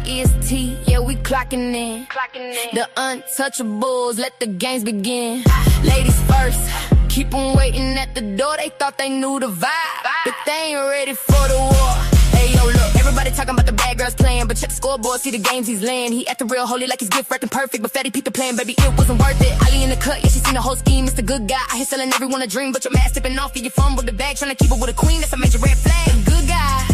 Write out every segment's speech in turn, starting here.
EST, yeah, we clocking in. The untouchables, let the games begin. Ladies first, keep them waiting at the door. They thought they knew the vibe, but they ain't ready for the war. Hey, yo, look, everybody talking about the bad girls playing, but check the scoreboard, see the games he's laying. He acting real holy like he's gift wrapped and perfect, but fatty people playing, baby, it wasn't worth it. Ali in the cut, yeah, she seen the whole scheme. It's the good guy, I here selling everyone a dream, but your man stepping off, you fumbled the bag, trying to keep it with a queen. That's a major red flag. The good guy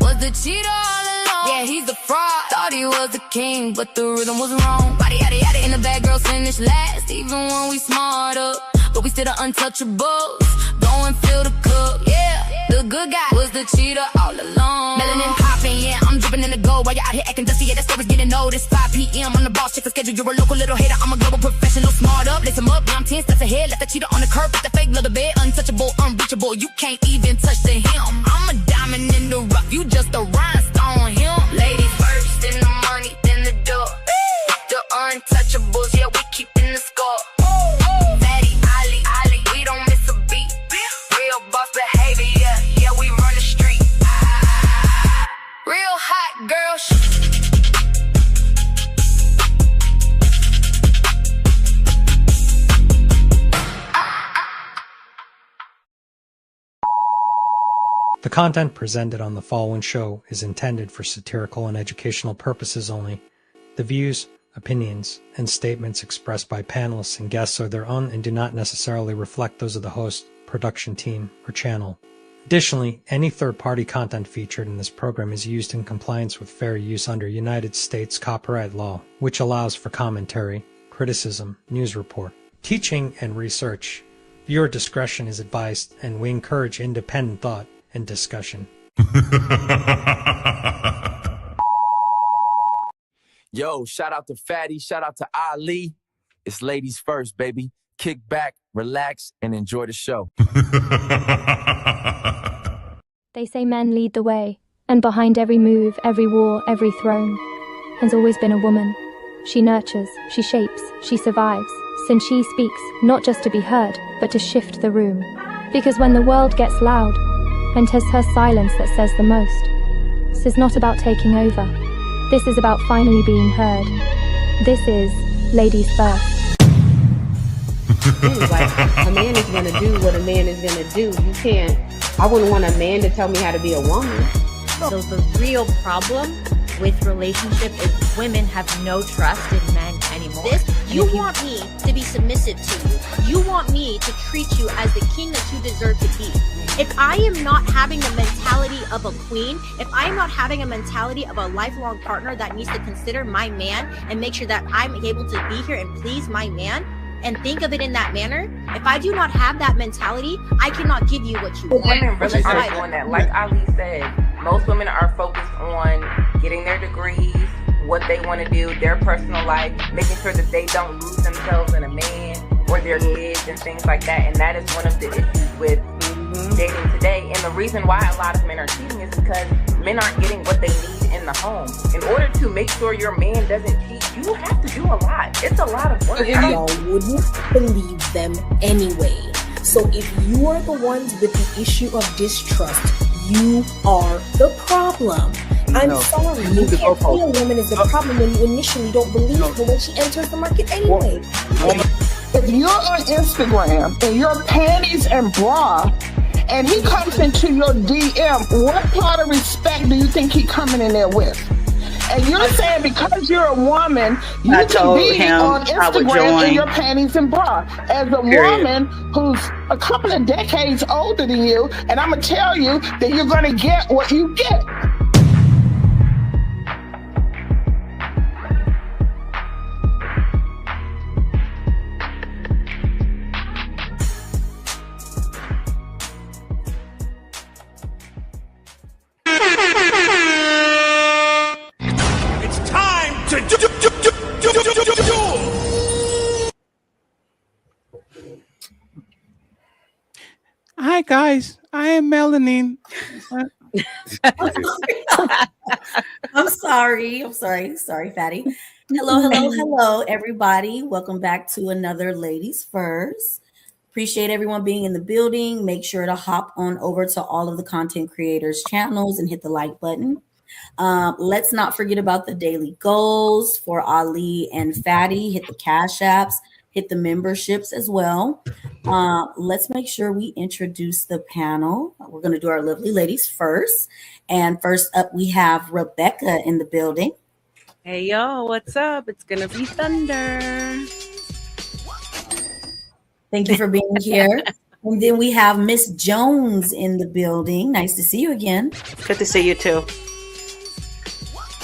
was the cheater all along. Yeah, he's the fraud. Thought he was the king, but the rhythm was wrong. Body yada yada, and the bad girls finish last, even when we smart up. But we still the untouchables. Go and fill the cup, yeah. The good guy was the cheater all along. Melanin popping, yeah, I'm dripping in the gold. While you out here acting dusty, yeah, that story's getting noticed. 5 p.m. on the boss, check the schedule. You're a local little hater, I'm a global professional. Smart up, listen up, now I'm 10 steps ahead. Left the cheater on the curb, put the fake little bed. Untouchable, unreachable, you can't even touch the hem. I'm a diamond in the rough, you just a rhinestone him. Ladies first, then the money, then the door. The untouchables, yeah, we keeping the score. Fatty, Ali, we don't miss a beat. Real boss behavior, yeah, we run the street. Real hot girl The content presented on the following show is intended for satirical and educational purposes only. The views, opinions, and statements expressed by panelists and guests are their own and do not necessarily reflect those of the host, production team, or channel. Additionally, any third-party content featured in this program is used in compliance with fair use under United States copyright law, which allows for commentary, criticism, news report, teaching, and research. Viewer discretion is advised, and we encourage independent thought and discussion. Yo, shout out to Fatty, shout out to Ali. It's ladies first, baby. Kick back, relax, and enjoy the show. They say men lead the way, and behind every move, every war, every throne, has always been a woman. She nurtures, she shapes, she survives, since she speaks, not just to be heard, but to shift the room. Because when the world gets loud, and 'tis her silence that says the most, this is not about taking over. This is about finally being heard. This is Ladies First. Like, a man is going to do what a man is going to do. You can't, I wouldn't want a man to tell me how to be a woman. So the real problem with relationship is women have no trust in men anymore. You want me to be submissive to you. You want me to treat you as the king that you deserve to be. If I am not having the mentality of a queen, if I am not having a mentality of a lifelong partner that needs to consider my man and make sure that I'm able to be here and please my man and think of it in that manner, if I do not have that mentality, I cannot give you what you want. Women really are doing that. Like Ali said, most women are focused on getting their degrees, what they want to do, their personal life, making sure that they don't lose themselves in a man or their kids and things like that. And that is one of the issues with dating today. And the reason why a lot of men are cheating is because men aren't getting what they need in the home. In order to make sure your man doesn't cheat, you have to do a lot. It's a lot of work. Y'all wouldn't believe them anyway. So if you are the ones with the issue of distrust, you are the problem. I'm sorry, you can't say a woman is the problem when you initially don't believe her when she enters the market anyway. If you're on Instagram and you're panties and bra, and he comes into your DM, what part of respect do you think he coming in there with? And you're saying because you're a woman, you can be on Instagram in your panties and bra. As a woman who's a couple of decades older than you, and I'm going to tell you that you're going to get what you get. Hi guys, I am Melanin. I'm sorry, Fatty. Hello, everybody. Welcome back to another Ladies First. Appreciate everyone being in the building. Make sure to hop on over to all of the content creators' channels and hit the like button. Let's not forget about the daily goals for Ali and Fatty. Hit the cash apps, hit the memberships as well. Let's make sure we introduce the panel. We're going to do our lovely ladies first. And first up, we have Rebecca in the building. Hey, y'all, what's up? It's going to be thunder. Thank you for being here. And then we have Miss Jones in the building. Nice to see you again. Good to see you too.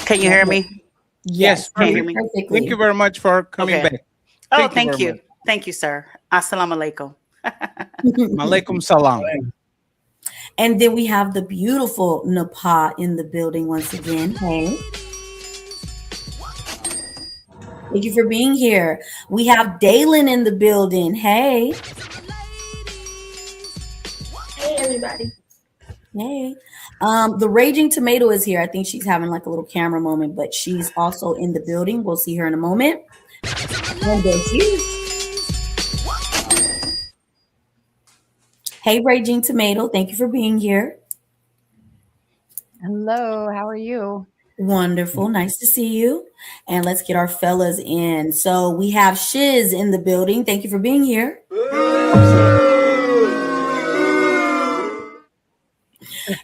Can you hear me? Yes, can you hear me? Perfectly. Thank you very much for coming back. Thank very you. much. Thank you, sir. Assalamu alaikum. Malaikum salam. And then we have the beautiful Napah in the building once again. Hey. Thank you for being here. We have Dalyn in the building. Hey. Hey, everybody. Hey. The Raging Tomato is here. I think she's having like a little camera moment, but she's also in the building. We'll see her in a moment. And there she is. Hey, Raging Tomato. Thank you for being here. Hello. How are you? Wonderful. Nice to see you. And let's get our fellas in. So we have Shizz in the building. Thank you for being here.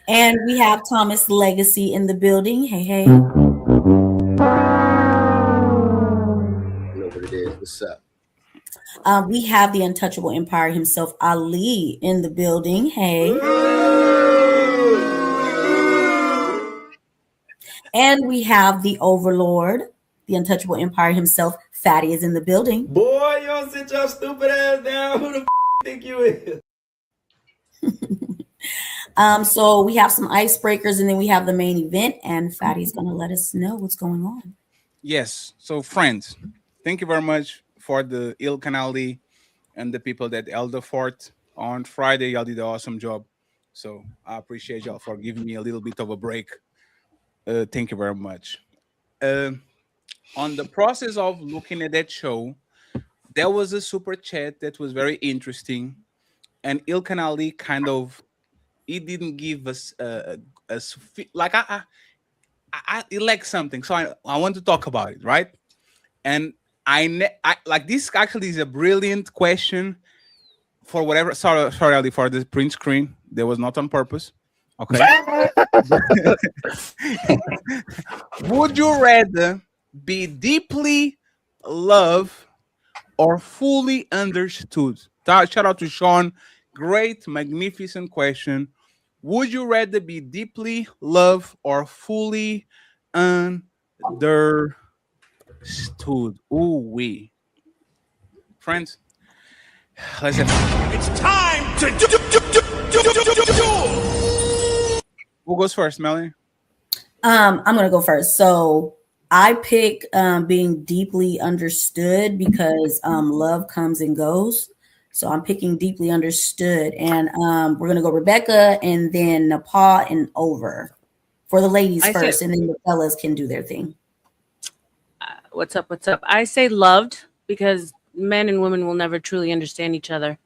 And we have Thomas Legacy in the building. Hey, hey. You know what it is. What's up? We have the untouchable empire himself, Ali, in the building. Hey. And we have the overlord, the untouchable empire himself, Fatty, is in the building. Boy, you don't sit your stupid ass down. Who the think you is? So we have some icebreakers, and then we have the main event, and Fatty's going to let us know what's going on. Yes. So, friends, thank you very much for the Ilkan Ali and the people that held the fort on Friday. Y'all did an awesome job. So I appreciate y'all for giving me a little bit of a break. Thank you very much. On the process of looking at that show, there was a super chat that was very interesting. And Ilkan Ali kind of, he didn't give us like I elect something, so I want to talk about it, right? And I like this actually is a brilliant question for whatever. Sorry, Ali, for the print screen. That was not on purpose. Okay. Would you rather be deeply loved or fully understood? Shout out to Sean. Great, magnificent question. Would you rather be deeply loved or fully understood? Ooh, we. Friends, let's have It's time to do. Who goes first, Melanie? I'm going to go first. So I pick being deeply understood because love comes and goes. So I'm picking deeply understood. And we're going to go Rebecca and then Napah and over for the ladies first. And then the fellas can do their thing. What's up? What's up? I say loved because men and women will never truly understand each other.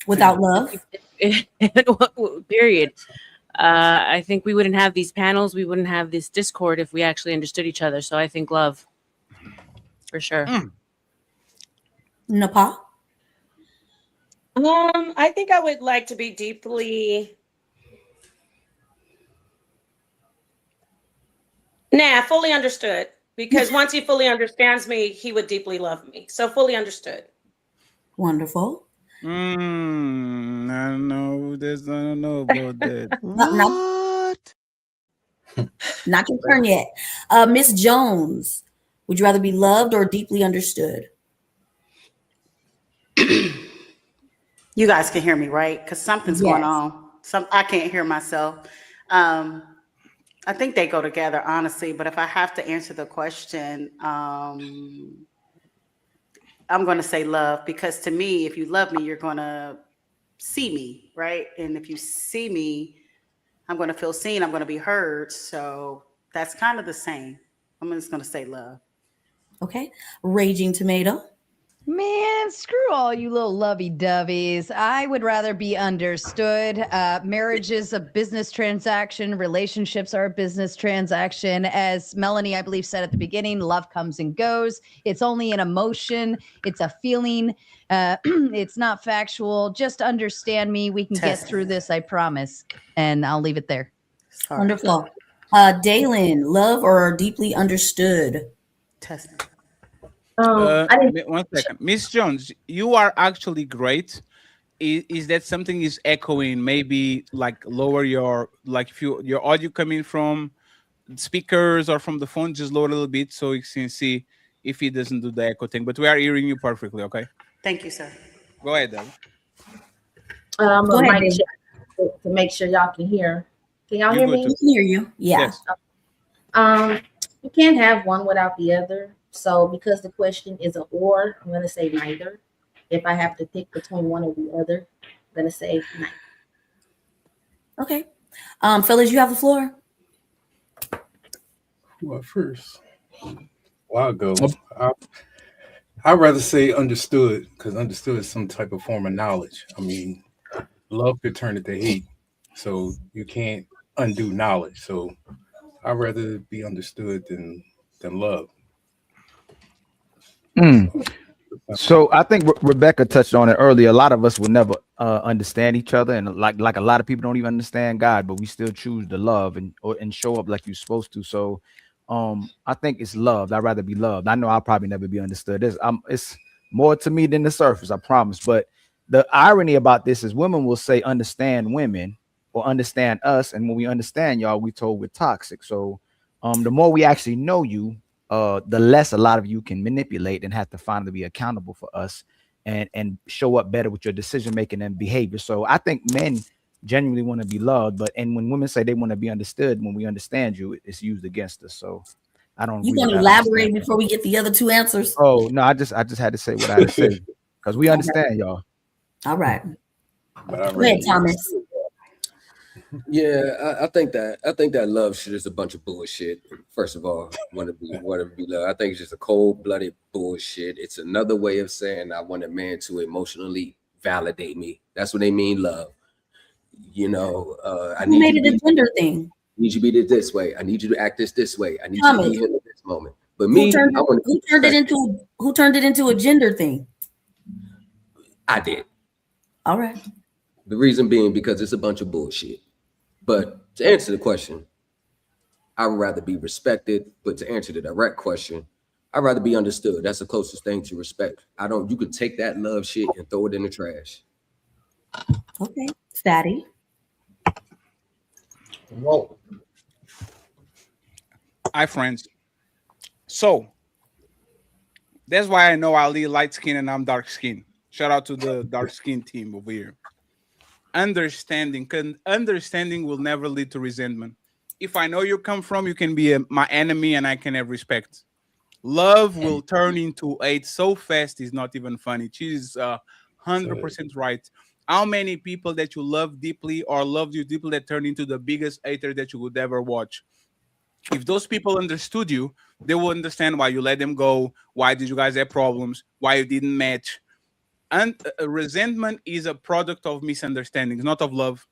Without love? Period. I think we wouldn't have these panels. We wouldn't have this Discord if we actually understood each other. So I think love. For sure. Napah? I think I would like to be deeply... fully understood. Because once he fully understands me, he would deeply love me. So fully understood. Wonderful. I don't know about that. Not your turn yet. Miss Jones, would you rather be loved or deeply understood? You guys can hear me, right? Because something's going on. I can't hear myself. I think they go together, honestly. But if I have to answer the question, I'm going to say love, because to me, if you love me, you're going to see me, right? And if you see me, I'm going to feel seen. I'm going to be heard. So that's kind of the same. I'm just going to say love. Okay. Raging Tomato. Man, screw all you little lovey-doveys. I would rather be understood. Marriage is a business transaction. Relationships are a business transaction. As Melanie, I believe, said at the beginning, love comes and goes. It's only an emotion. It's a feeling. It's not factual. Just understand me. We can get through this, I promise. And I'll leave it there. Wonderful. Dalyn, love or deeply understood? Testing. One second, Miss Jones, you are actually great. Is that something is echoing? Maybe like lower your your audio coming from speakers or from the phone, just lower a little bit so you can see if it doesn't do the echo thing. But we are hearing you perfectly. Okay. Thank you, sir. Go ahead, Dalyn. Go ahead, mic check to make sure y'all can hear. Can y'all hear me? We can hear you. Yeah. Yes. You can't have one without the other. So because the question is an or, I'm going to say neither. If I have to pick between one or the other, I'm going to say neither. Okay. Fellas, you have the floor. Well, first, a while ago, I'd rather say understood, because understood is some type of form of knowledge. I mean, love could turn into hate, so you can't undo knowledge. So I'd rather be understood than love. So I think Rebecca touched on it earlier. A lot of us will never understand each other, and like a lot of people don't even understand God, but we still choose to love and show up like you're supposed to. So I think it's loved. I'd rather be loved. I know I'll probably never be understood. It's more to me than the surface, I promise. But the irony about this is women will say understand women or understand us, and when we understand y'all, we told we're toxic. So the more we actually know you, the less a lot of you can manipulate and have to finally be accountable for us and show up better with your decision making and behavior. So I think men genuinely want to be loved, and when women say they want to be understood, when we understand you, it's used against us. So I don't. You gonna elaborate before we get the other two answers? Oh no, I just had to say what I had to say because we understand y'all. All right. Go ahead, Thomas. Yeah, I think that love shit is a bunch of bullshit. First of all, want to be loved. I think it's just a cold-blooded bullshit. It's another way of saying I want a man to emotionally validate me. That's what they mean, love. You know, I need made it a gender thing. I need you to be this way. I need you to act this way. I need you to be here at this moment. But me, who turned it into a gender thing? I did. All right. The reason being because it's a bunch of bullshit. But to answer the question, I would rather be respected. But to answer the direct question, I'd rather be understood. That's the closest thing to respect. You could take that love shit and throw it in the trash. Okay. Fatty. Whoa. Hi, friends. So that's why I know Ali light skin and I'm dark skin. Shout out to the dark skin team over here. Understanding will never lead to resentment. If I know you come from, you can be my enemy and I can have respect. Love will turn into hate so fast, it's not even funny. She's 100% right. How many people that you love deeply or loved you deeply that turned into the biggest hater that you would ever watch? If those people understood you, they will understand why you let them go, why did you guys have problems, why you didn't match. And resentment is a product of misunderstandings, not of love.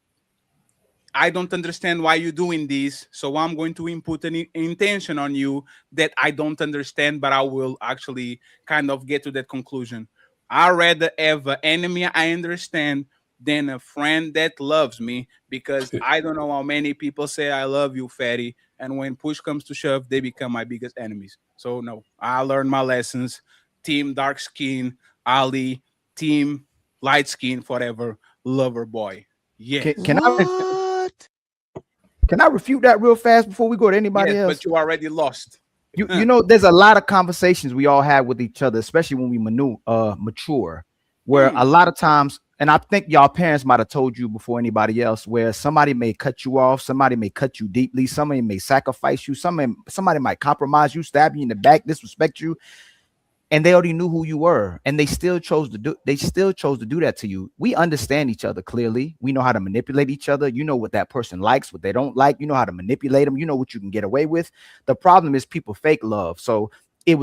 I don't understand why you're doing this, so I'm going to input an intention on you that I don't understand, but I will actually kind of get to that conclusion. I'd rather have an enemy I understand than a friend that loves me, because I don't know how many people say I love you, fatty, and when push comes to shove, they become my biggest enemies. So no, I learned my lessons. Team dark skin, Ali. Team light skin, forever, lover boy. Yeah. Can I refute that real fast before we go to anybody else? But you already lost. You know, there's a lot of conversations we all have with each other, especially when we mature, where a lot of times, and I think y'all parents might have told you before anybody else, where somebody may cut you off, somebody may cut you deeply, somebody may sacrifice you, somebody might compromise you, stab you in the back, disrespect you. And they already knew who you were, and they still chose to do that to you. We understand each other clearly. We know how to manipulate each other. You know what that person likes, what they don't like. You know how to manipulate them. You know what you can get away with. The problem is people fake love. So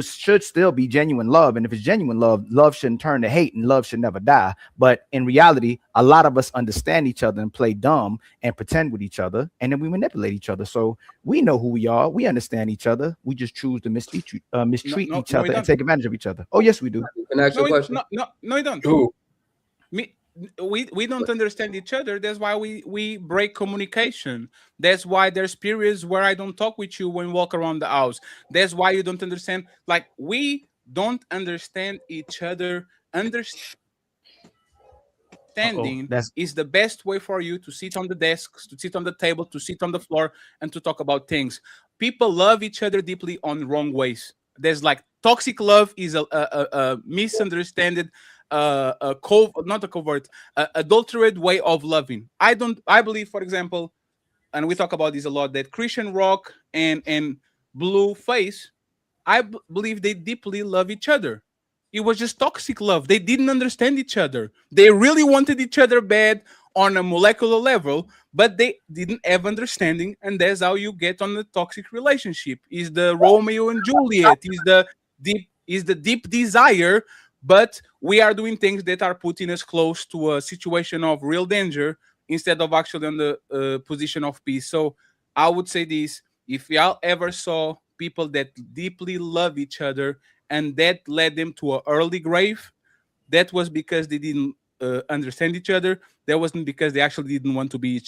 should still be genuine love. And if it's genuine love, love shouldn't turn to hate and love should never die. But in reality, a lot of us understand each other and play dumb and pretend with each other, and then we manipulate each other. So we know who we are. We understand each other. We just choose to mistreat each other and take advantage of each other. Oh, yes, we do. No, you don't. Who? We don't understand each other. That's why we break communication. That's why there's periods where I don't talk with you when we walk around the house. That's why you don't understand. Like, we don't understand each other. Understanding is the best way for you to sit on the desks, to sit on the table, to sit on the floor, and to talk about things. People love each other deeply on wrong ways. There's like toxic love is a misunderstood, adulterated way of loving. I believe, for example, and we talk about this a lot, that Christian Rock and Blueface, I believe they deeply love each other. It was just toxic love. They didn't understand each other. They really wanted each other bad on a molecular level, but they didn't have understanding, and that's how you get on the toxic relationship. Is the Romeo and Juliet, is the deep desire, but we are doing things that are putting us close to a situation of real danger instead of actually on the position of peace. So I would say this: if y'all ever saw people that deeply love each other and that led them to an early grave, that was because they didn't understand each other. That wasn't because they actually didn't want to be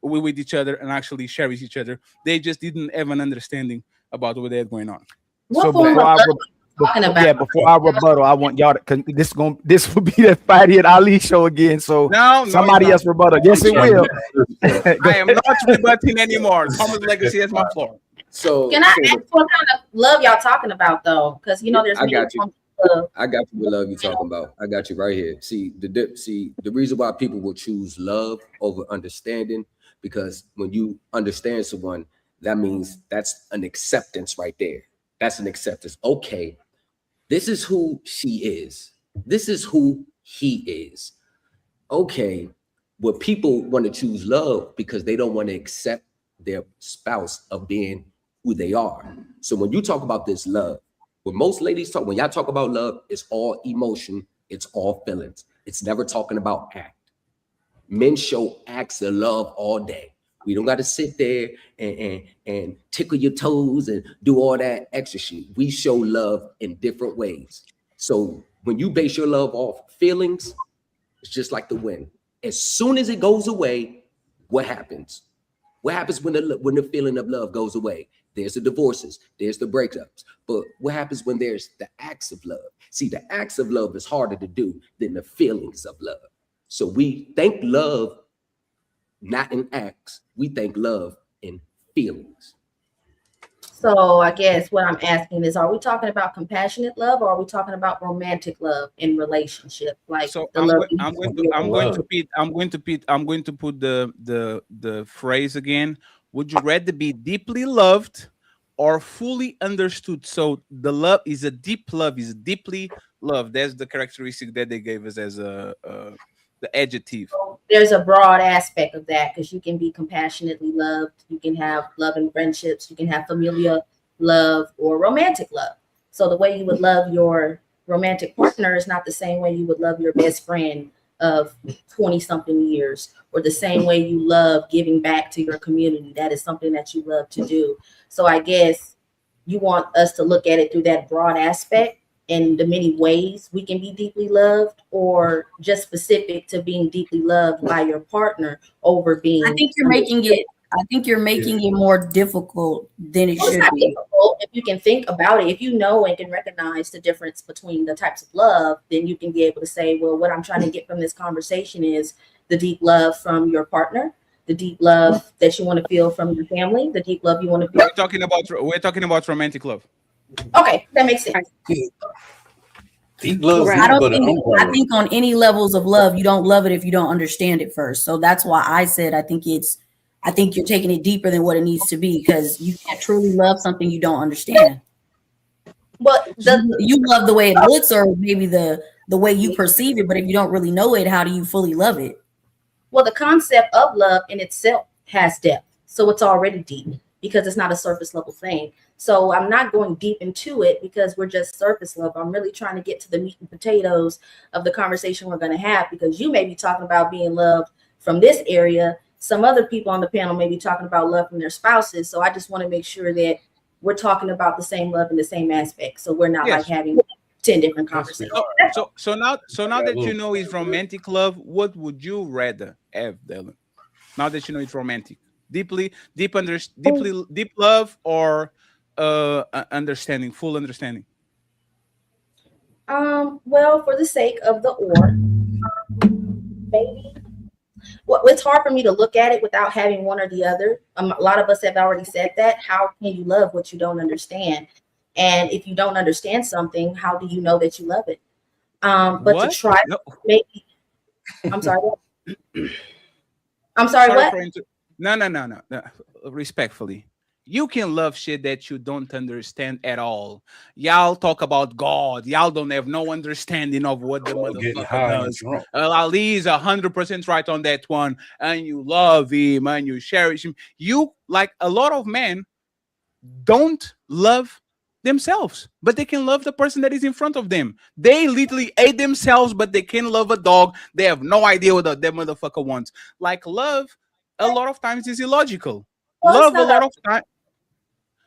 with each other and actually share with each other. They just didn't have an understanding about what they had going on. So before I rebuttal, I want y'all to, cause this will be that Fighty and Ali show again. So somebody else rebuttal. Yes, it will. I am not rebutting anymore. Thomas Legacy is my floor. So can I ask what kind of love y'all talking about though? Because there's I got you. I got you. What love you talking about? I got you right here. See the reason why people will choose love over understanding, because when you understand someone, that means that's an acceptance right there. That's an acceptance. Okay, this is who she is. This is who he is. Okay, but people want to choose love because they don't want to accept their spouse of being who they are. So when you talk about this love, when most ladies talk, when y'all talk about love, it's all emotion, it's all feelings. It's never talking about act. Men show acts of love all day. We don't got to sit there and tickle your toes and do all that extra shit. We show love in different ways. So when you base your love off feelings, it's just like the wind. As soon as it goes away, what happens? What happens when the feeling of love goes away? There's the divorces, there's the breakups. But what happens when there's the acts of love? See, the acts of love is harder to do than the feelings of love. So we think love not in acts, we think love in feelings. So I guess what I'm asking is, are we talking about compassionate love, or are we talking about romantic love in relationship? Like, so I'm going to put the phrase again. Would you rather be deeply loved or fully understood? So the love is a deep love, is deeply loved. That's the characteristic that they gave us as the adjective. There's a broad aspect of that, because you can be compassionately loved, you can have love and friendships, you can have familial love or romantic love. So the way you would love your romantic partner is not the same way you would love your best friend of 20-something years, or the same way you love giving back to your community. That is something that you love to do. So I guess you want us to look at it through that broad aspect and the many ways we can be deeply loved, or just specific to being deeply loved by your partner over being. I think you're making it more difficult than it should be. Difficult. If you can think about it, if you know and can recognize the difference between the types of love, then you can be able to say, well, what I'm trying to get from this conversation is the deep love from your partner, the deep love that you want to feel from your family, the deep love you want to feel. We're talking about romantic love. Okay, that makes sense. I think on any levels of love, you don't love it if you don't understand it first. So that's why I said I think you're taking it deeper than what it needs to be, because you can't truly love something you don't understand. But you love the way it looks, or maybe the way you perceive it, but if you don't really know it, how do you fully love it? Well, the concept of love in itself has depth, so it's already deep. because it's not a surface level thing. So I'm not going deep into it because we're just surface level. I'm really trying to get to the meat and potatoes of the conversation we're going to have, because you may be talking about being loved from this area. Some other people on the panel may be talking about love from their spouses. So I just want to make sure that we're talking about the same love in the same aspect. So we're not like having 10 different conversations. So now that you know it's romantic love, what would you rather have, Dalyn? Now that you know it's romantic, deep love, or understanding, full understanding? Well, for the sake of the maybe. Well, it's hard for me to look at it without having one or the other. A lot of us have already said that. How can you love what you don't understand? And if you don't understand something, how do you know that you love it? But what? To try, maybe. I'm sorry. What? I'm sorry. What? No. Respectfully, you can love shit that you don't understand at all. Y'all talk about God. Y'all don't have no understanding of what the motherfucker does. Ali is 100% right on that one. And you love him and you cherish him. You, like a lot of men, don't love themselves, but they can love the person that is in front of them. They literally hate themselves, but they can love a dog. They have no idea what that motherfucker wants. Like love, a lot of times is illogical. Love a lot of time.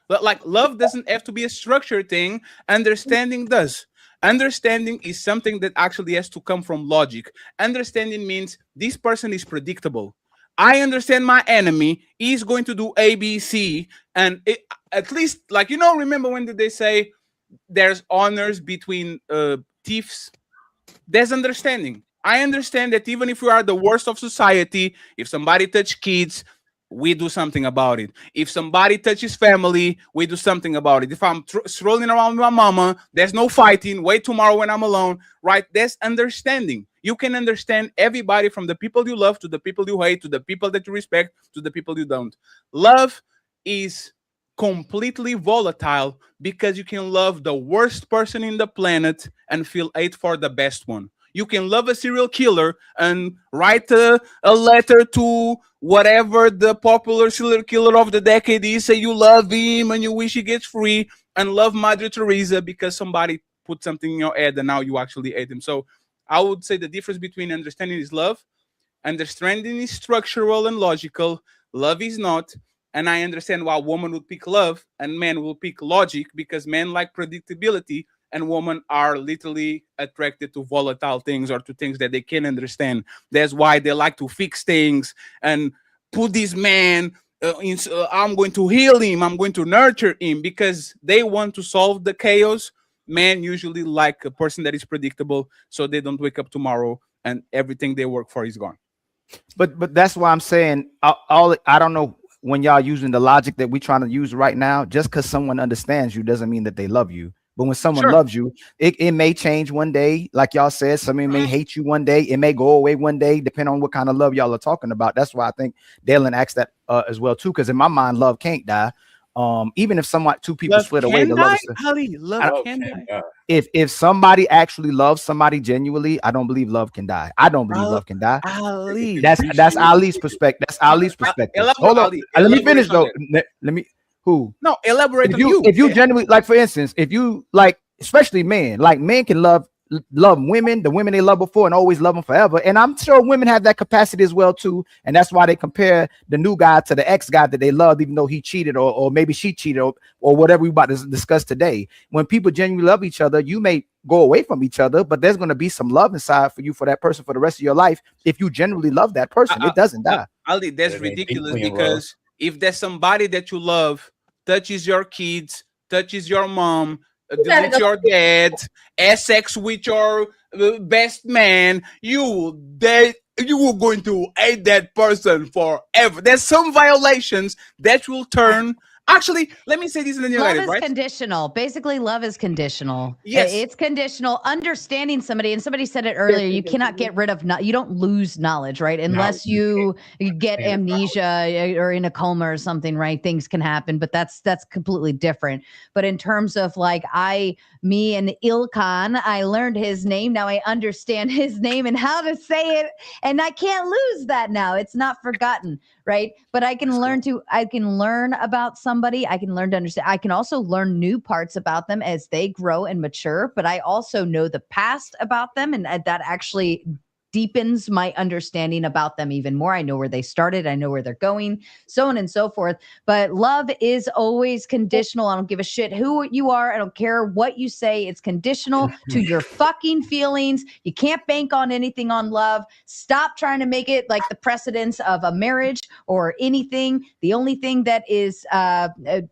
But like love doesn't have to be a structured thing. Understanding does. Understanding is something that actually has to come from logic. Understanding means this person is predictable. I understand my enemy. He's going to do A, B, C. And at least, like, remember when did they say there's honors between thieves? There's understanding. I understand that even if we are the worst of society, if somebody touch kids, we do something about it. If somebody touches family, we do something about it. If I'm strolling around with my mama, there's no fighting. Wait tomorrow when I'm alone, right? There's understanding. You can understand everybody, from the people you love to the people you hate, to the people that you respect, to the people you don't. Love is completely volatile because you can love the worst person in the planet and feel hate for the best one. You can love a serial killer and write a letter to whatever the popular serial killer of the decade is, say you love him and you wish he gets free, and love Mother Teresa because somebody put something in your head and now you actually hate him. So I would say the difference between understanding is love. Understanding is structural and logical. Love is not. And I understand why women would pick love and men will pick logic, because men like predictability and women are literally attracted to volatile things or to things that they can't understand. That's why they like to fix things and put this man, I'm going to heal him, I'm going to nurture him, because they want to solve the chaos. Men usually like a person that is predictable, so they don't wake up tomorrow and everything they work for is gone. But that's why I'm saying, I don't know, when y'all using the logic that we're trying to use right now, just because someone understands you doesn't mean that they love you. But when someone loves you, it may change one day. Like y'all said, someone may hate you one day. It may go away one day, depending on what kind of love y'all are talking about. That's why I think Dalyn asked that as well, too, because in my mind, love can't die. Even if two people split away, the love can die. If somebody actually loves somebody genuinely, I don't believe love can die. I don't believe love can die. Ali. That's Ali's perspective. That's Ali's perspective. Hold on. Let me finish though. Let me. Who? No, elaborate on you. If you genuinely, like, for instance, if you like, especially men, like men can love women, the women they love before, and always love them forever. And I'm sure women have that capacity as well too. And that's why they compare the new guy to the ex guy that they loved, even though he cheated or maybe she cheated or whatever we about to discuss today. When people genuinely love each other, you may go away from each other, but there's going to be some love inside for you for that person for the rest of your life. If you genuinely love that person, it doesn't die. Ali, that's ridiculous, because if there's somebody that you love, touches your kids, touches your mom, deletes your dad, has sex with your best man, you are going to hate that person forever. There's some violations that will turn. Actually, let me say this in the negative, right? Love is conditional. Basically, love is conditional. Yes. It's conditional. Understanding somebody, and somebody said it earlier, you cannot get rid of, you don't lose knowledge, right? Unless you get amnesia or in a coma or something, right? Things can happen, but that's completely different. But in terms of like me and Ilkan, I learned his name. Now I understand his name and how to say it. And I can't lose that now. It's not forgotten, right? But I can learn about somebody. I can learn to understand. I can also learn new parts about them as they grow and mature, but I also know the past about them, and that actually deepens my understanding about them even more. I know where they started. I know where they're going, so on and so forth. But love is always conditional. I don't give a shit who you are. I don't care what you say. It's conditional to your fucking feelings. You can't bank on anything on love. Stop trying to make it like the precedence of a marriage or anything. The only thing that is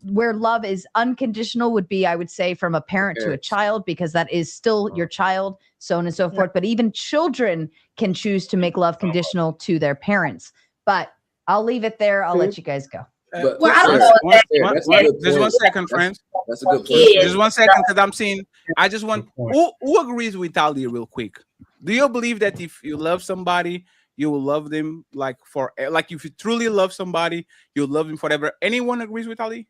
where love is unconditional would be, I would say, from a parent to a child, because that is still your child, so on and so forth. But even children can choose to make love conditional to their parents. But I'll leave it there. I'll let you guys go. Well, I don't know. Just 1 second, friends. That's a good point. Just 1 second, because I'm seeing. I just want who agrees with Ali real quick. Do you believe that if you love somebody, you will love them like if you truly love somebody, you'll love them forever? Anyone agrees with Ali?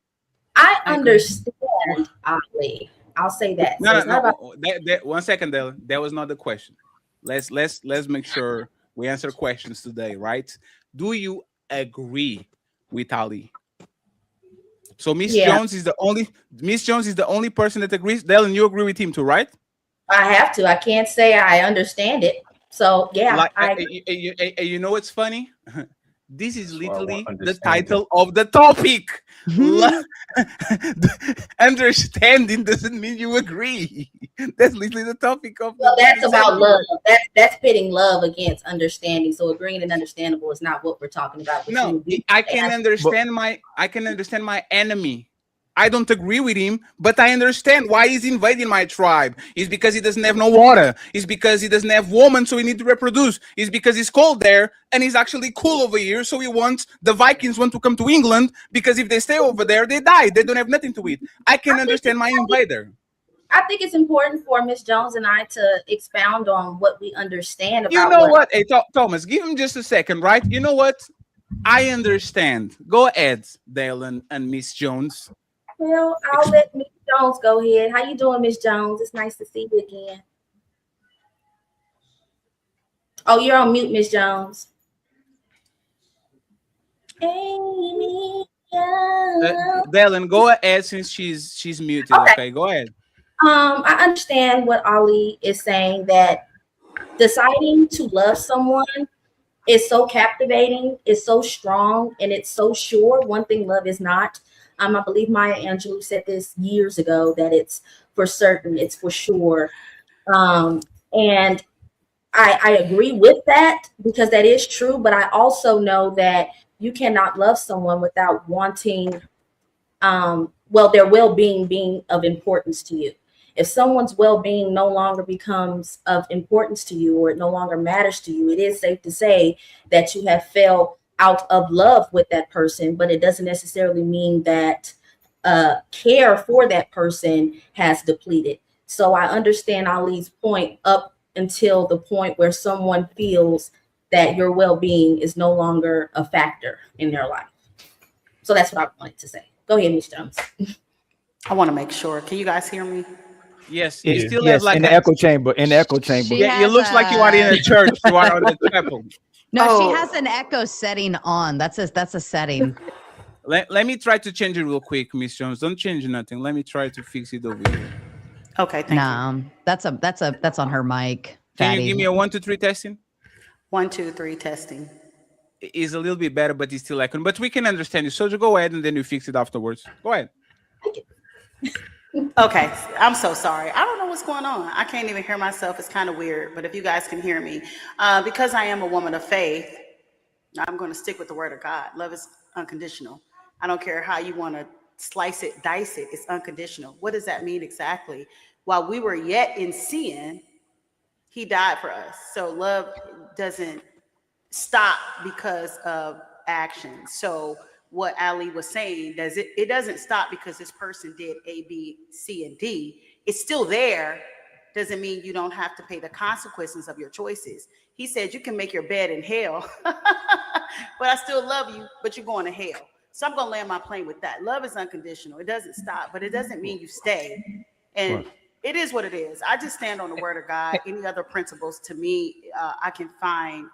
I understand Ali. I'll say that. No, So no. 1 second, Dalyn. That was not the question. Let's make sure we answer questions today, right? Do you agree with Ali? So Miss Jones is the only person that agrees. Dalyn, you agree with him too, right? I have to. I can't say I understand it. So yeah, you know what's funny? This is literally the title of the topic. Understanding doesn't mean you agree. That's literally the topic of. Well, that's about love. That's pitting love against understanding. So agreeing and understandable is not what we're talking about. No, I can understand my enemy. I don't agree with him, but I understand why he's invading my tribe. It's because he doesn't have no water. It's because he doesn't have woman, so he needs to reproduce. It's because he's cold there, and he's actually cool over here, so the Vikings want to come to England, because if they stay over there, they die. They don't have nothing to eat. I can understand my invader. I think it's important for Miss Jones and I to expound on what we understand about. You know what? Hey, Thomas, give him just a second, right? You know what? I understand. Go ahead, Dalyn and Miss Jones. Well, I'll let Miss Jones go ahead. How you doing, Miss Jones? It's nice to see you again. Oh, you're on mute, Miss Jones. Dalyn, go ahead since she's muted. Okay, go ahead. I understand what Ali is saying, that deciding to love someone is so captivating, it's so strong, and it's so sure. One thing love is not. I believe Maya Angelou said this years ago, that it's for certain, it's for sure. And I agree with that, because that is true. But I also know that you cannot love someone without wanting, their well-being being of importance to you. If someone's well-being no longer becomes of importance to you, or it no longer matters to you, it is safe to say that you have fell out of love with that person, but it doesn't necessarily mean that care for that person has depleted. So I understand Ali's point up until the point where someone feels that your well-being is no longer a factor in their life. So that's what I wanted to say. Go ahead, Ms. Jones. I want to make sure. Can you guys hear me? Yes, you still have like in the echo chamber. In the echo chamber. Yeah, it looks like you are in a church. You are on the chapel. No, she has an echo setting on. That's a setting. Let me try to change it real quick, Miss Jones. Don't change nothing. Let me try to fix it over here. Okay, thank you. That's on her mic. Can you give me a 1, 2, 3 testing? 1, 2, 3 testing. It's a little bit better, but it's still echoing. But we can understand you. So go ahead and then you fix it afterwards. Go ahead. Okay, I'm so sorry. I don't know what's going on. I can't even hear myself. It's kind of weird, but if you guys can hear me, because I am a woman of faith, I'm going to stick with the word of God. Love is unconditional. I don't care how you want to slice it, dice it. It's unconditional. What does that mean exactly? While we were yet in sin, he died for us. So love doesn't stop because of action. So what Ali was saying, it doesn't stop because this person did A, B, C, and D. It's still there. Doesn't mean you don't have to pay the consequences of your choices. He said you can make your bed in hell, but I still love you, but you're going to hell. So I'm going to land my plane with that. Love is unconditional. It doesn't stop, but it doesn't mean you stay. And it is what it is. I just stand on the word of God. Any other principles, to me, I can find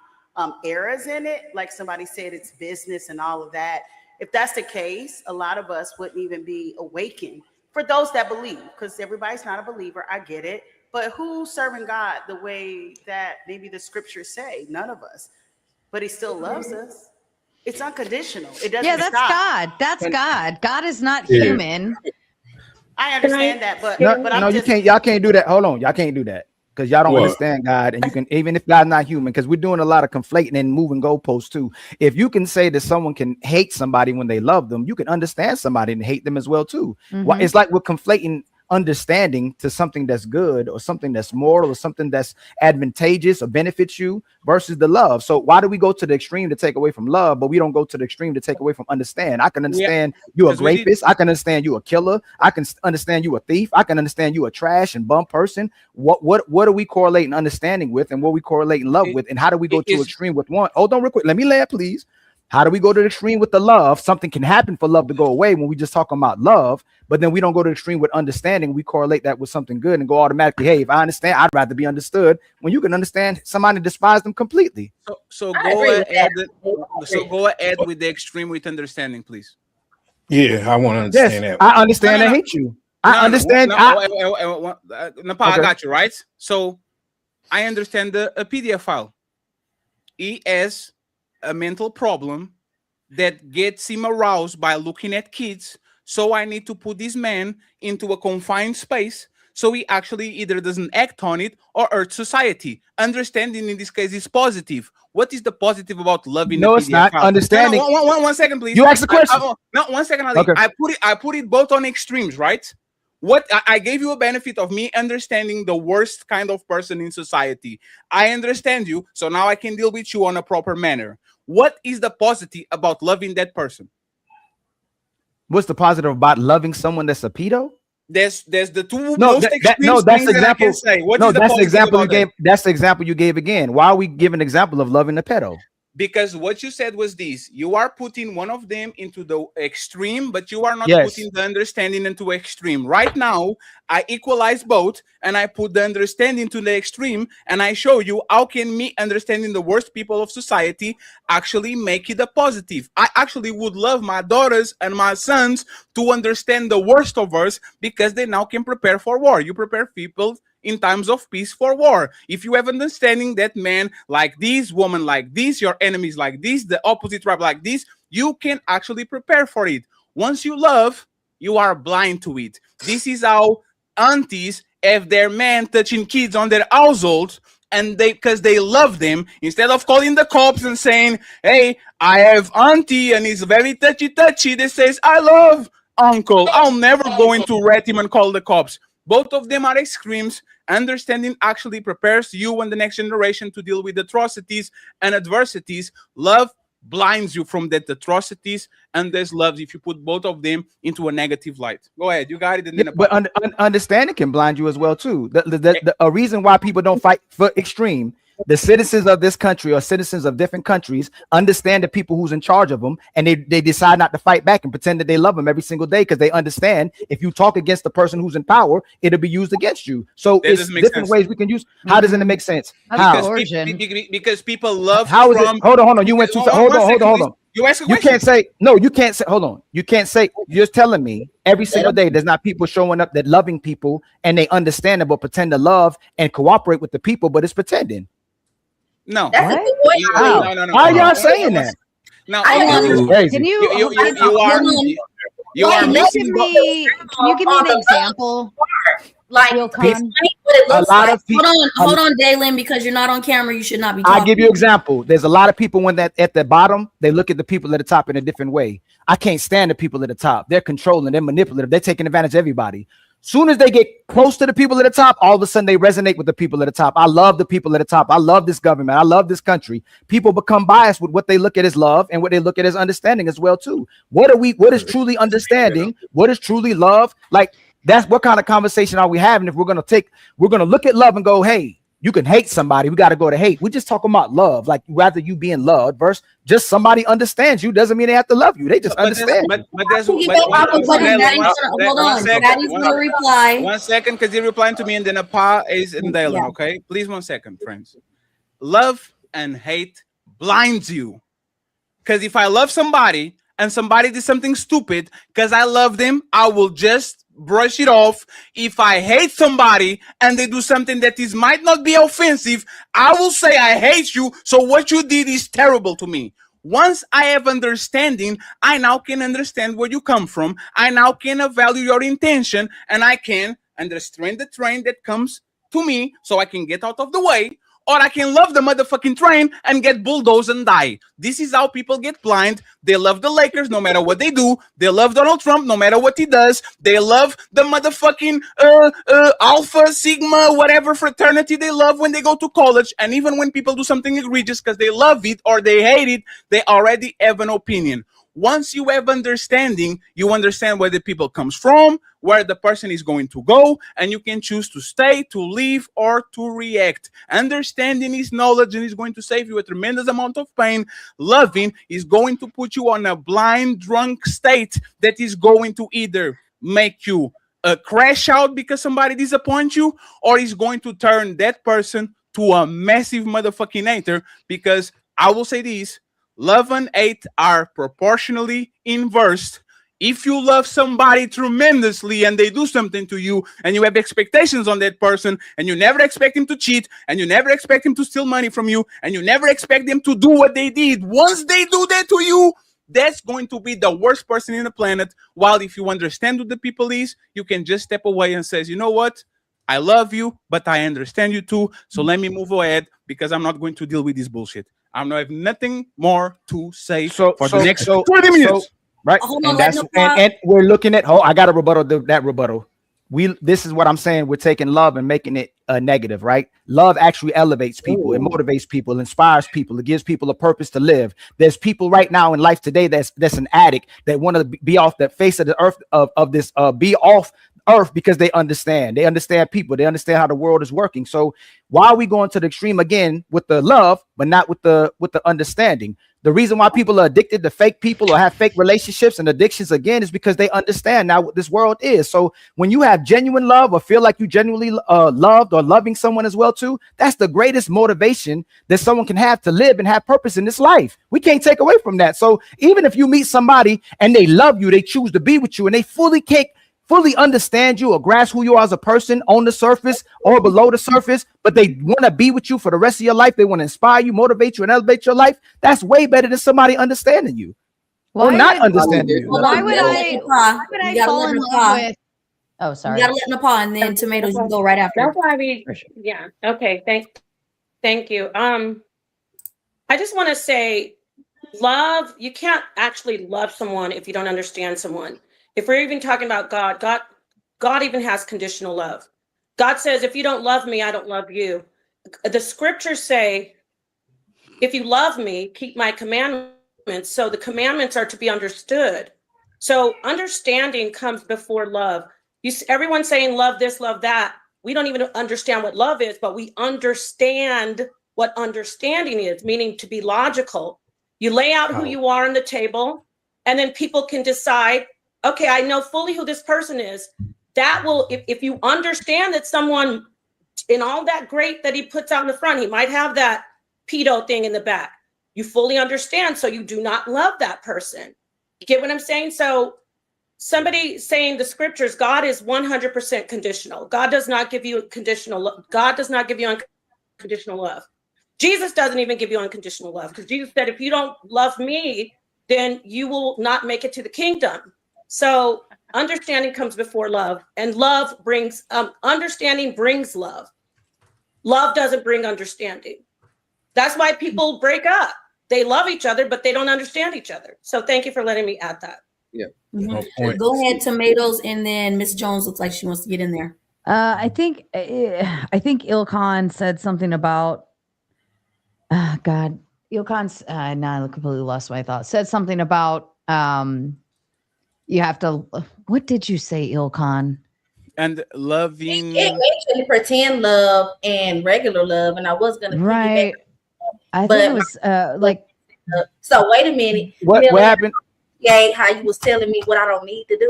errors in it. Like somebody said, it's business and all of that. If that's the case, a lot of us wouldn't even be awakened. For those that believe, because everybody's not a believer, I get it. But who's serving God the way that maybe the scriptures say? None of us. But he still loves us. It's unconditional. It doesn't that's stop. God. That's God. God is not human. I understand that, but y'all can't do that. Hold on, y'all can't do that because y'all don't understand God, and you can, even if God's not human, because we're doing a lot of conflating and moving goalposts too. If you can say that someone can hate somebody when they love them, you can understand somebody and hate them as well too. Why it's like we're conflating understanding to something that's good or something that's moral or something that's advantageous or benefits you versus the love. So why do we go to the extreme to take away from love, but we don't go to the extreme to take away from understand? I can understand you a rapist. I can understand you a killer. I can understand you a thief. I can understand you a trash and bum person. What are we correlating understanding with, and what we correlating love with, and how do we go to extreme with one? Hold on real quick. Let me land, please. How do we go to the extreme with the love? Something can happen for love to go away when we just talk about love, but then we don't go to the extreme with understanding. We correlate that with something good and go automatically, hey, if I understand, I'd rather be understood, when you can understand somebody and despise them completely. So go ahead with the extreme with understanding, please. Yeah, I want to understand that. I understand and hate you. I understand. Napah, I got you, right? So I understand a PDF file. He has a mental problem that gets him aroused by looking at kids. So I need to put this man into a confined space so he actually either doesn't act on it or hurt society. Understanding in this case is positive. What is the positive about loving? No, it's not. File? Understanding. No, one second, please. You asked the question. No, 1 second, Ali. Okay. I put it both on extremes, right? What I gave you a benefit of me understanding the worst kind of person in society. I understand you, so now I can deal with you on a proper manner. What is the positive about loving that person? What's the positive about loving someone that's a pedo? There's the two most extreme that's things that I can say. What is the that's the example you about gave. that? That's the example you gave again. Why are we giving an example of loving a pedo? Because what you said was this: you are putting one of them into the extreme, but you are not putting the understanding into extreme. Right now, I equalize both, and I put the understanding to the extreme, and I show you how can me understanding the worst people of society actually make it a positive. I actually would love my daughters and my sons to understand the worst of us, because they now can prepare for war. You prepare people in times of peace for war. If you have understanding that man like this, woman like this, your enemies like this, the opposite tribe like this, you can actually prepare for it. Once you love, you are blind to it. This is how aunties have their man touching kids on their household, and because they love them, instead of calling the cops and saying, hey, I have auntie and he's very touchy, they says, I love uncle. I'm never going to rat him and call the cops. Both of them are extremes. Understanding actually prepares you and the next generation to deal with atrocities and adversities. Love blinds you from that atrocities, and there's love if you put both of them into a negative light. Go ahead, you got it. And then but understanding can blind you as well too. A reason why people don't fight for extreme. The citizens of this country or citizens of different countries understand the people who's in charge of them, and they decide not to fight back and pretend that they love them every single day, because they understand if you talk against the person who's in power, it'll be used against you. So it's different ways we can use. How doesn't it make sense? How? Because people love. How is it? Hold on. You went too. Hold on. You ask a question. You can't say no. You can't say. Hold on. You can't say. You're telling me every single day there's not people showing up that loving people and they understand it, but pretend to love and cooperate with the people, but it's pretending. No. That's no. Why are y'all saying that? No. Can you give me an example? Like, hold on, Dalyn, because you're not on camera, you should not be talking. I'll give you an example. There's a lot of people when that at the bottom, they look at the people at the top in a different way. I can't stand the people at the top. They're controlling, they're manipulative, they're taking advantage of everybody. Soon as they get close to the people at the top, all of a sudden they resonate with the people at the top. I love the people at the top. I love this government. I love this country. People become biased with what they look at as love and what they look at as understanding as well too. What is truly understanding? What is truly love? Like, that's what kind of conversation are we having? If we're gonna look at love and go, hey, you can hate somebody, we got to go to hate. We're just talking about love, like rather you being loved versus just somebody understands you doesn't mean they have to love you. They just understand. Hold on, Daddy's gonna reply. 1 second, because you're replying to me, and then Napah is in Dalyn. Okay, please 1 second, friends. Love and hate blinds you. Because if I love somebody and somebody did something stupid, because I love them, I will just brush it off. If I hate somebody and they do something that might not be offensive, I will say I hate you. So what you did is terrible to me. Once I have understanding, I now can understand where you come from. I now can evaluate your intention, and I can understand the train that comes to me so I can get out of the way. Or I can love the motherfucking train and get bulldozed and die. This is how people get blind. They love the Lakers no matter what they do. They love Donald Trump no matter what he does. They love the motherfucking Alpha, Sigma, whatever fraternity they love when they go to college. And even when people do something egregious because they love it or they hate it, they already have an opinion. Once you have understanding, you understand where the people comes from, where the person is going to go, and you can choose to stay, to leave, or to react. Understanding is knowledge and is going to save you a tremendous amount of pain. Loving is going to put you on a blind, drunk state that is going to either make you crash out because somebody disappoints you, or is going to turn that person to a massive motherfucking hater. Because I will say this, love and hate are proportionally inversed. If you love somebody tremendously and they do something to you and you have expectations on that person and you never expect him to cheat and you never expect him to steal money from you and you never expect them to do what they did, once they do that to you, that's going to be the worst person in the planet. While if you understand who the people is, you can just step away and say, you know what? I love you, but I understand you too. So let me move ahead because I'm not going to deal with this bullshit. I have nothing more to say for the next 20 minutes. Right, and we're looking at. I got to rebuttal that rebuttal. This is what I'm saying. We're taking love and making it a negative, right? Love actually elevates people, it motivates people, inspires people, it gives people a purpose to live. There's people right now in life today that's an addict that want to be off the face of the earth be off earth because they understand people, they understand how the world is working. So why are we going to the extreme again with the love but not with the understanding? The reason why people are addicted to fake people or have fake relationships and addictions again is because they understand now what this world is. So when you have genuine love or feel like you genuinely loved or loving someone as well too, that's the greatest motivation that someone can have to live and have purpose in this life. We can't take away from that. So even if you meet somebody and they love you, they choose to be with you and they fully understand you or grasp who you are as a person on the surface or below the surface, but they want to be with you for the rest of your life. They want to inspire you, motivate you, and elevate your life. That's way better than somebody understanding you or not understanding you. Why would I fall in love with? Oh, sorry. You gotta let Napah and then Tomatoes. You can go right after. That's why we. Yeah. Okay. Thank you. I just want to say, love. You can't actually love someone if you don't understand someone. If we're even talking about God even has conditional love. God says, if you don't love me, I don't love you. The scriptures say, if you love me, keep my commandments. So the commandments are to be understood. So understanding comes before love. Everyone's saying love this, love that. We don't even understand what love is, but we understand what understanding is, meaning to be logical. You lay out who you are on the table, and then people can decide, okay, I know fully who this person is. That will, if you understand that someone in all that great that he puts out in the front, he might have that pedo thing in the back. You fully understand, so you do not love that person. You get what I'm saying? So somebody saying the scriptures, God is 100% conditional. God does not give you conditional love. God does not give you unconditional love. Jesus doesn't even give you unconditional love, because Jesus said, if you don't love me, then you will not make it to the kingdom. So understanding comes before love, and love brings, understanding brings love. Love doesn't bring understanding. That's why people break up. They love each other, but they don't understand each other. So thank you for letting me add that. Yeah. Mm-hmm. Go ahead, Tomatoes, and then Miss Jones looks like she wants to get in there. I think Ilkan said something about God. Ilkan's I completely lost my thoughts. Said something about you have to. What did you say, Ilkan? And loving. You can't pretend love and regular love, and I was gonna right. I think it was like. So wait a minute. What happened? Yeah, how you was telling me what I don't need to do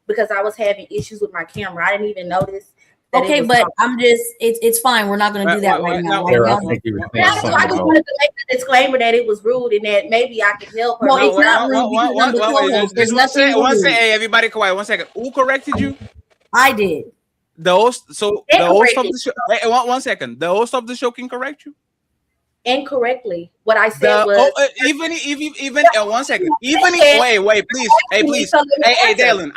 because I was having issues with my camera. I didn't even notice. Okay, but I'm just, it's fine. We're not going to do that right now. I think you were saying I just wanted to make the disclaimer that it was rude and that maybe I could help her. No, it's not rude because I'm the co-host. There's nothing rude. Hey, everybody quiet. 1 second. Who corrected you? I did. The host. So the host of the show. Hey, 1 second. The host of the show can correct you. Incorrectly. What I said was even 1 second. Even if, wait, please. Hey, please. Hey, Dalyn.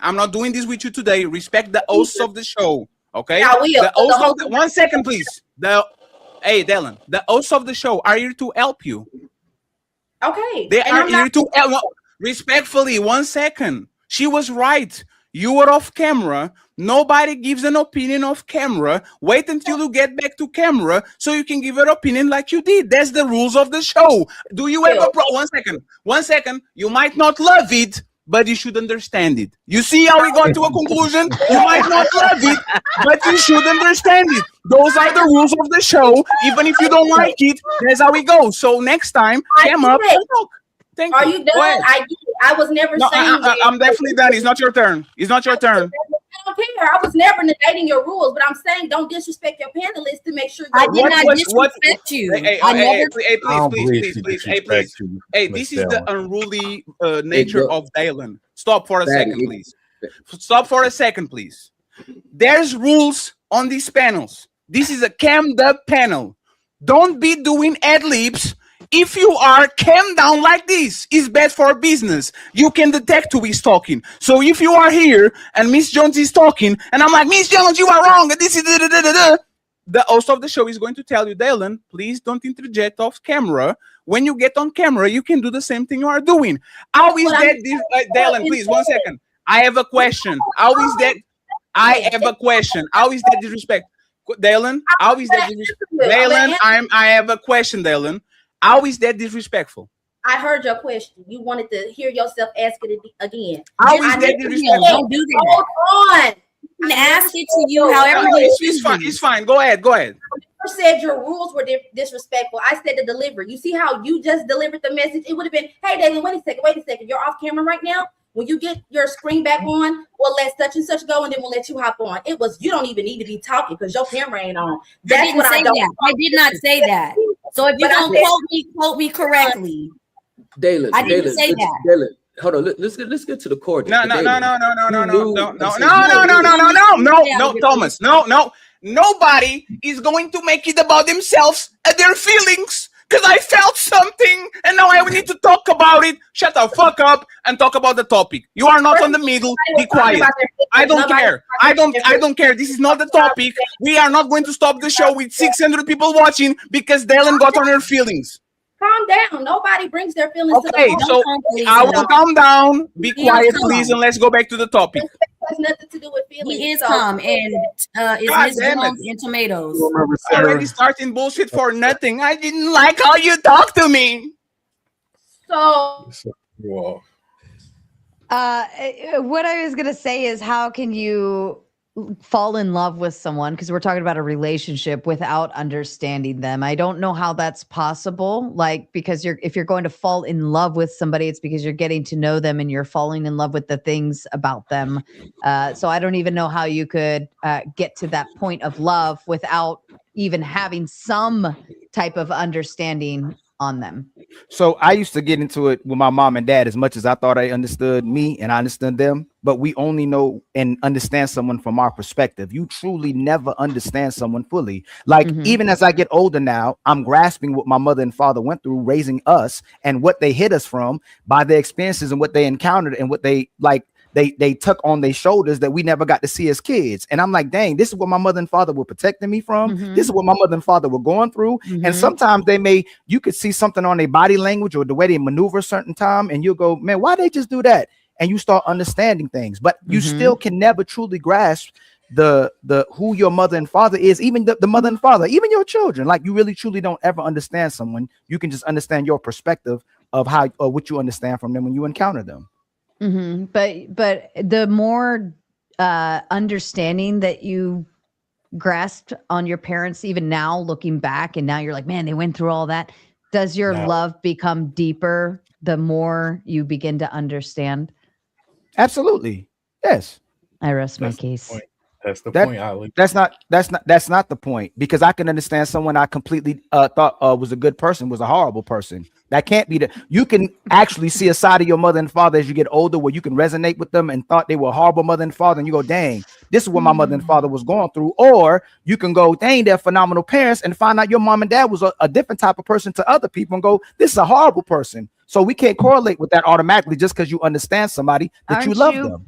I'm not doing this with you today. Respect the hosts of the show. Okay. I will. The host of the, 1 second, please. Hey, Dalyn. The hosts of the show are here to help you. Okay. They are here to help. Respectfully, 1 second. She was right. You were off camera. Nobody gives an opinion off camera. Wait until you get back to camera so you can give your opinion like you did. That's the rules of the show. Do you ever... 1 second. 1 second. You might not love it, but you should understand it. You see how we got to a conclusion? You might not love it, but you should understand it. Those are the rules of the show. Even if you don't like it, that's how it goes. So next time, come up and talk. Thank you. Are you done? I was never saying that. I'm definitely done. It's not your turn. It's not your turn. I don't care. I was never negating your rules, but I'm saying don't disrespect your panelists to make sure. I did not disrespect you. Please. Hey, this is the unruly nature of Dalyn. Stop for a second, please. Stop for a second, please. There's rules on these panels. This is a cammed up panel. Don't be doing ad-libs. If you are calm down like this, it's bad for business. You can detect who is talking. So if you are here and Miss Jones is talking, and I'm like, Miss Jones, you are wrong. This is the host of the show is going to tell you, Dalyn, please don't interject off camera. When you get on camera, you can do the same thing you are doing. How is that? Dalyn, please, 1 second. I have a question. How is that? I have a question. How is that disrespect? Dalyn, how is that disrespect? Dalyn, I have a question, Dalyn. How is that disrespectful? I heard your question. You wanted to hear yourself ask it again. How is that disrespectful? Don't do that. Hold on. You can ask it to you however it's fine. It's fine. Go ahead. I never said your rules were disrespectful. I said the delivery. You see how you just delivered the message? It would have been, hey, Dalyn, wait a second. You're off camera right now. When you get your screen back on, we'll let such and such go, and then we'll let you hop on. It was, you don't even need to be talking because your camera ain't on. That's what I don't. I did not say that. So if you don't quote me correctly. Dalyn, I didn't say that. Dalyn, hold on. Let's get to the core. No, Thomas. No. Nobody is going to make it about themselves and their feelings. Because I felt something and now I need to talk about it. Shut the fuck up and talk about the topic. You are not on the middle. Be quiet. I don't care. I don't care. This is not the topic. We are not going to stop the show with 600 people watching because Dalyn got on her feelings. Calm down. Nobody brings their feelings to the phone. Okay, so I will calm down. Be quiet, please, and let's go back to the topic. It has nothing to do with feelings. He is calm, and it's Miss Jones and tomatoes. Already starting bullshit for nothing. I didn't like how you talk to me. So, what I was gonna say is, how can you fall in love with someone, because we're talking about a relationship, without understanding them? I don't know how that's possible. Like, because if you're going to fall in love with somebody, it's because you're getting to know them and you're falling in love with the things about them. So I don't even know how you could get to that point of love without even having some type of understanding on them. So I used to get into it with my mom and dad as much as I thought I understood me and I understood them, but we only know and understand someone from our perspective. You truly never understand someone fully. Like, even as I get older now, I'm grasping what my mother and father went through raising us and what they hid us from by their experiences and what they encountered and what they they took on their shoulders that we never got to see as kids. And I'm like, dang, this is what my mother and father were protecting me from. This is what my mother and father were going through. And sometimes you could see something on their body language or the way they maneuver a certain time. And you'll go, man, why they just do that? And you start understanding things, but you still can never truly grasp the who your mother and father is, even the mother and father, even your children. Like, you really truly don't ever understand someone. You can just understand your perspective of how or what you understand from them when you encounter them. But the more understanding that you grasped on your parents, even now looking back, and now you're like, man, they went through all that. Does your love become deeper the more you begin to understand? Absolutely. Yes. I rest my case. That's the point, Ali. That's not the point, because I can understand someone I completely thought was a good person was a horrible person. That can't be you can actually see a side of your mother and father as you get older where you can resonate with them and thought they were a horrible mother and father, and you go, dang, this is what my mother and father was going through. Or you can go, dang, they're phenomenal parents, and find out your mom and dad was a different type of person to other people and go, this is a horrible person. So we can't correlate with that automatically just because you understand somebody that you love them.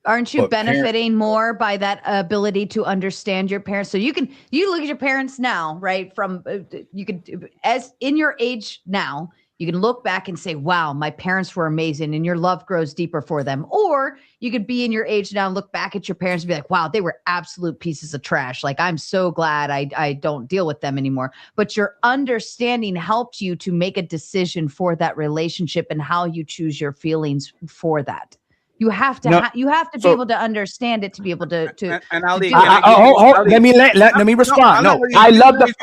Aren't you benefiting more by that ability to understand your parents? So you look at your parents now, right? From you could, as in your age now, you can look back and say, wow, my parents were amazing, and your love grows deeper for them. Or you could be in your age now and look back at your parents and be like, wow, they were absolute pieces of trash. Like, I'm so glad I don't deal with them anymore. But your understanding helped you to make a decision for that relationship and how you choose your feelings for that. You have to be able to understand it to be able to. And Ali, let me respond. No, I love the.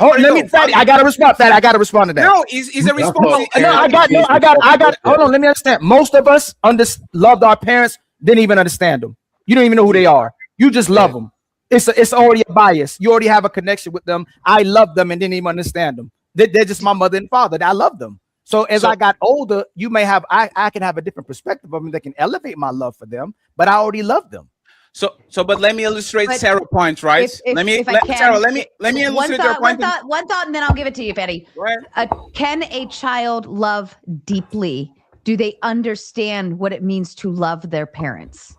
Fatty, I gotta respond. Fatty, I gotta respond to that. No, is a response. I got. Hold on, let me understand. Most of us loved our parents, didn't even understand them. You don't even know who they are. You just love them. It's already a bias. You already have a connection with them. I love them and didn't even understand them. They're just my mother and father. I love them. So as I got older, you may have I can have a different perspective of them that can elevate my love for them, but I already love them. But let me illustrate Sarah's point, right? Let me illustrate your point. One thought, and then I'll give it to you, Betty. Can a child love deeply? Do they understand what it means to love their parents?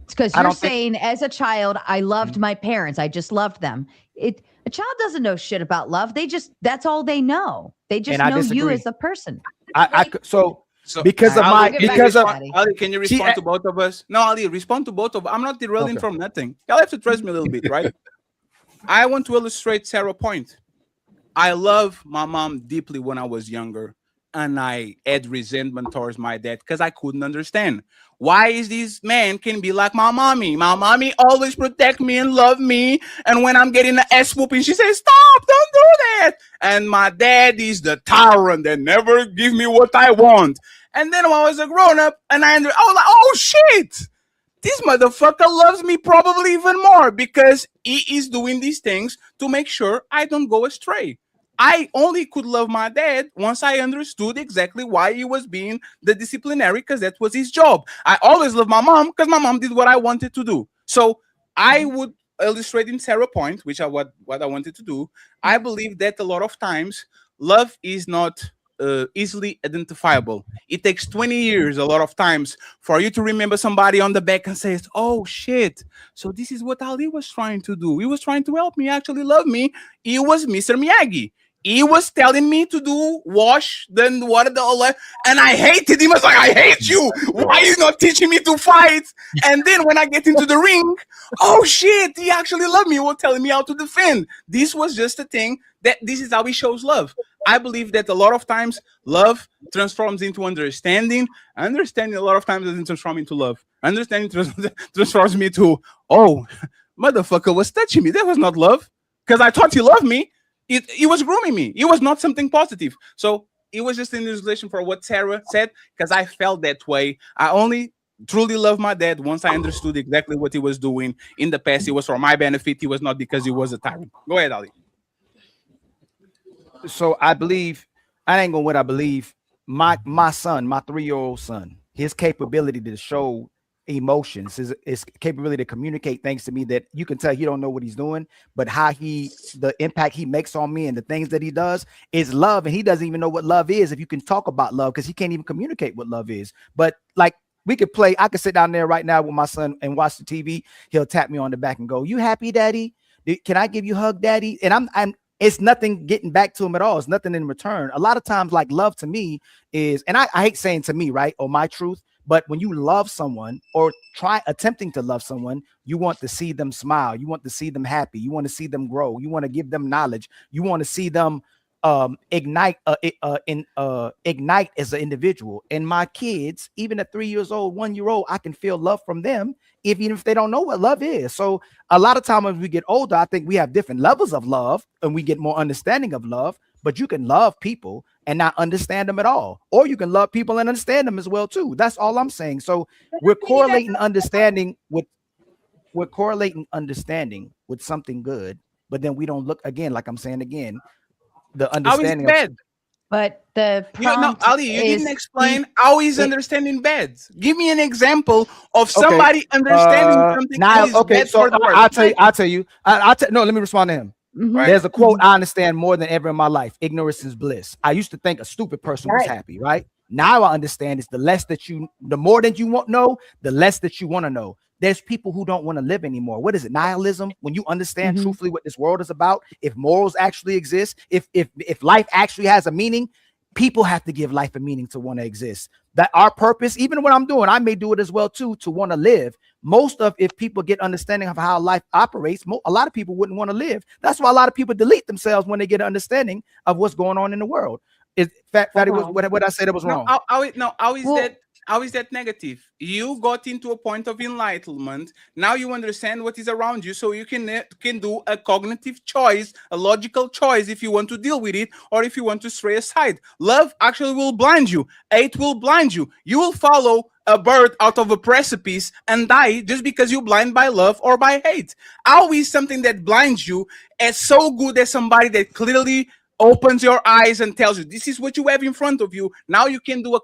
Because you're saying, as a child, I loved my parents. I just loved them. A child doesn't know shit about love. That's all they know. They just know you as a person. Ali, can you respond to both of us? No, Ali, respond to both of us. I'm not derailing from nothing. Y'all have to trust me a little bit, right? I want to illustrate Sarah's point. I love my mom deeply when I was younger, and I had resentment towards my dad because I couldn't understand. Why is this man can be like my mommy? My mommy always protect me and love me. And when I'm getting the ass whooping, she says, stop, don't do that. And my dad is the tyrant that never give me what I want. And then when I was a grown up and I was like, oh shit, this motherfucker loves me probably even more because he is doing these things to make sure I don't go astray. I only could love my dad once I understood exactly why he was being the disciplinary, because that was his job. I always loved my mom because my mom did what I wanted to do. So I would illustrate in Sarah's point, which is what I wanted to do. I believe that a lot of times love is not easily identifiable. It takes 20 years a lot of times for you to remember somebody on the back and say, oh shit, so this is what Ali was trying to do. He was trying to help me actually love me. He was Mr. Miyagi. He was telling me to do wash, then what and I hated him. I was like, I hate you. Why are you not teaching me to fight? And then when I get into the ring, oh shit, he actually loved me. He was telling me how to defend. This was just a thing that this is how he shows love. I believe that a lot of times love transforms into understanding. Understanding a lot of times doesn't transform into love. Understanding transforms me to, oh, motherfucker was touching me. That was not love. Because I thought he loved me. He was grooming me. It was not something positive. So it was just an illustration for what Sarah said, because I felt that way. I only truly love my dad once I understood exactly what he was doing in the past. It was for my benefit. It was not because he was a tyrant. Go ahead, Ali. So I believe, I ain't going what I believe. My son, my 3-year-old son, his capability to show emotions, his capability to communicate things to me that you can tell he don't know what he's doing, but how the impact he makes on me and the things that he does is love. And he doesn't even know what love is if you can talk about love, because he can't even communicate what love is. But like, we could play, I could sit down there right now with my son and watch the TV. He'll tap me on the back and go, you happy, daddy? Can I give you a hug, daddy? And I'm it's nothing getting back to him at all. It's nothing in return. A lot of times, like, love to me is, and I hate saying to me, right, or my truth, but when you love someone or attempting to love someone, you want to see them smile. You want to see them happy. You want to see them grow. You want to give them knowledge. You want to see them ignite as an individual. And my kids, even at 3 years old, 1 year old, I can feel love from them, even if they don't know what love is. So a lot of time as we get older, I think we have different levels of love and we get more understanding of love. But you can love people and not understand them at all, or you can love people and understand them as well too. That's all I'm saying. So we're correlating understanding with. we're correlating understanding with something good, but then we don't look again, like I'm saying again, the understanding of bad. But the prompt Ali, you didn't is explain how is understanding bad. Give me an example of somebody understanding something now. that is Okay, bad so for the world. I'll tell you. No, let me respond to him. Mhm. There's a quote I understand more than ever in my life: ignorance is bliss. I used to think a stupid person was happy, right? Now I understand it's the more that you want know, the less that you want to know. There's people who don't want to live anymore. What is it? Nihilism? When you understand truthfully what this world is about, if morals actually exist, if life actually has a meaning, people have to give life a meaning to want to exist. That our purpose, even what I'm doing, I may do it as well too, to want to live. Most of, if people get understanding of how life operates, a lot of people wouldn't want to live. That's why a lot of people delete themselves when they get an understanding of what's going on in the world. Is Fatty, what I said that was wrong? How is that negative? You got into a point of enlightenment. Now you understand what is around you, so you can do a cognitive choice, a logical choice, if you want to deal with it or if you want to stray aside. Love actually will blind you. Hate will blind you. You will follow a bird out of a precipice and die just because you're blind by love or by hate. How is something that blinds you as so good as somebody that clearly opens your eyes and tells you this is what you have in front of you? Now you can do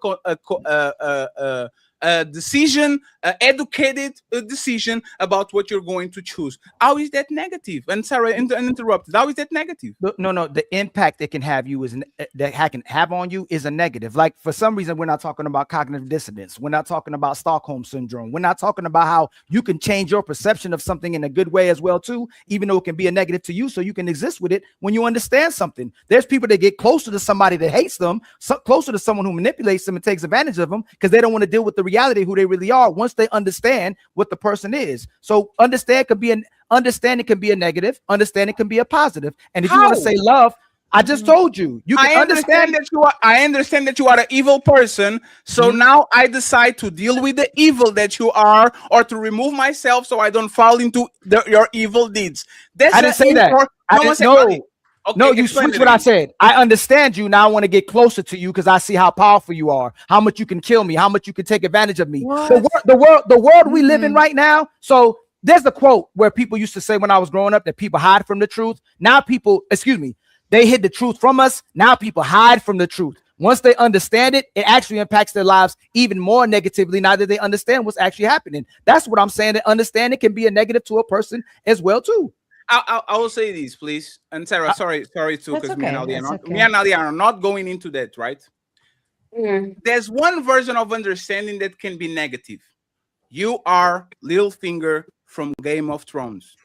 a decision, educated decision about what you're going to choose. How is that negative? And Sarah interrupted. How is that negative? No. The impact it can have you is that can have on you is a negative. Like, for some reason, we're not talking about cognitive dissonance. We're not talking about Stockholm syndrome. We're not talking about how you can change your perception of something in a good way as well too, even though it can be a negative to you, so you can exist with it when you understand something. There's people that get closer to somebody that hates them, closer to someone who manipulates them and takes advantage of them, because they don't want to deal with the reality of who they really are once they understand what the person is. So understanding can be a negative, understanding can be a positive. And if you want to say love, I just told you, you can understand that you are. I understand that you are an evil person. So now I decide to deal with the evil that you are, or to remove myself so I don't fall into your evil deeds. I didn't say that. No, you switched what I said. I understand you. Now I want to get closer to you because I see how powerful you are, how much you can kill me, how much you can take advantage of me. The world we live in right now. So there's a quote where people used to say when I was growing up that people hide from the truth. Now they hid the truth from us. Now people hide from the truth. Once they understand it, it actually impacts their lives even more negatively now that they understand what's actually happening. That's what I'm saying, that understanding can be a negative to a person as well too. I will say this, please. And Sarah, sorry too, because me and Ali are not going into that, right? There's one version of understanding that can be negative. You are Littlefinger from Game of Thrones.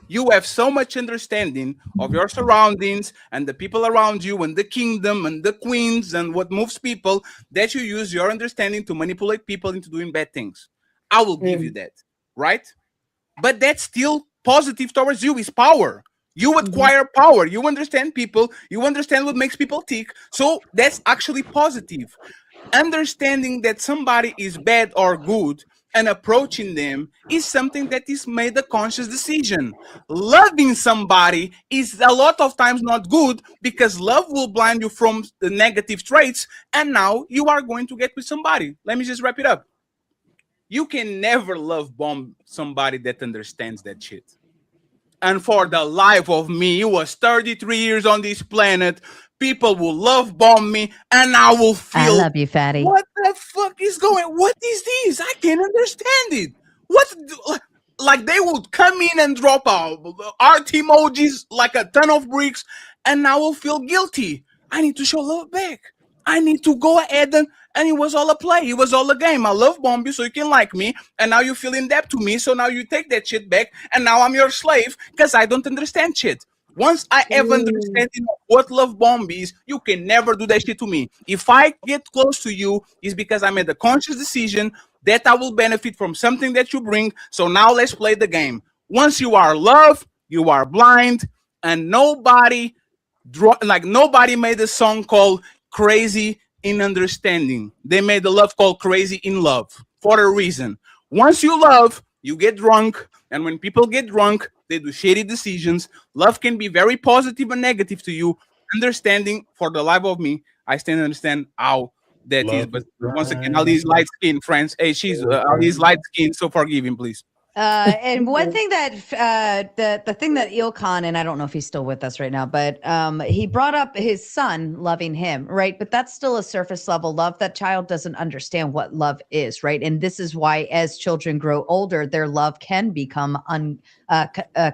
You have so much understanding of your surroundings and the people around you and the kingdom and the queens and what moves people that you use your understanding to manipulate people into doing bad things. I will give you that, right? But that's still positive towards you. Is power. You acquire power. You understand people. You understand what makes people tick. So that's actually positive. Understanding that somebody is bad or good and approaching them is something that is made a conscious decision. Loving somebody is a lot of times not good, because love will blind you from the negative traits, and now you are going to get with somebody. Let me just wrap it up. You can never love bomb somebody that understands that shit. And for the life of me, it was 33 years on this planet. People will love bomb me, and I will feel. I love you, fatty. What the fuck is going? What is this? I can't understand it. What? Like they would come in and drop out art emojis like a ton of bricks, and I will feel guilty. I need to show love back. I need to go ahead and it was all a play. It was all a game. I love bomb you so you can like me, and now you feel in debt to me. So now you take that shit back, and now I'm your slave because I don't understand shit. Once I have understanding of what love bomb is, you can never do that shit to me. If I get close to you, it's because I made a conscious decision that I will benefit from something that you bring. So now let's play the game. Once you are love, you are blind, and nobody made a song called Crazy in Understanding. They made a love called Crazy in Love for a reason. Once you love, you get drunk, and when people get drunk, they do shady decisions. Love can be very positive and negative to you. Understanding, for the life of me, I still understand how that is. But once again, Ali's light skin, friends. Hey, she's Ali's light skin, so forgive him, please. And one thing that the thing that Ilkan, and I don't know if he's still with us right now, but he brought up his son loving him, right? But that's still a surface level love. That child doesn't understand what love is, right? And this is why, as children grow older, their love can become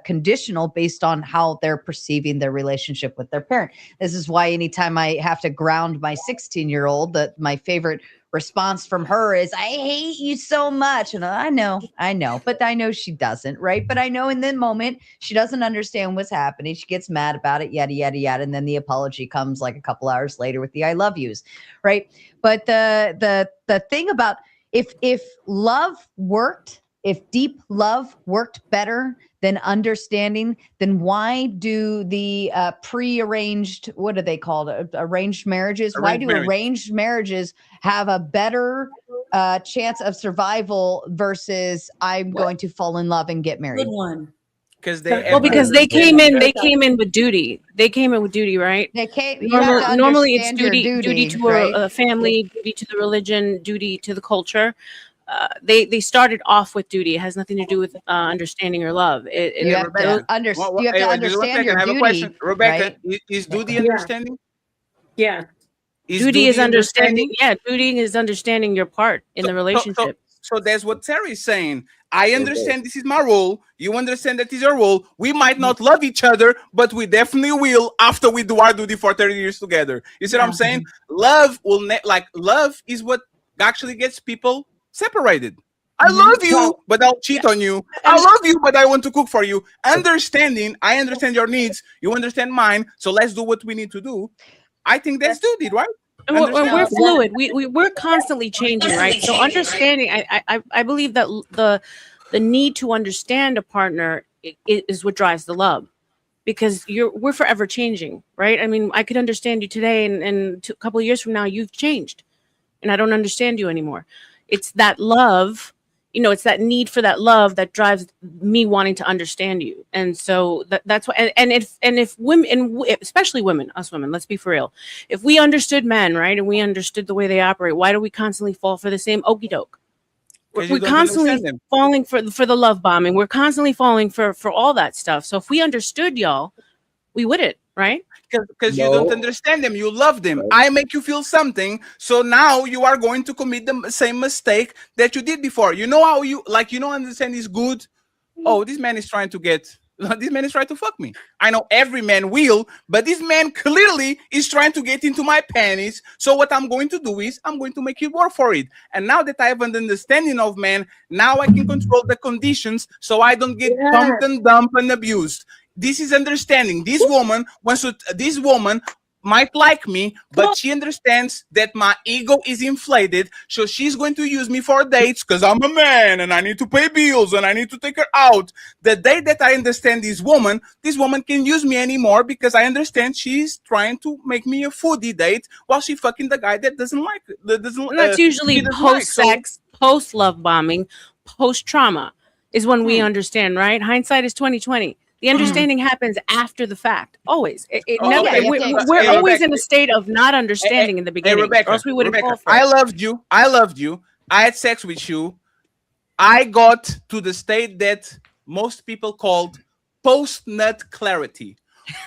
conditional based on how they're perceiving their relationship with their parent. This is why anytime I have to ground my 16-year-old, that my favorite response from her is, I hate you so much. And I know, but I know she doesn't, right? But I know in the moment, she doesn't understand what's happening. She gets mad about it, yada, yada, yada. And then the apology comes like a couple hours later with the I love yous, right? But the thing about if love worked, if deep love worked better than understanding, then why do the pre-arranged, what are they called? Arranged marriages? Why do arranged marriages have a better chance of survival versus I'm going to fall in love and get married? Good one. Because they came in with duty. They came in with duty, right? They came. Normally it's duty to right? a family, duty to the religion, duty to the culture. They started off with duty. It has nothing to do with understanding or love. You have to understand your I have duty. a question. Rebecca, right? is duty understanding? Yeah. Duty is understanding. Yeah, duty is understanding your part in the relationship. So that's what Sara is saying. I understand this is my role. You understand that is your role. We might not love each other, but we definitely will after we do our duty for 30 years together. You see what I'm saying? Love will love is what actually gets people separated. I love you, but I'll cheat on you. I love you, but I want to cook for you. Understanding, I understand your needs. You understand mine. So let's do what we need to do. I think that's duty, right? And we're fluid. We're constantly changing, right? So understanding, I believe that the need to understand a partner is what drives the love, because we're forever changing, right? I mean, I could understand you today, and a couple of years from now, you've changed, and I don't understand you anymore. It's that love, it's that need for that love that drives me wanting to understand you. And so that's why, and if women, and especially women, us women, let's be for real. If we understood men, right, and we understood the way they operate, why do we constantly fall for the same okie doke? We're constantly falling for the love bombing. We're constantly falling for all that stuff. So if we understood y'all, we wouldn't, right? Because you don't understand them. You love them. I make you feel something. So now you are going to commit the same mistake that you did before. You know how understand is good. Oh, this man is trying to fuck me. I know every man will, but this man clearly is trying to get into my panties. So what I'm going to do is I'm going to make it work for it. And now that I have an understanding of man, now I can control the conditions so I don't get pumped and dumped and abused. This is understanding. This woman might like me, but she understands that my ego is inflated, so she's going to use me for dates because I'm a man and I need to pay bills and I need to take her out. The day that I understand this woman can use me anymore because I understand she's trying to make me a foodie date while she fucking the guy that doesn't like it. That's usually post-sex, post-love bombing, post-trauma is when we understand, right? Hindsight is 20/20. The understanding happens after the fact, always. We're always in a state of not understanding in the beginning, Rebecca, or else we wouldn't fall for it. I loved you. I had sex with you. I got to the state that most people called post-nut clarity.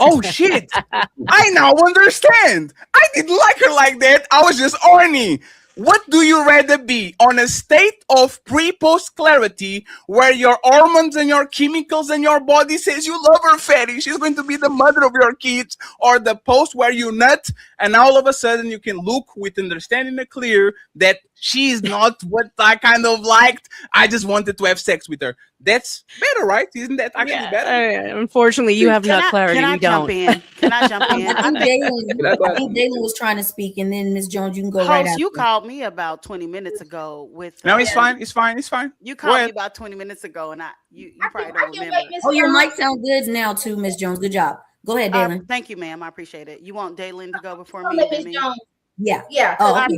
Oh, shit. I now understand. I didn't like her like that. I was just horny. What do you rather be, on a state of pre-post clarity where your hormones and your chemicals and your body says you love her, fatty, she's going to be the mother of your kids, or the post where you nut and all of a sudden you can look with understanding and clear that she's not what I kind of liked. I just wanted to have sex with her. That's better, right? Isn't that actually better? Unfortunately, you have not clarity. Can I jump in? I think Dalyn was trying to speak, and then Ms. Jones, you can go right after. You called me about 20 minutes ago with. No, it's fine. It's fine. You called me about 20 minutes ago, and you probably don't remember. Your mic sounds good now too, Ms. Jones. Good job. Go ahead, Dalyn. Thank you, ma'am. I appreciate it. You want Dalyn to go before me? Yeah. Yeah. Oh, okay.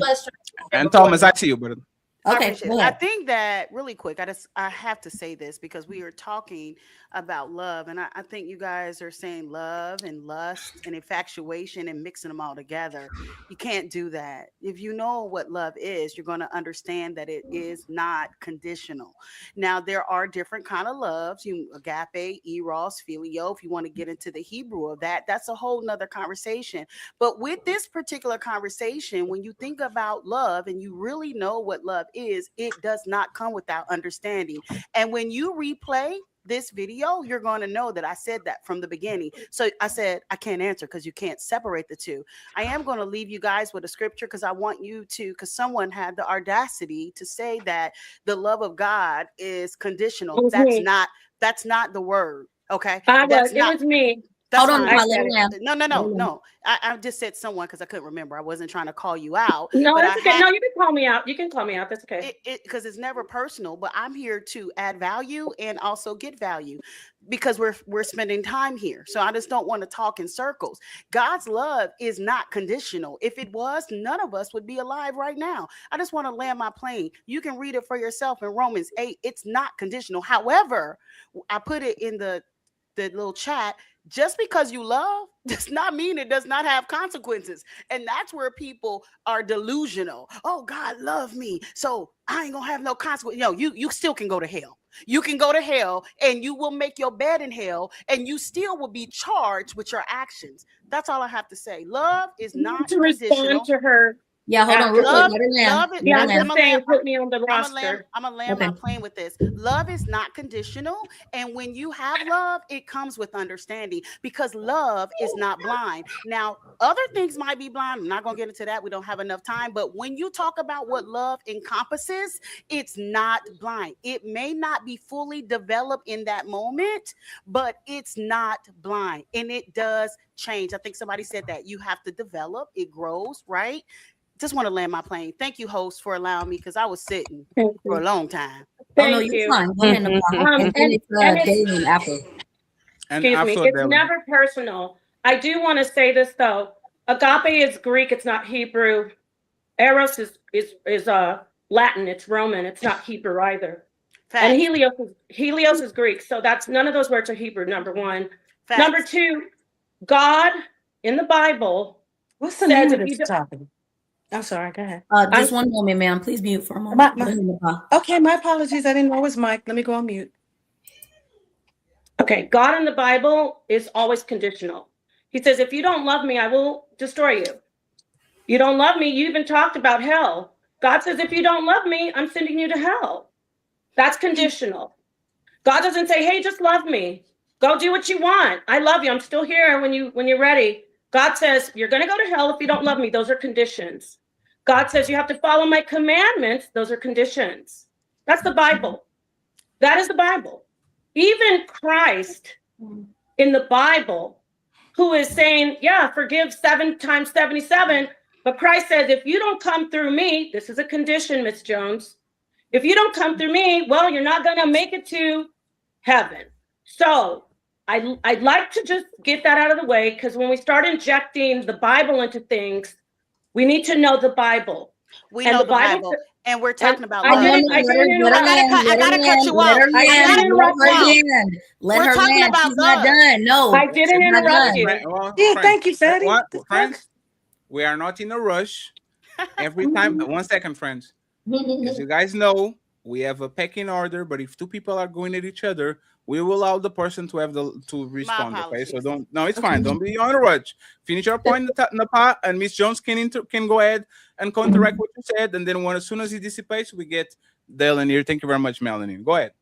And Thomas, I see you, brother. I Okay, appreciate go it. I ahead. think that really quick, I have to say this because we are talking about love, and I think you guys are saying love and lust and infatuation and mixing them all together. You can't do that. If you know what love is, you're going to understand that it is not conditional. Now, there are different kind of loves, agape, eros, phileo. If you want to get into the Hebrew of that, that's a whole nother conversation. But with this particular conversation, when you think about love and you really know what love is, it does not come without understanding. And when you replay this video, you're going to know that I said that from the beginning. So I said I can't answer because you can't separate the two. I am going to leave you guys with a scripture because I want you to, because someone had the audacity to say that the love of God is conditional. That's not the word. Okay. It was me. That's Hold on, fine. my little lamb. No. I just said someone because I couldn't remember. I wasn't trying to call you out. No, but that's okay. No, you can call me out. You can call me out. That's okay. Because it's never personal, but I'm here to add value and also get value because we're spending time here. So I just don't want to talk in circles. God's love is not conditional. If it was, none of us would be alive right now. I just want to land my plane. You can read it for yourself in Romans 8. It's not conditional. However, I put it in the little chat. Just because you love does not mean it does not have consequences. And that's where people are delusional. Oh, God love me, so I ain't gonna have no consequence. You still can go to hell. You can go to hell and you will make your bed in hell and you still will be charged with your actions. That's all I have to say. Love is not to respond to her. Yeah, hold on real quick. Put me on the roster. I'm gonna land my plane with this. Love is not conditional, and when you have love, it comes with understanding because love is not blind. Now, other things might be blind. I'm not gonna get into that. We don't have enough time. But when you talk about what love encompasses, it's not blind. It may not be fully developed in that moment, but it's not blind, and it does change. I think somebody said that you have to develop. It grows, right? Just want to land my plane. Thank you, host, for allowing me because I was sitting for a long time. You're fine. Go ahead, Napah. And then it's Dalyn after. Excuse me. It's never personal. I do want to say this though. Agape is Greek. It's not Hebrew. Eros is Latin. It's Roman. It's not Hebrew either. Fact. And Helios is Greek. So that's none of those words are Hebrew. Number one. Fact. Number two. God in the Bible. What's the name of this topic? I'm sorry, go ahead. Just one moment, ma'am. Please mute for a moment. Okay, my apologies. I didn't know it was Mike. Let me go on mute. Okay, God in the Bible is always conditional. He says, if you don't love me, I will destroy you. You don't love me, you even talked about hell. God says, if you don't love me, I'm sending you to hell. That's conditional. God doesn't say, hey, just love me. Go do what you want. I love you. I'm still here when you're ready. God says, you're going to go to hell if you don't love me. Those are conditions. God says you have to follow my commandments. Those are conditions. That's the Bible. That is the Bible. Even Christ in the Bible, who is saying, yeah, forgive 7 times 77. But Christ says, if you don't come through me, this is a condition, Miss Jones. If you don't come through me, well, you're not going to make it to heaven. So I'd like to just get that out of the way, because when we start injecting the Bible into things, we need to know the Bible. We know the Bible, and we're talking about love. I gotta cut you off. Let her land. She's not done. No, I didn't interrupt you. Yeah, thank you, Fatty. Friends, we are not in a rush. Every time, 1 second, friends. As you guys know, we have a pecking order, but if two people are going at each other, we will allow the person to have to respond. Okay, so it's fine. Don't be on a rush. Finish your point, Napah, and Miss Jones can go ahead and counteract what you said, and then as soon as he dissipates, we get Dalyn here. Thank you very much, Melanin. Go ahead.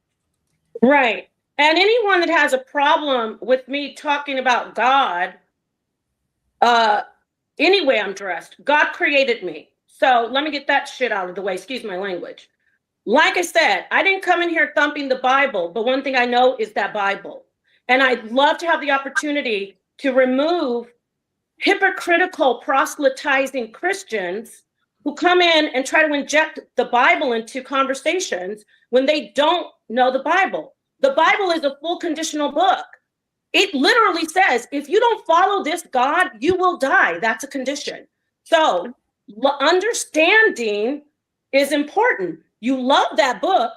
Right, and anyone that has a problem with me talking about God, any way I'm dressed, God created me. So let me get that shit out of the way. Excuse my language. Like I said, I didn't come in here thumping the Bible, but one thing I know is that Bible. And I'd love to have the opportunity to remove hypocritical, proselytizing Christians who come in and try to inject the Bible into conversations when they don't know the Bible. The Bible is a full conditional book. It literally says, if you don't follow this God, you will die. That's a condition. So understanding is important. You love that book,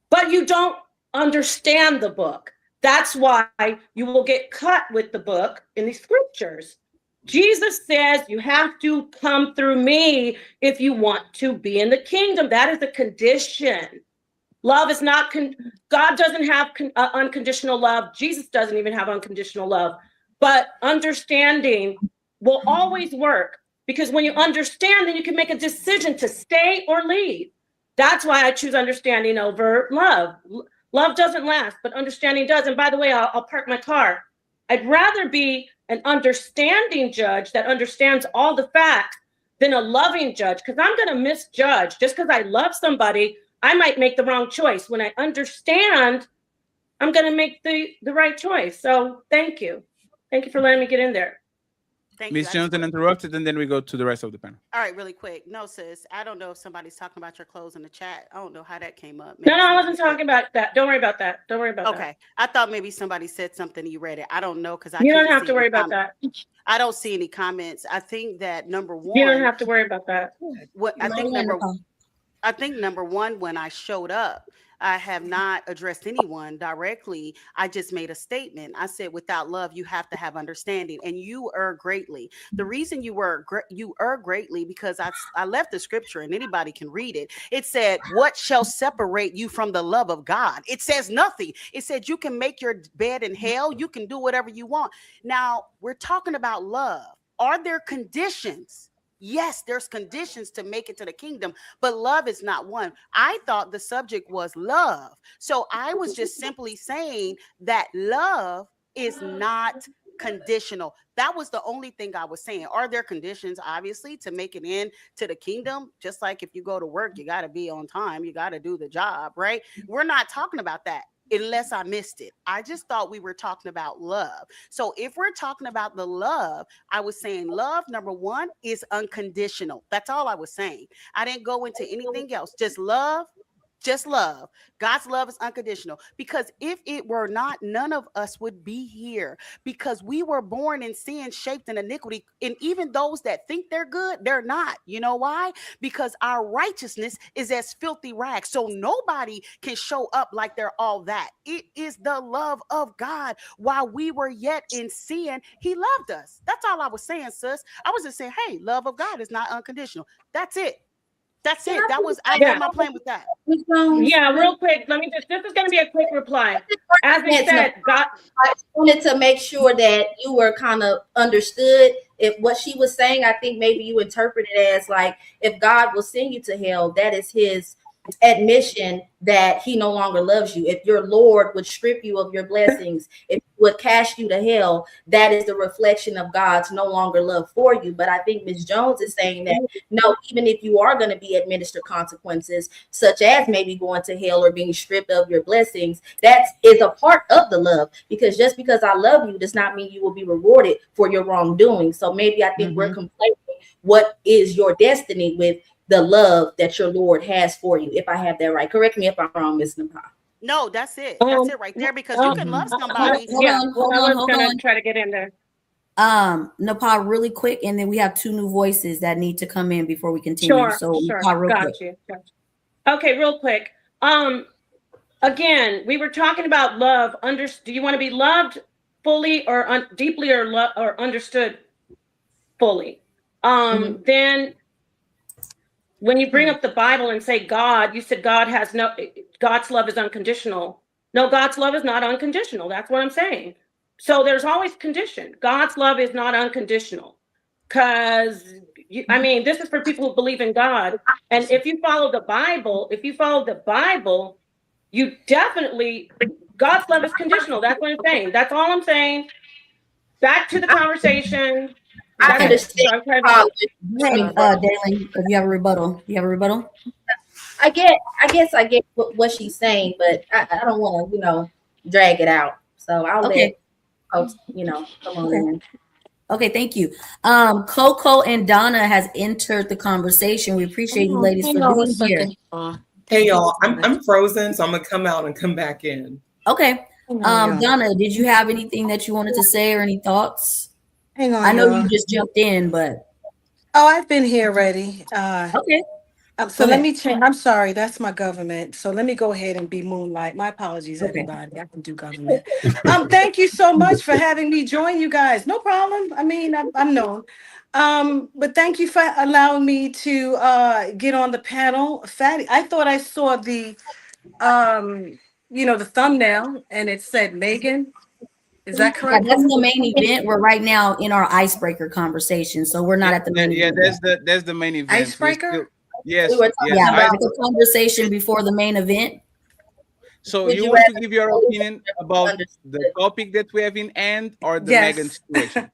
but you don't understand the book. That's why you will get cut with the book in the scriptures. Jesus says you have to come through me if you want to be in the kingdom. That is a condition. Love is not, God doesn't have unconditional love. Jesus doesn't even have unconditional love. But understanding will always work, because when you understand, then you can make a decision to stay or leave. That's why I choose understanding over love. Love doesn't last, but understanding does. And by the way, I'll park my car. I'd rather be an understanding judge that understands all the facts than a loving judge, because I'm going to misjudge. Just because I love somebody, I might make the wrong choice. When I understand, I'm going to make the right choice. So thank you. Thank you for letting me get in there. Ms. Johnson interrupted, and then we go to the rest of the panel. All right, really quick. No, sis, I don't know if somebody's talking about your clothes in the chat. I don't know how that came up. No, I wasn't talking about that. Don't worry about that. Don't worry about that. Okay. I thought maybe somebody said something, you read it. I don't know, because You don't have to worry about that. I don't see any comments. I think that number one. You don't have to worry about that. I think number one, when I showed up, I have not addressed anyone directly. I just made a statement. I said, without love, you have to have understanding, and you err greatly. The reason you err greatly, because I left the scripture, and anybody can read it. It said, what shall separate you from the love of God? It says nothing. It said you can make your bed in hell. You can do whatever you want. Now, we're talking about love. Are there conditions? Yes, there's conditions to make it to the kingdom, but love is not one. I thought the subject was love. So I was just simply saying that love is not conditional. That was the only thing I was saying. Are there conditions, obviously, to make it in to the kingdom? Just like if you go to work, you got to be on time. You got to do the job, right? We're not talking about that. Unless I missed it. I just thought we were talking about love. So if we're talking about the love, I was saying love, number one, is unconditional. That's all I was saying. I didn't go into anything else. Just love. Just love. God's love is unconditional, because if it were not, none of us would be here, because we were born in sin, shaped in iniquity. And even those that think they're good, they're not. You know why? Because our righteousness is as filthy rags. So nobody can show up like they're all that. It is the love of God. While we were yet in sin, he loved us. That's all I was saying, sis. I was just saying, hey, love of God is not unconditional. That's it. That's it. That was, I am not playing with that. Yeah, real quick. Let me just, this is going to be a quick reply. As I said, God, I wanted to make sure that you were kind of understood. If what she was saying, I think maybe you interpret it as like, if God will send you to hell, that is his admission that he no longer loves you. If your Lord would strip you of your blessings, if he would cast you to hell, that is the reflection of God's no longer love for you. But I think Ms. Jones is saying that no, even if you are going to be administered consequences, such as maybe going to hell or being stripped of your blessings, that is a part of the love. Because just because I love you does not mean you will be rewarded for your wrongdoing. So maybe I think we're complaining what is your destiny with the love that your Lord has for you. If I have that right, correct me if I'm wrong, Ms. Napah. No, that's it. That's it right there. Because you can love somebody. Hold on. Try to get in there. Napah, really quick, and then we have two new voices that need to come in before we continue. Sure, so sure. Napah, real Got quick. you. Okay, real quick. Again, we were talking about love. Do you want to be loved fully or deeply, or understood fully? Then when you bring up the Bible and say God, you said God's love is unconditional. No, God's love is not unconditional. That's what I'm saying. So there's always condition. God's love is not unconditional, because this is for people who believe in God. And if you follow the Bible, you definitely, God's love is conditional. That's what I'm saying. That's all I'm saying. Back to the conversation. I understand. Dalyn, if you have a rebuttal, I guess I get what she's saying, but I don't want to, drag it out. So I'll let folks, come on in. Okay, thank you. KoKo and Donna has entered the conversation. We appreciate you ladies for being here. Hey y'all, I'm frozen, so I'm gonna come out and come back in. Okay. Donna, did you have anything that you wanted to say or any thoughts? Hang on. I know you just jumped in, but I've been here already. Okay. So let me change. I'm sorry, that's my government. So let me go ahead and be Moonlight. My apologies, Okay. everybody. I can do government. Thank you so much for having me join you guys. No problem. I mean, I'm known. But thank you for allowing me to get on the panel. Fatty, I thought I saw the the thumbnail and it said Megan. Is that Yeah, correct? that's the main event. We're right now in our icebreaker conversation, so we're not at the main event. That's the main event. Icebreaker? Yes. We were talking yes. about the conversation before the main event. So Would you you want to rather give your opinion about the topic that we have in end or the Yes. Megan situation?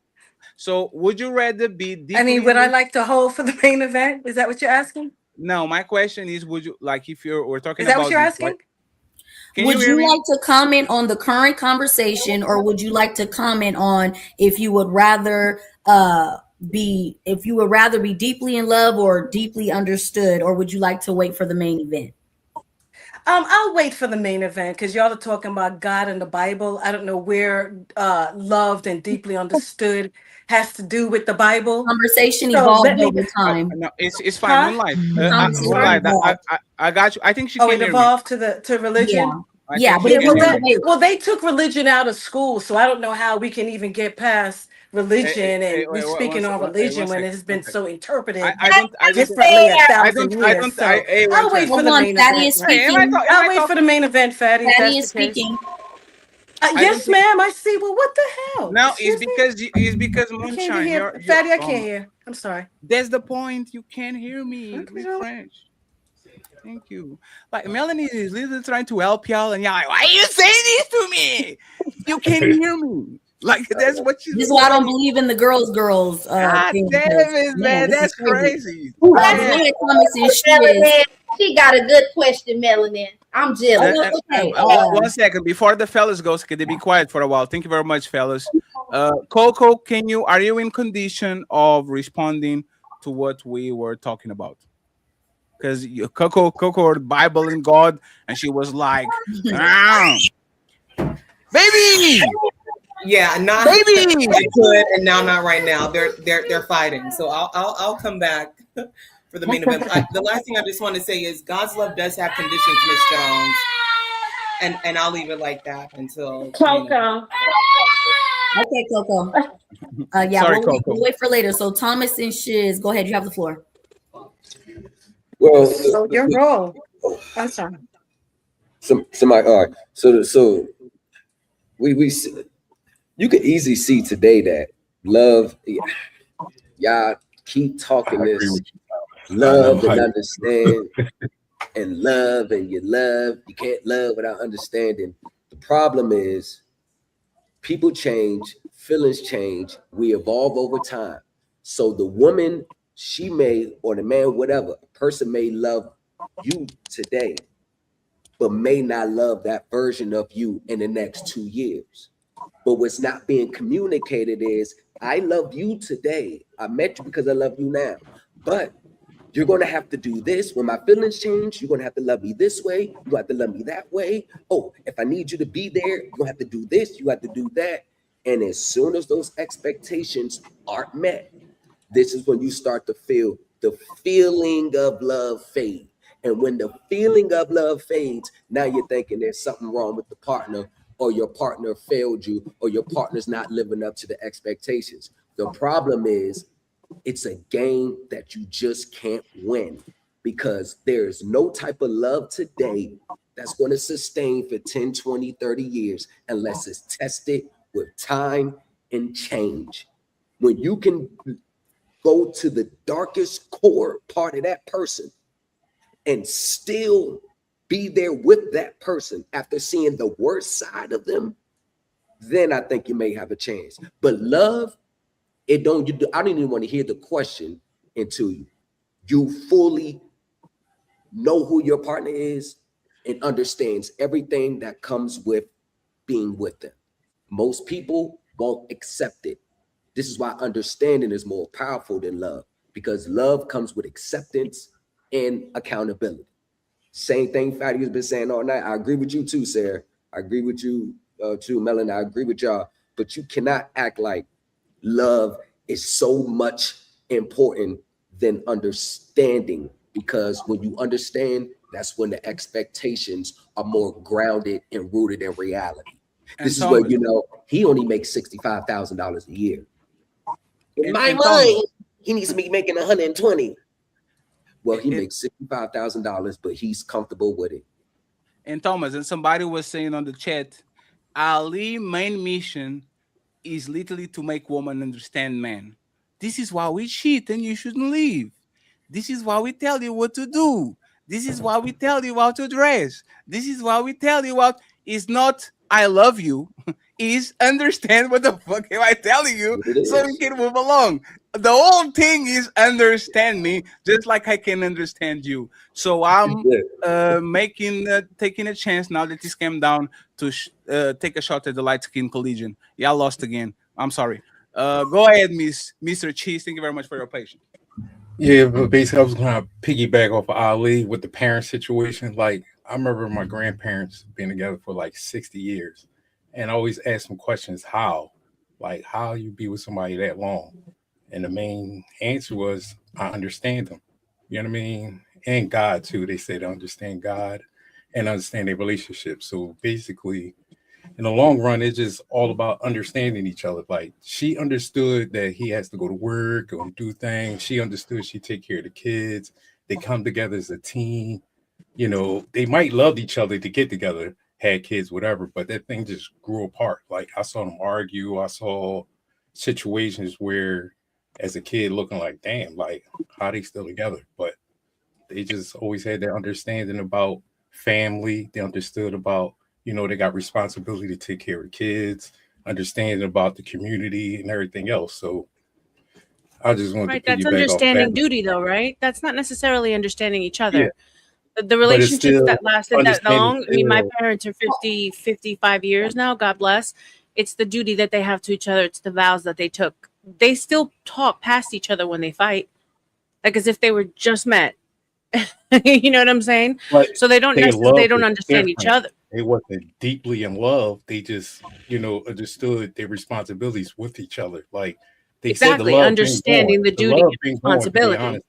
So would you rather be deeply I mean, would I like to hold for the main event? Is that what you're asking? No, my question is, would you like if we're talking Is that about what you're this, asking? right? Can Would hear you me? like to comment on the current conversation, or would you like to comment on if you would rather be deeply in love or deeply understood, or would you like to wait for the main event? I'll wait for the main event because y'all are talking about God and the Bible. I don't know where loved and deeply understood has to do with the Bible. Conversation So evolved let me- over time. No, it's fine. Huh? Moonlight. I got you. I think she Oh, can it hear me. evolved to religion. Yeah, but Well, they took religion out of school, so I don't know how we can even get past religion and we speaking on religion when it has been so interpreted differently a thousand years. So I'll wait for the main event. I'll wait for the main event, Fatty. if Fatty that's is the case. speaking. Yes, ma'am. I see. Well, what the hell? No, Excuse it's because I can't Moonshine. hear. Fatty, I can't hear. I'm sorry. That's the point. You can't hear me. Refresh. Thank you. Like Melanie is literally trying to help y'all, and y'all like, why are you saying this to me? You can't hear me. Like that's what you. This is why I don't believe in the girls. God Thing, damn it, man, this that's is crazy. crazy. Melanin, she got a good question, Melanin. I'm jealous. One second before the fellas goes, can they be quiet for a while? Thank you very much, fellas. KoKo, are you in condition of responding to what we were talking about? Because KoKo, the Bible and God, and she was like, baby. Yeah, not baby. I could, and now not right now. They're fighting. So I'll come back for the main event. The last thing I just want to say is God's love does have conditions, Miss Jones, and I'll leave it like that until KoKo. Okay, KoKo. Yeah, Sorry, we'll wait for later. So Thomas and Shizz, go ahead. You have the floor. Well, So your role. I'm sorry. Somebody. All right. So we you can easily see today that love. Y'all keep talking this love and understand, and love and you love. You can't love without understanding. The problem is people change, feelings change, we evolve over time. So the woman, she may, or the man, whatever, a person may love you today, but may not love that version of you in the next 2 years. But what's not being communicated is, I love you today. I met you because I love you now. But you're going to have to do this. When my feelings change, you're going to have to love me this way. You're going to have to love me that way. Oh, if I need you to be there, you're going to have to do this. You have to do that. And as soon as those expectations aren't met, this is when you start to feel the feeling of love fade. And when the feeling of love fades, now you're thinking there's something wrong with the partner, or your partner failed you, or your partner's not living up to the expectations. The problem is, it's a game that you just can't win, because there's no type of love today that's going to sustain for 10, 20, 30 years unless it's tested with time and change. When you can go to the darkest core part of that person and still be there with that person after seeing the worst side of them, then I think you may have a chance. But love, I don't even want to hear the question until you fully know who your partner is and understands everything that comes with being with them. Most people won't accept it. This is why understanding is more powerful than love, because love comes with acceptance and accountability. Same thing Fatty has been saying all night. I agree with you too, Sarah. I agree with you too, Melanie. I agree with y'all. But you cannot act like love is so much important than understanding, because when you understand, that's when the expectations are more grounded and rooted in reality. This is where, you know, he only makes $65,000 a year. In my mind, he needs to be making 120. Well, he makes $65,000, but he's comfortable with it. And Thomas, and somebody was saying on the chat, Ali's main mission is literally to make women understand men. This is why we cheat and you shouldn't leave. This is why we tell you what to do. This is why we tell you how to dress. This is why we tell you what is not I love you, is understand what the fuck am I telling you so we can move along. The whole thing is understand me just like I can understand you. So I'm taking a chance now that this came down to take a shot at the light skin collision. Y'all lost again. I'm sorry. Go ahead, Mr. Cheese. Thank you very much for your patience. Yeah, but basically I was going to piggyback off of Ali with the parent situation. Like, I remember my grandparents being together for like 60 years. And I always ask them questions, how? Like, how you be with somebody that long? And the main answer was, I understand them. You know what I mean? And God, too. They say they understand God and understand their relationship. So basically, in the long run, it's just all about understanding each other. Like, she understood that he has to go to work, go and do things. She understood she take care of the kids. They come together as a team. You know, they might love each other to get together, had kids, whatever, but that thing just grew apart. Like, I saw them argue. I saw situations where, as a kid, looking like, damn, like, how they still together? But they just always had that understanding about family. They understood about, you know, they got responsibility to take care of kids, understanding about the community and everything else. So I just wanted to that's understanding duty, though, right? That's not necessarily understanding each other. Yeah. The relationships that lasted that long, I mean, my parents are 50, 55 years now, God bless. It's the duty that they have to each other. It's the vows that they took. They still talk past each other when they fight, like as if they were just met. You know what I'm saying? But so they don't understand each other. They wasn't deeply in love. They just, you know, understood their responsibilities with each other. Like, they said the love understanding the duty and responsibility.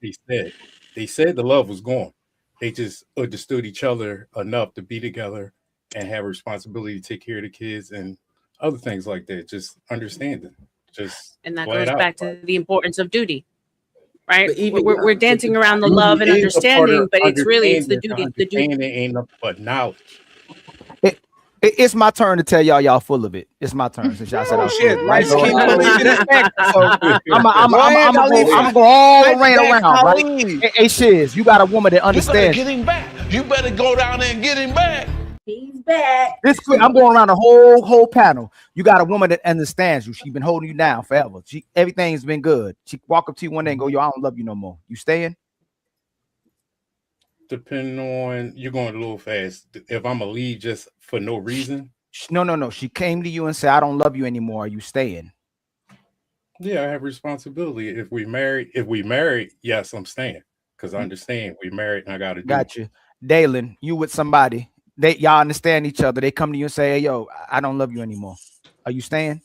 They said the love was gone. They just understood each other enough to be together and have a responsibility to take care of the kids and other things like that. Just understanding. And that goes back to the importance of duty, right? We're dancing around the love and understanding, but it's the duty. The duty ain't nothing but knowledge. It's my turn to tell y'all full of it. It's my turn since y'all said I'm shit. Right? So, I'm gonna go all the way around, right? Hey, Shizz, you got a woman that understands. You better get him back. You better go down there and get him back. He's back. I'm going around the whole panel. You got a woman that understands you. She's been holding you down forever. Everything's been good. She walk up to you one day and go, yo, I don't love you no more. You staying? Depending on, you're going a little fast. If I'm gonna leave just for no reason. No. She came to you and said, I don't love you anymore. Are you staying? Yeah, I have responsibility. If we married, yes, I'm staying. Because I understand we married and I gotta do. Got you. Dalyn, you with somebody. Y'all understand each other. They come to you and say, hey, yo, I don't love you anymore. Are you staying?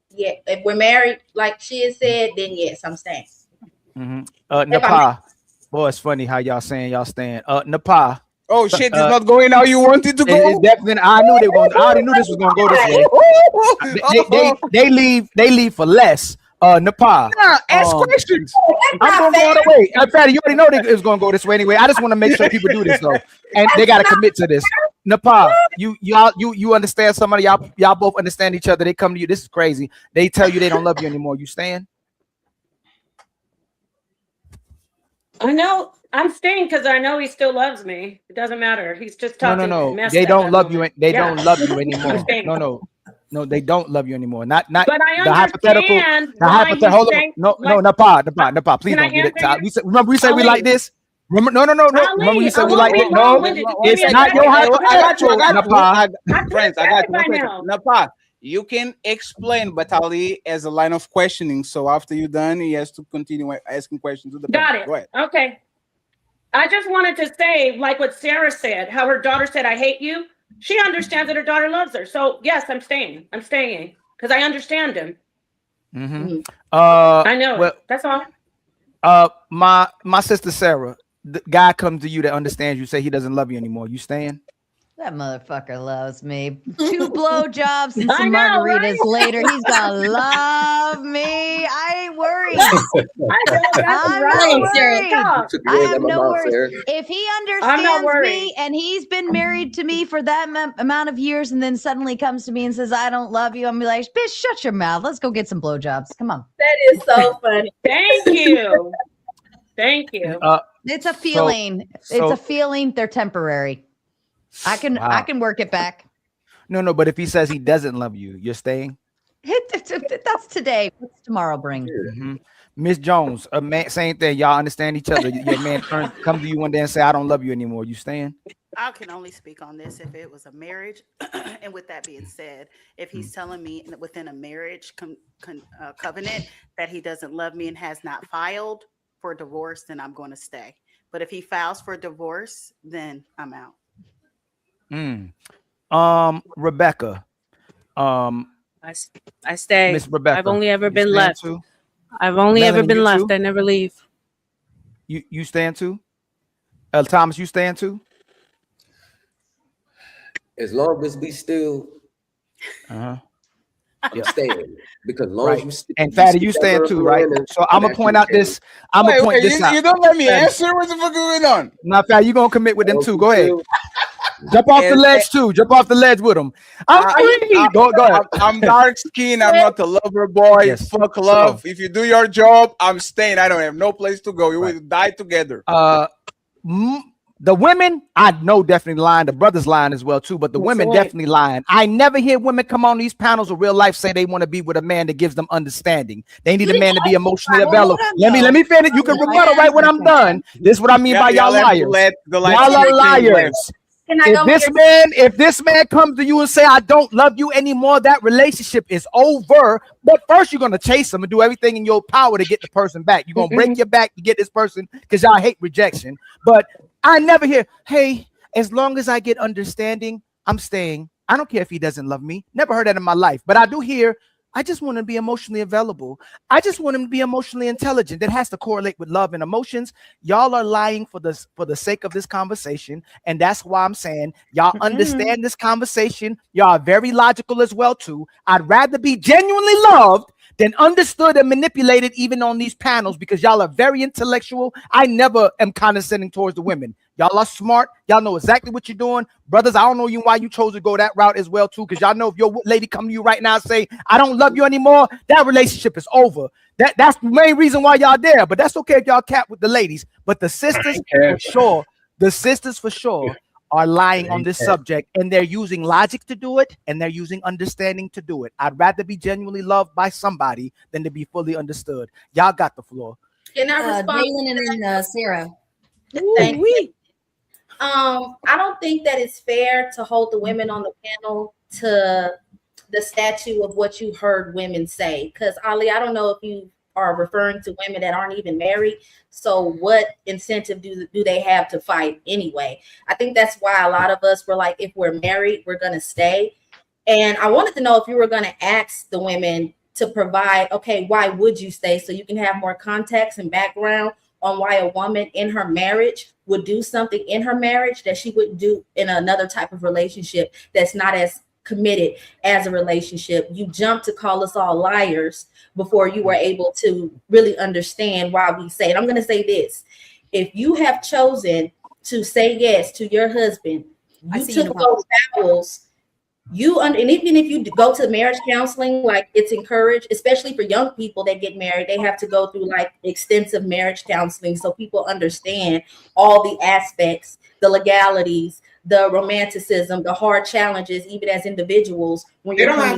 Yeah, if we're married, like she has said, then yes, I'm staying. Napah. Boy, it's funny how y'all saying y'all staying. Napah. Oh shit, it's not going how you wanted to go. It's definitely. I knew they were going. I already knew this was going to go this way. They leave for less. Napah. Ask questions. I'm going to go all the way. In fact, you already know it was going to go this way anyway. I just want to make sure people do this though, and they got to commit to this. Napah, you understand somebody. Y'all both understand each other. They come to you. This is crazy. They tell you they don't love you anymore. You staying? I know I'm staying because I know he still loves me. It doesn't matter. He's just talking. No. They don't love you. They don't love you anymore. No, they don't love you anymore. Not. But I the hypothetical. The hypothetical. No, Napah. Please don't get it. Remember we said we like this. Remember, no. Remember we said we like it. No, it's not your hypothetical. Napah, friends, I got you. Napah. You can explain, but Ali as a line of questioning. So after you're done, he has to continue asking questions to the Got it. Go ahead. Okay. I just wanted to say, like what Sara said, how her daughter said, I hate you. She understands that her daughter loves her. So yes, I'm staying. I'm staying because I understand him. Mm-hmm. I know. Well, that's all. My sister Sara, the guy comes to you that understands you, say he doesn't love you anymore, you staying? That motherfucker loves me. 2 blowjobs and I some know, margaritas right? later. He's gonna love me. I ain't worried. I'm not worried. I have no worries. If he understands me and he's been married to me for that amount of years and then suddenly comes to me and says, I don't love you, I'm be like, bitch, shut your mouth. Let's go get some blowjobs. Come on. That is so funny. Thank you. Thank you. It's a feeling. It's a feeling. They're temporary. I can work it back. No, but if he says he doesn't love you, you're staying? That's today. What's tomorrow bring? Miss Jones, a man, same thing. Y'all understand each other. Your man come to you one day and say, I don't love you anymore. You staying? I can only speak on this if it was a marriage. And with that being said, if he's telling me within a marriage covenant that he doesn't love me and has not filed for divorce, then I'm going to stay. But if he files for divorce, then I'm out. Rebecca. I stay. Miss Rebecca. I've only ever you been staying left. Too? I've only ever Melanin, been you left. too? I never leave. You staying too? Thomas, you staying too? As long as we still I'm staying, because long as you still, and Fatty, you staying too, right? So I'm gonna point out this. I'm gonna point this out. You don't let me answer. What's the fuck going on? Now, Fatty, you gonna commit with them too? Go ahead. Jump off the ledge too. Jump off the ledge with them. I'm free. Go ahead. I'm dark skinned. I'm not a lover boy. Yes. Fuck love. If you do your job, I'm staying. I don't have no place to go. You will die together. The women, I know definitely lying. The brothers lying as well too, but the women definitely lying. I never hear women come on these panels of real life say they want to be with a man that gives them understanding. They need a man to be emotionally available. Let me finish. You can rebuttal right when I'm done. This is what I mean by y'all liars. Y'all are liars. If this man comes to you and say, I don't love you anymore, that relationship is over. But first you're gonna chase him and do everything in your power to get the person back. You're gonna break your back to get this person because y'all hate rejection. But I never hear, hey, as long as I get understanding, I'm staying. I don't care if he doesn't love me. Never heard that in my life. But I do hear, I just want him to be emotionally available. I just want him to be emotionally intelligent. That has to correlate with love and emotions. Y'all are lying for the sake of this conversation. And that's why I'm saying y'all understand this conversation. Y'all are very logical as well too. I'd rather be genuinely loved than understood and manipulated even on these panels, because y'all are very intellectual. I never am condescending towards the women. Y'all are smart. Y'all know exactly what you're doing. Brothers, I don't know you why you chose to go that route as well too, because y'all know if your lady come to you right now and say, I don't love you anymore, that relationship is over. That's the main reason why y'all there. But that's okay if y'all cap with the ladies. But the sisters for sure, are lying on this subject, and they're using logic to do it, and they're using understanding to do it. I'd rather be genuinely loved by somebody than to be fully understood. Y'all got the floor. Can I respond? Dalyn and then Sara. Thank you. I don't think that it's fair to hold the women on the panel to the statute of what you heard women say. Because Ali, I don't know if you are referring to women that aren't even married. So what incentive do they have to fight anyway? I think that's why a lot of us were like, if we're married, we're going to stay. And I wanted to know if you were going to ask the women to provide, okay, why would you stay? So you can have more context and background on why a woman in her marriage would do something in her marriage that she wouldn't do in another type of relationship that's not as committed as a relationship. You jumped to call us all liars before you were able to really understand why we say it. I'm going to say this. If you have chosen to say yes to your husband, you took those vows, and even if you go to marriage counseling, like it's encouraged, especially for young people that get married, they have to go through like extensive marriage counseling so people understand all the aspects, the legalities, the romanticism, the hard challenges, even as individuals. When you're coming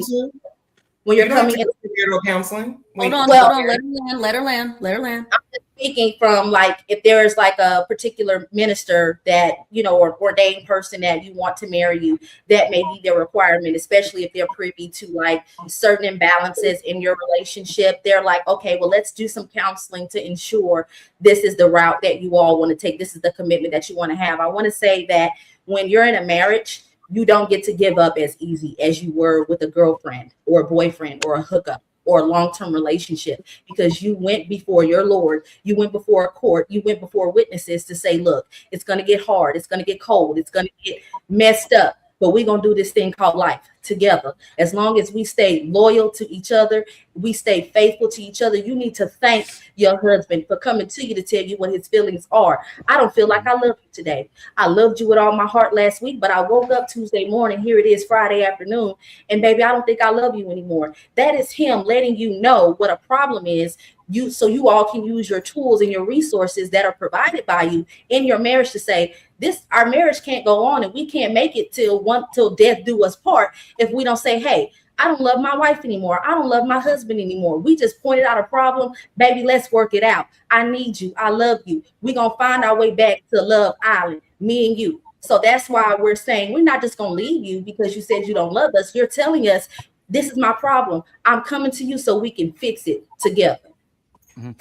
into marital counseling. Hold on, let her land. I'm just speaking from like if there is like a particular minister that, you know, or ordained person that you want to marry you, that may be their requirement, especially if they're privy to like certain imbalances in your relationship. They're like, okay, well, let's do some counseling to ensure this is the route that you all want to take. This is the commitment that you want to have. I want to say that when you're in a marriage, you don't get to give up as easy as you were with a girlfriend or a boyfriend or a hookup or a long-term relationship, because you went before your Lord, you went before a court, you went before witnesses to say, look, it's going to get hard, it's going to get cold, it's going to get messed up, but we're going to do this thing called life together. As long as we stay loyal to each other, we stay faithful to each other. You need to thank your husband for coming to you to tell you what his feelings are. I don't feel like I love you today. I loved you with all my heart last week, but I woke up Tuesday morning, here it is Friday afternoon, and baby, I don't think I love you anymore. That is him letting you know what a problem is, so you all can use your tools and your resources that are provided by you in your marriage to say, our marriage can't go on, and we can't make it till death do us part if we don't say, hey, I don't love my wife anymore. I don't love my husband anymore. We just pointed out a problem. Baby, let's work it out. I need you. I love you. We're going to find our way back to Love Island, me and you. So that's why we're saying we're not just going to leave you because you said you don't love us. You're telling us, this is my problem. I'm coming to you so we can fix it together.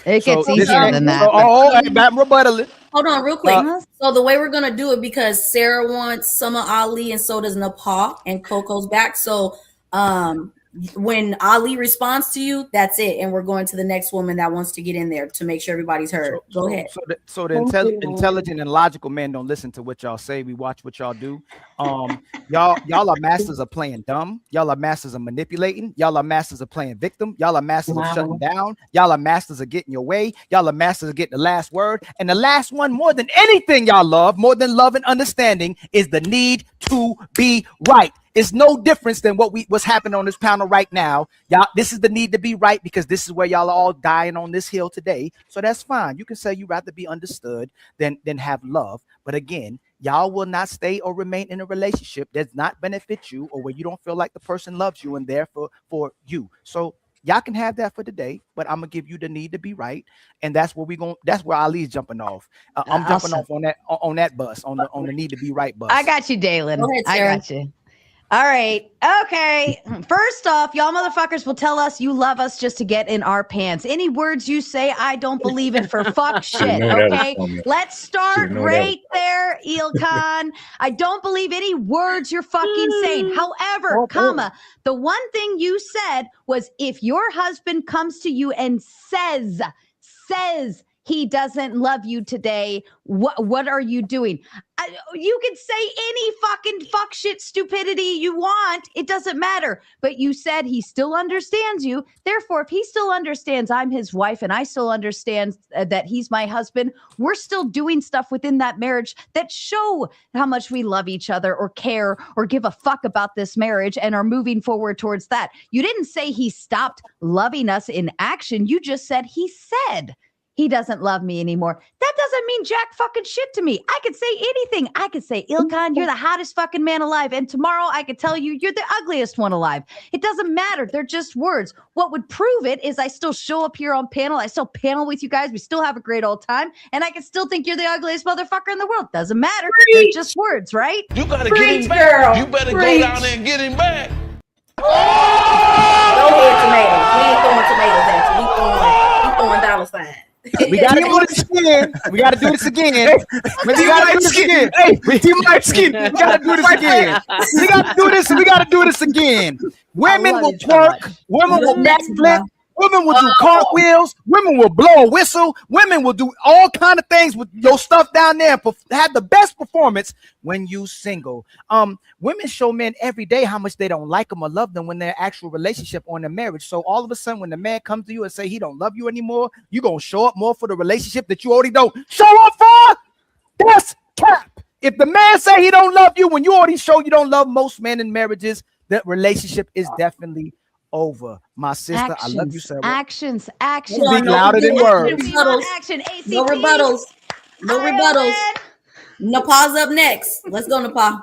It gets easier than that. Hold on real quick. So the way we're going to do it, because Sarah wants Summer Ali and so does Napah, and KoKo's back. So when Ali responds to you, that's it. And we're going to the next woman that wants to get in there to make sure everybody's heard. Go ahead. So the intelligent and logical men don't listen to what y'all say. We watch what y'all do. Y'all are masters of playing dumb. Y'all are masters of manipulating. Y'all are masters of playing victim. Y'all are masters of shutting down. Y'all are masters of getting your way. Y'all are masters of getting the last word. And the last one, more than anything y'all love, more than love and understanding, is the need to be right. It's no difference than what's happening on this panel right now. Y'all, this is the need to be right, because this is where y'all are all dying on this hill today. So that's fine. You can say you'd rather be understood than have love. But again, y'all will not stay or remain in a relationship that does not benefit you, or where you don't feel like the person loves you and there for you. So y'all can have that for today, but I'm gonna give you the need to be right, and that's where that's where Ali's jumping off. I'm jumping off on that bus, on the need to be right bus. I got you, Dalyn. I got you. All right. Okay. First off, y'all motherfuckers will tell us you love us just to get in our pants. Any words you say, I don't believe in for fuck shit. Okay. Let's start right there, Ilkan. I don't believe any words you're fucking saying. However, the one thing you said was, if your husband comes to you and says he doesn't love you today, what are you doing? You can say any fucking fuck shit stupidity you want. It doesn't matter. But you said he still understands you. Therefore, if he still understands I'm his wife and I still understand that he's my husband, we're still doing stuff within that marriage that show how much we love each other or care or give a fuck about this marriage and are moving forward towards that. You didn't say he stopped loving us in action. You just said he said he doesn't love me anymore. That doesn't mean jack fucking shit to me. I could say anything. I could say, Ilkan, you're the hottest fucking man alive. And tomorrow I could tell you you're the ugliest one alive. It doesn't matter. They're just words. What would prove it is I still show up here on panel. I still panel with you guys. We still have a great old time. And I can still think you're the ugliest motherfucker in the world. Doesn't matter. They're just words, right? You gotta get him back. You better go down there and get him back. Go ahead, tomatoes. We ain't throwing tomatoes at you. We throwing dollar signs. We gotta do this again. We gotta do this again. We gotta do this again. Hey, we gotta do this again. We gotta do this. We gotta do this again. Women will twerk. Women will backflip. Women will do cartwheels. Women will blow a whistle. Women will do all kind of things with your stuff down there. Have the best performance when you single. Women show men every day how much they don't like them or love them when they're actual relationship or in a marriage. So all of a sudden, when the man comes to you and say he don't love you anymore, you gonna show up more for the relationship that you already don't show up for. That's cap. If the man say he don't love you when you already show you don't love most men in marriages, that relationship is definitely over. My sister, I love you, Sarah. Actions. Speak louder than words. Action. No rebuttals. No rebuttals. Napah's up next. Let's go, Napah.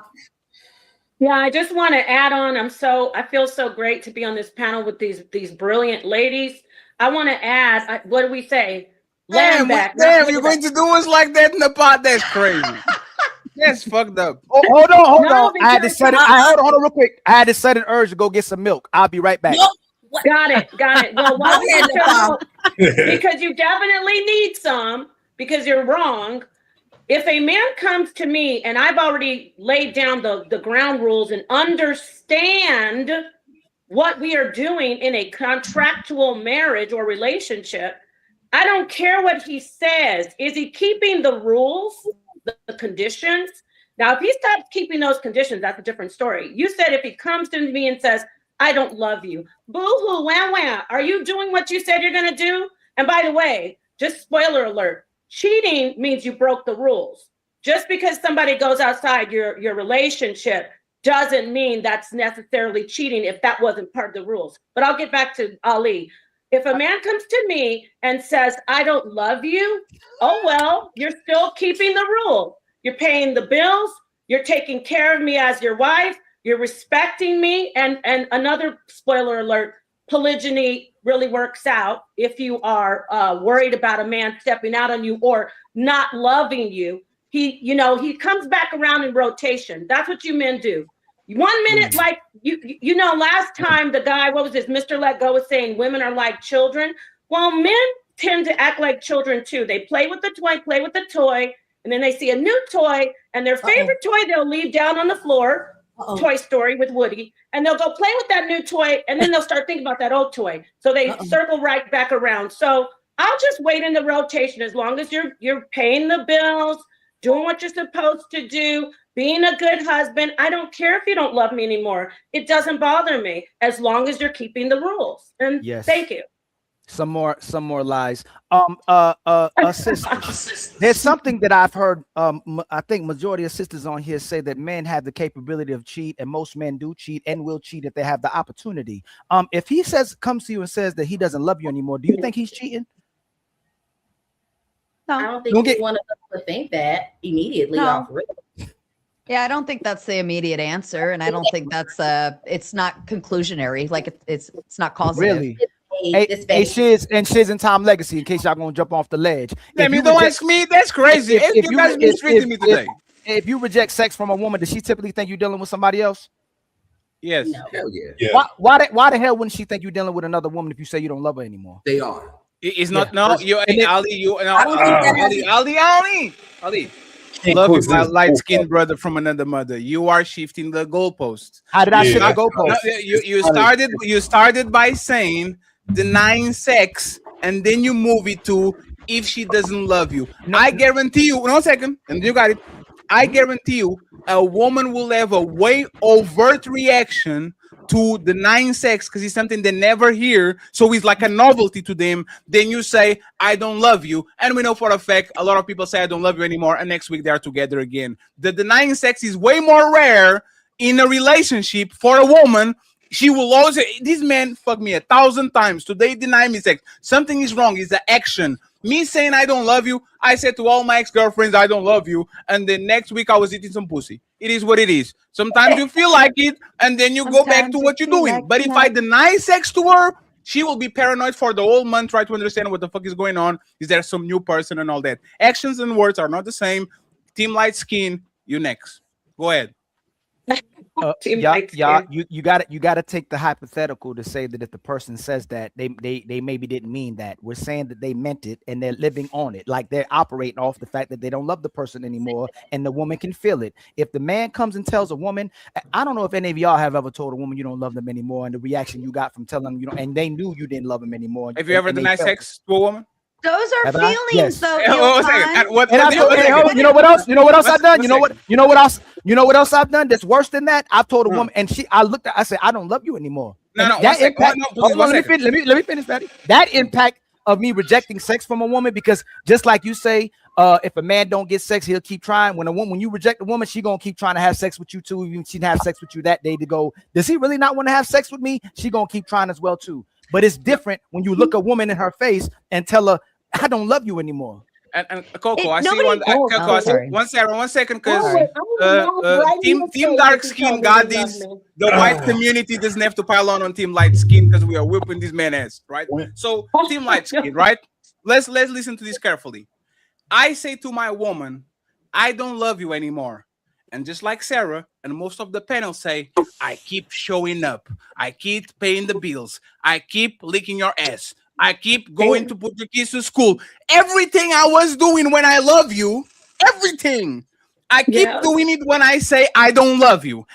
Yeah, I just want to add on. I feel so great to be on this panel with these brilliant ladies. I want to add, what do we say? Damn, you're going to do us like that in the pot? That's crazy. That's fucked up. Oh, hold on. I had to set it. Hold on real quick. I had to set an urge to go get some milk. I'll be right back. Got it. Well, because you definitely need some, because you're wrong. If a man comes to me and I've already laid down the ground rules and understand what we are doing in a contractual marriage or relationship, I don't care what he says. Is he keeping the rules, the conditions? Now, if he stops keeping those conditions, that's a different story. You said if he comes to me and says, I don't love you, boo-hoo, wah-wah, are you doing what you said you're going to do? And by the way, just spoiler alert, cheating means you broke the rules. Just because somebody goes outside your relationship doesn't mean that's necessarily cheating if that wasn't part of the rules. But I'll get back to Ali. If a man comes to me and says, I don't love you, oh, well, you're still keeping the rule. You're paying the bills. You're taking care of me as your wife. You're respecting me. And another spoiler alert, polygyny really works out if you are worried about a man stepping out on you or not loving you. He comes back around in rotation. That's what you men do. 1 minute, like, last time the guy, what was this, Mr. Let Go, was saying women are like children. Well, men tend to act like children too. They play with the toy, and then they see a new toy, and their favorite toy they'll leave down on the floor, Toy Story with Woody, and they'll go play with that new toy, and then they'll start thinking about that old toy. So they circle right back around. So I'll just wait in the rotation as long as you're paying the bills, doing what you're supposed to do, being a good husband. I don't care if you don't love me anymore. It doesn't bother me as long as you're keeping the rules. And thank you. Some more lies. Sisters. There's something that I've heard. I think majority of sisters on here say that men have the capability of cheat, and most men do cheat and will cheat if they have the opportunity. If he comes to you and says that he doesn't love you anymore, do you think he's cheating? No. I don't think one of us would think that immediately off rip. Yeah, I don't think that's the immediate answer, and I don't think that's it's not conclusionary. Like it's not causative. Really? Hey, Shizz and Tom Legacy, in case y'all gonna jump off the ledge. Don't ask me. That's crazy. If you guys mistreated me today. If you reject sex from a woman, does she typically think you're dealing with somebody else? Yes. No. Hell yeah. Why the hell wouldn't she think you're dealing with another woman if you say you don't love her anymore? They are. It's not. No, Ali. Love is my light-skinned brother from another mother. You are shifting the goalpost. How did I shift the goalpost? You started by saying denying sex, and then you move it to if she doesn't love you. I guarantee you. 1 second, and you got it. I guarantee you, a woman will have a way overt reaction to denying sex because it's something they never hear, so it's like a novelty to them. Then you say, I don't love you, and we know for a fact a lot of people say I don't love you anymore, and next week they are together again. The denying sex is way more rare in a relationship. For a woman, she will always say, this man fucked me 1,000 times, today deny me sex. Something is wrong. It's the action. Me saying I don't love you, I said to all my ex-girlfriends I don't love you, and the next week I was eating some pussy. It is what it is. Sometimes you feel like it, and then you go back to what you're doing. But if I deny sex to her, she will be paranoid for the whole month, try to understand what the fuck is going on. Is there some new person and all that? Actions and words are not the same. Team light skin, you next. Go ahead. You got to take the hypothetical to say that if the person says that they maybe didn't mean that. We're saying that they meant it and they're living on it, like they're operating off the fact that they don't love the person anymore, and the woman can feel it. If the man comes and tells a woman, I don't know if any of y'all have ever told a woman you don't love them anymore, and the reaction you got from telling them you don't, and they knew you didn't love them anymore. Have you ever denied sex to a woman? Those are feelings, though. You know what else? You know what else I've done? You know what else I've done that's worse than that? I've told a woman, and I said, I don't love you anymore. Let me finish, Patty. That impact of me rejecting sex from a woman, because just like you say, if a man don't get sex, he'll keep trying. When you reject a woman, she gonna keep trying to have sex with you too. Even if she didn't have sex with you that day to go, does he really not want to have sex with me? She gonna keep trying as well too. But it's different when you look a woman in her face and tell her, I don't love you anymore. And KoKo, I see you on KoKo. 1 second, because Team Dark Skin got this. The white community doesn't have to pile on Team Light Skin because we are whipping this man ass, right? So Team Light Skin, right? Let's listen to this carefully. I say to my woman, I don't love you anymore. And just like Sara and most of the panel say, I keep showing up. I keep paying the bills. I keep licking your ass. I keep going to put your kids to school. Everything I was doing when I love you, everything. I keep doing it when I say I don't love you.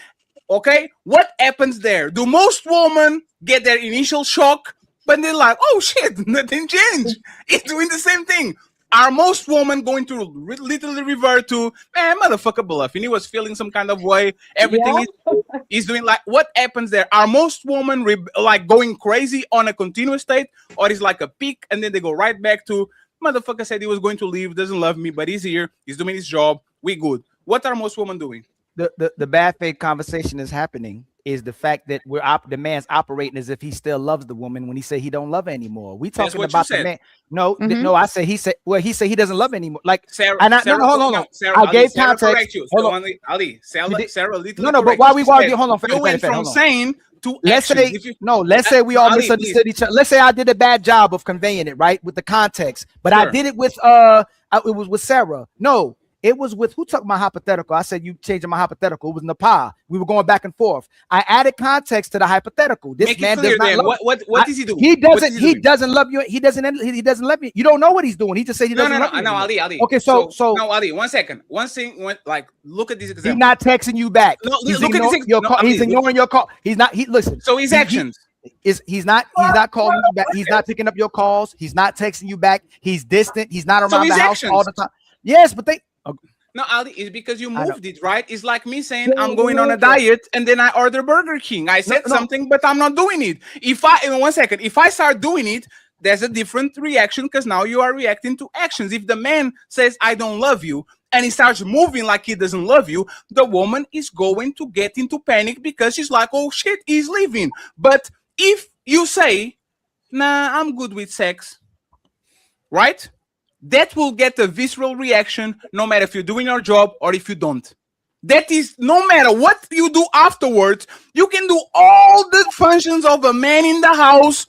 Okay, what happens there? Do most women get their initial shock, but they're like, oh shit, nothing changed. It's doing the same thing. Are most women going to literally revert to, man, motherfucker bluffing? He was feeling some kind of way. Everything is doing like, what happens there? Are most women like going crazy on a continuous state, or is like a peak and then they go right back to, motherfucker said he was going to leave, doesn't love me, but he's here, he's doing his job, we good. What are most women doing? The bad faith conversation is happening is the fact that the man's operating as if he still loves the woman when he said he don't love her anymore. We talking about the man. No, no, I said he said he doesn't love her anymore. Like Sarah, hold on. Sarah, I gave context. Hold on, Ali. Sarah, no, but why we argue? Hold on. You went from saying to let's say let's say we all misunderstood each other. Let's say I did a bad job of conveying it right with the context, but I did it with it was with Sarah. No. It was with who took my hypothetical. I said you changing my hypothetical. It was Napah. We were going back and forth. I added context to the hypothetical. This man does not love. What does he do? He doesn't love you. He doesn't love you. You don't know what he's doing. He just said he doesn't love you. No, Ali. Okay, so no, Ali. 1 second. One thing. Like, look at this example. He's not texting you back. No, look at this. He's ignoring your call. He's not. Listen. So his actions. He's not calling you back. He's not picking up your calls. He's not texting you back. He's distant. He's not around the house all the time. Yes, but no, Ali, it's because you moved it, right? It's like me saying I'm going on a diet and then I order Burger King. I said something, but I'm not doing it. If I start doing it, there's a different reaction because now you are reacting to actions. If the man says I don't love you and he starts moving like he doesn't love you, the woman is going to get into panic because she's like, oh shit, he's leaving. But if you say, nah, I'm good with sex, right? That will get a visceral reaction no matter if you're doing your job or if you don't. That is, no matter what you do afterwards, you can do all the functions of a man in the house.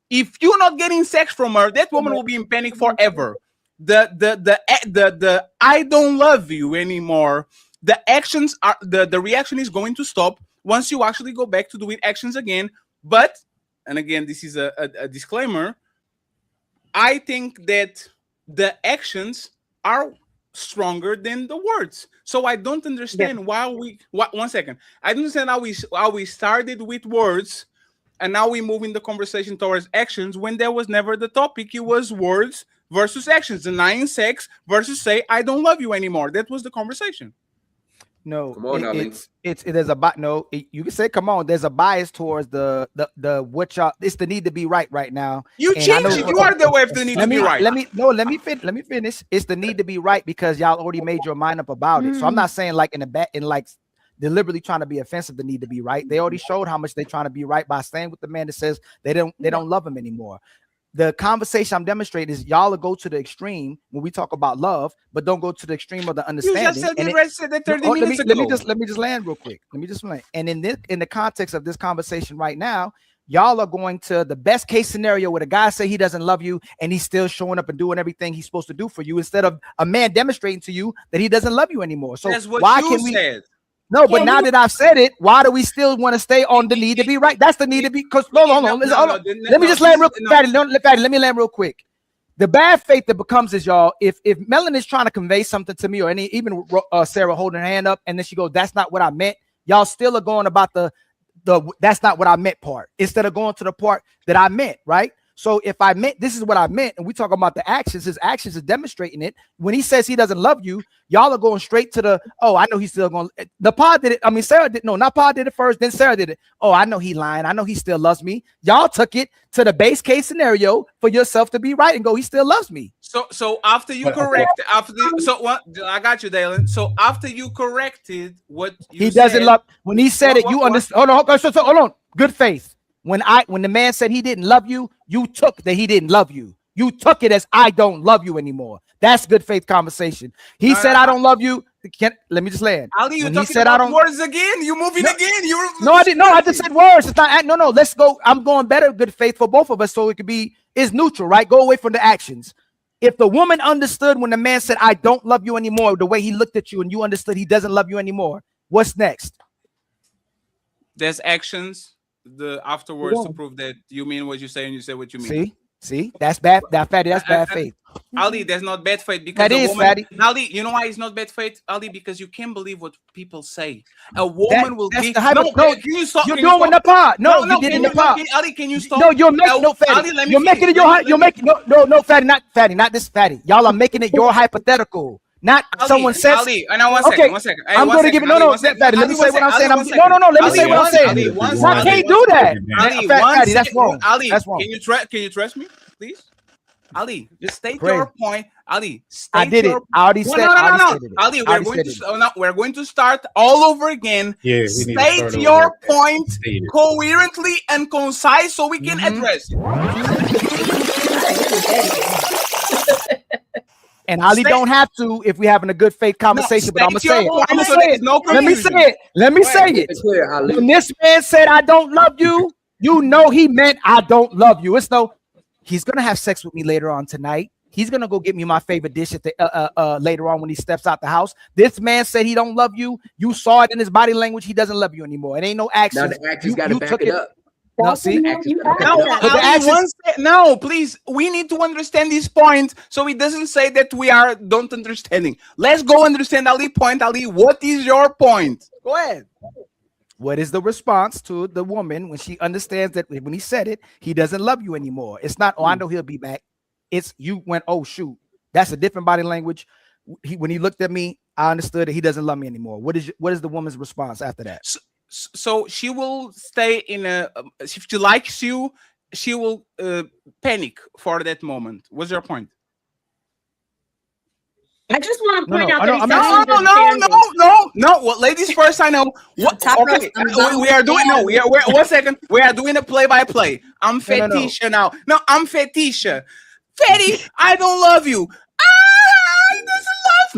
If you're not getting sex from her, that woman will be in panic forever. The I don't love you anymore. The actions are the reaction is going to stop once you actually go back to doing actions again. But, and again, this is a disclaimer, I think that the actions are stronger than the words. So I don't understand why we. 1 second. I don't understand how we started with words, and now we move in the conversation towards actions when there was never the topic. It was words versus actions, denying sex versus say I don't love you anymore. That was the conversation. No, come on, there's a you can say come on. There's a bias towards the what y'all. It's the need to be right now. You change it. You are the way of the need to be right. Let me finish. It's the need to be right because y'all already made your mind up about it. So I'm not saying like deliberately trying to be offensive. The need to be right. They already showed how much they're trying to be right by staying with the man that says they don't love him anymore. The conversation I'm demonstrating is y'all go to the extreme when we talk about love, but don't go to the extreme of the understanding. You just said that 30 minutes ago. Let me just land real quick. Let me just land. And in the context of this conversation right now, y'all are going to the best case scenario where the guy say he doesn't love you and he's still showing up and doing everything he's supposed to do for you instead of a man demonstrating to you that he doesn't love you anymore. So that's what why you can we? Said. No, but now that I've said it, why do we still want to stay on the need to be right? That's the need to be. Because hold on. Let me just land real quick. Fatty, let me land real quick. The bad faith that becomes is y'all. If Melanin is trying to convey something to me, or even Sarah holding her hand up, and then she goes, "That's not what I meant." Y'all still are going about the "that's not what I meant" part instead of going to the part that I meant, right? So if I meant this is what I meant, and we talk about the actions, his actions are demonstrating it. When he says he doesn't love you, y'all are going straight to the, oh, I know he's still going. Napah did it. I mean, Sarah did. No, Napah did it first. Then Sarah did it. Oh, I know he lying. I know he still loves me. Y'all took it to the base case scenario for yourself to be right and go, he still loves me. So after you correct, I got you, Dalyn. So after you corrected what you he doesn't love. When he said it, you understand. Hold on. Good faith. When the man said he didn't love you, you took that he didn't love you. You took it as I don't love you anymore. That's good faith conversation. He said I don't love you. Let me just land. Ali, you talking about words again? You moving again? No, I didn't. No, I just said words. It's not. No. Let's go. I'm going better. Good faith for both of us, so it could be. It's neutral, right? Go away from the actions. If the woman understood when the man said I don't love you anymore, the way he looked at you, and you understood he doesn't love you anymore, what's next? There's actions. The afterwards to prove that you mean what you say and you say what you mean. See, See, that's bad. That fatty, that's bad faith. Ali, that's not bad faith because That is woman, fatty. Ali, you know why it's not bad faith, Ali? Because you can't believe what people say. A woman will give. No, can you stop? You're can you doing stop? Napah. No, no, you did can Napah. Ali, can you stop? No, you're making no fatty. Ali, let me You're finish. making it your. You're making no fatty, not this fatty. Y'all are making it your hypothetical. Not Ali, someone says. Ali, and now one second. Hey, I'm going to give it. No, fatty. Let me say what I'm saying. No. Let me say what I'm saying. I can't do that. Ali, Fatty, that's wrong. Ali, that's wrong. Can you trust me, please? Ali, just state Great. your point. Ali, I did it. I already said. No. Ali, we're going to start all over again. Yeah, state your point coherently and concise so we can address it. And Ali don't have to if we're having a good faith conversation, but I'm gonna say it. Let me say it. When this man said I don't love you, you know he meant I don't love you. It's no, he's gonna have sex with me later on tonight. He's gonna go get me my favorite dish at the later on when he steps out the house. This man said he don't love you. You saw it in his body language. He doesn't love you anymore. It ain't no action. Now the actions got to back it up. No, see, no, please. We need to understand this point so it doesn't say that we are don't understanding. Let's go understand Ali point. Ali, what is your point? Go ahead. What is the response to the woman when she understands that when he said it, he doesn't love you anymore? It's not, oh, I know he'll be back. It's you went, oh shoot, that's a different body language. When he looked at me, I understood that he doesn't love me anymore. What is the woman's response after that? So she will stay in a. If she likes you, she will panic for that moment. What's your point? I just want to point out that no. Well, ladies first. I know. What? Okay, we are doing. No, we are. 1 second. We are doing a play-by-play. I'm Fetisha now. No, I'm Fetisha. Fetty, I don't love you. He doesn't love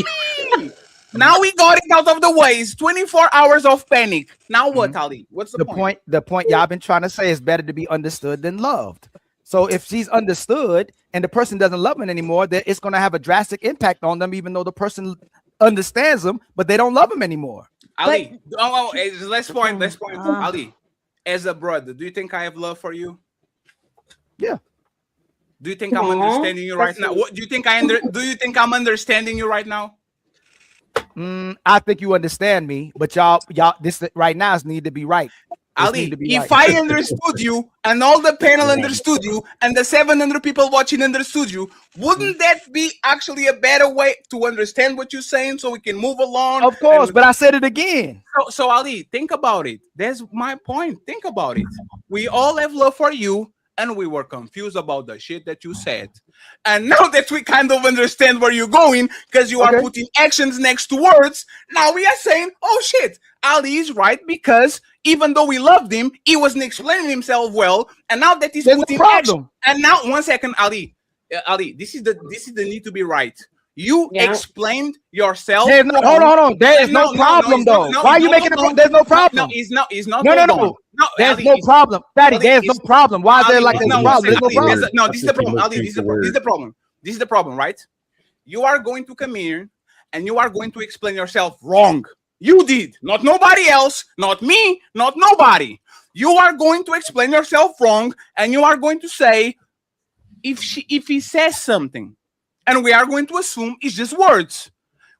me. Now we got it out of the way. It's 24 hours of panic. Now what, Ali? What's the point? The point y'all been trying to say is better to be understood than loved. So if she's understood and the person doesn't love her anymore, then it's going to have a drastic impact on them, even though the person understands them, but they don't love him anymore. Ali, let's point. Ali, as a brother, do you think I have love for you? Yeah. Do you think I'm understanding you right now? What do you think do you think I'm understanding you right now? I think you understand me, but y'all, this right now is need to be right. Ali, if I understood you and all the panel understood you and the 700 people watching understood you, wouldn't that be actually a better way to understand what you're saying so we can move along? Of course, but I said it again. So Ali, think about it. That's my point. Think about it. We all have love for you. And we were confused about the shit that you said. And now that we kind of understand where you're going, because you are putting actions next to words, now we are saying, oh shit, Ali is right, because even though we loved him, he wasn't explaining himself well. And now that he's putting action. And now, 1 second, Ali, this is the need to be right. You explained yourself. Hold on. There is no problem, though. Why are you making it? There's no problem. No, it's not. No. There's no problem. Fatty, there's no problem. Why is there like a problem? There's no problem. No, this is the problem. Ali, this is the problem. This is the problem, right? You are going to come here and you are going to explain yourself wrong. You did. Not nobody else. Not me. Not nobody. You are going to explain yourself wrong and you are going to say, if he says something, and we are going to assume it's just words.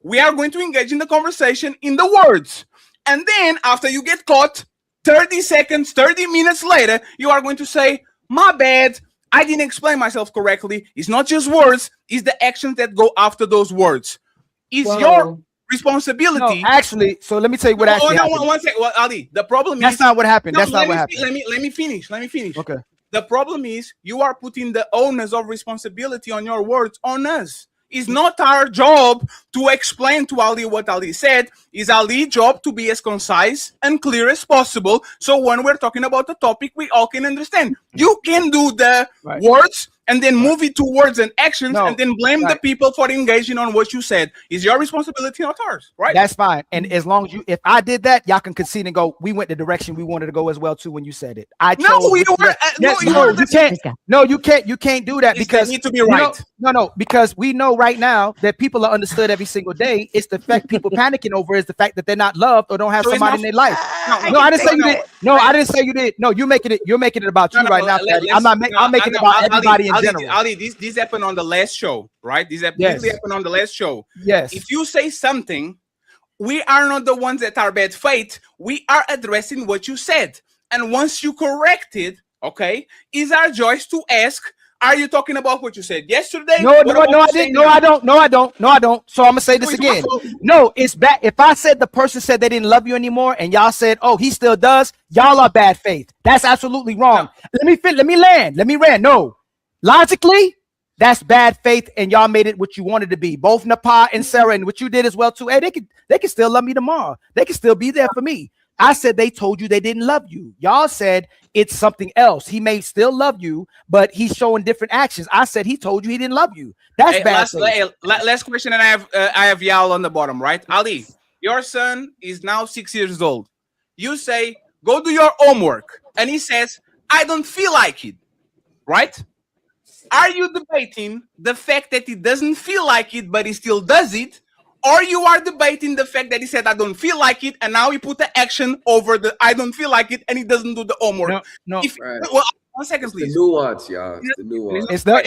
We are going to engage in the conversation in the words. And then after you get caught, 30 seconds, 30 minutes later, you are going to say, my bad, I didn't explain myself correctly. It's not just words, it's the actions that go after those words. It's your responsibility. No, actually, so let me tell you what happened. 1 second. Well, Ali, the problem that's is... not what happened. No, that's not what happened. Let me finish. Okay. The problem is you are putting the onus of responsibility on your words on us. It's not our job to explain to Ali what Ali said. It's Ali's job to be as concise and clear as possible. So when we're talking about the topic, we all can understand. You can do the words and then move it to words and actions and then blame the people for engaging on what you said. It's your responsibility, not ours, right? That's fine. And as long as if I did that, y'all can concede and go, we went the direction we wanted to go as well too when you said it. You can't do that because need to be right. Because we know right now that people are understood every single day. It's the fact people panicking over is the fact that they're not loved or don't have somebody in their life. No, I didn't say you did. No, I didn't say you did. No, you're making it about you right now, Fatty. I'm making it about everybody in general. Ali, this happened on the last show, right? This happened on the last show. Yes. If you say something, we are not the ones that are bad faith. We are addressing what you said. And once you correct it, okay, is our choice to ask, are you talking about what you said yesterday? No, I didn't. No, I don't. So I'm gonna say this again. No, it's bad. If I said the person said they didn't love you anymore, and y'all said, "Oh, he still does," y'all are bad faith. That's absolutely wrong. No. Let me land. No, logically, that's bad faith, and y'all made it what you wanted to be. Both Napah and Sara, and what you did as well too. Hey, they can still love me tomorrow. They can still be there for me. I said they told you they didn't love you. Y'all said it's something else. He may still love you, but he's showing different actions. I said he told you he didn't love you. That's bad. Last question, and I have y'all on the bottom, right? Ali, your son is now 6 years old. You say, go do your homework. And he says, I don't feel like it, right? Are you debating the fact that he doesn't feel like it, but he still does it? Or you are debating the fact that he said, I don't feel like it, and now he put the action over the I don't feel like it, and he doesn't do the homework. No. Well, 1 second, please. The nuance, y'all. It's the nuance. It's no.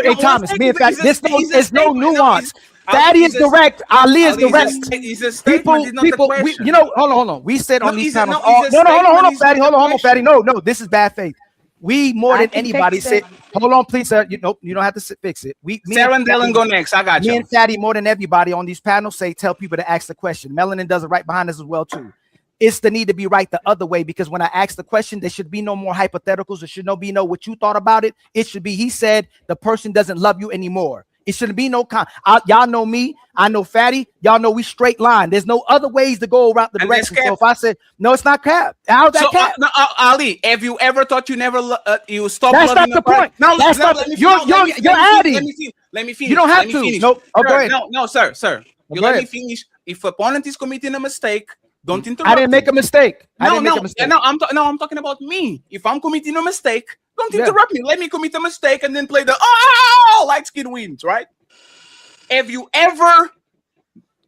Hey, Thomas, me and Fatty, there's no nuance. Fatty is direct. Ali is direct. He's a statement. People, hold on. We said on these panels. No, hold on, Fatty. Hold on, Fatty. No, this is bad faith. We more than anybody said. Hold on, please, sir. You don't have to fix it. Sara and Dalyn go next. I got you. Me and Fatty more than everybody on these panels tell people to ask the question. Melanin does it right behind us as well too. It's the need to be right the other way, because when I ask the question, there should be no more hypotheticals. There should be no what you thought about it. It should be he said the person doesn't love you anymore. It shouldn't be no y'all know me. I know Fatty. Y'all know we straight line. There's no other ways to go around the direction. So if I said no, it's not cap. How's that cap? Ali, have you ever thought you never you stopped? That's loving not the point. No, that's not. You're adding. Let me finish. You don't have to. No. Oh, go ahead. No, sir. You let me finish. If opponent is committing a mistake, don't interrupt. I didn't make a mistake. No, I'm talking about me. If I'm committing a mistake, don't interrupt me. Let me commit a mistake and then play the light skin wins, right? Have you ever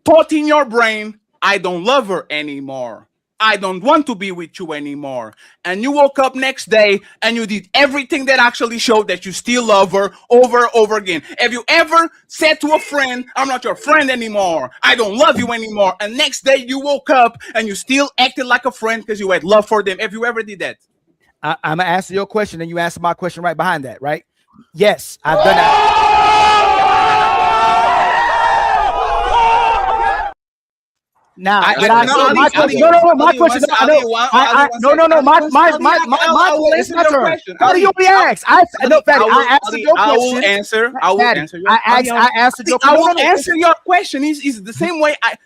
thought in your brain, I don't love her anymore. I don't want to be with you anymore. And you woke up next day and you did everything that actually showed that you still love her over and over again. Have you ever said to a friend, I'm not your friend anymore. I don't love you anymore. And next day you woke up and you still acted like a friend because you had love for them. Have you ever did that? I'm going to answer your question and you answer my question right behind that, right? Yes, I've done that. Now, my question. It's my turn. How do you only ask? I answered your question. I will answer. I answered your question. I will answer your question. Is the same way. I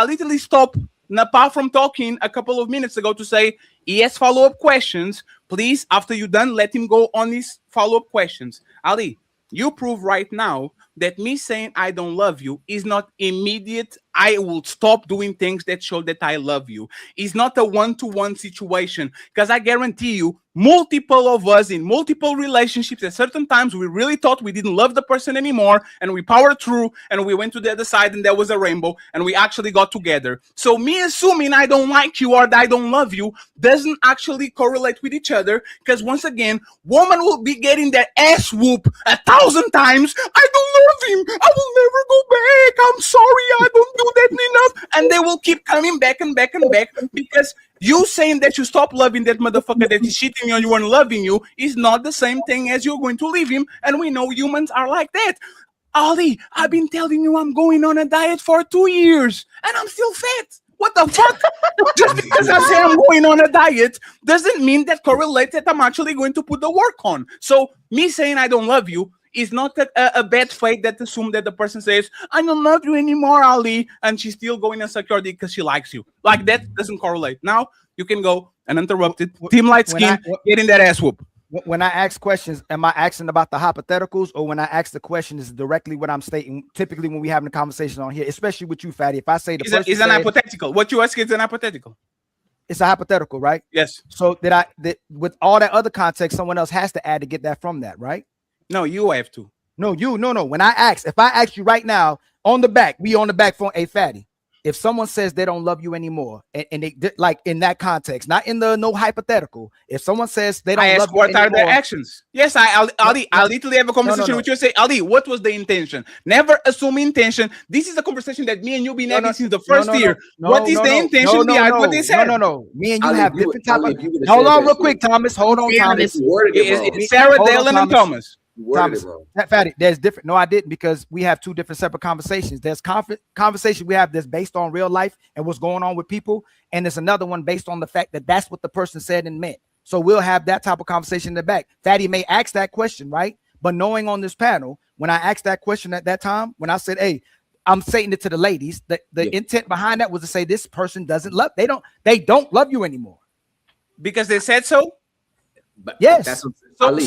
literally stopped Napah from talking a couple of minutes ago to say he has follow-up questions. Please, after you're done, let him go on his follow-up questions. Ali, you prove right now that me saying I don't love you is not immediate. I will stop doing things that show that I love you. It's not a one-to-one situation, because I guarantee you, multiple of us in multiple relationships at certain times, we really thought we didn't love the person anymore, and we powered through, and we went to the other side, and there was a rainbow, and we actually got together. So me assuming I don't like you or that I don't love you doesn't actually correlate with each other, because once again, woman will be getting their ass whooped 1,000 times. I don't love him. I will never go back. I'm sorry. I don't do that enough. And they will keep coming back and back and back, because you saying that you stop loving that motherfucker that is cheating on you and loving you is not the same thing as you're going to leave him. And we know humans are like that. Ali, I've been telling you I'm going on a diet for 2 years and I'm still fat. What the fuck? Just because I say I'm going on a diet doesn't mean that correlates that I'm actually going to put the work on. So me saying I don't love you is not a bad faith that assumes that the person says, I don't love you anymore, Ali, and she's still going on security because she likes you. Like, that doesn't correlate. Now, you can go uninterrupted. Team Light Skin, get in that ass whoop. When I ask questions, am I asking about the hypotheticals, or when I ask the question is directly what I'm stating? Typically, when we having a conversation on here, especially with you, Fatty, if I say the person is an hypothetical. What you ask is an hypothetical. It's a hypothetical, right? Yes. So with all that other context, someone else has to add to get that from that, right? No, you have to. No. When I ask, if I ask you right now on the back, we on the back phone, hey, Fatty, if someone says they don't love you anymore, and they like in that context, not in the no hypothetical, if someone says they don't love you what anymore, are their actions? Yes, Ali, I'll literally have a conversation with you and say, Ali, what was the intention? Never assume intention. This is a conversation that me and you been having since the first year. What is the intention behind what they said? No. Me and you have different type of. Hold on real quick, Thomas. Hold on, Thomas. It's Sara, Dalyn, and Thomas. Thomas, Fatty, there's different. No, I didn't, because we have two different separate conversations. There's conversation we have that's based on real life and what's going on with people, and there's another one based on the fact that that's what the person said and meant. So we'll have that type of conversation in the back. Fatty may ask that question, right? But knowing on this panel, when I asked that question at that time, when I said, "Hey," I'm saying it to the ladies. The intent behind that was to say this person doesn't love. They don't love you anymore because they said so. But yes. Fair.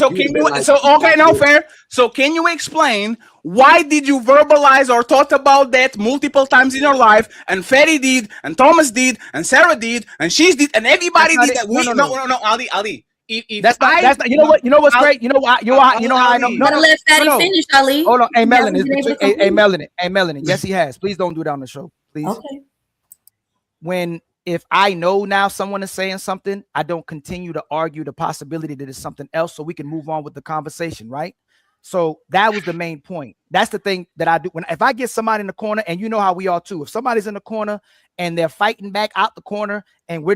So can you explain why did you verbalize or thought about that multiple times in your life? And Fatty did, and Thomas did, and Sara did, and Shizz did, and everybody did that. No, Ali. That's not. You know what's great? You know how I know. No, let Fatty finish, Ali. Hold on, hey Melanin. Yes, he has. Please don't do that on the show, please. Okay. If I know now someone is saying something, I don't continue to argue the possibility that it's something else, so we can move on with the conversation, right? So that was the main point. That's the thing that I do. If I get somebody in the corner, and you know how we are too, if somebody's in the corner and they're fighting back out the corner, and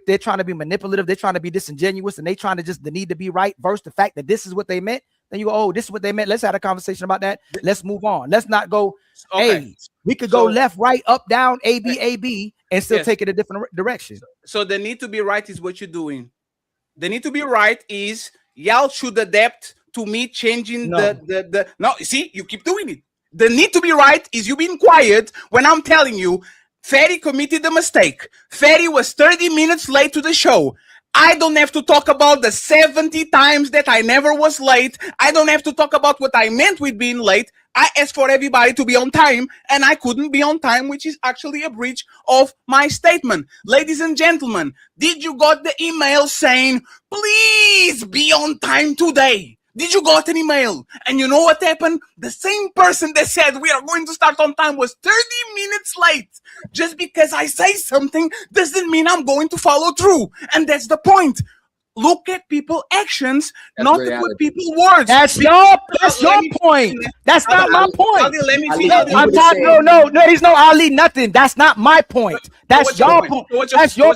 they're trying to be manipulative, they're trying to be disingenuous, and they trying to just the need to be right versus the fact that this is what they meant, then you go, oh, this is what they meant. Let's have a conversation about that. Let's move on. Let's not go, hey, we could go left, right, up, down, A, B, and still take it a different direction. So the need to be right is what you're doing. The need to be right is y'all should adapt to me changing no, see, you keep doing it. The need to be right is you being quiet when I'm telling you Fatty committed a mistake. Fatty was 30 minutes late to the show. I don't have to talk about the 70 times that I never was late. I don't have to talk about what I meant with being late. I asked for everybody to be on time, and I couldn't be on time, which is actually a breach of my statement. Ladies and gentlemen, did you got the email saying, please be on time today? Did you got an email? And you know what happened? The same person that said we are going to start on time was 30 minutes late. Just because I say something doesn't mean I'm going to follow through. And that's the point. Look at people's actions, not at people's words. That's your point. That's not my point. Let me finish. I'm talking. No, there's no Ali, nothing. That's not my point. That's your point. That's your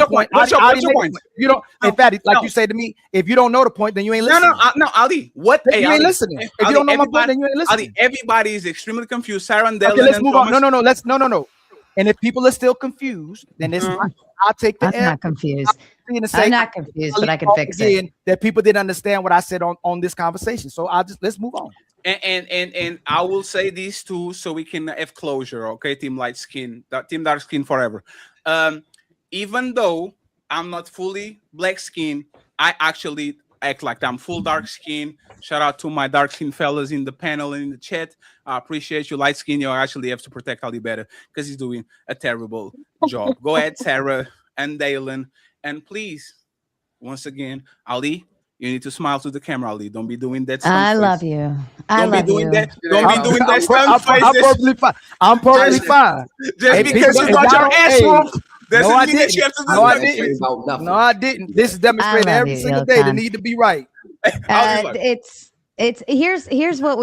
point. What's your point? You don't. In fact, like you say to me, if you don't know the point, then you ain't listening. No, Ali. What? You ain't listening. If you don't know my point, then you ain't listening. Ali, everybody is extremely confused. Sara and Dalyn. Okay, let's move on. No. And if people are still confused, then this I'll take the. I'm not confused. I'm not confused, but I can fix it. That people didn't understand what I said on this conversation, so let's move on. And I will say these two so we can have closure. Okay, Team Light Skin, Team Dark Skin forever. Even though I'm not fully black skin, I actually act like I'm full dark skin. Shout out to my dark skin fellas in the panel and in the chat. I appreciate you. Light skin, you actually have to protect Ali better because he's doing a terrible job. Go ahead, Sara and Dalyn. And please, once again, Ali, you need to smile to the camera, Ali. Don't be doing that. I love you. Don't be doing that. Don't be doing that stunt faces. I'm perfectly fine. I'm perfectly fine. Just because you got your ass whooped. No, I didn't. No, I didn't. This is demonstrated every single day. The need to be right. Here's what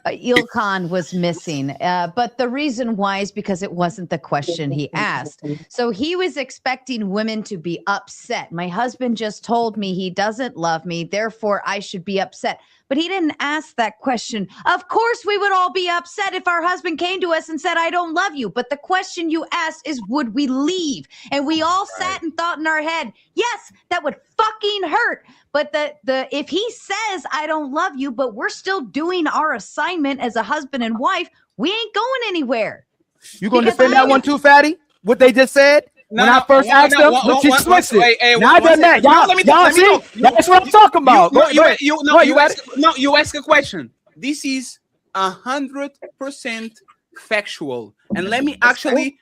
Ilkan was missing. But the reason why is because it wasn't the question he asked. So he was expecting women to be upset. My husband just told me he doesn't love me, therefore I should be upset. But he didn't ask that question. Of course, we would all be upset if our husband came to us and said, I don't love you. But the question you asked is, would we leave? And we all sat and thought in our head, yes, that would fucking hurt. But if he says, I don't love you, but we're still doing our assignment as a husband and wife, we ain't going anywhere. You going to defend that one too, Fatty? What they just said? When I first asked them, she switched it. Now I done that. Y'all see? That's what I'm talking about. You ask a question. This is 100% factual. And let me actually,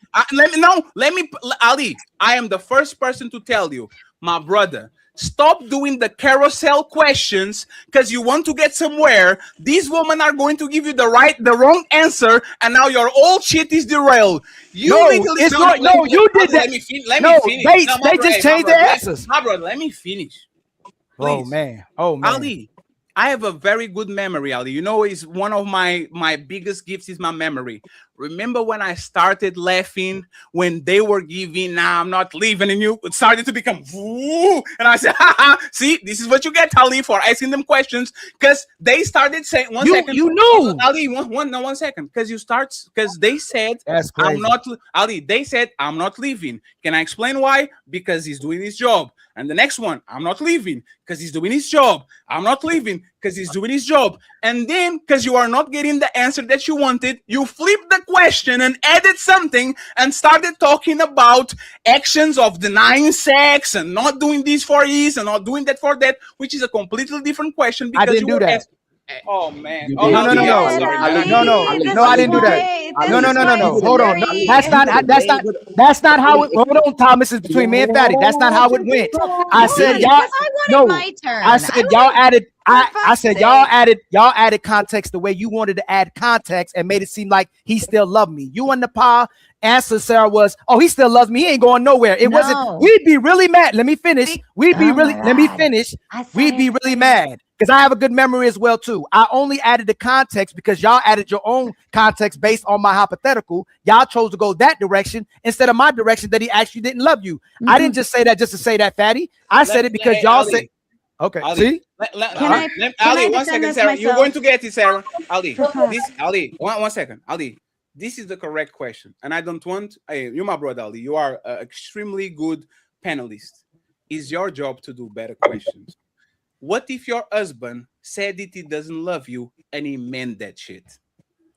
Ali, I am the first person to tell you, my brother, stop doing the carousel questions because you want to get somewhere. These women are going to give you the wrong answer, and now your old shit is derailed. You did that. Let me finish. They just changed their answers. My brother, let me finish. Please. Oh man. Ali, I have a very good memory, Ali. You know, it's one of my biggest gifts is my memory. Remember when I started laughing when they were giving, nah, I'm not leaving, and you started to become, woo, and I said, haha, see, this is what you get, Ali, for asking them questions, because they started saying, you knew. Ali, one second, because they said, I'm not, Ali, they said, I'm not leaving. Can I explain why? Because he's doing his job. And the next one, I'm not leaving because he's doing his job. I'm not leaving because he's doing his job. And then, because you are not getting the answer that you wanted, you flipped the question and added something and started talking about actions of denying sex and not doing this for ease and not doing that for that, which is a completely different question. Because I didn't do that. Oh man! No, I didn't do that. No. Hold on. That's not how it. Hold on, Thomas. Is between me and Fatty. That's not how it went. I said y'all. No, my turn. I said y'all added. I said y'all added context the way you wanted to add context and made it seem like he still loved me. You and Napah answer, Sarah, was, oh, he still loves me. He ain't going nowhere. It wasn't. We'd be really mad. Let me finish. We'd be really mad. Because I have a good memory as well, too. I only added the context because y'all added your own context based on my hypothetical. Y'all chose to go that direction instead of my direction that he actually didn't love you. I didn't just say that just to say that, Fatty. I said it because y'all said, okay, Ali, see? Ali, 1 second, Sarah. You're going to get it, Sarah. Ali, one second. Ali, this is the correct question. And I don't want, you're my brother, Ali. You are an extremely good panelist. It's your job to do better questions. What if your husband said that he doesn't love you and he meant that shit?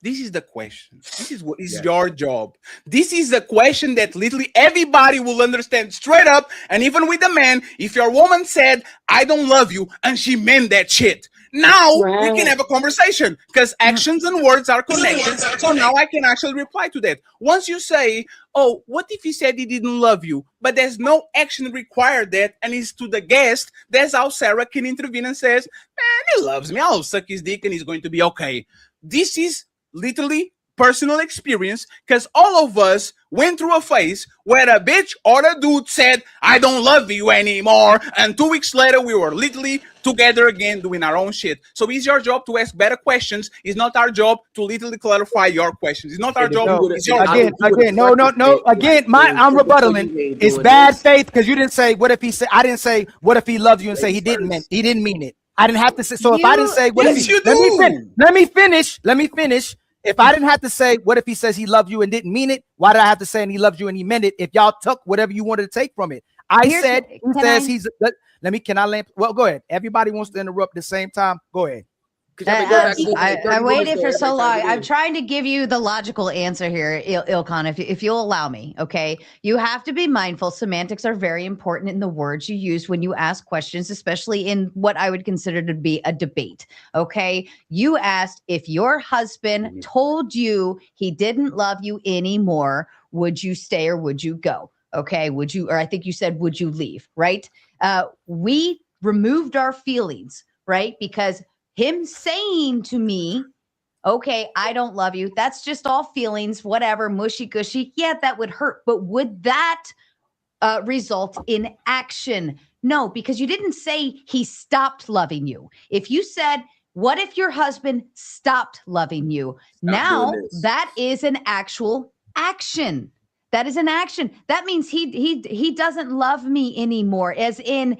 This is the question. This is what is your job. This is the question that literally everybody will understand straight up. And even with the man, if your woman said, I don't love you, and she meant that shit, now we can have a conversation because actions and words are connected. So now I can actually reply to that. Once you say, oh, what if he said he didn't love you, but there's no action required that, and it's to the guest, that's how Sarah can intervene and says, man, he loves me. I'll suck his dick and he's going to be okay. This is literally personal experience because all of us went through a phase where a bitch or a dude said, I don't love you anymore. And 2 weeks later, we were literally together again doing our own shit. So it's your job to ask better questions. It's not our job to literally clarify your questions. It's not our job. It's your Again, I'm rebuttaling. It's bad faith because you didn't say, what if he said, I didn't say, what if he loved you and say he didn't mean it. I didn't have to say, so if I didn't say, what if he, let me finish. If I didn't have to say, what if he says he loved you and didn't mean it? Why did I have to say, and he loved you and he meant it? If y'all took whatever you wanted to take from it, can I land? Well, go ahead. Everybody wants to interrupt at the same time. Go ahead. I waited for so long. I'm trying to give you the logical answer here, Ilkan, if you'll allow me. Okay, you have to be mindful. Semantics are very important in the words you use when you ask questions, especially in what I would consider to be a debate. Okay, you asked if your husband told you he didn't love you anymore, would you stay or would you go? Okay, would you? Or I think you said, would you leave? Right? We removed our feelings, right? Because him saying to me, okay, I don't love you, that's just all feelings, whatever, mushy gushy. Yeah, that would hurt. But would that result in action? No, because you didn't say he stopped loving you. If you said, what if your husband stopped loving you? Now that is an actual action. That is an action. That means he doesn't love me anymore, as in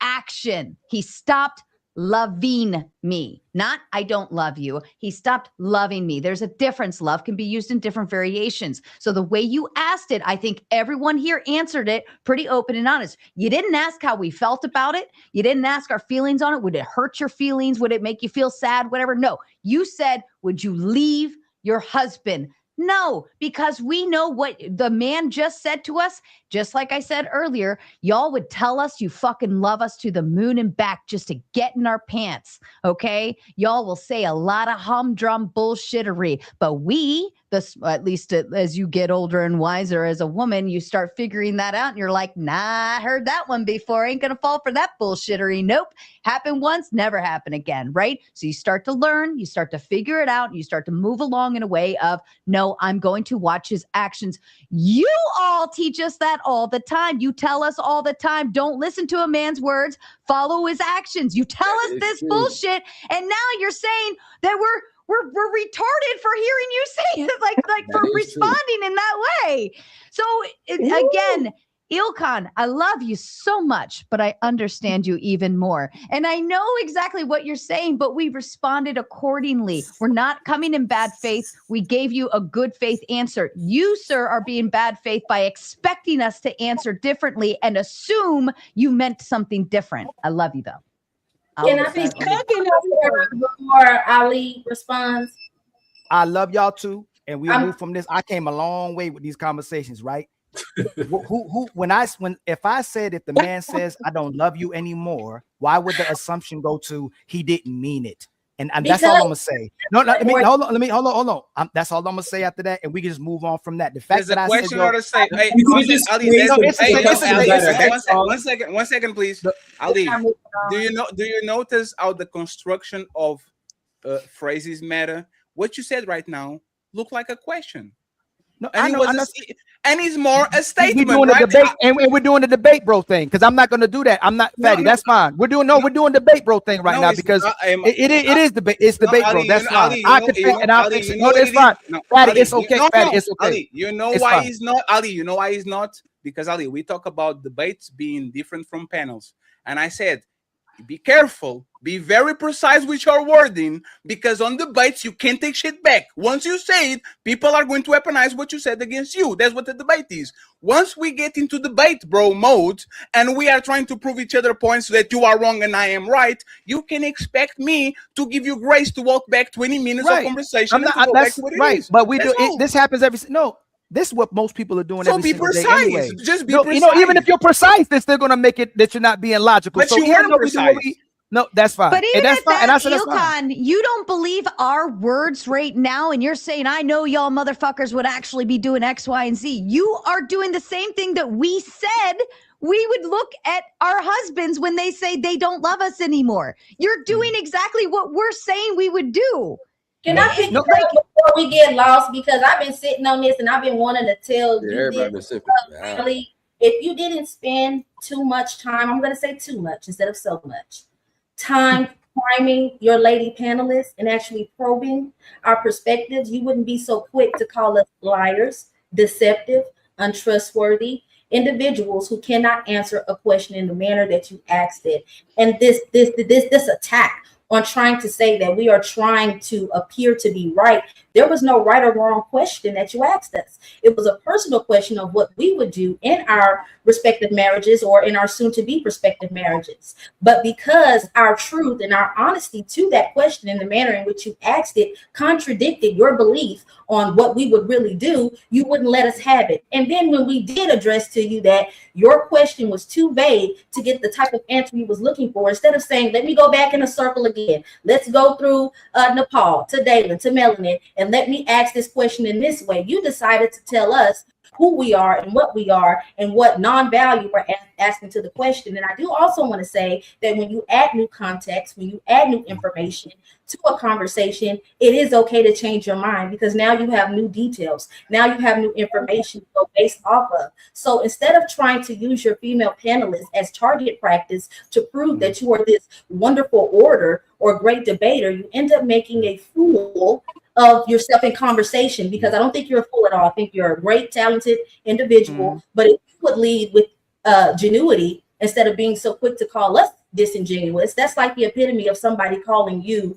action. He stopped loving me, not I don't love you. He stopped loving me. There's a difference. Love can be used in different variations. So the way you asked it, I think everyone here answered it pretty open and honest. You didn't ask how we felt about it. You didn't ask our feelings on it. Would it hurt your feelings? Would it make you feel sad? Whatever. No, you said, would you leave your husband? No, because we know what the man just said to us. Just like I said earlier, y'all would tell us you fucking love us to the moon and back just to get in our pants. Okay. Y'all will say a lot of humdrum bullshittery, but we at least as you get older and wiser as a woman, you start figuring that out and you're like, nah, I heard that one before. Ain't gonna fall for that bullshittery. Nope. Happened once, never happen again, right? So you start to learn, you start to figure it out, and you start to move along in a way of, no, I'm going to watch his actions. You all teach us that all the time. You tell us all the time, don't listen to a man's words, follow his actions. You tell us this bullshit, and now you're saying that we're retarded for hearing you say it, like for responding in that way. So again, Ilkan, I love you so much, but I understand you even more. And I know exactly what you're saying, but we responded accordingly. We're not coming in bad faith. We gave you a good faith answer. You, sir, are being bad faith by expecting us to answer differently and assume you meant something different. I love you, though. Can I be before Ali responds? I love y'all too, and we'll move from this. I came a long way with these conversations, right? If I said, if the man says I don't love you anymore, why would the assumption go to he didn't mean it? And that's all I'm gonna say. No, let me hold on. That's all I'm gonna say after that, and we can just move on from that. The fact that I said, one second, please. Ali, do you notice how the construction of phrases matter? What you said right now look like a question. No, and it's more a statement. We're doing a debate, and we're doing the debate, bro thing. Because I'm not going to do that. I'm not fatty. That's fine. We're doing debate, bro thing right now because it is debate. It's debate, bro. That's fine. I can think and I'll think. No, it's fine. Fatty, it's okay. Fatty, it's okay. Ali, you know why he's not? Ali, you know why he's not? Because Ali, we talk about debates being different from panels, and I said, be careful, be very precise with your wording, because on debates you can't take shit back. Once you say it, people are going to weaponize what you said against you. That's what the debate is. Once we get into debate, bro, mode, and we are trying to prove each other points that you are wrong and I am right, you can expect me to give you grace to walk back 20 minutes of conversation. That's right. But we do it. This happens every this is what most people are doing. So every be precise. Day anyway. Just be precise. Even if you're precise, they're still going to make it that you're not being logical. But so you weren't precise. No, that's fine. But even that's at fine. that, Ilkan, you don't believe our words right now, and you're saying, I know y'all motherfuckers would actually be doing X, Y, and Z. You are doing the same thing that we said we would look at our husbands when they say they don't love us anymore. You're doing exactly what we're saying we would do. Can I pick it up before we get lost? Because I've been sitting on this and I've been wanting to tell you this. Really, if you didn't spend too much time, I'm going to say too much instead of so much time priming your lady panelists and actually probing our perspectives, you wouldn't be so quick to call us liars, deceptive, untrustworthy individuals who cannot answer a question in the manner that you asked it. And this attack on trying to say that we are trying to appear to be right. There was no right or wrong question that you asked us. It was a personal question of what we would do in our respective marriages or in our soon-to-be prospective marriages. But because our truth and our honesty to that question in the manner in which you asked it contradicted your belief on what we would really do, you wouldn't let us have it. And then when we did address to you that your question was too vague to get the type of answer you was looking for, instead of saying, let me go back in a circle again, let's go through Napah to Dalyn to Melanin, and let me ask this question in this way, you decided to tell us who we are and what non-value we're asking to the question. And I do also want to say that when you add new context, when you add new information to a conversation, it is okay to change your mind because now you have new details. Now you have new information to go based off of. So instead of trying to use your female panelists as target practice to prove that you are this wonderful orator or great debater, you end up making a fool of yourself in conversation, because I don't think you're a fool at all. I think you're a great, talented individual. But if you would lead with genuity instead of being so quick to call us disingenuous, that's like the epitome of somebody calling you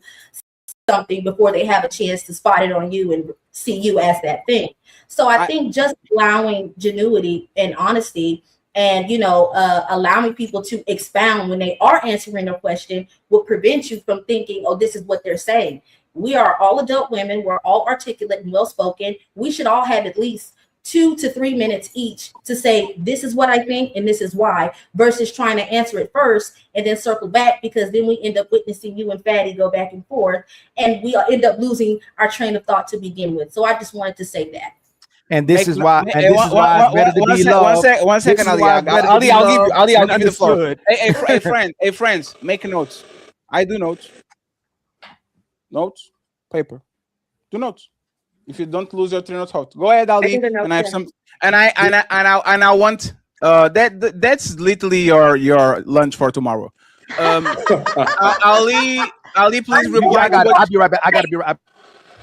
something before they have a chance to spot it on you and see you as that thing. So I think just allowing genuity and honesty and, allowing people to expound when they are answering a question will prevent you from thinking, oh, this is what they're saying. We are all adult women. We're all articulate and well-spoken. We should all have at least 2 to 3 minutes each to say, this is what I think and this is why, versus trying to answer it first and then circle back, because then we end up witnessing you and Fatty go back and forth and we end up losing our train of thought to begin with. So I just wanted to say that. And this is why it's better to be loved. One second, Ali. Ali, I'll give you the floor. Hey, friends, make notes. I do notes. Notes, paper. Do notes. If you don't lose your train of thought, go ahead, Ali. And I have some. And I want that's literally your lunch for tomorrow. Ali, please reply. I'll be right back. I gotta be right.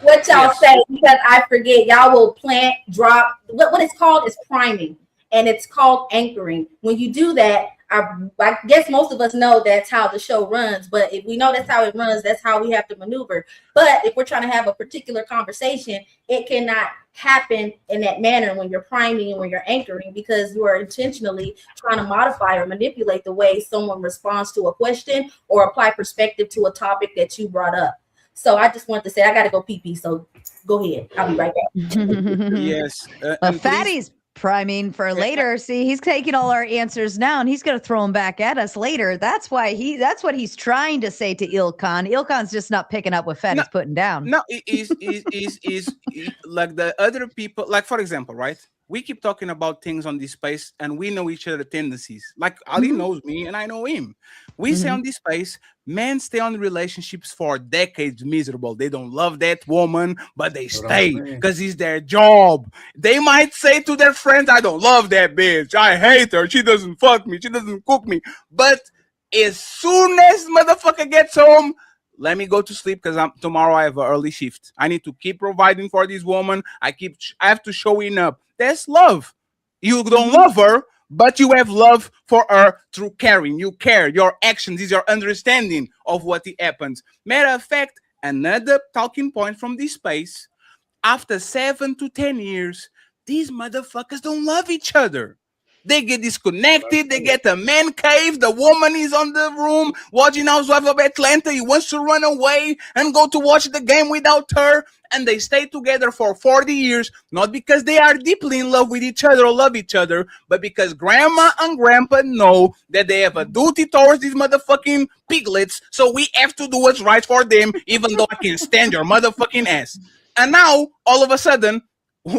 What y'all say, because I forget, y'all will plant, drop. What it's called is priming, and it's called anchoring. When you do that, I guess most of us know that's how the show runs. But if we know that's how it runs, that's how we have to maneuver. But if we're trying to have a particular conversation, it cannot happen in that manner when you're priming and when you're anchoring, because you are intentionally trying to modify or manipulate the way someone responds to a question or apply perspective to a topic that you brought up. So I just wanted to say I got to go pee-pee. So go ahead. I'll be right back. Yes. Fatty's priming for later. See, he's taking all our answers now and he's going to throw them back at us later. That's what he's trying to say to Ilkan. Ilkan's just not picking up what Fatty's putting down. No, is like the other people, like for example, right? We keep talking about things on this space and we know each other's tendencies. Like Ali knows me and I know him. We say on this space, men stay on relationships for decades miserable. They don't love that woman, but they stay because it's their job. They might say to their friends, I don't love that bitch. I hate her. She doesn't fuck me. She doesn't cook me. But as soon as motherfucker gets home, let me go to sleep because tomorrow I have an early shift. I need to keep providing for this woman. I have to showing up. That's love. You don't love her, but you have love for her through caring. You care. Your actions is your understanding of what happens. Matter of fact, another talking point from this space, after 7 to 10 years, these motherfuckers don't love each other. They get disconnected. They get a man cave. The woman is on the room watching Housewives of Atlanta. He wants to run away and go to watch the game without her. And they stay together for 40 years, not because they are deeply in love with each other or love each other, but because grandma and grandpa know that they have a duty towards these motherfucking piglets. So we have to do what's right for them, even though I can't stand your motherfucking ass. And now, all of a sudden,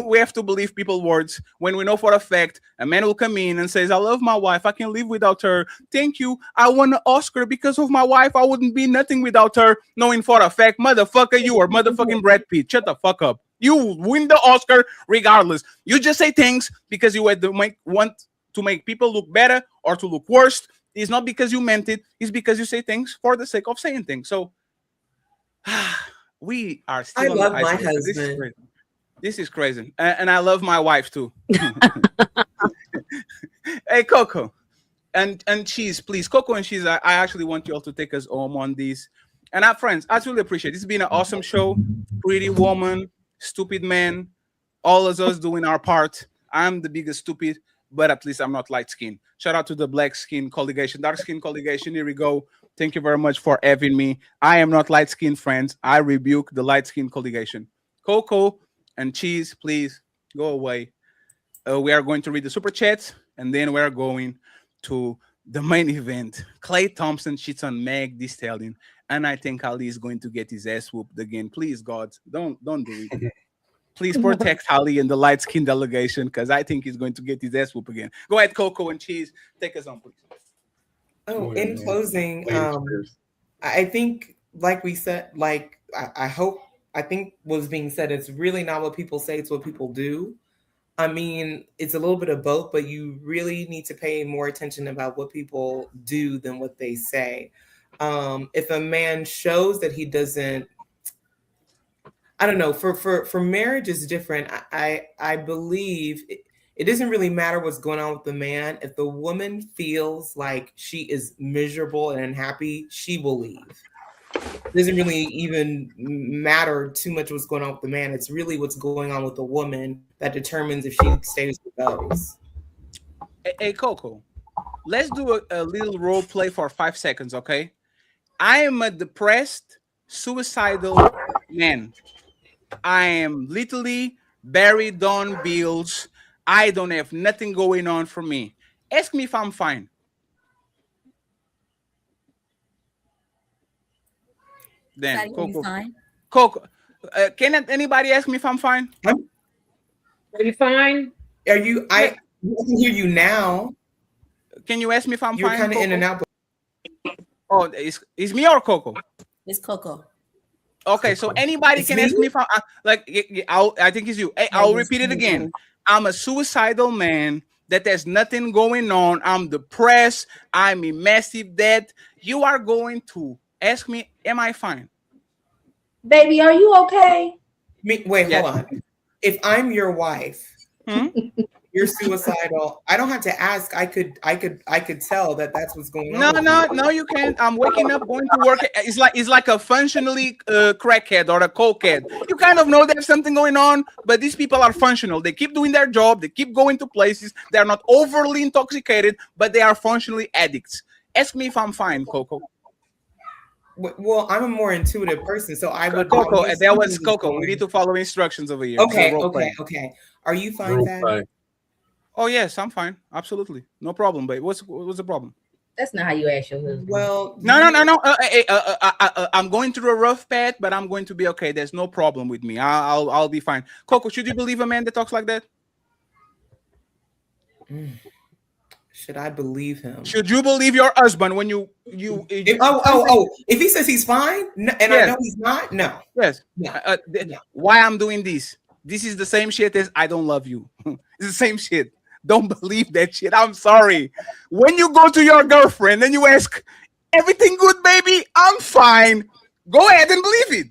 we have to believe people's words when we know for a fact a man will come in and says, I love my wife. I can't live without her. Thank you. I won an Oscar because of my wife. I wouldn't be nothing without her. Knowing for a fact, motherfucker, you are motherfucking Brad Pitt. Shut the fuck up. You win the Oscar regardless. You just say things because you want to make people look better or to look worse. It's not because you meant it. It's because you say things for the sake of saying things. So we are still. I love my husband. This is crazy. And I love my wife too. Hey, KoKo and Shizz, please. KoKo and Shizz, I actually want you all to take us home on this. And our friends, I really appreciate it. It's been an awesome show. Pretty woman, stupid man, all of us doing our part. I'm the biggest stupid, but at least I'm not light skinned. Shout out to the black skin colligation, dark skin colligation. Here we go. Thank you very much for having me. I am not light skinned, friends. I rebuke the light skin colligation. KoKo and Shizz, please go away. We are going to read the super chats, and then we are going to the main event. Klay Thompson cheats on Meg Thee Stallion, and I think Ali is going to get his ass whooped again. Please, God, don't do it. Please protect Ali and the light skin delegation, because I think he's going to get his ass whooped again. Go ahead, KoKo and Shizz, take us on, please. Oh, in closing, I think, like we said, like I think what's being said, it's really not what people say, it's what people do. I mean, it's a little bit of both, but you really need to pay more attention about what people do than what they say. If a man shows that he doesn't, I don't know, for marriage is different. I believe it doesn't really matter what's going on with the man. If the woman feels like she is miserable and unhappy, she will leave. It doesn't really even matter too much what's going on with the man. It's really what's going on with the woman that determines if she stays or goes. Hey, KoKo, let's do a little role play for 5 seconds, okay? I am a depressed, suicidal man. I am literally buried on bills. I don't have nothing going on for me. Ask me if I'm fine. Then KoKo, can anybody ask me if I'm fine? Are you fine? Are you? I can hear you now. Can you ask me if I'm You're fine? You're kind of in and out. Oh, is me or KoKo? It's KoKo. Okay, so anybody can ask me if I think it's you. Hey, I'll repeat it again. I'm a suicidal man that has nothing going on. I'm depressed. I'm in massive debt. You are going to ask me, am I fine? Baby, are you okay? Wait, hold on. If I'm your wife, you're suicidal. I don't have to ask. I could tell that that's what's going on. No, you can't. I'm waking up, going to work. It's like a functionally crackhead or a cokehead. You kind of know there's something going on, but these people are functional. They keep doing their job. They keep going to places. They're not overly intoxicated, but they are functionally addicts. Ask me if I'm fine, KoKo. Well, I'm a more intuitive person, so I would. KoKo, that was KoKo. We need to follow instructions over here. Okay. Are you fine, Dad? Oh yes, I'm fine. Absolutely, no problem, babe. What's the problem? That's not how you ask your husband. Well, no. I'm going through a rough patch, but I'm going to be okay. There's no problem with me. I'll be fine. KoKo, should you believe a man that talks like that? Should I believe him? Should you believe your husband when if he says he's fine and I know he's not? No. Yes. Why I'm doing this? This is the same shit as I don't love you. It's the same shit. Don't believe that shit. I'm sorry. When you go to your girlfriend and you ask, everything good, baby? I'm fine. Go ahead and believe it.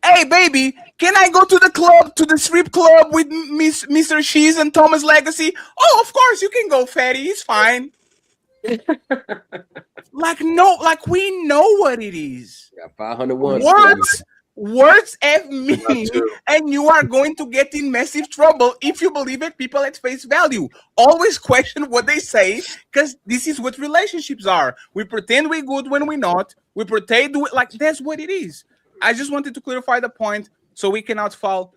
Hey, baby, can I go to the club, to the strip club with Mr. Shizz and Thomas Legacy? Oh, of course, you can go, fatty. He's fine. We know what it is. Got 501. Words have meaning, and you are going to get in massive trouble if you believe it, people at face value. Always question what they say, because this is what relationships are. We pretend we're good when we're not. We pretend like that's what it is. I just wanted to clarify the point so we cannot fall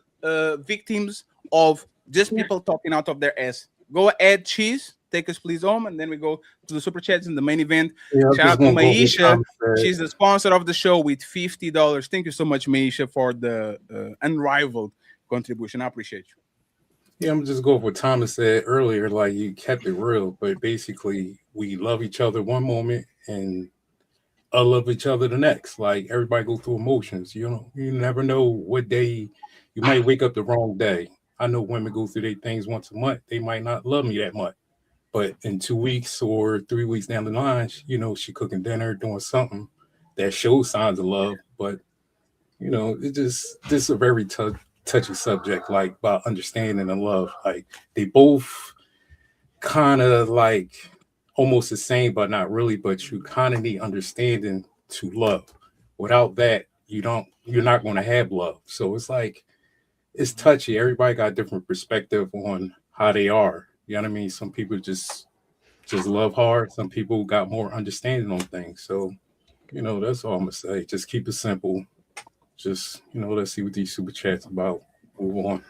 victims of just people talking out of their ass. Go ahead, Shizz. Take us please home, and then we go to the super chats in the main event. Shout out to Maisha. She's the sponsor of the show with $50. Thank you so much, Maisha, for the unrivaled contribution. I appreciate you. Yeah, I'm just going for what Thomas said earlier. Like, you kept it real, but basically we love each other one moment and love each other the next. Like, everybody go through emotions. You never know what day you might wake up the wrong day. I know women go through their things once a month. They might not love me that much. But in 2 weeks or 3 weeks down the line, she cooking dinner, doing something that shows signs of love. But, this is a very touchy subject, like about understanding and love. Like, they both kind of like almost the same, but not really. But you kind of need understanding to love. Without that, you're not going to have love. So it's like, it's touchy. Everybody got a different perspective on how they are. You know what I mean? Some people just love hard. Some people got more understanding on things. So, that's all I'm gonna say. Just keep it simple. Just, let's see what these super chats about. Move on.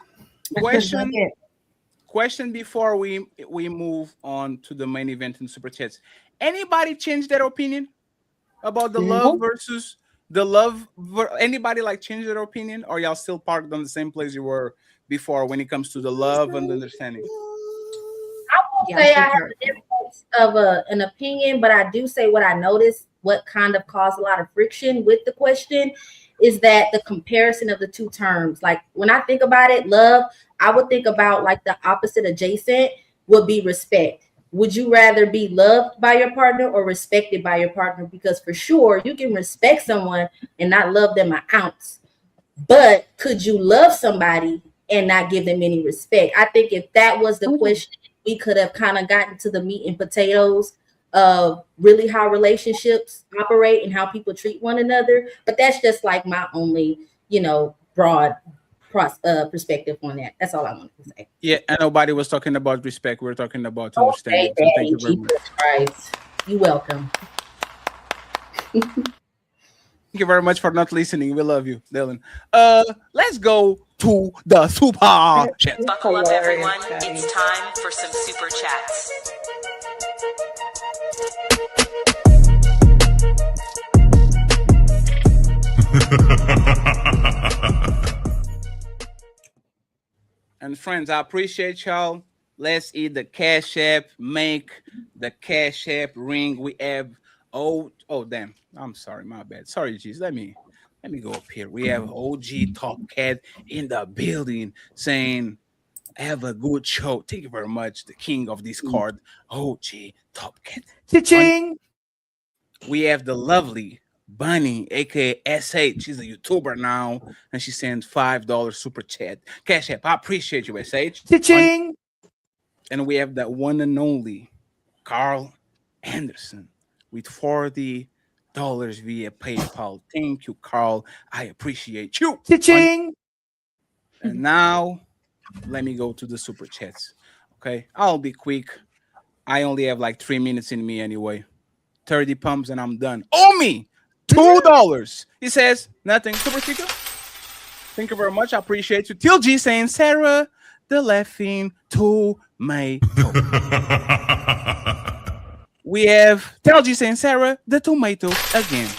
Question before we move on to the main event in super chats. Anybody change their opinion about the love versus the love? Anybody change their opinion, or y'all still parked on the same place you were before when it comes to the love and understanding? I won't say I have a difference of an opinion, but I do say what I noticed, what kind of caused a lot of friction with the question is that the comparison of the two terms. Like, when I think about it, love, I would think about the opposite adjacent would be respect. Would you rather be loved by your partner or respected by your partner? Because for sure, you can respect someone and not love them an ounce. But could you love somebody and not give them any respect? I think if that was the question, we could have kind of gotten to the meat and potatoes of really how relationships operate and how people treat one another. But that's just my only, broad perspective on that. That's all I want to say. Yeah, and nobody was talking about respect. We're talking about understanding. So thank you very much. Christ. You're welcome. Thank you very much for not listening. We love you, Dalyn. Let's go to the super chat. Buckle up, everyone. It's time for some super chats. And friends, I appreciate y'all. Let's eat the Cash App. Make the Cash App ring. We have oh damn. I'm sorry, my bad. Sorry, G's. Let me go up here. We have OG Top Cat in the building saying, have a good show. Thank you very much. The king of Discord, OG Top Cat. Cha-ching. We have the lovely Bunny, aka SH. She's a YouTuber now, and she sends $5 super chat. Cash App. I appreciate you, SH. Cha-ching. And we have that one and only Carl Anderson with $40 via PayPal. Thank you, Carl. I appreciate you. Cha-ching. And now, let me go to the super chats. Okay, I'll be quick. I only have like 3 minutes in me anyway. 30 pumps and I'm done. Oh me $2. He says nothing. Super sticker. Thank you very much. I appreciate you. Till G saying Sarah the laughing tomato. We have Till G saying Sarah the tomato again.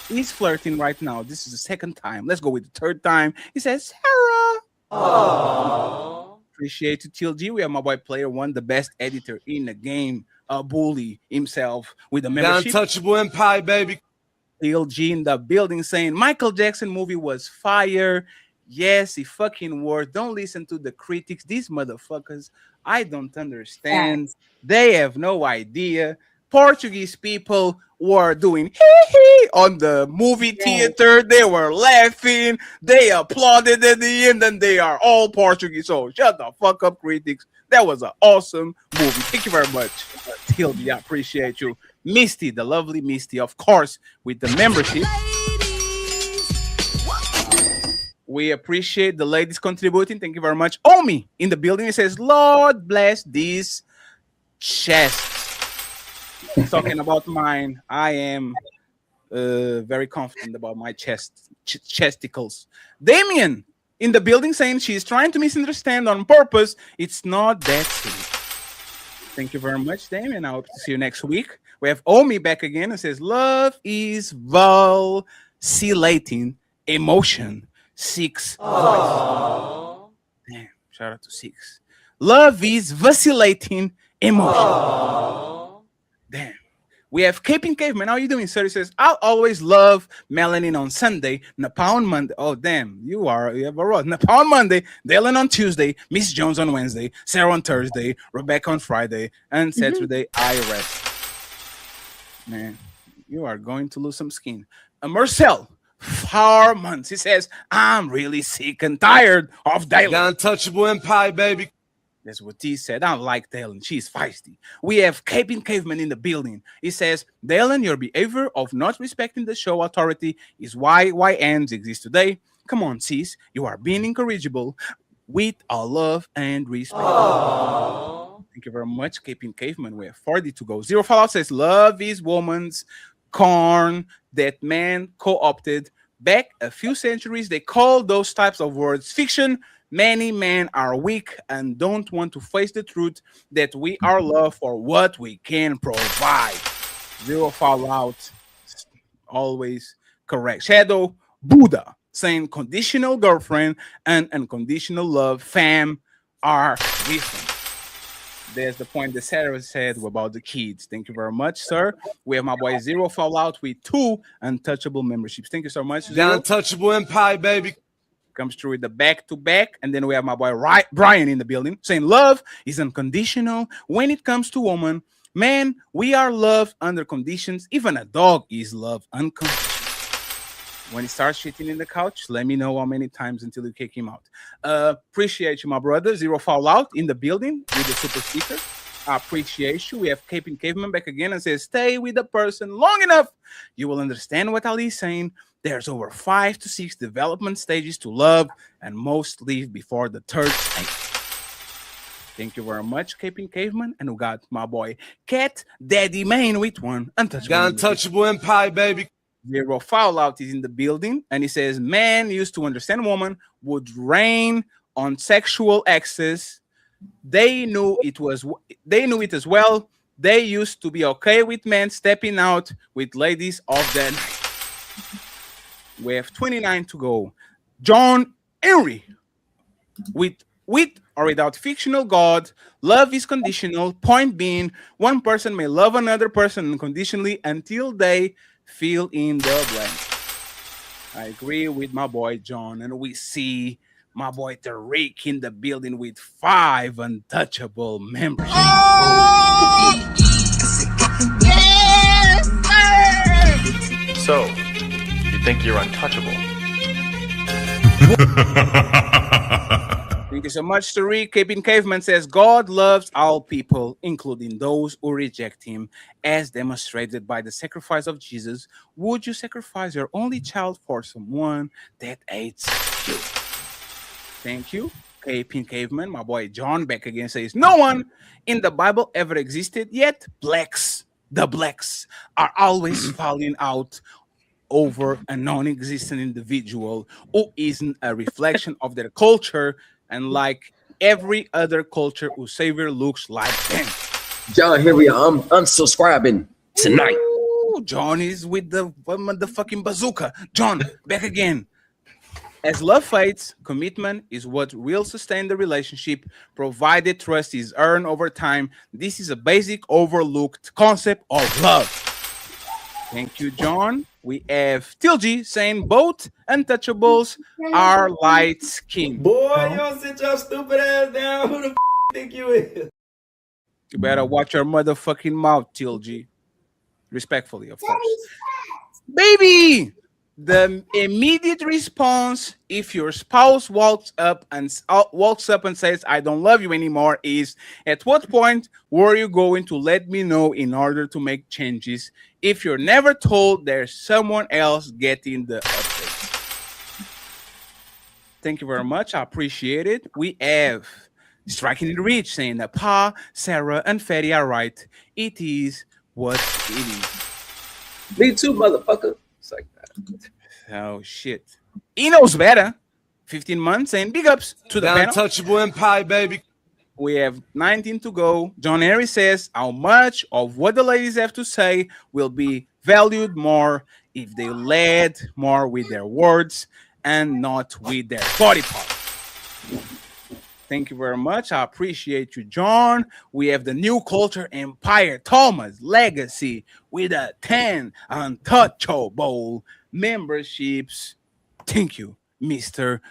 He's flirting right now. This is the second time. Let's go with the third time. He says Sarah. Aww. Appreciate you, Till G. We have my boy Player One, the best editor in the game. Bully himself with the membership. The Untouchable Empire, baby. Till G in the building saying Michael Jackson movie was fire. Yes, it fucking worked. Don't listen to the critics. These motherfuckers, I don't understand. Yes. They have no idea. Portuguese people were doing hee-hee on the movie theater. They were laughing. They applauded at the end, and they are all Portuguese. So shut the fuck up, critics. That was an awesome movie. Thank you very much, Tilby. I appreciate you. Misty, the lovely Misty, of course, with the membership. We appreciate the ladies contributing. Thank you very much. Omi in the building. It says, Lord bless this chest. Talking about mine, I am very confident about my chesticles. Damien in the building saying she's trying to misunderstand on purpose. It's not that serious. Thank you very much, Damien. I hope to see you next week. We have Omi back again and says, love is vacillating emotion. 6. Damn, shout out to 6. Love is vacillating emotion. Aww. Damn. We have Caping Caveman. How are you doing, sir? He says, I'll always love Melanin on Sunday, Napah on Monday. Oh, damn. You have a rod. Napah on Monday, Dalyn on Tuesday, Miss Jones on Wednesday, Sara on Thursday, Rebecca on Friday, and Saturday, I rest. Man, you are going to lose some skin. Marcel, 4 months. He says, I'm really sick and tired of Dalyn. The Untouchable Empire, baby. That's what he said. I like Dalyn. She's feisty. We have Caping Caveman in the building. He says, Dalyn, your behavior of not respecting the show authority is why YNs exist today. Come on, sis. You are being incorrigible with our love and respect. Aww. Thank you very much, Caping Caveman. We have 40 to go. Zero Fallout says, love is woman's corn that man co-opted. Back a few centuries, they called those types of words fiction. Many men are weak and don't want to face the truth that we are loved for what we can provide. Zero Fallout, always correct. Shadow Buddha saying conditional girlfriend and unconditional love, fam, are different. There's the point that Sarah said about the kids. Thank you very much, sir. We have my boy Zero Fallout with 2 untouchable memberships. Thank you so much. The Untouchable Empire, baby. Comes through with the back-to-back. And then we have my boy Brian in the building saying love is unconditional when it comes to woman. Man, we are loved under conditions. Even a dog is loved unconditional. When he starts shitting in the couch, let me know how many times until you kick him out. Appreciate you, my brother. Zero Fallout in the building with the super sticker. I appreciate you. We have Caping Caveman back again and says, stay with the person long enough. You will understand what Ali is saying. There's over 5 to 6 development stages to love, and most leave before the third stage. Thank you very much, Caping Caveman. And we got my boy Cat Daddy Main with 1 untouchable. The Untouchable Empire, baby. Zero Fallout is in the building, and he says, "Man used to understand woman would reign on sexual excess. They knew it as well. They used to be okay with men stepping out with ladies of the night." We have 29 to go. John Henry, with or without fictional God, love is conditional. Point being, one person may love another person unconditionally until they fill in the blank. I agree with my boy John, and we see my boy Tariq in the building with 5 untouchable memberships. So, you think you're untouchable? Thank you so much, Tariq. Caping Caveman says, God loves all people, including those who reject him, as demonstrated by the sacrifice of Jesus. Would you sacrifice your only child for someone that hates you? Thank you. Caping Caveman, my boy John back again says, no one in the Bible ever existed, yet the blacks are always falling out over a non-existent individual who isn't a reflection of their culture, and like every other culture whose savior looks like them. John, here we are. I'm unsubscribing tonight. Ooh, John is with the fucking bazooka. John, back again. As love fades, commitment is what will sustain the relationship, provided trust is earned over time. This is a basic overlooked concept of love. Thank you, John. We have Tilgy saying both untouchables are light skinned. Boy, you don't sit your stupid ass down. Who the f think you is? You better watch your motherfucking mouth, Tilgy. Respectfully, of course. Baby! The immediate response if your spouse walks up and says, I don't love you anymore, is, at what point were you going to let me know in order to make changes? If you're never told, there's someone else getting the updates. Thank you very much. I appreciate it. We have Striking the Reach saying that Pa, Sara, and Fetty are right. It is what it is. Me too, motherfucker. It's like that. Oh, shit. He knows better. 15 months saying big ups to the panel. Untouchable Empire, baby. We have 19 to go. John Henry says how much of what the ladies have to say will be valued more if they led more with their words and not with their body parts. Thank you very much. I appreciate you, John. We have the new culture empire, Thomas Legacy, with a 10 untouchable memberships. Thank you, Mr.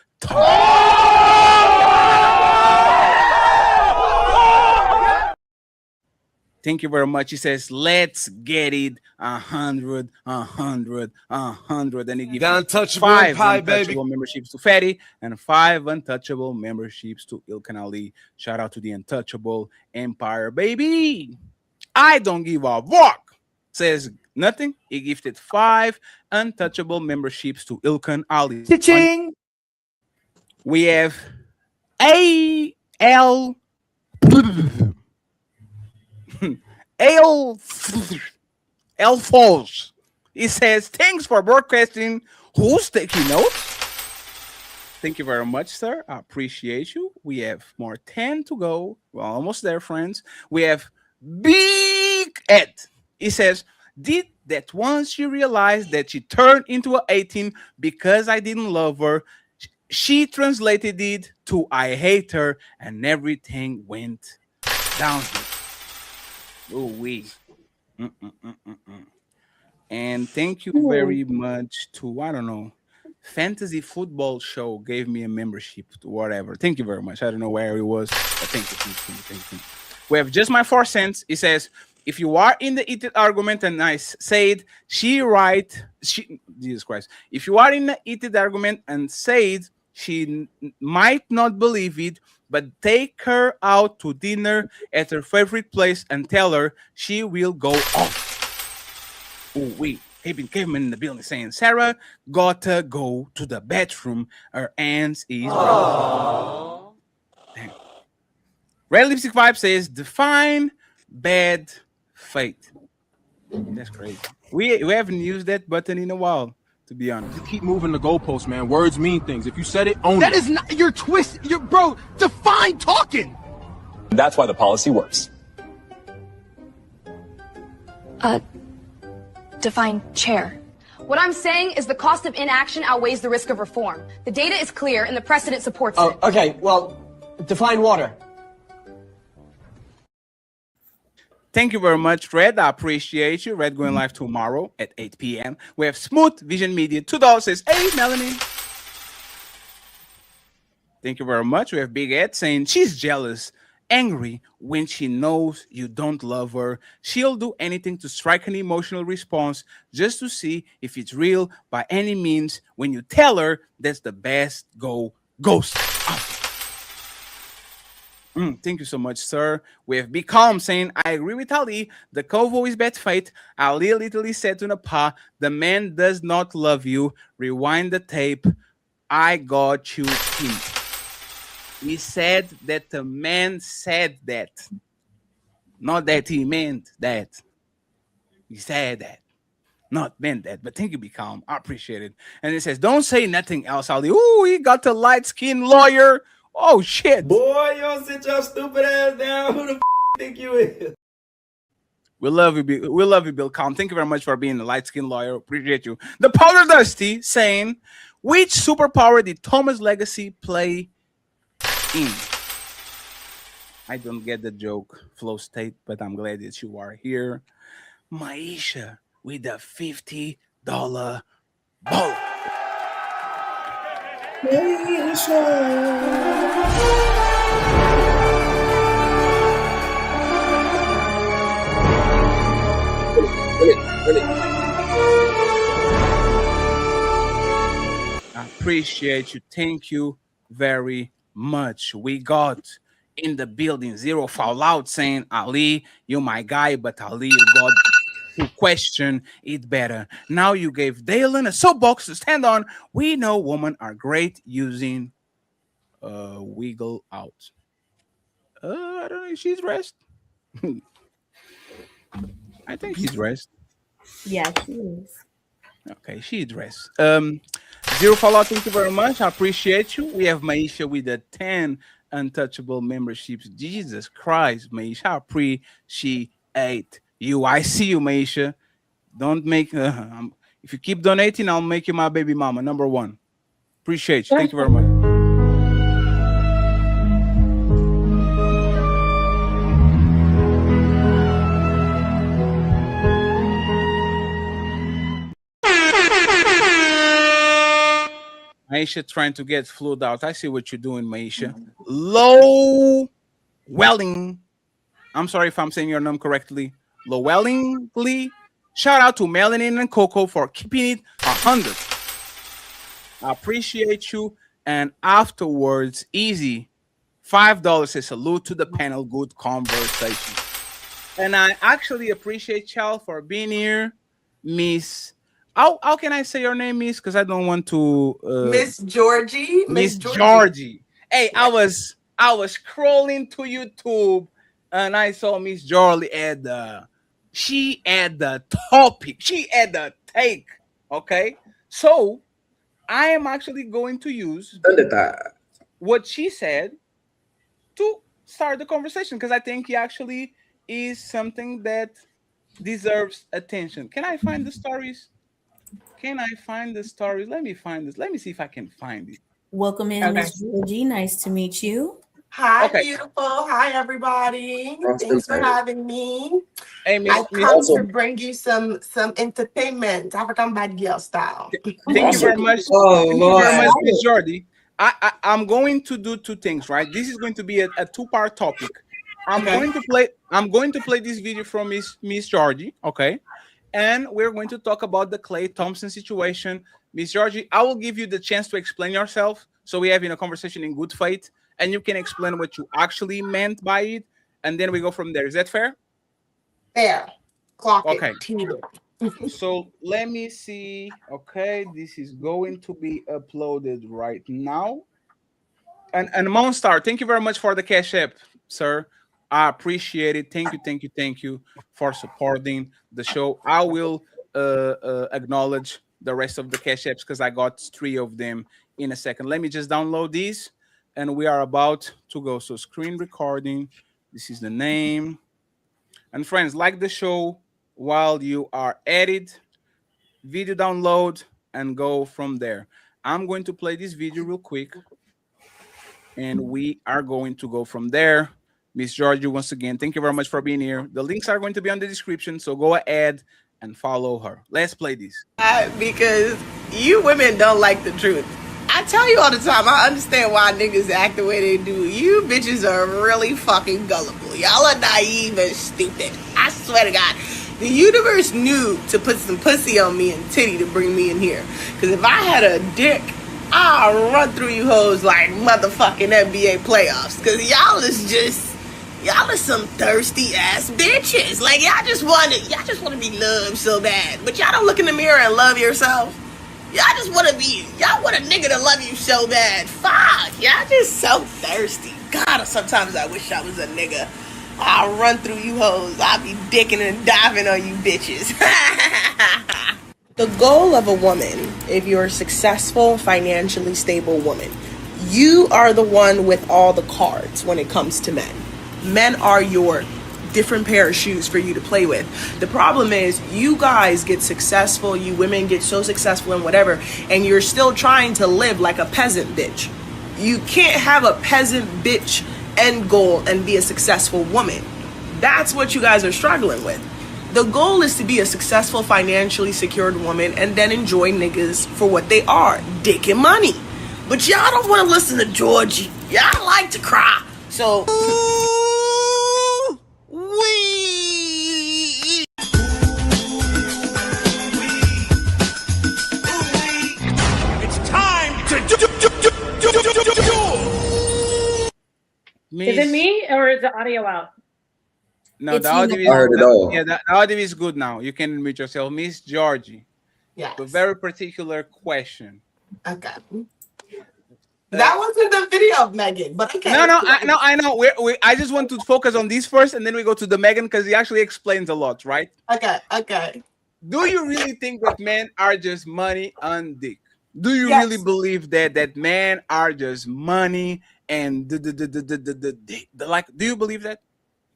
Thank you very much. He says, let's get it 100. And he gives 5 untouchable memberships to Fetty and 5 untouchable memberships to Ilkan Ali. Shout out to the untouchable empire, baby. I don't give a fuck. Says nothing. He gifted 5 untouchable memberships to Ilkan Ali. Cha-ching. We have A.L. L Falls. He says, thanks for broadcasting. Who's taking notes? Thank you very much, sir. I appreciate you. We have more 10 to go. We're almost there, friends. We have Big Ed. He says, did that once she realized that she turned into an 18 because I didn't love her, she translated it to I hate her, and everything went downhill. Oh, we. And thank you very much to, I don't know, Fantasy Football Show gave me a membership to whatever. Thank you very much. I don't know where it was, but thank you. We have Just My 4 cents. It says, if you are in the heated argument and I said, Jesus Christ. If you are in the heated argument and said she might not believe it, but take her out to dinner at her favorite place and tell her she will go off. Oh, wait. Caveman in the building saying, Sara gotta go to the bathroom. Her hands is... Damn. Red Lipstick Vibe says, define bad faith. That's crazy. We haven't used that button in a while, to be honest. You keep moving the goalposts, man. Words mean things. If you said it, own it. That is not your twist. Your bro, define talking. That's why the policy works. Define chair. What I'm saying is the cost of inaction outweighs the risk of reform. The data is clear and the precedent supports it. Okay, well, define water. Thank you very much, Red. I appreciate you. Red going live tomorrow at 8 p.m. We have Smooth Vision Media. $2 says, hey, Melanie. Thank you very much. We have Big Ed saying she's jealous, angry when she knows you don't love her. She'll do anything to strike an emotional response just to see if it's real by any means. When you tell her that's the best, go ghost. Thank you so much, sir. We have Be Calm saying, I agree with Ali. The Kovo is bad fate. Ali literally said to Napah, the man does not love you. Rewind the tape. I got you pinned. He said that the man said that. Not that he meant that. He said that. Not meant that. But thank you, Be Calm. I appreciate it. And it says, don't say nothing else, Ali. Ooh, he got the light-skinned lawyer. Oh, shit. Boy, you don't sit your stupid ass down. Who the think you is? We love you, Bill Calm. Thank you very much for being a light-skinned lawyer. Appreciate you. The Powder Dusty saying, which superpower did Thomas Legacy play in? I don't get the joke, Flow State, but I'm glad that you are here. Maisha with a $50 ball. I appreciate you. Thank you very much. We got in the building Zero Fallout saying, Ali, you're my guy, but Ali, you got to question it better. Now you gave Dalyn a soapbox to stand on. We know women are great using wiggle out. I don't know if she's rest. I think she's rest. Yeah, she is. Okay, she's dressed. Zero Fallout, thank you very much. I appreciate you. We have Maisha with the 10 untouchable memberships. Jesus Christ, Maisha, I appreciate you. I see you, Maisha. Don't make if you keep donating, I'll make you my baby mama, number one. Appreciate you. Thank you very much. Maisha trying to get flued out. I see what you're doing, Maisha. Low Welling. I'm sorry if I'm saying your name correctly. Lowellingly. Shout out to Melanin and KoKo for keeping it 100. I appreciate you. And afterwards, easy. $5 a salute to the panel. Good conversation. And I actually appreciate y'all for being here, Miss. How can I say your name, Miss? Because I don't want to. Miss Georgie. Miss Georgie. Hey, I was scrolling to YouTube and I saw Miss Georgie she had the topic. She had the take. Okay. So I am actually going to use what she said to start the conversation because I think he actually is something that deserves attention. Can I find the stories? Can I find the stories? Let me find this. Let me see if I can find it. Welcome in, Miss Georgie. Nice to meet you. Hi, beautiful. Hi, everybody. Thanks for having me. Hey, I come to bring you some entertainment, African bad girl style. Thank you very much. Thank you very much, Miss Georgie. I'm going to do two things, right? This is going to be a two-part topic. I'm going to play this video from Miss Georgie, okay? And we're going to talk about the Klay Thompson situation. Miss Georgie, I will give you the chance to explain yourself. So we have a conversation in good faith, and you can explain what you actually meant by it. And then we go from there. Is that fair? Fair. Clock okay. It. So let me see. Okay, this is going to be uploaded right now. And Monstar, thank you very much for the cash app, sir. I appreciate it. Thank you for supporting the show. I will acknowledge the rest of the cash apps because I got 3 of them in a second. Let me just download these, and we are about to go. So screen recording. This is the name. And friends, like the show while you are at it. Video download and go from there. I'm going to play this video real quick, and we are going to go from there. Miss Georgie, once again, thank you very much for being here. The links are going to be on the description, so go ahead and follow her. Let's play this. Because you women don't like the truth. I tell you all the time, I understand why niggas act the way they do. You bitches are really fucking gullible. Y'all are naive and stupid. I swear to God. The universe knew to put some pussy on me and titty to bring me in here. Because if I had a dick, I'll run through you hoes like motherfucking NBA playoffs. Because y'all are some thirsty ass bitches. Like y'all just want to be loved so bad. But y'all don't look in the mirror and love yourself. Y'all want a nigga to love you so bad. Fuck, y'all just so thirsty. God, sometimes I wish I was a nigga. I'll run through you hoes. I'll be dicking and diving on you bitches. The goal of a woman, if you're a successful, financially stable woman, you are the one with all the cards when it comes to men. Men are your different pair of shoes for you to play with. The problem is you guys get successful, you women get so successful in whatever, and you're still trying to live like a peasant bitch. You can't have a peasant bitch end goal and be a successful woman. That's what you guys are struggling with. The goal is to be a successful, financially secured woman and then enjoy niggas for what they are, dick and money. But y'all don't want to listen to Georgie. Y'all like to cry. So It's time to do. Is it me or is the audio out? No, It's the audio you. is, I heard it all. Yeah, the audio is good now. You can mute yourself. Miss Georgie. Yes. A very particular question. Okay. That wasn't the video of Megan, but okay. No, I know. I just want to focus on this first, and then we go to the Megan because he actually explains a lot, right? Okay. Do you really think that men are just money and dick? Do you really believe that men are just money and like? Do you believe that?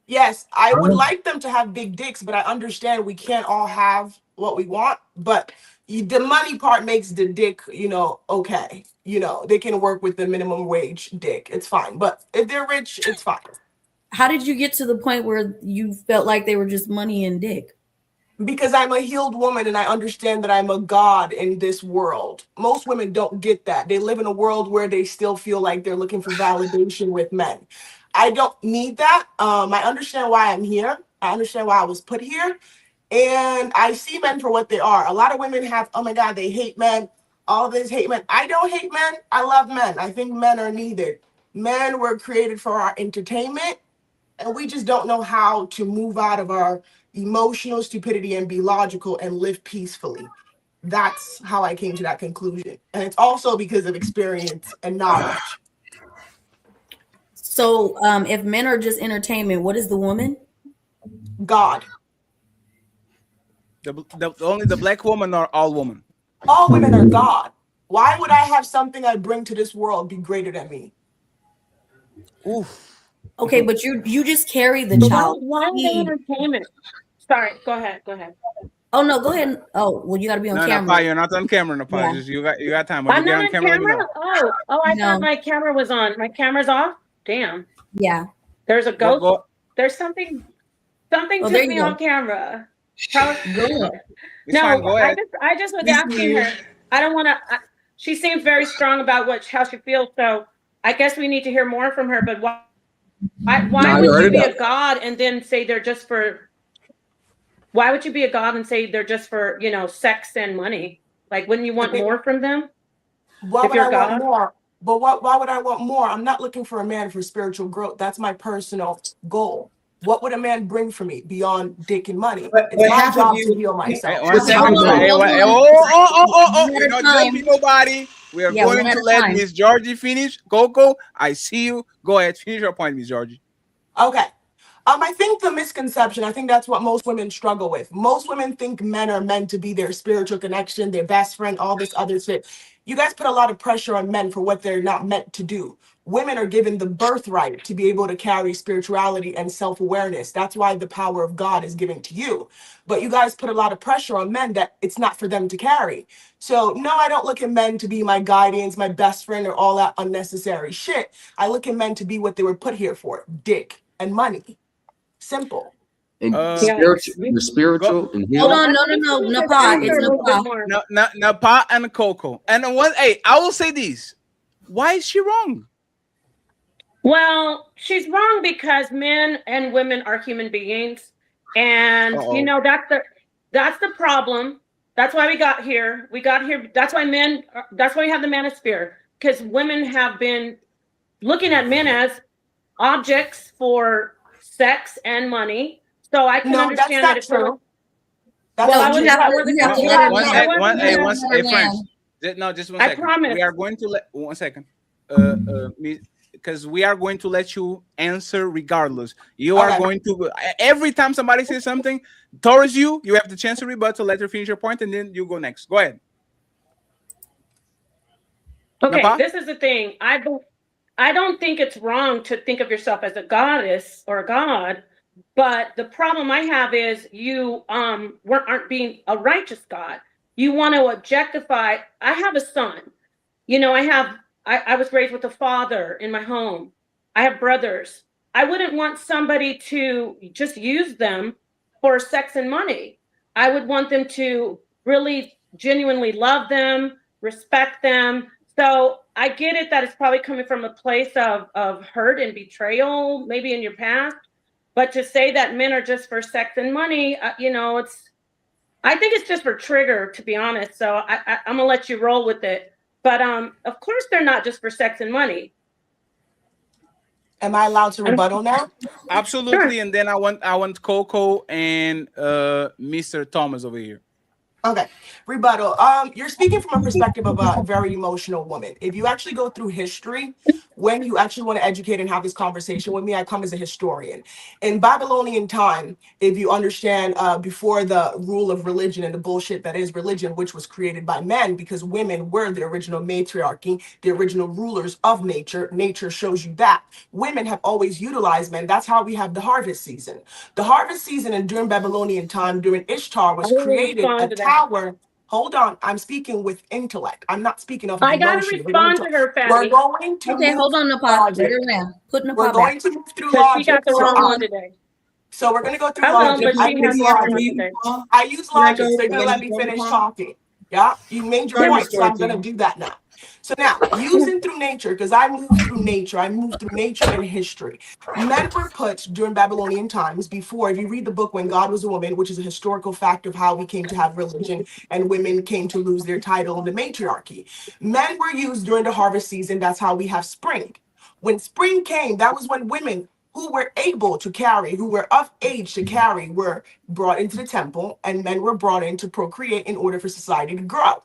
Yes, I would like them to have big dicks, but I understand we can't all have what we want. But the money part makes the dick, okay. They can work with the minimum wage dick. It's fine. But if they're rich, it's fine. How did you get to the point where you felt like they were just money and dick? Because I'm a healed woman and I understand that I'm a god in this world. Most women don't get that. They live in a world where they still feel like they're looking for validation with men. I don't need that. I understand why I'm here. I understand why I was put here. And I see men for what they are. A lot of women have, oh my God, they hate men. All this hate men. I don't hate men. I love men. I think men are needed. Men were created for our entertainment. And we just don't know how to move out of our emotional stupidity and be logical and live peacefully. That's how I came to that conclusion. And it's also because of experience and knowledge. So if men are just entertainment, what is the woman? God. Only the black woman or all women? All women are God. Why would I have something I bring to this world be greater than me? Oof. Okay, but you just carry the child. Why the entertainment? Sorry, go ahead. Oh no, go ahead. Oh well, you got to be on camera. Napah, you're not on camera, Napah. Yeah. You got time. When I'm you get not on camera. I thought my camera was on. My camera's off. Damn. Yeah. There's a ghost. There's something took me on camera. No, I just was asking her. I don't want to. She seems very strong about how she feels. So I guess we need to hear more from her. But why would you be a god and then say they're just for? Why would you be a god and say they're just for sex and money? Like, wouldn't you want more from them? Why would I want more? But why would I want more? I'm not looking for a man for spiritual growth. That's my personal goal. What would a man bring for me beyond dick and money? It's my job to heal myself. We're not jumping nobody. We are going to let Miss Georgie finish. KoKo, I see you. Go ahead, finish your point, Miss Georgie. Okay. I think the misconception, I think that's what most women struggle with. Most women think men are meant to be their spiritual connection, their best friend, all this other shit. You guys put a lot of pressure on men for what they're not meant to do. Women are given the birthright to be able to carry spirituality and self-awareness. That's why the power of God is given to you. But you guys put a lot of pressure on men that it's not for them to carry. So no, I don't look at men to be my guardians, my best friend, or all that unnecessary shit. I look at men to be what they were put here for, dick and money. Simple. And spiritual and Hold on, no, Napah. It's Napah. Napah and KoKo. And one, hey, I will say this. Why is she wrong? Well, she's wrong because men and women are human beings. And you know, that's the problem. That's why we got here. That's why we have the manosphere. Because women have been looking at men as objects for sex and money. So I can understand that it's true. Just one second. I promise. We are going to let 1 second. Because we are going to let you answer regardless. You are going to every time somebody says something towards you, you have the chance to rebut, let her finish your point, and then you go next. Go ahead. Okay, Napah? this is the thing. I don't think it's wrong to think of yourself as a goddess or a god, but the problem I have is you aren't being a righteous God. You want to objectify. I have a son. You know, I was raised with a father in my home. I have brothers. I wouldn't want somebody to just use them for sex and money. I would want them to really genuinely love them, respect them. So I get it that it's probably coming from a place of hurt and betrayal, maybe in your past. But to say that men are just for sex and money, you know, I think it's just for trigger, to be honest. So I'm gonna let you roll with it. But of course, they're not just for sex and money. Am I allowed to rebuttal now? Absolutely. Sure. And then I want KoKo and Mr. Thomas over here. Okay, rebuttal. You're speaking from a perspective of a very emotional woman. If you actually go through history, when you actually want to educate and have this conversation with me, I come as a historian. In Babylonian time, if you understand, before the rule of religion and the bullshit that is religion, which was created by men, because women were the original matriarchy, the original rulers of nature. Nature shows you that. Women have always utilized men. That's how we have the harvest season. The harvest season, and during Babylonian time, during Ishtar, was created a tower. Hold on, I'm speaking with intellect. I'm not speaking of emotion. I gotta respond to her, Fatty. We're going to hold on, Napah. We're going to move through logic. She got the wrong one today. So we're going to go through logic. I use logic, so you're going to let me finish talking. Yeah, you made your point, so I'm going to do that now. So now, using through nature, because I moved through nature and history. Men were put during Babylonian times before, if you read the book When God Was a Woman, which is a historical fact of how we came to have religion and women came to lose their title in the matriarchy. Men were used during the harvest season. That's how we have spring. When spring came, that was when women who were able to carry, who were of age to carry, were brought into the temple, and men were brought in to procreate in order for society to grow,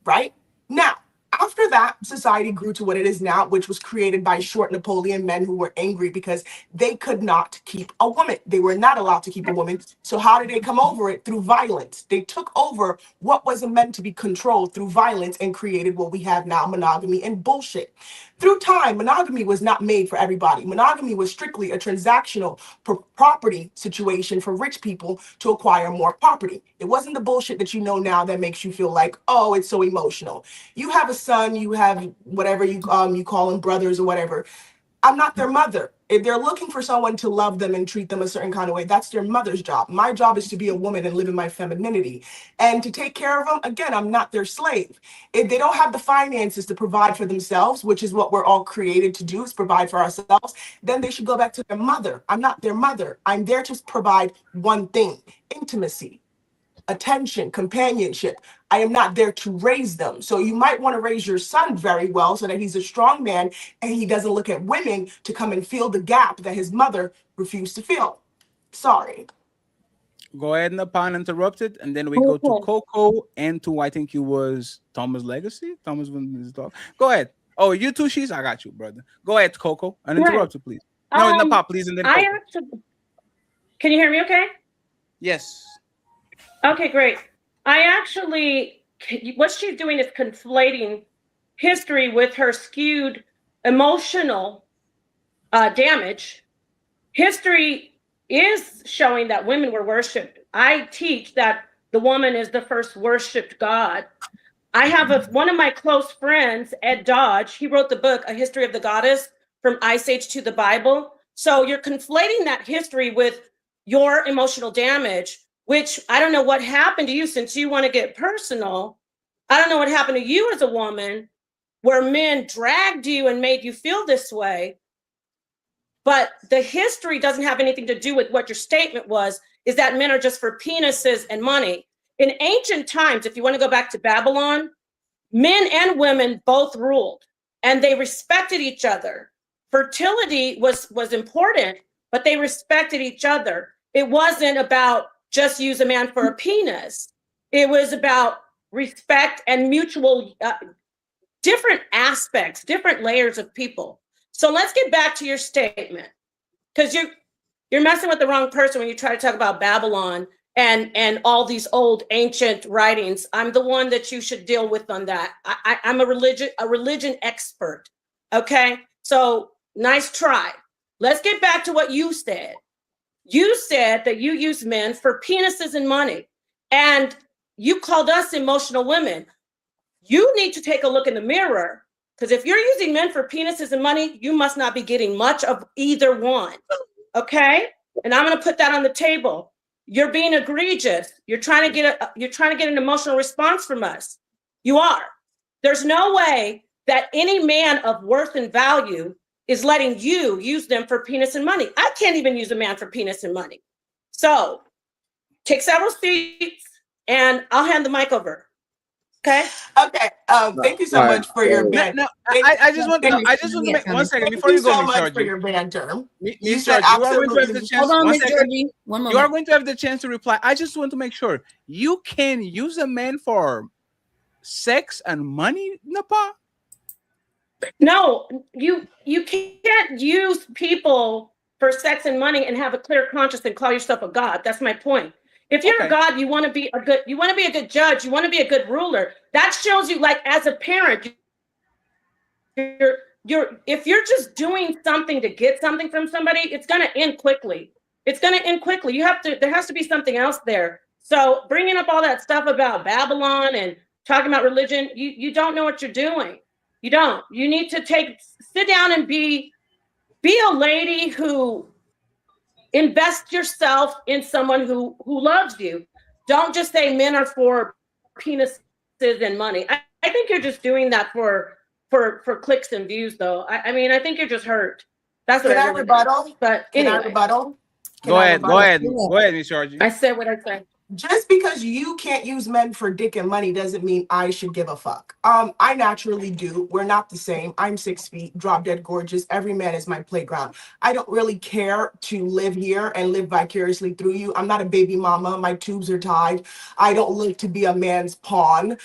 right? Now, after that, society grew to what it is now, which was created by short Napoleon men who were angry because they could not keep a woman. They were not allowed to keep a woman. So how did they come over it? Through violence. They took over what wasn't meant to be controlled through violence and created what we have now, monogamy and bullshit. Through time, monogamy was not made for everybody. Monogamy was strictly a transactional property situation for rich people to acquire more property. It wasn't the bullshit that you know now that makes you feel like, oh, it's so emotional. You have a son, you have whatever you call them, brothers or whatever. I'm not their mother. If they're looking for someone to love them and treat them a certain kind of way, that's their mother's job. My job is to be a woman and live in my femininity and to take care of them. Again, I'm not their slave. If they don't have the finances to provide for themselves, which is what we're all created to do, is provide for ourselves, then they should go back to their mother. I'm not their mother. I'm there to provide one thing: intimacy, attention, companionship. I am not there to raise them. So you might want to raise your son very well so that he's a strong man and he doesn't look at women to come and fill the gap that his mother refused to fill. Sorry. Go ahead, Napah, interrupted, and then we go to KoKo and to, I think it was Thomas Legacy. Thomas was talk. Go ahead. Oh, you too, Shizz? I got you, brother. Go ahead, KoKo, uninterrupted, please. No, Napah, please, and then KoKo. Can you hear me okay? Yes. Okay, great. What she's doing is conflating history with her skewed emotional damage. History is showing that women were worshipped. I teach that the woman is the first worshipped God. I have one of my close friends, Ed Dodge. He wrote the book, A History of the Goddess, From Ice Age to the Bible. So you're conflating that history with your emotional damage, which I don't know what happened to you, since you want to get personal. I don't know what happened to you as a woman where men dragged you and made you feel this way. But the history doesn't have anything to do with what your statement was, is that men are just for penises and money. In ancient times, if you want to go back to Babylon, men and women both ruled, and they respected each other. Fertility was important, but they respected each other. It wasn't about just use a man for a penis. It was about respect and mutual, different aspects, different layers of people. So let's get back to your statement, because you're messing with the wrong person when you try to talk about Babylon and all these old ancient writings. I'm the one that you should deal with on that. I'm a religion expert. Okay, so nice try. Let's get back to what you said. You said that you use men for penises and money, and you called us emotional women. You need to take a look in the mirror, because if you're using men for penises and money, you must not be getting much of either one. Okay, and I'm going to put that on the table. You're being egregious. You're trying to get an emotional response from us. You are. There's no way that any man of worth and value is letting you use them for penis and money. I can't even use a man for penis and money. So take several seats and I'll hand the mic over. Okay. Okay. Thank you so much for your banter. No, I just want to make 1 second before you go, Miss Georgie. For your banter. Miss Georgie, you are going to have the chance. Hold on, Miss Georgie. 1 moment. You are going to have the chance to reply. I just want to make sure you can use a man for sex and money, Napah? No, you can't use people for sex and money and have a clear conscience and call yourself a god. That's my point. If you're a god, you want to be a good judge, you want to be a good ruler. That shows you, like, as a parent, if you're just doing something to get something from somebody, it's going to end quickly. It's going to end quickly. There has to be something else there. So bringing up all that stuff about Babylon and talking about religion, you don't know what you're doing. You don't. You need to sit down and be a lady who invest yourself in someone who loves you. Don't just say men are for penises and money. I think you're just doing that for clicks and views, though. I mean, I think you're just hurt. That's what I rebuttal. But anyway. Can I rebuttal? Go ahead, Miss Georgie. I said what I said. Just because you can't use men for dick and money doesn't mean I should give a fuck. I naturally do. We're not the same. I'm 6 feet, drop dead gorgeous. Every man is my playground. I don't really care to live here and live vicariously through you. I'm not a baby mama. My tubes are tied. I don't live to be a man's pawn.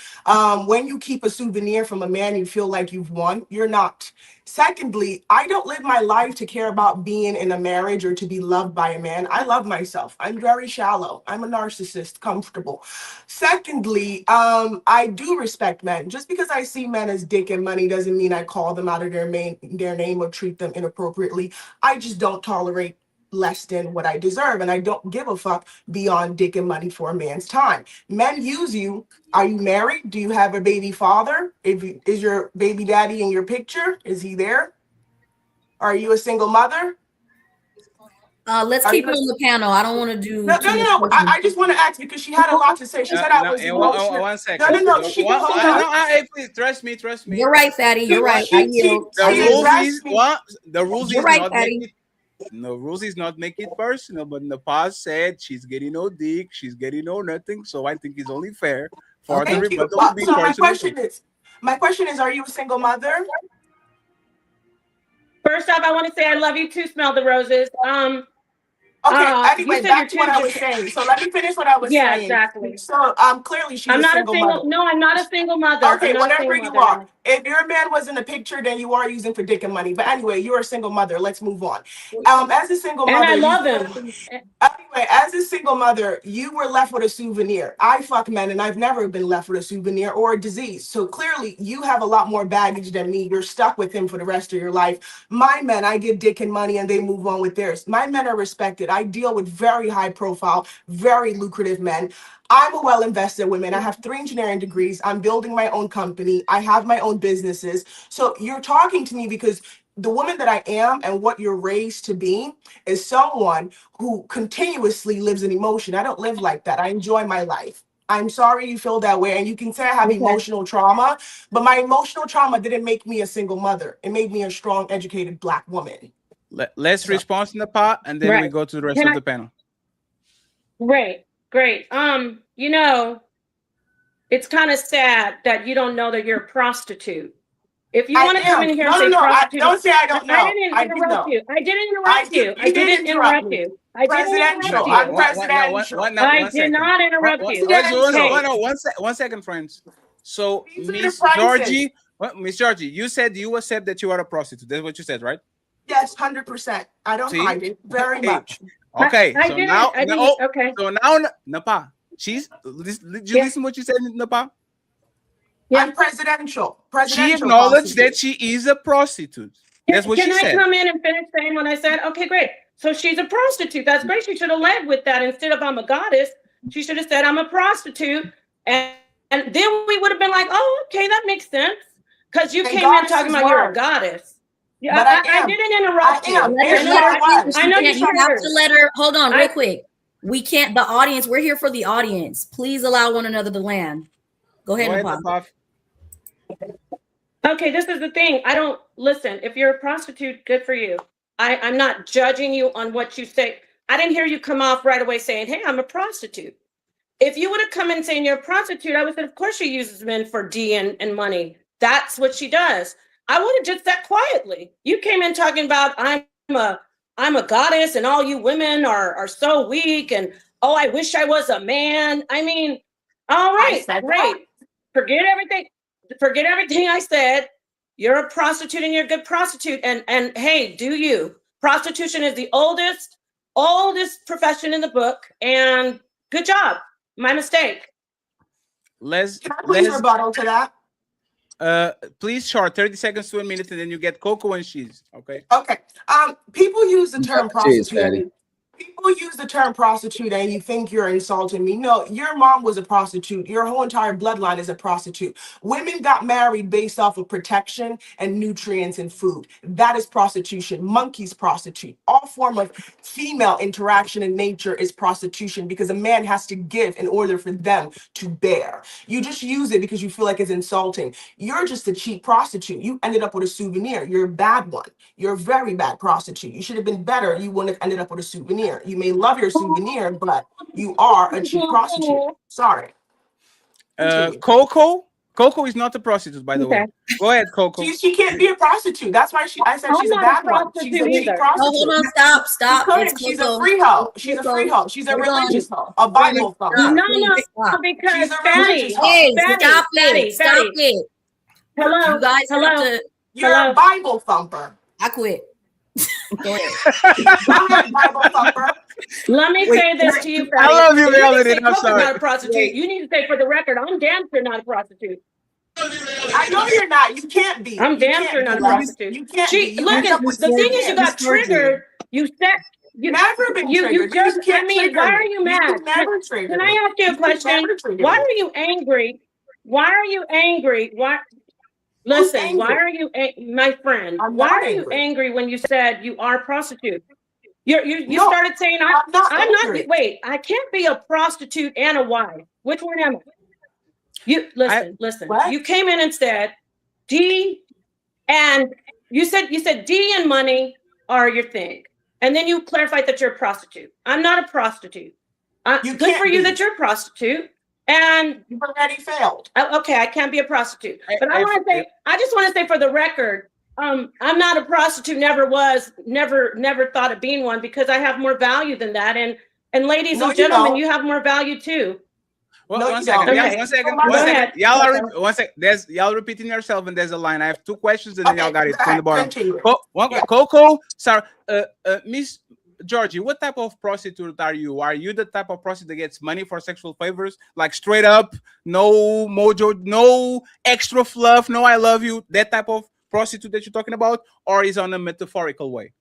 When you keep a souvenir from a man you feel like you've won, you're not. Secondly, I don't live my life to care about being in a marriage or to be loved by a man. I love myself. I'm very shallow. I'm a narcissist, comfortable. Secondly, I do respect men. Just because I see men as dick and money doesn't mean I call them out of their name or treat them inappropriately. I just don't tolerate less than what I deserve, and I don't give a fuck beyond dick and money for a man's time. Men use you. Are you married? Do you have a baby father? Is your baby daddy in your picture? Is he there? Are you a single mother? Let's keep it on the panel. I don't want to do. No. I just want to ask because she had a lot to say. She said I was emotional. 1 second. No. She can hold on. Hey, please trust me. You're right, Fatty. You're right. The rules is right, not Fatty. make it. No, Rosie's not make it personal, but Napah said she's getting no dick, she's getting no nothing. So I think it's only fair for the rebuttal to be personal. My question is, are you a single mother? First off, I want to say I love you too. Smell the roses. Okay, anyway, back to what I was saying. So let me finish what I was saying. Yeah, exactly. So clearly she's I'm not a single mother. No, I'm not a single mother. Okay, whatever you are. If your man was in the picture, then you are using for dick and money. But anyway, you're a single mother. Let's move on. As a single mother, and I love him. Anyway, as a single mother, you were left with a souvenir. I fuck men, and I've never been left with a souvenir or a disease. So clearly, you have a lot more baggage than me. You're stuck with him for the rest of your life. My men, I give dick and money, and they move on with theirs. My men are respected. I deal with very high profile, very lucrative men. I'm a well-invested woman. I have 3 engineering degrees. I'm building my own company. I have my own businesses. So you're talking to me because the woman that I am and what you're raised to be is someone who continuously lives in emotion. I don't live like that. I enjoy my life. I'm sorry you feel that way. And you can say I have emotional trauma, but my emotional trauma didn't make me a single mother. It made me a strong, educated Black woman. Let's respond to Napah, and then we go to the rest of the panel. Great. You know, it's kind of sad that you don't know that you're a prostitute. If you want to come in here and say prostitute, don't say I don't know. I didn't interrupt you. I didn't interrupt you. I didn't interrupt you. I didn't interrupt you. I'm presidential. I did not interrupt you. One second, friends. So, Miss Georgie, you said you accept that you are a prostitute. That's what you said, right? Yes, 100%. I don't hide it very much. Okay, I so didn't. now, I didn't. Okay. So now, Napah, did you listen to what you said, Napah? Yeah. I'm presidential. She acknowledged that she is a prostitute. That's what she said. Can I come in and finish saying what I said? Okay, great. So she's a prostitute. That's great. She should have led with that instead of I'm a goddess. She should have said I'm a prostitute, and then we would have been like, oh, okay, that makes sense. Because you came in talking about you're a goddess. Yeah, but I didn't interrupt you. I know you have to let her. Hold on, real quick. We can't. The audience. We're here for the audience. Please allow one another to land. Go ahead, Napah. Okay, this is the thing. I don't listen. If you're a prostitute, good for you. I'm not judging you on what you say. I didn't hear you come off right away saying, "Hey, I'm a prostitute." If you would have come in saying you're a prostitute, I would say, "Of course she uses men for D and money. That's what she does." I would have just sat quietly. You came in talking about I'm a goddess and all you women are so weak and oh, I wish I was a man. I mean, all right, great. Forget everything I said. You're a prostitute and you're a good prostitute. And hey, do you? Prostitution is the oldest profession in the book. And good job. My mistake. Can I please rebuttal to that? Please, short 30 seconds to a minute, and then you get KoKo and Shizz. Okay. People use the term prostitute. People use the term prostitute and you think you're insulting me. No, your mom was a prostitute. Your whole entire bloodline is a prostitute. Women got married based off of protection and nutrients and food. That is prostitution. Monkeys prostitute. All form of female interaction in nature is prostitution because a man has to give in order for them to bear. You just use it because you feel like it's insulting. You're just a cheap prostitute. You ended up with a souvenir. You're a bad one. You're a very bad prostitute. You should have been better. You wouldn't have ended up with a souvenir. You may love your souvenir, but you are a cheap prostitute. Sorry. KoKo is not a prostitute, by the way. Go ahead, KoKo. She can't be a prostitute. That's why I said she's a bad one. She's a cheap prostitute. Oh, hold on, stop. She's a free hoe. She's a free hoe. She's a religious hoe. A Bible thumper. No, because Fatty. Stop it. Hello. You guys have to. You're a Bible thumper. I quit. Go ahead. Let me say this to you, Fatty. I love you, Melanie. I'm sorry. Not a prostitute. You need to say for the record, I'm damn sure not a prostitute. I know you're not. You can't be. I'm damn sure not a prostitute. You can't be. Look, the thing is, you got triggered. You said you never been triggered. Why are you mad? Can I ask you a question? Why are you angry? Listen, why are you, my friend? Why are you angry when you said you are a prostitute? You started saying I'm not. Wait, I can't be a prostitute and a wife. Which one am I? You listen. What? You came in and said D, and you said D and money are your thing, and then you clarified that you're a prostitute. I'm not a prostitute. Good for you that you're a prostitute. And you've already failed. Okay, I can't be a prostitute. But I just want to say for the record, I'm not a prostitute, never was, never thought of being one because I have more value than that. And ladies and gentlemen, you have more value too. Well, No, one you second. don't. Yeah, Okay. one second. Go One ahead. second. Y'all are one second. There's y'all repeating yourself, and there's a line. I have two questions, and then y'all got it from the bottom. KoKo, Sara, Miss Georgie, what type of prostitute are you? Are you the type of prostitute that gets money for sexual favors, like straight up, no mojo, no extra fluff, no I love you, that type of prostitute that you're talking about, or is on a metaphorical way?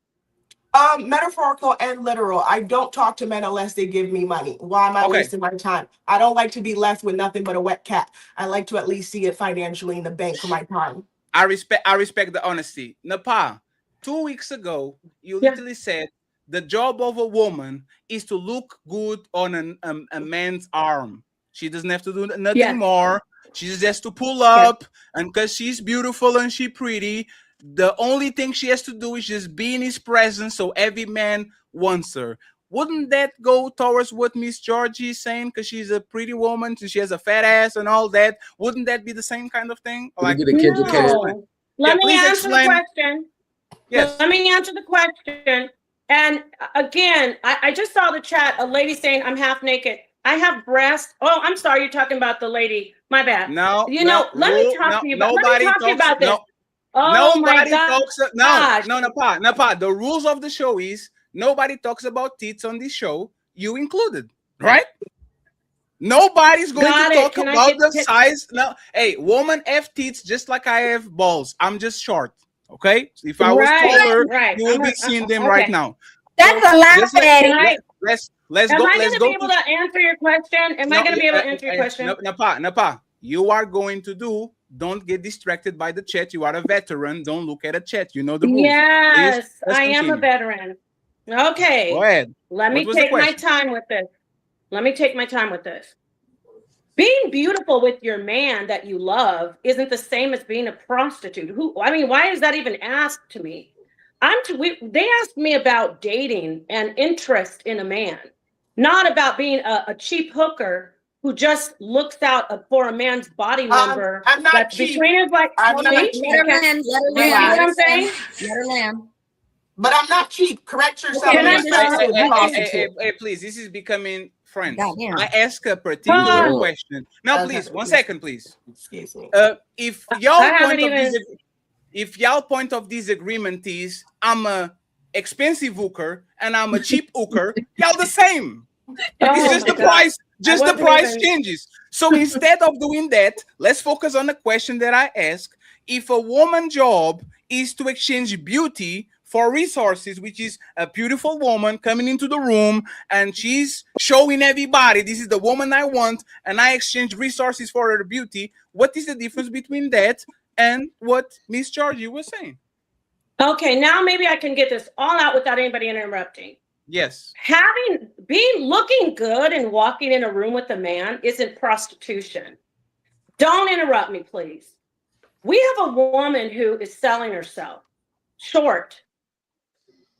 Metaphorical and literal. I don't talk to men unless they give me money. Why am I wasting my time? I don't like to be left with nothing but a wet cat. I like to at least see it financially in the bank for my time. I respect the honesty. Napah, 2 weeks ago, you literally said the job of a woman is to look good on a man's arm. She doesn't have to do nothing more. She just has to pull up, and because she's beautiful and she's pretty, the only thing she has to do is just be in his presence, so every man wants her. Wouldn't that go towards what Miss Georgie is saying? Because she's a pretty woman, so she has a fat ass and all that. Wouldn't that be the same kind of thing? Like, Let me answer the question. Yes. Let me answer the question. And again, I just saw the chat, a lady saying I'm half naked. I have breasts. Oh, I'm sorry, you're talking about the lady. My bad. No, let me talk to you about this. Oh, nobody my talks. Napah. The rules of the show is nobody talks about tits on this show, you included, right? Nobody's going to talk about the size. No, hey, woman have tits just like I have balls. I'm just short. Okay, if I was taller, you will be seeing them right now. That's a lot, Daddy. Let's Am go. I Let's going to go. be able to answer your question? Am I going to be able to answer your question? Napah, you are going to do. Don't get distracted by the chat. You are a veteran. Don't look at a chat. You know the rules. Yes, Please, I am a veteran. Okay. Go ahead. Let me take my time with this. Being beautiful with your man that you love isn't the same as being a prostitute. Why is that even asked to me? They asked me about dating and interest in a man, not about being a cheap hooker who just looks out for a man's body number. I'm not that's cheap. between his like. I'm not cheap. You know what I'm saying? Let her land. But I'm not cheap. Correct yourself. Hey, please. This is becoming friends. I ask a particular question. Now, please, 1 second, please. Excuse me. If y'all point of disagreement is I'm a expensive hooker and I'm a cheap hooker, y'all the same. It's just the price. Just the price changes. So instead of doing that, let's focus on the question that I asked. If a woman's job is to exchange beauty for resources, which is a beautiful woman coming into the room and she's showing everybody, this is the woman I want, and I exchange resources for her beauty, what is the difference between that and what Miss Georgie was saying? Okay, now maybe I can get this all out without anybody interrupting. Yes. Looking good and walking in a room with a man isn't prostitution. Don't interrupt me, please. We have a woman who is selling herself short.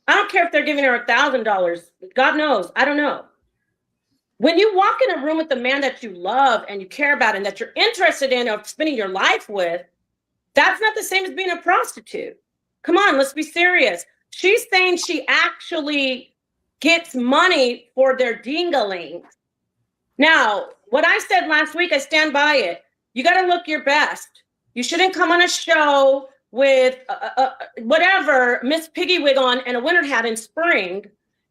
I don't care if they're giving her $1,000. God knows. I don't know. When you walk in a room with a man that you love and you care about and that you're interested in or spending your life with, that's not the same as being a prostitute. Come on, let's be serious. She's saying she actually gets money for their dingalings. Now, what I said last week, I stand by it. You got to look your best. You shouldn't come on a show with whatever, Miss Piggy wig on and a winter hat in spring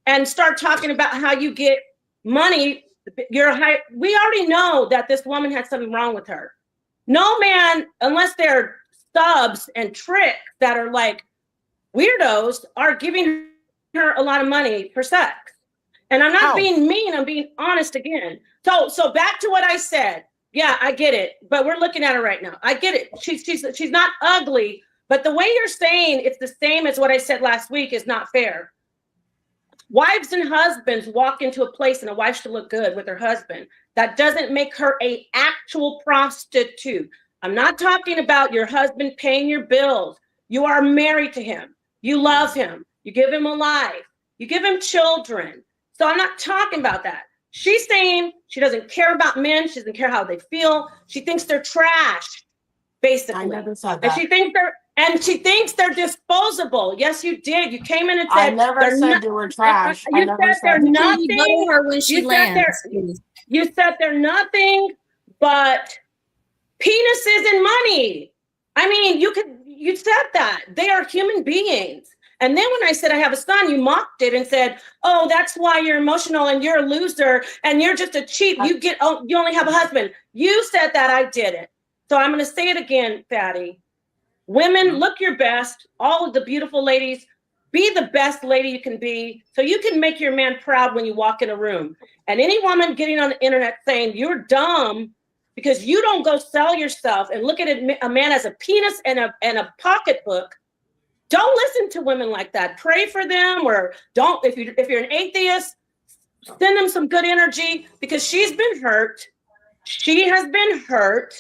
and start talking about how you get money. We already know that this woman had something wrong with her. No man, unless they're stubs and tricks that are like weirdos, are giving her a lot of money for sex. And I'm not being mean, I'm being honest again. So back to what I said. Yeah, I get it, but we're looking at her right now. I get it. She's not ugly, but the way you're saying it's the same as what I said last week is not fair. Wives and husbands walk into a place and a wife should look good with her husband. That doesn't make her an actual prostitute. I'm not talking about your husband paying your bills. You are married to him. You love him. You give him a life. You give him children. So I'm not talking about that. She's saying she doesn't care about men. She doesn't care how they feel. She thinks they're trash, basically. I never said and that. she thinks they're disposable. Yes, you did. You came in and said I never said they were trash. You said they're nothing. You know her when she lands. You said they're nothing but penises and money. I mean, you said that. They are human beings. And then when I said I have a son, you mocked it and said, oh, that's why you're emotional and you're a loser and you're just a cheat. You only have a husband. You said that, I didn't. So I'm going to say it again, Fatty. Women, look your best. All of the beautiful ladies, be the best lady you can be so you can make your man proud when you walk in a room. And any woman getting on the internet saying you're dumb because you don't go sell yourself and look at a man as a penis and a pocketbook, don't listen to women like that. Pray for them, or don't. If you're an atheist, send them some good energy because she's been hurt. She has been hurt.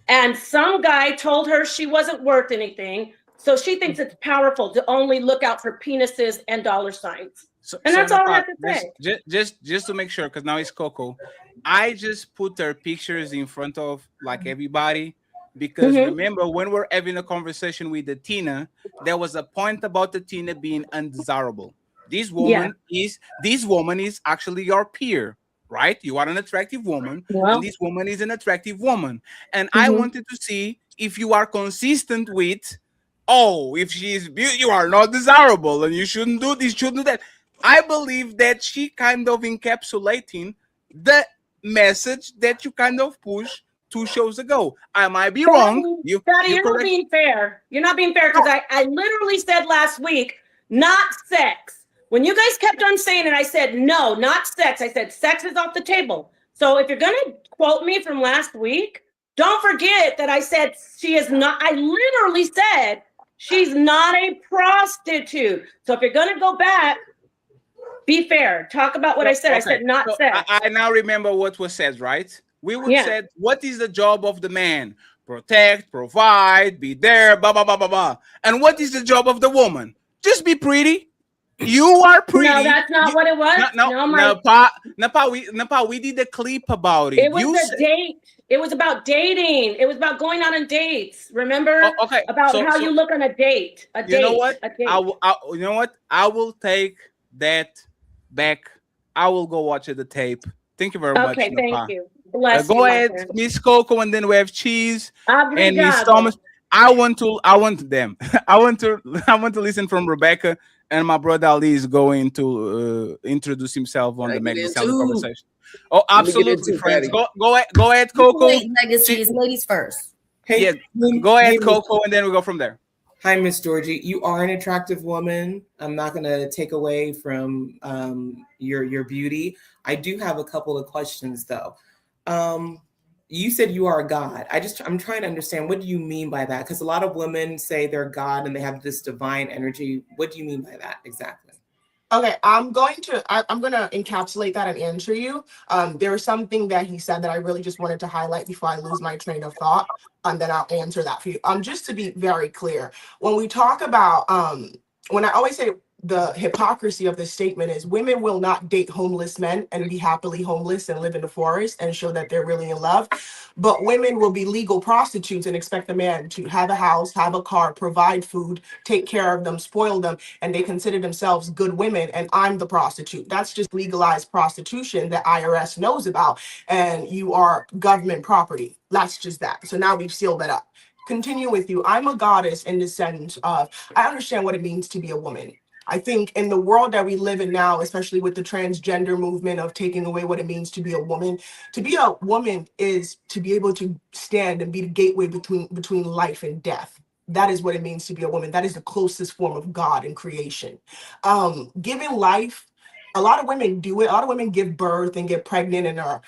And some guy told her she wasn't worth anything. So she thinks it's powerful to only look out for penises and dollar signs. And that's all I have to say. Just to make sure, because now it's KoKo. I just put their pictures in front of like everybody. Because remember, when we're having a conversation with the Tina, there was a point about the Tina being undesirable. This woman is actually your peer. Right? You are an attractive woman, and this woman is an attractive woman. And I wanted to see if you are consistent with, oh, if she is beautiful, you are not desirable, and you shouldn't do this, shouldn't do that. I believe that she kind of encapsulating the message that you kind of push 2 shows ago. I might be wrong. You're not being fair. You're not being fair because I literally said last week, not sex. When you guys kept on saying it, I said, no, not sex. I said, sex is off the table. So if you're going to quote me from last week, don't forget that I said she is not, I literally said she's not a prostitute. So if you're going to go back, be fair. Talk about what I said. I said not sex. I now remember what was said, right? We would said, what is the job of the man? Protect, provide, be there, blah, blah, blah, blah, blah. And what is the job of the woman? Just be pretty. You are pretty. No, that's not what it was. Napah, we did a clip about it. It was a date. It was about dating. It was about going out on dates. Remember? About how you look on a date. You know what? You know what? I will take that back. I will go watch the tape. Thank you very much. Okay, thank you. Bless go ahead, Miss KoKo, and then we have Shizz and Miss Thomas. I want them. I want to listen from Rebecca. And my brother Ali is going to introduce himself on the Megan conversation. Oh, absolutely, friends. Go ahead, KoKo. Legacy is ladies first. Hey, go ahead, KoKo, and then we go from there. Hi, Miss Georgie. You are an attractive woman. I'm not going to take away from your beauty. I do have a couple of questions, though. You said you are a god. I'm trying to understand, what do you mean by that? Because a lot of women say they're God and they have this divine energy. What do you mean by that exactly? Okay, I'm going to encapsulate that and answer you. There was something that he said that I really just wanted to highlight before I lose my train of thought, and then I'll answer that for you. Just to be very clear, when we talk about, when I always say the hypocrisy of this statement is women will not date homeless men and be happily homeless and live in the forest and show that they're really in love. But women will be legal prostitutes and expect a man to have a house, have a car, provide food, take care of them, spoil them, and they consider themselves good women, and I'm the prostitute. That's just legalized prostitution that IRS knows about, and you are government property. That's just that. So now we've sealed that up. Continue with you. I'm a goddess in the sense of, I understand what it means to be a woman. I think in the world that we live in now, especially with the transgender movement of taking away what it means to be a woman is to be able to stand and be the gateway between life and death. That is what it means to be a woman. That is the closest form of God in creation. Giving life, a lot of women do it. A lot of women give birth and get pregnant and are,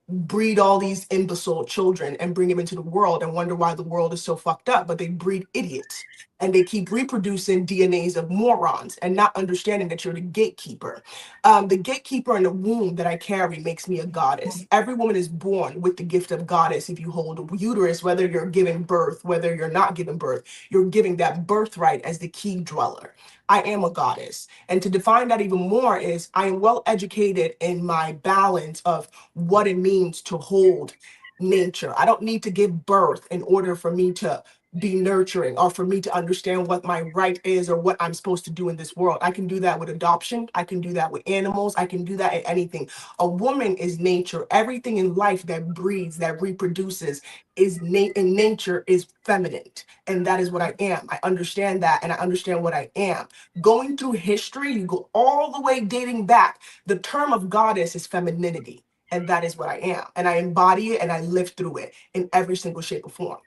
breed all these imbecile children and bring them into the world and wonder why the world is so fucked up. But they breed idiots. And they keep reproducing DNAs of morons and not understanding that you're the gatekeeper. The gatekeeper in the womb that I carry makes me a goddess. Every woman is born with the gift of goddess. If you hold a uterus, whether you're giving birth, whether you're not giving birth, you're giving that birthright as the key dweller. I am a goddess. And to define that even more is I am well educated in my balance of what it means to hold nature. I don't need to give birth in order for me to be nurturing, or for me to understand what my right is or what I'm supposed to do in this world. I can do that with adoption. I can do that with animals. I can do that in anything. A woman is nature. Everything in life that breeds, that reproduces, is in nature is feminine. And that is what I am. I understand that, and I understand what I am. Going through history, you go all the way dating back. The term of goddess is femininity. And that is what I am. And I embody it and I live through it in every single shape or form.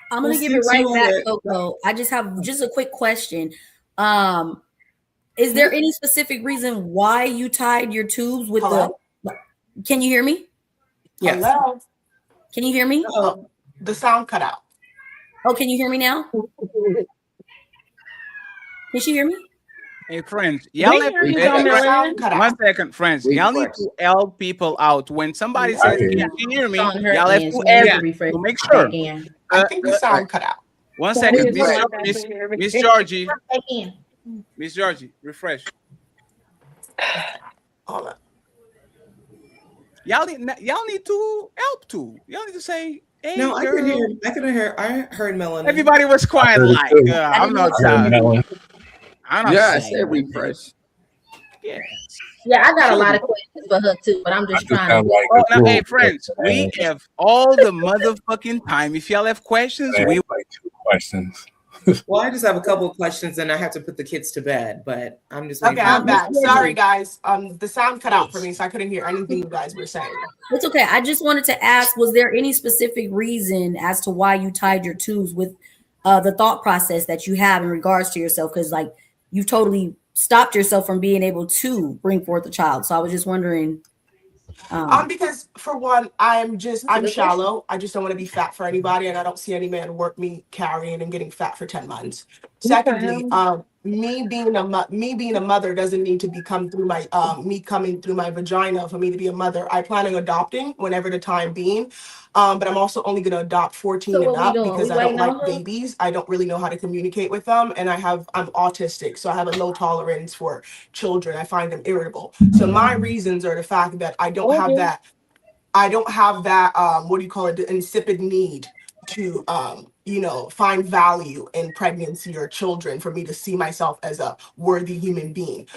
I'm gonna give it right back, KoKo. I just have a quick question. Is there any specific reason why you tied your tubes with Can you hear me? Yes. Hello? Can you hear me? The sound cut out. Oh, can you hear me now? Can she hear me? Hey friends, y'all have one second, friends. Y'all need to help people out. When somebody says, "Can you hear me?" Y'all have to make sure. I think the sound cut out. One second, Miss Georgie. Miss Georgie, refresh. Hold on. Y'all need to help too. Y'all need to say, "Hey, no, girl." I heard Melanin. Everybody was quiet. Like I'm not tired. I said refresh. Yeah, I got a lot of questions for her too, but I'm just trying to. Now, hey, friends, we have all the motherfucking time. If y'all have questions, we like 2 questions. Well, I just have a couple of questions, and I have to put the kids to bed. But I'm just okay. I'm back. Sorry, guys. The sound cut out for me, so I couldn't hear anything you guys were saying. It's okay. I just wanted to ask: was there any specific reason as to why you tied your tubes with the thought process that you have in regards to yourself? Because like you've totally stopped yourself from being able to bring forth a child. So I was just wondering. Because for one, I'm shallow. I just don't want to be fat for anybody, and I don't see any man worth me carrying and getting fat for 10 months. Secondly, me being a mother doesn't need to come through my me coming through my vagina for me to be a mother. I plan on adopting whenever the time being. But I'm also only going to adopt 14 and up because I don't like babies. I don't really know how to communicate with them. And I'm autistic. So I have a low tolerance for children. I find them irritable. So my reasons are the fact that I don't have that, the insipid need to, find value in pregnancy or children for me to see myself as a worthy human being.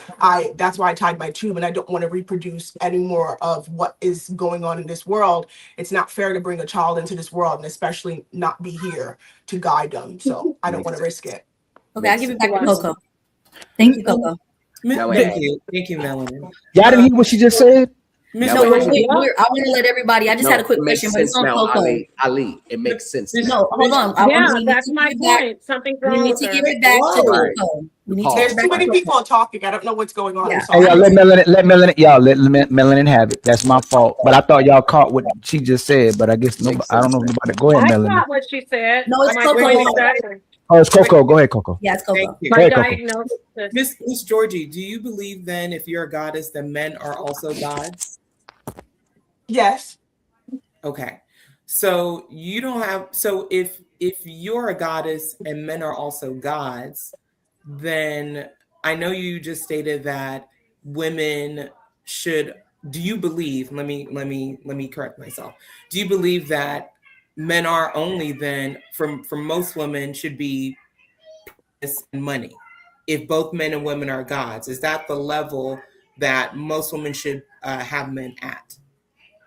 That's why I tied my tube, and I don't want to reproduce any more of what is going on in this world. It's not fair to bring a child into this world and especially not be here to guide them. So I don't want to risk it. Okay, I'll give it back to KoKo. Thank you, KoKo. Thank you, Melanie. Y'all didn't hear what she just said? I want to let everybody. I just had a quick question, but it's on KoKo. Ali, it makes sense. No, hold on. That's my point. Something's wrong. We need to give it back to KoKo. There's too many people talking. I don't know what's going on. Yeah. Hey, y'all, let Melanin have it. That's my fault. But I thought y'all caught what she just said. But I guess nobody. I don't know if nobody. Go ahead, Melanin. I caught what she said. No, it's KoKo. Oh, it's KoKo. Go ahead, KoKo. Yeah, it's KoKo. My diagnosis. Miss Georgie, do you believe then if you're a goddess, then men are also gods? Yes. Okay. So you don't have, so if you're a goddess and men are also gods, then I know you just stated that women should, do you believe, let me correct myself. Do you believe that men are only then for most women should be money? If both men and women are gods, is that the level that most women should have men at?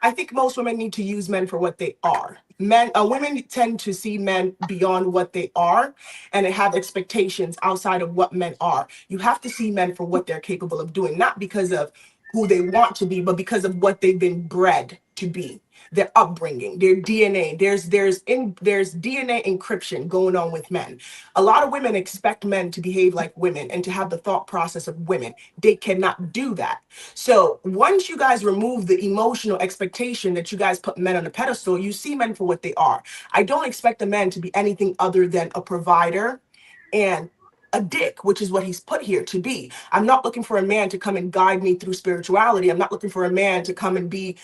I think most women need to use men for what they are. Women tend to see men beyond what they are and have expectations outside of what men are. You have to see men for what they're capable of doing, not because of who they want to be, but because of what they've been bred to be, their upbringing, their DNA. There's DNA encryption going on with men. A lot of women expect men to behave like women and to have the thought process of women. They cannot do that. So once you guys remove the emotional expectation that you guys put men on a pedestal, you see men for what they are. I don't expect a man to be anything other than a provider and a dick, which is what he's put here to be. I'm not looking for a man to come and guide me through spirituality. I'm not looking for a man to come and be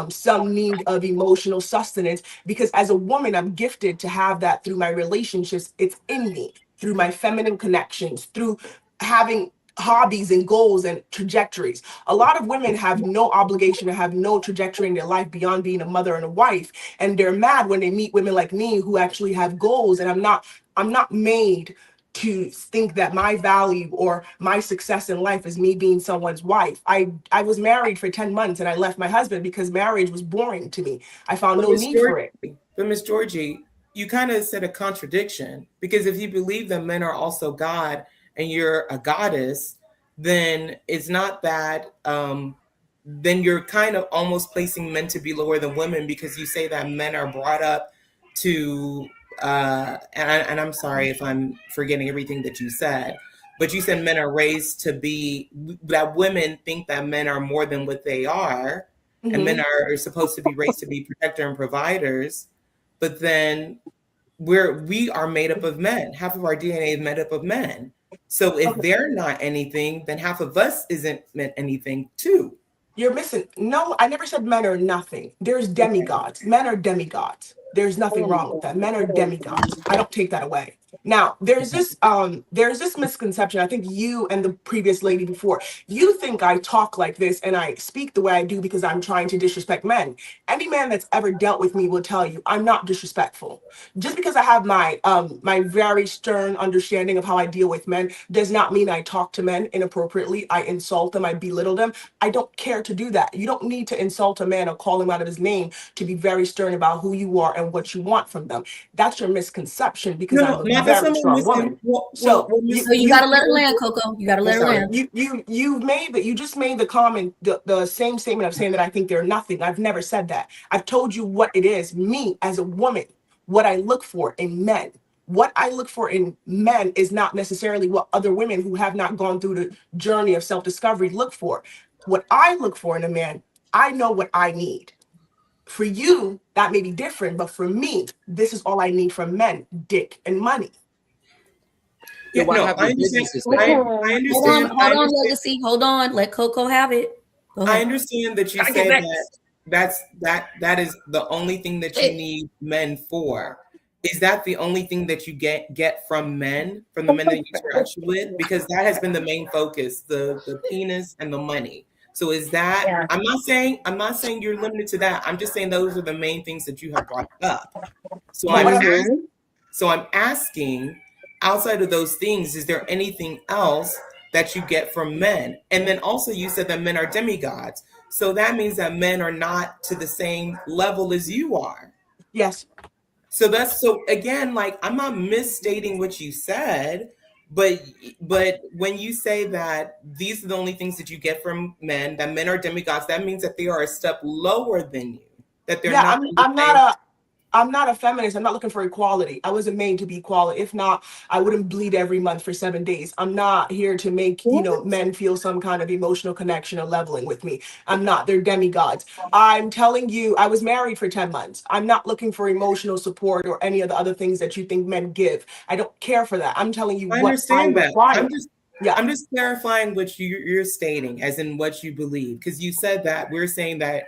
some need of emotional sustenance, because as a woman, I'm gifted to have that through my relationships. It's in me, through my feminine connections, through having hobbies and goals and trajectories. A lot of women have no obligation to have no trajectory in their life beyond being a mother and a wife, and they're mad when they meet women like me who actually have goals. And I'm not made to think that my value or my success in life is me being someone's wife. I was married for 10 months and I left my husband because marriage was boring to me. I found no need for it. But Miss Georgie, you kind of said a contradiction, because if you believe that men are also God and you're a goddess, then it's not that, then you're kind of almost placing men to be lower than women, because you say that men are brought up to, and I'm sorry if I'm forgetting everything that you said, but you said men are raised to be, that women think that men are more than what they are, and men are supposed to be raised to be protector and providers. But then we are made up of men. Half of our DNA is made up of men. So if they're not anything, then half of us isn't meant anything too. You're missing. No, I never said men are nothing. There's demigods. Men are demigods. There's nothing wrong with that. Men are demigods. I don't take that away. Now, there's this misconception. I think you and the previous lady before, you think I talk like this and I speak the way I do because I'm trying to disrespect men. Any man that's ever dealt with me will tell you I'm not disrespectful. Just because I have my my very stern understanding of how I deal with men does not mean I talk to men inappropriately. I insult them. I belittle them. I don't care to do that. You don't need to insult a man or call him out of his name to be very stern about who you are and what you want from them. that's your misconception because I'm a very strong woman. So you gotta let her land, Coco. You gotta let her land. You just made the comment, the same statement of saying that I think they're nothing. I've never said that. I've told you what it is, me as a woman, what I look for in men. What I look for in men is not necessarily what other women who have not gone through the journey of self-discovery look for. What I look for in a man, I know what I need. For you, that may be different, but for me, this is all I need from men: dick and money. Yeah, no, I understand. I understand. Hold on, Legacy. Hold on. Let Coco have it. I understand that you say that is the only thing that you need men for. Is that the only thing that you get from men, from the men that you interact with? Because that has been the main focus, the penis and the money. So is that, yeah. I'm not saying you're limited to that. I'm just saying those are the main things that you have brought up. So I'm asking, outside of those things, is there anything else that you get from men? And then also you said that men are demigods. So that means that men are not to the same level as you are. Yes. So again, like, I'm not misstating what you said, but when you say that these are the only things that you get from men, that men are demigods, that means that they are a step lower than you. That they're I'm not a feminist. I'm not looking for equality. I wasn't made to be equal. If not, I wouldn't bleed every month for 7 days. I'm not here to make, men feel some kind of emotional connection or leveling with me. I'm not. They're demigods. I'm telling you, I was married for 10 months. I'm not looking for emotional support or any of the other things that you think men give. I don't care for that. I'm telling you what I require. I'm just clarifying what you're stating, as in what you believe. Because you said that we're saying that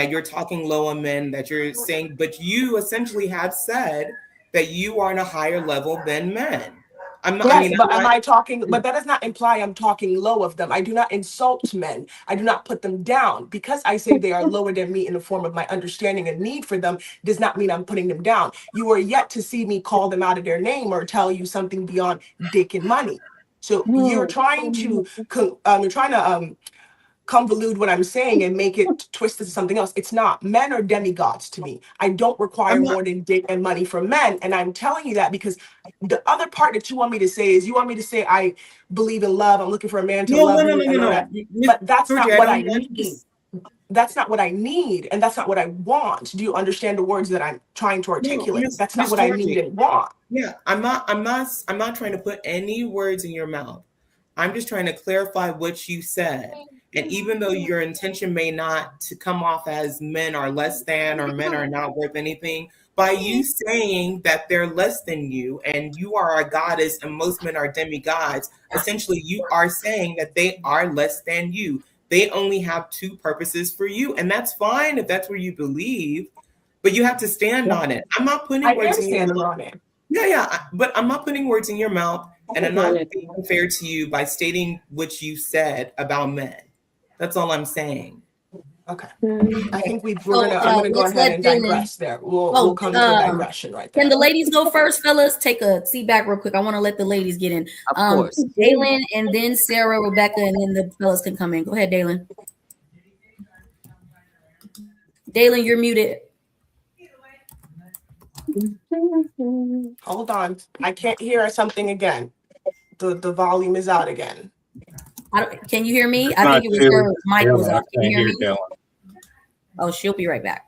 you're talking low on men, that you're saying, but you essentially have said that you are on a higher level than men. But that does not imply I'm talking low of them. I do not insult men. I do not put them down. Because I say they are lower than me in the form of my understanding and need for them does not mean I'm putting them down. You are yet to see me call them out of their name or tell you something beyond dick and money. So you're trying to convolute what I'm saying and make it twisted to something else. It's not. Men are demigods to me. I don't require more than dick and money from men. And I'm telling you that because the other part that you want me to say is I believe in love. I'm looking for a man to love me. No. But that's not what I need. That's not what I need. And that's not what I want. Do you understand the words that I'm trying to articulate? That's not what I need and want. Yeah, I'm not trying to put any words in your mouth. I'm just trying to clarify what you said. And even though your intention may not to come off as men are less than or men are not worth anything, by you saying that they're less than you and you are a goddess and most men are demigods, essentially you are saying that they are less than you. They only have two purposes for you. And that's fine if that's what you believe, but you have to stand on it. I'm not putting words in your mouth. Yeah, but I'm not putting words in your mouth And I'm not being unfair to you by stating what you said about men. That's all I'm saying. Okay. I think I'm gonna go ahead and digress there. We'll come to a digression right there. Can the ladies go first, fellas? Take a seat back real quick. I want to let the ladies get in. Of course. Dalyn, and then Sara, Rebecca, and then the fellas can come in. Go ahead, Dalyn. Dalyn, you're muted. Hold on. I can't hear something again. The volume is out again. Can you hear me? I think it was her mic was off. Can you hear me? Oh, she'll be right back.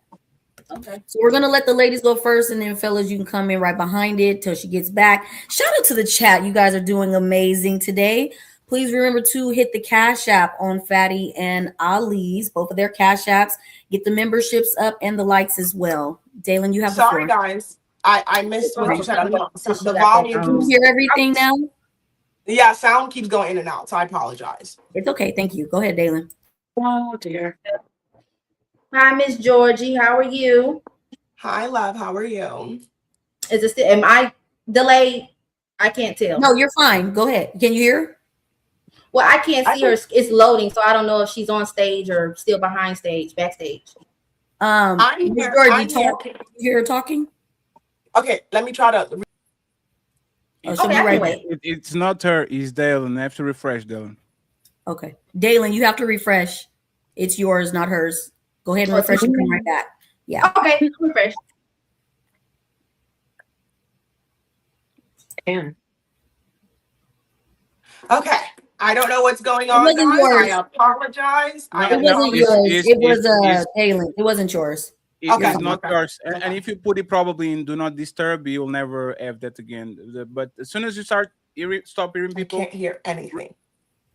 Okay. So we're going to let the ladies go first, and then fellas, you can come in right behind it till she gets back. Shout out to the chat. You guys are doing amazing today. Please remember to hit the Cash App on Fatty and Ali's, both of their Cash Apps. Get the memberships up and the likes as well. Dalyn, you have the floor. Sorry, guys. I missed what you said. The volume. Can you hear everything now? Yeah, sound keeps going in and out, so I apologize. It's okay. Thank you. Go ahead, Dalyn. Oh, dear. Hi, Miss Georgie. How are you? Hi, love. How are you? Is it still, am I delayed? I can't tell. No, you're fine. Go ahead. Can you hear? Well, I can't see her. It's loading, so I don't know if she's on stage or still behind stage, backstage. Miss Georgie, you hear her talking? Okay, let me try to. It's not her. It's Dalyn. I have to refresh, Dalyn. Okay, Dalyn, you have to refresh. It's yours, not hers. Go ahead and refresh and come right back. Yeah. Okay, refresh. Damn. Okay. I don't know what's going on. It wasn't yours. I apologize. It wasn't yours. It was Dalyn. It wasn't yours. It's not yours. And if you put it probably in do not disturb, you will never have that again. But as soon as you stop hearing people, I can't hear anything.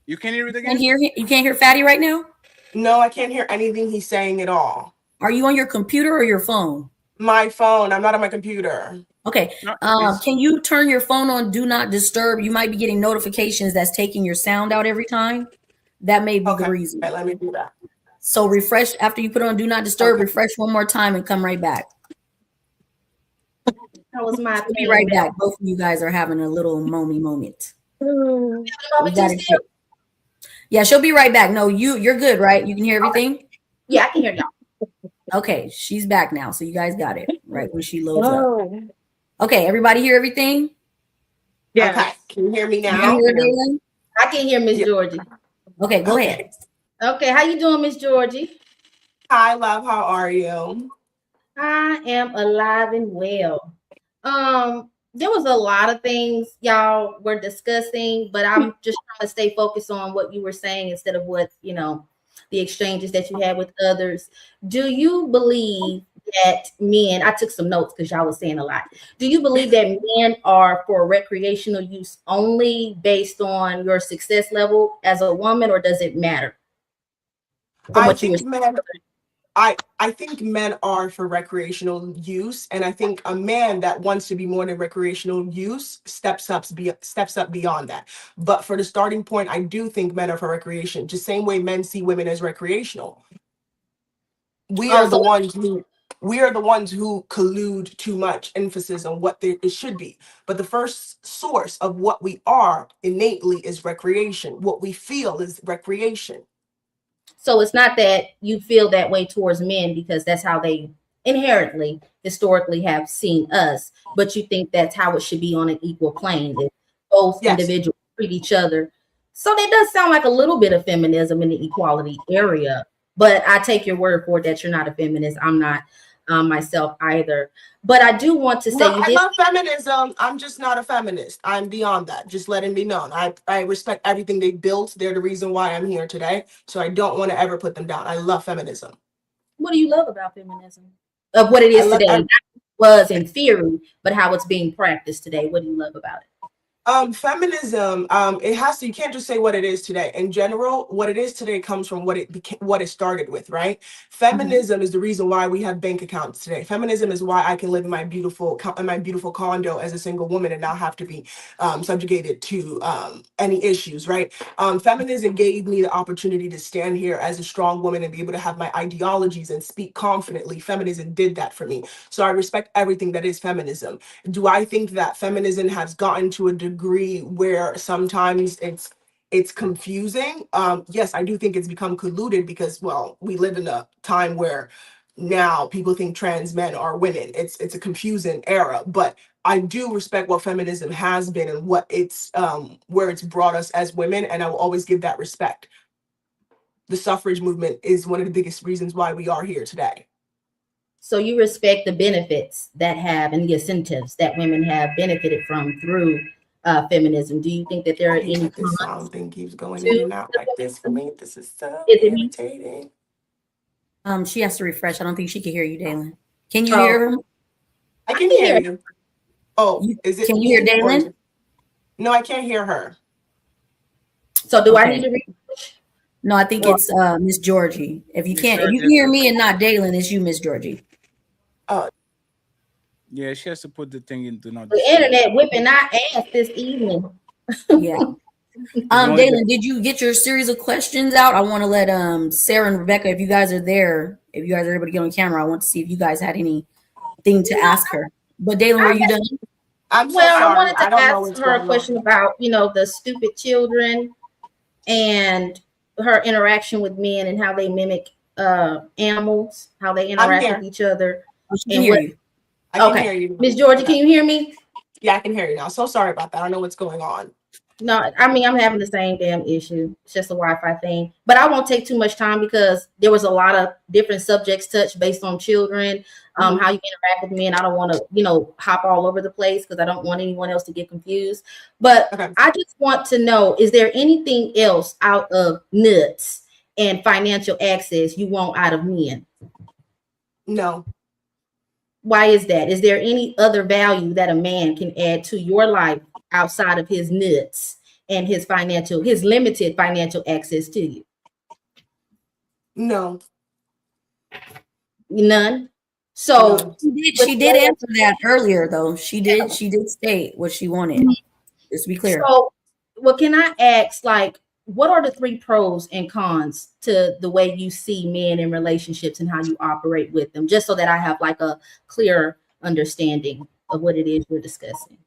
You can't hear it again? You can't hear Fatty right now? No, I can't hear anything he's saying at all. Are you on your computer or your phone? My phone. I'm not on my computer. Okay. Can you turn your phone on do not disturb? You might be getting notifications that's taking your sound out every time. That may be the reason. Okay, let me do that. So refresh after you put on do not disturb, refresh one more time and come right back. That was my I'll be right back. Both of you guys are having a little moany moment. Yeah, she'll be right back. No, you're good, right? You can hear everything? Yeah, I can hear y'all. Okay, she's back now. So you guys got it right when she loads up. Okay, everybody hear everything? Yeah. Okay. Can you hear me now? I can hear Miss Georgie. Okay, go ahead. Okay, how you doing, Miss Georgie? Hi, love. How are you? I am alive and well. There was a lot of things y'all were discussing, but I'm just trying to stay focused on what you were saying instead of what, the exchanges that you had with others. Do you believe that men, I took some notes because y'all was saying a lot. Do you believe that men are for recreational use only based on your success level as a woman, or does it matter? I think men are for recreational use, and I think a man that wants to be more than recreational use steps up beyond that. But for the starting point, I do think men are for recreation, just same way men see women as recreational. We are the ones who collude too much emphasis on what it should be. But the first source of what we are innately is recreation. What we feel is recreation. So it's not that you feel that way towards men because that's how they inherently, historically have seen us, but you think that's how it should be on an equal plane. If both individuals treat each other. So that does sound like a little bit of feminism in the equality area, but I take your word for it that you're not a feminist. I'm not myself either. But I do want to say I love feminism. I'm just not a feminist. I'm beyond that. Just letting me know. I respect everything they built. They're the reason why I'm here today. So I don't want to ever put them down. I love feminism. What do you love about feminism? Of what it is today? Not was in theory, but how it's being practiced today. What do you love about it? Feminism, you can't just say what it is today. In general, what it is today comes from what it started with, right? Feminism is the reason why we have bank accounts today. Feminism is why I can live in my beautiful condo as a single woman and not have to be subjugated to any issues, right? Feminism gave me the opportunity to stand here as a strong woman and be able to have my ideologies and speak confidently. Feminism did that for me. So I respect everything that is feminism. Do I think that feminism has gotten to a degree agree where sometimes it's confusing. Yes, I do think it's become colluded because, well, we live in a time where now people think trans men are women. It's a confusing era, but I do respect what feminism has been and what it's where it's brought us as women, and I will always give that respect. The suffrage movement is one of the biggest reasons why we are here today. So you respect the benefits that have and the incentives that women have benefited from through feminism. Do you think that there are any This sound thing keeps going in and out like this for me? This is so irritating. She has to refresh. I don't think she can hear you, Dalyn. Can you hear him? I can hear you. Oh, is it? Can you hear Dalyn? No, I can't hear her. So do I need to refresh? No, I think it's Miss Georgie. If you can't, if you can hear me and not Dalyn, it's you, Miss Georgie. Oh. Yeah, she has to put the thing into not The internet whipping our ass this evening. Yeah. Dalyn, did you get your series of questions out? I want to let Sara and Rebecca, if you guys are there, if you guys are able to get on camera, I want to see if you guys had anything to ask her. But Dalyn, were you done? I'm so well, sorry. I wanted to ask her a question about, you know, the stupid children and her interaction with men and how they mimic animals, how they interact with each other. I can hear you. I can hear you. Miss Georgie, can you hear me? Yeah, I can hear you now. So sorry about that. I don't know what's going on. No, I mean, I'm having the same damn issue. It's just a Wi-Fi thing. But I won't take too much time because there was a lot of different subjects touched based on children, how you interact with men. I don't want to, you know, hop all over the place because I don't want anyone else to get confused. But I just want to know, is there anything else out of nuts and financial access you want out of men? No. Why is that? Is there any other value that a man can add to your life outside of his nuts and his limited financial access to you? No. None. So she did answer that earlier, though. She did state what she wanted. Just to be clear. So, what can I ask? Like, what are the 3 pros and cons to the way you see men in relationships and how you operate with them? Just so that I have like a clear understanding of what it is we're discussing.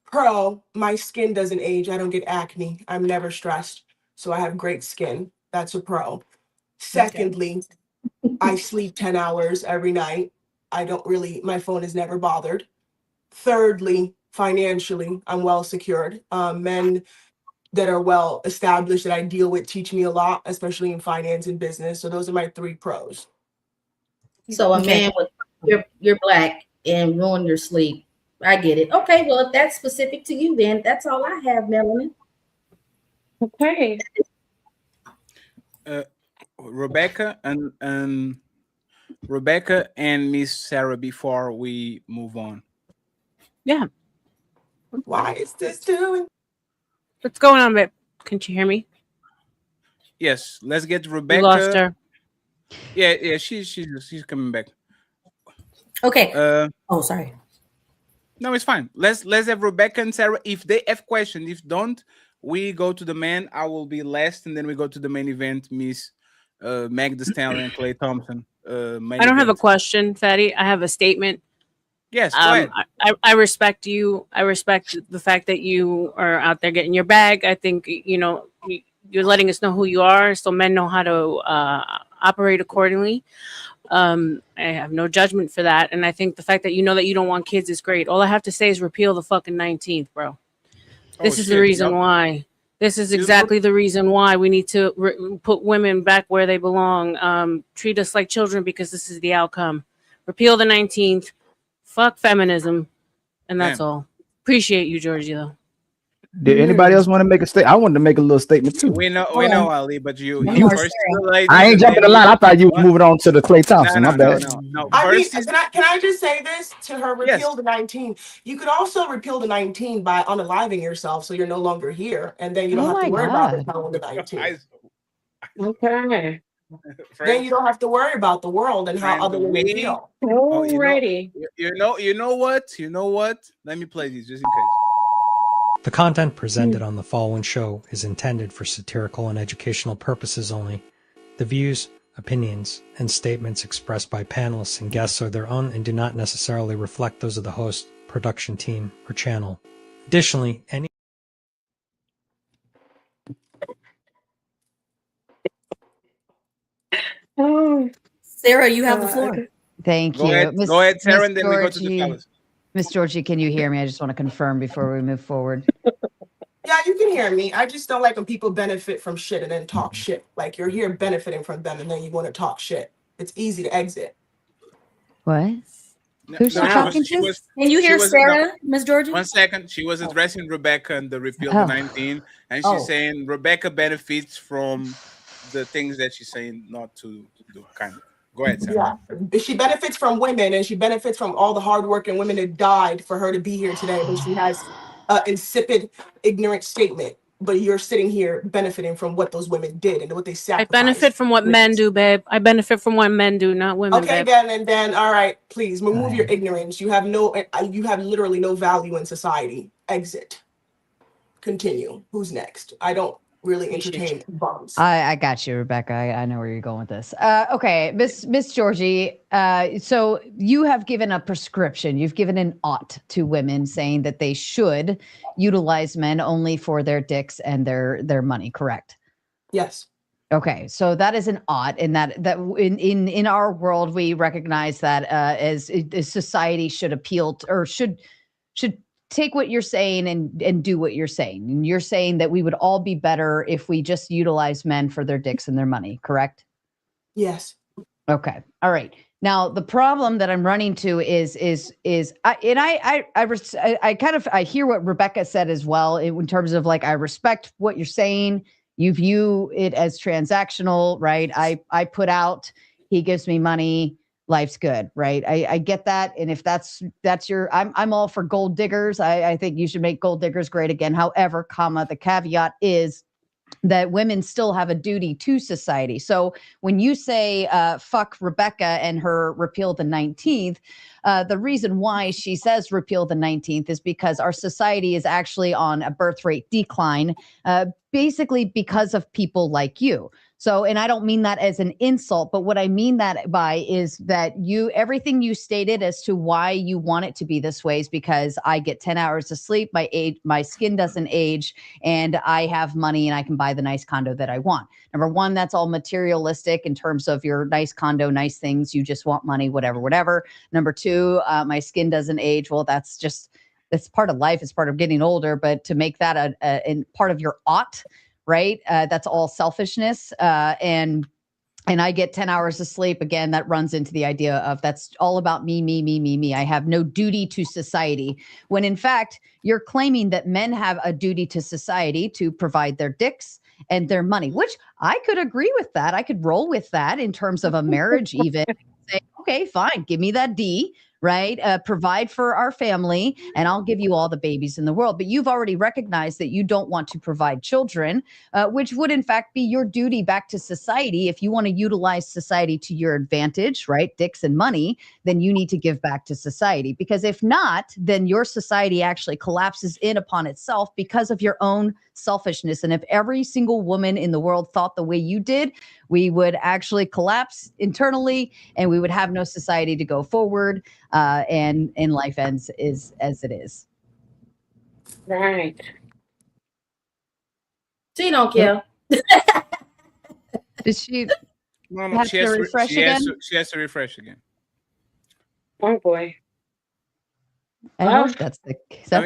Pro, my skin doesn't age. I don't get acne. I'm never stressed. So I have great skin. That's a pro. Secondly, I sleep 10 hours every night. My phone is never bothered. Thirdly, financially, I'm well secured. Men that are well established that I deal with teach me a lot, especially in finance and business. So those are my 3 pros. So a man with you're black and ruin your sleep. I get it. Okay, well, if that's specific to you, then that's all I have, Melanin. Okay. Rebecca and Miss Sara before we move on. Yeah. Why is this doing? What's going on, babe? Can't you hear me? Yes, let's get Rebecca. You lost her. Yeah, she's coming back. Okay. Oh, sorry. No, it's fine. Let's have Rebecca and Sara. If they have questions, if don't, we go to the man. I will be last, and then we go to the main event, Miss Meg the Stallion, Klay Thompson. I don't have a question, Fatty. I have a statement. Yes, go ahead. I respect you. I respect the fact that you are out there getting your bag. I think, you know, you're letting us know who you are, so men know how to operate accordingly. I have no judgment for that. And I think the fact that you know that you don't want kids is great. All I have to say is repeal the fucking 19th, bro. This is the reason why. This is exactly the reason why we need to put women back where they belong. Treat us like children because this is the outcome. Repeal the 19th. Fuck feminism. And that's all. Appreciate you, Georgie, though. Did anybody else want to make a statement? I wanted to make a little statement too. We know, Ali, but you first. I ain't jumping the line. I thought you were moving on to the Klay Thompson. My bad. No. I mean, can I just say this to her? Repeal the 19. You could also repeal the 19 by unaliving yourself, so you're no longer here, and then you don't have to worry about repealing the 19. Okay. Then you don't have to worry about the world and how other women feel. Alrighty. You know what? Let me play these just in case. The content presented on the following show is intended for satirical and educational purposes only. The views, opinions, and statements expressed by panelists and guests are their own and do not necessarily reflect those of the host, production team, or channel. Additionally, any Sarah, you have the floor. Thank Go you. ahead, Sarah, and then we go to the fellas. Miss Georgie, can you hear me? I just want to confirm before we move forward. Yeah, you can hear me. I just don't like when people benefit from shit and then talk shit. Like you're here benefiting from them and then you want to talk shit. It's easy to exit. What? Who's she talking to? Can you hear Sarah, Miss Georgie? 1 second. She was addressing Rebecca and the repeal the 19, and she's saying Rebecca benefits from the things that she's saying not to do. Kind of. Go ahead, Sarah. Yeah, she benefits from women, and she benefits from all the hardworking women that died for her to be here today. When she has an insipid, ignorant statement, but you're sitting here benefiting from what those women did and what they sacrificed. I benefit from what men do, babe. I benefit from what men do, not women. Okay, babe. then, all right, please remove your ignorance. You have literally no value in society. Exit. Continue. Who's next? I don't really entertain bums. I got you, Rebecca. I know where you're going with this. Okay, Miss Georgie. So you have given a prescription. You've given an ought to women, saying that they should utilize men only for their dicks and their money. Correct? Yes. Okay, so that is an ought, and that in our world we recognize that as society should appeal to, or should take what you're saying and do what you're saying. And you're saying that we would all be better if we just utilize men for their dicks and their money, correct? Yes. Okay. All right. Now the problem that I'm running to is I hear what Rebecca said as well in terms of like, I respect what you're saying. You view it as transactional, right? I put out, he gives me money. Life's good, right? I get that. And if that's your, I'm all for gold diggers. I think you should make gold diggers great again. However, the caveat is that women still have a duty to society. So when you say fuck Rebecca and her repeal the 19th, the reason why she says repeal the 19th is because our society is actually on a birth rate decline, basically because of people like you. So, and I don't mean that as an insult, but what I mean that by is that everything you stated as to why you want it to be this way is because I get 10 hours of sleep, my skin doesn't age, and I have money and I can buy the nice condo that I want. Number one, that's all materialistic in terms of your nice condo, nice things. You just want money, whatever. Number two, my skin doesn't age. Well, that's part of life. It's part of getting older, but to make that a part of your ought, right? That's all selfishness. And I get 10 hours of sleep. Again, that runs into the idea of that's all about me. I have no duty to society. When in fact, you're claiming that men have a duty to society to provide their dicks and their money, which I could agree with that. I could roll with that in terms of a marriage even. Say, okay, fine. Give me that D. Right? Provide for our family and I'll give you all the babies in the world. But you've already recognized that you don't want to provide children, which would in fact be your duty back to society. If you want to utilize society to your advantage, right? Dicks and money, then you need to give back to society. Because if not, then your society actually collapses in upon itself because of your own selfishness. And if every single woman in the world thought the way you did, we would actually collapse internally and we would have no society to go forward. And life ends as it is. Right. She don't care. Did she have to refresh again? She has to refresh again. Oh boy. I hope that's the case. I'm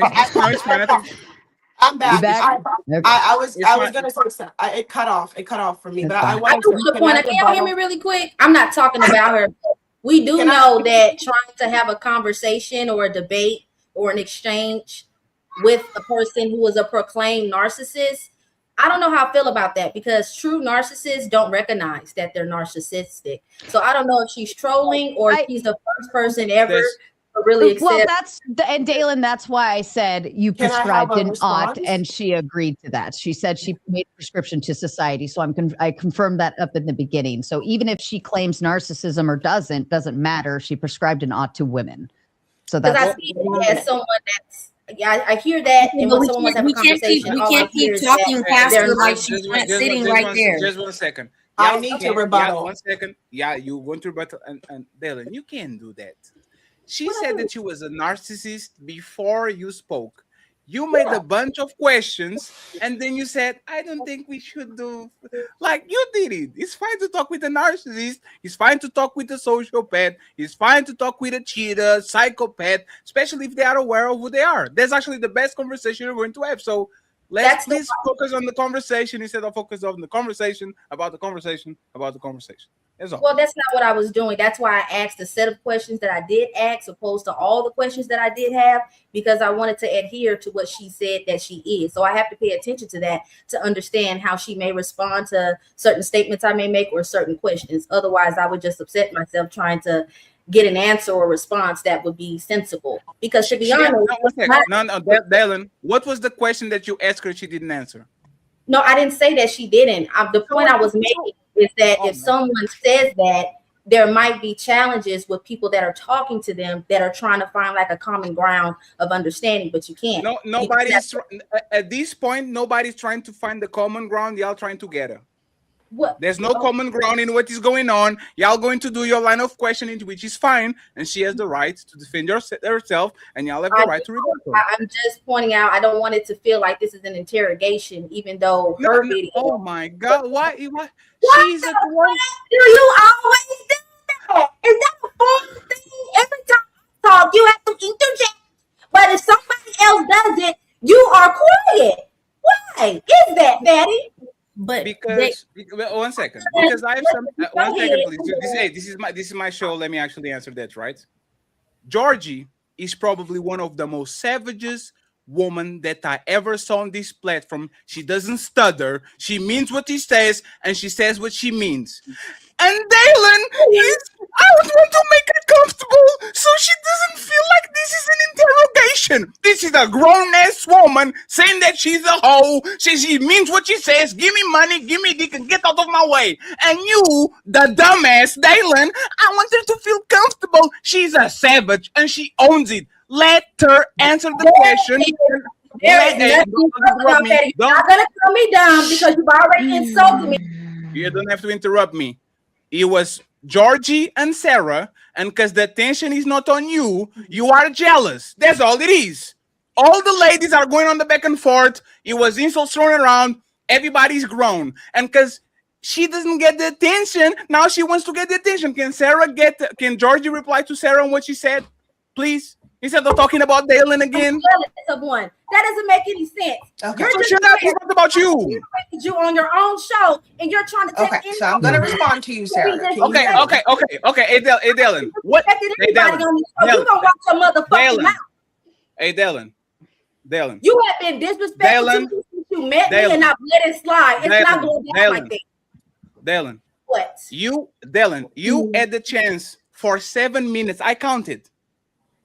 back. Okay. I was gonna say something. It cut off for me. But I wanted to the point. Can y'all hear me really quick? I'm not talking about her. We do know that trying to have a conversation or a debate or an exchange with a person who is a proclaimed narcissist, I don't know how I feel about that because true narcissists don't recognize that they're narcissistic. So I don't know if she's trolling or if she's the first person ever to really accept. Well, and Dalyn, that's why I said you prescribed an ought, and she agreed to that. She said she made a prescription to society. So I confirmed that up in the beginning. So even if she claims narcissism or doesn't matter. She prescribed an ought to women. So that's I see it as someone that's. Yeah, I hear that. And when someone wants to have a conversation, we can't keep talking past her like she's not sitting right there. Just 1 second. I need to rebuttal. 1 second. Yeah, you want to rebuttal, and Dalyn, you can't do that. She said that you was a narcissist before you spoke. You made a bunch of questions, and then you said, I don't think we should do, like, you did it. It's fine to talk with a narcissist. It's fine to talk with a sociopath. It's fine to talk with a cheater, psychopath, especially if they are aware of who they are. That's actually the best conversation you're going to have. So let's please focus on the conversation instead of focus on the conversation about the conversation about the conversation. That's all. Well, that's not what I was doing. That's why I asked a set of questions that I did ask, opposed to all the questions that I did have, because I wanted to adhere to what she said that she is. So I have to pay attention to that to understand how she may respond to certain statements I may make or certain questions. Otherwise, I would just upset myself trying to get an answer or response that would be sensible. Because to be honest, Dalyn, what was the question that you asked her she didn't answer? No, I didn't say that she didn't. The point I was making is that if someone says that, there might be challenges with people that are talking to them that are trying to find like a common ground of understanding, but you can't. No, nobody's at this point. Nobody's trying to find the common ground. Y'all trying together. What? There's no common ground in what is going on. Y'all going to do your line of questioning, which is fine, and she has the right to defend herself, and y'all have the right to rebut. I'm just pointing out. I don't want it to feel like this is an interrogation, even though her video. Oh my God! Why? She's the one. Do you always do that? Is that a form thing? Every time I talk, you have to interject. But if somebody else does it, you are quiet. Why is that, Daddy? But because one second, because I have some 1 second, please. This is my show. Let me actually answer that, right? Georgie is probably one of the most savagest woman that I ever saw on this platform. She doesn't stutter. She means what she says, and she says what she means. And Dalyn I want to make her comfortable so she doesn't feel like this is an interrogation. This is a grown-ass woman saying that she's a hoe. She means what she says. Give me money, give me dick, and get out of my way. And you, the dumbass Dalyn, I want her to feel comfortable. She's a savage, and she owns it. Let her answer the question. You're not gonna calm me down because you've already insulted me. You don't have to interrupt me. It was Georgie and Sara, and because the attention is not on you, you are jealous. That's all it is. All the ladies are going on the back and forth. It was insults thrown around. Everybody's grown, and because she doesn't get the attention, now she wants to get the attention. Can Georgie reply to Sara on what she said, please? Instead of talking about Dalyn again. Someone. That doesn't make any sense. Okay. You're just talking about you. You on your own show, and you're trying to take. Okay, so I'm gonna respond to you, Sara. Okay. Hey, Dalyn. What? Hey, Dalyn. You gonna watch your motherfucking mouth. Hey, Dalyn. You have been disrespectful to me since you met me, and I've let it slide. It's not going down like that. Dalyn. What? Dalyn, you had the chance for 7 minutes. I counted.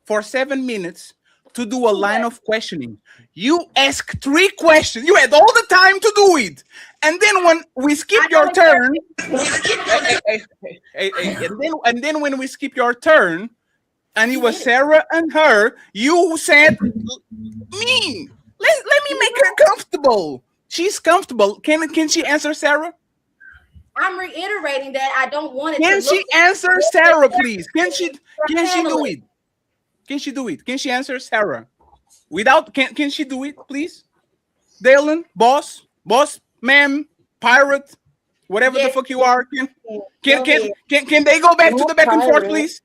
For 7 minutes to do a line of questioning. You asked 3 questions. You had all the time to do it. And then when we skip your turn, and then when we skip your turn, and it was Sara and her, you said, me. Let me make her comfortable. She's comfortable. Can she answer Sara? I'm reiterating that I don't want it. Can she answer Sara, please? Can she do it? Can she do it? Can she answer Sara? Can she do it, please? Dalyn, boss, ma'am, pirate, whatever the fuck you are. Can they go back to the back and forth, please?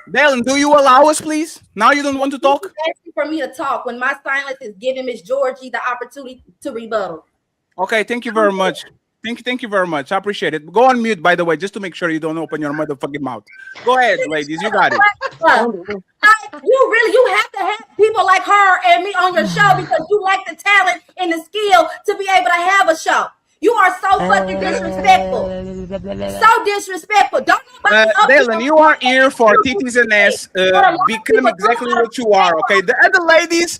Dalyn, do you allow us, please? Now you don't want to talk? You're asking for me to talk when my silence is giving Miss Georgie the opportunity to rebuttal. Okay, thank you very much. Thank you very much. I appreciate it. Go on mute, by the way, just to make sure you don't open your motherfucking mouth. Go ahead, ladies. You got it. You have to have people like her and me on your show because you lack the talent and the skill to be able to have a show. You are so fucking disrespectful. So disrespectful. Don't Dalyn, you are here for titties and ass. Become exactly what you are, okay? The other ladies,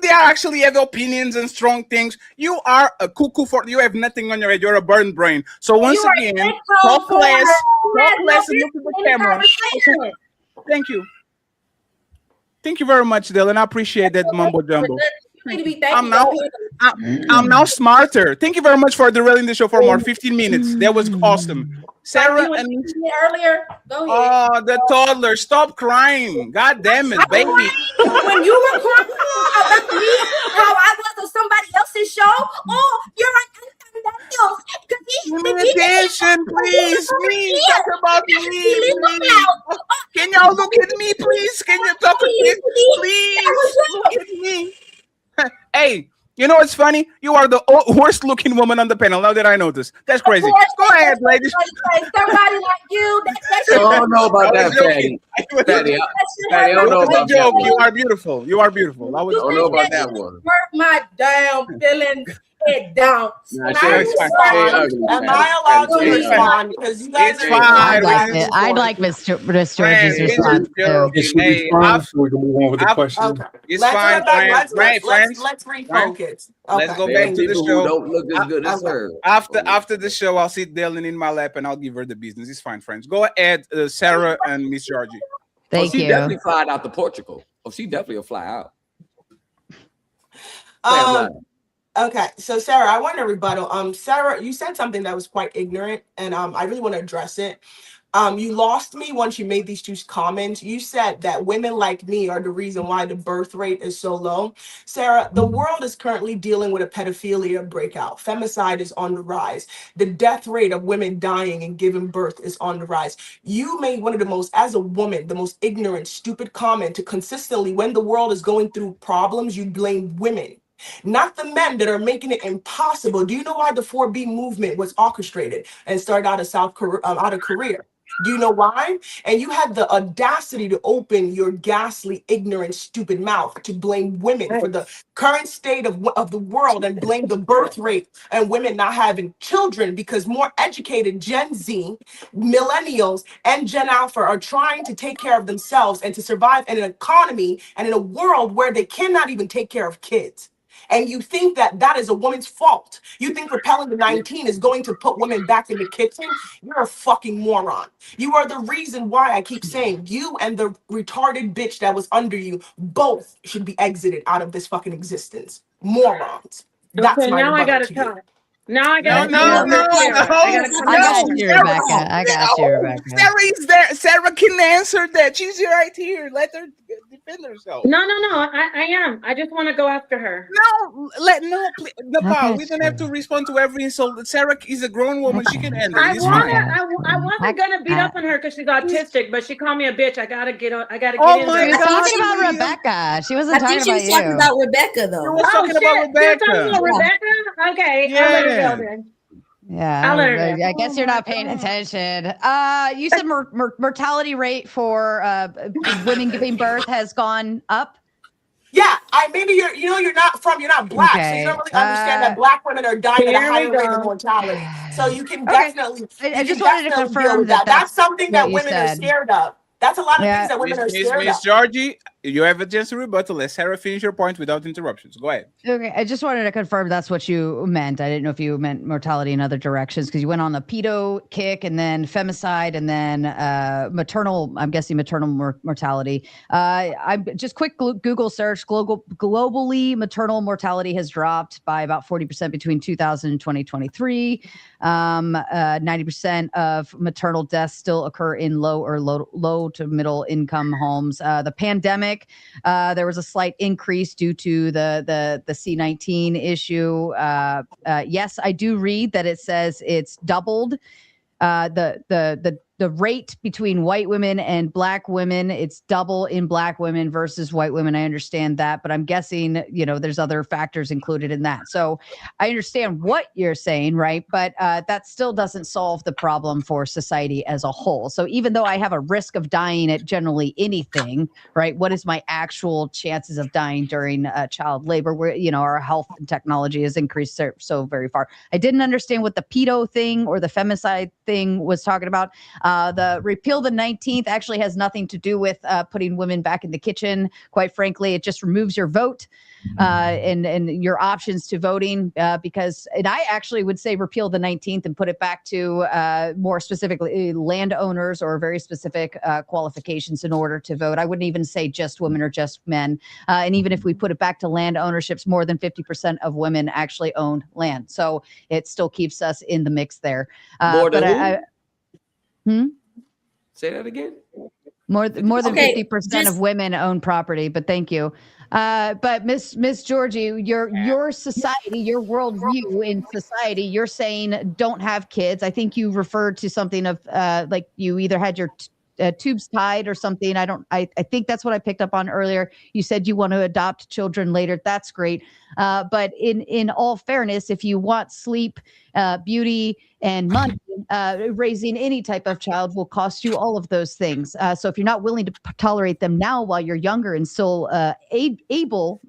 they actually have opinions and strong things. You are a cuckoo you have nothing on your head. You're a burned brain. So once again, talk less and look at the camera. Thank you. Thank you very much, Dalyn. I appreciate that mumbo jumbo. I'm now smarter. Thank you very much for derailing the show for more 15 minutes. That was awesome. Sara and earlier. Go ahead. Oh, the toddler, stop crying. God damn it, baby. When you were crying, about me, how I was on somebody else's show. Oh, you're Give me attention, please. Please talk about me. Please. Can y'all look at me, please? Can you talk at me? Please look at me. Hey, you know what's funny? You are the worst looking woman on the panel. Now that I notice, that's crazy. Go ahead, ladies. Somebody like you. I don't know about that, Fatty. Fatty, I don't know about that one. You are beautiful. You are beautiful. I don't know about that one. Work my damn feelings. Head down. Am I allowed to respond? Because you guys are fine. I'd like MzJORJI'S response too. Hey, so we can move on with the question. Okay. It's Let's fine, friends. Let's refocus. Let's go back to the show. Don't look as good as her. After the show, I'll sit Dalyn in my lap and I'll give her the business. It's fine, friends. Go ahead, Sara and MzJORJI. Thank you. She definitely fly out to Portugal. She definitely will fly out. Okay, so Sara, I want to rebuttal. Sara, you said something that was quite ignorant, and I really want to address it. You lost me once you made these two comments. You said that women like me are the reason why the birth rate is so low. Sara, the world is currently dealing with a pedophilia breakout. Femicide is on the rise. The death rate of women dying and giving birth is on the rise. You made one of the most, as a woman, the most ignorant, stupid comment to consistently, when the world is going through problems, you blame women, not the men that are making it impossible. Do you know why the 4B movement was orchestrated and started out of Korea? Do you know why? And you had the audacity to open your ghastly, ignorant, stupid mouth to blame women for the current state of the world and blame the birth rate and women not having children, because more educated Gen Z, millennials, and Gen Alpha are trying to take care of themselves and to survive in an economy and in a world where they cannot even take care of kids. And you think that that is a woman's fault. You think repelling the 19 is going to put women back in the kitchen? You're a fucking moron. You are the reason why I keep saying you and the retarded bitch that was under you both should be exited out of this fucking existence. Morons. That's okay, my now I rebuttal gotta to you. talk. Now I got I got you, Rebecca. Sara is there. Sara can answer that. She's right here. Let her defend herself. No. I am. I just want to go after her. Please, Napah, we don't have to respond to every insult. Sara is a grown woman. She can handle it. I wasn't gonna beat up on her because she's autistic, but she called me a bitch. I gotta get in there. She was talking about Rebecca. She wasn't talking about you. She was talking about Rebecca, though. She was talking about Rebecca. You're talking about Rebecca? Okay, I'll let her go then. Yeah, I guess you're not paying attention. You said mortality rate for women giving birth has gone up. Yeah, maybe you're not black, so you don't really understand that black women are dying at a higher rate of mortality. So you can definitely. I just wanted to confirm that that's something that women are scared of. That's a lot of things that women are scared of. MzJORJI, you have a chance to rebuttal. Let Sara finish your point without interruptions. Go ahead. Okay, I just wanted to confirm that's what you meant. I didn't know if you meant mortality in other directions, because you went on the pedo kick and then femicide and then maternal. I'm guessing maternal mortality. I'm just quick Google search. Globally, maternal mortality has dropped by about 40% between 2000 and 2023. 90% of maternal deaths still occur in low to middle income homes. The pandemic, there was a slight increase due to the C-19 issue. Yes, I do read that it says it's doubled. The rate between white women and black women, it's double in black women versus white women. I understand that, but I'm guessing, there's other factors included in that. So I understand what you're saying, right? But that still doesn't solve the problem for society as a whole. So even though I have a risk of dying at generally anything, right? What is my actual chances of dying during child labor, where, our health and technology has increased so very far. I didn't understand what the pedo thing or the femicide thing was talking about. The repeal the 19th actually has nothing to do with putting women back in the kitchen. Quite frankly, it just removes your vote and your options to voting and I actually would say repeal the 19th and put it back to more specifically landowners or very specific qualifications in order to vote. I wouldn't even say just women or just men. And even if we put it back to land ownerships, more than 50% of women actually own land. So it still keeps us in the mix there. More than Say that again. More than 50% of women own property, but thank you. But Miss Georgie, your society, your worldview in society, you're saying don't have kids. I think you referred to something of like you either had your tubes tied or something. I think that's what I picked up on earlier. You said you want to adopt children later. That's great. But in all fairness, if you want sleep, beauty, and money, raising any type of child will cost you all of those things. So if you're not willing to tolerate them now while you're younger and still body able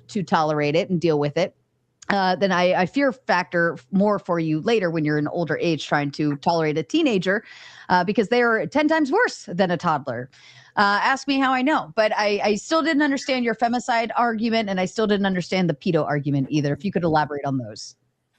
to tolerate it and deal with it, then I fear factor more for you later when you're in older age trying to tolerate a teenager because they are 10 times worse than a toddler. Ask me how I know, but I still didn't understand your femicide argument, and I still didn't understand the pedo argument either. If you could elaborate on those.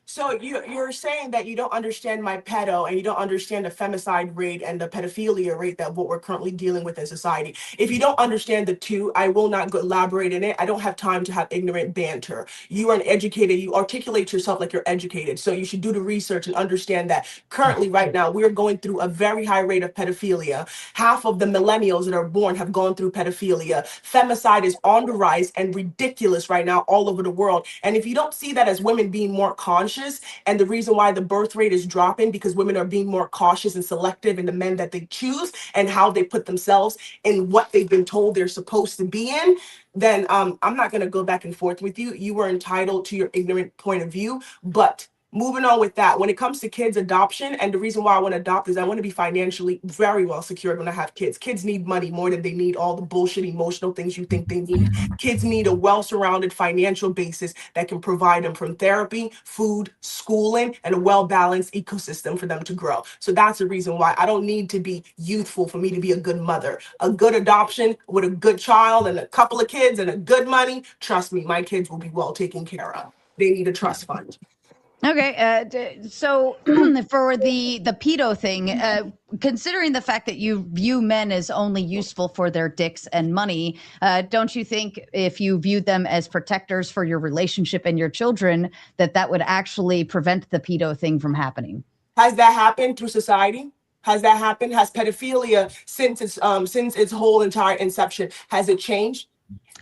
So you're saying that you don't understand my pedo and you don't understand the femicide rate and the pedophilia rate that what we're currently dealing with in society. If you don't understand the two, I will not go elaborate in it. I don't have time to have ignorant banter. You are an educated, you articulate yourself like you're educated. So you should do the research and understand that currently right now, we're going through a very high rate of pedophilia. Half of the millennials that are born have gone through pedophilia. Femicide is on the rise and ridiculous right now all over the world. And if you don't see that as women being more conscious, and the reason why the birth rate is dropping because women are being more cautious and selective in the men that they choose and how they put themselves in what they've been told they're supposed to be in, then I'm not going to go back and forth with you. You were entitled to your ignorant point of view, but moving on with that, when it comes to kids adoption, and the reason why I want to adopt is I want to be financially very well secured when I have kids. Kids need money more than they need all the bullshit emotional things you think they need. Kids need a well-surrounded financial basis that can provide them from therapy, food, schooling, and a well-balanced ecosystem for them to grow. So that's the reason why I don't need to be youthful for me to be a good mother. A good adoption with a good child and a couple of kids and a good money, trust me, my kids will be well taken care of. They need a trust fund. Okay, so for the pedo thing, considering the fact that you view men as only useful for their dicks and money, don't you think if you viewed them as protectors for your relationship and your children, that would actually prevent the pedo thing from happening? Has that happened through society? Has that happened? Has pedophilia since its whole entire inception, has it changed?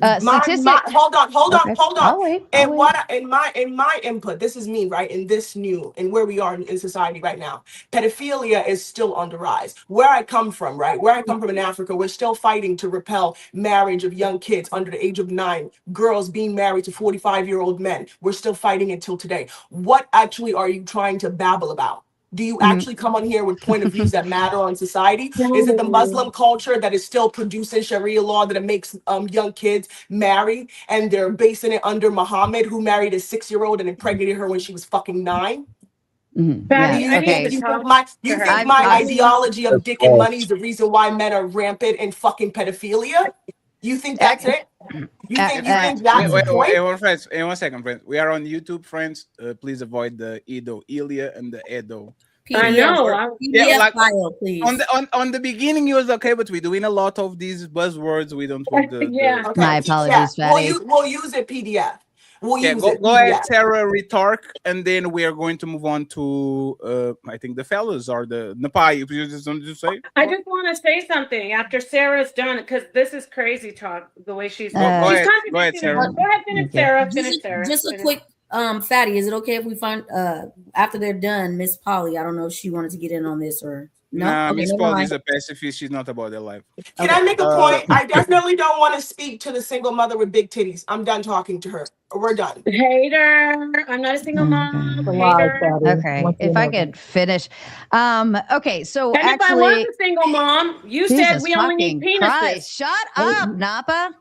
Hold on. In my input, this is me, right? In this new and where we are in society right now, pedophilia is still on the rise. Where I come from, right? Where I come from in Africa, we're still fighting to repel marriage of young kids under the age of 9, girls being married to 45-year-old men. We're still fighting until today. What actually are you trying to babble about? Do you actually come on here with point of views that matter on society? Is it the Muslim culture that is still producing Sharia law that it makes young kids marry, and they're basing it under Muhammad, who married a 6-year-old and impregnated her when she was fucking 9? Mm-hmm. You think my ideology of dick and money is the reason why men are rampant in fucking pedophilia? You think that's it? You think that's the point? Wait, 1 second, friends. We are on YouTube, friends. Please avoid the Edo, Ilya, and the Edo. I know. Yeah, like please. On the beginning, it was okay, but we're doing a lot of these buzzwords. We don't want the. Yeah. Okay. My apologies, Fatty. We'll use it PDF. Go ahead, Sara, retark, and then we are going to move on to I think the fellas or the Napah. If you just want to say, I just want to say something after Sarah's done, because this is crazy talk. The way she's go ahead, Sara. Go ahead, finish, Sara. Finish, Sara. Just a quick, Fatty. Is it okay if we find after they're done, MzPoly? I don't know if she wanted to get in on this or. No, MzPoly is a pacifist. She's not about their life. Can I make a point? I definitely don't want to speak to the single mother with big titties. I'm done talking to her. We're done. Hater. I'm not a single mom. Hater. Okay, if I could finish. Okay, so and actually, if I was a single mom, you said we only need penises. Christ. Shut up, Napah.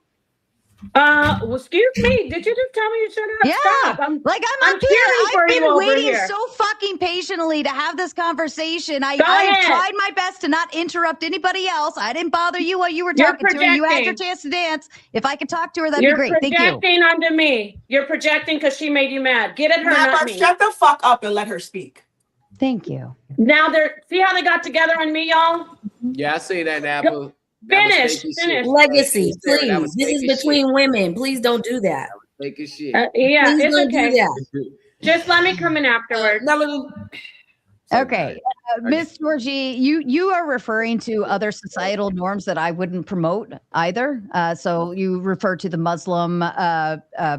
Well, excuse me. Did you just tell me to shut up? Yeah. Stop. I'm up here. I've been waiting so fucking patiently to have this conversation. I tried my best to not interrupt anybody else. I didn't bother you while you were talking to her. You had your chance to dance. If I could talk to her, that'd be great. Thank you. You're projecting onto me. You're projecting because she made you mad. Get at her, not me. Shut the fuck up and let her speak. Thank you. Now see how they got together on me, y'all? Yeah, I see that, Napah. Finish. Legacy, please. This is between women. Please don't do that. Take a shit. Yeah, it's okay. Just let me come in afterwards. Okay. Miss Georgie, you are referring to other societal norms that I wouldn't promote either. So you refer to the Muslim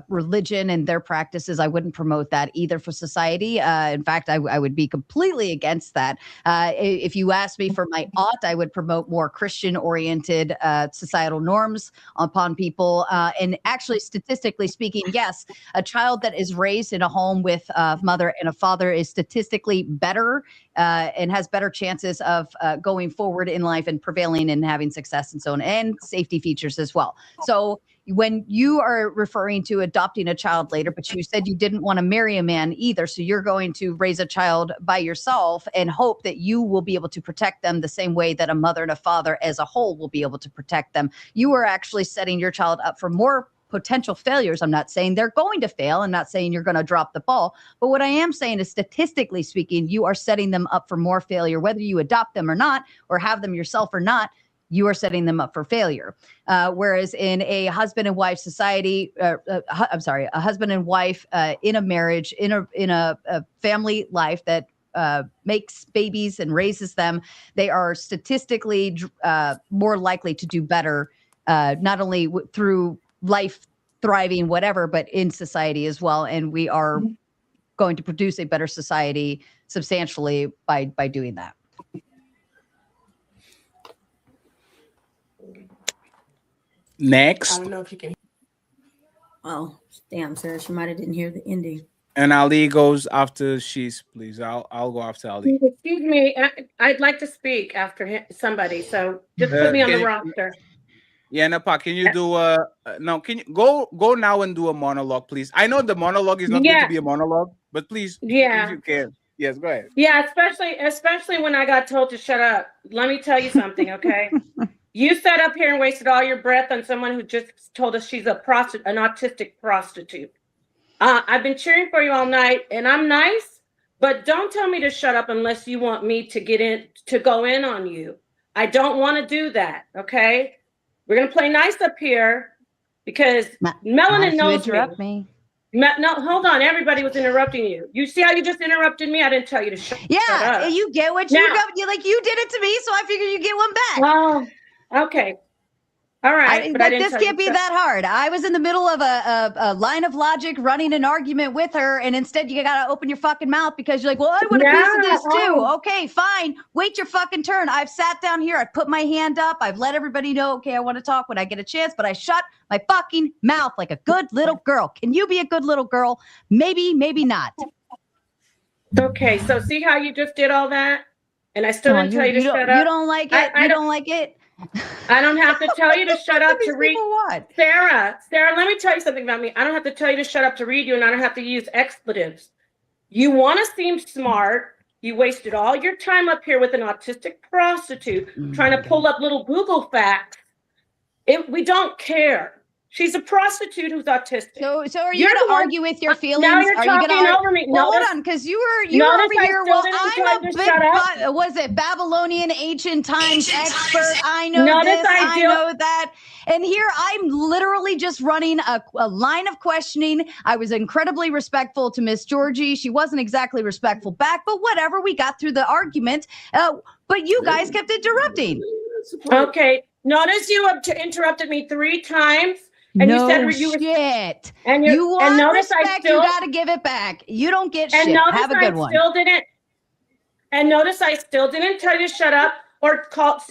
religion and their practices. I wouldn't promote that either for society. In fact, I would be completely against that. If you asked me for my ought, I would promote more Christian-oriented societal norms upon people. And actually, statistically speaking, yes, a child that is raised in a home with a mother and a father is statistically better and has better chances of going forward in life and prevailing and having success and so on, and safety features as well. So when you are referring to adopting a child later, but you said you didn't want to marry a man either, so you're going to raise a child by yourself and hope that you will be able to protect them the same way that a mother and a father as a whole will be able to protect them. You are actually setting your child up for more potential failures. I'm not saying they're going to fail. I'm not saying you're going to drop the ball. But what I am saying is, statistically speaking, you are setting them up for more failure, whether you adopt them or not, or have them yourself or not. You are setting them up for failure. Whereas in a husband and wife society, a husband and wife in a marriage, in a family life that makes babies and raises them, they are statistically more likely to do better, not only through life thriving, whatever, but in society as well. And we are going to produce a better society substantially by doing that. Next. I don't know if you can. Oh, damn, Sarah, she might have didn't hear the ending. And Ali goes after Shizz, please. I'll go after Ali. Excuse me, I'd like to speak after somebody, so just put me on the roster. Yeah, Napah, can you do no? Can you go now and do a monologue, please? I know the monologue is not going to be a monologue, but please, if you can. Yes, go ahead. Yeah, especially when I got told to shut up. Let me tell you something, okay? You sat up here and wasted all your breath on someone who just told us she's an autistic prostitute. I've been cheering for you all night, and I'm nice, but don't tell me to shut up unless you want me to go in on you. I don't want to do that, okay? We're going to play nice up here because Melanin knows me. No, hold on. Everybody was interrupting you. You see how you just interrupted me? I didn't tell you to shut up. Yeah, you get what you got. You did it to me, so I figured you get one back. Oh, okay. All right. But this can't be that hard. I was in the middle of a line of logic running an argument with her, and instead you got to open your fucking mouth because you're like, well, I want a piece of this too. Okay, fine. Wait your fucking turn. I've sat down here. I put my hand up. I've let everybody know, okay, I want to talk when I get a chance, but I shut my fucking mouth like a good little girl. Can you be a good little girl? Maybe, maybe not. Okay, so see how you just did all that? And I still didn't tell you to shut up? You don't like it? You don't like it? I don't have to tell you to shut up to read. Sarah, let me tell you something about me. I don't have to tell you to shut up to read you, and I don't have to use expletives. You want to seem smart. You wasted all your time up here with an autistic prostitute trying to pull up little Google facts. We don't care. She's a prostitute who's autistic. So are you going to argue with your feelings? Now you're talking over me. Well, hold on, because you were over here. Well, I'm a big, was it Babylonian ancient times expert? I know this. I know that. And here I'm literally just running a line of questioning. I was incredibly respectful to Miss Georgie. She wasn't exactly respectful back, but whatever. We got through the argument. But you guys kept interrupting. Okay. Notice you interrupted me 3 times. And no you said you shit. And you want and notice respect, you got to give it back. You don't get and shit. Notice Have a good I one. Notice I still didn't tell you to shut up or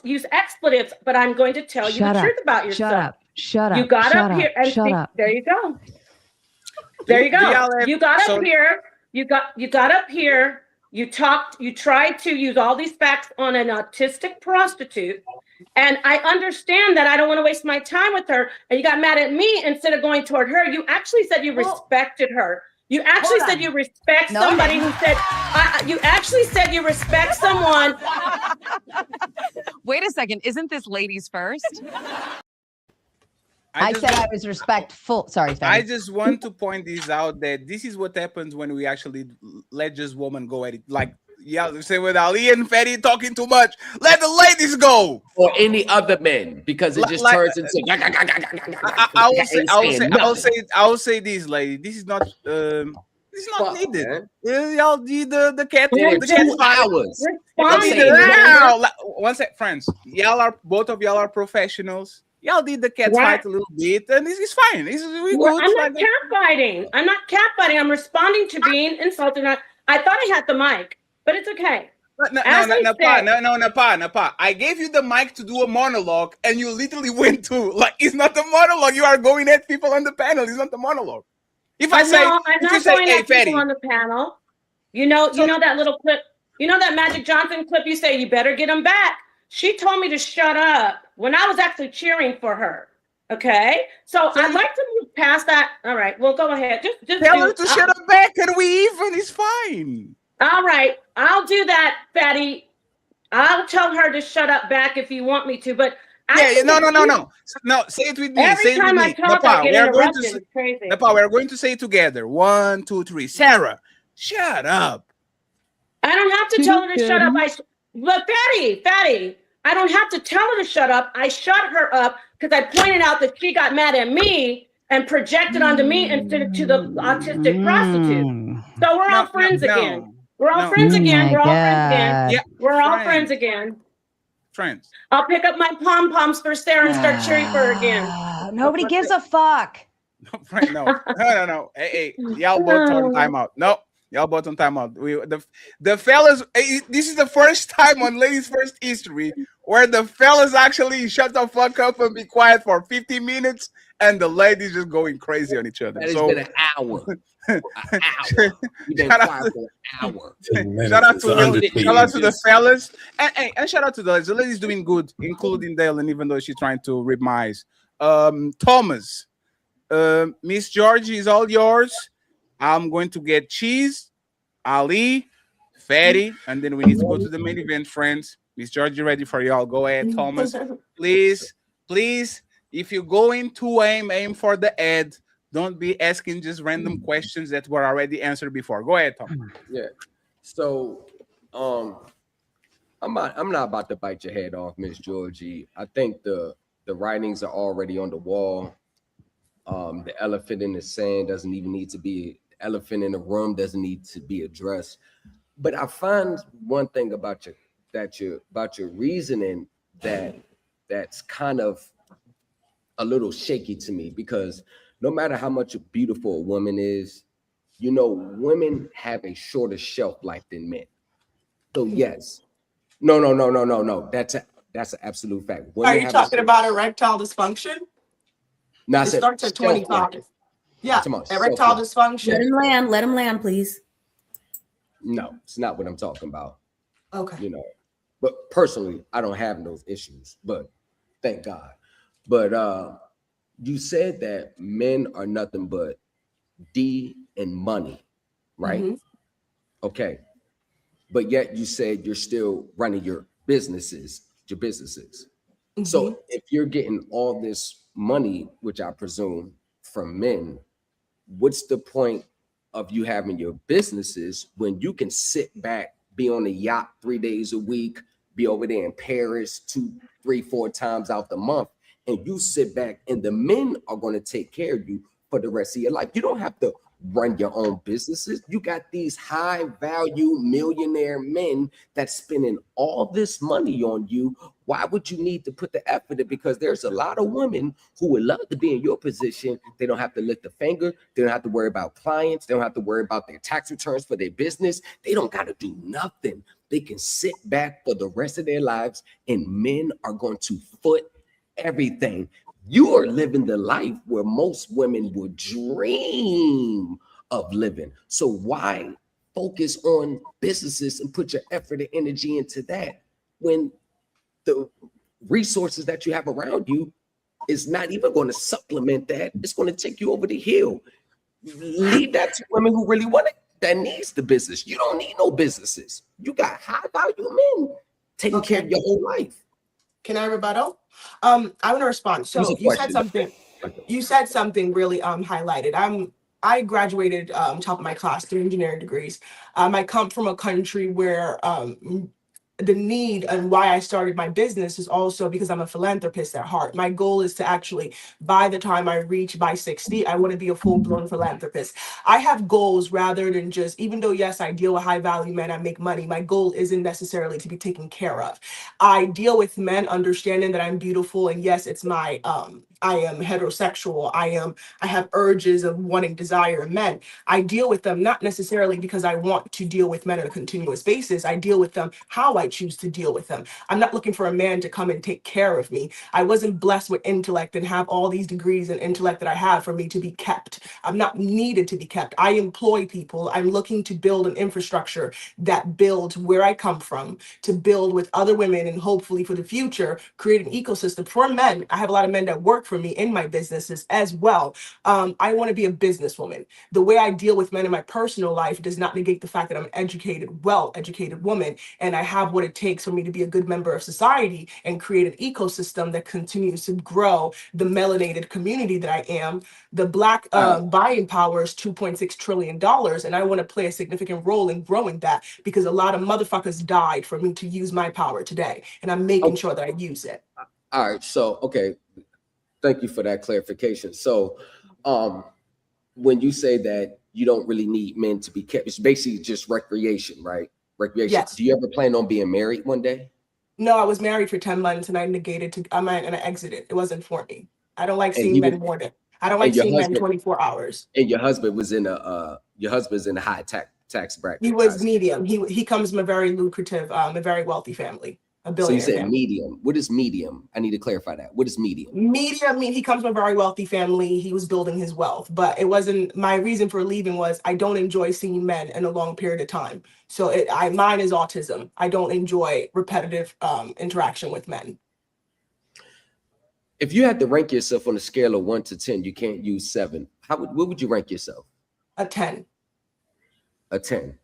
use expletives, but I'm going to tell you the truth about yourself. Shut up. You got up here and shut up. There you go. There you go. You got up here. You got up here. You tried to use all these facts on an autistic prostitute. And I understand that I don't want to waste my time with her. And you got mad at me instead of going toward her. You actually said you respected her. You actually said you respect somebody who said, you actually said you respect someone. Wait a second. Isn't this ladies first? I said I was respectful. Sorry, I just want to point this out that this is what happens when we actually let just women go at it. Like, yeah, say with Ali and Fetty talking too much. Let the ladies go. Or any other men, because it just turns into. I will say this, lady. This is not It's not Fuck, needed. man. Y'all need the cat. For The cat 2 fight. hours. Y'all need Responding. one sec, friends. Both of y'all are professionals. Y'all did the cat Right. fight a little bit, and it's fine. We Well, good. I'm not catfighting. I'm not catfighting. I'm responding to being insulted. I thought I had the mic, but it's okay. Napah. I gave you the mic to do a monologue, and you literally went to like it's not the monologue. You are going at people on the panel. It's not the monologue. If I say, I'm if not you say, going hey, at people Fatty, on the panel. You know that little clip. You know that Magic Johnson clip. You say you better get him back. She told me to shut up when I was actually cheering for her. Okay, so I'd like to move past that. All right, well, go ahead. Just tell her to shut up back, and we even. It's fine. All right, I'll do that, Fatty. I'll tell her to shut up back if you want me to, but no, say it with me. Every say it time with I me. talk, Napah, I get interrupted. It's crazy. Napah, we're going to say it together. 1, 2, 3. Sarah, shut up. I don't have to tell her to shut up. Look, Fatty, I don't have to tell her to shut up. I shut her up because I pointed out that she got mad at me and projected onto me instead of to the autistic prostitute. So we're all friends again. We're all friends again. We're all friends again. Yeah, we're all friends again. Friends. I'll pick up my pom-poms for Sarah and start cheering for her again. Nobody gives a fuck. No. Hey, y'all both on timeout. No, y'all both on timeout. The fellas. This is the first time on Ladies First history where the fellas actually shut the fuck up and be quiet for 50 minutes, and the ladies just going crazy on each other. That has been an hour. You've been quiet for an hour. Shout out to the fellas, and shout out to the ladies. The ladies doing good, including Dalyn, even though she's trying to rip my eyes. Thomas, Miss Georgie is all yours. I'm going to get Shizz, Ali, Fatty, and then we need to go to the main event, friends. Miss Georgie ready for y'all. Go ahead, Thomas. Please. If you're going to aim for the ad. Don't be asking just random questions that were already answered before. Go ahead, Tom. Yeah. So, I'm not about to bite your head off, Miss Georgie. I think the writings are already on the wall. The elephant in the sand doesn't even need to be. Elephant in the room doesn't need to be addressed. But I find one thing about your reasoning that's kind of a little shaky to me, because no matter how much a beautiful woman is, women have a shorter shelf life than men. So yes, no. That's an absolute fact. Are you talking about erectile dysfunction? No, it starts at 25. Yeah, erectile dysfunction. Let him land, please. No, it's not what I'm talking about. Okay. But personally, I don't have those issues. But thank God. But you said that men are nothing but D and money, right? Mm-hmm. Okay. But yet you said you're still running your businesses. Mm-hmm. So if you're getting all this money, which I presume from men, what's the point of you having your businesses when you can sit back, be on a yacht 3 days a week, be over there in Paris 2, 3, 4 times out the month, and you sit back and the men are going to take care of you for the rest of your life? You don't have to run your own businesses. You got these high value millionaire men that's spending all this money on you. Why would you need to put the effort in? Because there's a lot of women who would love to be in your position. They don't have to lift a finger. They don't have to worry about clients. They don't have to worry about their tax returns for their business. They don't got to do nothing. They can sit back for the rest of their lives, and men are going to foot everything. You are living the life where most women would dream of living. So why focus on businesses and put your effort and energy into that when the resources that you have around you is not even going to supplement that? It's going to take you over the hill. Leave that to women who really want it, that needs the business. You don't need no businesses. You got high value men taking care of your whole life. Can I rebuttal? I want to respond. So you said something really highlighted. I graduated top of my class 3 engineering degrees. I come from a country where the need and why I started my business is also because I'm a philanthropist at heart. My goal is to actually, by the time I reach by 60, I want to be a full-blown philanthropist. I have goals rather than just, even though yes, I deal with high value men, I make money, my goal isn't necessarily to be taken care of. I deal with men understanding that I'm beautiful, and yes, it's my I am heterosexual. I have urges of wanting, desire in men. I deal with them not necessarily because I want to deal with men on a continuous basis. I deal with them how I choose to deal with them. I'm not looking for a man to come and take care of me. I wasn't blessed with intellect and have all these degrees and intellect that I have for me to be kept. I'm not needed to be kept. I employ people. I'm looking to build an infrastructure that builds where I come from, to build with other women, and hopefully for the future, create an ecosystem for men. I have a lot of men that work for me in my businesses as well. I want to be a businesswoman. The way I deal with men in my personal life does not negate the fact that I'm an educated, well-educated woman, and I have what it takes for me to be a good member of society and create an ecosystem that continues to grow the melanated community that I am. The Black buying power is $2.6 trillion, and I want to play a significant role in growing that, because a lot of motherfuckers died for me to use my power today, and I'm making sure that I use it. All right, so okay, thank you for that clarification. So when you say that you don't really need men to be kept, it's basically just recreation, right? Recreation. Yes. Do you ever plan on being married one day? No, I was married for 10 months and I I exited. It wasn't for me. I don't like seeing men more than, I don't like seeing men 24 hours. And your husband was in your husband's in a high tax bracket. He was medium. He comes from a very lucrative, a very wealthy family. A So you billionaire said family. medium. What is medium? I need to clarify that. What is medium? Medium, I mean, he comes from a very wealthy family. He was building his wealth, but it wasn't, my reason for leaving was I don't enjoy seeing men in a long period of time. So mine is autism. I don't enjoy repetitive interaction with men. If you had to rank yourself on a scale of 1 to 10, you can't use 7. What would you rank yourself? A 10. A 10.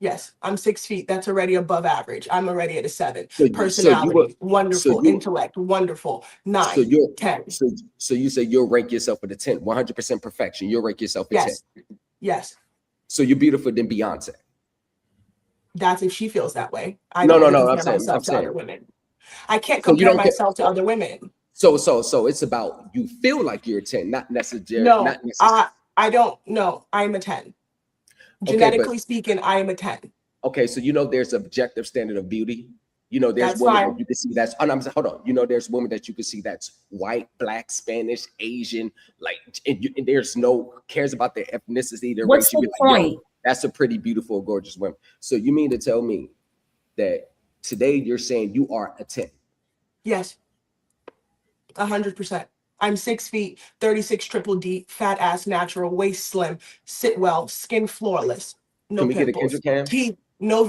Yes, I'm 6 feet. That's already above average. I'm already at a 7. So Personality, wonderful. Intellect, wonderful. 9, So you're 10. So you say you'll rank yourself at a 10, 100% perfection. You'll rank yourself at 10. Yes. So you're beautiful than Beyonce. That's if she feels that way. I No, don't no, no. compare I'm myself to saying. other women. I can't So you compare don't myself to other women. So it's about you feel like you're a 10, not necessarily. No, I don't know. I'm a 10. Genetically speaking, I am a 10. Okay, so there's objective standard of beauty. There's That's women fine. that you can see that's hold on. There's women that you can see that's white, black, Spanish, Asian, and there's no cares about their ethnicity, their What's race. You the be like, point? yo, that's a pretty beautiful, gorgeous woman. So you mean to tell me that today you're saying you are a 10? Yes. 100%. I'm 6 feet, 36 triple D, fat ass, natural, waist slim, sit well, skin flawless, no Can we get a pimples, Kendrick cam? teeth, no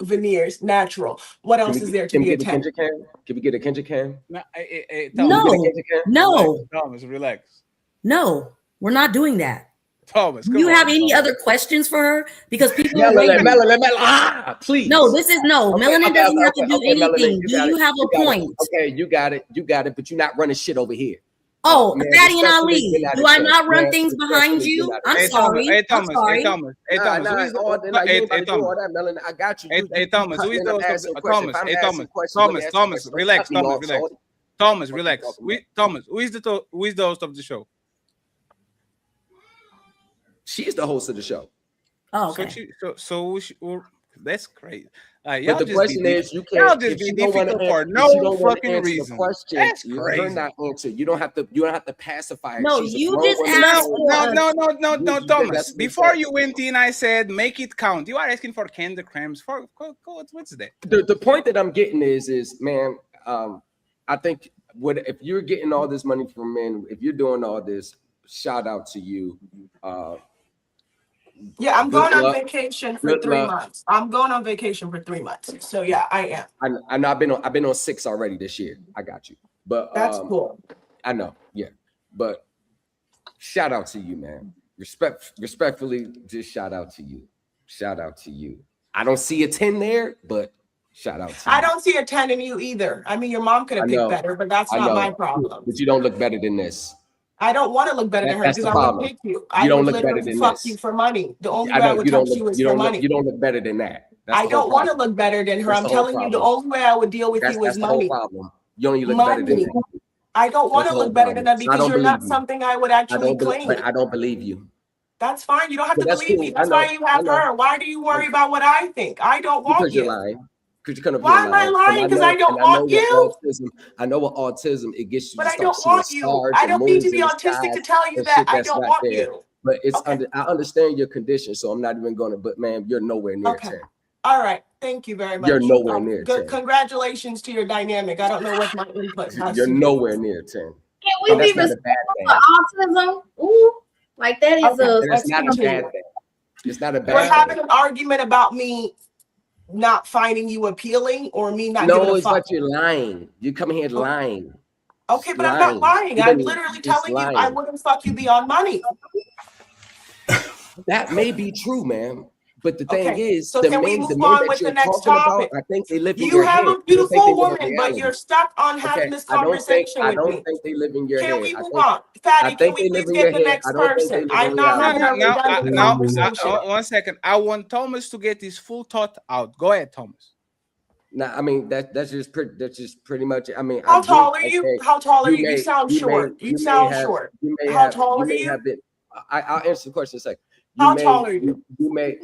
veneers, natural. What else is there to be a 10? Can we get a Kendrick cam? No. Thomas, relax. No, we're not doing that. Thomas, Do you have any other questions for her? Because people are Melanin, waiting. please. No, this is no. Okay, Melanin doesn't have to do okay, anything. Melanin, Do you have a point? Okay, you got it, but you're not running shit over here. Oh, Man, Fatty and respectfully, Ali, you're not do a I 10. not run Man, things behind respectfully, you? you're not a I'm 10. sorry. Hey, Thomas. I'm sorry. Hey, Thomas. Hey, Thomas. Nah, Who is the- all that, Hey, you ain't hey, about to do all Thomas. that, Melanin. I got you. Hey, Thomas. Who is Then the I'm host of asking the questions. Thomas? If I'm Hey, asking Thomas. questions, let me Thomas. ask Thomas. questions. Relax. Don't cut me Thomas. off, Relax. shorty. Thomas. What you Relax. talking about? Thomas. Who is the host of the show? She's the host of the show. Oh, okay. That's great. But the question is, you y'all can't. just If be you don't want difficult to, for if you no don't want to fucking answer reason. the question, That's her crazy. not answer. You don't have to pacify her. No, She's a you grown just woman. asked for No, You- Thomas. that's what you Before said. you went in, I said make it count. You are asking for candy crumbs. What's that? The point that I'm getting is, man, I think if you're getting all this money from men, if you're doing all this, shout out to you. Yeah, I'm Good going on luck. vacation for Good 3 luck. months. I'm going on vacation for 3 months. So yeah, I am. I know I've been on 6 already this year. I got you. But That's cool. I know, yeah. But shout out to you, man. Respectfully, just shout out to you. Shout out to you. I don't see a 10 there, but shout out to you. I don't see a 10 in you either. I mean, your mom could have picked better, but that's not my problem. But you don't look better than this. I don't want to look better than her That's because the I would problem. pick you. You I don't would look better literally than fuck this. you for money. The only I way I know would you don't touch you look. is You for don't look. money. You don't look better than that. That's I the whole don't want to problem. look better than her. That's I'm the whole telling you, the problem. only way I would deal with you is That's the whole money. problem. You don't even look better than Money. that. I don't want That's to the whole look better than problem. that So I because don't you're believe not you. something I would actually claim. But I don't believe you. That's fine. You don't have But to that's believe cool. me. I That's why know. you I have know. her. Why do you worry about what I think? I don't want Because you're you. lying. Because you come up Why here am I lying. lying? Because I don't want you. I know what autism, it gets you But to I start don't seeing want you. stars I and don't need to moons be in the autistic sky to tell you and that shit I that's don't not want there. you. But it's Okay. I understand your condition, so I'm not even gonna, but man, you're nowhere near Okay. 10. All right. Thank you very much. You're nowhere near Good. 10. Congratulations to your dynamic. I don't know what my input has You're to do. nowhere near 10. Can we And be that's not a bad responsible thing. for autism? Ooh, like that is Okay, a. And it's let's not a continue. bad thing. It's not a We're bad having thing. an argument about me not finding you appealing or me not giving No, a it's fuck. about you're lying. You come here lying. Okay, but I'm not lying. You've I'm been literally just telling you I lying. wouldn't fuck you beyond money. That may be true, man. But the thing Okay, is, so the can we men move on that with the you're next talking about, topic? I think they live in You your have head. a I don't think they beautiful live in woman, but reality. you're stuck on having Okay, this I don't think conversation they live in your Can head. we I move think on? Fatty, can they we live please in get your the head. next I don't think they person? live in I'm not reality. having a redundant conversation. 1 second. I want Thomas to get his full thought out. Go ahead, Thomas. No, I mean that's just pretty much. I mean, How tall are you? How tall are you? You sound short. You sound short. How tall are you? I'll answer the question in a second. How tall are you?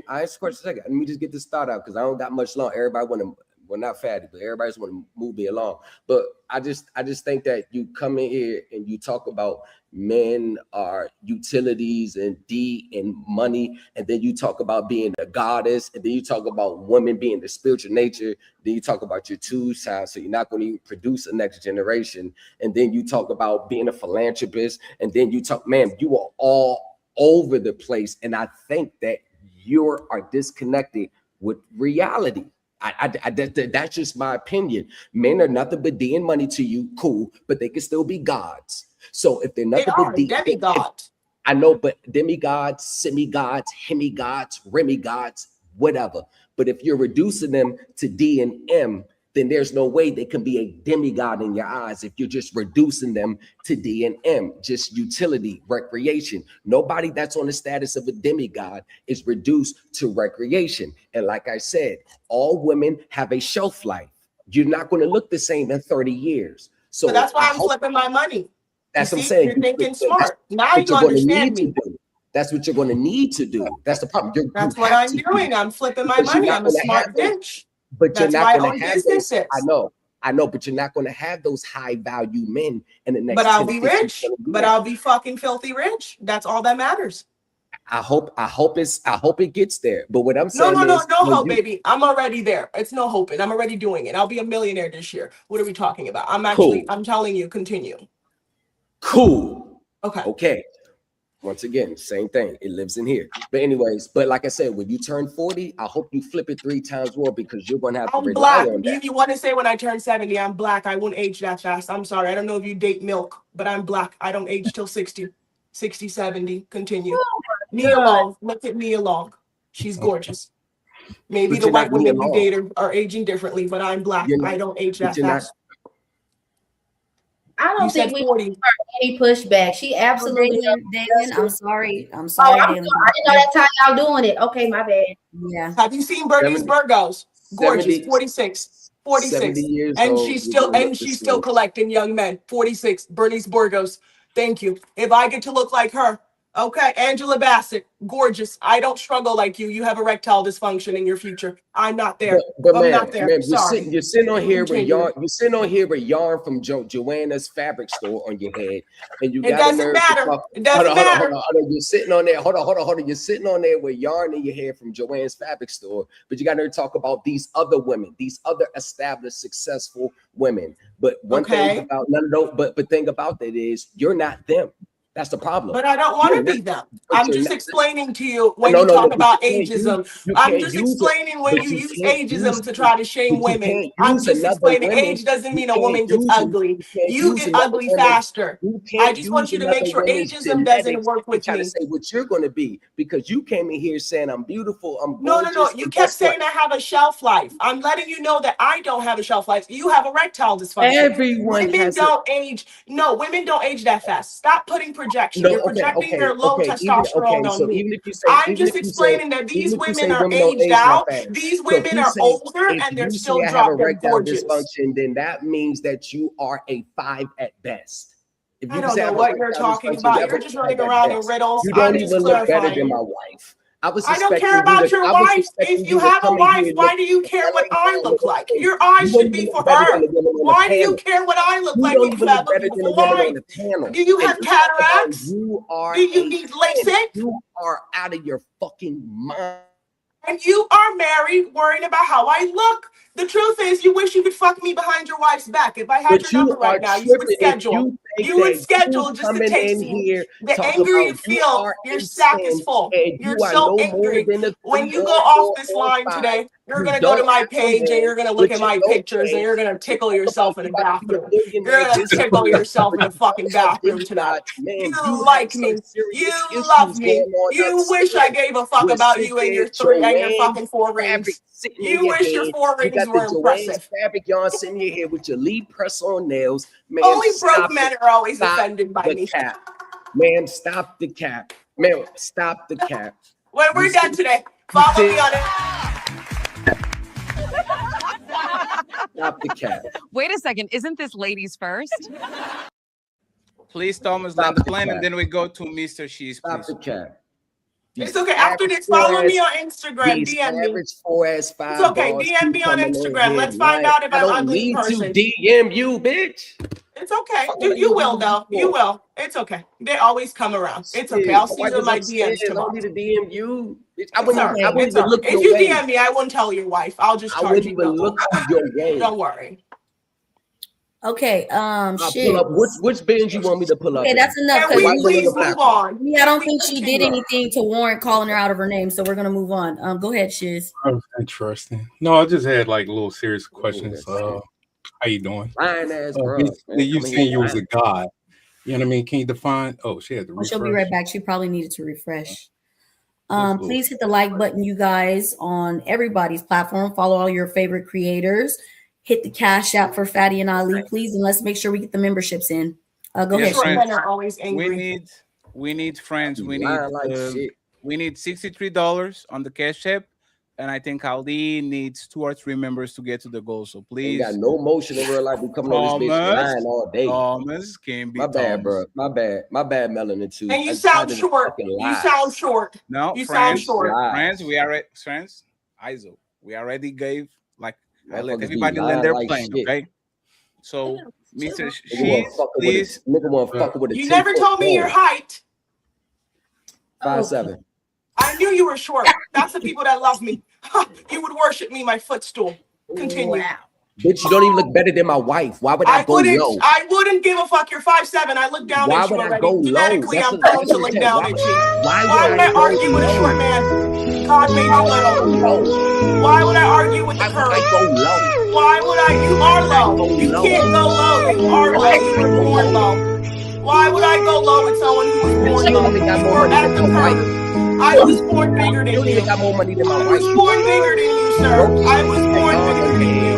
I answer the question in a second. Let me just get this thought out because I don't got much long. Everybody want to, well, not fatty, but everybody just want to move me along. But I just think that you come in here and you talk about men are utilities and D and money, and then you talk about being a goddess, and then you talk about women being the spiritual nature. Then you talk about your two sides, so you're not going to produce a next generation. And then you talk about being a philanthropist, and then you talk, man, you are all over the place, and I think that you are disconnected with reality. That's just my opinion. Men are nothing but D and money to you, cool, but they can still be gods. So if they're nothing but D, demigods. I know, but demigods, semi-gods, hemi-gods, remi-gods, whatever. But if you're reducing them to D and M, then there's no way they can be a demigod in your eyes if you're just reducing them to D and M, just utility, recreation. Nobody that's on the status of a demigod is reduced to recreation. And like I said, all women have a shelf life. You're not going to look the same in 30 years. So that's why I'm flipping my money. That's what I'm saying. You're thinking smart. Now you going to understand need me. to do. That's what you're going to need to do. That's the problem. That's what I'm doing. I'm flipping my money. I'm a smart bitch. But that's you're why not I going own to have businesses. those. I know, but you're not going to have those high value men in the next. But I'll 10, be 15, rich. But I'll be fucking filthy rich. That's all that matters. I hope it gets there. But what I'm saying no is, hope, baby. I'm already there. It's no hoping. I'm already doing it. I'll be a millionaire this year. What are we talking about? I'm telling you, continue. Cool. Okay. Once again, same thing. It lives in here. But anyways, but like I said, when you turn 40, I hope you flip it 3 times more because you're going to have to rely on that. You want to say when I turn 70, I'm black. I won't age that fast. I'm sorry. I don't know if you date milk, but I'm black. I don't age till 60, 70. Continue. Nia Long. Look at Nia Long. She's gorgeous. Maybe the white women you date are aging differently, but I'm black. I don't age that fast. I don't think we heard any pushback. She absolutely. Daylin, I'm sorry. Oh, I'm sorry. I didn't know that's how y'all doing it. Okay, my bad. Yeah. Have you seen Bernice Burgos? Gorgeous, 46. 46. And she's still collecting young men. 46. Bernice Burgos. Thank you. If I get to look like her. Okay, Angela Bassett, gorgeous. I don't struggle like you. You have erectile dysfunction in your future. I'm not there. But I'm man, not there. Sorry. You're sitting on here with yarn. You're sitting on here with yarn from Joanna's fabric store on your head, and you got a nerve to talk. It doesn't matter. Hold on. You're sitting on there. Hold on. You're sitting on there with yarn in your hair from Joanne's fabric store, but you got to talk about these other women, these other established, successful women. But one thing about but thing about that is you're not them. That's the problem. But I don't want to be them. I'm just explaining to you when you talk about ageism. I'm just explaining when you use ageism to try to shame women. I'm just explaining age doesn't mean a woman gets ugly. You get ugly faster. I just want you to make sure ageism doesn't work with me. To say what you're going to be because you came in here saying I'm beautiful, I'm gorgeous. No. You kept saying I have a shelf life. I'm letting you know that I don't have a shelf life. You have erectile dysfunction. Everyone women don't age. No, women don't age that fast. Stop putting projection. You're projecting your low testosterone on me. I'm just explaining that these women are aged out. These women are older and they're still drop dead gorgeous. Dysfunction, then that means that you are a 5 at best. If you I don't know what you're talking about. You're just running around in riddles. You don't even look better than my wife. I don't care about your wife. If you have a wife, why do you care what I look like? Your eyes should be for her. Why do you care what I look like if you have a beautiful wife? Do you have cataracts? Do you need LASIK? You are out of your fucking mind. And you are married, worrying about how I look. The truth is, you wish you could fuck me behind your wife's back. If I had your number right now, you would schedule. You would schedule just to taste me. The angry you feel, your sack is full. You're so angry. When you go off this line today, you're going to go to my page and you're going to look at my pictures and you're going to tickle yourself in the bathroom. You're going to tickle yourself in the fucking bathroom tonight. You like me. You love me. You wish I gave a fuck about you and your fucking 4 rings. You wish your 4 rings were impressive. Fabric yarn sitting here with your lead press on nails. Man, only broke men are always offended by me. Ma'am, stop the cap. Ma'am, stop the cap. When we're done today, follow me on it. Stop the cap. Wait a second. Isn't this ladies first? Please, Thomas, land the plane, and then we go to Mr. Shizz. Stop the cap. It's okay. After this, follow me on Instagram. DM me. It's okay. DM me on Instagram. Let's find out if I'm ugly in person. I don't need to DM you, bitch. It's okay. You will, though. You will. It's okay. They always come around. It's okay. I'll see you in my DMs tomorrow. I don't need to DM you. I wouldn't even look your way. If you DM me, I wouldn't tell your wife. I'll just charge you. Look your way. Don't worry. Okay, pull up. Which bands you want me to pull up? Okay, that's enough. Please move on. I don't think she did anything to warrant calling her out of her name, so we're gonna move on. Go ahead, Shizz. Interesting. No, I just had like little serious questions. How you doing? Fine ass bro. You saying you was a god? You know what I mean? Can you define? Oh, she had to refresh. She'll be right back. She probably needed to refresh. Please hit the like button, you guys, on everybody's platform. Follow all your favorite creators. Hit the Cash App for Fatty and Ali, please, and let's make sure we get the memberships in. Go ahead. Men are always angry. We need friends. We need $63 on the Cash App, and I think Ali needs 2 or 3 members to get to the goal. So please, got no motion in real life. We coming on this bitch lying all day. Thomas can be. My bad, bro. My bad, Melanin too. And you sound short. You sound short. No, you sound short. Friends, we already ISO. We already gave like. I let everybody land their plane, okay? So, Mr. Shizz, please. You never told me your height. 5'7". I knew you were short. That's the people that love me. You would worship me, my footstool. Continue. Wow. Bitch, you don't even look better than my wife. Why would I go low? I wouldn't give a fuck. You're 5'7". I look down at you already. Genetically, I'm prone to look down at you. Why would I argue with a short man? God made you little. Why would I argue with the curve? Why would I? You are low. You can't go low. You are low. You were born low. Why would I go low with someone who was born low? You were at the curve. I was born bigger than you. I was born bigger than you, sir. I was born bigger than you.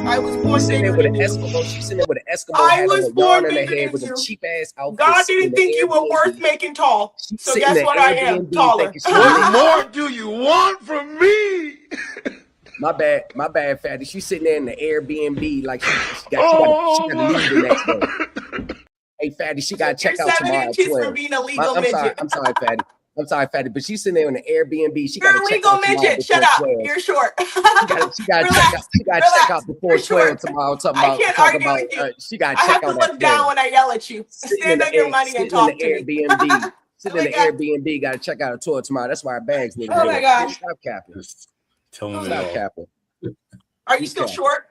I was born bigger than you. She's sitting there with an Eskimo I was born bigger head than with you. a cheap ass outfit. God didn't think you were worth making tall. So guess what I am? Taller. What more do you want from me? My bad, Fatty. She's sitting there in the Airbnb like she got to leave the next day. Hey, Fatty, she got to check out tomorrow. For being a legal midget. I'm sorry, Fatty. I'm sorry, Fatty, but she's sitting there in the Airbnb. She You're a legal midget. Shut up. 12. You're short. She got to check out before 12 tomorrow. I can't argue with you. She got to check out. I have to look down when I yell at you. Stand on your money and talk to me. Sitting in the Airbnb, got to check out a tour tomorrow. That's why our bags need to Oh my God. Stop capping. Stop capping. Are you still short?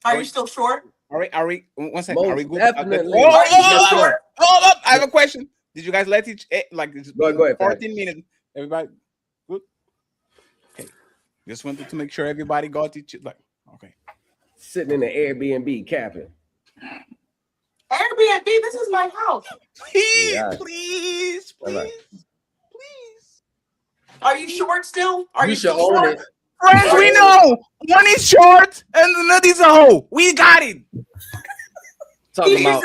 Are you still short? Are we? One second. Are we good? Definitely. Hold up. I have a question. Did you guys let each go ahead, 14 minutes? Everybody good? Okay. Just wanted to make sure everybody got each okay. Sitting in the Airbnb capping. Airbnb, this is my house. Please. Are you short still? Are you should still own short? it. Friends, we know one is short and the other is a hoe. We got it. Talking about,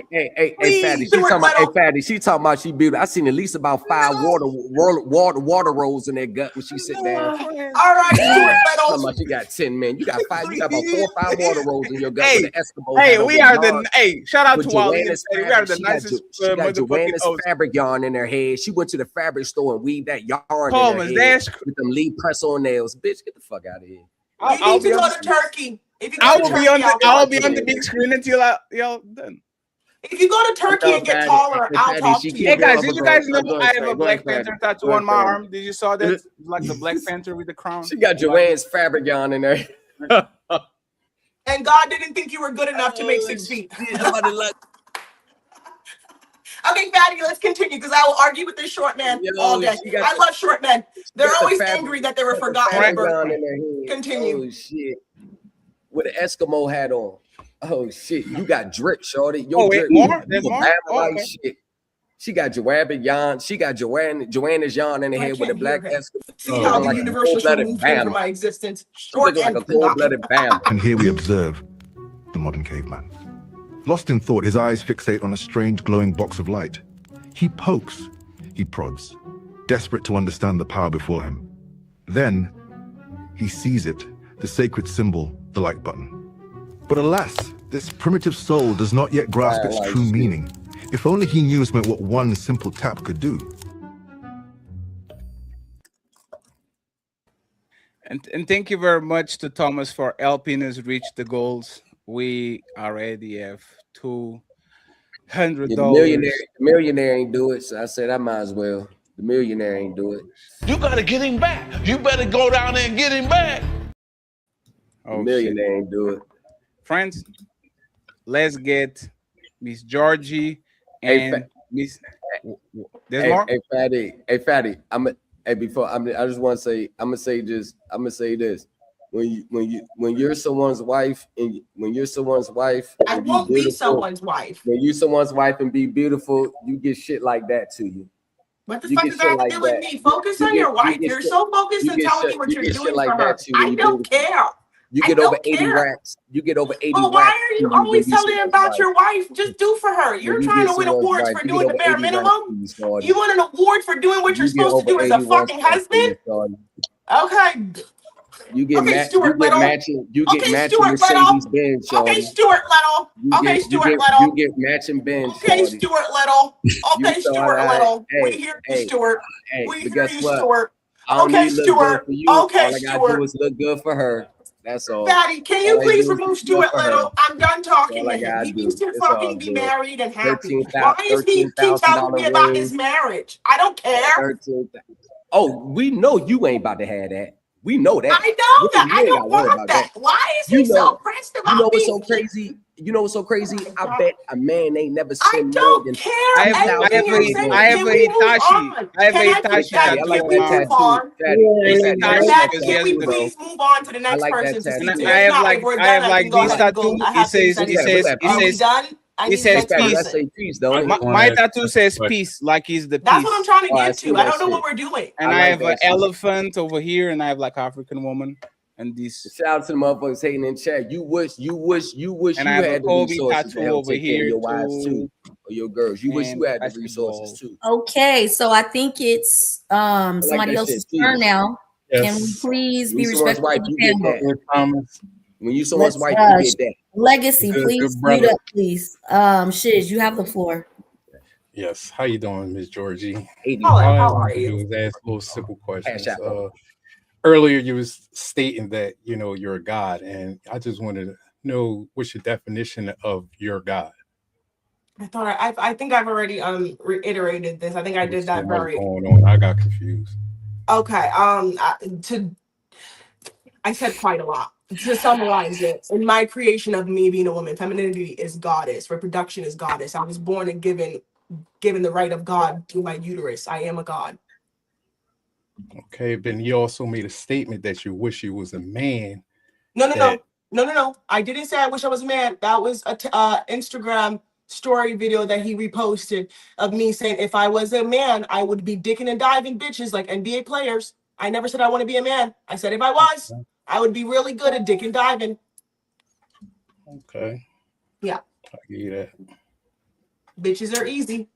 Hey, Fatty. She talking about, Fatty. She talking about she beautiful. I seen at least about 5 water rolls in that gut when she sit down. All right, Talking about you got 10 men. You got 5. You got about 4 or 5 water rolls in your gut with an Eskimo. Hey, we are the shout out to Wally. We are the She nicest. She got Joanna's fabric yarn in her head. She went to the fabric store and weaved that yarn in her head with them lead press on nails. Bitch, get the fuck out of here. You need to go to Turkey. I will be on the big screen until y'all done. If you go to Turkey and get taller, I'll talk to you. Hey guys, did you guys know I have a Black Panther tattoo on my arm? Did you saw that? Like the Black Panther with the crown. She got Joanne's fabric yarn in there. And God didn't think you were good enough to make 6 feet. Okay, Fatty, let's continue because I will argue with this short man all day. I love short men. They're always angry that they were forgotten at birth. Continue. Oh shit. With an Eskimo hat on. Oh shit. You got drip, shorty. Your drip. More? There's more? Like shit. She got Joanna's yarn. She got Joanna's yarn in her head with a black Eskimo. See how the universal moved into my existence. Short like a cold-blooded bam. And here we observe the modern caveman. Lost in thought, his eyes fixate on a strange glowing box of light. He pokes, he prods, desperate to understand the power before him. Then, he sees it, the sacred symbol, the like button. But alas, this primitive soul does not yet grasp its true meaning. If only he knew it meant what one simple tap could do. And thank you very much to Thomas for helping us reach the goals. We already have $200. The millionaire ain't do it, so I said I might as well. The millionaire ain't do it. You gotta get him back. You better go down there and get him back. The millionaire ain't do it. Friends, let's get Miss Georgie and Miss. There's more. Hey, Fatty. I just want to say, I'm gonna say this. When you're someone's wife and I won't be someone's wife. When you're someone's wife and be beautiful, you get shit like that to you. What the fuck does that have to do with me? Focus on your wife. You're so focused on telling me what you're doing for her. I don't care. You get over 80 racks. You get over 80 racks. Well, why are you always telling about your wife? Just do for her. You're trying to win awards for doing the bare minimum. You want an award for doing what you're supposed to do as a fucking husband? Okay. You get matching Mercedes Benz. Okay, Stuart Little. Okay, Stuart Little. You get matching Benz. Okay, Stuart Little. Okay, Stuart Little. We hear you, Stuart. We hear you, Stuart. Okay, Stuart. Okay, Stuart. All I gotta do is look good for her. That's all. Fatty, can you please remove Stuart Little? I'm done talking to him. He needs to fucking be married and happy. Why is he keep telling me about his marriage? I don't care. Oh, we know you ain't about to have that. We know that. I know that. I don't want that. Why is he so pressed about You know what's so crazy? I bet a man ain't never spent more than. I have a Itachi. I like that tattoo. Can we please move on to the next person? I have like this tattoo. It says peace. My tattoo says peace, like he's the peace. That's what I'm trying to get to. I don't know what we're doing. And I have an elephant over here, and I have like African woman. And this shout out to the motherfuckers hating in chat. You wish and you I have had a Kobe the resources tattoo to help over take care of here your wives too, or your girls. You wish you had the resources too. Okay, so I think it's somebody else's turn now. Yes. Can we please be respectful of the panel? When you someone's wife, you get that. Legacy, please mute up, please. Shizz, you have the floor. Yes. How you doing, Miss Georgie? How are you? Ask little simple questions. Earlier, you was stating that you're a God, and I just wanted to know what's your definition of your God. I think I've already reiterated this. I think I did that very. Going on? I got confused. Okay. I said quite a lot. To summarize it, in my creation of me being a woman, femininity is goddess, reproduction is goddess. I was born and given the right of God through my uterus. I am a god. Okay, but you also made a statement that you wish you was a man. No. I didn't say I wish I was a man. That was a Instagram story video that he reposted of me saying if I was a man, I would be dicking and diving bitches like NBA players. I never said I want to be a man. I said if I was, I would be really good at dick and diving. Okay. Yeah. I give you that. Bitches are easy.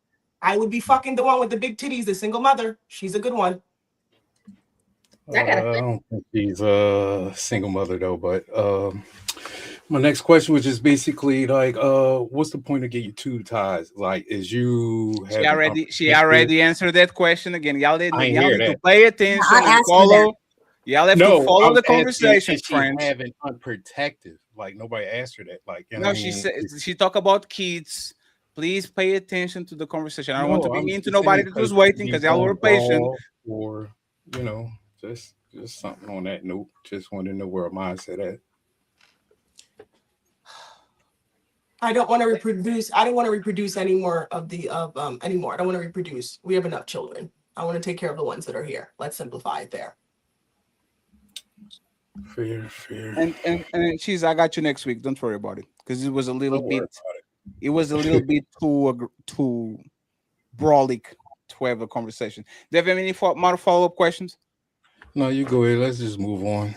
I would be fucking the one with the big titties, the single mother. She's a good one. I don't think she's a single mother though, but my next question was just basically like, what's the point of getting tube ties? Like, is you she already answered that question again. Y'all need to pay attention I and asked you follow. Y'all have to follow the conversation, Is she friends. having unprotected? Like nobody asked her that. Like, you know No, what I she mean? said she talk about kids. Please pay attention to the conversation. I don't want to I'm be into just nobody saying that was 'cause waiting you because y'all were patient. Or you know, just something on that note. Just wanted to know where my mindset at. I don't want to reproduce. I don't want to reproduce any more anymore. I don't want to reproduce. We have enough children. I want to take care of the ones that are here. Let's simplify it there. Fair. And Shizz, I got you next week. Don't worry about it because it was a little bit. It was a little bit too brawlic to have a conversation. Do you have any more follow-up questions? No, you go ahead. Let's just move on.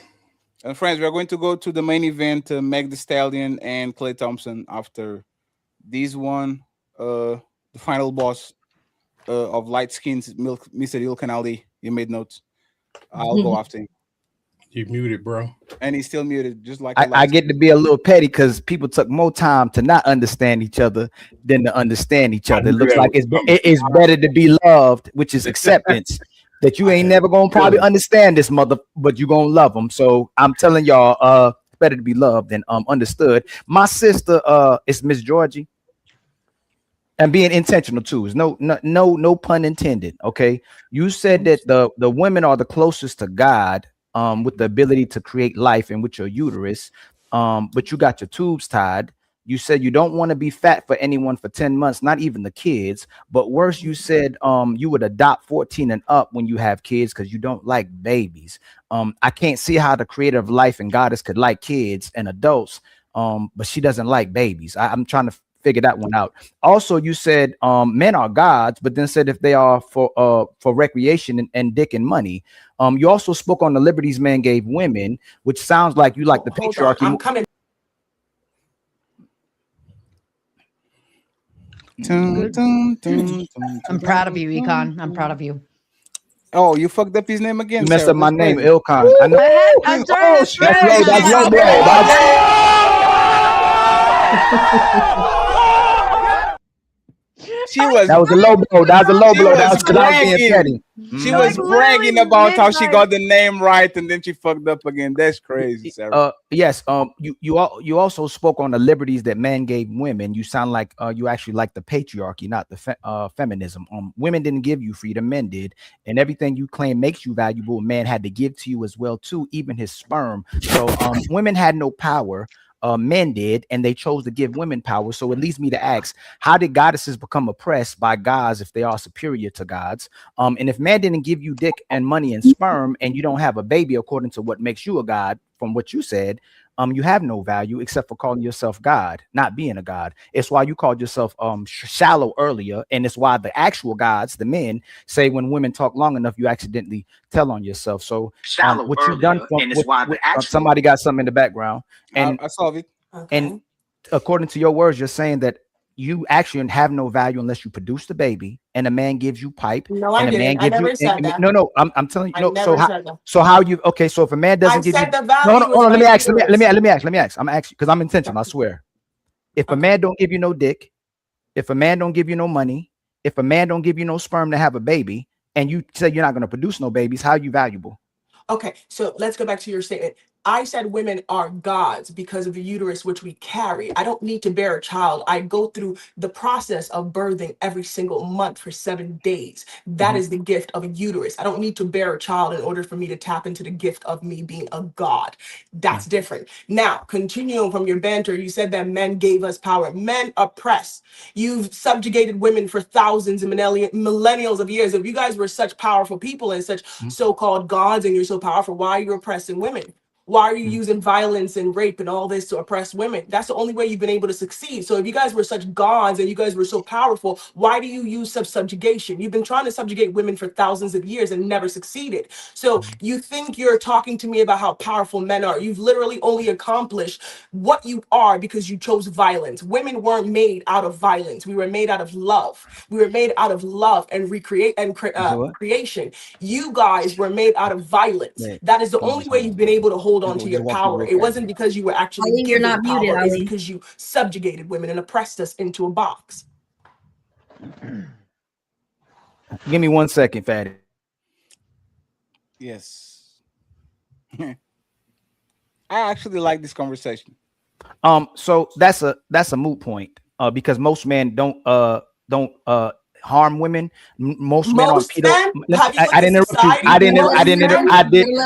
And friends, we're going to go to the main event, Meg the Stallion and Klay Thompson after this one, the final boss of light skins, Mr. Ilkan Ali. You made notes. I'll go after him. You muted, bro. And he's still muted, just like I get to be a little petty because people took more time to not understand each other than to understand each other. It looks like it's better to be loved, which is acceptance. That you ain't never gonna probably understand this mother, but you gonna love them. So I'm telling y'all, it's better to be loved than understood. My sister is Miss Georgie, and being intentional too. Is no pun intended. Okay, you said that the women are the closest to God, with the ability to create life and with your uterus, but you got your tubes tied. You said you don't want to be fat for anyone for 10 months, not even the kids. But worse, you said you would adopt 14 and up when you have kids because you don't like babies. I can't see how the creator of life and goddess could like kids and adults, but she doesn't like babies. I'm trying to figure that one out. Also, you said men are gods, but then said if they are for recreation and dick and money. You also spoke on the liberties man gave women, which sounds like you like the patriarchy. I'm coming. I'm proud of you, Econ. I'm proud of you. Oh, you fucked up his name again. You messed Sarah. up my That's name, crazy. Ilkan. I know. I'm sorry. That's low blow. That was a low blow. That was a low blow. That was because I was being petty. She was bragging about how she got the name right and then she fucked up again. That's crazy, Sarah. Yes. You also spoke on the liberties that men gave women. You sound like you actually like the patriarchy, not the feminism. Women didn't give you freedom, men did, and everything you claim makes you valuable, a man had to give to you as well too, even his sperm. So women had no power. Men did, and they chose to give women power. So it leads me to ask, how did goddesses become oppressed by gods if they are superior to gods? And if man didn't give you dick and money and sperm, and you don't have a baby according to what makes you a god, from what you said, you have no value except for calling yourself God, not being a god. It's why you called yourself shallow earlier, and it's why the actual gods, the men, say when women talk long enough, you accidentally tell on yourself. So what you've done, somebody got something in the background, and I saw it. And according to your words, you're saying that you actually have no value unless you produce the baby, and a man gives you pipe. No, and I didn't. I never said that. No, I'm telling you. No, so how you? Okay, so if a man doesn't give you, no, let me ask. I'm asking because I'm intentional. I swear. If a man don't give you no dick, if a man don't give you no money, if a man don't give you no sperm to have a baby, and you say you're not going to produce no babies, how are you valuable? Okay, so let's go back to your statement. I said women are gods because of the uterus which we carry. I don't need to bear a child. I go through the process of birthing every single month for 7 days. That is the gift of a uterus. I don't need to bear a child in order for me to tap into the gift of me being a god. That's different. Now, continuing from your banter, you said that men gave us power. Men oppress. You've subjugated women for thousands and millennials of years. If you guys were such powerful people and such so-called gods and you're so powerful, why are you oppressing women? Why are you using violence and rape and all this to oppress women? That's the only way you've been able to succeed. So if you guys were such gods and you guys were so powerful, why do you use such subjugation? You've been trying to subjugate women for thousands of years and never succeeded. So you think you're talking to me about how powerful men are. You've literally only accomplished what you are because you chose violence. Women weren't made out of violence. We were made out of love. We were made out of love and creation. You guys were made out of violence. That is the only way you've been able to hold on to your power. It wasn't because you were actually Ali, you're given not power. muted, It's Ali. because you subjugated women and oppressed us into a box. Give me 1 second, Fatty. Yes. I actually like this conversation. So that's a moot point, because most men don't harm women. Most men aren't pedo. I didn't interrupt you.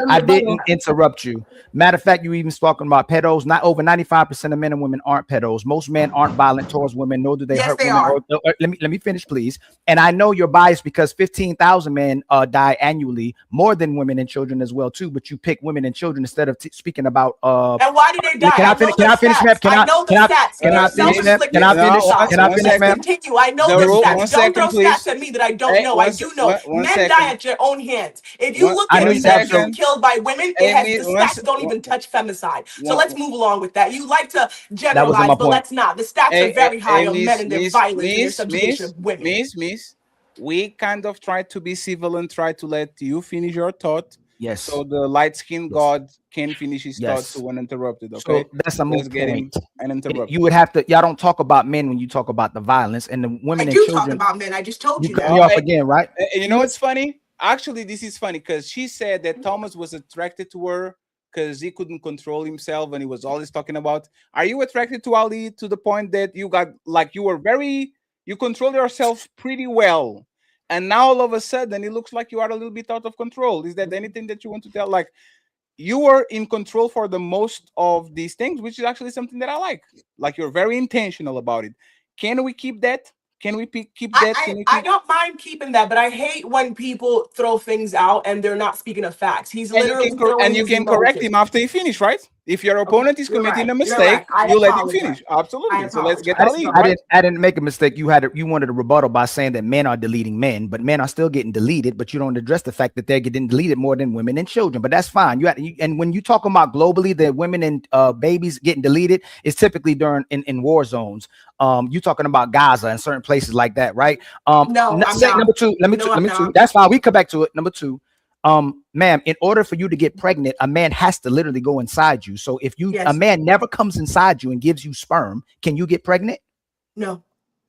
I didn't interrupt you. Matter of fact, you even spoken about pedos. Not over 95% of men and women aren't pedos. Most men aren't violent towards women, nor do they hurt women. Let me finish, please. And I know you're biased because 15,000 men die annually, more than women and children as well too. But you pick women and children instead of speaking about. And why do they die? Can I finish, ma'am? Can I finish, ma'am? Can I finish, ma'am? Continue. I know the stats. Don't throw stats at me that I don't know. I do know. Men die at your own hands. If you look at men killed by women, the stats don't even touch femicide. So let's move along with that. You like to generalize, but let's not. The stats are very high on men and their violence and their subjugation of women. Miss, we kind of try to be civil and try to let you finish your thought. Yes. So the light-skinned God can finish his thought so uninterrupted. Okay. So that's a moot point. Uninterrupted. You would have to. Y'all don't talk about men when you talk about the violence and the women and children. I do talk about men. I just told you You that. cut me off again, right? And you know what's funny? Actually, this is funny because she said that Thomas was attracted to her because he couldn't control himself and he was always talking about. Are you attracted to Ali to the point that you got like you control yourself pretty well, and now all of a sudden it looks like you are a little bit out of control? Is that anything that you want to tell? Like you were in control for the most of these things, which is actually something that I like. Like you're very intentional about it. Can we keep that? Can we keep that? I don't mind keeping that, but I hate when people throw things out and they're not speaking of facts. He's literally you can correct him after he finish, right? If your opponent is committing a mistake, you let him finish. Absolutely. So let's get Ali. I didn't make a mistake. You wanted a rebuttal by saying that men are deleting men, but men are still getting deleted. But you don't address the fact that they're getting deleted more than women and children. But that's fine. And when you talk about globally, the women and babies getting deleted is typically during in war zones. You talking about Gaza and certain places like that, right? No, I'm not. Number two. Let me two. That's fine. We come back to it. Number two. Ma'am, in order for you to get pregnant, a man has to literally go inside you. So if a man never comes inside you and gives you sperm, can you get pregnant? No.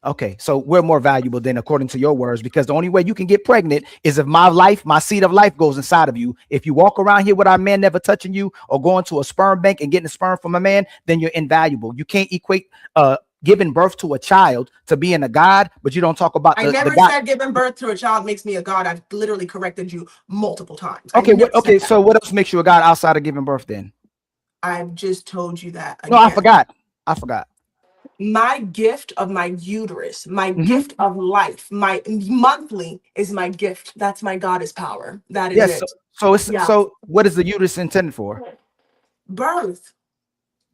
Okay, so we're more valuable than according to your words, because the only way you can get pregnant is if my seed of life goes inside of you. If you walk around here with our man never touching you or going to a sperm bank and getting a sperm from a man, then you're invaluable. You can't equate giving birth to a child to being a god, but you don't talk about I never said giving birth to a child makes me a god. I've literally corrected you multiple times. Okay, so what else makes you a god outside of giving birth then? I've just told you that again. No, I forgot. My gift of my uterus, my gift of life, my monthly is my gift. That's my goddess power. That is it. So what is the uterus intended for? Birth.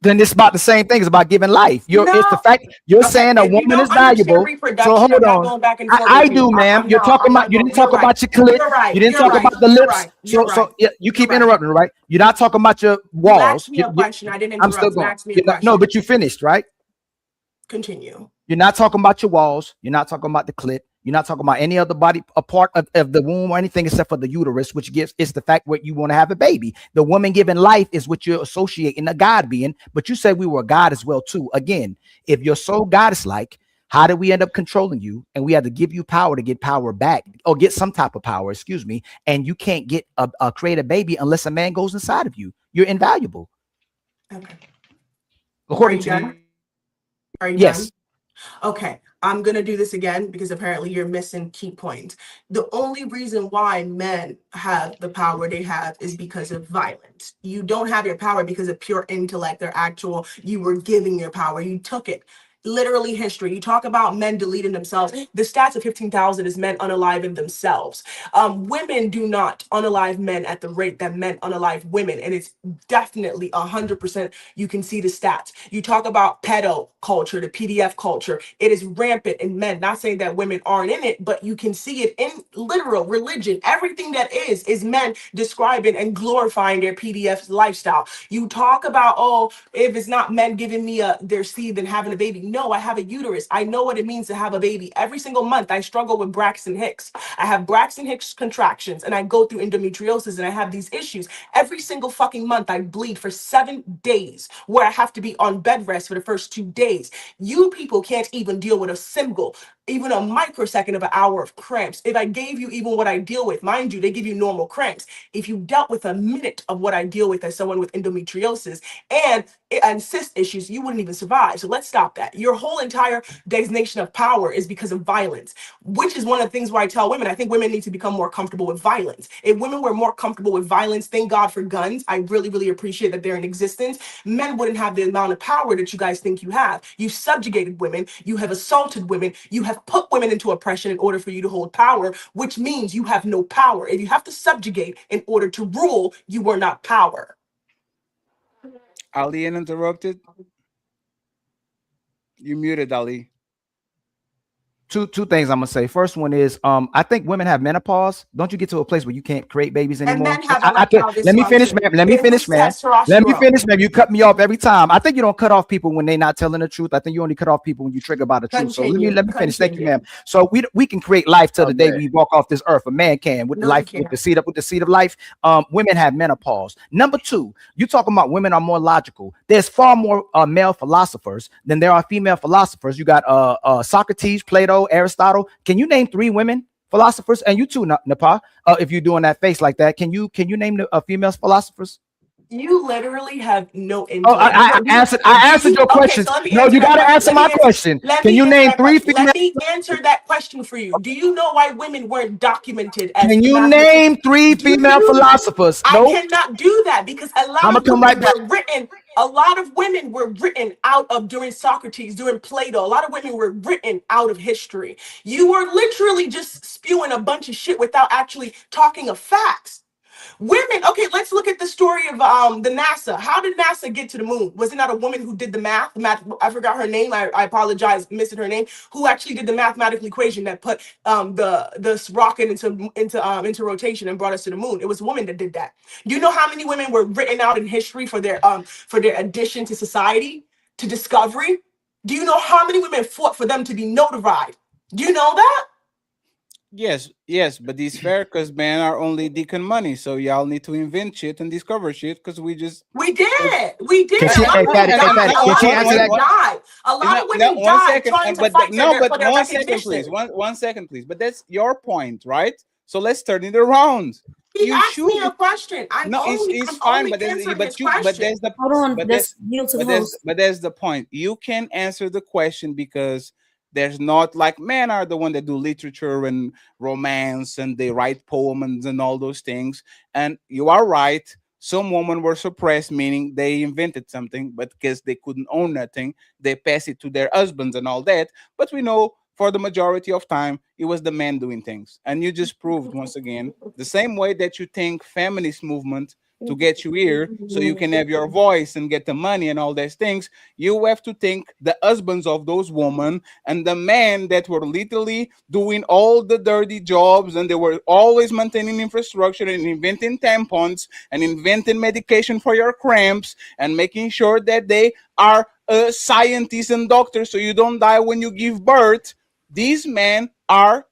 Then it's about the same thing. It's about giving life. It's the fact you're saying a woman is valuable. So hold on. I do, ma'am. You're talking about. You didn't talk about your clit. You didn't talk about the lips. So you keep interrupting, right? You're not talking about your walls. You asked me a question. I didn't interrupt. I'm still going. Ask me a question. No, but you finished, right? Continue. You're not talking about your walls. You're not talking about the clit. You're not talking about any other body, a part of the womb or anything except for the uterus, which it's the fact what you want to have a baby. The woman giving life is what you're associating a God being, but you said we were a God as well too. Again, if you're so goddess-like, how did we end up controlling you? And we had to give you power to get power back or get some type of power, and you can't get create a baby unless a man goes inside of you. You're invaluable. Okay. According to you. Are you yes. Done? Okay. I'm going to do this again because apparently you're missing key points. The only reason why men have the power they have is because of violence. You don't have your power because of pure intellect or you were giving your power. You took it. literally history. You talk about men deleting themselves. The stats of 15,000 is men unaliving themselves. Women do not unalive men at the rate that men unalive women. And it's definitely 100%. You can see the stats. You talk about pedo culture, the PDF culture. It is rampant in men. Not saying that women aren't in it, but you can see it in literal religion. Everything that is men describing and glorifying their PDF lifestyle. You talk about, oh, if it's not men giving me their seed and having a baby. No, I have a uterus. I know what it means to have a baby. Every single month, I struggle with Braxton Hicks. I have Braxton Hicks contractions, and I go through endometriosis, and I have these issues. Every single fucking month, I bleed for 7 days, where I have to be on bed rest for the first 2 days. You people can't even deal with a single, even a microsecond of an hour of cramps. If I gave you even what I deal with, mind you, they give you normal cramps. If you dealt with a minute of what I deal with as someone with endometriosis and cyst issues, you wouldn't even survive. So let's stop that. Your whole entire designation of power is because of violence, which is one of the things where I tell women, I think women need to become more comfortable with violence. If women were more comfortable with violence, thank God for guns. I really, really appreciate that they're in existence. Men wouldn't have the amount of power that you guys think you have. You subjugated women. You have assaulted women. You have put women into oppression in order for you to hold power, which means you have no power. If you have to subjugate in order to rule, you are not power. Ali interrupted. You muted, Ali. Two things I'm gonna say. First one is I think women have menopause. Don't you get to a place where you can't create babies anymore? And men have Let me finish, man. Let me finish, man. You cut me off every time. I think you don't cut off people when they're not telling the truth. I think you only cut off people when you trigger by the truth. So let me finish. Thank you, ma'am. So we can create life till the day we walk off this earth. A man can with the life, with the seed of life. Women have menopause. Number two, you talking about women are more logical. There's far more male philosophers than there are female philosophers. You got Socrates, Plato, Aristotle. Can you name 3 women philosophers? And you too, Napah, if you're doing that face like that, can you name the female philosophers? You literally have no input. Oh, I answered your question. So no, you got to answer my question. Can you name 3 female? Let me answer that question for you. Do you know why women weren't documented? Can you name 3 female philosophers? I cannot do that because a lot of women were written. A lot of women were written out of during Socrates, during Plato. A lot of women were written out of history. You were literally just spewing a bunch of shit without actually talking of facts. Women, okay, let's look at the story of the NASA. How did NASA get to the moon? Was it not a woman who did the math? I forgot her name. I apologize, missing her name. Who actually did the mathematical equation that put the rocket into rotation and brought us to the moon? It was a woman that did that. Do you know how many women were written out in history for their addition to society, to discovery? Do you know how many women fought for them to be notified? Do you know that? Yes, but these fair because men are only deacon money, so y'all need to invent shit and discover shit because we did. Can she answer that? A lot of women died trying to fight for their second, please. One second, please. But that's your point, right? So let's turn it around. He asked me a question. It's fine, but there's the point. You can answer the question because there's not like men are the one that do literature and romance and they write poems and all those things. And you are right. Some women were suppressed, meaning they invented something, but because they couldn't own nothing, they pass it to their husbands and all that. But we know for the majority of time, it was the men doing things. And you just proved once again, the same way that you think feminist movement to get you here so you can have your voice and get the money and all those things, you have to think the husbands of those women and the men that were literally doing all the dirty jobs and they were always maintaining infrastructure and inventing tampons and inventing medication for your cramps and making sure that they are scientists and doctors so you don't die when you give birth. These men are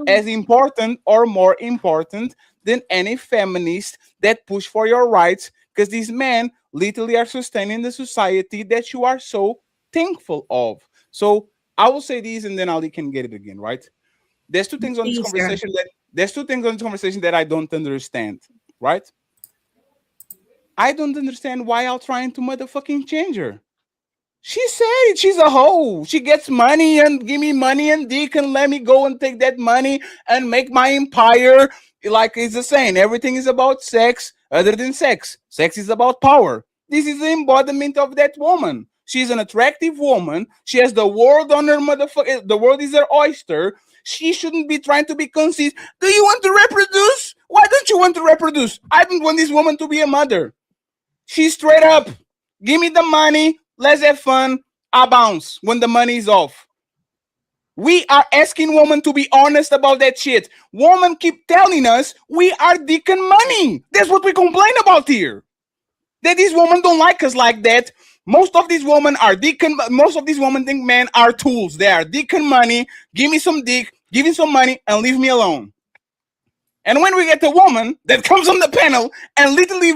as important or more important than any feminist that push for your rights, because these men literally are sustaining the society that you are so thankful of. So I will say these and then Ali can get it again, right? There's two things on this conversation that I don't understand, right? I don't understand why y'all trying to motherfucking change her. She said she's a hoe. She gets money and give me money and dick and let me go and take that money and make my empire. Like it's the saying, everything is about sex other than sex. Sex is about power. This is the embodiment of that woman. She's an attractive woman. She has the world on her motherfucker. The world is her oyster. She shouldn't be trying to be consistent. Do you want to reproduce? Why don't you want to reproduce? I don't want this woman to be a mother. She's straight up. Give me the money. Let's have fun. I bounce when the money is off. We are asking women to be honest about that shit. Women keep telling us we are dicking money. That's what we complain about here. That these women don't like us like that. Most of these women are dicking. Most of these women think men are tools. They are dicking money. Give me some dick, give me some money, and leave me alone. And when we get a woman that comes on the panel and literally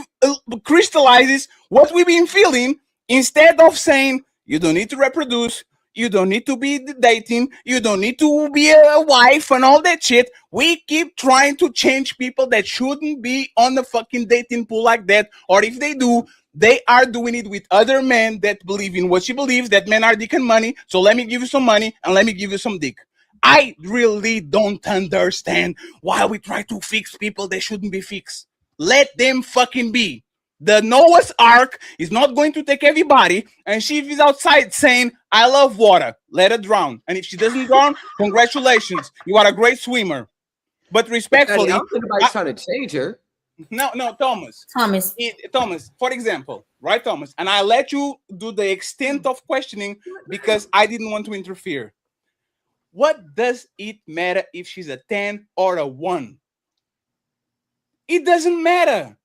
crystallizes what we've been feeling, instead of saying, you don't need to reproduce, you don't need to be dating, you don't need to be a wife and all that shit, we keep trying to change people that shouldn't be on the fucking dating pool like that. Or if they do, they are doing it with other men that believe in what she believes, that men are dicking money. So let me give you some money and let me give you some dick. I really don't understand why we try to fix people that shouldn't be fixed. Let them fucking be. The Noah's Ark is not going to take everybody, and she is outside saying, I love water, let her drown. And if she doesn't drown, congratulations, you are a great swimmer. But respectfully, I don't think anybody's trying to change her. No, Thomas, for example, right, Thomas, and I let you do the extent of questioning because I didn't want to interfere. What does it matter if she's a 10 or a 1? It doesn't matter.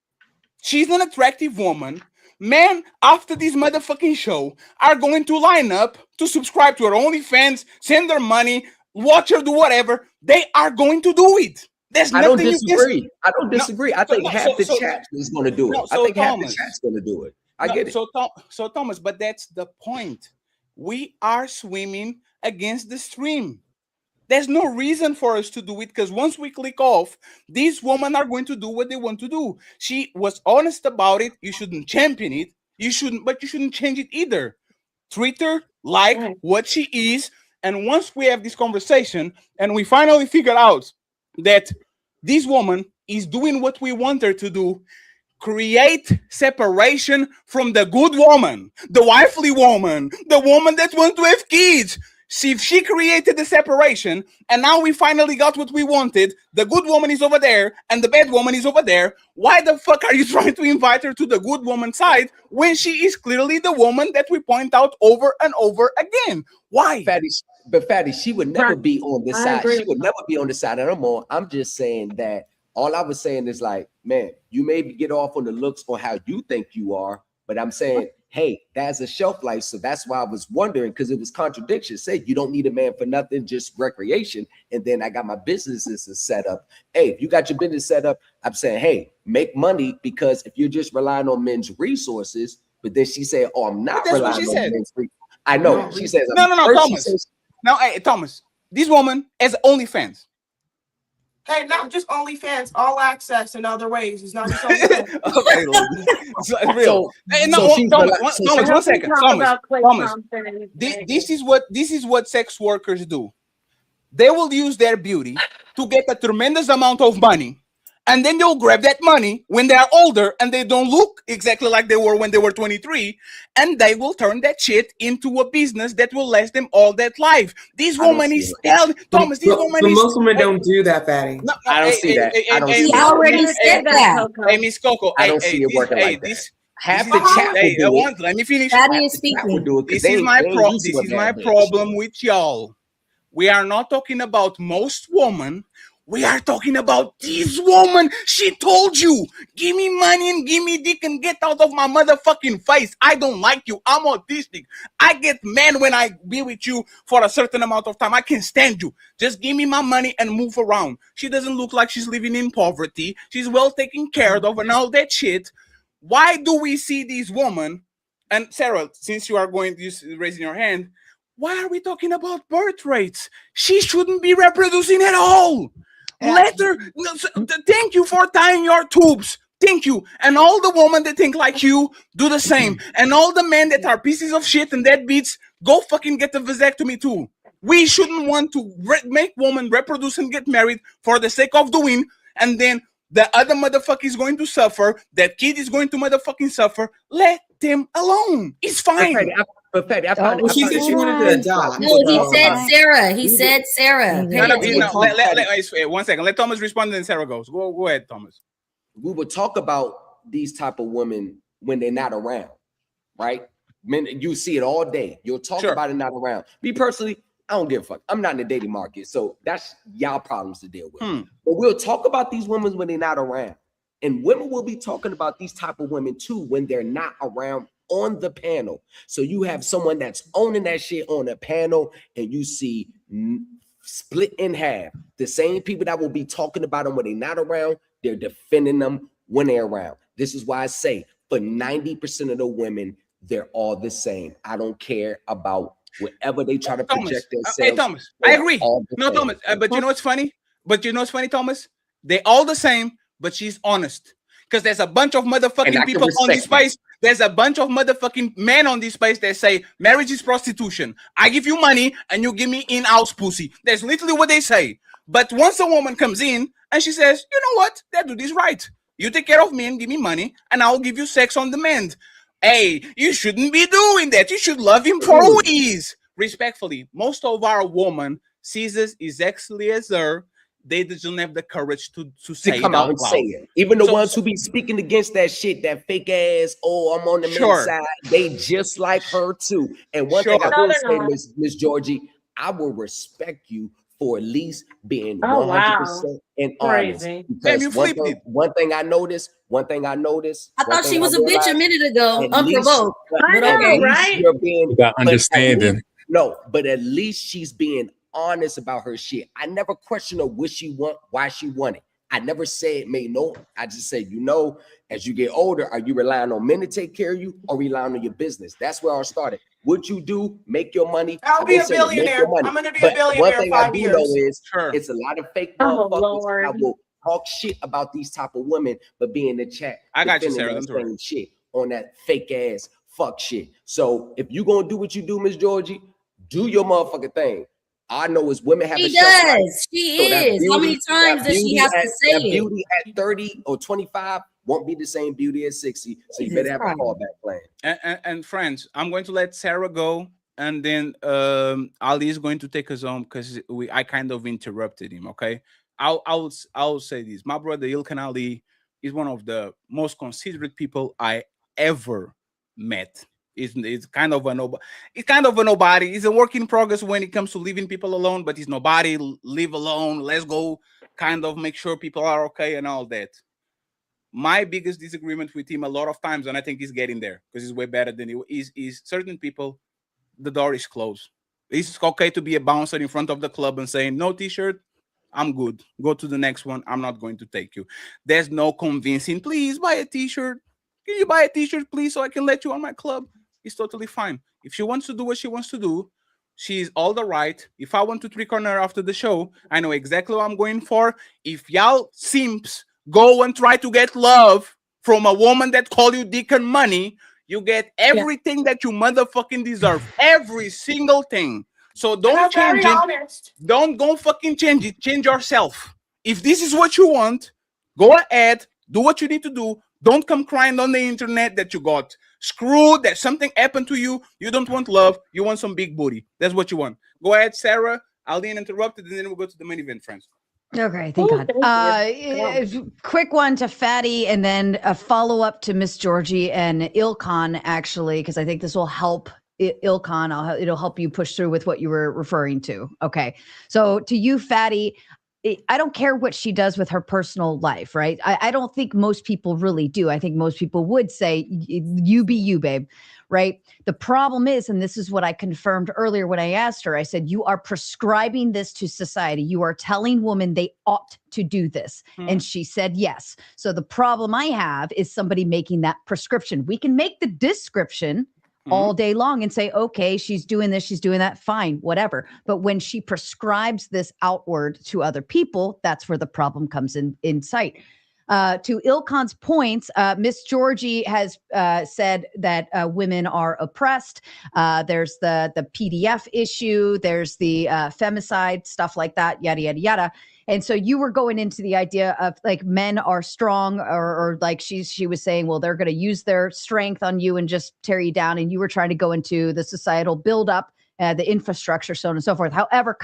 She's an attractive woman. Men, after this motherfucking show, are going to line up to subscribe to her OnlyFans, send her money, watch her do whatever. They are going to do it. I don't disagree. I don't disagree. I think half the chat is going to do it. I think half the chat's going to do it. I get it. So Thomas, but that's the point. We are swimming against the stream. There's no reason for us to do it because once we click off, these women are going to do what they want to do. She was honest about it. You shouldn't champion it. But you shouldn't change it either. Treat her like what she is. And once we have this conversation and we finally figure out that this woman is doing what we want her to do, create separation from the good woman, the wifely woman, the woman that wants to have kids. See, if she created the separation and now we finally got what we wanted, the good woman is over there and the bad woman is over there, why the fuck are you trying to invite her to the good woman side when she is clearly the woman that we point out over and over again? Why? Fatty, she would never be on this side. She would never be on the side that I'm on. I'm just saying that all I was saying is like, man, you maybe get off on the looks on how you think you are, but I'm saying, hey, that's a shelf life. So that's why I was wondering, because it was contradiction. Say you don't need a man for nothing, just recreation. And then I got my businesses set up. Hey, if you got your business set up, I'm saying, hey, make money, because if you're just relying on men's resources, but then she said, oh, I'm not relying on men's resources. I know. She says, no, Thomas. No, hey, Thomas, this woman has OnlyFans. Hey, not just OnlyFans, all access in other ways. It's not just OnlyFans. Okay, it's real. Hey, no, Thomas, one second. Thomas, this is what sex workers do. They will use their beauty to get a tremendous amount of money, and then they'll grab that money when they are older and they don't look exactly like they were when they were 23, and they will turn that shit into a business that will last them all that life. This woman is Thomas. This woman is. Most women don't do that, Fatty. No, I don't see that. I don't see that. already said that. Hey, Miss Coco. I don't see it working like that. Half the chat will do it. Let me finish. Fatty is speaking. This is my problem with y'all. We are not talking about most women. We are talking about this woman. She told you, give me money and give me dick and get out of my motherfucking face. I don't like you. I'm autistic. I get mad when I be with you for a certain amount of time. I can't stand you. Just give me my money and move around. She doesn't look like she's living in poverty. She's well taken care of and all that shit. Why do we see these women? And Sarah, since you are going to raising your hand, why are we talking about birth rates? She shouldn't be reproducing at all. Let her. Thank you for tying your tubes. Thank you. And all the women that think like you do the same. And all the men that are pieces of shit and deadbeats, go fucking get a vasectomy too. We shouldn't want to make women reproduce and get married for the sake of doing, and then the other motherfucker is going to suffer. That kid is going to motherfucking suffer. Let them alone. It's fine. But Patty, I Well, she said she wanted to adopt. No, he said Sarah. He said Sarah. One second. Let Thomas respond, and then Sarah goes. Go ahead, Thomas. We would talk about these type of women when they're not around, right? Men, you see it all day. You'll talk about it not around. Me personally, I don't give a fuck. I'm not in the dating market, so that's y'all problems to deal with. But we'll talk about these women when they're not around. And women will be talking about these type of women too when they're not around on the panel. So you have someone that's owning that shit on the panel, and you see split in half. The same people that will be talking about them when they're not around, they're defending them when they're around. This is why I say for 90% of the women, they're all the same. I don't care about whatever they try to project themselves. Hey, Thomas, I agree. No, Thomas, but you know what's funny? Thomas? They're all the same, but she's honest. Because there's a bunch of motherfucking people on this space. There's a bunch of motherfucking men on this space that say marriage is prostitution. I give you money and you give me in-house pussy. That's literally what they say. But once a woman comes in and she says, you know what? They do this right. You take care of me and give me money, and I'll give you sex on demand. Hey, you shouldn't be doing that. You should love employees. Respectfully, most of our women sees this exactly as her. They just don't have the courage to say come out and say it. Even the ones who be speaking against that shit, that fake ass, oh, I'm on the men's side, they just like her too. And one thing I will say, Miss Georgie, I will respect you for at least being 100% and honest. Because one thing I noticed. I thought she was a bitch a minute ago, unprovoked. But okay, right? You're being understanding. No, but at least she's being honest about her shit. I never question her what she want, why she want it. I never said I just said, as you get older, are you relying on men to take care of you or relying on your business? That's where I started. What you do, make your money. I'll be a billionaire. I'm going to be a billionaire in 5 years. One thing I do know is it's a lot of fake motherfuckers that will talk shit about these type of women, but be in the chat. I got you, Sarah. Shit on that fake ass fuck shit. So if you going to do what you do, Miss Georgie, do your motherfucking thing. I know is women have. She does. She is. How many times does she have to say it? Beauty at 30 or 25 won't be the same beauty at 60. So you better have a callback plan. And friends, I'm going to let Sarah go, and then Ali is going to take us home because I kind of interrupted him. Okay, I'll say this: my brother Ilkan Ali is one of the most considerate people I ever met. It's kind of a nobody. He's a work in progress when it comes to leaving people alone, but he's nobody. Leave alone. Let's go. Kind of make sure people are okay and all that. My biggest disagreement with him a lot of times, and I think he's getting there because he's way better than he is certain people. The door is closed. It's okay to be a bouncer in front of the club and saying no t-shirt. I'm good. Go to the next one. I'm not going to take you. There's no convincing. Please buy a t-shirt. Can you buy a t-shirt, please, so I can let you on my club? It's totally fine. If she wants to do what she wants to do, she's all the right. If I want to trick on her after the show, I know exactly what I'm going for. If y'all simps go and try to get love from a woman that call you dick and money, you get everything that you motherfucking deserve. Every single thing. So don't change it. Don't go fucking change it. Change yourself. If this is what you want, go ahead. Do what you need to do. Don't come crying on the internet that you got screwed, that something happened to you. You don't want love. You want some big booty. That's what you want. Go ahead, Sarah. I'll be interrupted, and then we'll go to the main event, friends. Okay, thank God. Quick one to Fatty, and then a follow-up to Miss Georgie and Ilkan, actually, because I think this will help Ilkan. It'll help you push through with what you were referring to. Okay, so to you, Fatty, I don't care what she does with her personal life, right? I don't think most people really do. I think most people would say, you be you, babe, right? The problem is, and this is what I confirmed earlier when I asked her, I said, you are prescribing this to society. You are telling women they ought to do this. And she said, yes. So the problem I have is somebody making that prescription. We can make the description all day long and say, okay, she's doing this, she's doing that, fine, whatever. But when she prescribes this outward to other people, that's where the problem comes in sight. to Ilkan's points, Miss Georgie has said that women are oppressed. There's the PDF issue. There's the femicide, stuff like that, yada, yada, yada. And so you were going into the idea of like men are strong, or like she was saying, well, they're going to use their strength on you and just tear you down. And you were trying to go into the societal buildup, the infrastructure, so on and so forth. However,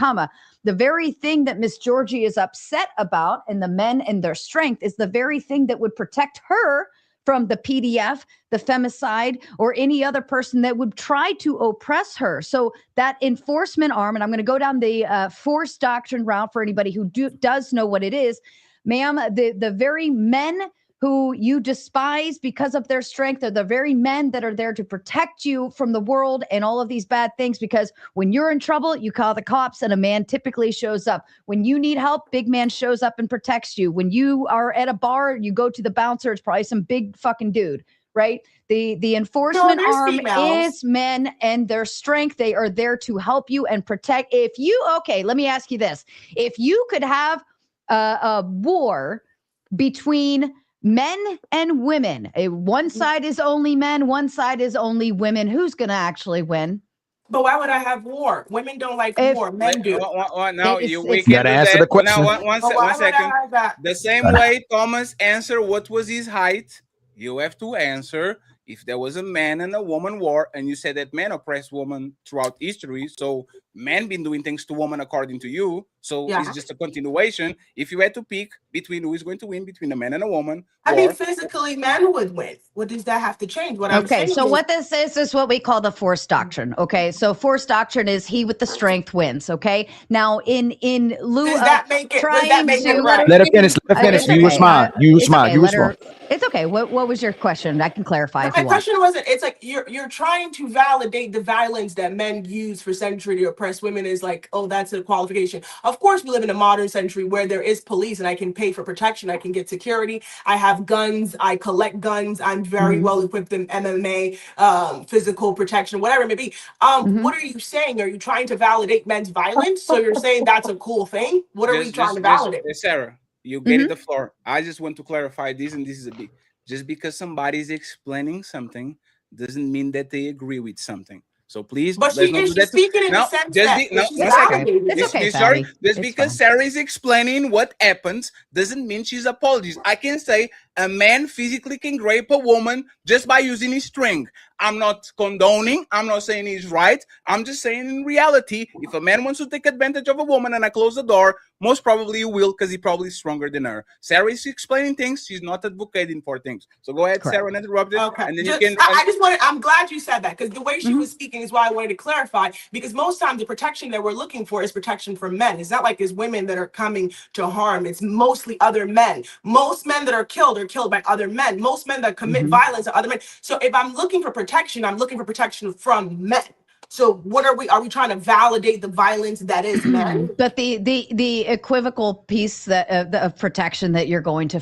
the very thing that Miss Georgie is upset about and the men and their strength is the very thing that would protect her from the PDF, the femicide, or any other person that would try to oppress her. So that enforcement arm, and I'm going to go down the force doctrine route for anybody who does know what it is, ma'am, the very men who you despise because of their strength are the very men that are there to protect you from the world and all of these bad things, because when you're in trouble, you call the cops and a man typically shows up. When you need help, big man shows up and protects you. When you are at a bar, you go to the bouncer, it's probably some big fucking dude, right? The enforcement arm is men and their strength. They are there to help you and protect. Okay, let me ask you this. If you could have a war between men and women, one side is only men, one side is only women, who's going to actually win? But why would I have war? Women don't like war. Men do. We can gotta answer the question. Now, one second. The same way Thomas answered what was his height, you have to answer if there was a man and a woman war, and you said that men oppressed women throughout history, so men been doing things to women according to you, so it's just a continuation. If you had to pick between who is going to win between a man and a woman, I mean, physically, men would win. What does that have to change? What I'm saying so is, what this is what we call the force doctrine. Okay, so force doctrine is he with the strength wins. Okay, now in lieu does of that make it Let right? her finish. You respond. It's okay. What was your question? I can clarify if My you want. question wasn't. It's like you're trying to validate the violence that men use for century to oppress women. Is like, oh, that's a qualification. Of course, we live in a modern century where there is police, and I can pay for protection. I can get security. I have guns. I collect guns. I'm very well equipped in MMA, physical protection, whatever it may be. What are you saying? Are you trying to validate men's violence? So you're saying that's a cool thing? What are we trying to validate? Sarah, you get the floor. I just want to clarify this, and this is a big. Just because somebody is explaining something doesn't mean that they agree with something. So please, but she's speaking in the sense that just because Sarah is explaining what happens doesn't mean she's apologizing. I can say a man physically can rape a woman just by using his strength. I'm not condoning. I'm not saying he's right. I'm just saying in reality, if a man wants to take advantage of a woman and I close the door, most probably he will, because he probably is stronger than her. Sarah is explaining things. She's not advocating for things. So go ahead, Sarah, and interrupt it. Okay. And then you can. I just wanted. I'm glad you said that, because the way she was speaking is why I wanted to clarify. Because most times the protection that we're looking for is protection from men. It's not like it's women that are coming to harm. It's mostly other men. Most men that are killed by other men. Most men that commit violence are other men. So if I'm looking for protection, I'm looking for protection from men. So what are we trying to validate the violence that is men? But the equivocal piece that of protection that you're going to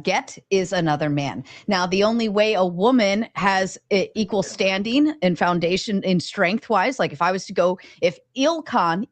get is another man. Now, the only way a woman has equal standing and foundation in strength wise, like if I was to go, if Ilkan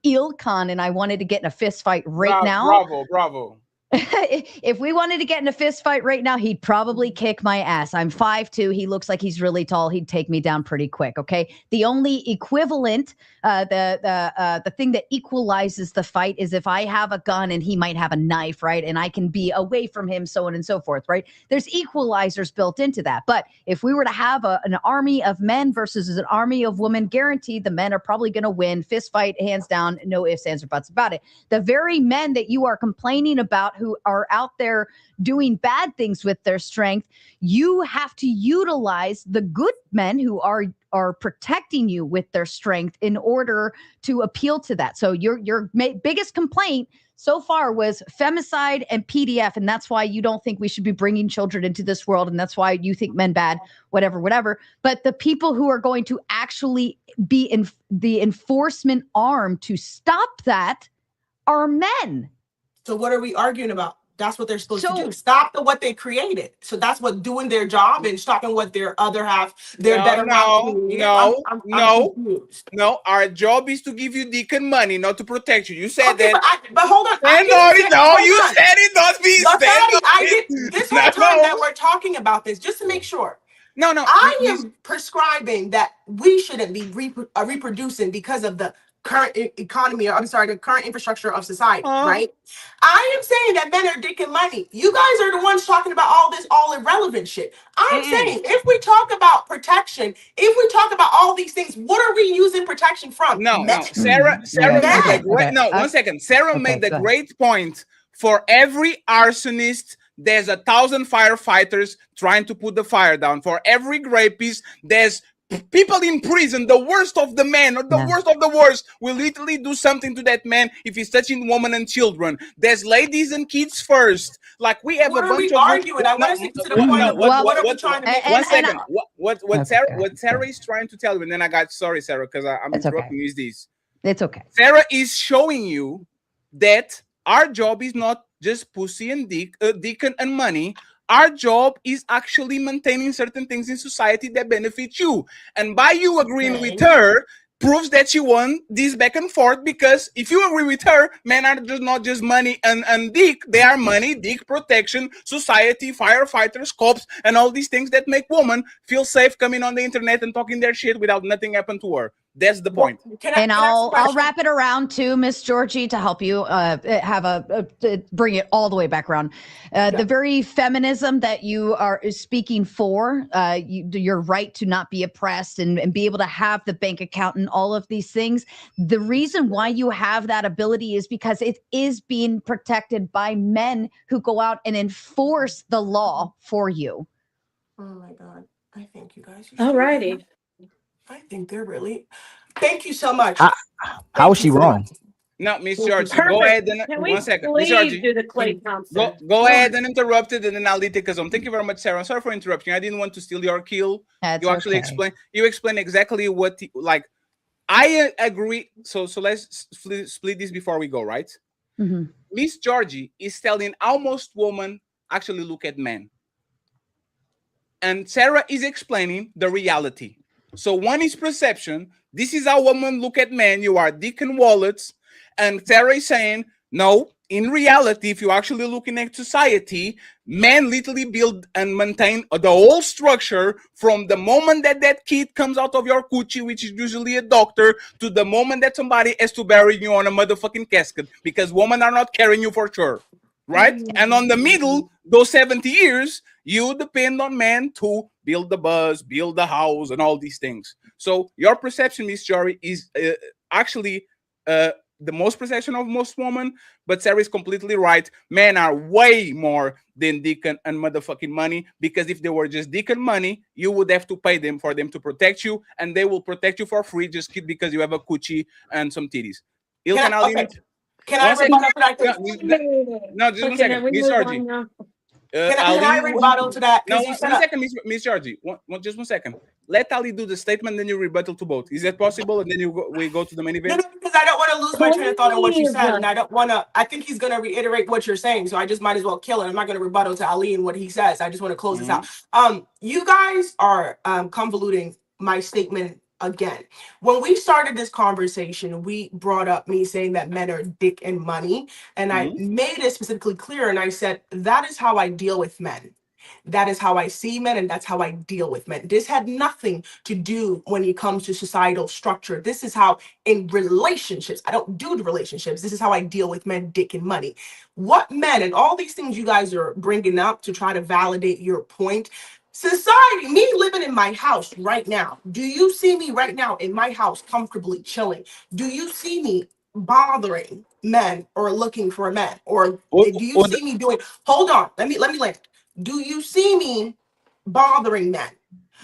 and I wanted to get in a fist fight now. Bravo. If we wanted to get in a fist fight right now, he'd probably kick my ass. I'm 5'2". He looks like he's really tall. He'd take me down pretty quick. Okay. The only equivalent, the thing that equalizes the fight is if I have a gun and he might have a knife, right? And I can be away from him, so on and so forth, right? There's equalizers built into that. But if we were to have an army of men versus an army of women, guaranteed the men are probably going to win. Fist fight, hands down, no ifs, ands, or buts about it. The very men that you are complaining about who are out there doing bad things with their strength, you have to utilize the good men who are protecting you with their strength in order to appeal to that. So your biggest complaint so far was femicide and PDF, and that's why you don't think we should be bringing children into this world, and that's why you think men bad, whatever. But the people who are going to actually be in the enforcement arm to stop that are men. So what are we arguing about? That's what they're supposed to do. Stop what they created. So that's what doing their job and stopping what their other half, their better half. No. Our job is to give you deacon money, not to protect you. You said that. But hold on. You said it, not me. I I get this whole time that we're talking about this, just to make sure. No. I am prescribing that we shouldn't be reproducing because of the current economy, or I'm sorry, the current infrastructure of society, right? I am saying that men are dick and money. You guys are the ones talking about all this, all irrelevant shit. I'm saying if we talk about protection, if we talk about all these things, what are we using protection from? No. Sarah made one second. Sarah made the great point. For every arsonist, there's 1,000 firefighters trying to put the fire down. For every rapist, there's people in prison. The worst of the men, or the worst of the worst, will literally do something to that man if he's touching women and children. There's ladies and kids first. Like we have what a are bunch we of arguing? I want to stick to the point of what are we trying to make? One second. What Sarah is trying to tell you, and then I got sorry, Sarah, because I'm interrupting you. Is this? It's okay. Sarah is showing you that our job is not just pussy and dick and money. Our job is actually maintaining certain things in society that benefit you. And by you agreeing with her, proves that you want this back and forth, because if you agree with her, men are just not just money and dick. They are money, dick, protection, society, firefighters, cops, and all these things that make women feel safe coming on the internet and talking their shit without nothing happen to her. That's the point. I'll wrap it around to Miss Georgie to help you bring it all the way back around. The very feminism that you are speaking for, your right to not be oppressed and be able to have the bank account and all of these things. The reason why you have that ability is because it is being protected by men who go out and enforce the law for you. Oh my God. I think you guys. All righty. I think they're really. Thank you so much. How is she wrong? No, Miss Georgie, go ahead and 1 second. Miss Georgie, do the Klay Thompson? Go ahead and interrupt it, and then I'll take us on. Thank you very much, Sarah. Sorry for interrupting. I didn't want to steal your kill. You actually explain exactly what I agree. So let's split this before we go, right? Miss Georgie is telling how most women actually look at men, and Sarah is explaining the reality. So one is perception. This is how women look at men. You are dick and wallets. And Sarah is saying, no, in reality, if you're actually looking at society, men literally build and maintain the whole structure from the moment that kid comes out of your coochie, which is usually a doctor, to the moment that somebody has to bury you on a motherfucking casket, because women are not carrying you for sure. Right? And on the middle, those 70 years, you depend on men to build the bus, build the house, and all these things. So your perception, Miss Jory, is actually the most perception of most women, but Sarah is completely right. Men are way more than dick and motherfucking money, because if they were just dick and money, you would have to pay them for them to protect you, and they will protect you for free just because you have a coochie and some titties. Ilkan Ali. Can I rebuttal to that? No, just 1 second, Miss Georgie. Can I rebuttal to that? No, 1 second, Miss Georgie. Just 1 second. Let Ali do the statement, then you rebuttal to both. Is that possible? And then we go to the main event. No, because I don't want to lose my train of thought on what you said, and I don't want to. I think he's going to reiterate what you're saying, so I just might as well kill it. I'm not going to rebuttal to Ali and what he says. I just want to close this out. You guys are convoluting my statement again. When we started this conversation, we brought up me saying that men are dick and money, and I made it specifically clear, and I said that is how I deal with men. That is how I see men, and that's how I deal with men. This had nothing to do when it comes to societal structure. This is how, in relationships, I don't do the relationships. This is how I deal with men, dick, and money. What men, and all these things you guys are bringing up to try to validate your point. Society, me living in my house right now. Do you see me right now in my house comfortably chilling? Do you see me bothering men or looking for men? Or do you see me doing, hold on, let me land. Do you see me bothering men?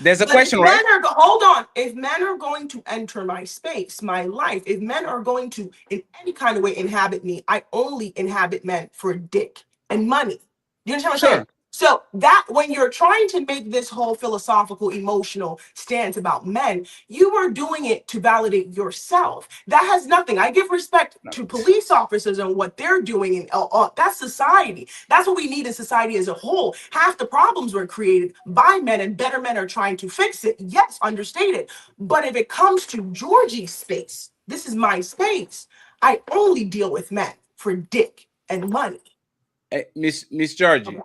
There's a question, right? Hold on. If men are going to enter my space, my life, if men are going to in any kind of way inhabit me, I only inhabit men for dick and money. You understand what I'm saying? So that when you're trying to make this whole philosophical, emotional stance about men, you are doing it to validate yourself. That has nothing. I give respect to police officers and what they're doing. And that's society. That's what we need in society as a whole. Half the problems were created by men, and better men are trying to fix it. Yes, understated. But if it comes to Georgie's space, this is my space. I only deal with men for dick and money. Miss Georgie.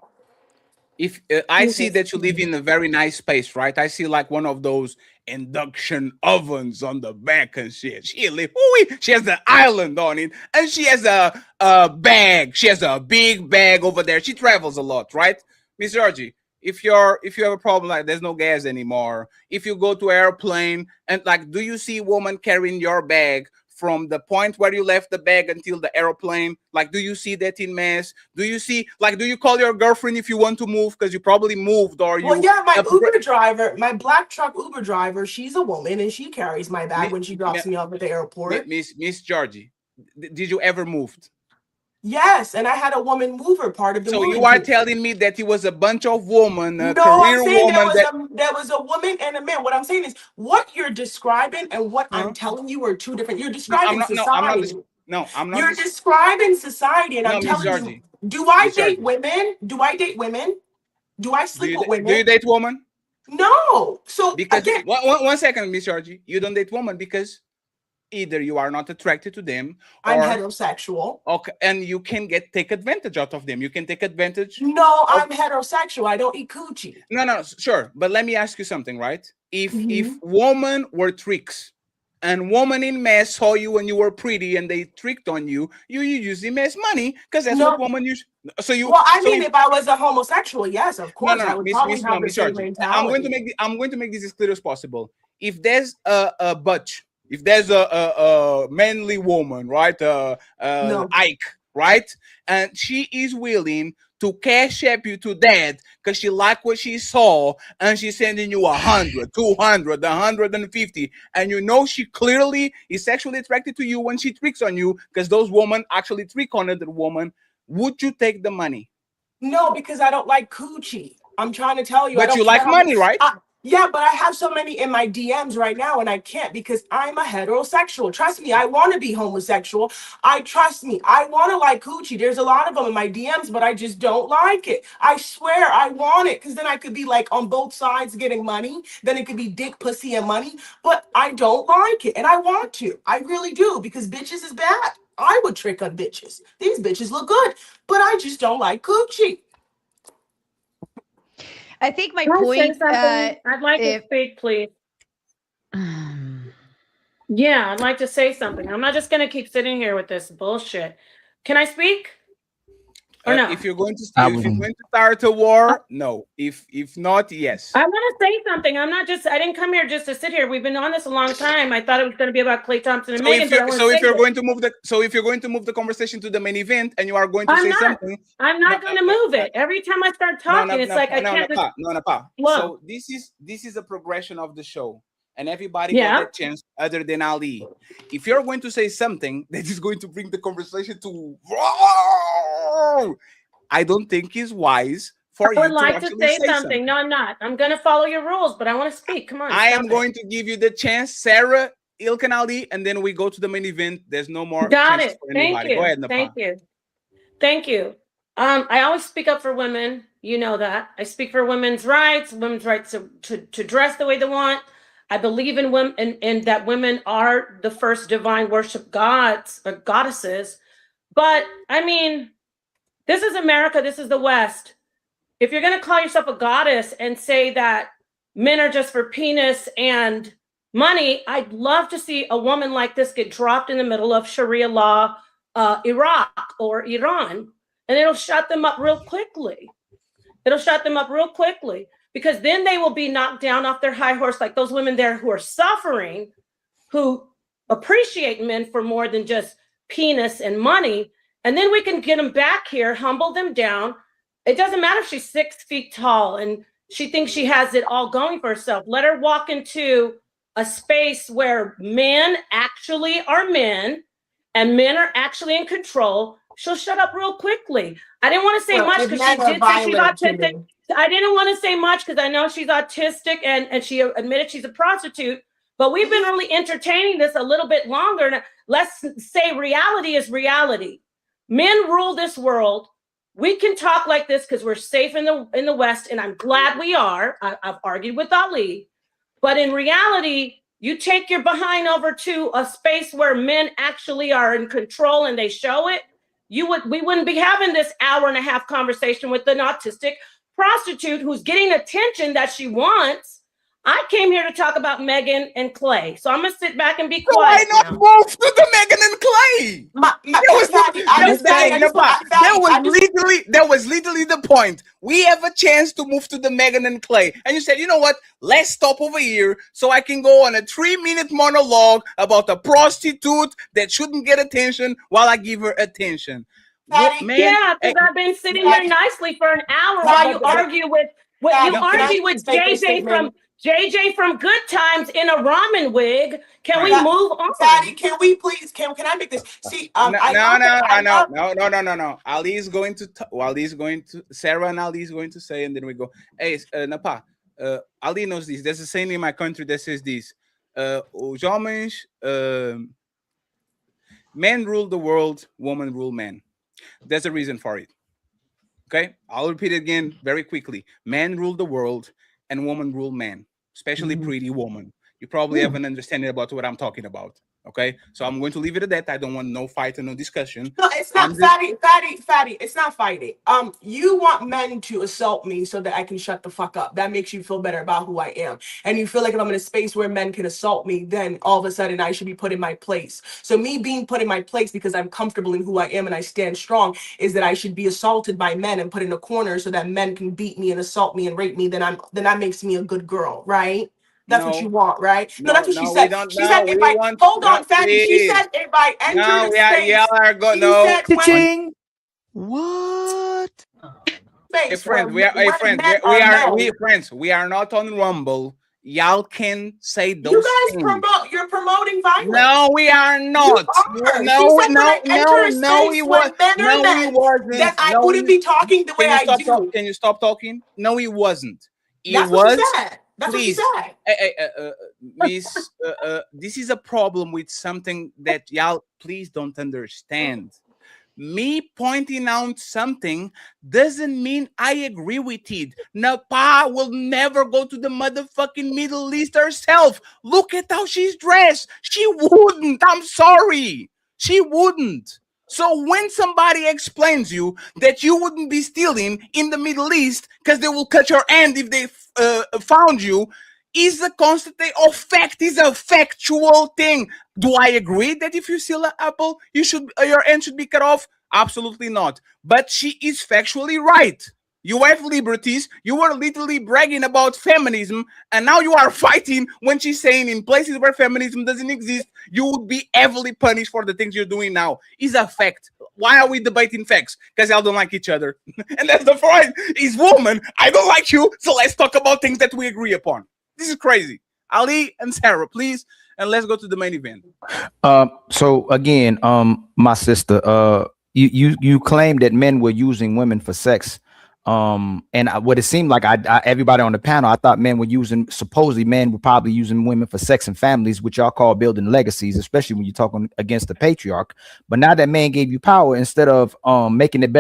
if I see that you live in a very nice space, right? I see like one of those induction ovens on the back and shit. She has the island on it, and she has a bag. She has a big bag over there. She travels a lot, right, Miss Georgie? If you have a problem like there's no gas anymore, if you go to an airplane and like, do you see a woman carrying your bag from the point where you left the bag until the airplane? Like, do you see that in mass? Do you see, like, do you call your girlfriend if you want to move because you probably moved, or you? Well, yeah, my Uber driver, my black truck Uber driver, she's a woman and she carries my bag when she drops me off at the airport. Miss Georgie, did you ever move? Yes, and I had a woman mover part of the. So you are telling me that it was a bunch of women, no, career I'm saying woman. there was a woman and a man. What I'm saying is, what you're describing and what I'm telling you are two different. You're describing society. You're describing society, and I'm telling you. Do I date women? Do I date women? Do I sleep with women? Do you date women? No. So because again, one second, Miss Georgie, you don't date women because either you are not attracted to them, or I'm heterosexual. Okay, and you can take advantage out of them. You can take advantage. No, I'm heterosexual. I don't eat coochie. No, sure. But let me ask you something, right? If women were tricks, and women in mass saw you when you were pretty and they tricked on you, you use them as money because that's what women use. So you. Well, I mean, if I was a homosexual, yes, of course, I would probably have the same mentality. I'm going to make this as clear as possible. If there's a butch. If there's a manly woman, right, Ike, right, and she is willing to cash app you to that because she liked what she saw, and she's sending you 100, 200, 150, and you know she clearly is sexually attracted to you when she tricks on you because those women actually trick on another woman, would you take the money? No, because I don't like coochie. I'm trying to tell you. But you like money, right? Yeah, but I have so many in my DMs right now, and I can't because I'm a heterosexual. Trust me, I want to be homosexual. Trust me, I want to like coochie. There's a lot of them in my DMs, but I just don't like it. I swear I want it because then I could be like on both sides getting money. Then it could be dick, pussy, and money. But I don't like it, and I want to. I really do because bitches is bad. I would trick on bitches. These bitches look good, but I just don't like coochie. I think my point. I'd like to speak, please. Yeah, I'd like to say something. I'm not just going to keep sitting here with this bullshit. Can I speak? Or no? If you're going to start a war, no. If not, yes. I want to say something. I didn't come here just to sit here. We've been on this a long time. I thought it was going to be about Klay Thompson and Megan. If you're going to move the conversation to the main event and you are going to say something, I'm not going to move it. Every time I start talking, it's like I can't. Napah. So this is a progression of the show. And everybody got a chance other than Ali. If you're going to say something that is going to bring the conversation to, I don't think it's wise for you to I would like to say something. No, I'm not. I'm going to follow your rules, but I want to speak. Come on. I am going to give you the chance, Sara, Ilkan Ali, and then we go to the main event. There's no more. Got it. Thank you. Go ahead, Napah. Thank you. I always speak up for women. You know that. I speak for women's rights to dress the way they want. I believe in women and that women are the first divine worship gods or goddesses. But I mean, this is America. This is the West. If you're going to call yourself a goddess and say that men are just for penis and money, I'd love to see a woman like this get dropped in the middle of Sharia law, Iraq or Iran, and it'll shut them up real quickly. Because then they will be knocked down off their high horse, like those women there who are suffering, who appreciate men for more than just penis and money. And then we can get them back here, humble them down. It doesn't matter if she's 6 feet tall and she thinks she has it all going for herself. Let her walk into a space where men actually are men and men are actually in control. She'll shut up real quickly. I didn't want to say much because she did say she's autistic. I didn't want to say much because I know she's autistic and she admitted she's a prostitute, but we've been really entertaining this a little bit longer. Let's say reality is reality. Men rule this world. We can talk like this because we're safe in the West, and I'm glad we are. I've argued with Ali, but in reality, you take your behind over to a space where men actually are in control and they show it. We wouldn't be having this hour and a half conversation with an autistic prostitute who's getting attention that she wants. I came here to talk about Megan and Klay, so I'm gonna sit back and be quiet. Why not move to the Megan and Klay? That was literally the point. We have a chance to move to the Megan and Klay, and you said, you know what? Let's stop over here so I can go on a 3-minute monologue about a prostitute that shouldn't get attention while I give her attention. Yeah, because I've been sitting here nicely for an hour while you argue with JJ from Good Times in a ramen wig. Can we move on? Fatty, can we please? Can I make this? See, no. Ali is going to. Sara and Ali is going to say, and then we go. Hey, Napah. Ali knows this. There's a saying in my country that says this: "Os homens, men rule the world, women rule men." There's a reason for it. Okay, I'll repeat it again very quickly. Men rule the world, and women rule men, especially pretty woman. You probably have an understanding about what I'm talking about. Okay, so I'm going to leave it at that. I don't want no fight and no discussion. No, it's not Fatty. It's not fighting. You want men to assault me so that I can shut the fuck up. That makes you feel better about who I am. And you feel like if I'm in a space where men can assault me, then all of a sudden I should be put in my place. So me being put in my place because I'm comfortable in who I am and I stand strong is that I should be assaulted by men and put in a corner so that men can beat me and assault me and rape me. Then that makes me a good girl, right? That's what you want, right? No, that's what she said. She said if I hold on, Fatty. She said if I enter the space. What? Hey, friends, we are not on Rumble. Y'all can say those You guys things. You're promoting violence. No, we are not. No, he wasn't. That I wouldn't be talking the way I do. Can you stop talking? No, he wasn't. That's what she said. That's Please, what she said. Miss, this is a problem with something that y'all please don't understand. Me pointing out something doesn't mean I agree with it. Napah will never go to the motherfucking Middle East herself. Look at how she's dressed. She wouldn't. I'm sorry. She wouldn't. So when somebody explains you that you wouldn't be stealing in the Middle East because they will cut your hand if they found you, is a constant of fact, is a factual thing. Do I agree that if you steal an apple, your hand should be cut off? Absolutely not. But she is factually right. You have liberties. You were literally bragging about feminism, and now you are fighting when she's saying in places where feminism doesn't exist, you would be heavily punished for the things you're doing now. Is a fact. Why are we debating facts? Because y'all don't like each other. And that's the point. Is woman, I don't like you, so let's talk about things that we agree upon. This is crazy. Ali and Sara, please, and let's go to the main event. So again, my sister, you claim that men were using women for sex. And what it seemed like, everybody on the panel, I thought supposedly men were probably using women for sex and families, which y'all call building legacies, especially when you're talking against the patriarch. But now that man gave you power, instead of making it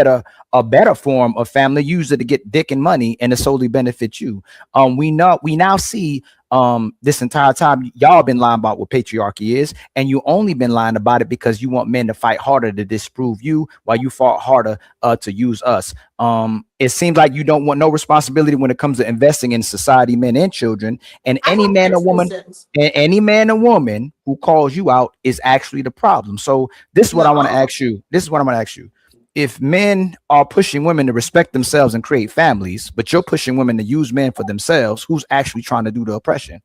a better form of family, use it to get dick and money and to solely benefit you. We now see this entire time y'all been lying about what patriarchy is, and you only been lying about it because you want men to fight harder to disprove you while you fought harder to use us. It seems like you don't want no responsibility when it comes to investing in society, men and children, and any man or woman who calls you out is actually the problem. So this is what I want to ask you. If men are pushing women to respect themselves and create families, but you're pushing women to use men for themselves, who's actually trying to do the oppression?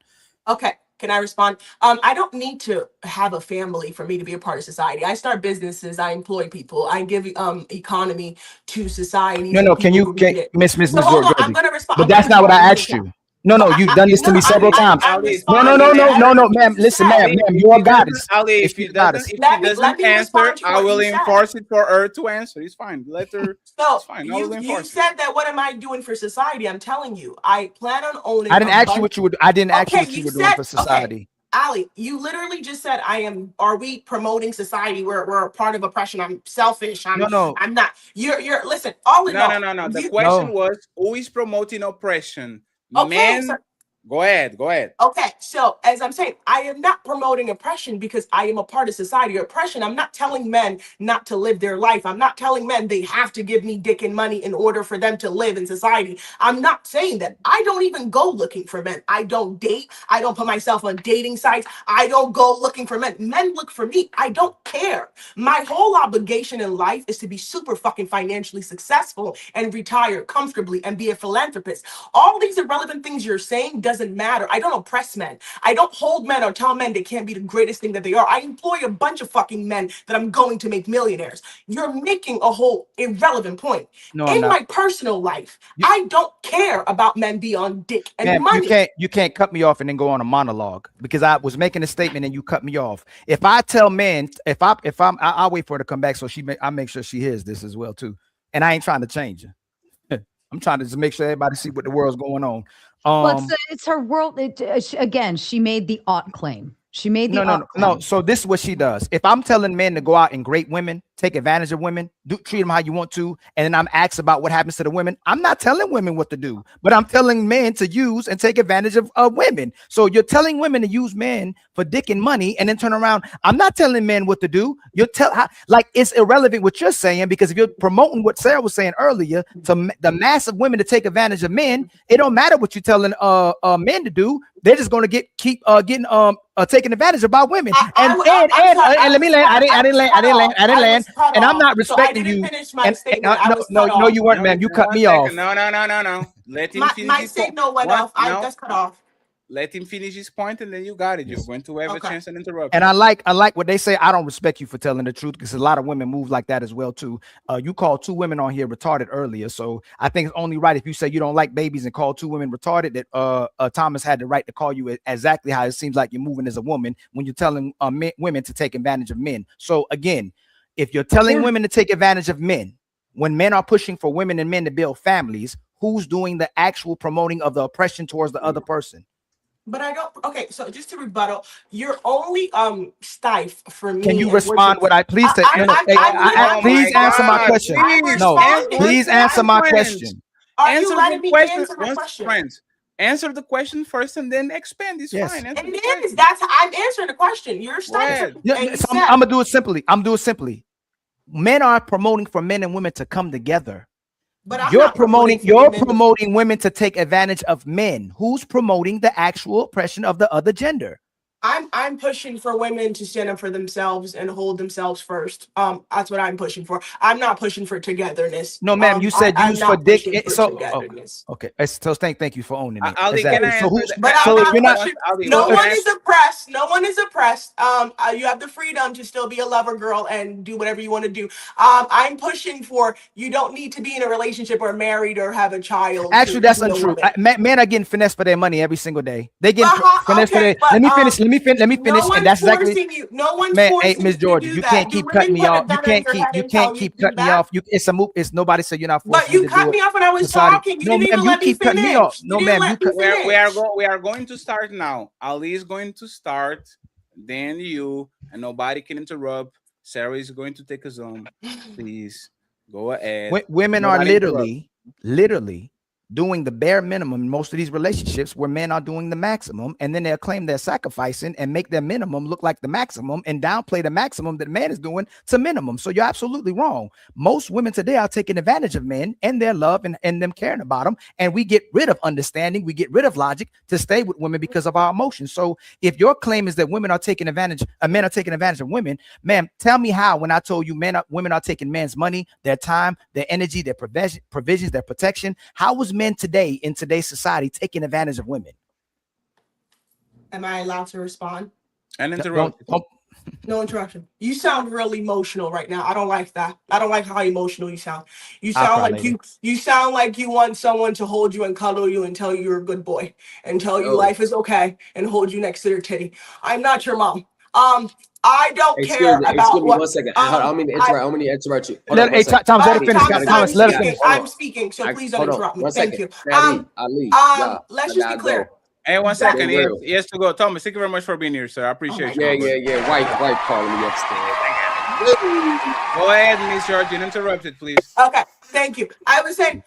Okay, can I respond? I don't need to have a family for me to be a part of society. I start businesses, I employ people, I give economy to society. No, can Miss hold on, I'm gonna respond. But that's not what I asked you. No, you've done this to me several times. No, ma'am. Listen, ma'am, you're a goddess. Ali, if he doesn't answer, I will enforce it for her to answer. It's fine. Let her. So you said that. What am I doing for society? I'm telling you, I plan on owning. I didn't ask you what you would. I didn't ask you what you were doing for society. Okay. Ali, you literally just said, are we promoting society? We're a part of oppression. I'm selfish. I'm not. You're listen, all in all. No. The question was, who is promoting oppression? Okay, Men Go ahead. Okay, so as I'm saying, I am not promoting oppression because I am a part of society. Oppression, I'm not telling men not to live their life. I'm not telling men they have to give me dick and money in order for them to live in society. I'm not saying that. I don't even go looking for men. I don't date. I don't put myself on dating sites. I don't go looking for men. Men look for me. I don't care. My whole obligation in life is to be super fucking financially successful and retire comfortably and be a philanthropist. All these irrelevant things you're saying doesn't matter. I don't oppress men. I don't hold men or tell men they can't be the greatest thing that they are. I employ a bunch of fucking men that I'm going to make millionaires. You're making a whole irrelevant point. No, in my personal life, I don't care about men beyond dick and money. You can't cut me off and then go on a monologue because I was making a statement and you cut me off. If I tell men, I'll wait for her to come back so I make sure she hears this as well too. And I ain't trying to change her. I'm trying to just make sure everybody see what the world's going on. Well, it's her world. Again, she made the ought claim. She made the no. So this is what she does. If I'm telling men to go out and great women, take advantage of women, treat them how you want to, and then I'm asked about what happens to the women, I'm not telling women what to do, but I'm telling men to use and take advantage of women. So you're telling women to use men for dick and money and then turn around. I'm not telling men what to do. Like it's irrelevant what you're saying, because if you're promoting what Sara was saying earlier to the mass of women to take advantage of men, it don't matter what you're telling men to do. They're just going to keep getting taken advantage of by women. And let me land. I didn't land. And I'm not respecting you. No, you weren't, ma'am. You cut me off. No. Let him finish. My signal went off. I just cut off. Let him finish his point, and then you got it. You're going to have a chance and interrupt. And I like what they say. I don't respect you for telling the truth, because a lot of women move like that as well too. You called 2 women on here retarded earlier, so I think it's only right if you say you don't like babies and call 2 women retarded that Thomas had the right to call you exactly how it seems like you're moving as a woman when you're telling women to take advantage of men. So again, if you're telling women to take advantage of men, when men are pushing for women and men to build families, who's doing the actual promoting of the oppression towards the other person? But I don't. Okay, so just to rebuttal, you're only stiff for me. Can you respond? What I please say? Please answer my question. No, please answer my question. Answer the question. Answer the question first and then expand. It's fine. It is. That's I'm answering the question. You're stiff. I'm gonna do it simply. Men are promoting for men and women to come together. But you're promoting women to take advantage of men. Who's promoting the actual oppression of the other gender? I'm pushing for women to stand up for themselves and hold themselves first. That's what I'm pushing for. I'm not pushing for togetherness. No, ma'am, you said use for dick. Okay. So thank you for owning it. Ali, no one is oppressed. No one is oppressed. You have the freedom to still be a lover girl and do whatever you want to do. I'm pushing for you don't need to be in a relationship or married or have a child. Actually, that's untrue. Men are getting finessed for their money every single day. They get finessed for their. Let me finish. And that's exactly. No one's man. Hey, Ms. Georgia, you can't keep cutting me off. You can't keep cutting me off. It's a move. It's nobody said you're not forced. But you cut me off when I was talking. No, ma'am, you keep cutting me off. No, ma'am, we are going to start now. Ali is going to start, then you, and nobody can interrupt. Sara is going to take a zone. Please go ahead. Women are literally doing the bare minimum in most of these relationships, where men are doing the maximum, and then they'll claim they're sacrificing and make their minimum look like the maximum and downplay the maximum that man is doing to minimum. So you're absolutely wrong. Most women today are taking advantage of men and their love and them caring about them, and we get rid of understanding, we get rid of logic to stay with women because of our emotions. So if your claim is that women are taking advantage, men are taking advantage of women, ma'am, tell me how, when I told you women are taking men's money, their time, their energy, their provisions, their protection. How was men today in today's society taking advantage of women? Am I allowed to respond? And interrupt. No interruption. You sound real emotional right now. I don't like that. I don't like how emotional you sound. You sound like you sound like you want someone to hold you and cuddle you and tell you you're a good boy and tell you life is okay and hold you next to their titty. I'm not your mom. I don't care about excuse me 1 second. I don't mean to interrupt you. Thomas, let her finish. Thomas, let her finish. I'm speaking, so please don't interrupt me. Thank you. Let's just be clear. Hey, 1 second. He has to go. Thomas, thank you very much for being here, sir. I appreciate you. Yeah. White calling me upstairs. Go ahead, Miss Georgia, interrupt it, please. Okay, thank you. I was saying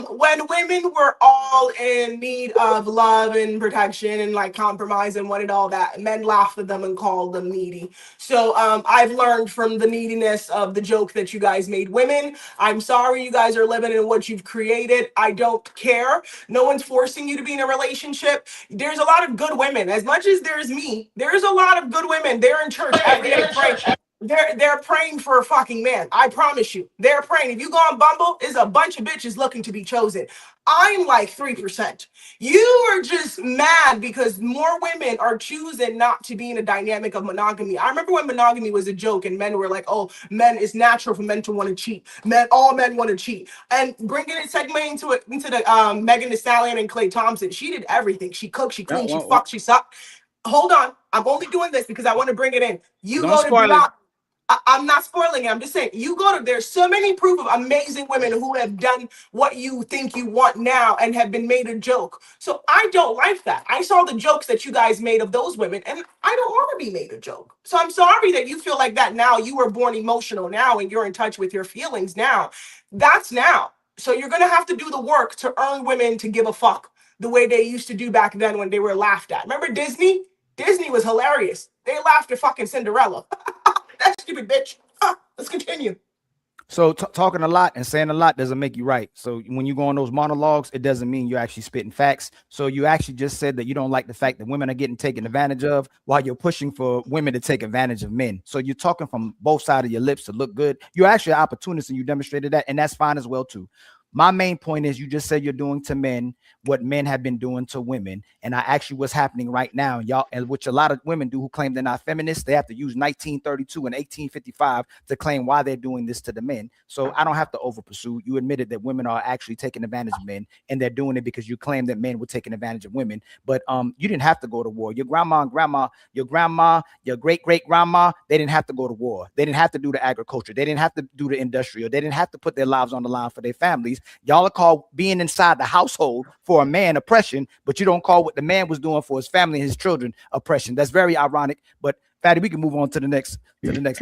When women were all in need of love and protection and like compromise and wanted all that, men laughed at them and called them needy. So I've learned from the neediness of the joke that you guys made women. I'm sorry you guys are living in what you've created. I don't care. No one's forcing you to be in a relationship. There's a lot of good women. As much as there's me, there's a lot of good women. They're in church every day praying. They're praying for a fucking man. I promise you. They're praying. If you go on Bumble, there's a bunch of bitches looking to be chosen. I'm like 3%. You are just mad because more women are choosing not to be in a dynamic of monogamy. I remember when monogamy was a joke and men were like, oh, it's natural for men to want to cheat. All men want to cheat. And bringing it, segueing into the Megan Thee Stallion and Klay Thompson, she did everything. She cooked, she cleaned, she fucked, she sucked. Hold on. I'm only doing this because I want to bring it in. You Don't go to spoil it. I'm not spoiling it. I'm just saying, there's so many proof of amazing women who have done what you think you want now and have been made a joke. So I don't like that. I saw the jokes that you guys made of those women and I don't want to be made a joke. So I'm sorry that you feel like that now. You were born emotional now and you're in touch with your feelings now. That's now. So you're going to have to do the work to earn women to give a fuck the way they used to do back then when they were laughed at. Remember Disney? Disney was hilarious. They laughed at fucking Cinderella. That stupid bitch. Let's continue. So talking a lot and saying a lot doesn't make you right. So when you go on those monologues, it doesn't mean you're actually spitting facts. So you actually just said that you don't like the fact that women are getting taken advantage of while you're pushing for women to take advantage of men. So you're talking from both sides of your lips to look good. You're actually an opportunist and you demonstrated that. And that's fine as well, too. My main point is you just said you're doing to men what men have been doing to women. And I actually what's happening right now, y'all, and which a lot of women do who claim they're not feminists, they have to use 1932 and 1855 to claim why they're doing this to the men. So I don't have to over pursue. You admitted that women are actually taking advantage of men and they're doing it because you claim that men were taking advantage of women. But you didn't have to go to war. Your grandma, your great-great-grandma, they didn't have to go to war. They didn't have to do the agriculture. They didn't have to do the industrial. They didn't have to put their lives on the line for their families. Y'all are called being inside the household for a man oppression, but you don't call what the man was doing for his family and his children oppression. That's very ironic. But Fatty, we can move on to the next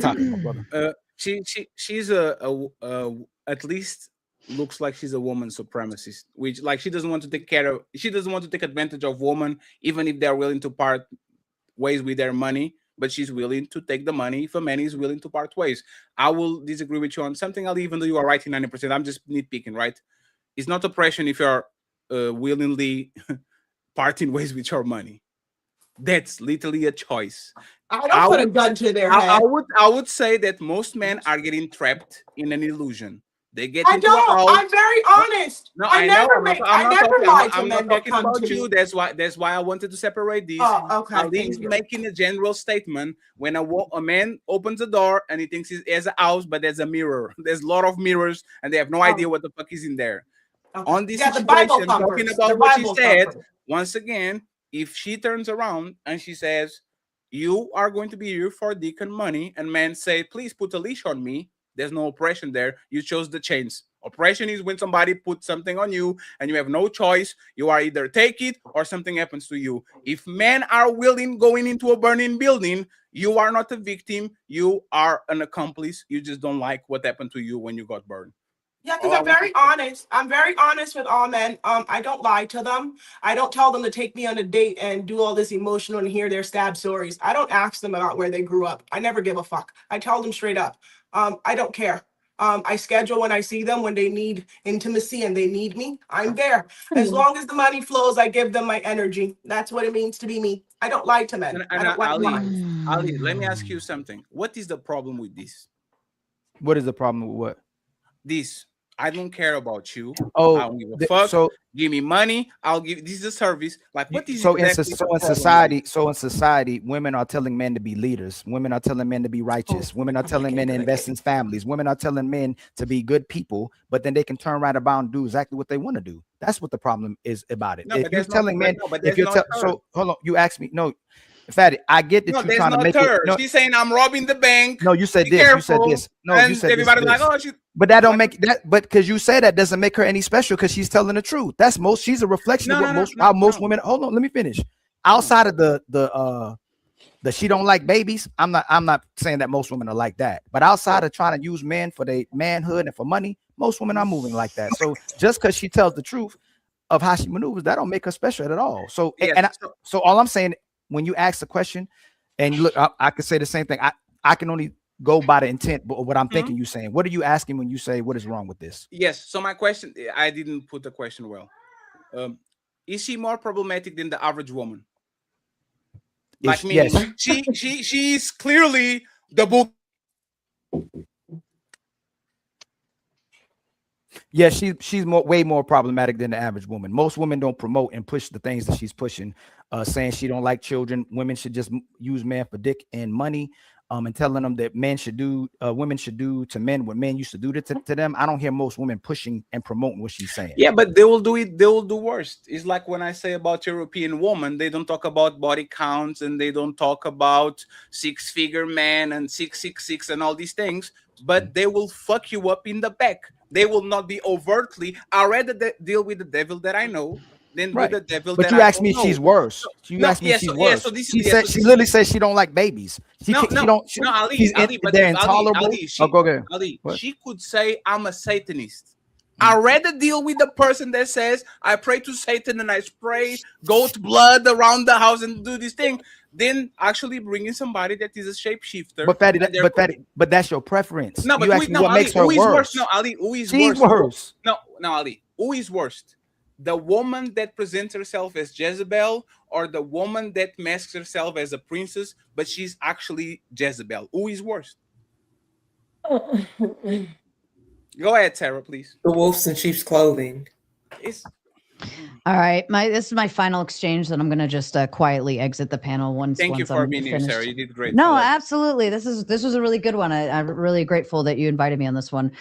topic, my brother. She's at least looks like she's a woman supremacist, which like she doesn't want to take advantage of women, even if they're willing to part ways with their money. But she's willing to take the money if a man is willing to part ways. I will disagree with you on something, Ali, even though you are right in 90%. I'm just nitpicking, right? It's not oppression if you're willingly parting ways with your money. That's literally a choice. I don't put a gun to their head. I would say that most men are getting trapped in an illusion. They get into a house. I'm very honest. No, I never lied to men. I'm not talking about you. That's why I wanted to separate these. Oh, okay. Ali's making a general statement. When a man opens a door and he thinks he has a house, but there's a mirror. There's a lot of mirrors, and they have no idea what the fuck is in there. Okay. On this situation, talking about what she said, once again, if she turns around and she says, "You are going to be here for dick and money," and men say, "Please put a leash on me," there's no oppression there. You chose the chains. Oppression is when somebody puts something on you and you have no choice. You are either take it or something happens to you. If men are willing going into a burning building, you are not a victim. You are an accomplice. You just don't like what happened to you when you got burned. Yeah, because I'm very honest. I'm very honest with all men. I don't lie to them. I don't tell them to take me on a date and do all this emotional and hear their stab stories. I don't ask them about where they grew up. I never give a fuck. I tell them straight up. I don't care. I schedule when I see them, when they need intimacy and they need me. I'm there. As long as the money flows, I give them my energy. That's what it means to be me. I don't lie to men. I don't like lies. Ali, let me ask you something. What is the problem with this? What is the problem with what? This. I don't care about you. Oh, I don't give a fuck. So give me money. I'll give. This is a service. Like what is so in society, women are telling men to be leaders. Women are telling men to be righteous. Women are telling men to invest in families. Women are telling men to be good people. But then they can turn right about and do exactly what they want to do. That's what the problem is about it. No, if you're telling men, so hold on. You asked me. No. Fatty, I get that you're trying to make it. No, she's saying I'm robbing the bank. No, you said this. Careful. You said this. No, and you said everybody's this. Like, oh, she. But that don't make that. But because you say that doesn't make her any special because she's telling the truth. That's most. She's a reflection of what most women. Hold on, let me finish. Outside of the that she don't like babies. I'm not saying that most women are like that. But outside of trying to use men for their manhood and for money, most women are moving like that. So just because she tells the truth of how she maneuvers, that don't make her special at all. So so all I'm saying, when you ask the question, and you look, I could say the same thing. I can only go by the intent, but what I'm thinking you saying. What are you asking when you say what is wrong with this? Yes. So my question, I didn't put the question well. Is she more problematic than the average woman? Like me, yes. she's clearly the book. Yeah, she's way more problematic than the average woman. Most women don't promote and push the things that she's pushing, saying she don't like children. Women should just use men for dick and money, and telling them that men should do, women should do to men what men used to do to them. I don't hear most women pushing and promoting what she's saying. Yeah, but they will do it. They will do worse. It's like when I say about European women, they don't talk about body counts and they don't talk about 6-figure man and 666 and all these things, but they will fuck you up in the back. They will not be overtly. I rather deal with the devil that I know than with the devil. But that you I asked me don't she's know. worse. You asked me she's worse. So this she is, said she literally said she don't like babies. They're intolerable. Ali, she could say I'm a Satanist. I rather deal with the person that says I pray to Satan and I spray goat blood around the house and do this thing, than actually bringing somebody that is a shapeshifter. But that's your preference. No, but what makes her worse? No, Ali, who is She's worse? No, Ali, who is worst? The woman that presents herself as Jezebel, or the woman that masks herself as a princess, but she's actually Jezebel? Who is worst? Go ahead, Sara, please. The wolves in sheep's clothing. All right, this is my final exchange. Then I'm going to just quietly exit the panel once. Thank you for I'm being here, finished. Sara. You did great. No, absolutely. This was a really good one. I'm really grateful that you invited me on this one.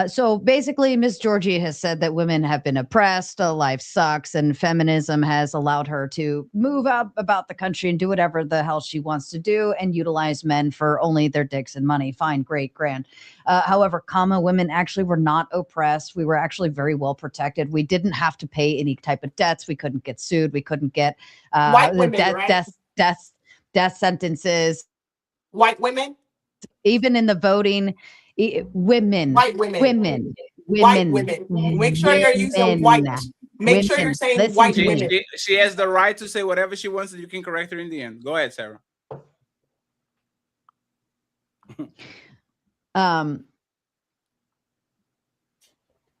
So basically, Miss Georgie has said that women have been oppressed, life sucks, and feminism has allowed her to move up about the country and do whatever the hell she wants to do and utilize men for only their dicks and money. Fine, great, grand. However, women actually were not oppressed. We were actually very well protected. We didn't have to pay any type of debts. We couldn't get sued. We couldn't get white women, right? death sentences. White women? Even in the voting, women. White women. Women. White women. Make sure you're using white. Make sure you're saying white women. She has the right to say whatever she wants, and you can correct her in the end. Go ahead, Sara.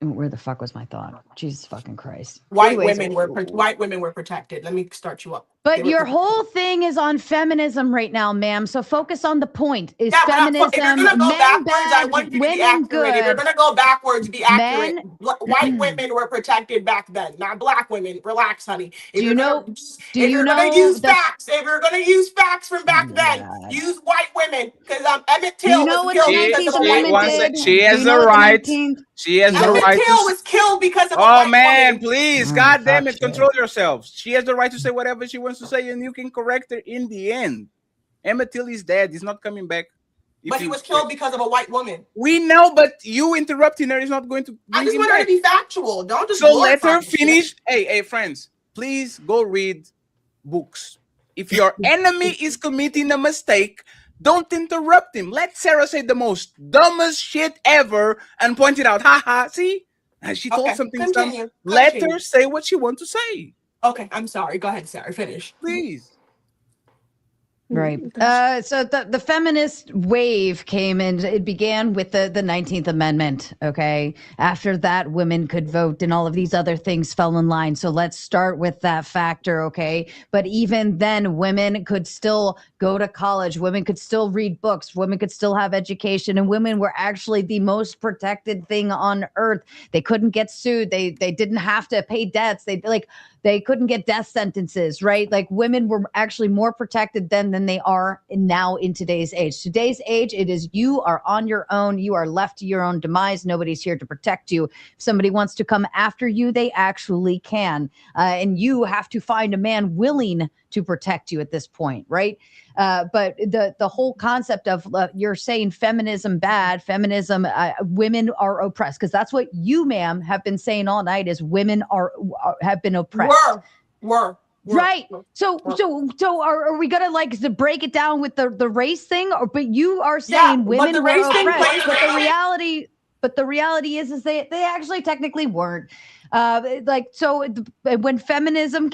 Where the fuck was my thought? Jesus fucking Christ. White women were protected. Let me start you up. But your whole thing is on feminism right now, ma'am. So focus on the point. Is feminism men bad, women good? If you're gonna go backwards, be accurate. White women were protected back then, not black women. Relax, honey. If you're gonna use facts from back then, use white women. Because Emmett Till was killed because of a white woman. She has the right. She has the right. Emmett Till was killed because of a white woman. Please, God damn it, control yourselves. She has the right to say whatever she wants to say, and you can correct her in the end. Emmett Till is dead. He's not coming back. But he was killed because of a white woman. We know, but you interrupting her is not going to. I just want her to be factual. Don't just. So let her finish. Hey, friends, please go read books. If your enemy is committing a mistake, don't interrupt him. Let Sara say the most dumbest shit ever and point it out. Haha, see? She told something dumb. Let her say what she wants to say. Okay, I'm sorry. Go ahead, Sara. Finish. Please. Right. So the feminist wave came and it began with the 19th Amendment. Okay. After that, women could vote and all of these other things fell in line. So let's start with that factor. Okay. But even then, women could still go to college. Women could still read books. Women could still have education. And women were actually the most protected thing on earth. They couldn't get sued. They didn't have to pay debts. They couldn't get death sentences, right? Like women were actually more protected then than they are now in today's age. Today's age, it is you are on your own. You are left to your own demise. Nobody's here to protect you. If somebody wants to come after you, they actually can. And you have to find a man willing to protect you at this point, right? But the whole concept of you're saying feminism bad, feminism, women are oppressed, because that's what you, ma'am, have been saying all night is women have been oppressed. Right. So are we gonna like to break it down with the race thing? Or but you are saying women were oppressed, but the reality is they actually technically weren't. When feminism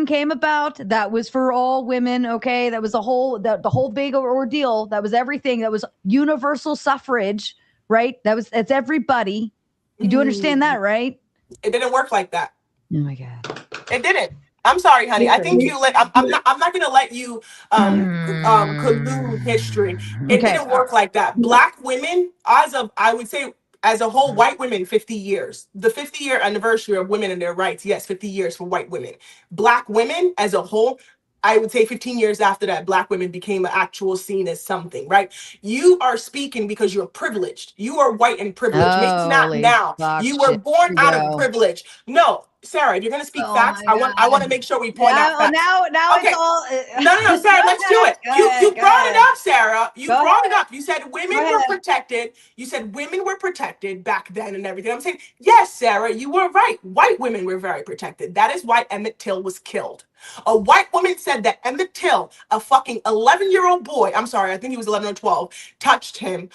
came about, that was for all women. Okay, that was the whole big ordeal. That was everything. That was universal suffrage, right? That's everybody. You do understand that, right? It didn't work like that. Oh my God. It didn't. I'm sorry, honey. I think you let. I'm not gonna let you collude history. It didn't work like that. Black women, I would say, as a whole, white women, 50 years. The 50-year anniversary of women and their rights. Yes, 50 years for white women. Black women, as a whole, I would say 15 years after that, Black women became an actual seen as something, right? You are speaking because you're privileged. You are white and privileged. Maybe not now. You were born out of privilege. No, Sarah, if you're going to speak facts, I want to make sure we point out facts. Now okay. it's all... No, Sarah, let's do it. You brought it up, Sarah. You brought it up. You said women were protected. You said women were protected back then and everything. I'm saying, yes, Sarah, you were right. White women were very protected. That is why Emmett Till was killed. A white woman said that Emmett Till, a fucking 11-year-old boy, I'm sorry, I think he was 11 or 12, touched her,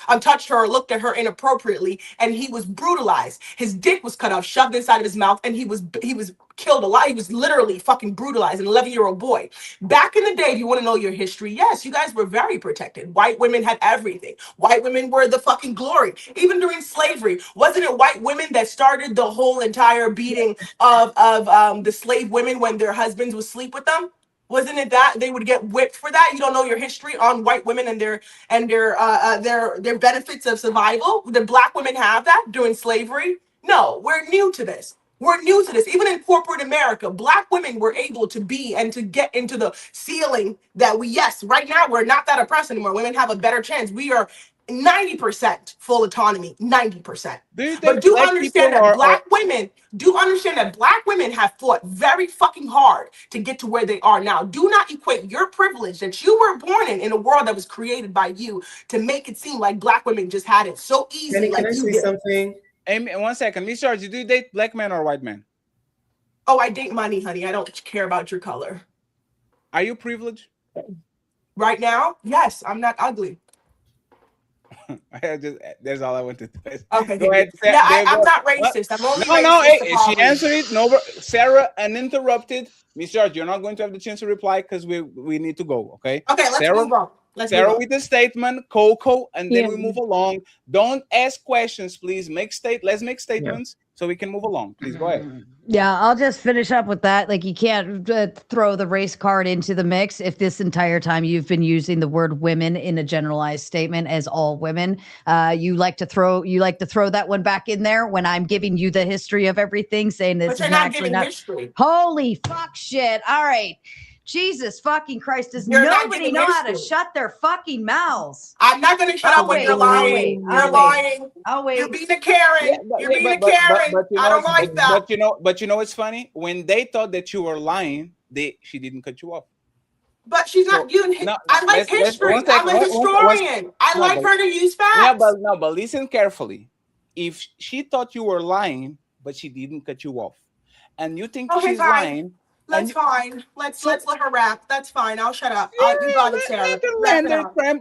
looked at her inappropriately, and he was brutalized. His dick was cut off, shoved inside of his mouth, and he was killed alive. He was literally fucking brutalized, an 11-year-old boy. Back in the day, if you want to know your history, yes, you guys were very protected. White women had everything. White women were the fucking glory. Even during slavery, wasn't it white women that started the whole entire beating of the slave women when their husbands would sleep with them? Wasn't it that they would get whipped for that? You don't know your history on white women and their benefits of survival. Did Black women have that during slavery? No, we're new to this. We're new to this. Even in corporate America, Black women were able to be and to get into the ceiling that right now we're not that oppressed anymore. Women have a better chance. We are 90% full autonomy, 90%. But do understand that Black women have fought very fucking hard to get to where they are now. Do not equate your privilege that you were born in a world that was created by you to make it seem like Black women just had it so easy. Can I say something? Amy, 1 second. Miss George, do you date Black men or white men? Oh, I date money, honey. I don't care about your color. Are you privileged? Right now? Yes, I'm not ugly. That's all I wanted to say. Okay, go ahead. I'm not racist. I'm only racist. She answered it. No, Sarah, uninterrupted. Miss George, you're not going to have the chance to reply because we need to go. Okay. Okay, let's move on. Sarah with the statement, KoKo, and then we move along. Don't ask questions, please. Let's make statements so we can move along. Please go ahead. Yeah, I'll just finish up with that. Like, you can't throw the race card into the mix if this entire time you've been using the word women in a generalized statement as all women. You like to throw that one back in there when I'm giving you the history of everything, saying this is actually not history. Holy fuck shit. All right. Jesus fucking Christ. Does nobody know how to shut their fucking mouths? I'm not going to shut up when you're lying. You're lying. I'll wait. You're being a Karen. You're being a Karen. I don't like that. But you know what's funny? When they thought that you were lying, she didn't cut you off. But she's not doing. I like history. I'm a historian. I like her to use facts. Yeah, but listen carefully. If she thought you were lying, but she didn't cut you off, and you think she's lying. Let's let her rap. That's fine. I'll shut up. You got it, Sarah.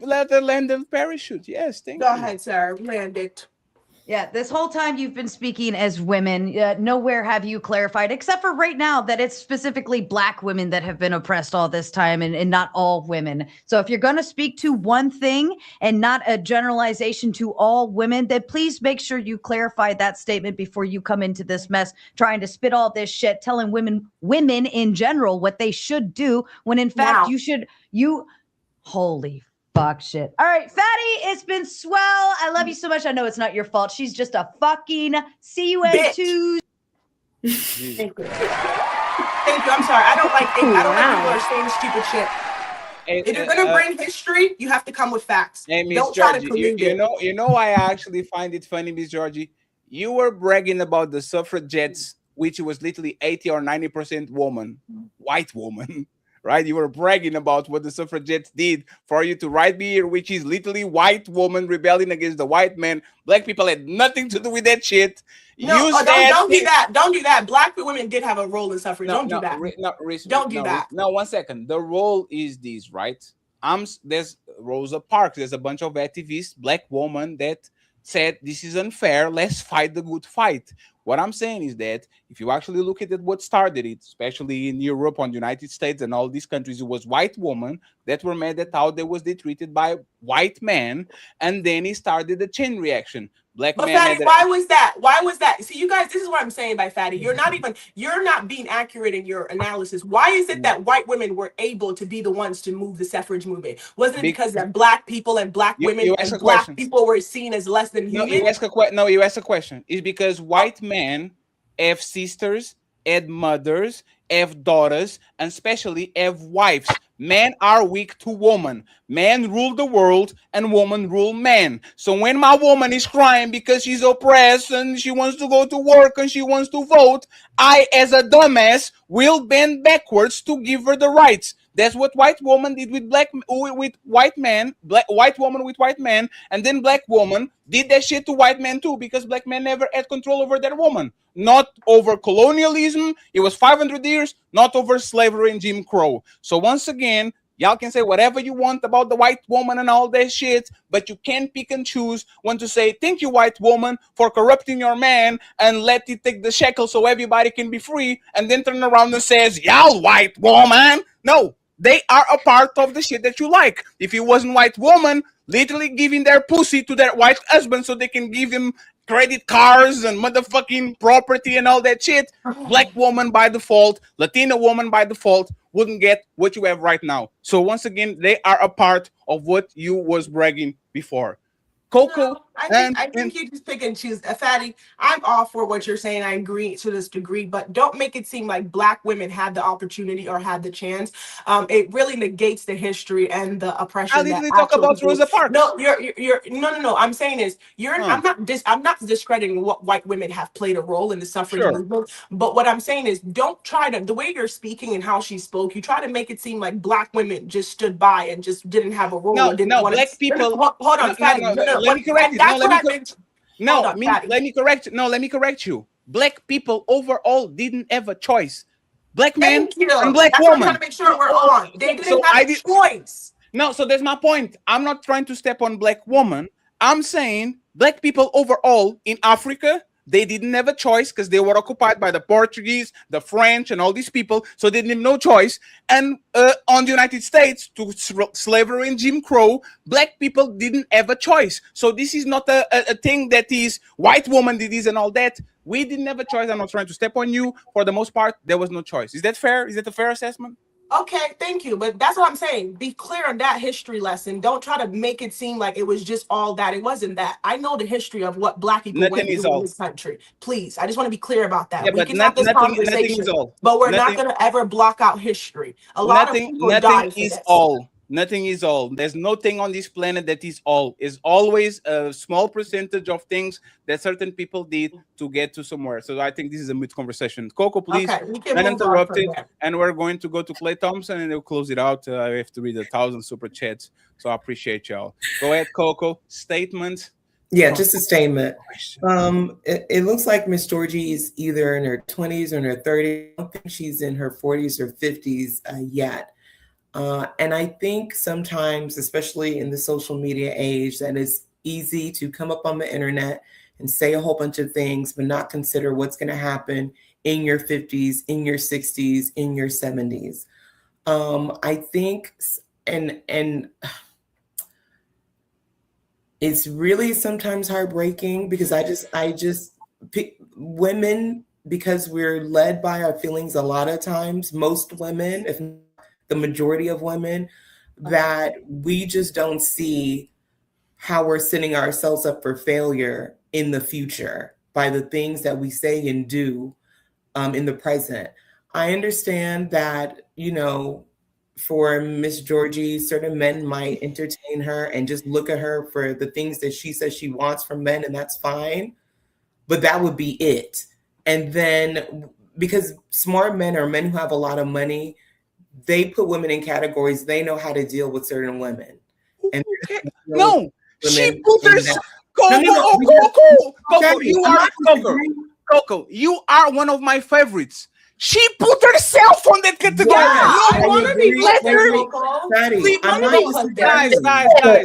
Let her land the parachute. Yes, thank you. Go ahead, Sarah. Land it. Yeah, this whole time you've been speaking as women, nowhere have you clarified, except for right now, that it's specifically Black women that have been oppressed all this time and not all women. So if you're going to speak to one thing and not a generalization to all women, then please make sure you clarify that statement before you come into this mess, trying to spit all this shit, telling women in general what they should do, when in fact holy fuck shit. All right, Fatty, it's been swell. I love you so much. I know it's not your fault. She's just a fucking CUN2. Thank you. I'm sorry. I don't like people are saying stupid shit. If you're gonna bring history, you have to come with facts. Hey, Miss Don't try to Georgie, you know I actually find it funny, Miss Georgie. You were bragging about the suffragettes, which was literally 80 or 90% woman, white woman. right? You were bragging about what the suffragettes did for you to right be here, which is literally white woman rebelling against the white man. Black people had nothing to do with that shit. No, don't do that. Don't do that. Black women did have a role in suffrage. Don't do that. Don't do that. No, 1 second. The role is this, right? There's Rosa Parks. There's a bunch of activists, black women, that said this is unfair. Let's fight the good fight. What I'm saying is that if you actually look at what started it, especially in Europe, on the United States and all these countries, it was white women that were mad at how they was treated by white men, and then it started a chain reaction. Black but men. Fatty, why was that? Why was that? See, you guys, this is what I'm saying by Fatty. You're not being accurate in your analysis. Why is it that white women were able to be the ones to move the suffrage movement? Wasn't it because that black people and black women and black people were seen as less than human? You ask a question. It's because white men have sisters, have mothers, have daughters, and especially have wives. Men are weak to women. Men rule the world and women rule men. So when my woman is crying because she's oppressed and she wants to go to work and she wants to vote, I, as a dumbass, will bend backwards to give her the rights. That's what white woman did with white men, white woman with white men, and then black woman did that shit to white men too, because black men never had control over that woman. Not over colonialism, it was 500 years, not over slavery and Jim Crow. So once again, y'all can say whatever you want about the white woman and all that shit, but you can't pick and choose when to say, thank you, white woman, for corrupting your man and let it take the shekel so everybody can be free, and then turn around and says, y'all white woman. No, they are a part of the shit that you like. If it wasn't white woman literally giving their pussy to their white husband so they can give him credit cards and motherfucking property and all that shit, black woman by default, Latina woman by default wouldn't get what you have right now. So once again, they are a part of what you was bragging before. KoKo. No, I think you just pick and choose. Fatty, I'm all for what you're saying. I agree to this degree, but don't make it seem like black women had the opportunity or had the chance. It really negates the history and the oppression. How did we talk about Rosa Parks? No, no. I'm saying is I'm not discrediting what white women have played a role in the suffrage movement. But what I'm saying is, don't try to, the way you're speaking and how she spoke, you try to make it seem like black women just stood by and just didn't have a role. Black people. Hold on, Fatty. Let me correct you. Let me correct you. Black people overall didn't have a choice. Black men and black women. I'm trying to make sure we're on. They didn't have a choice. No, so that's my point. I'm not trying to step on black women. I'm saying black people overall in Africa, they didn't have a choice because they were occupied by the Portuguese, the French, and all these people. So they didn't have no choice. And on the United States, to slavery and Jim Crow, black people didn't have a choice. So this is not a thing that is white woman did this and all that. We didn't have a choice. I'm not trying to step on you. For the most part, there was no choice. Is that fair? Is that a fair assessment? Okay, thank you. But that's what I'm saying. Be clear on that history lesson. Don't try to make it seem like it was just all that. It wasn't that. I know the history of what black people went through in this country. Please, I just want to be clear about that. We can have this conversation, but we're not going to ever block out history. A lot of people die for this. Nothing is all. There's nothing on this planet that is all. It's always a small percentage of things that certain people did to get to somewhere. So I think this is a mid conversation. KoKo, please, uninterrupted. And we're going to go to Klay Thompson and they'll close it out. I have to read 1,000 super chats. So I appreciate y'all. Go ahead, KoKo. Statement. Yeah, just a statement. It looks like Miss Georgie is either in her 20s or in her 30s. I don't think she's in her 40s or 50s yet. And I think sometimes, especially in the social media age, that it's easy to come up on the internet and say a whole bunch of things, but not consider what's going to happen in your 50s, in your 60s, in your 70s. I think, and it's really sometimes heartbreaking because I just pick women, because we're led by our feelings a lot of times, most women, if the majority of women, that we just don't see how we're setting ourselves up for failure in the future by the things that we say and do in the present. I understand that, for Miss Georgie, certain men might entertain her and just look at her for the things that she says she wants from men, and that's fine, but that would be it. And then, because smart men or men who have a lot of money, they put women in categories. They know how to deal with certain women. And no, she put herself. Coco, you are one of my favorites. She put herself on that category. Yeah, I want to be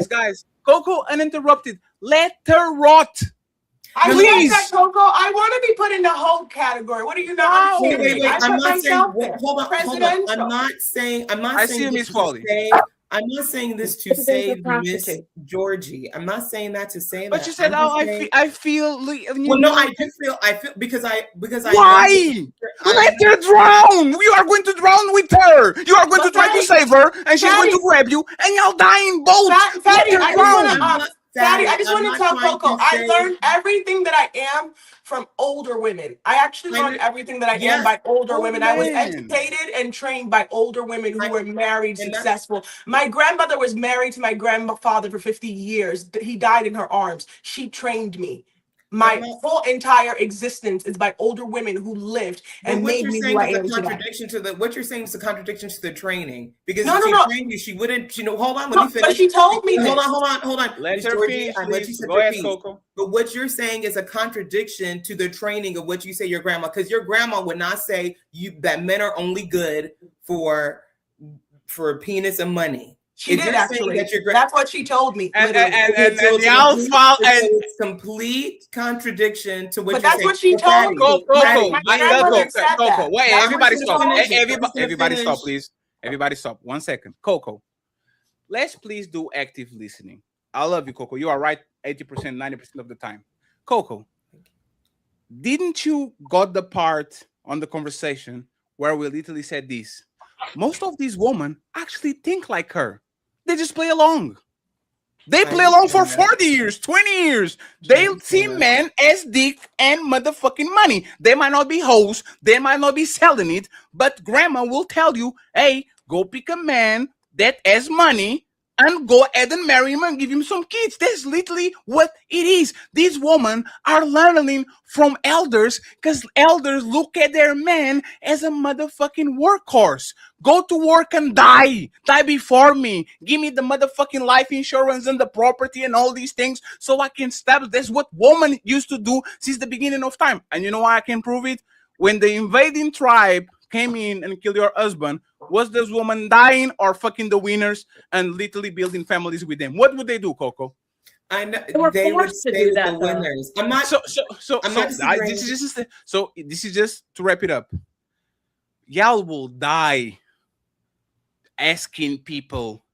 Guys. Coco uninterrupted. Let her rot. I like that, Coco. I want to be put in the whole category. What are you not? Wait. I'm not saying. Hold on. I'm not saying MzPoly. I'm not saying this to save Miss Georgie. I'm not saying that to say that. But you said, I feel. Well, no, I feel because I. Why? Let her drown. You are going to drown with her. You are going to try to save her, and she's going to grab you, and you'll die in both. Fatty, I just want to tell Coco, I learned everything that I am from older women. I actually learned everything that I am by older women. I was educated and trained by older women who were married, successful. My grandmother was married to my grandfather for 50 years. He died in her arms. She trained me. My whole entire existence is by older women who lived and made me who I am today. What you're saying is a contradiction to the training, because no, if she trained you, she wouldn't. Hold on, let me finish. But she told me. Hold on. Let her finish. Go ahead, Coco. But what you're saying is a contradiction to the training of what you say your grandma, because your grandma would not say that men are only good for penis and money. She did actually. That's what she told me. And it's complete contradiction to what. But that's what she told me. Coco. Wait, everybody stop. Everybody stop, please. Everybody stop. 1 second, Coco. Let's please do active listening. I love you, Coco. You are right 80%, 90% of the time. Coco, didn't you got the part on the conversation where we literally said this? Most of these women actually think like her. They just play along. They play along for 40 years, 20 years. They see men as dick and motherfucking money. They might not be hoes. They might not be selling it. But grandma will tell you, hey, go pick a man that has money and go ahead and marry him and give him some kids. That's literally what it is. These women are learning from elders because elders look at their man as a motherfucking workhorse. Go to work and die. Die before me. Give me the motherfucking life insurance and the property and all these things so I can stab. That's what women used to do since the beginning of time. And you know why I can prove it? When the invading tribe came in and killed your husband, was this woman dying or fucking the winners and literally building families with them? What would they do, Coco? I know they would stay with the winners. I'm not. This is just to wrap it up. Y'all will die asking people,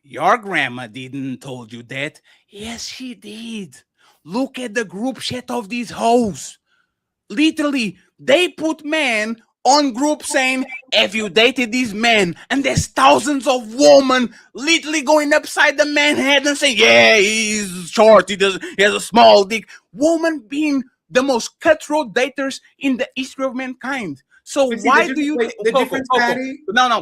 your grandma didn't told you that. Yes, she did. Look at the group chat of these hoes. Literally, they put men on group saying, have you dated these men? And there's thousands of women literally going upside the man's head and saying, yeah, he's short, he has a small dick. Women being the most cutthroat daters in the history of mankind. So why do you think,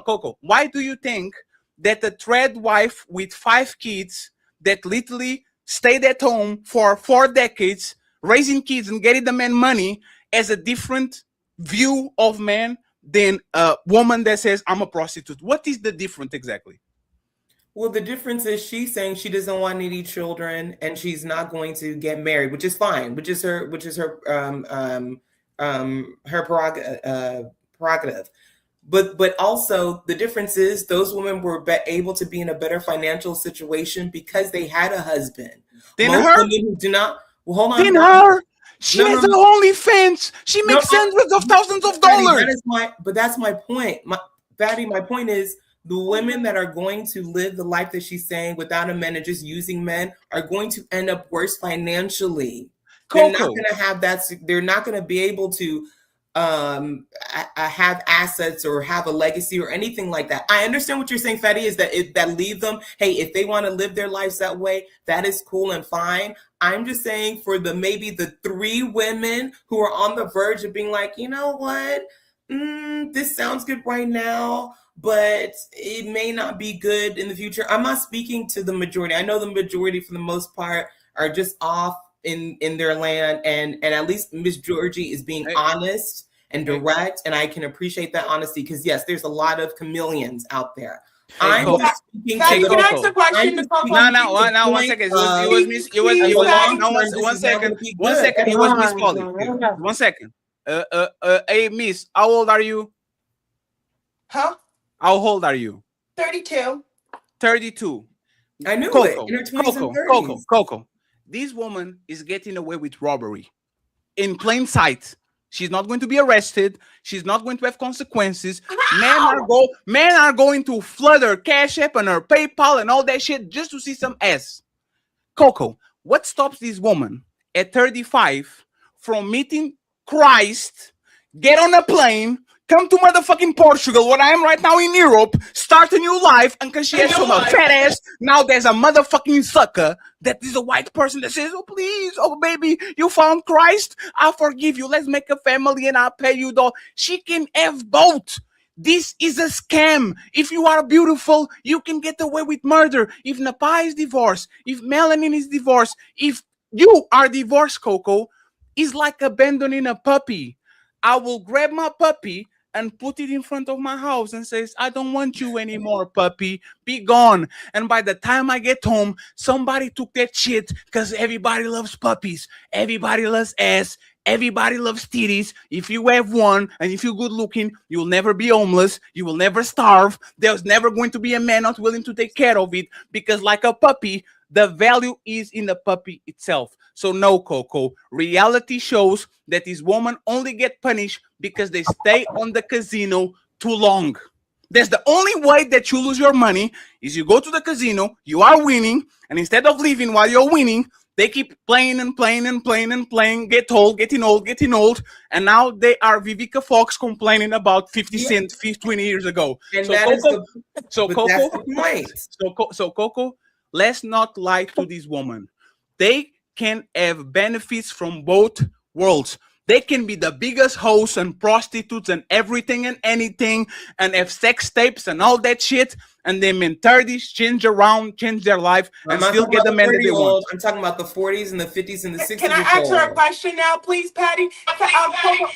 Coco, why do you think that the thread wife with 5 kids that literally stayed at home for 4 decades, raising kids and getting the man money, as a different view of men than a woman that says I'm a prostitute? What is the difference exactly? Well, the difference is she's saying she doesn't want any children and she's not going to get married, which is fine, which is her prerogative. But also the difference is those women were able to be in a better financial situation because they had a husband. Then her women who do not. Well, hold on. Then her. She has an OnlyFans. She makes hundreds of thousands of dollars. That's my point. My point is the women that are going to live the life that she's saying without a man and just using men are going to end up worse financially. They're not going to have that. They're not going to be able to have assets or have a legacy or anything like that. I understand what you're saying, Fatty, is that leave them. Hey, if they want to live their lives that way, that is cool and fine. I'm just saying for maybe the 3 women who are on the verge of being like, you know what, this sounds good right now, but it may not be good in the future. I'm not speaking to the majority. I know the majority for the most part are just off in their land, and at least Miss Georgie is being honest and direct, and I can appreciate that honesty because yes, there's a lot of chameleons out there. I'm just speaking Can I ask a question? No, one second. It was Miss. It was. No, one second. One second. It was Miss Polly. One second. Hey, Miss, how old are you? Huh? How old are you? 32. 32. I knew KoKo, it. In her 20s and 30s. KoKo. This woman is getting away with robbery in plain sight. She's not going to be arrested. She's not going to have consequences. Men are going to flood her Cash App and her PayPal and all that shit just to see some ass. KoKo, what stops this woman at 35 from meeting Christ, get on a plane, come to motherfucking Portugal, where I am right now in Europe, start a new life, and because she has some fat ass, now there's a motherfucking sucker that is a white person that says, oh, please, oh, baby, you found Christ? I'll forgive you. Let's make a family and I'll pay you, though. She can have both. This is a scam. If you are beautiful, you can get away with murder. If Napah is divorced, if Melanin is divorced, if you are divorced, KoKo, it's like abandoning a puppy. I will grab my puppy and put it in front of my house and says, I don't want you anymore, puppy. Be gone. And by the time I get home, somebody took that shit because everybody loves puppies. Everybody loves ass. Everybody loves titties. If you have one and if you're good looking, you'll never be homeless. You will never starve. There's never going to be a man not willing to take care of it because like a puppy, the value is in the puppy itself. So no, KoKo, reality shows that these women only get punished because they stay on the casino too long. That's the only way that you lose your money is you go to the casino, you are winning, and instead of leaving while you're winning, they keep playing and playing and playing and playing, getting old, and now they are Vivica Fox complaining about 50 Cent 20 years ago. And so that KoKo, is the point. So KoKo, let's not lie to these women. They can have benefits from both worlds. They can be the biggest hoes and prostitutes and everything and anything and have sex tapes and all that shit. And them in 30s change around, change their life, and still get the men that they want. I'm talking about the 40s and the 50s and the 60s. Can I ask her a question now, please, Patty? KoKo,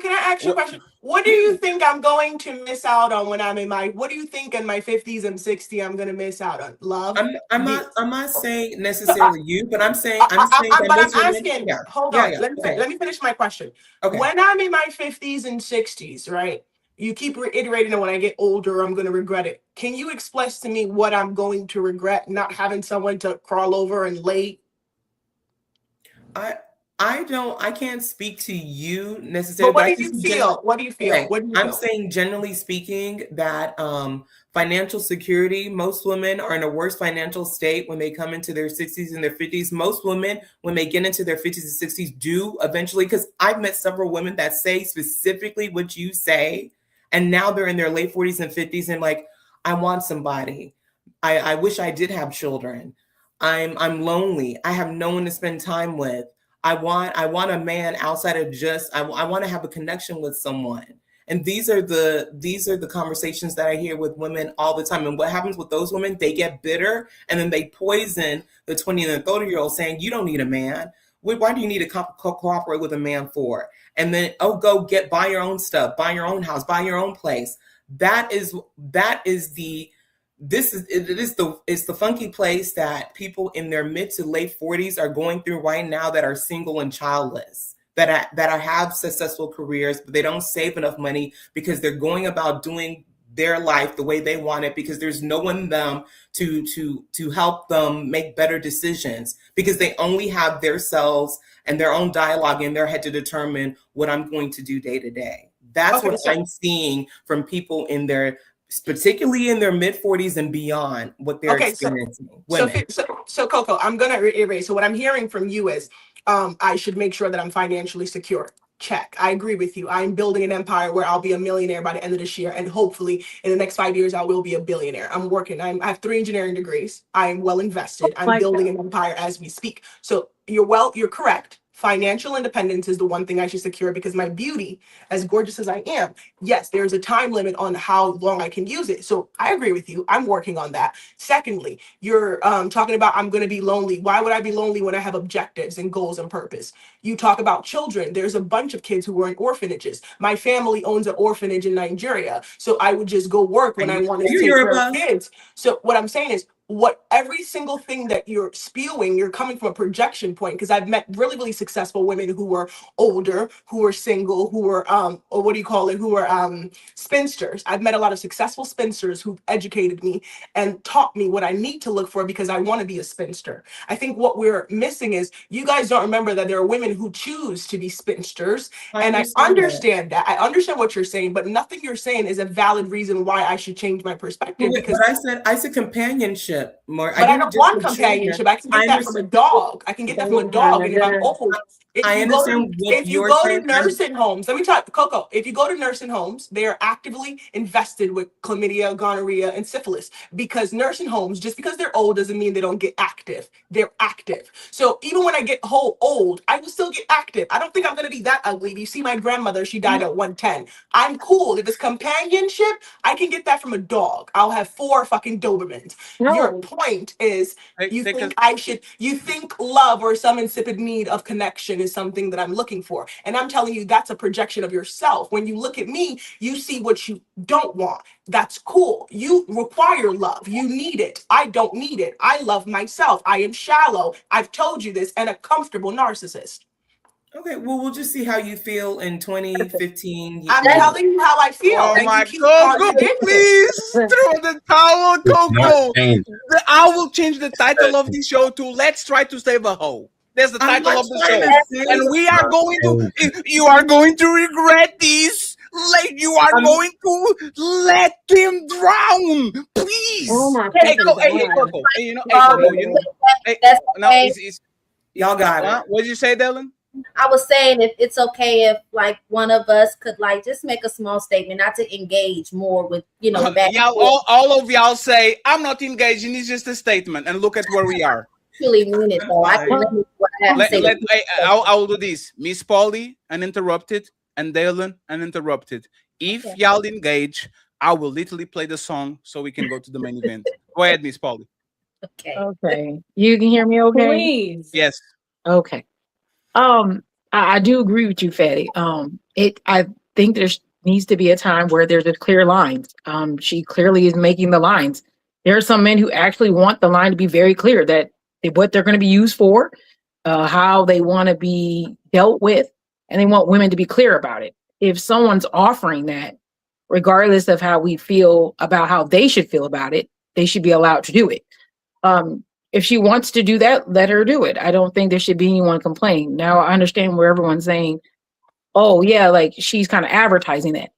can I ask you a question? What do you think I'm going to miss out on when I'm in my, what do you think in my 50s and 60s I'm going to miss out on? Love? I'm not saying necessarily you, but I'm saying, hold on. Let me finish my question. Okay. When I'm in my 50s and 60s, right? You keep reiterating that when I get older, I'm going to regret it. Can you express to me what I'm going to regret not having someone to crawl over and lay? I can't speak to you necessarily. But what do you feel? What do you feel? Okay. What do you I'm feel? saying generally speaking that financial security, most women are in a worse financial state when they come into their 60s and their 50s. Most women, when they get into their 50s and 60s, do eventually, because I've met several women that say specifically what you say, and now they're in their late 40s and 50s and like, I want somebody. I wish I did have children. I'm lonely. I have no one to spend time with. I want a man outside of just, I want to have a connection with someone. And these are the conversations that I hear with women all the time. And what happens with those women, they get bitter and then they poison the 20 and the 30-year-old saying, you don't need a man. Why do you need to cooperate with a man for? And then, go buy your own stuff, buy your own house, buy your own place. It's the funky place that people in their mid to late 40s are going through right now that are single and childless, that have successful careers, but they don't save enough money because they're going about doing their life the way they want it because there's no one them to help them make better decisions because they only have their selves and their own dialogue in their head to determine what I'm going to do day to day. That's what I'm seeing from people in their, particularly in their mid 40s and beyond, what they're experiencing. So KoKo, I'm going to reiterate. So what I'm hearing from you is I should make sure that I'm financially secure. Check. I agree with you. I'm building an empire where I'll be a millionaire by the end of this year. And hopefully in the next 5 years, I will be a billionaire. I'm working. I have 3 engineering degrees. I'm well invested. I'm building an empire as we speak. So you're correct. financial independence is the one thing I should secure because my beauty, as gorgeous as I am, yes, there's a time limit on how long I can use it. So I agree with you. I'm working on that. Secondly, you're talking about I'm going to be lonely. Why would I be lonely when I have objectives and goals and purpose? You talk about children. There's a bunch of kids who were in orphanages. My family owns an orphanage in Nigeria. So I would just go work when I wanted to take care of kids. So what I'm saying is, what every single thing that you're spewing, you're coming from a projection point, because I've met really, really successful women who were older, who were single, who were or what do you call it, who were spinsters. I've met a lot of successful spinsters who educated me and taught me what I need to look for because I want to be a spinster. I think what we're missing is you guys don't remember that there are women who choose to be spinsters. And I understand that. I understand what you're saying, but nothing you're saying is a valid reason why I should change my perspective. Because I said companionship. More, but I don't want companionship. I can get that from a dog. I can get that from a dog. And if I'm old, if you go to nursing homes, let me talk, Coco. If you go to nursing homes, they are actively invested with chlamydia, gonorrhea, and syphilis. Because nursing homes, just because they're old doesn't mean they don't get active. They're active. So even when I get old, I will still get active. I don't think I'm going to be that ugly. If you see my grandmother, she died at 110. I'm cool. If it's companionship, I can get that from a dog. I'll have 4 fucking Dobermans. Your point is you think love or some insipid need of connection is something that I'm looking for. And I'm telling you, that's a projection of yourself. When you look at me, you see what you don't want. That's cool. You require love. You need it. I don't need it. I love myself. I am shallow. I've told you this, and a comfortable narcissist. Okay, well, we'll just see how you feel in 2015. I'm telling you how I feel. Oh my God, please throw the towel, Coco. I will change the title of the show to Let's Try to Save a Hoe. That's the title of the show. And we are going to, you are going to regret this. Like, you are going to let him drown. Please. Oh my hey, Coco. Hey, Coco. Y'all got it. What did you say, Dalyn? I was saying if it's okay if like one of us could like just make a small statement, not to engage more with all of y'all say I'm not engaging, it's just a statement, and look at where we are. Really mean it though. I will do this. MzPoly uninterrupted and Dalyn uninterrupted. If y'all engage, I will literally play the song so we can go to the main event. Go ahead, MzPoly. Okay. You can hear me okay? Please. Yes. Okay. I do agree with you, Fatty. I think there needs to be a time where there's a clear lines. She clearly is making the lines. There are some men who actually want the line to be very clear that what they're going to be used for, how they want to be dealt with, and they want women to be clear about it. If someone's offering that, regardless of how we feel about how they should feel about it, they should be allowed to do it. If she wants to do that, let her do it. I don't think there should be anyone complaining. Now I understand where everyone's saying, oh yeah, like she's kind of advertising that.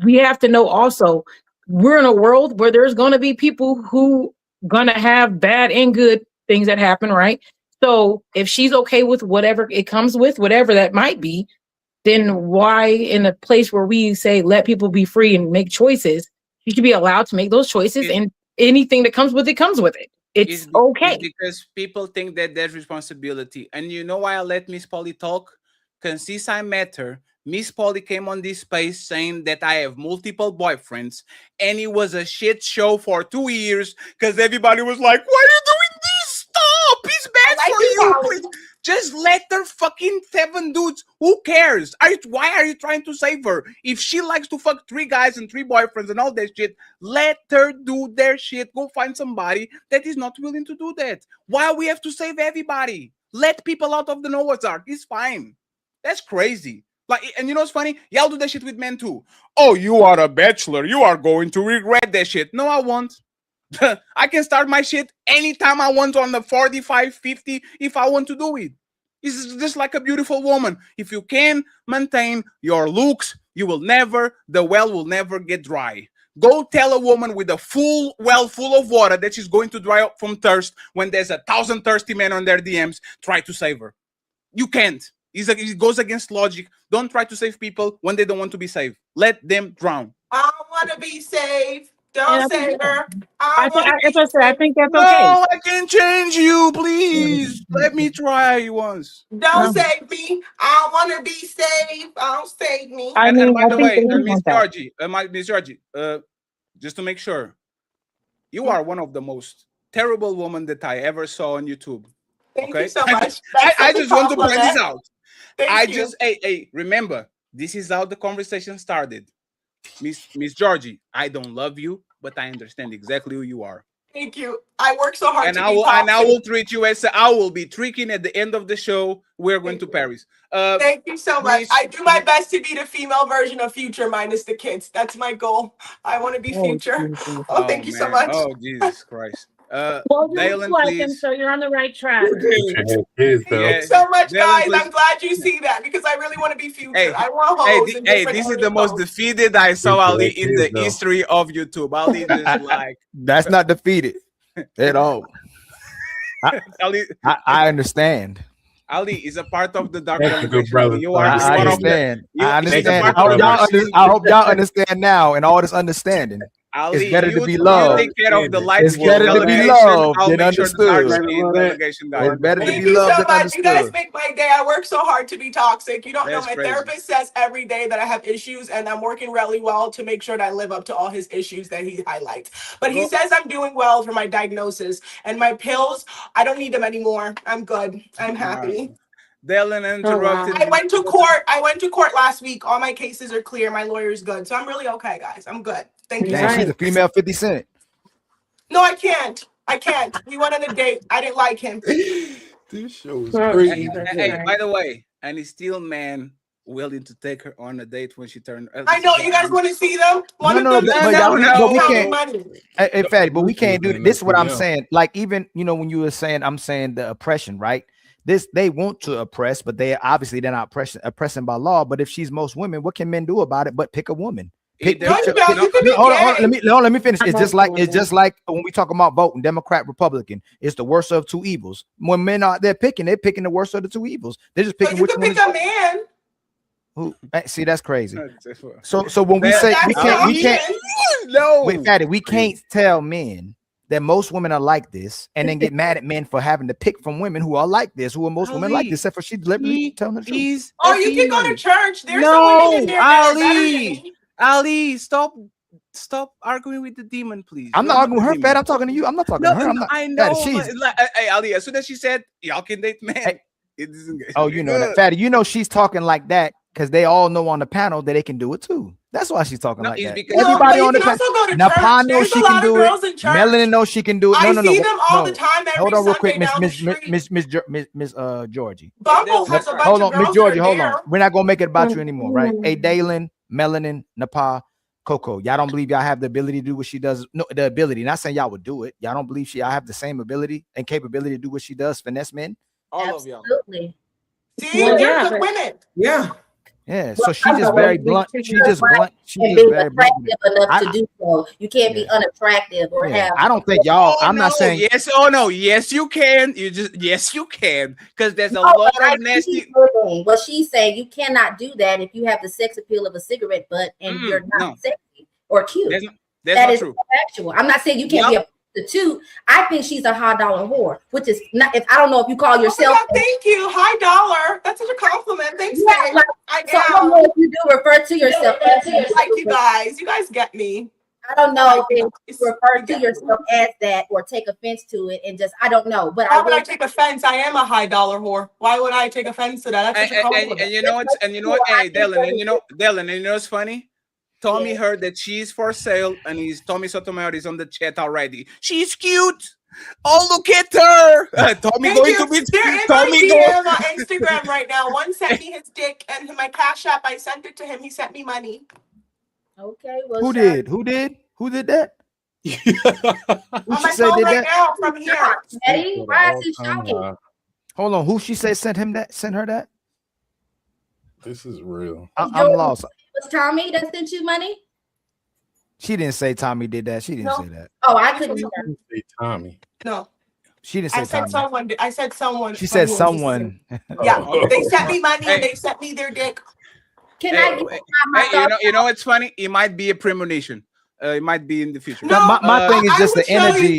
We have to know also, we're in a world where there's going to be people who going to have bad and good things that happen, right? So if she's okay with whatever it comes with, whatever that might be, then why in a place where we say, let people be free and make choices, you should be allowed to make those choices, and anything that comes with it comes with it. It's okay. Because people think that there's responsibility. And you know why I let MzPoly talk? Because since I met her, MzPoly came on this space saying that I have multiple boyfriends. And it was a shit show for 2 years because everybody was like, why are you doing this? Stop! It's bad for you. Please. Just let her fucking 7 dudes. Who cares? Why are you trying to save her? If she likes to fuck 3 guys and 3 boyfriends and all that shit, let her do their shit. Go find somebody that is not willing to do that. Why we have to save everybody? Let people out of the Noah's Ark. It's fine. That's crazy. Like, and you know what's funny? Y'all do that shit with men too. Oh, you are a bachelor. You are going to regret that shit. No, I won't. I can start my shit anytime I want on the 45, 50 if I want to do it. It's just like a beautiful woman. If you can maintain your looks, the well will never get dry. Go tell a woman with a full well full of water that she's going to dry up from thirst when there's 1,000 thirsty men on their DMs. Try to save her. You can't. It goes against logic. Don't try to save people when they don't want to be saved. Let them drown. I want to be saved. Don't save her. I think that's No, okay. I can change you, please. Let me try once. Don't save me. I don't want to be saved. Don't save me. And by the way, Miss Georgie, Miss Georgie, just to make sure, you are one of the most terrible women that I ever saw on YouTube. Thank Okay, you so much. I just want to point this compliment. out. Hey, remember, this is how the conversation started. Miss Georgie, I don't love you, but I understand exactly who you are. Thank you. I work so hard And to I be will, toxic. and I will treat you as I will be tricking at the end of the show. We're going to Paris. Thank you so much. I do my best to be the female version of Future minus the kids. That's my goal. I want to be Future. Oh, thank you so much. Oh, Jesus Christ. Well, Dalyn, you like him, please. so you're on the right track. Thank you so much, guys. I'm glad you see that because I really want to be Future. I want hoes. This is the most defeated I saw Ali in the history of YouTube. Ali just like that's not defeated at all. I understand. Ali is a part of the dark Thank you, delegation. brother. You are I one understand. of the, I understand. I I hope y'all understand now and all this understanding. Ali, it's better to be you loved. take care of the light It's better to be loved than understood. It's better to Thank be you loved so than much. You guys understood. make my day. I work so hard to be toxic. You don't know. That's My crazy. therapist says every day that I have issues, and I'm working really well to make sure that I live up to all his issues that he highlights. But he says I'm doing well for my diagnosis, and my pills, I don't need them anymore. I'm good. I'm happy. Dalyn interrupted. I went to court. I went to court last week. All my cases are clear. My lawyer's good. So I'm really okay, guys. I'm good. Thank you. Damn, she's a female 50 Cent. No, I can't. I can't. We went on a date. I didn't like him. This show is Hey, by the way, and he's still man willing to take her on a date when she turned. I know you guys want to see them. One No, of them but we can't. money. Hey, Fatty, but we can't do this. Is what I'm saying. Like even when you were saying, I'm saying the oppression, right? They want to oppress, but they're not oppressing by law. But if she's most women, what can men do about it but pick a woman? Hold on, let me finish. It's just like when we talk about voting, Democrat, Republican, it's the worst of two evils. When men are they're picking the worst of the two evils. They're just picking which one. Pick a man. Who see that's crazy. So when we say we can't no wait, Fatty, we can't tell men that most women are like this and then get mad at men for having to pick from women who are like this, who are most women like this, except for she deliberately telling the truth. Oh, you can go to church. There's no, some women in there that are better than me. Ali, stop arguing with the demon, please. I'm not arguing with her, Fat. I'm talking to you. I'm not talking to her. I know. She's Hey, Ali, as soon as she said y'all can date men, it isn't good. Oh, you know that, Fatty. She's talking like that because they all know on the panel that they can do it too. That's why she's talking like that. Everybody on the panel. Napah knows she can do it. Melanin knows she can do it. No. see them all the time. Every hold on, real Sunday quick, Miss Georgie. Bumble has a bunch Hold of on, Miss girls Georgie. that are Hold there. on. We're not gonna make it about you anymore, right? Hey, Dalyn, Melanin, Napah, KoKo. Y'all don't believe y'all have the ability to do what she does? No, the ability. Not saying y'all would do it. Y'all don't believe I have the same ability and capability to do what she does, finesse men? All of y'all. Absolutely. See, they're good women. Yeah. Yeah, so she's just very blunt. She's just blunt. She's And just be very blunt. attractive enough to do so. You can't be unattractive or have. I don't think y'all. I'm not saying yes. Oh no. Yes, you can. Yes, you can. Because there's a lot of nasty. Well, she's saying you cannot do that if you have the sex appeal of a cigarette butt and you're not sexy or cute. That's that not is true. factual. I'm not saying you can't be a prostitute. I think she's a high dollar whore, which is not. If I don't know if you call yourself. Oh, thank you, high dollar. That's such a compliment. Thanks, Yeah, babe. I don't know if you do refer to yourself. Like you guys get me. I don't know if you refer to yourself as that or take offense to it, and just I don't know. But why would I take offense? I am a high dollar whore. Why would I take offense to that? That's such a compliment. And you know what? Hey, Dalyn, and you know what's funny? Tommy heard that she's for sale, and Tommy Sotomayor is on the chat already. She's cute. Oh, look at her. Tommy going to be Tommy on Instagram right now. One sent me his dick and my Cash App. I sent it to him. He sent me money. Okay. Well, Who did that? On my phone right now from here. Eddie, why is he shocking? Hold on. Who she said sent her that? This is real. I'm lost. Was Tommy that sent you money? She didn't say Tommy did that. She didn't say that. Oh, I couldn't say Tommy. No. She didn't say Tommy. I said someone. She said someone. Yeah, they sent me money and they sent me their dick. Can I you know what's funny? It might be a premonition. It might be in the future. No, my thing is just the energy.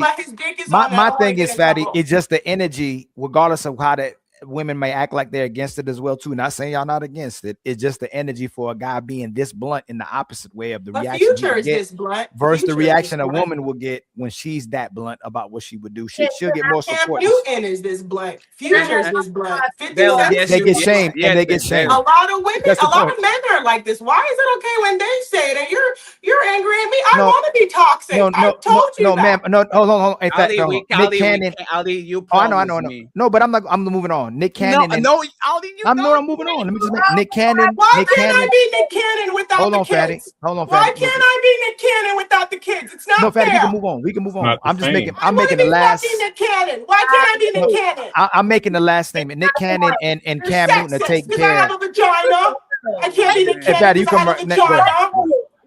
My My thing is, Fatty, it's just the energy, regardless of how that women may act like they're against it as well too. Not saying y'all not against it. It's just the energy for a guy being this blunt in the opposite way of the reaction Future is this blunt versus the reaction a woman will get when she's that blunt about what she would do. She'll get more support. Newton is this blunt. Future is this blunt. They get shamed and they get shamed. A lot of women, a lot of men are like this. Why is it okay when they say it and you're angry at me? I want to be toxic. I told you ma'am. No, hold on. In fact, Nick Cannon. Ali, you I know. No, but I'm moving on. Nick Cannon. Ali, I'm moving on. Let me just make Nick Cannon. Why can't I be Nick Cannon without the kids? Hold on, Why can't I be Nick Cannon without the kids? It's not fair. We can move on. I'm just making. I'm making the last. Nick Cannon. Why can't I be Nick Cannon? I'm making the last statement. Nick Cannon and Cam Newton to take care. I have a vagina. I can't be Nick Cannon. You come right next.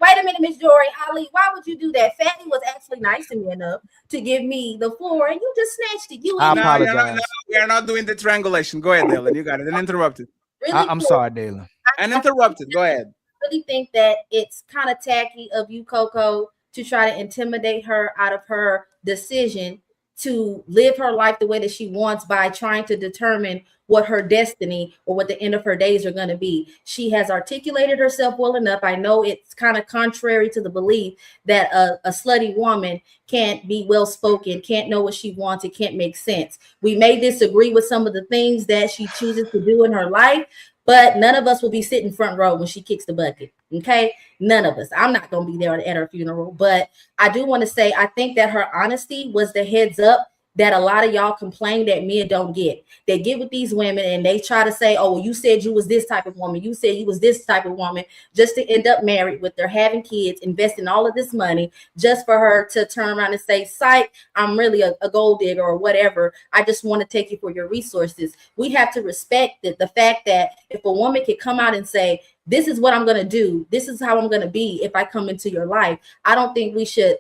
Wait a minute, Miss Jory. Ali, why would you do that? Fatty was actually nice to me enough to give me the floor, and you just snatched it. I apologize. No, we are not doing the triangulation. Go ahead, Dalyn. You got it. And interrupted. Really I'm sorry, Dalyn. And interrupted. Go ahead. I really think that it's kind of tacky of you, KoKo, to try to intimidate her out of her decision to live her life the way that she wants by trying to determine what her destiny or what the end of her days are going to be. She has articulated herself well enough. I know it's kind of contrary to the belief that a slutty woman can't be well-spoken, can't know what she wants, it can't make sense. We may disagree with some of the things that she chooses to do in her life, but none of us will be sitting front row when she kicks the bucket. Okay, none of us. I'm not going to be there at her funeral, but I do want to say I think that her honesty was the heads up that a lot of y'all complain that men don't get. They get with these women and they try to say, oh, well, you said you was this type of woman. You said you was this type of woman, just to end up married with her, having kids, investing all of this money just for her to turn around and say, psych, I'm really a gold digger or whatever. I just want to take you for your resources. We have to respect the fact that if a woman can come out and say, this is what I'm going to do, this is how I'm going to be if I come into your life, I don't think we should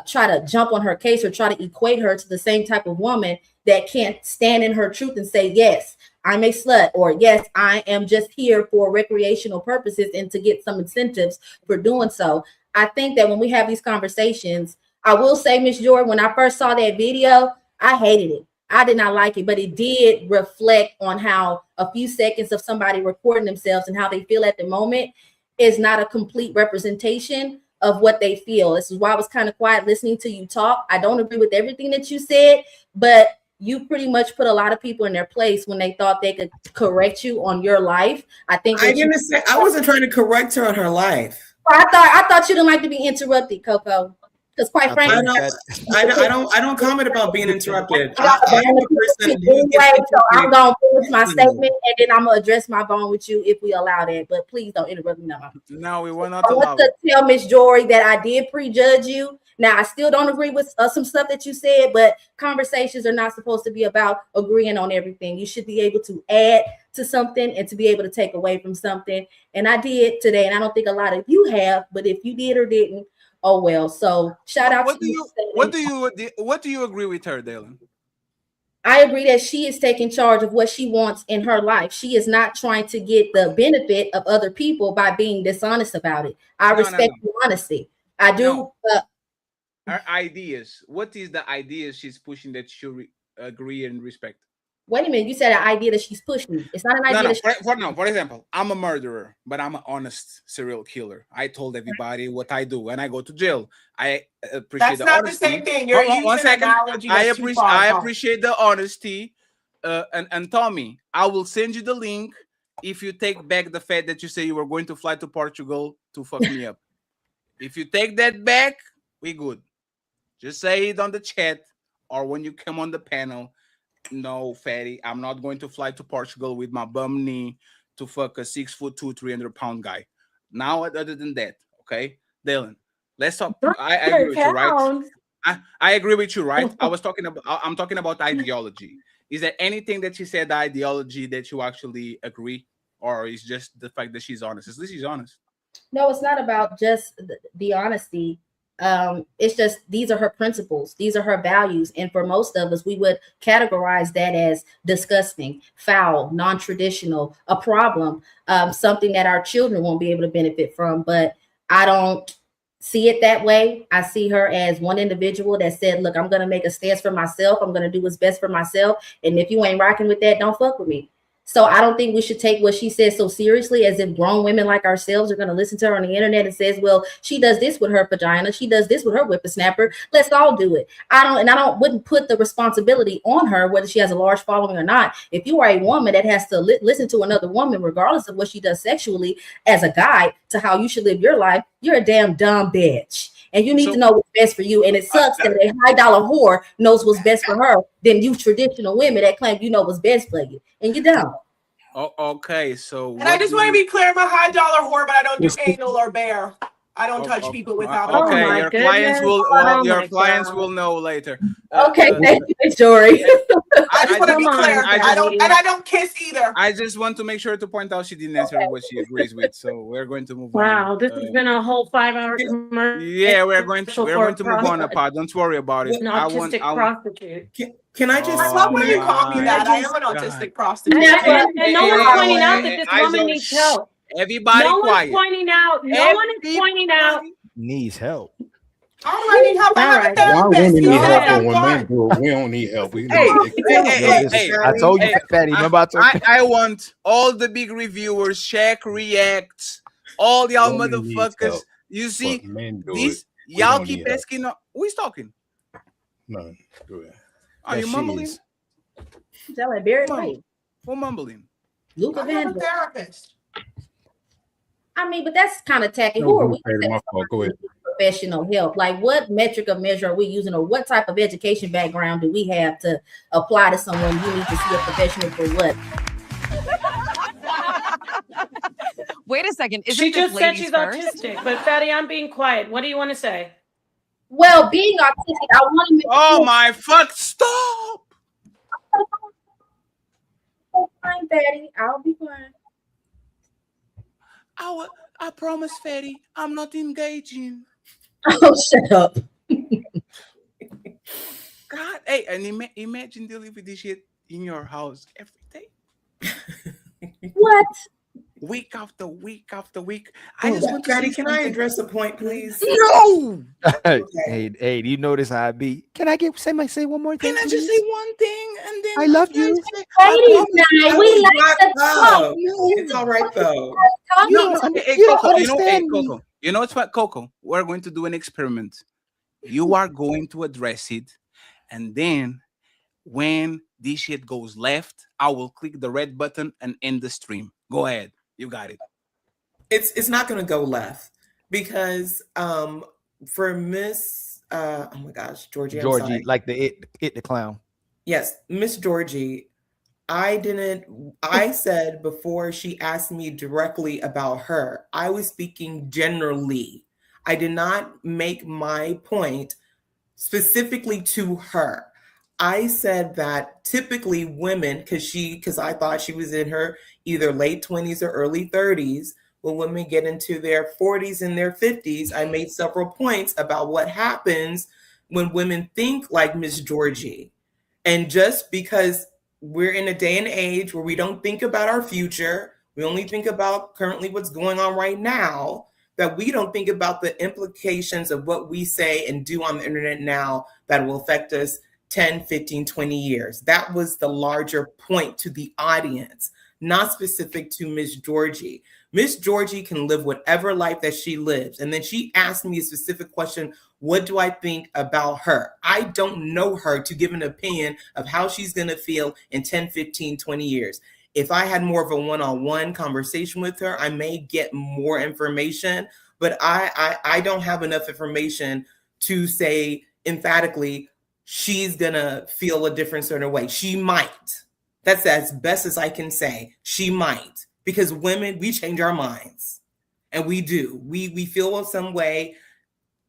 try to jump on her case or try to equate her to the same type of woman that can't stand in her truth and say, yes, I'm a slut, or yes, I am just here for recreational purposes and to get some incentives for doing so. I think that when we have these conversations, I will say, Miss Jordan, when I first saw that video, I hated it. I did not like it, but it did reflect on how a few seconds of somebody recording themselves and how they feel at the moment is not a complete representation of what they feel. This is why I was kind of quiet listening to you talk. I don't agree with everything that you said, but you pretty much put a lot of people in their place when they thought they could correct you on your life. I think I wasn't trying to correct her on her life. I thought you didn't like to be interrupted, KoKo. Because quite frankly, I don't comment about being interrupted. I'm gonna finish my statement and then I'm gonna address my bone with you if we allow that. But please don't interrupt me now. No, we will not allow. I want to tell Miss Jory that I did prejudge you. Now I still don't agree with some stuff that you said, but conversations are not supposed to be about agreeing on everything. You should be able to add to something and to be able to take away from something. And I did today, and I don't think a lot of you have. But if you did or didn't, oh well. So shout out to you. What do you agree with her, Dalyn? I agree that she is taking charge of what she wants in her life. She is not trying to get the benefit of other people by being dishonest about it. I respect the honesty. I do. Her ideas. What is the ideas she's pushing that you agree and respect? Wait a minute. You said an idea that she's pushing. It's not an idea. For example, I'm a murderer, but I'm an honest serial killer. I told everybody what I do when I go to jail. I appreciate the honesty. That's not the same thing. You're using 1 second. I appreciate the honesty. And Tommy, I will send you the link if you take back the fact that you say you were going to fly to Portugal to fuck me up. If you take that back, we good. Just say it on the chat or when you come on the panel. No, fatty, I'm not going to fly to Portugal with my bum knee to fuck a 6'2", 300-pound guy. Now, other than that, okay, Dalyn, let's talk. I agree with you, right? I agree with you, right? I'm talking about ideology. Is there anything that she said, the ideology, that you actually agree, or is just the fact that she's honest? At least she's honest. No, it's not about just the honesty. It's just these are her principles, these are her values, and for most of us, we would categorize that as disgusting, foul, non-traditional, a problem, something that our children won't be able to benefit from. But I don't see it that way. I see her as one individual that said, look, I'm going to make a stance for myself. I'm going to do what's best for myself. And if you ain't rocking with that, don't fuck with me. So I don't think we should take what she says so seriously, as if grown women like ourselves are going to listen to her on the internet and says, well, she does this with her vagina. She does this with her whippersnapper. Let's all do it. I wouldn't put the responsibility on her, whether she has a large following or not. If you are a woman that has to listen to another woman, regardless of what she does sexually, as a guide to how you should live your life, you're a damn dumb bitch. And you need to know what's best for you. And it sucks that a high dollar whore knows what's best for her than you traditional women that claim you know what's best for you. And you don't. Oh, okay. So and I just want to be clear, I'm a high dollar whore, but I don't do anal or bear. I don't touch people without. Okay, your clients will know later. Okay, thank you, Jory. I just want to be clear. I don't kiss either. I just want to make sure to point out she didn't answer what she agrees with, so we're going to move on. Wow, this has been a whole 5-hour commercial. Yeah, we're going to move on, Napah. Don't worry about it. An autistic prostitute. Can I just? I love when you call me that. I am an autistic prostitute. And no one's pointing out that this woman needs help. Everybody quiet. No one's pointing out. No one is pointing out. Needs help. I need help. Why women need help, but when men do it, we don't need help. Hey, I told you, Fatty. Remember I told you? I want all the big reviewers, check, react, all y'all motherfuckers. You see, these y'all keep asking. Who's talking? No, go ahead. Are you mumbling? Like Barry. Who mumbling? Luca Van. Therapist. I mean, but that's kind of tacky. Who are we? Go ahead. Professional help. Like, what metric of measure are we using, or what type of education background do we have to apply to someone you need to see a professional for what? Wait a second. Isn't She this just said ladies she's first? autistic, but Fatty, I'm being quiet. What do you want to say? Well, being autistic, I want to make Oh my fuck! Stop! Oh, fine, Fatty. I'll be fine. I promise, Fatty, I'm not engaging. Oh, shut up. God, hey, and imagine dealing with this shit in your house every day. What? Week after week after week. Fatty, can I address a point, please? No. Hey, do you notice how I be? Can I say one more thing? Can I just say one thing and then I love you. Ladies night, we like to talk. It's all right though. Coco. You know what's what, Coco? We're going to do an experiment. You are going to address it, and then when this shit goes left, I will click the red button and end the stream. Go ahead. You got it. It's not going to go left because for Miss oh my gosh, Georgie, like the clown. Yes, Miss Georgie. I said before she asked me directly about her, I was speaking generally. I did not make my point specifically to her. I said that typically women, because I thought she was in her either late 20s or early 30s, when women get into their 40s and their 50s, I made several points about what happens when women think like Miss Georgie. And just because we're in a day and age where we don't think about our future, we only think about currently what's going on right now, that we don't think about the implications of what we say and do on the internet now that will affect us 10, 15, 20 years. That was the larger point to the audience, not specific to Miss Georgie. Miss Georgie can live whatever life that she lives. And then she asked me a specific question, what do I think about her? I don't know her to give an opinion of how she's going to feel in 10, 15, 20 years. If I had more of a one-on-one conversation with her, I may get more information, but I don't have enough information to say emphatically, she's going to feel a different sort of way. She might. That's as best as I can say. She might. Because women, we change our minds. And we do. We feel some way,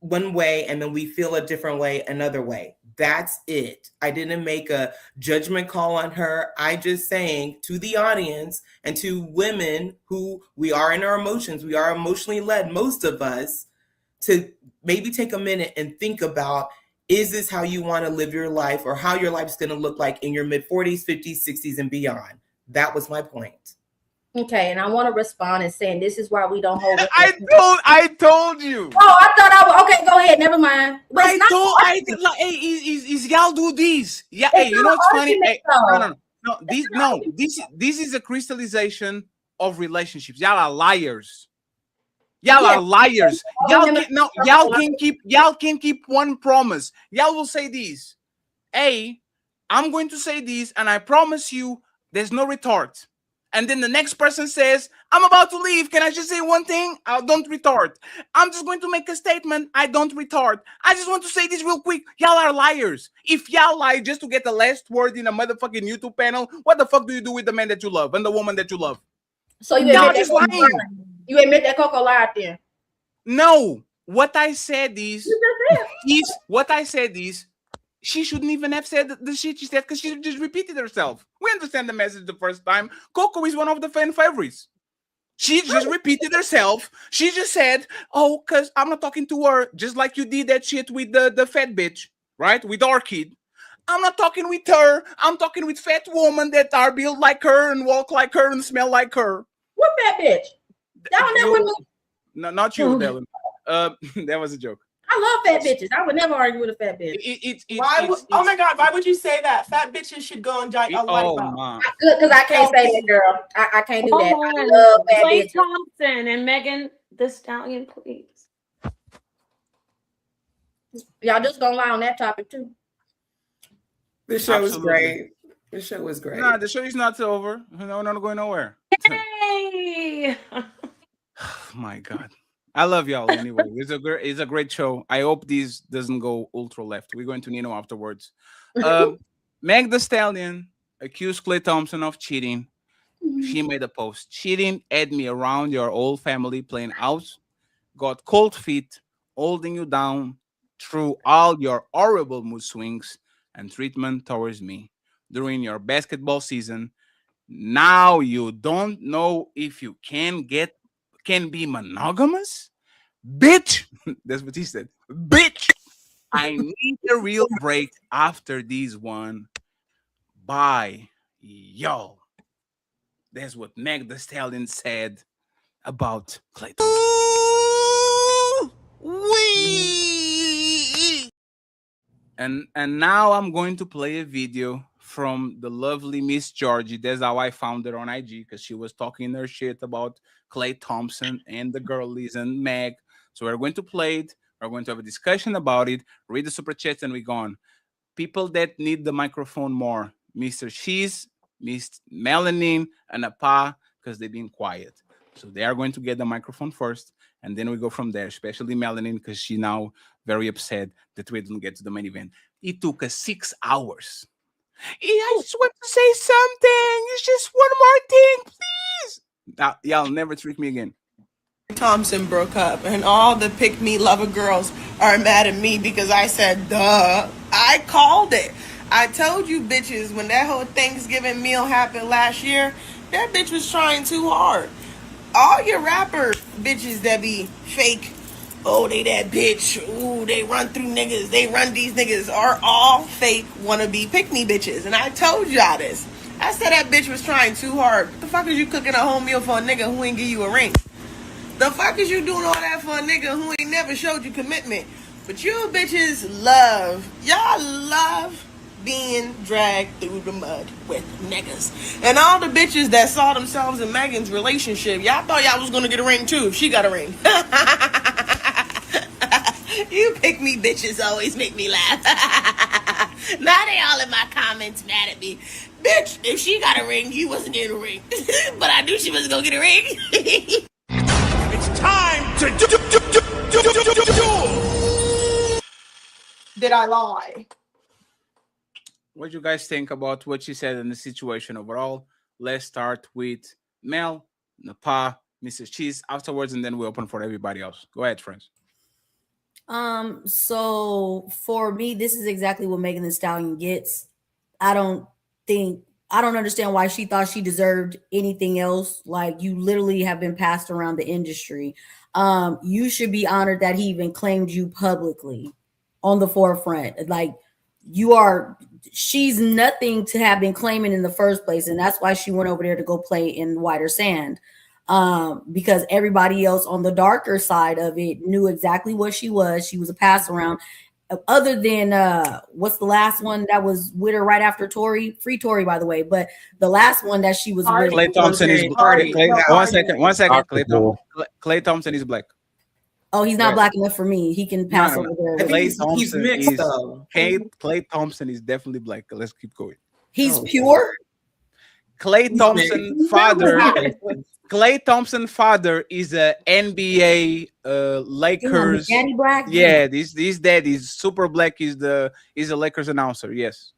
one way, and then we feel a different way another way. That's it. I didn't make a judgment call on her. I just saying to the audience and to women who we are in our emotions, we are emotionally led, most of us, to maybe take a minute and think about, is this how you want to live your life, or how your life's going to look like in your mid 40s, 50s, 60s, and beyond? That was my point. Okay, and I want to respond and saying this is why we don't hold. I told you. Oh, I thought I would. Okay, go ahead. Never mind. But Is y'all do this? Yeah, hey, you know what's funny? Hey, this is a crystallization of relationships. Y'all are liars. Y'all are liars. Y'all can keep one promise. Y'all will say this. Hey, I'm going to say this, and I promise you there's no retort. And then the next person says, I'm about to leave. Can I just say one thing? I don't retort. I'm just going to make a statement. I don't retort. I just want to say this real quick. Y'all are liars. If y'all lie just to get the last word in a motherfucking YouTube panel, what the fuck do you do with the man that you love and the woman that you love? So you admit just lying. You admit that KoKo lied then? No. What I said is she shouldn't even have said the shit she said because she just repeated herself. We understand the message the first time. KoKo is one of the fan favorites. She just repeated herself. She just said, oh, because I'm not talking to her, just like you did that shit with the fat bitch, right? With our kid. I'm not talking with her. I'm talking with fat women that are built like her and walk like her and smell like her. What fat bitch? That one that with me? No, not you, Dalyn. That was a joke. I love fat bitches. I would never argue with a fat bitch. Oh my God, why would you say that? Fat bitches should go on diet. Good, because I can't say that, girl. I can't do that. I love fat Klay bitches. Thompson and Megan the Stallion, please. Y'all just gonna lie on that topic too. This show was great. This show was great. Nah, the show is not over. No, not going nowhere. Yay! My God. I love y'all anyway. It's a great show. I hope this doesn't go ultra left. We're going to Nino afterwards. Meg the Stallion accused Klay Thompson of cheating. She made a post. Cheating had me around your whole family playing out. Got cold feet, holding you down through all your horrible mood swings and treatment towards me during your basketball season. Now you don't know if you can be monogamous? Bitch! That's what he said. Bitch! I need a real break after this one. Bye, y'all. That's what Meg the Stallion said about Klay Thompson. And now I'm going to play a video from the lovely Miss Georgie. That's how I found her on IG, because she was talking her shit about Klay Thompson and the girlies and Meg. So we're going to play it. We're going to have a discussion about it. Read the super chats and we're gone. People that need the microphone more: Mr. Shizz, Miss Melanin, and Napah, because they've been quiet. So they are going to get the microphone first, and then we go from there, especially Melanin, because she's now very upset that we didn't get to the main event. It took us 6 hours. I just want to say something. It's just one more thing, please. Now, y'all never trick me again. Thompson broke up, and all the pick me lover girls are mad at me because I said, duh. I called it. I told you bitches when that whole Thanksgiving meal happened last year, that bitch was trying too hard. All your rapper bitches that be fake, oh, they that bitch, ooh, they run through niggas, they run these niggas, are all fake wannabe pick me bitches. And I told y'all this. I said that bitch was trying too hard. What the fuck is you cooking a whole meal for a nigga who ain't give you a ring? The fuck is you doing all that for a nigga who ain't never showed you commitment? But you bitches y'all love being dragged through the mud with niggas. And all the bitches that saw themselves in Megan's relationship, y'all thought y'all was gonna get a ring too if she got a ring. You pick me bitches always make me laugh. Now they all in my comments mad at me. Bitch, if she got a ring, you wasn't getting a ring. But I knew she wasn't gonna get a ring. It's time to do. Did I lie? What do you guys think about what she said in the situation overall? Let's start with Mel, Napah, Mr. Shizz afterwards, and then we open for everybody else. Go ahead, friends. So for me, this is exactly what Megan Thee Stallion gets. I don't understand why she thought she deserved anything else. Like, you literally have been passed around the industry. You should be honored that he even claimed you publicly on the forefront. Like, you are she's nothing to have been claiming in the first place. And that's why she went over there to go play in whiter sand. Because everybody else on the darker side of it knew exactly what she was. She was a pass around. Other than what's the last one that was with her right after Tory? Free Tory, by the way. But the last one that she was with, Klay Thompson is one second. Klay Thompson is black. Oh, he's not black enough for me. He can pass over there. He's mixed though. Klay Thompson is definitely black. Let's keep going. He's pure. Klay Thompson father. Klay Thompson father is a NBA Lakers. Daddy black. Yeah, this dad is super black. Is a Lakers announcer. Yes.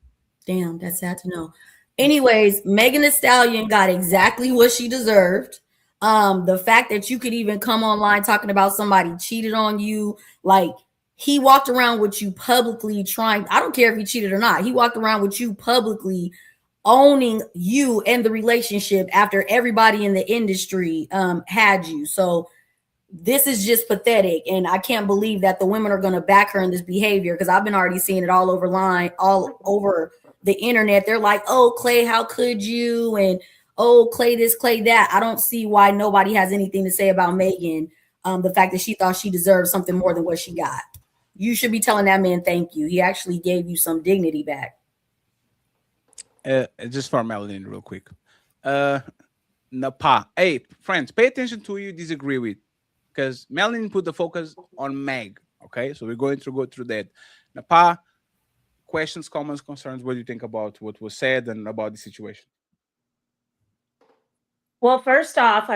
Damn, that's sad to know. Anyways, Megan Thee Stallion got exactly what she deserved. The fact that you could even come online talking about somebody cheated on you, like he walked around with you publicly trying. I don't care if he cheated or not. He walked around with you publicly, owning you and the relationship after everybody in the industry had you. So this is just pathetic. And I can't believe that the women are going to back her in this behavior, because I've been already seeing it all over the internet. They're like, oh, Klay, how could you? And oh, Klay this, Klay that. I don't see why nobody has anything to say about Megan. The fact that she thought she deserved something more than what she got. You should be telling that man thank you. He actually gave you some dignity back. Just for Melanin real quick. Napah. Hey, friends, pay attention to who you disagree with, because Melanin put the focus on Meg. Okay, so we're going to go through that. Napah, questions, comments, concerns. What do you think about what was said and about the situation? Well, first off,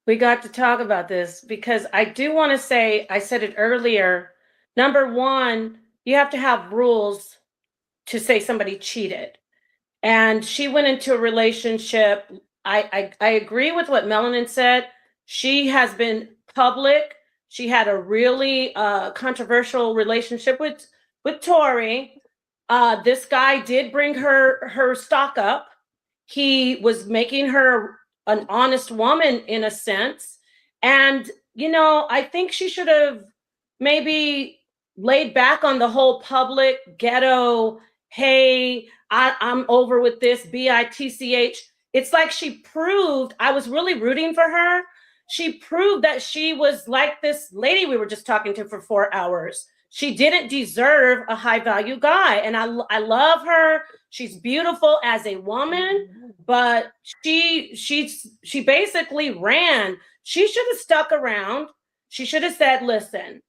we got to talk about this, because I do want to say, I said it earlier. Number one, you have to have rules to say somebody cheated. And she went into a relationship. I agree with what Melanin said. She has been public. She had a really controversial relationship with Tory. This guy did bring her stock up. He was making her an honest woman in a sense. And, I think she should have maybe laid back on the whole public ghetto, hey, I'm over with this, bitch. It's like she proved, I was really rooting for her. She proved that she was like this lady we were just talking to for 4 hours. She didn't deserve a high value guy. And I love her. She's beautiful as a woman, but she basically ran. She should have stuck around. She should have said, listen,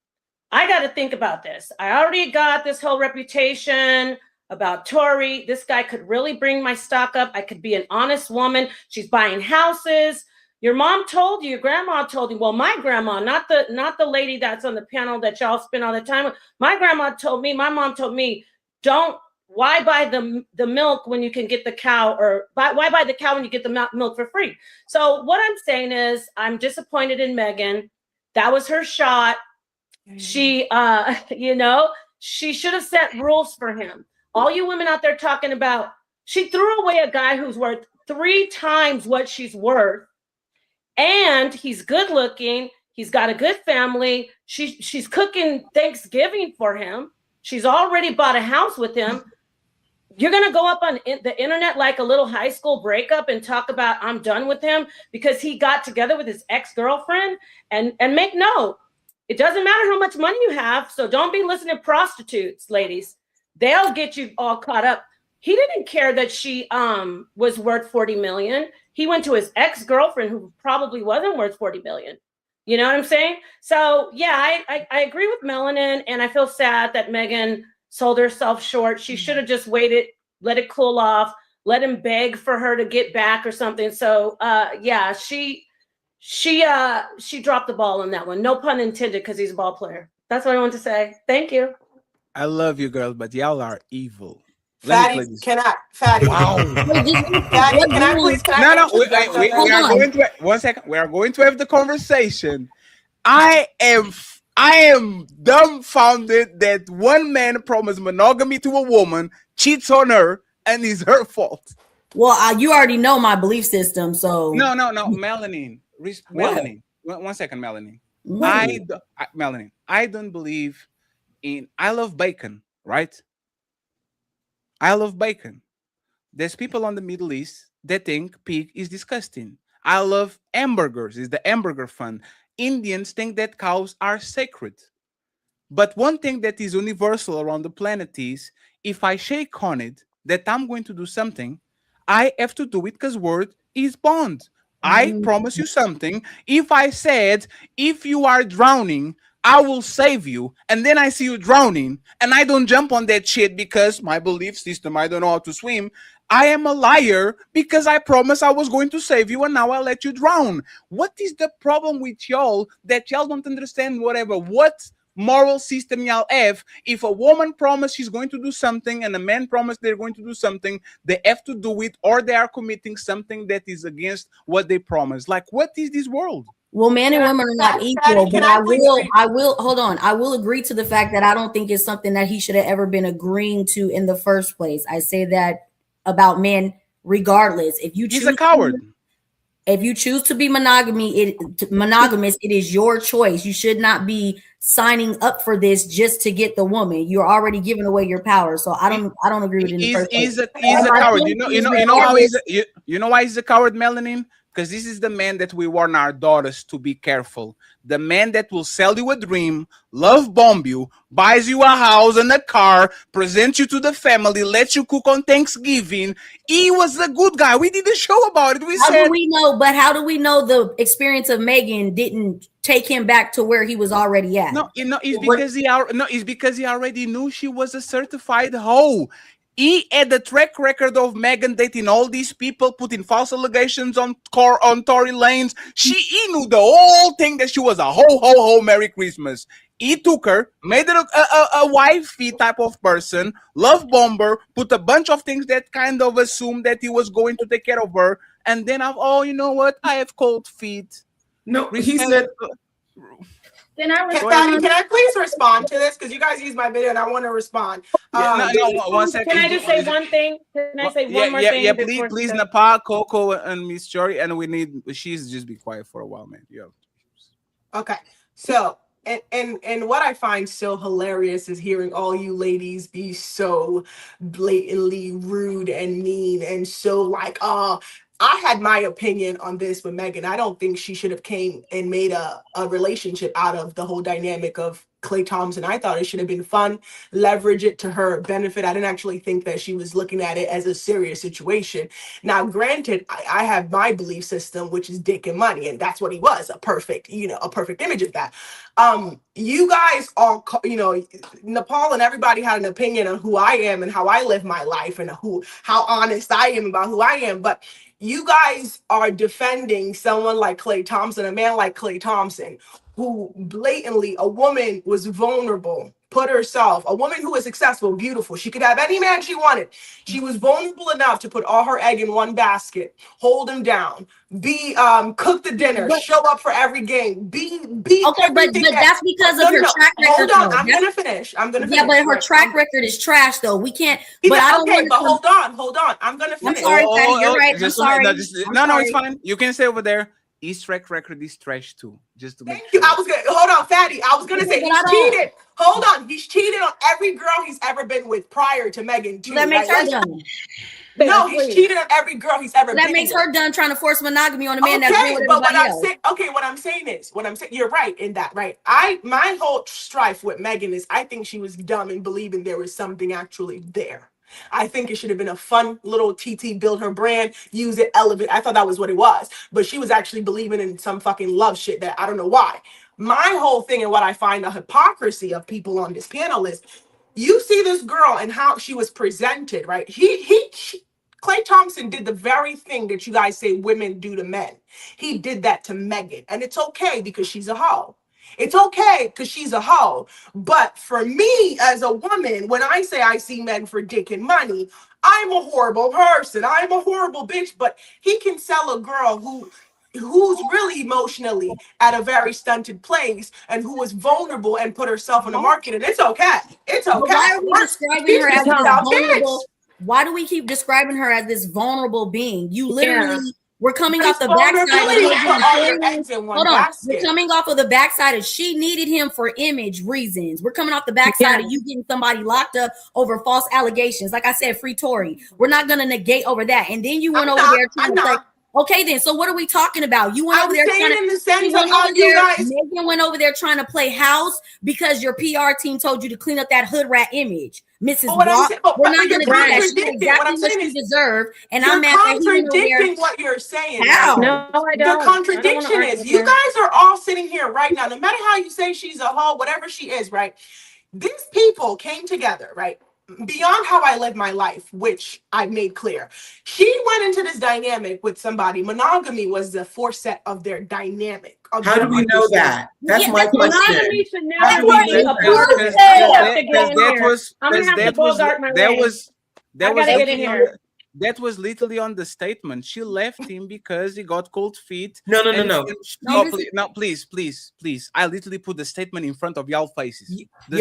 I got to think about this. I already got this whole reputation about Tory. This guy could really bring my stock up. I could be an honest woman. She's buying houses. Your mom told you, your grandma told you. Well, my grandma, not the lady that's on the panel that y'all spend all the time with. My grandma told me, my mom told me, why buy the milk when you can get the cow, or why buy the cow when you get the milk for free? So what I'm saying is, I'm disappointed in Megan. That was her shot. She, she should have set rules for him. All you women out there talking about, she threw away a guy who's worth 3 times what she's worth. And he's good looking. He's got a good family. She's cooking Thanksgiving for him. She's already bought a house with him. You're going to go up on the internet like a little high school breakup and talk about I'm done with him because he got together with his ex-girlfriend, and make note, it doesn't matter how much money you have. So don't be listening to prostitutes, ladies. They'll get you all caught up. He didn't care that she was worth 40 million. He went to his ex-girlfriend who probably wasn't worth 40 million. You know what I'm saying? So yeah, I agree with Melanin, and I feel sad that Megan sold herself short. She should have just waited, let it cool off, let him beg for her to get back or something. So yeah, she dropped the ball on that one. No pun intended, because he's a ball player. That's what I want to say. Thank you. I love you, girls, but y'all are evil. Fatty, can I? Fatty, wow. Fatty, can I please? No, we are going to 1 second. We are going to have the conversation. I am dumbfounded that one man promised monogamy to a woman, cheats on her, and it's her fault. Well, you already know my belief system, so no, Melanin. Melanin. 1 second, Melanin. Melanin, I don't believe in. I love bacon, right? I love bacon. There's people on the Middle East that think pig is disgusting. I love hamburgers. It's the hamburger fun. Indians think that cows are sacred. But one thing that is universal around the planet is if I shake on it that I'm going to do something, I have to do it because word is bond. I promise you something. If I said, if you are drowning, I will save you, and then I see you drowning, and I don't jump on that shit because my belief system, I don't know how to swim, I am a liar because I promised I was going to save you, and now I let you drown. What is the problem with y'all that y'all don't understand whatever? What moral system y'all have? If a woman promised she's going to do something and a man promised they're going to do something, they have to do it, or they are committing something that is against what they promised. Like, what is this world? Well, men and women are not equal, but I will hold on. I will agree to the fact that I don't think it's something that he should have ever been agreeing to in the first place. I say that about men regardless. If you choose, he's a coward. If you choose to be monogamous, it is your choice. You should not be signing up for this just to get the woman. You're already giving away your power. So I don't agree with it. He's a coward. You know how you know why he's a coward, Melanin? Because this is the man that we warn our daughters to be careful. The man that will sell you a dream, love bomb you, buys you a house and a car, presents you to the family, lets you cook on Thanksgiving. He was a good guy. We did a show about it. How do we know? But how do we know the experience of Megan didn't take him back to where he was already at? No, it's because he already knew she was a certified hoe. He had the track record of Megan dating all these people, putting false allegations on Tory Lanez. He knew the whole thing that she was a ho, Merry Christmas. He took her, made her a wifey type of person, love bomber, put a bunch of things that kind of assumed that he was going to take care of her. And then, you know what? I have cold feet. No, he said... Can I please respond to this? Because you guys use my video and I want to respond. 1 second. Can I just say one thing? Can I say one more thing? Yeah, please, Napah, KoKo, and Miss Jory, and we need Shizz just be quiet for a while, man. Yeah. Okay. So, and what I find so hilarious is hearing all you ladies be so blatantly rude and mean and so like, I had my opinion on this with Megan. I don't think she should have came and made a relationship out of the whole dynamic of Klay Thompson. I thought it should have been fun, leverage it to her benefit. I didn't actually think that she was looking at it as a serious situation. Now, granted, I have my belief system, which is dick and money, and that's what he was, a perfect image of that. You guys all, Nepal and everybody had an opinion on who I am and how I live my life and how honest I am about who I am, but you guys are defending someone like Klay Thompson, a man like Klay Thompson, who blatantly, a woman was vulnerable, put herself, a woman who was successful, beautiful. She could have any man she wanted. She was vulnerable enough to put all her egg in one basket, hold him down, cook the dinner, show up for every game, be okay, but that's because of her track record. Hold on, I'm gonna finish. Yeah, but her track record is trash, though. We can't. But hold on. I'm gonna finish. I'm sorry, Patty. You're right. I'm sorry. No, it's fine. You can stay over there. His track record is trash too. Just to make sure. I was gonna hold on, Fatty. I was gonna say he's cheated. Hold on, he's cheated on every girl he's ever been with prior to Megan too. That makes her done. No, he's cheated on every girl he's ever been with. That makes her done trying to force monogamy on a man that's doing but what else. what I'm saying, you're right in that, right? My whole strife with Megan is I think she was dumb in believing there was something actually there. I think it should have been a fun little TT, build her brand, use it, elevate. I thought that was what it was. But she was actually believing in some fucking love shit that I don't know why. My whole thing and what I find the hypocrisy of people on this panel is you see this girl and how she was presented, right? Klay Thompson did the very thing that you guys say women do to men. He did that to Megan. And it's okay because she's a hoe. It's okay because she's a hoe. But for me as a woman, when I say I see men for dick and money, I'm a horrible person. I'm a horrible bitch. But he can sell a girl who's really emotionally at a very stunted place and who was vulnerable and put herself in the market. And it's okay. It's okay. Why are we describing her as vulnerable? Why do we keep describing her as this vulnerable being? You literally We're coming It's off the backside. vulnerability to put all your eggs in one Hold on. basket. We're coming off of the backside of she needed him for image reasons. We're coming off the backside of you getting somebody locked up over false allegations. Like I said, free Tory. We're not going to negate over that. And then you went over there trying to say, okay, then. So what are we talking about? You went over there trying to. In the sense of how you guys. Megan went over there trying to play house because your PR team told you to clean up that hood rat image. Mrs. Walk, we're not going to do that. She did exactly what you deserve. And I'm mad that he went over there. Contradicting what you're saying. How? No, I don't. The contradiction is you guys are all sitting here right now. No matter how you say she's a hoe, whatever she is, right? These people came together, right? Beyond how I live my life, which I've made clear. She went into this dynamic with somebody. Monogamy was the foresight of their dynamic. How do we know that? That's my question. Monogamy should never be a part of it. That was literally on the statement. She left him because he got cold feet. No. Please. I literally put the statement in front of y'all faces. The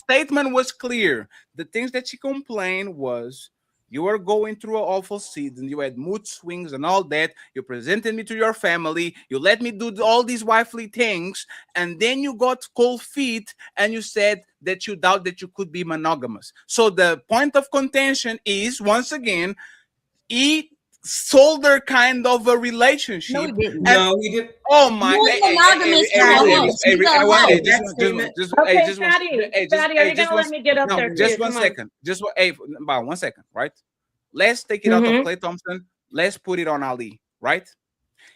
statement was clear. The things that she complained was, you were going through an awful season. You had mood swings and all that. You presented me to your family. You let me do all these wifely things. And then you got cold feet and you said that you doubt that you could be monogamous. So the point of contention is, once again, he sold her kind of a relationship. No, he didn't. No, he didn't. Oh my Fatty, are you gonna let me get up there? Just 1 second. About 1 second, right? Let's take it out of Klay Thompson. Let's put it on Ali, right?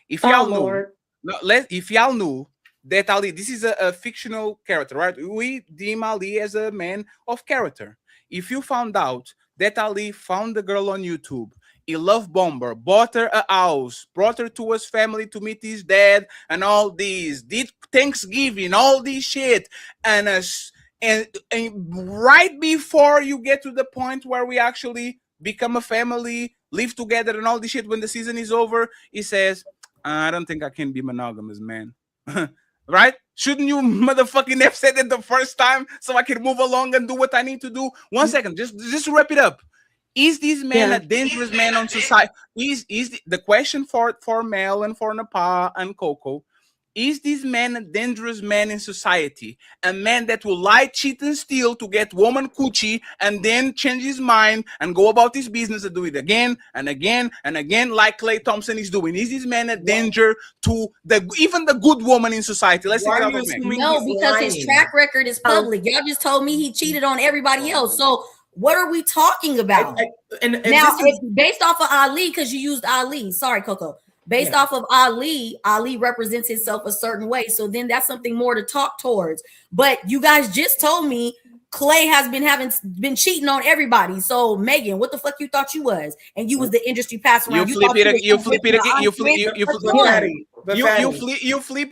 If y'all knew that Ali, this is a fictional character, right? We deem Ali as a man of character. If you found out that Ali found the girl on YouTube, he love bomber, bought her a house, brought her to his family to meet his dad, and all these, did Thanksgiving, all this shit, and right before you get to the point where we actually become a family, live together, and all this shit, when the season is over, he says, I don't think I can be monogamous, man. Right? Shouldn't you motherfucking have said it the first time so I can move along and do what I need to do? 1 second, just to wrap it up. Is this man a dangerous man on society? Is the question for Mel and for Napah and KoKo? Is this man a dangerous man in society? A man that will lie, cheat, and steal to get woman coochie and then change his mind and go about his business and do it again and again and again, like Klay Thompson is doing? Is this man a danger to even the good woman in society? Let's take it out of me. No, because his track record is public. Y'all just told me he cheated on everybody else. So what are we talking about? And now, based off of Ali, because you used Ali. Sorry, KoKo. Based off of Ali represents himself a certain way. So then that's something more to talk towards. But you guys just told me Klay has been cheating on everybody. So Megan, what the fuck you thought you was? And you was the industry pass around. You flip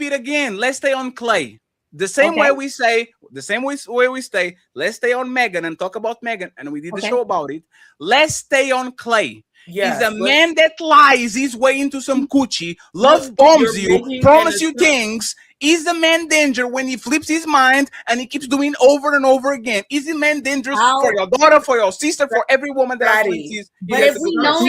it again. Let's stay on Klay. The same way we stay, let's stay on Megan and talk about Megan. And we did the show about it. Let's stay on Klay. He's a man that lies his way into some coochie, love bombs you, promise you things. Is the man danger when he flips his mind and he keeps doing over and over again? Is the man dangerous for your daughter, for your sister, for every woman that actually sees? But if we know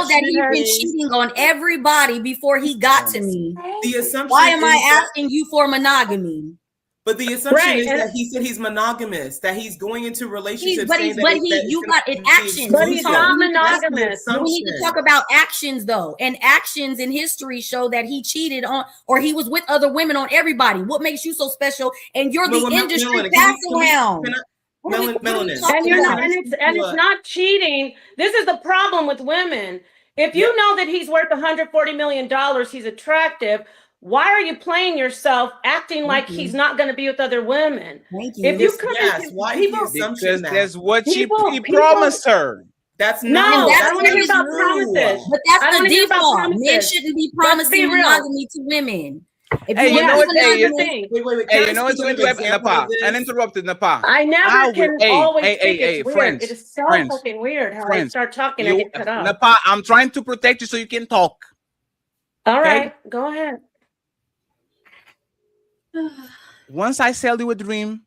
that he's been cheating on everybody before he got to me, the assumption why am I asking you for monogamy? But the assumption is that he said he's monogamous, that he's going into relationships. But he's got actions. But he's not monogamous. We need to talk about actions, though. And actions in history show that he cheated on, or he was with other women on everybody. What makes you so special? And you're the industry pass around. And it's not cheating. This is the problem with women. If you know that he's worth $140 million, he's attractive. Why are you playing yourself, acting like he's not going to be with other women? If you come because that's what he promised her. That's that's about promises. But that's the default. Men shouldn't be promising monogamy to women. You know what's going to happen, Napah? And interrupted Napah. I never can always think it's weird. It is so fucking weird how I start talking and get cut off. Napah, I'm trying to protect you so you can talk. All right, go ahead. Once I sell you a dream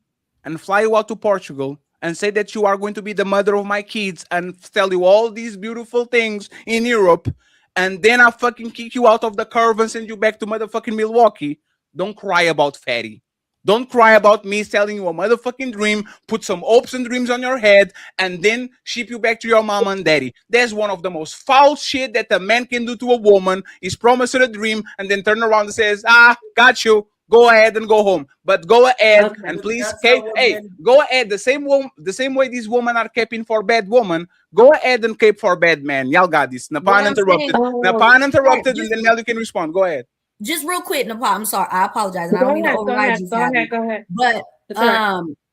and fly you out to Portugal and say that you are going to be the mother of my kids and tell you all these beautiful things in Europe, and then I fucking kick you out of the curve and send you back to motherfucking Milwaukee, don't cry about fatty. Don't cry about me selling you a motherfucking dream, put some hopes and dreams on your head, and then ship you back to your mama and daddy. That's one of the most foul shit that a man can do to a woman, is promise her a dream and then turn around and says, got you. Go ahead and go home. But go ahead and please, go ahead. The same way these women are caping for bad woman, go ahead and cape for bad man. Y'all got this. Napah interrupted. Napah interrupted, and then now you can respond. Go ahead. Just real quick, Napah, I'm sorry. I apologize. And I don't mean to override you. Go ahead. But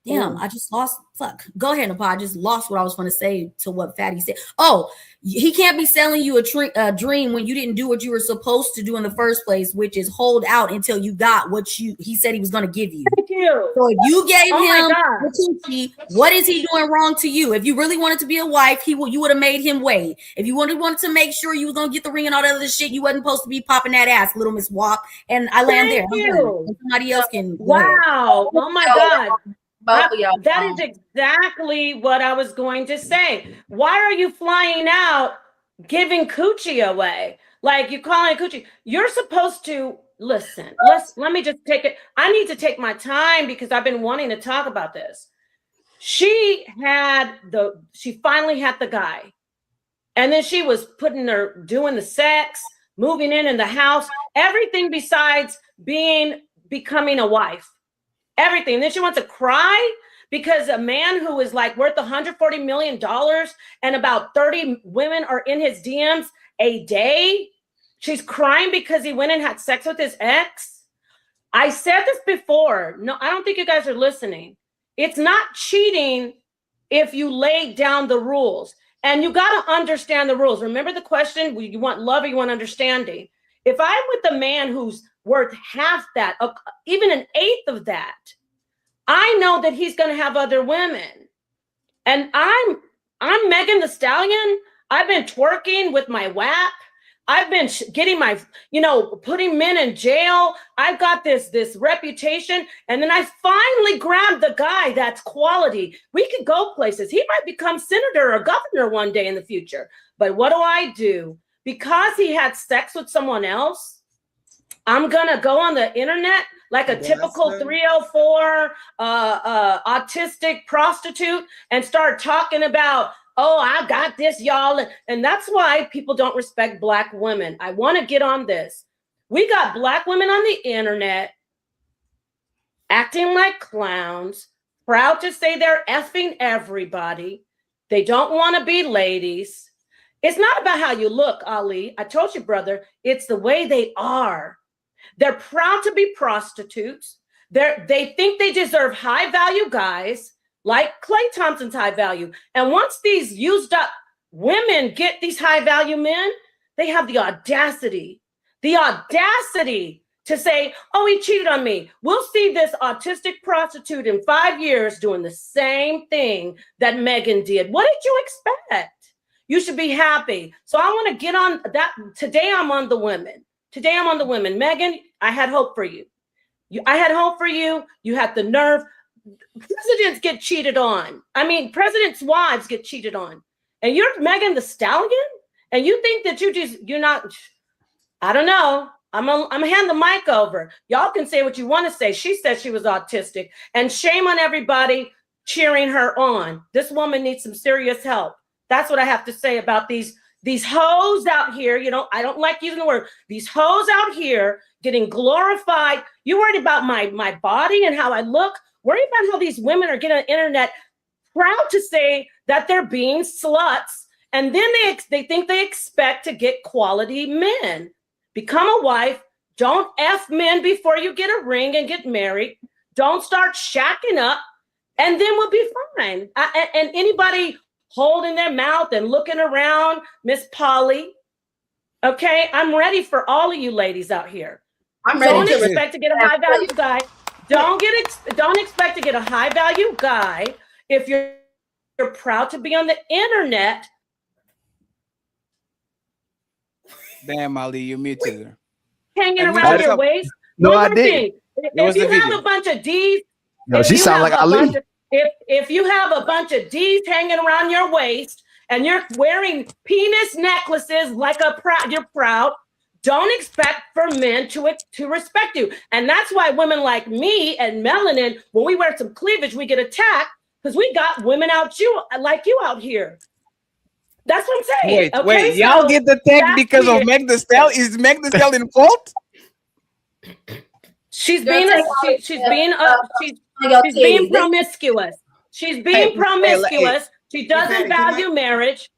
damn, I just lost. Fuck. Go ahead, Napah. I just lost what I was going to say to what Fatty said. Oh, he can't be selling you a dream when you didn't do what you were supposed to do in the first place, which is hold out until you got what he said he was going to give you. Thank you. So if you gave him the coochie, what is he doing wrong to you? If you really wanted to be a wife, you would have made him wait. If you wanted to make sure you was going to get the ring and all that other shit, you wasn't supposed to be popping that ass, little Miss Wop. And I land there. Somebody else can. Wow. Oh my God. That is exactly what I was going to say. Why are you flying out giving coochie away? Like you calling it coochie. You're supposed to listen. Let me just take it. I need to take my time because I've been wanting to talk about this. She finally had the guy. And then she was doing the sex, moving in the house, everything besides becoming a wife. Everything. And then she wants to cry because a man who is like worth $140 million and about 30 women are in his DMs a day. She's crying because he went and had sex with his ex. I said this before. No, I don't think you guys are listening. It's not cheating if you lay down the rules. And you got to understand the rules. Remember the question, you want love or you want understanding? If I'm with a man who's worth half that, even an eighth of that, I know that he's going to have other women. And I'm Megan the Stallion. I've been twerking with my WAP. I've been getting putting men in jail. I've got this reputation. And then I finally grabbed the guy that's quality. We could go places. He might become senator or governor one day in the future. But what do? Because he had sex with someone else, I'm going to go on the internet like a typical 304 autistic prostitute and start talking about, oh, I got this, y'all. And that's why people don't respect Black women. I want to get on this. We got Black women on the internet acting like clowns, proud to say they're effing everybody. They don't want to be ladies. It's not about how you look, Ali. I told you, brother, it's the way they are. They're proud to be prostitutes. They think they deserve high value guys like Klay Thompson's high value. And once these used up women get these high value men, they have the audacity to say, oh, he cheated on me. We'll see this autistic prostitute in 5 years doing the same thing that Megan did. What did you expect? You should be happy. So I want to get on that. Today I'm on the women. Megan, I had hope for you. I had hope for you. You had the nerve. Presidents get cheated on. I mean, presidents' wives get cheated on. And you're Megan the Stallion? And you think that you're not, I don't know. I'm gonna hand the mic over. Y'all can say what you want to say. She said she was autistic. And shame on everybody cheering her on. This woman needs some serious help. That's what I have to say about these hoes out here. I don't like using the word. These hoes out here getting glorified. You worried about my body and how I look? Worry about how these women are getting on the internet proud to say that they're being sluts. And then they think they expect to get quality men. Become a wife. Don't F men before you get a ring and get married. Don't start shacking up. And then we'll be fine. And anybody holding their mouth and looking around, MzPoly. Okay, I'm ready for all of you ladies out here. Don't expect to get a high value guy. Don't expect to get a high value guy if you're proud to be on the internet. Damn, Ali, you muted her. Hanging around your waist. No, I didn't. If you have a bunch of D's, no, she sounds like Ali. if you have a bunch of D's hanging around your waist and you're wearing penis necklaces like you're proud, don't expect for men to respect you. And that's why women like me and Melanin, when we wear some cleavage, we get attacked because we got women like you out here. That's what I'm saying. Wait, y'all get the tag because of Meg the Stallion? Is Meg the Stallion fault? She's being promiscuous. She's being promiscuous. She doesn't value marriage.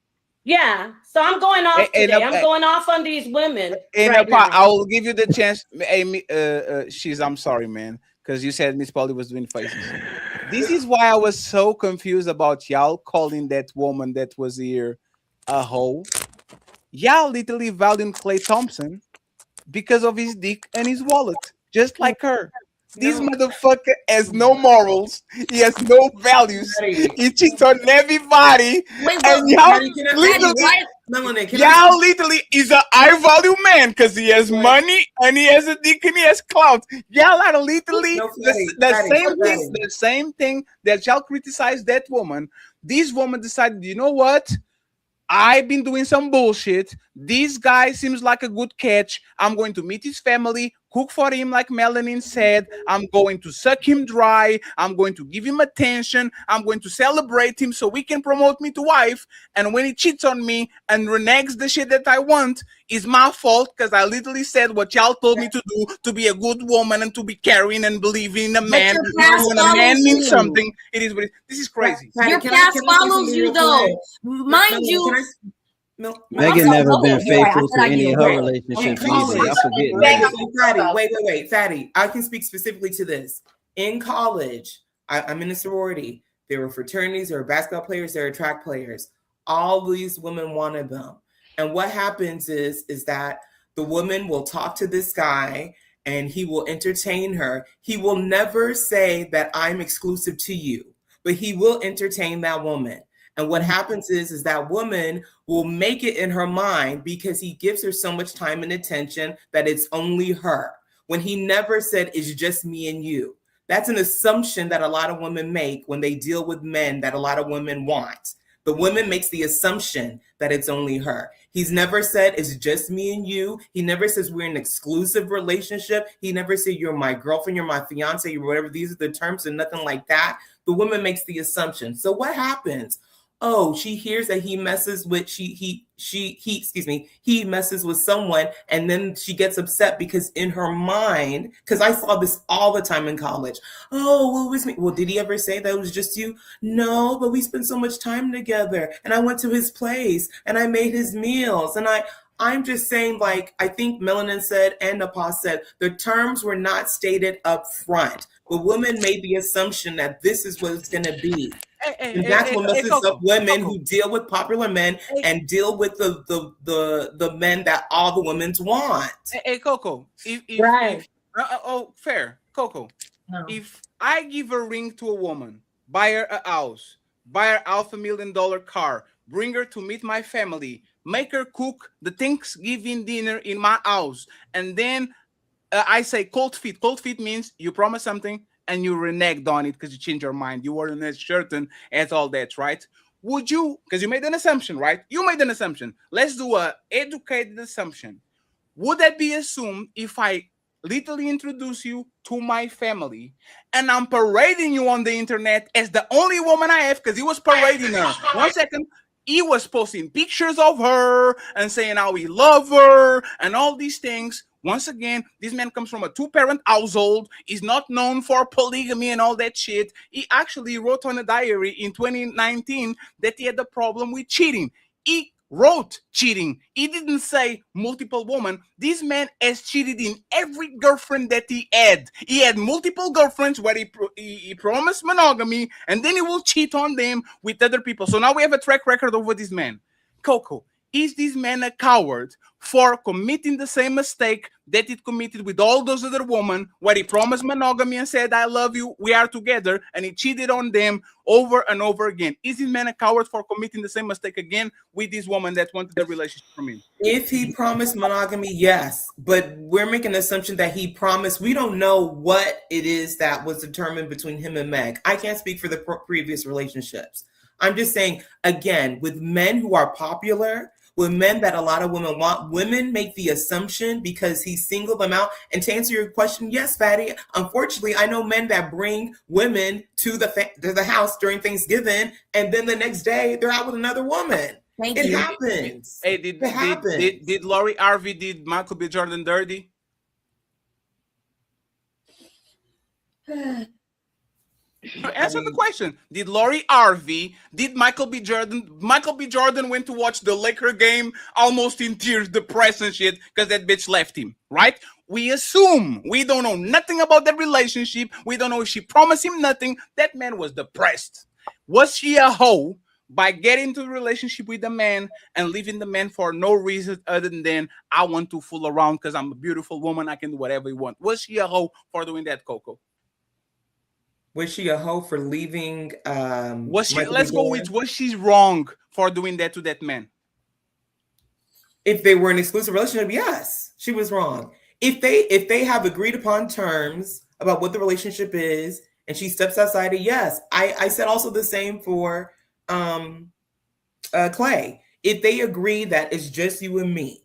Yeah. So I'm going off today. I'm going off on these women. I will give you the chance. Shizz, I'm sorry, man, because you said MzPoly was doing faces. This is why I was so confused about y'all calling that woman that was here a hoe. Y'all literally valuing Klay Thompson because of his dick and his wallet, just like her. This motherfucker has no morals. He has no values. He cheats on everybody. And y'all literally is an I value man because he has money and he has a dick and he has clout. Y'all are literally the same thing that y'all criticize that woman. This woman decided, you know what? I've been doing some bullshit. This guy seems like a good catch. I'm going to meet his family, cook for him like Melanin said. I'm going to suck him dry. I'm going to give him attention. I'm going to celebrate him so he can promote me to wife. And when he cheats on me and reneges the shit that I want, it's my fault because I literally said what y'all told me to do, to be a good woman and to be caring and believing in a man. When a man means something, it is what it is. This is crazy. Your past follows you, though. Mind you. Megan never been faithful to any of her relationships either. I forget. Wait, Fatty. I can speak specifically to this. In college, I'm in a sorority. There were fraternities, there were basketball players, there were track players. All these women wanted them. And what happens is that the woman will talk to this guy and he will entertain her. He will never say that I'm exclusive to you, but he will entertain that woman. And what happens is that woman will make it in her mind because he gives her so much time and attention that it's only her. When he never said it's just me and you. That's an assumption that a lot of women make when they deal with men that a lot of women want. The woman makes the assumption that it's only her. He's never said it's just me and you. He never says we're in an exclusive relationship. He never said you're my girlfriend, you're my fiance, or whatever. These are the terms and nothing like that. The woman makes the assumption. So what happens? Oh, she hears that he messes with he messes with someone, and then she gets upset because in her mind, because I saw this all the time in college. Oh, well, it was me. Well, did he ever say that it was just you? No, but we spent so much time together, and I went to his place and I made his meals, and I'm just saying, like, I think Melanin said and Napah said, the terms were not stated up front. The woman made the assumption that this is what it's going to be. And that's what messes up women who deal with popular men and deal with the men that all the women want. Hey, KoKo. Fair. KoKo. No. If I give a ring to a woman, buy her a house, buy her $500,000 car, bring her to meet my family, make her cook the Thanksgiving dinner in my house, and then I say cold feet. Cold feet means you promise something and you reneged on it because you changed your mind. You weren't as certain as all that, right? Would you, because you made an assumption, right? You made an assumption. Let's do an educated assumption. Would that be assumed if I literally introduce you to my family and I'm parading you on the internet as the only woman I have, because he was parading her. 1 second. He was posting pictures of her and saying how he loved her and all these things. Once again, this man comes from a two-parent household. He's not known for polygamy and all that shit. He actually wrote on a diary in 2019 that he had a problem with cheating. He wrote cheating. He didn't say multiple women. This man has cheated in every girlfriend that he had. He had multiple girlfriends where he promised monogamy, and then he will cheat on them with other people. So now we have a track record over this man. KoKo, Is this man a coward for committing the same mistake that he committed with all those other women, where he promised monogamy and said, I love you, we are together, and he cheated on them over and over again? Is this man a coward for committing the same mistake again with this woman that wanted the relationship from him? If he promised monogamy, yes, but we're making an assumption that he promised. We don't know what it is that was determined between him and Meg. I can't speak for the previous relationships. I'm just saying, again, with men who are popular, with men that a lot of women want, women make the assumption because he singled them out. And to answer your question, yes, Fatty, unfortunately, I know men that bring women to the house during Thanksgiving, and then the next day they're out with another woman. It happens. Hey, did Lori Harvey did Michael B. Jordan dirty? Answer the question. Did Lori Harvey, did Michael B. Jordan went to watch the Laker game almost in tears, depressed and shit, because that bitch left him, right? We assume. We don't know nothing about that relationship. We don't know if she promised him nothing. That man was depressed. Was she a hoe by getting into a relationship with the man and leaving the man for no reason other than I want to fool around because I'm a beautiful woman, I can do whatever you want? Was she a hoe for doing that, KoKo? Was she a hoe for leaving? Was she wrong for doing that to that man? If they were in an exclusive relationship, yes, she was wrong. If they have agreed upon terms about what the relationship is, and she steps outside it, yes. I said also the same for Klay. If they agree that it's just you and me,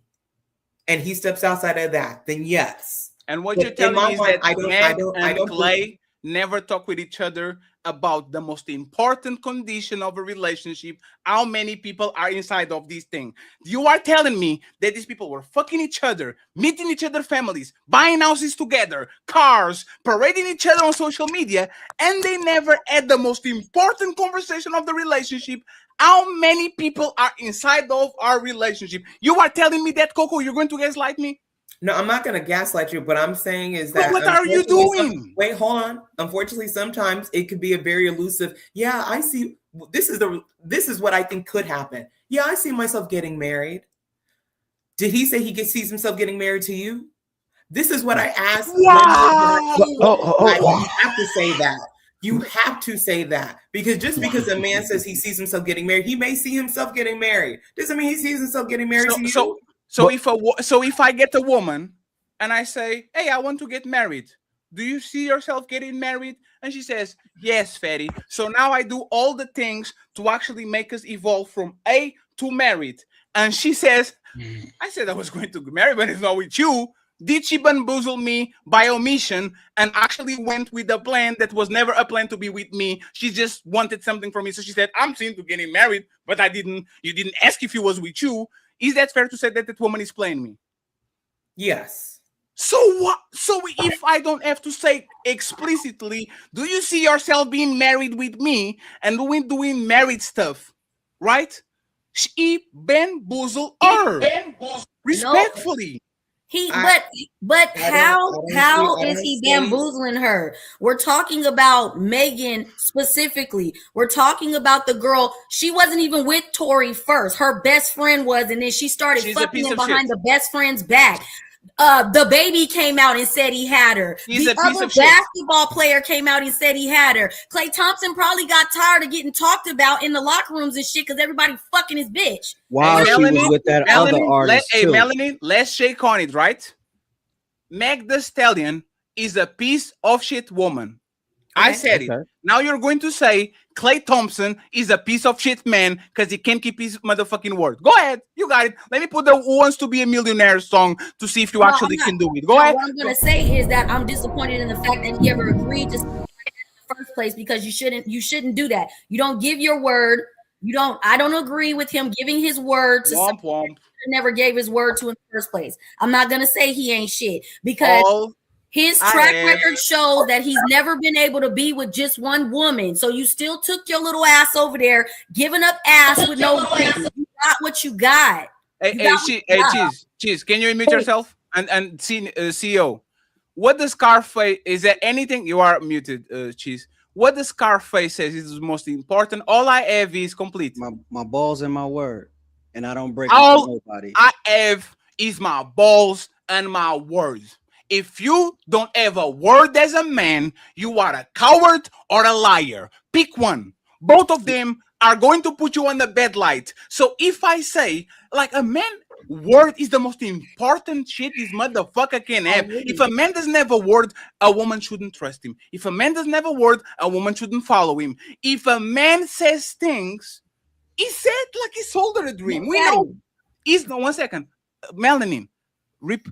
and he steps outside of that, then yes. And what you're telling me is that Meg and Klay never talk with each other about the most important condition of a relationship, how many people are inside of this thing. You are telling me that these people were fucking each other, meeting each other families, buying houses together, cars, parading each other on social media, and they never had the most important conversation of the relationship. How many people are inside of our relationship? You are telling me that, KoKo, you're going to gaslight me? No, I'm not going to gaslight you. What I'm saying is that. But what are you doing? Wait, hold on. Unfortunately, sometimes it could be a very elusive. Yeah, I see. This is what I think could happen. Yeah, I see myself getting married. Did he say he sees himself getting married to you? This is what I asked. Wow. You have to say that. You have to say that, because just because a man says he sees himself getting married, he may see himself getting married. Doesn't mean he sees himself getting married to you. So if I get a woman and I say, hey, I want to get married, do you see yourself getting married? And she says, yes, Fatty. So now I do all the things to actually make us evolve from A to married. And she says, I said I was going to get married, but it's not with you. Did she bamboozle me by omission and actually went with a plan that was never a plan to be with me? She just wanted something from me. So she said, I'm seeing to getting married, but you didn't ask if he was with you. Is that fair to say that that woman is playing me? Yes. So what? So if I don't have to say explicitly, do you see yourself being married with me and doing married stuff, right? He bamboozled her. Respectfully. But how is he bamboozling her? We're talking about Megan specifically. We're talking about the girl. She wasn't even with Tori first. Her best friend was, and then she started fucking him behind the best friend's back. The baby came out and said he had her. The other basketball player came out and said he had her. Klay Thompson probably got tired of getting talked about in the locker rooms and shit because everybody fucking his bitch. Wow, she was with that other artist too. Melanin, let's shake on it, right? Meg the Stallion is a piece of shit woman. I said it. Now you're going to say Klay Thompson is a piece of shit man because he can't keep his motherfucking word. Go ahead. You got it. Let me put the Who Wants to Be a Millionaire song to see if you actually can do it. Go ahead. What I'm going to say is that I'm disappointed in the fact that he ever agreed to in the first place, because you shouldn't do that. You don't give your word. I don't agree with him giving his word to someone he never gave his word to in the first place. I'm not going to say he ain't shit because his track record shows that he's never been able to be with just one woman. So you still took your little ass over there, giving up ass with no ring. You got what you got. Shizz, can you admit yourself? And CEO, what does Scarface, is there anything, you are muted, Shizz. What does Scarface says is the most important? All I have is complete. My balls and my word. And I don't break All nobody. I have is my balls and my words. If you don't have a word as a man, you are a coward or a liar. Pick one. Both of them are going to put you on the bad light. So if I say, like, a man, word is the most important shit this motherfucker can have. If a man doesn't have a word, a woman shouldn't trust him. If a man doesn't have a word, a woman shouldn't follow him. If a man says things, he said like he sold her a dream. We know. He's no 1 second. Melanin,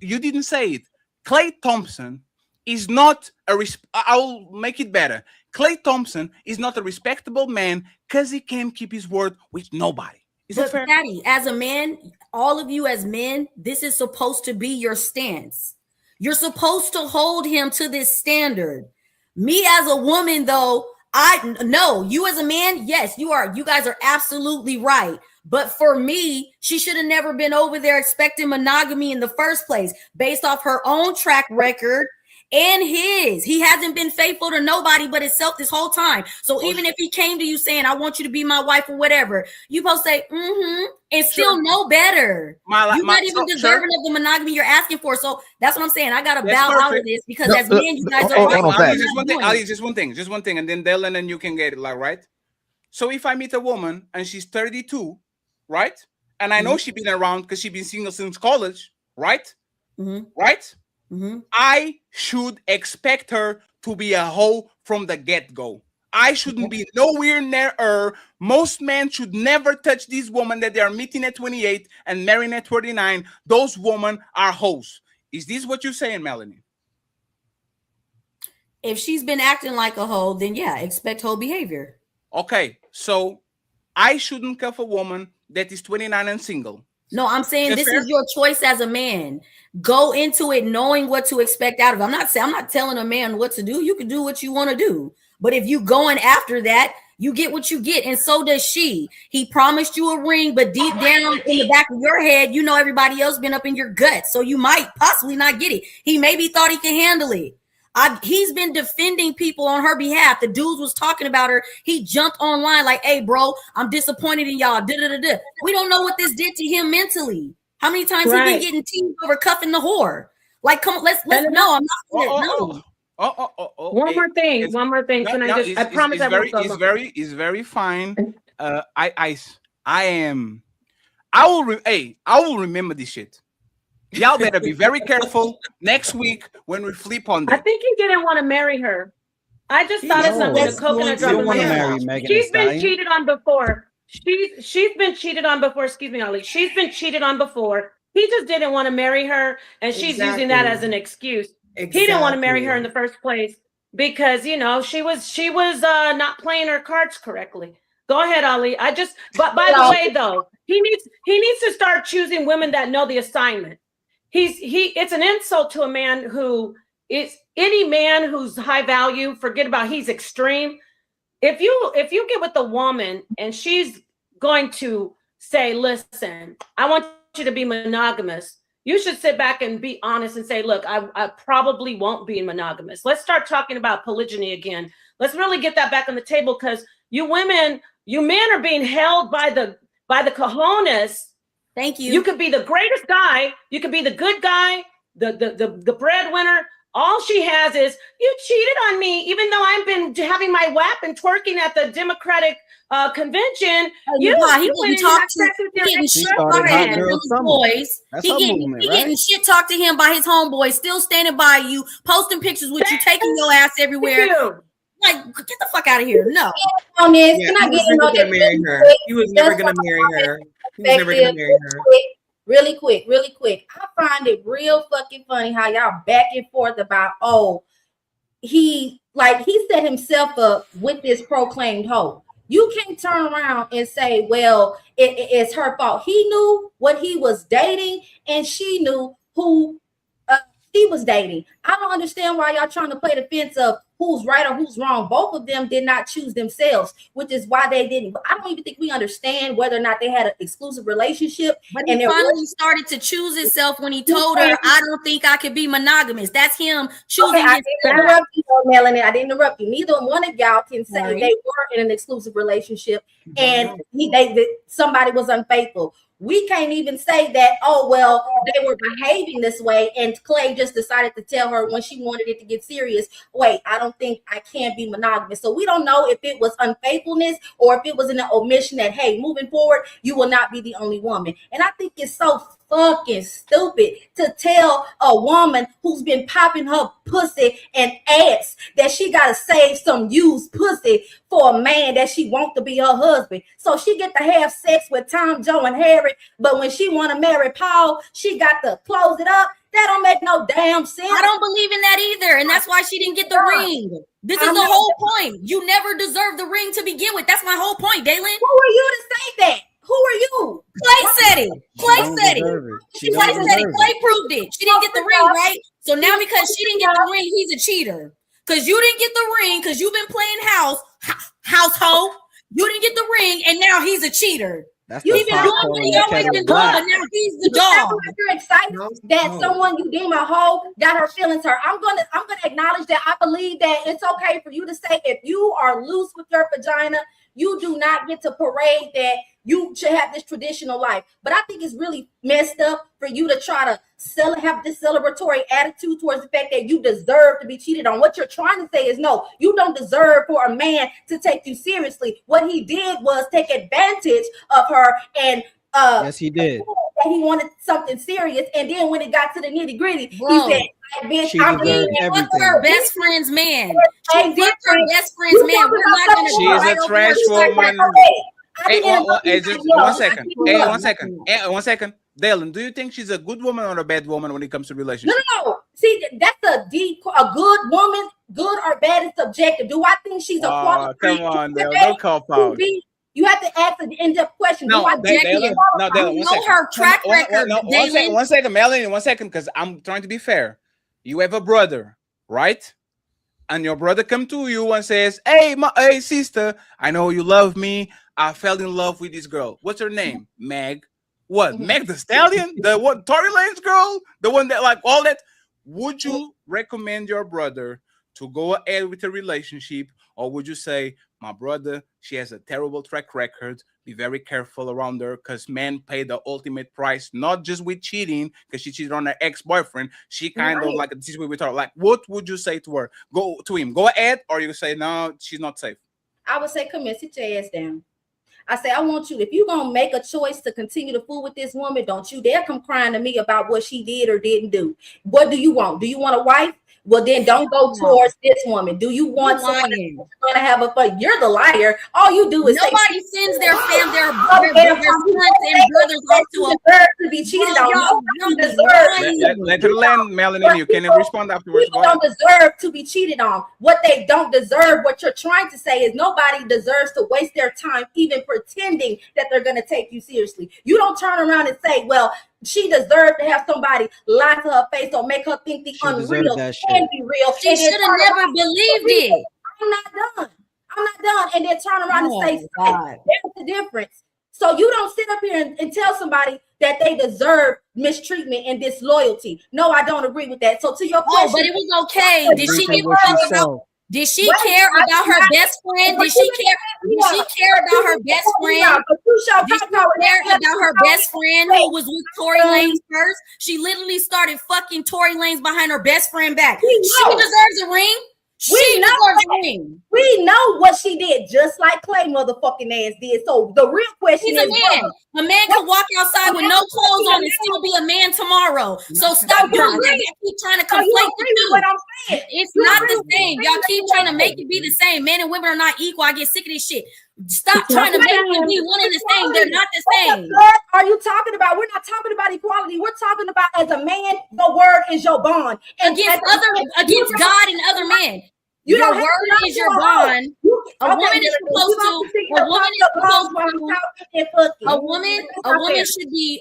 you didn't say it. Klay Thompson is not a I'll make it better. Klay Thompson is not a respectable man because he can't keep his word with nobody. Is that fair? Daddy, as a man, all of you as men, this is supposed to be your stance. You're supposed to hold him to this standard. Me as a woman, though, I know you as a man, yes, you are. You guys are absolutely right. But for me, she should have never been over there expecting monogamy in the first place, based off her own track record and his. He hasn't been faithful to nobody but himself this whole time. So even if he came to you saying, I want you to be my wife or whatever, you supposed to say, and still know better. You're not even deserving of the monogamy you're asking for. So that's what I'm saying. I got to bow out of this because as men, you guys are right. Ali, just one thing, and then Dalyn and you can get it, like, right? So if I meet a woman and she's 32, right? And I know she's been around because she's been single since college, right? Right? I should expect her to be a hoe from the get-go. I shouldn't be nowhere near her. Most men should never touch these women that they are meeting at 28 and marrying at 39. Those women are hoes. Is this what you're saying, Melanin? If she's been acting like a hoe, then yeah, expect hoe behavior. Okay, so I shouldn't cuff a woman that is 29 and single. No, I'm saying this is your choice as a man. Go into it knowing what to expect out of it. I'm not telling a man what to do. You can do what you want to do. But if you going after that, you get what you get. And so does she. He promised you a ring, but deep down in the back of your head, you know everybody else been up in your gut. So you might possibly not get it. He maybe thought he could handle it. He's been defending people on her behalf. The dudes was talking about her. He jumped online like, hey, bro, I'm disappointed in y'all. We don't know what this did to him mentally. How many times he been getting teased over cuffing the whore? Like, come on, let's no, I'm not. One more thing. Can I promise it's very fine. I will remember this shit. Y'all better be very careful next week when we flip on that. I think he didn't want to marry her. I just thought of something. A coconut drop in my mouth. She's been cheated on before. She's been cheated on before. Excuse me, Ali. She's been cheated on before. He just didn't want to marry her, and she's using that as an excuse. He didn't want to marry her in the first place because she was not playing her cards correctly. Go ahead, Ali. But by the way, though, he needs to start choosing women that know the assignment. It's an insult to a man who is any man who's high value. Forget about he's extreme. If you get with a woman and she's going to say, listen, I want you to be monogamous, you should sit back and be honest and say, look, I probably won't be monogamous. Let's start talking about polygyny again. Let's really get that back on the table because you men are being held by the cojones. Thank you. You could be the greatest guy. You could be the good guy, the breadwinner. All she has is, you cheated on me, even though I've been having my WAP and twerking at the Democratic convention. He getting shit talked to him by his homeboys, still standing by you, posting pictures with you, taking your ass everywhere. Like, get the fuck out of here. No. He was never going to marry her. He was never going to marry her. Really quick. I find it real fucking funny how y'all back and forth about, he set himself up with this proclaimed hoe. You can't turn around and say, well, it's her fault. He knew what he was dating and she knew who he was dating. I don't understand why y'all trying to play the fence of who's right or who's wrong. Both of them did not choose themselves, which is why they didn't. I don't even think we understand whether or not they had an exclusive relationship. But he finally started to choose himself when he told her, I don't think I could be monogamous. That's him choosing himself. Melanin, I didn't interrupt you. Neither one of y'all can say they were in an exclusive relationship and somebody was unfaithful. We can't even say that, oh, well, they were behaving this way and Klay just decided to tell her when she wanted it to get serious, wait, I don't think I can be monogamous. So we don't know if it was unfaithfulness or if it was an omission that, hey, moving forward, you will not be the only woman. And I think it's so fucking stupid to tell a woman who's been popping her pussy and ass that she gotta save some used pussy for a man that she wants to be her husband. So she get to have sex with Tom, Joe, and Harry, but when she want to marry Paul, she got to close it up. That don't make no damn sense. I don't believe in that either, and that's why she didn't get the ring. This is the whole point. You never deserved the ring to begin with. That's my whole point, Dalyn. Who are you to say that? Who are you? Klay said it. Klay said it. Klay said it. Klay proved it. She didn't get the ring, right? So now because she didn't get the ring, he's a cheater. Because you didn't get the ring, because you've been playing household. You didn't get the ring, and now he's a cheater. That's you the been doing what you always been doing, but now he's the dog. You're excited that someone you deem a hoe got her feelings hurt. I'm gonna acknowledge that. I believe that it's okay for you to say if you are loose with your vagina, you do not get to parade that you should have this traditional life. But I think it's really messed up for you to try to have this celebratory attitude towards the fact that you deserve to be cheated on. What you're trying to say is, no, you don't deserve for a man to take you seriously. What he did was take advantage of her and yes, he did. That he wanted something serious, and then when it got to the nitty gritty, he said, "Bitch, she I'm deserved everything." Her best friend's man. She fucked her best friend's man. We're not gonna. She is a trash woman. Hey, one second. Hey, one second. Dalyn, do you think she's a good woman or a bad woman when it comes to relationships? No. See, that's a good woman. Good or bad is subjective. Do I think she's a qualified? Come on, Dalyn, don't call out. You have to ask an in-depth question. No, Dalyn, one second. Her track record. One second, Melanie, one second, because I'm trying to be fair. You have a brother, right? And your brother come to you and says, hey, sister, I know you love me. I fell in love with this girl. What's her name? Meg. What? Meg the Stallion? The what? Tory Lane's girl? The one that like all that? Would you recommend your brother to go ahead with a relationship, or would you say, my brother, she has a terrible track record. Be very careful around her because men pay the ultimate price, not just with cheating, because she cheated on her ex-boyfriend. She kind of like, this is what we talk. Like, what would you say to her? Go to him, go ahead, or you say, no, she's not safe? I would say, come here, sit your ass down. I say, I want you, if you're going to make a choice to continue to fool with this woman, don't you dare come crying to me about what she did or didn't do. What do you want? Do you want a wife? Well, then don't go towards this woman. Do you want someone that's going to have a fun? You're the liar. All you do is nobody sends their sons and brothers off to a deserve to be cheated on. You deserve. Let her land, Melanie. You can respond afterwards. People don't deserve to be cheated on. What they don't deserve, what you're trying to say is nobody deserves to waste their time even pretending that they're going to take you seriously. You don't turn around and say, well, she deserved to have somebody lie to her face or make her think the unreal can be real. She should have never believed it. I'm not done. And then turn around and say, there's the difference. So you don't sit up here and tell somebody that they deserve mistreatment and disloyalty. No, I don't agree with that. So to your question, but it was okay. Did she give her? Did she care about her best friend? Did she care about her best friend? Did she care about her best friend who was with Tory Lanez first? She literally started fucking Tory Lanez behind her best friend back. She deserves a ring. We know what she did, just like Klay motherfucking ass did. So the real question is, a man can walk outside with no clothes on and still be a man tomorrow. So stop doing that. Y'all keep trying to conflate the two. It's not the same. Y'all keep trying to make it be the same. Men and women are not equal. I get sick of this shit. Stop trying to make them be one and the same. They're not the same. What are you talking about? We're not talking about equality. We're talking about, as a man, the word is your bond. Against God and other men. Your word is your bond. A woman is supposed to.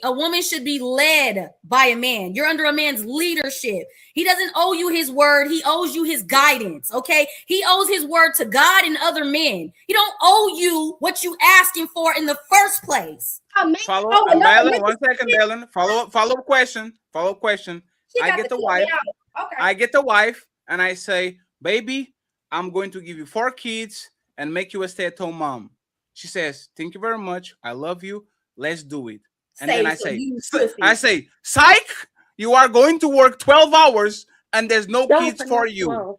A woman should be led by a man. You're under a man's leadership. He doesn't owe you his word. He owes you his guidance. Okay. He owes his word to God and other men. He don't owe you what you asking for in the first place. Follow up, Dalyn. 1 second, Dalyn. Follow up question. I get the wife. Okay. I get the wife, and I say, baby, I'm going to give you 4 kids and make you a stay-at-home mom. She says, thank you very much. I love you. Let's do it. And then I say, psych, you are going to work 12 hours and there's no kids for you.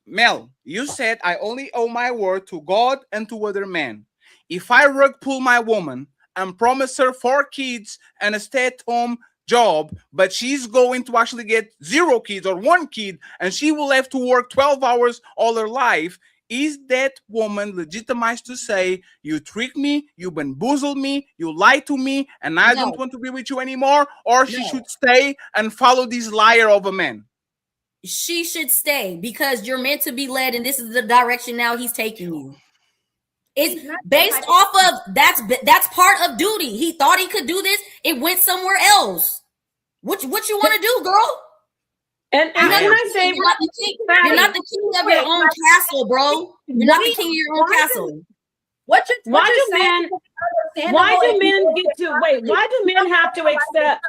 Mel, you said I only owe my word to God and to other men. If I rug pull my woman and promise her 4 kids and a stay-at-home job, but she's going to actually get 0 kids or 1 kid, and she will have to work 12 hours all her life, is that woman legitimized to say, you tricked me, you bamboozled me, you lied to me, and I don't want to be with you anymore? Or she should stay and follow this liar of a man? She should stay, because you're meant to be led, and this is the direction now he's taking you. It's based off of that's part of duty. He thought he could do this. It went somewhere else. What you want to do, girl? And can I say, you're not the king of your own castle, bro. You're not the king of your own castle. Why do men get to wait? Why do men have to accept?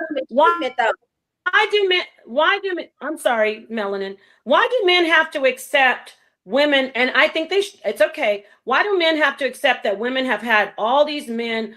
I'm sorry, Melanin. Why do men have to accept women? And I think it's okay. Why do men have to accept that women have had all these men?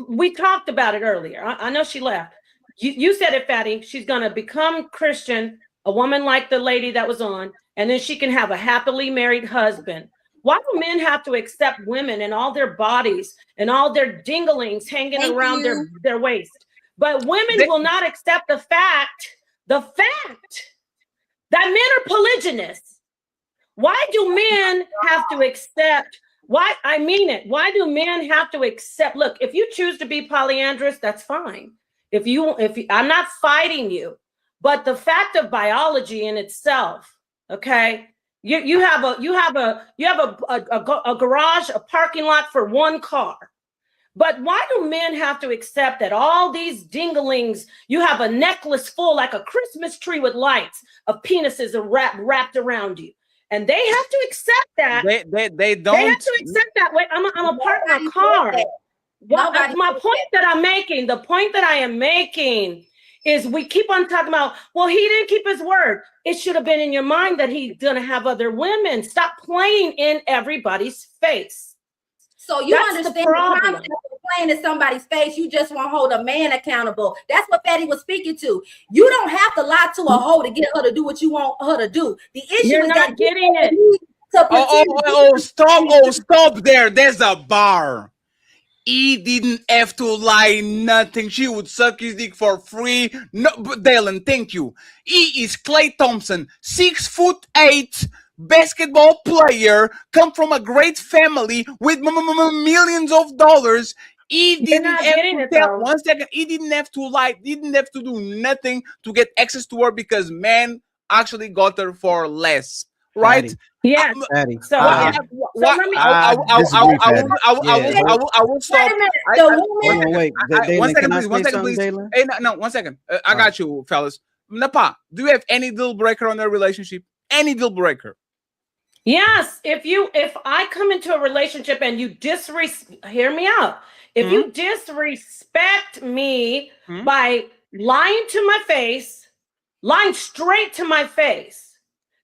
We talked about it earlier. I know she left. You said it, Fatty. She's going to become Christian, a woman like the lady that was on, and then she can have a happily married husband. Why do men have to accept women and all their bodies and all their dinglings hanging around their waist? But women will not accept the fact that men are polygynous. Why do men have to accept? Why? I mean it. Why do men have to accept? Look, if you choose to be polyandrous, that's fine. If you, I'm not fighting you, but the fact of biology in itself, okay? You have a garage, a parking lot for 1 car. But why do men have to accept that all these dinglings, you have a necklace full like a Christmas tree with lights of penises wrapped around you? And they have to accept that. They don't. They have to accept that. Wait, I'm a part of a car. The point that I am making is we keep on talking about, well, he didn't keep his word. It should have been in your mind that he's going to have other women. Stop playing in everybody's face. So you understand the concept of playing in somebody's face. You just want to hold a man accountable. That's what Fatty was speaking to. You don't have to lie to a hoe to get her to do what you want her to do. The issue is not getting it. Stop there. There's a bar. He didn't have to lie nothing. She would suck his dick for free. No, but Dalyn, thank you. He is Klay Thompson, 6'8", basketball player, come from a great family with millions of dollars. He didn't have to tell. 1 second. He didn't have to lie. Didn't have to do nothing to get access to her because men actually got her for less. Right? Yeah. So I will stop. Wait, 1 second, please. Hey, no, 1 second. I got you, fellas. Napah, do you have any deal breaker on their relationship? Any deal breaker? Yes. If I come into a relationship and you hear me out. If you disrespect me by lying to my face, lying straight to my face,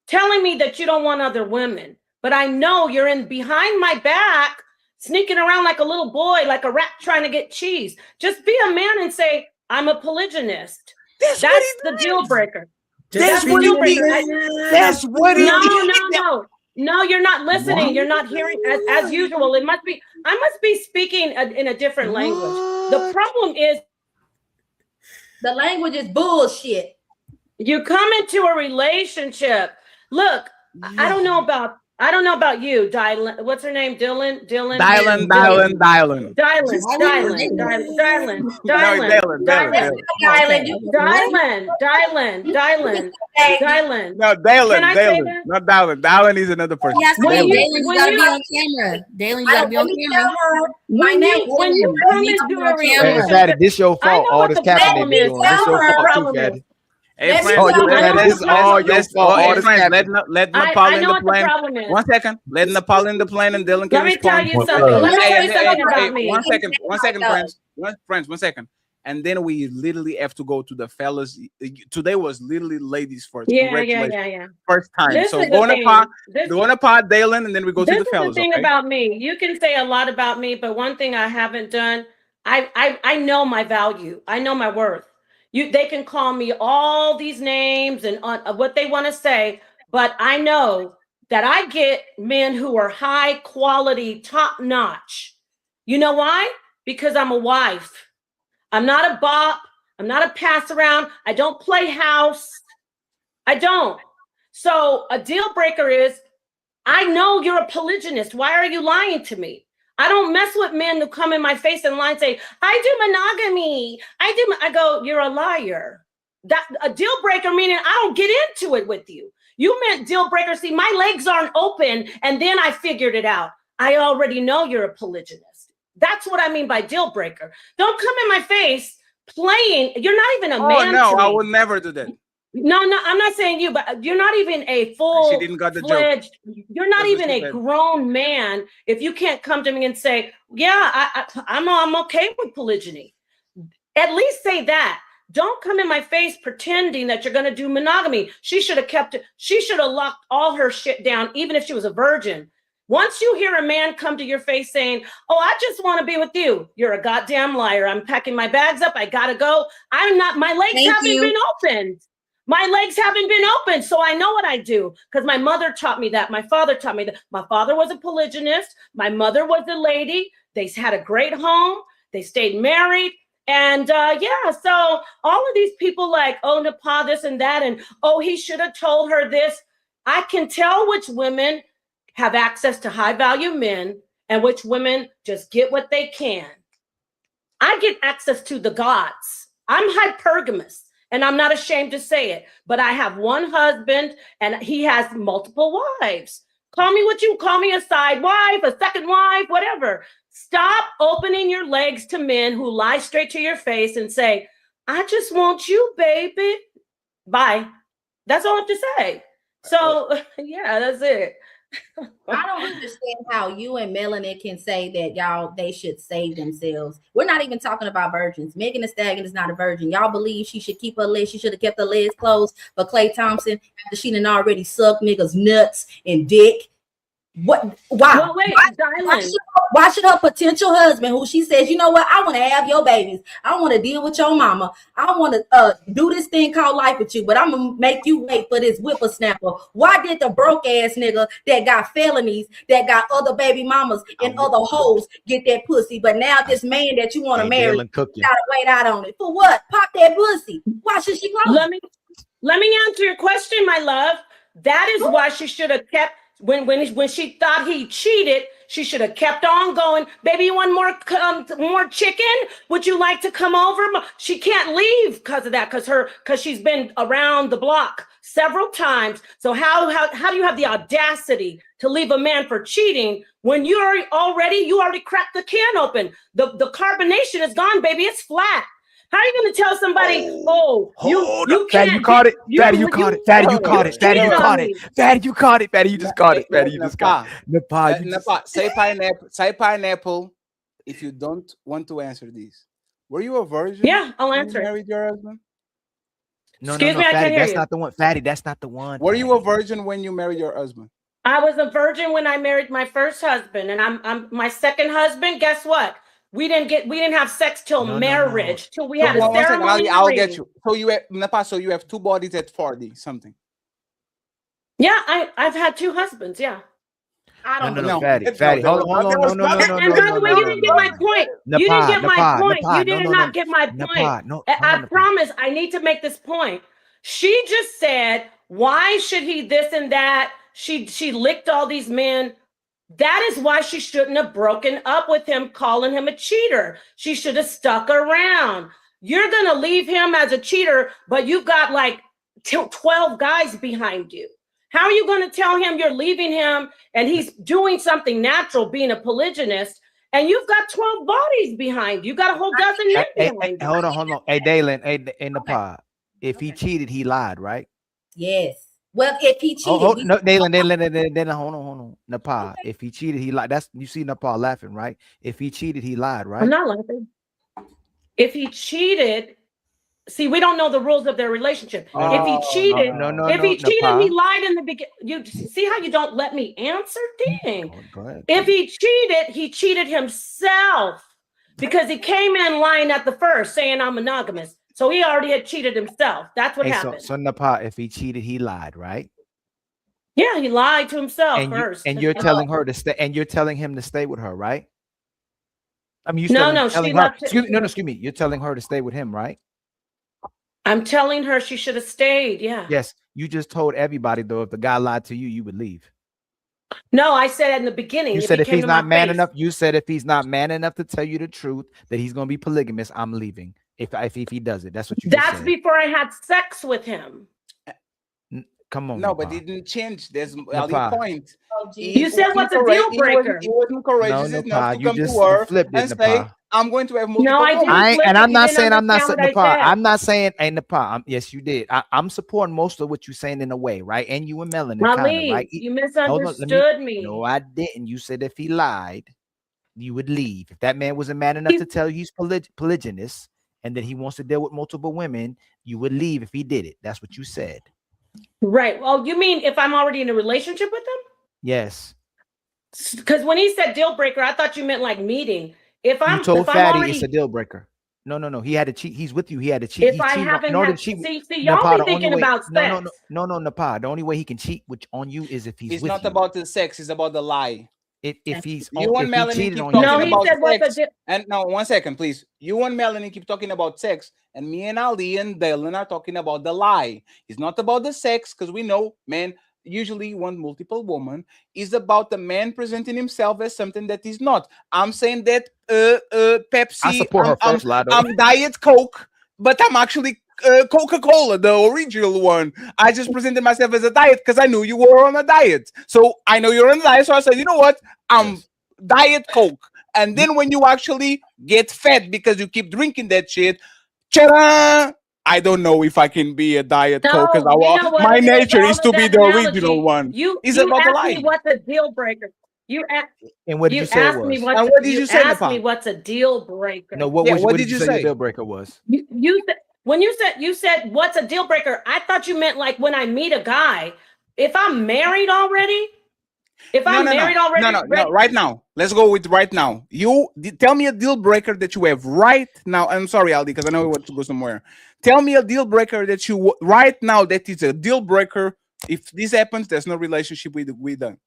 telling me that you don't want other women, but I know you're in behind my back, sneaking around like a little boy, like a rat trying to get cheese. Just be a man and say, I'm a polygynist. That's the deal breaker. That's what he did. That's what he did. No, you're not listening. What? You're not hearing as usual. I must be speaking in a different language. The problem is the language is bullshit. You come into a relationship. Look, I don't know about you, Dalyn. What's her name? Dalyn. Dalyn. No, Dalyn. Not Dalyn. Dalyn is another person. Yes, Dalyn, you gotta be on camera. Dalyn, you gotta be on camera. My name. When you come into a relationship, Fatty, this your fault. All this capping they be doing. This your fault too, Fatty. Hey, friends, this is all your fault. Let Napah in the plane. 1 second. Let Napah in the plane and Dalyn can respond. Let me tell you something. Let me tell you something about me. 1 second, friends. 1 second. And then we literally have to go to the fellas. Today was literally ladies first. Yeah. First time. So go Napah, Dalyn, and then we go to the fellas. This is the thing about me. You can say a lot about me, but one thing I haven't done, I know my value. I know my worth. They can call me all these names and what they want to say, but I know that I get men who are high quality, top notch. You know why? Because I'm a wife. I'm not a bop. I'm not a pass around. I don't play house. I don't. So a deal breaker is, I know you're a polygynist. Why are you lying to me? I don't mess with men who come in my face and lie and say, I do monogamy. I go, you're a liar. That a deal breaker meaning I don't get into it with you. You meant deal breaker. See, my legs aren't open. And then I figured it out. I already know you're a polygynist. That's what I mean by deal breaker. Don't come in my face playing. You're not even a man. No, to me. I would never do that. No, I'm not saying you, but you're not even a full She didn't got the fledged. joke. You're not even a grown man if you can't come to me and say, "Yeah, I'm okay with polygyny." At least say that. Don't come in my face pretending that you're going to do monogamy. She should have kept it. She should have locked all her shit down, even if she was a virgin. Once you hear a man come to your face saying, "Oh, I just want to be with you," you're a goddamn liar. I'm packing my bags up. I gotta go. I'm not. My legs haven't been opened. My legs haven't been open, so I know what I do because my mother taught me that. My father taught me that. My father was a polygynist. My mother was a lady. They had a great home. They stayed married. And yeah, so all of these people like, oh, Napah, this and that, and oh, he should have told her this. I can tell which women have access to high value men and which women just get what they can. I get access to the gods. I'm hypergamous. And I'm not ashamed to say it, but I have one husband and he has multiple wives. Call me what you call me, a side wife, a second wife, whatever. Stop opening your legs to men who lie straight to your face and say, I just want you, baby. Bye. That's all I have to say. So yeah, that's it. I don't understand how you and Melanin can say that they should save themselves. We're not even talking about virgins. Megan Thee Stallion is not a virgin. Y'all believe she should keep her legs. She should have kept her legs closed. But Klay Thompson, after she done already sucked niggas' nuts and dick. What? Why? Well, wait, why should her potential husband, who she says, you know what, I want to have your babies, I want to deal with your mama, I want to do this thing called life with you, but I'm gonna make you wait for this whippersnapper. Why did the broke ass nigga that got felonies, that got other baby mamas and other hoes get that pussy, but now this man that you want to marry gotta wait out on it for what? Pop that pussy. Why should she close? Let me answer your question, my love. That is why she should have kept. When she thought he cheated, she should have kept on going. Baby, you want more chicken? Would you like to come over? She can't leave because of that, because she's been around the block several times. So how do you have the audacity to leave a man for cheating when you already cracked the can open? The carbonation is gone, baby. It's flat. How are you going to tell somebody, you can't? You caught it. Daddy, you caught it. Daddy, you caught it. Daddy, you caught it. Daddy, you caught it. Daddy, you just caught it. Daddy, you just got it. Napah, say pineapple. Say pineapple. If you don't want to answer these, were you a virgin? Yeah, I'll answer. You married your husband? No, Excuse me, I can't hear that's you. not the one. Fatty, that's not the one. Were you a virgin when you married your husband? I was a virgin when I married my first husband, and I'm my second husband. Guess what? We didn't have sex till marriage, till we had a ceremony. I'll get you. So you have Napah, so you have two bodies at 40 something. Yeah, I've had two husbands. Yeah. I don't know. Fatty. Hold on. No. And by the way, you didn't get my point. You didn't get my point. You did not get my point. I promise. I need to make this point. She just said, "Why should he this and that?" She licked all these men. That is why she shouldn't have broken up with him, calling him a cheater. She should have stuck around. You're going to leave him as a cheater, but you've got like 12 guys behind you. How are you going to tell him you're leaving him and he's doing something natural, being a polygynist, and you've got 12 bodies behind you? You got a whole dozen men behind you. Hold on. Hey, Dalyn, in the pod. If he cheated, he lied, right? Yes. Well, if he cheated, no, Dalyn, hold on. Napah, if he cheated, he lied. That's, you see Napah laughing, right? If he cheated, he lied, right? I'm not laughing. If he cheated, see, we don't know the rules of their relationship. If he cheated, Napah. he lied in the beginning. You see how you don't let me answer? Dang. Go ahead. If he cheated himself. because he came in lying at the first saying I'm monogamous. So he already had cheated himself. That's what happened. So Napah, if he cheated, he lied, right? Yeah, he lied to himself And first. you're telling her to stay, and you're telling him to stay with her, right? I mean, excuse me. You're telling her to stay with him, right? I'm telling her she should have stayed. Yeah. Yes. You just told everybody though, if the guy lied to you, you would leave. No, I said in the beginning. You said if he's not man enough. You said if he's not man enough to tell you the truth, that he's going to be polygamous, I'm leaving. If he does it, that's what you. That's before I had sex with him. Come on. No, but it didn't change. There's a point. You said what's a deal breaker? He wasn't courageous enough to come to her and say, "I'm going to have multiple." No, I didn't. And I'm not saying I'm not Napah. I'm not saying Napah. Yes, you did. I'm supporting most of what you're saying in a way, right? And you and Melanin, kinda, right? You misunderstood me. No, I didn't. You said if he lied, you would leave. If that man wasn't man enough to tell you he's polygynous and that he wants to deal with multiple women, you would leave if he did it. That's what you said. Right. Well, you mean if I'm already in a relationship with him? Yes. Because when he said deal breaker, I thought you meant like meeting. If I'm, you told if Fatty I'm already, it's a deal breaker. No. He had to cheat. He's with you. He had to cheat. If I haven't had, see, y'all Napah, be thinking about sex. No, Napah. The only way he can cheat on you is if he's It's with not you. about the sex. It's about the lie. If he's you and Melanin keep talking about sex, and now 1 second, please. You and Melanin keep talking about sex, and me and Ali and Dalyn are talking about the lie. It's not about the sex, because we know men usually want multiple women. It's about the man presenting himself as something that he's not. I'm saying that Pepsi. I support her first lie, though. I'm Diet Coke, but I'm actually Coca-Cola, the original one. I just presented myself as a diet because I knew you were on a diet. So I know you're on a diet. So I said, you know what? I'm Diet Coke. And then when you actually get fat because you keep drinking that shit, ta-da! I don't know if I can be a Diet Coke because my nature is to be the original one. You about the asked lie. me what's a deal breaker. And what did you say asked it was? me what, and what did you say, asked Napah? me what's a deal breaker. No, what did you say your deal breaker was? You said, when you said what's a deal breaker, I thought you meant like when I meet a guy. If I'm married already, No, right now. Let's go with right now. You tell me a deal breaker that you have right now. I'm sorry, Aldi, because I know we want to go somewhere. Tell me a deal breaker that you right now that is a deal breaker. If this happens, there's no relationship with them.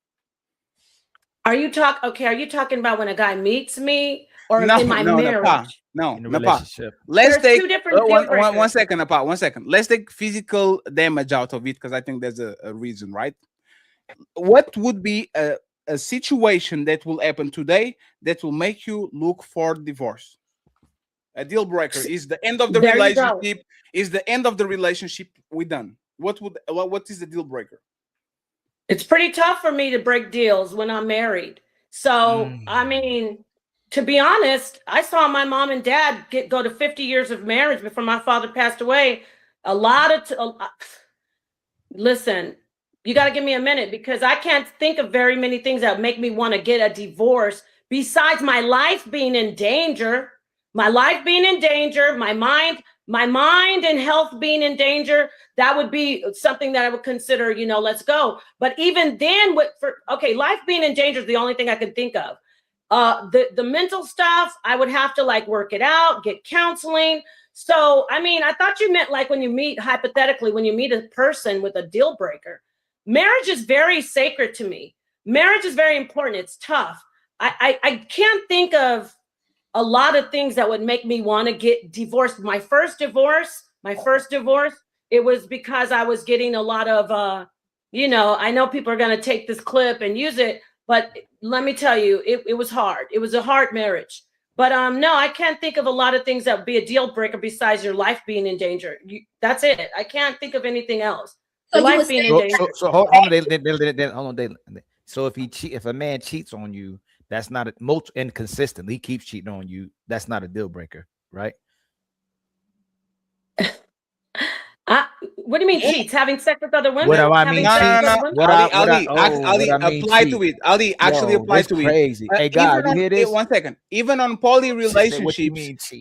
Are you talking about when a guy meets me or in my marriage? Napah. Let's take 1 second, Napah. 1 second. Let's take physical damage out of it because I think there's a reason, right? What would be a situation that will happen today that will make you look for divorce? A deal breaker is the end of the relationship. Is the end of the relationship we done? What is the deal breaker? It's pretty tough for me to break deals when I'm married. So I mean, to be honest, I saw my mom and dad go to 50 years of marriage before my father passed away. Listen, you got to give me a minute because I can't think of very many things that make me want to get a divorce besides my life being in danger. My life being in danger, my mind and health being in danger, that would be something that I would consider, let's go. But even then, life being in danger is the only thing I can think of. The mental stuff, I would have to work it out, get counseling. So, I mean, I thought you meant when you meet, hypothetically, when you meet a person with a deal breaker. Marriage is very sacred to me. Marriage is very important. It's tough. I can't think of a lot of things that would make me want to get divorced. My first divorce, it was because I was getting a lot of, I know people are going to take this clip and use it, but let me tell you, it was hard. It was a hard marriage. But no, I can't think of a lot of things that would be a deal breaker besides your life being in danger. That's it. I can't think of anything else. Your life being in danger. So hold on, Dalyn. So if a man cheats on you, that's not most inconsistently. He keeps cheating on you. That's not a deal breaker, right? What do you mean cheats? Having sex with other women? What do I mean? Ali, apply to it. Ali, actually apply to it. Crazy. Hey, God, you hear this? 1 second. Even on poly relationships,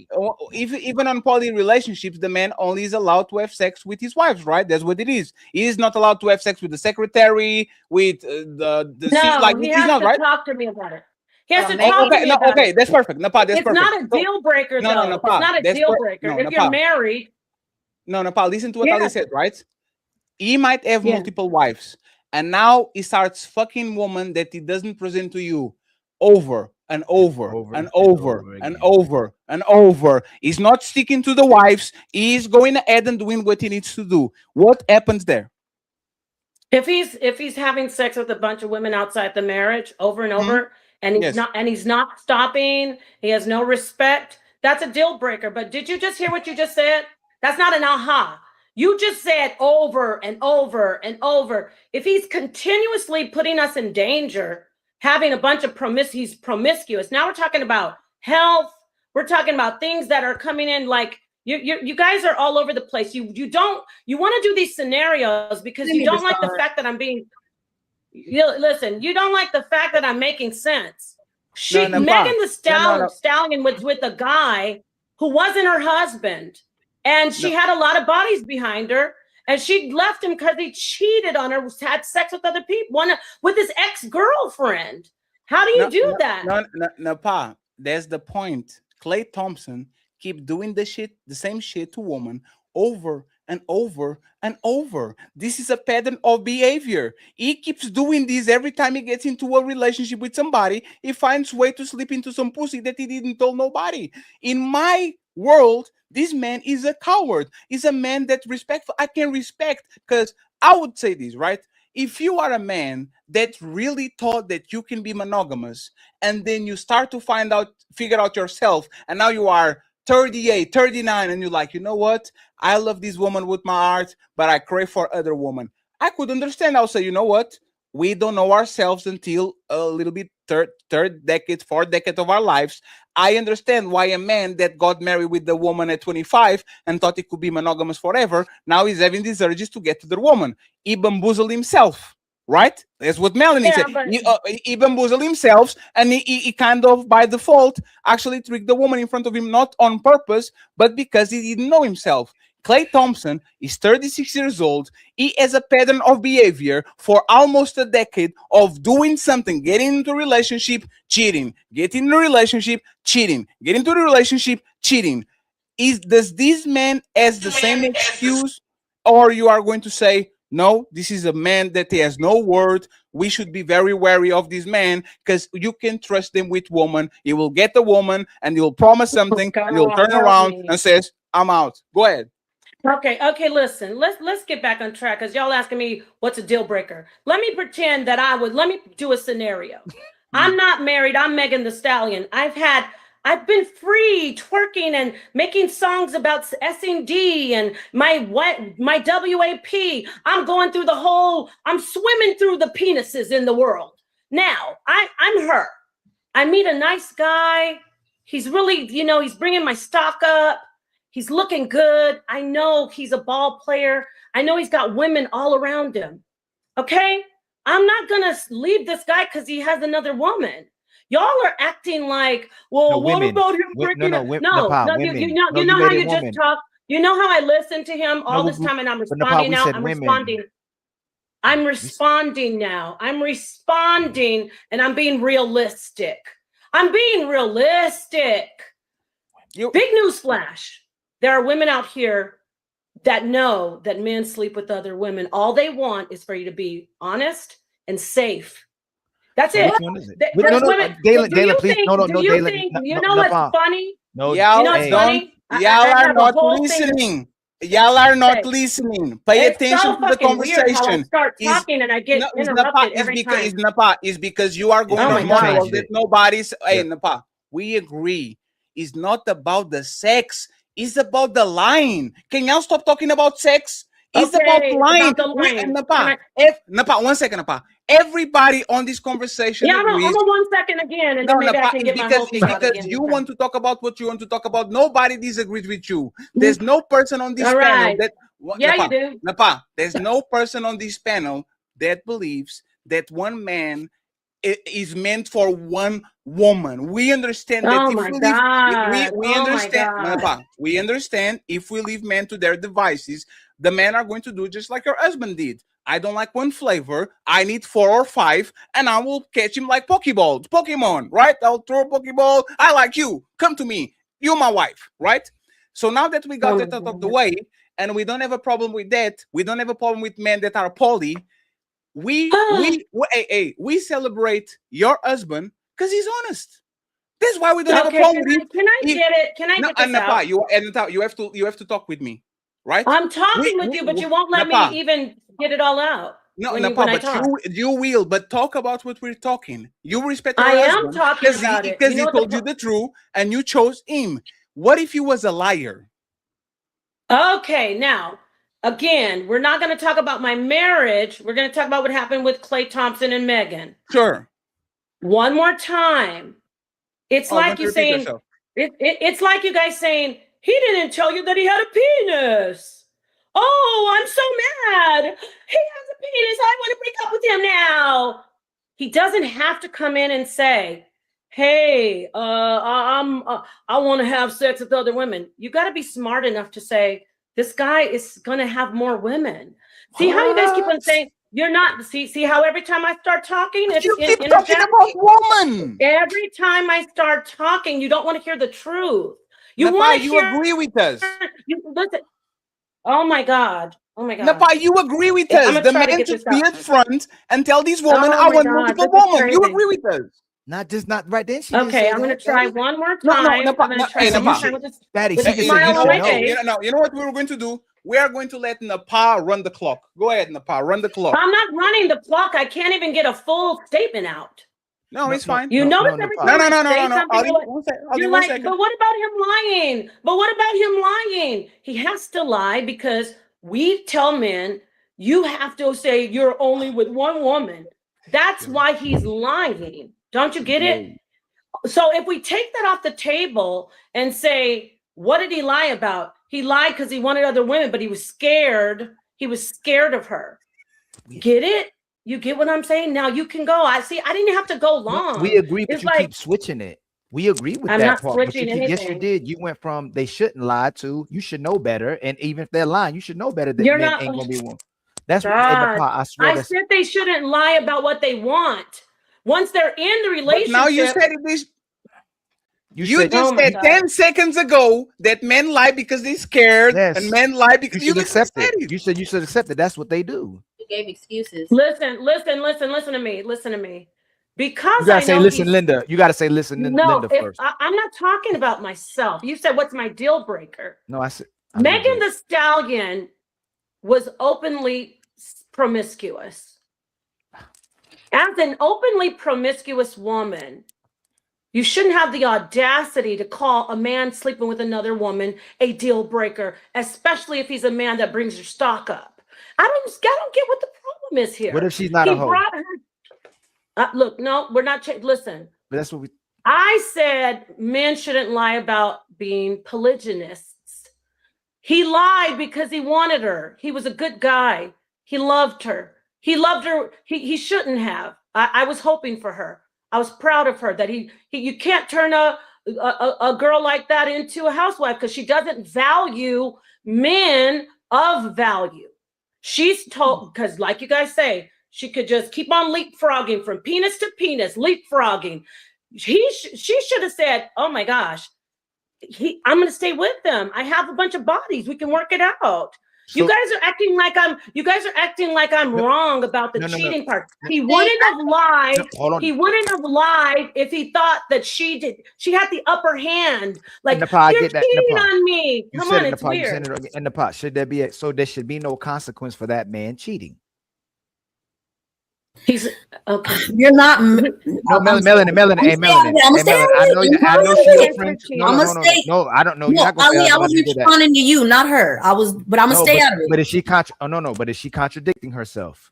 even on poly relationships, the man only is allowed to have sex with his wives, right? That's what it is. He is not allowed to have sex with the secretary, with the no, like he he's has not to right. Talk to me about it. He has to talk to me about okay, it. that's perfect. Napah, that's It's perfect. not a deal breaker, No, though. Napah, It's not a that's deal breaker. no, If you're Napah. married. No, Napah, listen to what Ali Yeah. said, right? He might have multiple wives, and now he starts fucking woman that he doesn't present to you over and over and over and over and over. He's not sticking to the wives. He's going ahead and doing what he needs to do. What happens there? If he's having sex with a bunch of women outside the marriage over and over, and he's not stopping, he has no respect, that's a deal breaker. But did you just hear what you just said? That's not an aha. You just said over and over and over. If he's continuously putting us in danger, having a bunch of he's promiscuous. Now we're talking about health. We're talking about things that are coming in like you guys are all over the place. You want to do these scenarios because you don't like the fact that I'm being. Listen, you don't like the fact that I'm making sense. Megan the Stallion was with a guy who wasn't her husband. And she had a lot of bodies behind her, and she left him because he cheated on her, had sex with other people, with his ex-girlfriend. How do you do that? Napah, that's the point. Klay Thompson keep doing the same shit to women over and over and over. This is a pattern of behavior. He keeps doing this every time he gets into a relationship with somebody. He finds way to slip into some pussy that he didn't tell nobody. In my world, this man is a coward. He's a man that respectful. I can respect, because I would say this, right? If you are a man that really thought that you can be monogamous, and then you start to figure out yourself, and now you are 38, 39, and you're like, you know what? I love this woman with my heart, but I crave for other women. I could understand. I'll say, you know what? We don't know ourselves until a little bit third decade, fourth decade of our lives. I understand why a man that got married with the woman at 25 and thought he could be monogamous forever, now he's having these urges to get to the woman. He bamboozled himself, right? That's what Melanin said. He bamboozled himself, and he kind of, by default, actually tricked the woman in front of him, not on purpose, but because he didn't know himself. Klay Thompson is 36 years old. He has a pattern of behavior for almost a decade of doing something, getting into a relationship, cheating, getting into a relationship, cheating, getting into a relationship, cheating. Does this man has the same excuse, or you are going to say, no, this is a man that he has no word. We should be very wary of this man, because you can trust him with woman. He will get the woman and he will promise something, and he'll turn around and says, I'm out. Go ahead. Okay, listen, let's get back on track, because y'all asking me what's a deal breaker. Let me pretend that let me do a scenario. I'm not married. I'm Megan the Stallion. I've been free twerking and making songs about S&D and my WAP. I'm going through I'm swimming through the penises in the world. Now, I'm her. I meet a nice guy. He's really, he's bringing my stock up. He's looking good. I know he's a ball player. I know he's got women all around him. Okay? I'm not going to leave this guy because he has another woman. Y'all are acting like, well, what about him breaking up? You know how you just talk. You know how I listen to him all this time, and I'm responding now. I'm responding now. I'm responding, and I'm being realistic. Big news flash. There are women out here that know that men sleep with other women. All they want is for you to be honest and safe. That's it. Dalyn, please. You know what's funny? No, y'all are not listening. Y'all are not listening. Pay attention to the conversation. Start talking and I get interrupted every time. Napah is because you are going on monologue that nobody's. Hey, Napah, we agree. It's not about the sex. It's about the line. Can y'all stop talking about sex? It's about line. Napah, 1 second, Napah. Everybody on this conversation agrees. I'm on 1 second again, and then maybe I can get my whole thing out again. You want to talk about what you want to talk about. Nobody disagrees with you. There's no person on this panel that. You do. Napah, there's no person on this panel that believes that one man is meant for one woman. We understand that we understand if we leave men to their devices, the men are going to do just like your husband did. I don't like one flavor. I need 4 or 5, and I will catch him like Pokemon, right? I'll throw a Pokeball. I like you. Come to me. You're my wife, right? So now that we got that out of the way, and we don't have a problem with that, we don't have a problem with men that are poly. We celebrate your husband because he's honest. That's why we don't have a problem with him. Can I get it? Can I get this out? You have to talk with me, right? I'm talking with you, but you won't let me even get it all out. No, Napah, but you will. But talk about what we're talking. You respect your husband. I am talking about it because he told you the truth, and you chose him. What if he was a liar? Okay, now again, we're not going to talk about my marriage. We're going to talk about what happened with Klay Thompson and Megan. Sure. One more time. It's like you saying, it's like you guys saying, he didn't tell you that he had a penis. Oh, I'm so mad. He has a penis. I want to break up with him now. He doesn't have to come in and say, hey, I want to have sex with other women. You got to be smart enough to say, this guy is going to have more women. See how you guys keep on saying, you're not, see how every time I start talking, it's you keep talking about woman. Every time I start talking, you don't want to hear the truth. You want to hear, agree with us. Listen. Oh my God. Oh my God. Napah, you agree with us. The man should be up front and tell these women, I want multiple women. You agree with us. Not right then. Okay, I'm going to try one more time. No, Daddy, you know what we're going to do? We are going to let Napah run the clock. Go ahead, Napah, run the clock. I'm not running the clock. I can't even get a full statement out. No, it's fine. You notice every time You're like, but what about him lying? But what about him lying? He has to lie because we tell men, you have to say you're only with one woman. That's why he's lying. Don't you get it? So if we take that off the table and say, what did he lie about? He lied because he wanted other women, but he was scared. He was scared of her. Get it? You get what I'm saying? Now you can go. I didn't have to go long. We agree, but you keep switching it. We agree with I'm that not part. switching anything. Yes, you did. You went from they shouldn't lie to you should know better. And even if they're lying, you should know better that men ain't gonna be one. That's what I swear. I said they shouldn't lie about what they want. Once they're in the relationship. But now you said it. You just said 10 seconds ago that men lie because they're scared, and men lie because you accept it. You should accept it. That's what they do. You gave excuses. Listen to me. Listen to me. Because you gotta say, listen, Linda. You gotta say, listen, Linda first. I'm not talking about myself. You said, "What's my deal breaker?" No, I said Megan the Stallion was openly promiscuous. As an openly promiscuous woman, you shouldn't have the audacity to call a man sleeping with another woman a deal breaker, especially if he's a man that brings your stock up. I don't get what the problem is here. What if she's not a hoe? Look, no, we're not. Listen, but that's what we. I said men shouldn't lie about being polygynists. He lied because he wanted her. He was a good guy. He loved her. He loved her. He shouldn't have. I was hoping for her. I was proud of her that you can't turn a girl like that into a housewife because she doesn't value men of value. She's told, because like you guys say, she could just keep on leapfrogging from penis to penis, leapfrogging. She should have said, oh my gosh, I'm going to stay with them. I have a bunch of bodies. We can work it out. So, you guys are acting like I'm wrong about the cheating part. He wouldn't have lied. He wouldn't have lied if he thought that she had the upper hand. Like, you're cheating on me. Come on, it's weird. And Napah, should there be so there should be no consequence for that man cheating? He's okay. You're not. No, Melanin. Hey, Melanin. I know she's your friend. No, I don't know. Ali, I was responding to you, not her. But I'm gonna stay out of it. But is she But is she contradicting herself?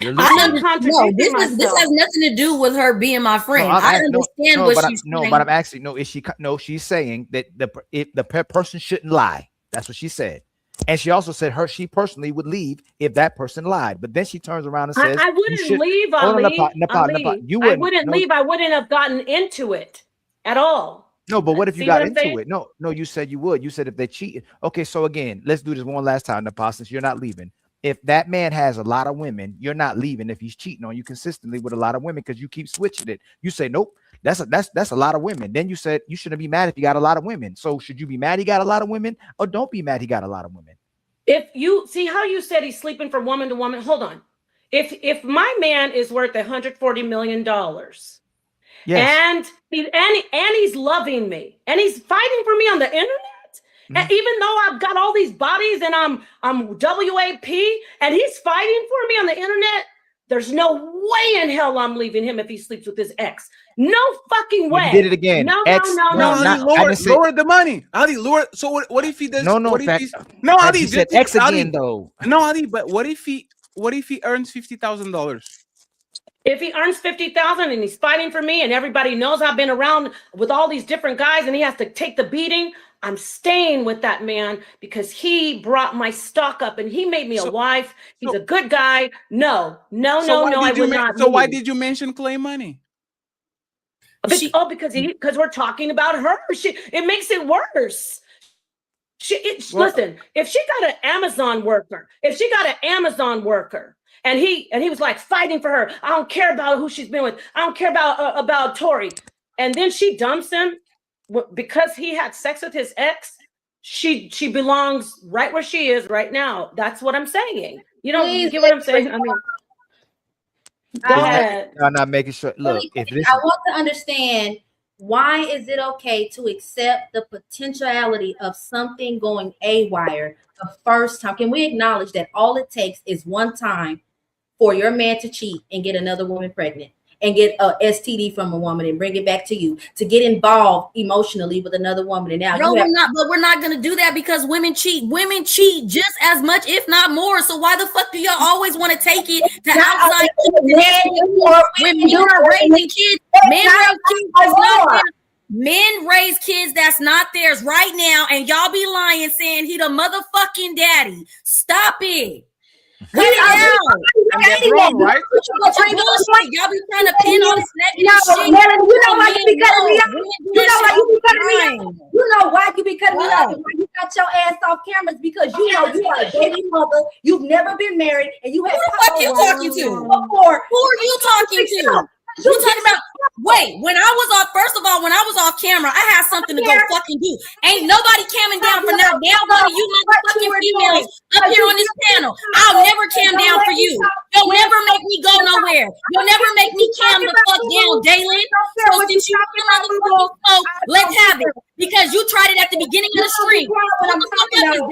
I'm not contradicting myself. This has nothing to do with her being my friend. I understand what she's saying. No, but I'm asking. No, is she? No, she's saying that the person shouldn't lie. That's what she said. And she also said she personally would leave if that person lied. But then she turns around and says, I wouldn't leave, Ali. I wouldn't leave. I wouldn't have gotten into it at all. No, but what if you got into it? No, you said you would. You said if they cheated. Okay, so again, let's do this one last time, Napah, since you're not leaving. if that man has a lot of women, you're not leaving if he's cheating on you consistently with a lot of women because you keep switching it. You say, nope, that's a lot of women. Then you said you shouldn't be mad if you got a lot of women. So should you be mad he got a lot of women, or don't be mad he got a lot of women? If you see how you said he's sleeping from woman to woman, hold on. If my man is worth $140 million, yes, and he's loving me and he's fighting for me on the internet. And even though I've got all these bodies and I'm WAP and he's fighting for me on the internet, there's no way in hell I'm leaving him if he sleeps with his ex. No fucking way. You did it again. No. Lower the money. Ali, lower. So what if he does? No, Ali, he said X again though. No, Ali, but what if he earns $50,000? If he earns $50,000 and he's fighting for me and everybody knows I've been around with all these different guys and he has to take the beating, I'm staying with that man because he brought my stock up and he made me a wife. He's a good guy. No, I would not. So why did you mention Klay money? Because we're talking about her. It makes it worse. Listen, if she got an Amazon worker, and he was like fighting for her, I don't care about who she's been with. I don't care about Tori. And then she dumps him because he had sex with his ex. She belongs right where she is right now. That's what I'm saying. You don't get what I'm saying? I mean, go ahead. I'm not making sure. Look, I want to understand, why is it okay to accept the potentiality of something going haywire the first time? Can we acknowledge that all it takes is one time for your man to cheat and get another woman pregnant and get a STD from a woman and bring it back to you, to get involved emotionally with another woman? And now we're not going to do that because women cheat. Women cheat just as much, if not more. So why the fuck do y'all always want to take it to outside? Women, you're not raising kids. Men raise kids that's not theirs right now, and y'all be lying saying he the motherfucking daddy. Stop it. Cut it out. That's wrong, right? Y'all be trying to pin all this negative shit. You know why you be cutting me off? You know why you be cutting me off? You know why you be cutting me off? You got your ass off cameras because you know you are a baby mother. You've never been married, and you have. Who the fuck you talking to? Who are you talking to? You talking about? Wait, when I was off, first of all, when I was off camera, I had something to go fucking do. Ain't nobody camming down for now. Damn one of you motherfucking females up here on this panel. I'll never cam down for you. You'll never make me go nowhere. You'll never make me cam the fuck down, Dalyn. So since you motherfucking smoke, let's have it. Because you tried it at the beginning of the stream. What the fuck up, Dalyn?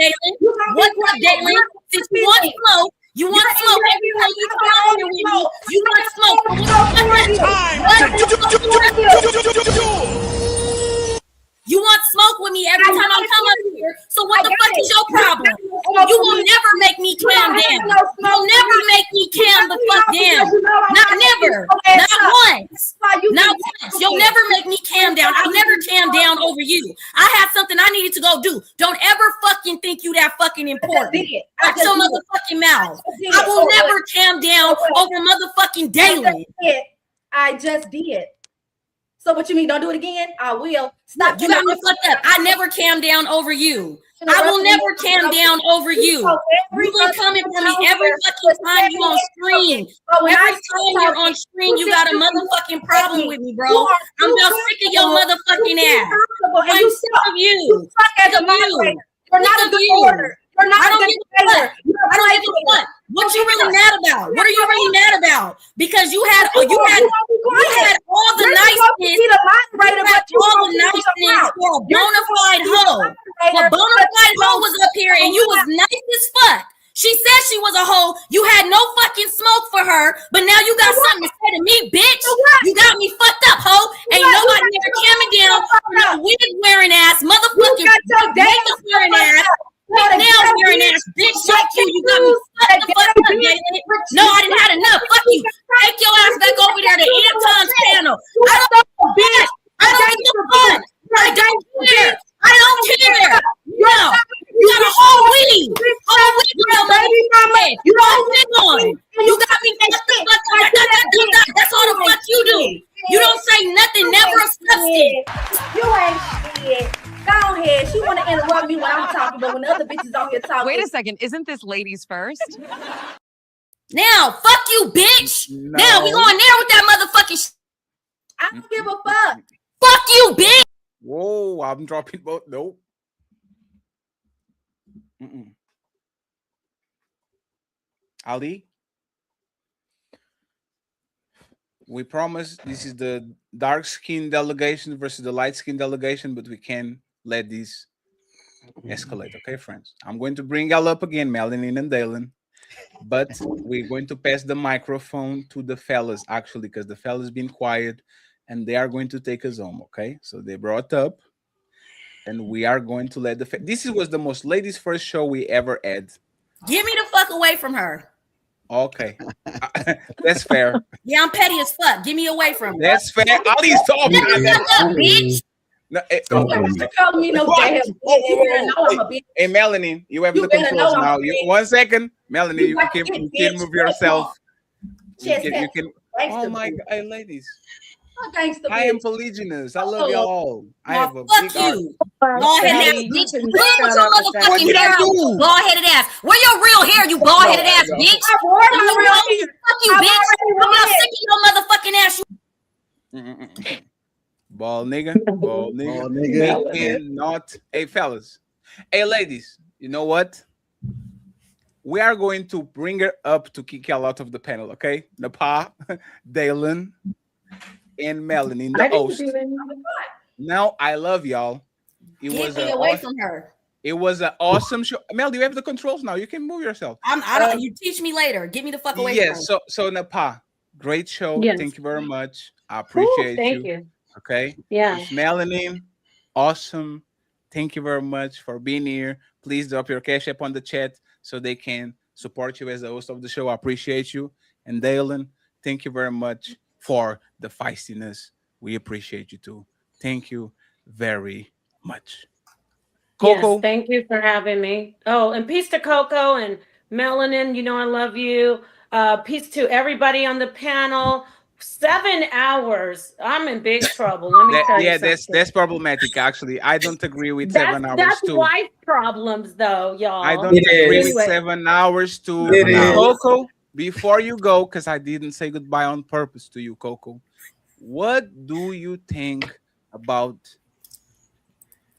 What's up, Dalyn? Since you want smoke. You want smoke every time you come out here with me. You want smoke. You want smoke with me every time I come up here. So what the fuck is your problem? You will never make me calm down. You'll never make me calm the fuck down. Not never. Not once. Not once. You'll never make me calm down. I'll never calm down over you. I had something I needed to go do. Don't ever fucking think you that fucking important. Watch your motherfucking mouth. I will never calm down over motherfucking Dalyn. I just did. So what you mean? Don't do it again? I will. Stop. You got me fucked up. I never calm down over you. I will never calm down over you. You've been coming for me every fucking time you on screen. Every time you're on screen, you got a motherfucking problem with me, bro. I'm about sick of your motherfucking ass. I'm sick of you. Sick of you. You're not a good order. I don't give a fuck. I don't give a fuck. What you really mad about? What are you really mad about? Because you had all the niceness. You had all the niceness for a bona fide hoe. A bona fide hoe was up here and you was nice as fuck. She said she was a hoe. You had no fucking smoke for her, but now you got something to say to me, bitch. You got me fucked up, hoe. Ain't nobody never camming down for no wig wearing ass, motherfucking makeup wearing ass. Now wearing ass bitch, fuck you. You got me fucked the fuck up, Dalyn. No, I didn't have enough. Fuck you. Take your ass back over there to Anton's panel. I don't bitch. I don't give a fuck. I don't care. I don't care. No. You got a whole weed. Whole weed with your motherfucking head. You don't wig on. You got me fucked the fuck up. That's all the fuck you do. You don't say nothing, never a substance. You ain't shit. Go ahead. She want to interrupt me when I'm talking, but when other bitches on here talking. Wait a second. Isn't this ladies first? Now, fuck you, bitch. No. Now we going there with that motherfucking. I don't give a fuck. Fuck you, bitch. Whoa, I'm dropping both. Nope. Ali, we promise this is the dark skin delegation versus the light skin delegation, but we can't let this escalate. Okay, friends. I'm going to bring y'all up again, Melanin and Dalyn, but we're going to pass the microphone to the fellas, actually, because the fellas been quiet and they are going to take us home. Okay, so they brought up, and we are going to let this was the most ladies first show we ever had. Get me the fuck away from her. Okay, that's fair. Yeah, I'm petty as fuck. Get me away from her. That's fair. Ali's talking. Bitch. No, calling me no damn. Hey, Melanin, you have the controls now. One second, Melanin, you can move yourself. You can. Oh my God, hey, ladies. I am polygynous. I love y'all. I have a big heart. Bald-headed ass bitch. Look at your motherfucking hair. Bald-headed ass. Where your real hair, you bald-headed ass bitch? Fuck you, bitch. I'm not sick of your motherfucking ass. Bald nigga. Bald nigga. And not. Hey, fellas. Hey, ladies. You know what? We are going to bring her up to kick y'all out of the panel, okay? Napah, Dalyn, and Melanin, the host. Now, I love y'all. Get me away from her. It was an awesome show. Mel, you have the controls now. You can move yourself. I don't. You teach me later. Get me the fuck away from her. So Napah, great show. Yes. Thank you very much. I appreciate thank you. Okay. Yeah. Melanin, awesome. Thank you very much for being here. Please drop your cash app on the chat so they can support you as the host of the show. I appreciate you. And Dalyn, thank you very much for the feistiness. We appreciate you too. Thank you very much. KoKo. Yes, thank you for having me. Oh, and peace to KoKo and Melanin. You know I love you. Peace to everybody on the panel. 7 hours. I'm in big trouble. Let me tell you something. That's problematic. Actually, I don't agree with 7 hours that's too. Wife problems, though, y'all. I don't agree with 7 hours too. KoKo, before you go, because I didn't say goodbye on purpose to you, KoKo. What do you think about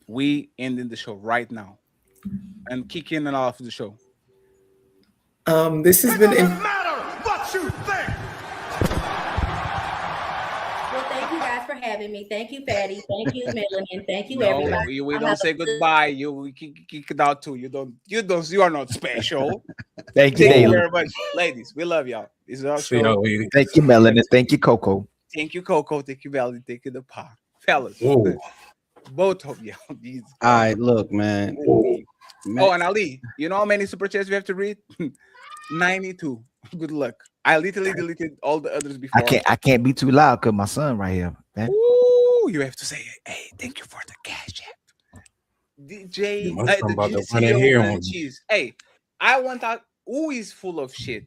we ending the show right now and kicking it off the show? This has been. What you think? Well, thank you guys for having me. Thank you, Patty. Thank you, Melanin. Thank you, everybody. We don't say goodbye. You kick it out too. You are not special. Thank you very much, ladies. We love y'all. This is our show. Thank you, Melanin. Thank you, KoKo. Thank you, KoKo. Thank you, Valley. Thank you, Napah. Fellas. Both of y'all. All right, look, man. Oh, and Ali, you know how many super chats we have to read? 92. Good luck. I literally deleted all the others before. I can't be too loud because my son right here, man. Ooh, you have to say, hey, thank you for the cash app. DJ, the CEO and Shizz. Hey, I want out who is full of shit.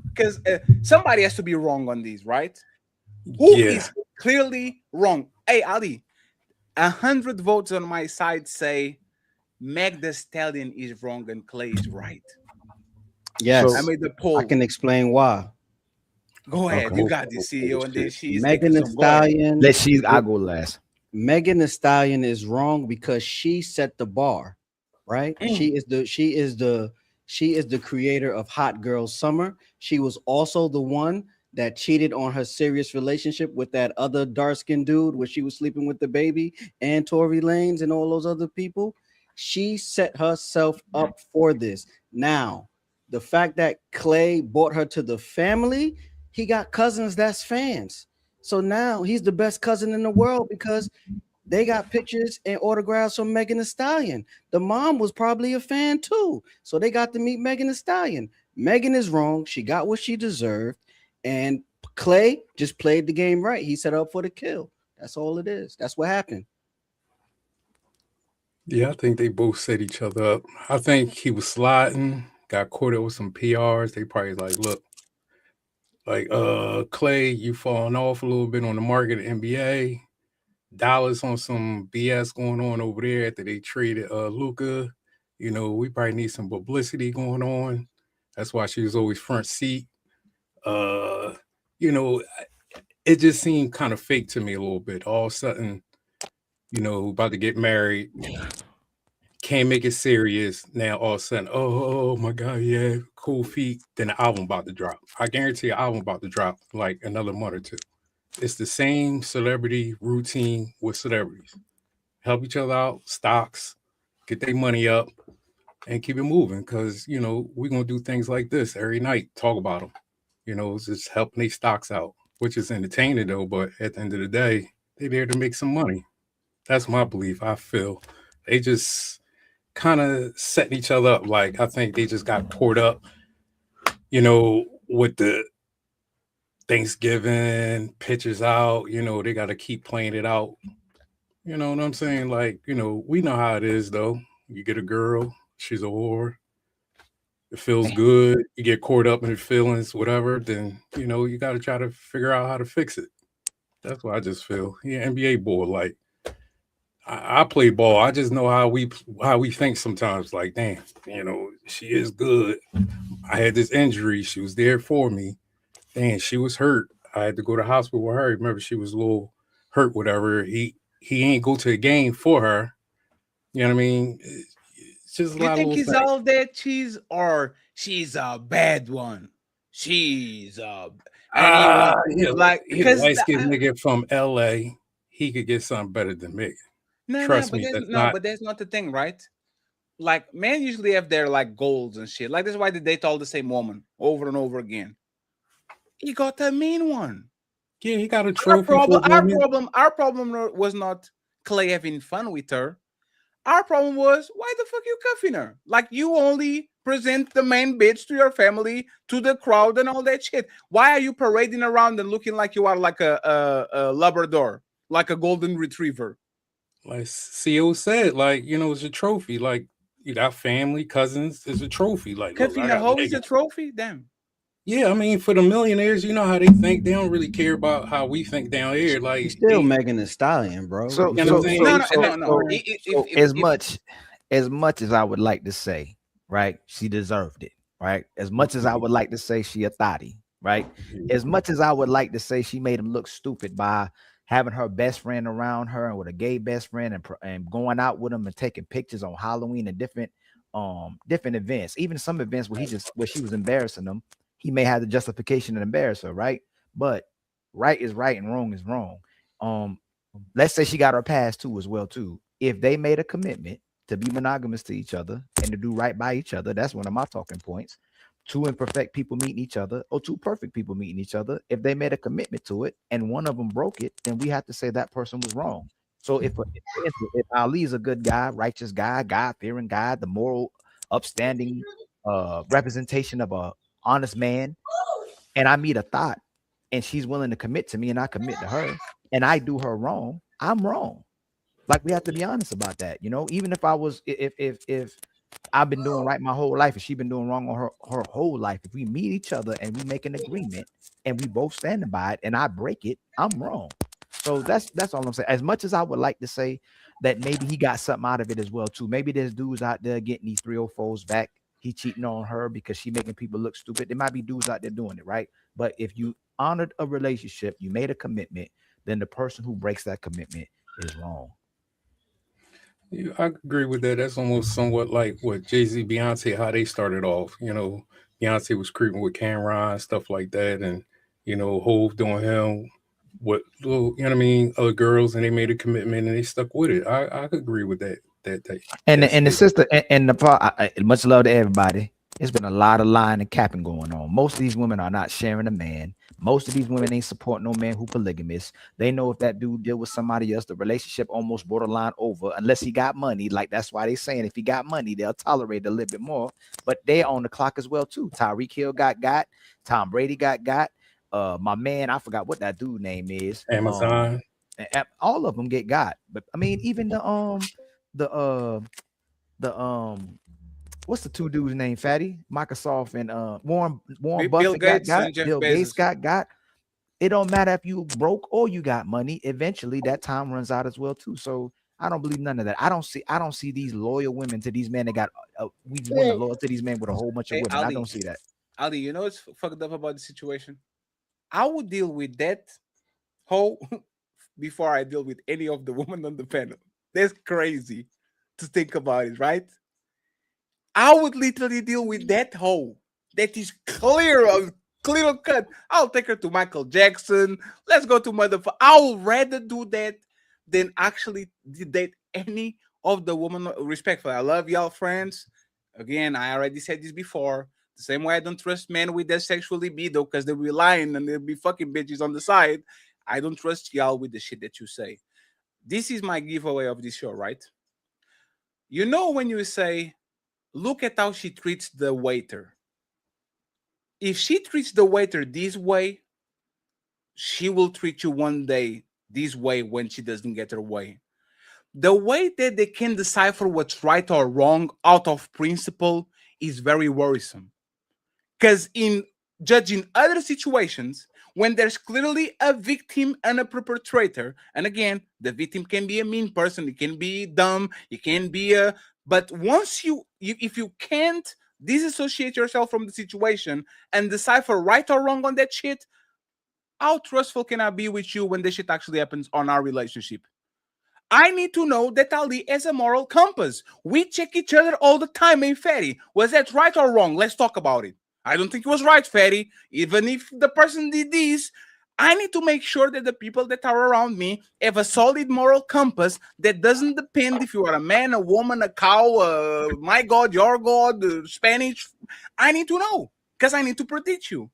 Because somebody has to be wrong on these, right? Who is clearly wrong? Hey, Ali, 100 votes on my side say Meg the Stallion is wrong and Klay is right. Yes, I made the poll. I can explain why. Go ahead, you got the CEO and then she's Megan Thee Stallion. I'll go last. Megan Thee Stallion is wrong because she set the bar, right? She is the creator of Hot Girl Summer. She was also the one that cheated on her serious relationship with that other dark-skinned dude where she was sleeping with the baby and Tory Lanez and all those other people. She set herself up for this. Now, the fact that Klay brought her to the family, he got cousins that's fans. So now he's the best cousin in the world because they got pictures and autographs from Megan Thee Stallion. The mom was probably a fan too. So they got to meet Megan Thee Stallion. Megan is wrong. She got what she deserved. And Klay just played the game right. He set up for the kill. That's all it is. That's what happened. Yeah, I think they both set each other up. I think he was sliding, got caught up with some PRs. They probably like, look, like Klay, you falling off a little bit on the market of NBA. Dallas on some BS going on over there after they traded Luka. You know, we probably need some publicity going on. That's why she was always front seat. You know, it just seemed kind of fake to me a little bit. All of a sudden, you know, about to get married, can't make it serious. Now all of a sudden, oh my God, yeah, cool feet. Then the album about to drop. I guarantee the album about to drop like another month or two. It's the same celebrity routine with celebrities. Help each other out, stocks, get their money up, and keep it moving. Because, you know, we're going to do things like this every night, talk about them. You know, it's just helping their stocks out, which is entertaining though. But at the end of the day, they're there to make some money. That's my belief. I feel they just kind of setting each other up. Like, I think they just got poured up, you know, with the Thanksgiving pictures out. You know, they got to keep playing it out. You know what I'm saying? Like, you know, we know how it is though. You get a girl, she's a whore. It feels good. You get caught up in the feelings, whatever. Then, you know, you got to try to figure out how to fix it. That's what I just feel. Yeah, NBA boy. Like, I play ball. I just know how we think sometimes. Like, damn, you know, she is good. I had this injury. She was there for me. Damn, she was hurt. I had to go to the hospital with her. Remember, she was a little hurt, whatever. He ain't go to a game for her. You know what I mean? It's just a lot You think of he's things. all that cheese, or she's a bad one? She's Like, he's a light-skinned nigga from LA. He could get something better than me. Trust me, but that's not the thing, right? Like, men usually have their like goals and shit. Like, that's why they date all the same woman over and over again. He got a mean one. Yeah, he got a trophy. Our problem was not Klay having fun with her. Our problem was, why the fuck you cuffing her? Like, you only present the main bitch to your family, to the crowd, and all that shit. Why are you parading around and looking like you are like a Labrador, like a golden retriever? Like CEO said, like, you know, it's a trophy. Like, you got family, cousins, it's a trophy. Like, Cuffing a hoe is a trophy? Damn. Yeah, I mean, for the millionaires, you know how they think. They don't really care about how we think down here. Like, he's still Megan Thee Stallion, bro. So, You know what I'm so, saying? as much as I would like to say, right, she deserved it, right? As much as I would like to say she a thotty, right? As much as I would like to say she made him look stupid by having her best friend around her and with a gay best friend and going out with him and taking pictures on Halloween and different events, even some events where she was embarrassing them. He may have the justification to embarrass her, right? But right is right and wrong is wrong. Let's say she got her past too as well too. If they made a commitment to be monogamous to each other and to do right by each other, that's one of my talking points. Two imperfect people meeting each other or two perfect people meeting each other. If they made a commitment to it and one of them broke it, then we have to say that person was wrong. So if Ali's a good guy, righteous guy, God-fearing guy, the moral, upstanding representation of a honest man, and I meet a thought and she's willing to commit to me and I commit to her and I do her wrong, I'm wrong. Like, we have to be honest about that, you know. Even if I've been doing right my whole life and she's been doing wrong on her whole life, if we meet each other and we make an agreement and we both standing by it and I break it, I'm wrong. So that's all I'm saying. As much as I would like to say that maybe he got something out of it as well too, maybe there's dudes out there getting these 304s back. He cheating on her because she making people look stupid. There might be dudes out there doing it, right? But if you honored a relationship, you made a commitment, then the person who breaks that commitment is wrong. Yeah, I agree with that. That's almost somewhat like what Jay-Z, Beyonce, how they started off. You know, Beyonce was creeping with Cameron, stuff like that, and you know, Hove doing him with little, you know what I mean, other girls, and they made a commitment and they stuck with it. I agree with that. And the sister and the part, much love to everybody. There's been a lot of lying and capping going on. Most of these women are not sharing a man. Most of these women ain't supporting no man who polygamous. They know if that dude deal with somebody else, the relationship almost borderline over, unless he got money. Like, that's why they saying if he got money, they'll tolerate it a little bit more. But they on the clock as well too. Tyreek Hill got. Tom Brady got. My man, I forgot what that dude name is. Amazon. All of them get got. But I mean, even the what's the two dudes named Fatty? Microsoft and Warren Buffett Bill Gates got. it don't matter if you broke or you got money. Eventually, that time runs out as well too. So I don't believe none of that. I don't see these loyal women to these men that got we want to loyal to these men with a whole bunch of women. Ali, I don't see that. Ali, you know what's fucked up about the situation? I would deal with that hoe before I deal with any of the women on the panel. That's crazy to think about it, right? I would literally deal with that hoe that is clear cut. I'll take her to Michael Jackson. Let's go to motherfucker. I would rather do that than actually date any of the women. Respectfully, I love y'all friends. Again, I already said this before. The same way I don't trust men with their sexual libido because they'll be lying and they'll be fucking bitches on the side. I don't trust y'all with the shit that you say. This is my giveaway of this show, right? You know when you say, look at how she treats the waiter. If she treats the waiter this way, she will treat you one day this way when she doesn't get her way. The way that they can decipher what's right or wrong out of principle is very worrisome. Because in judging other situations, when there's clearly a victim and a perpetrator, and again, the victim can be a mean person, it can be dumb, it can be a... But once if you can't disassociate yourself from the situation and decipher right or wrong on that shit, how trustful can I be with you when this shit actually happens on our relationship? I need to know that Ali has a moral compass. We check each other all the time, eh, Fatty? Was that right or wrong? Let's talk about it. I don't think it was right, Fatty. Even if the person did this, I need to make sure that the people that are around me have a solid moral compass that doesn't depend if you are a man, a woman, a cow, my God, your God, Spanish. I need to know because I need to protect you.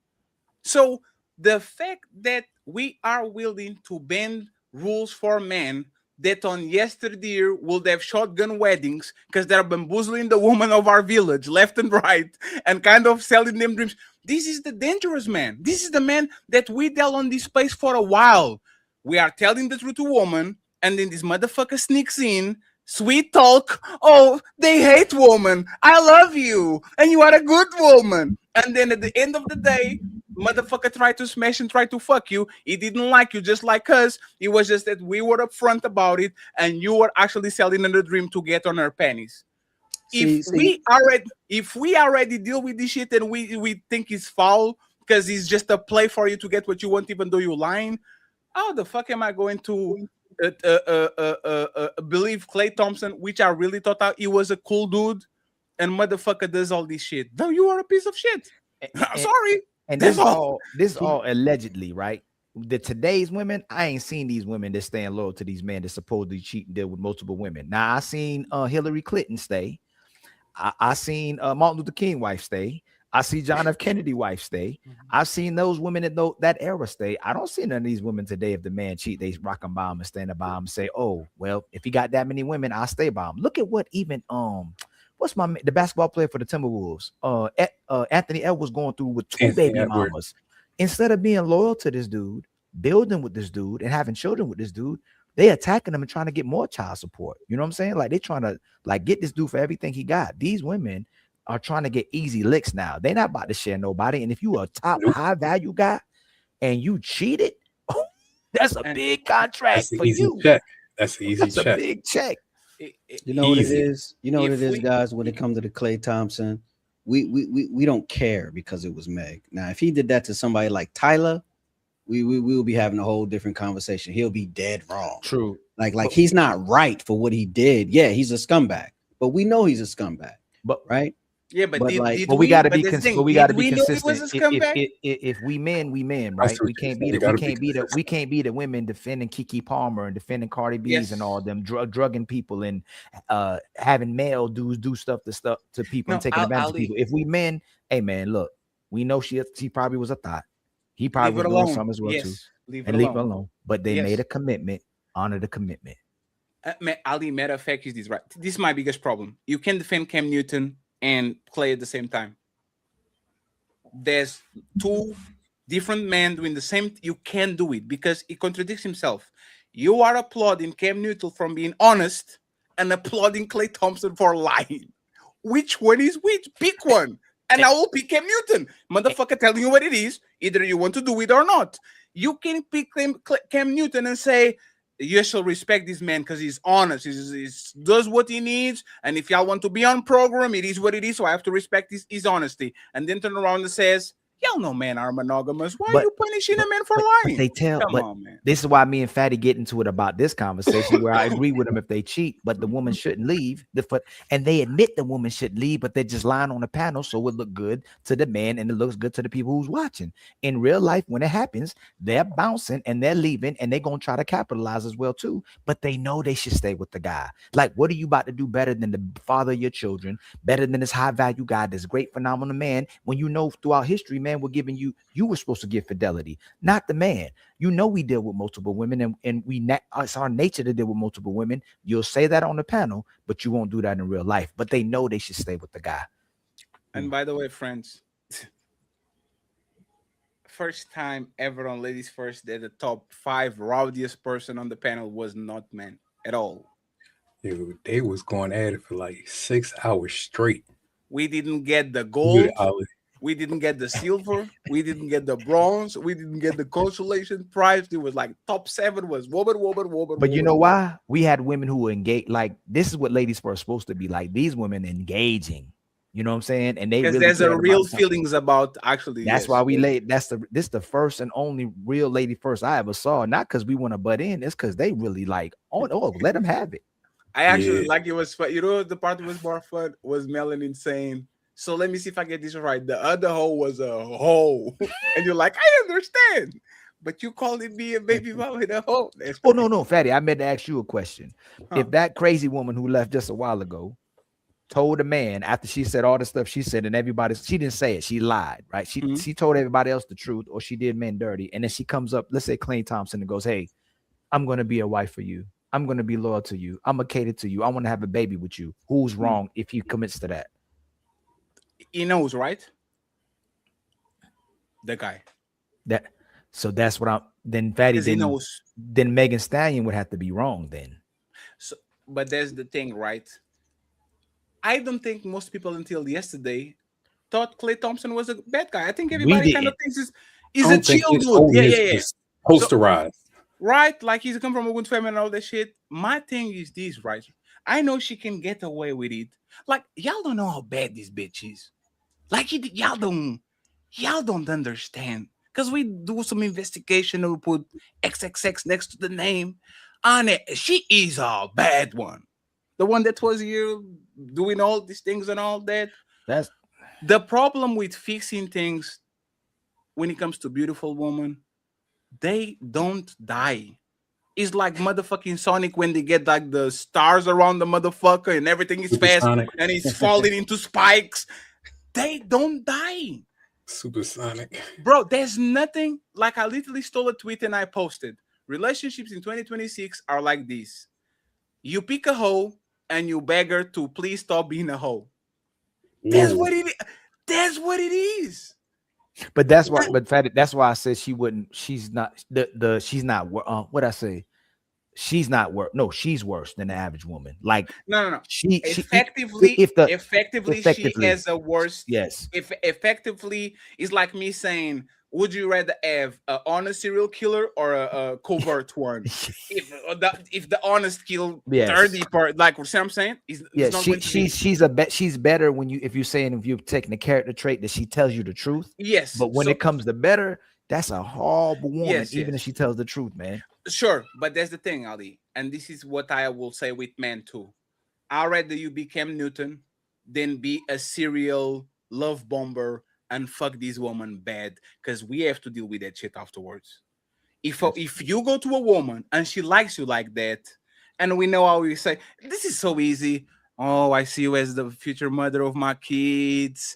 So the fact that we are willing to bend rules for men that on yesterday would have shotgun weddings because they're bamboozling the women of our village left and right and kind of selling them dreams. This is the dangerous man. This is the man that we dealt on this space for a while. We are telling the truth to woman, and then this motherfucker sneaks in, sweet talk. Oh, they hate woman. I love you, and you are a good woman. And then at the end of the day, motherfucker tried to smash and tried to fuck you. He didn't like you just like us. It was just that we were upfront about it, and you were actually selling her dream to get on her panties. If we already deal with this shit and we think it's foul because it's just a play for you to get what you want, even though you're lying, how the fuck am I going to believe Klay Thompson, which I really thought he was a cool dude, and motherfucker does all this shit? No, you are a piece of shit. I'm sorry. And this all allegedly, right? Today's women, I ain't seen these women that staying loyal to these men that supposedly cheat and deal with multiple women. Now I seen Hillary Clinton stay. I seen Martin Luther King wife stay. I see John F. Kennedy wife stay. I've seen those women that era stay. I don't see none of these women today. If the man cheat, they rock him by him and stand by him and say, "Oh, well, if he got that many women, I'll stay by him." Look at what even what's the basketball player for the Timberwolves? Anthony Edwards going through with two baby mamas. Instead of being loyal to this dude, building with this dude, and having children with this dude, they attacking him and trying to get more child support. You know what I'm saying? Like they trying to get this dude for everything he got. These women are trying to get easy licks now. They're not about to share nobody. And if you are a top high value guy and you cheated, that's a big contract for you. That's an easy check. A big check. You know what it is? You know what it is, guys, when it comes to the Klay Thompson, we don't care because it was Meg. Now, if he did that to somebody like Tyler, we will be having a whole different conversation. He'll be dead wrong. True. Like he's not right for what he did. Yeah, he's a scumbag, but we know he's a scumbag. But right. Yeah, but we got to be consistent. If we men, right? We can't be the women defending Kiki Palmer and defending Cardi B's and all them drugging people and having male dudes do stuff to people and taking advantage of people. If we men, hey man, look, we know she probably was a thought. He probably was doing something as well too. Leave it alone. But they made a commitment. Honor the commitment. Ali, matter of fact, is this right? This is my biggest problem. You can defend Cam Newton and Klay at the same time. There's two different men doing the same. You can't do it because he contradicts himself. You are applauding Cam Newton from being honest and applauding Klay Thompson for lying. Which one is which? Pick one. And I will pick Cam Newton. Motherfucker telling you what it is. Either you want to do it or not. You can pick Cam Newton and say, you shall respect this man because he's honest. He does what he needs. And if y'all want to be on program, it is what it is. So I have to respect his honesty. And then turn around and says, y'all know men are monogamous. Why are you punishing a man for lying? They tell, Come on, man. This is why me and Fatty get into it about this conversation where I agree with them if they cheat, but the woman shouldn't leave. And they admit the woman should leave, but they're just lying on the panel so it look good to the man and it looks good to the people who's watching. In real life, when it happens, they're bouncing and they're leaving and they're going to try to capitalize as well too, but they know they should stay with the guy. Like, what are you about to do better than the father of your children, better than this high value guy, this great phenomenal man, when you know throughout history, man, we're giving you were supposed to give fidelity, not the man. You know, we deal with multiple women and it's our nature to deal with multiple women. You'll say that on the panel, but you won't do that in real life. But they know they should stay with the guy. And by the way, friends, first time ever on Ladies First that the top 5 rowdiest person on the panel was not men at all. Dude, they was going at it for like 6 hours straight. We didn't get the gold. We didn't get the silver. We didn't get the bronze. We didn't get the consolation prize. It was like top 7 was woman. But you know why? We had women who were engaged. Like, this is what Ladies First supposed to be like. These women engaging. You know what I'm saying? And they because really there's a real feelings about actually. That's why we laid. This the first and only real Lady First I ever saw. Not because we want to butt in. It's because they really like. Oh, let them have it. I actually like it was fun. You know, the part that was more fun was Melanin saying, so let me see if I get this right. The other hoe was a hoe. And you're like, I understand. But you calling me a baby mama with a hoe. Oh, no, Fatty. I meant to ask you a question. If that crazy woman who left just a while ago told a man after she said all the stuff she said and everybody, she didn't say it. She lied, right? She told everybody else the truth or she did men dirty. And then she comes up, let's say Klay Thompson, and goes, hey, I'm going to be a wife for you. I'm going to be loyal to you. I'm going to cater to you. I want to have a baby with you. Who's wrong if he commits to that? He knows, right? The guy. So that's what I'm. Then Fatty. Then Megan Stallion would have to be wrong then. So, but there's the thing, right? I don't think most people until yesterday thought Klay Thompson was a bad guy. I think everybody kind of thinks he's a chill dude. Yeah. Posterized. Right, like he's come from a good family and all that shit. My thing is this, right? I know she can get away with it. Like, y'all don't know how bad this bitch is. Like, y'all don't understand. Because we do some investigation and we put XXX next to the name on it. She is a bad one. The one that was here doing all these things and all that. That's the problem with fixing things when it comes to beautiful women. They don't die. It's like motherfucking Sonic when they get like the stars around the motherfucker and everything is fast and it's falling into spikes. They don't die. Supersonic. Bro, there's nothing like I literally stole a tweet and I posted. Relationships in 2026 are like this. You pick a hoe and you beg her to please stop being a hoe. That's what it is. That's what it is. But that's why. But Fatty, that's why I said she wouldn't. She's not she's not. What I say? She's not worse. No, she's worse than the average woman. Like no. She effectively she has a worse. Yes. If effectively is like me saying, would you rather have an honest serial killer or a covert one? if the honest kill 30 part, like what I'm saying, she's better when if you're taking the character trait that she tells you the truth. Yes. But when it comes to better, that's a horrible woman, even if she tells the truth, man. Sure, but that's the thing, Ali, and this is what I will say with men too. I'd rather you be Cam Newton than be a serial love bomber and fuck this woman bad, because we have to deal with that shit afterwards. If you go to a woman and she likes you like that, and we know how we say, this is so easy. Oh, I see you as the future mother of my kids.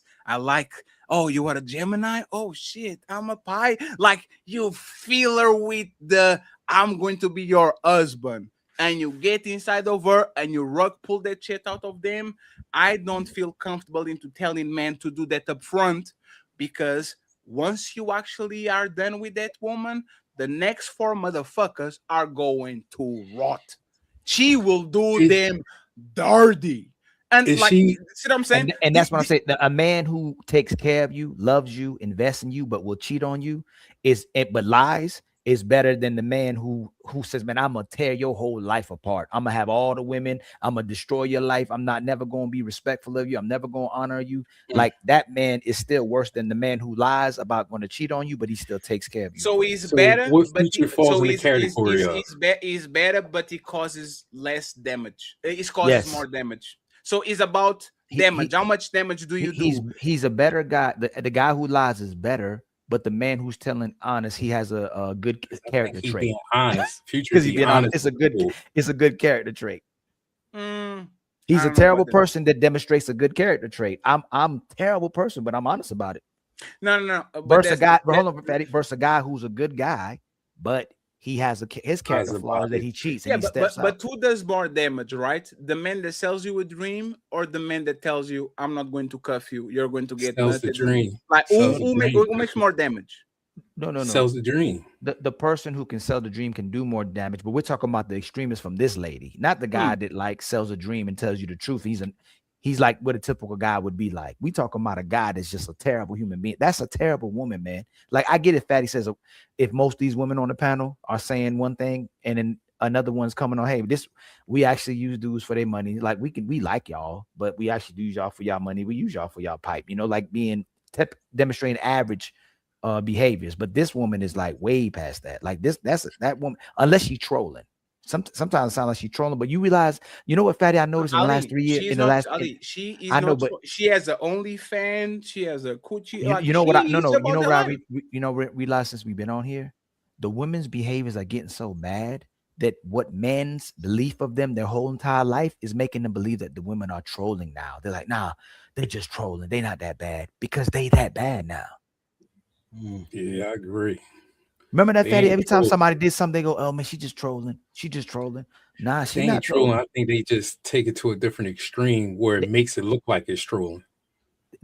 Oh, you are a Gemini? Oh, shit, I'm a Pi. Like, you feel her with the, I'm going to be your husband. And you get inside of her and you pull that shit out of them. I don't feel comfortable into telling men to do that up front, because once you actually are done with that woman, the next 4 motherfuckers are going to rot. She will do them dirty. And like, see what I'm saying? And that's what I'm saying. A man who takes care of you, loves you, invests in you, but will cheat on you but lies is better than the man who says, man, I'm gonna tear your whole life apart. I'm gonna have all the women. I'm gonna destroy your life. I'm not never gonna be respectful of you. I'm never gonna honor you. Like that man is still worse than the man who lies about going to cheat on you, but he still takes care of you. So he's better, what but feature falls in the category of? He's better, but he causes less damage. It causes more damage. So it's about damage. How much damage do you do? He's a better guy. The guy who lies is better. But the man who's telling honest, he has a good character trait. Being honest, because he's being honest. It's a good character trait. He's a terrible person that demonstrates a good character trait. I'm a terrible person, but I'm honest about it. No. Versus a guy, hold on, Fatty. Versus a guy who's a good guy, but he has his character flaws that he cheats and he steps out. But who does more damage, right? The man that sells you a dream, or the man that tells you, "I'm not going to cuff you. You're going to get sells the dream." Like who makes more damage? No. Sells the dream. The person who can sell the dream can do more damage. But we're talking about the extremists from this lady, not the guy that like sells a dream and tells you the truth. He's like what a typical guy would be like. We talking about a guy that's just a terrible human being. That's a terrible woman, man. Like I get it. Fatty says if most of these women on the panel are saying one thing and then another one's coming on, hey, we actually use dudes for their money. Like we like y'all, but we actually use y'all for y'all money. We use y'all for y'all pipe. You know, like being demonstrating average behaviors. But this woman is like way past that. Like that woman, unless she's trolling. Sometimes it sounds like she's trolling, but you realize, you know what, Fatty? I noticed in the last 3 years. She has an OnlyFans. She has a coochie. You know what? You know, realize since we've been on here, the women's behaviors are getting so bad that what men's belief of them their whole entire life is making them believe that the women are trolling now. They're like, nah, they're just trolling. They're not that bad because they that bad now. Yeah, I agree. Remember that, Fatty? Every time somebody did something, they go, "Oh man, she just trolling. She just trolling." Nah, she ain't not trolling. I think they just take it to a different extreme where it makes it look like it's trolling.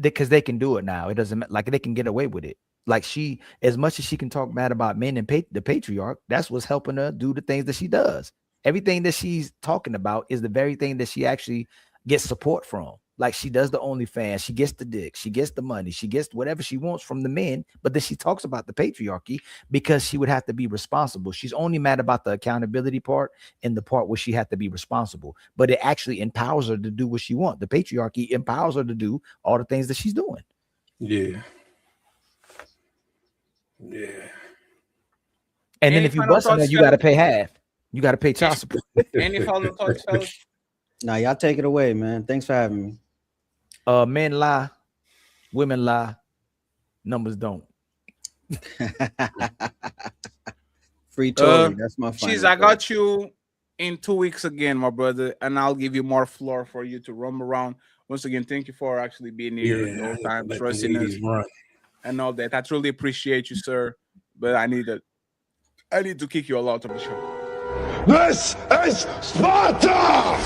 Because they can do it now. It doesn't like they can get away with it. Like she, as much as she can talk bad about men and the patriarch, that's what's helping her do the things that she does. Everything that she's talking about is the very thing that she actually gets support from. Like she does the OnlyFans, she gets the dick, she gets the money, she gets whatever she wants from the men, but then she talks about the patriarchy because she would have to be responsible. She's only mad about the accountability part and the part where she had to be responsible, but it actually empowers her to do what she wants. The patriarchy empowers her to do all the things that she's doing. Yeah. And then if you bust on her, you got to pay half. You got to pay child support. Any final thoughts, fellas? Nah, y'all take it away, man. Thanks for having me. Men lie, women lie, numbers don't. Free Tory, that's my final. Shizz, I got you in 2 weeks again, my brother, and I'll give you more floor for you to roam around. Once again, thank you for actually being here the whole time, trusting us and all that. I truly appreciate you, sir. But I need to kick you all out of the show. This is Sparta!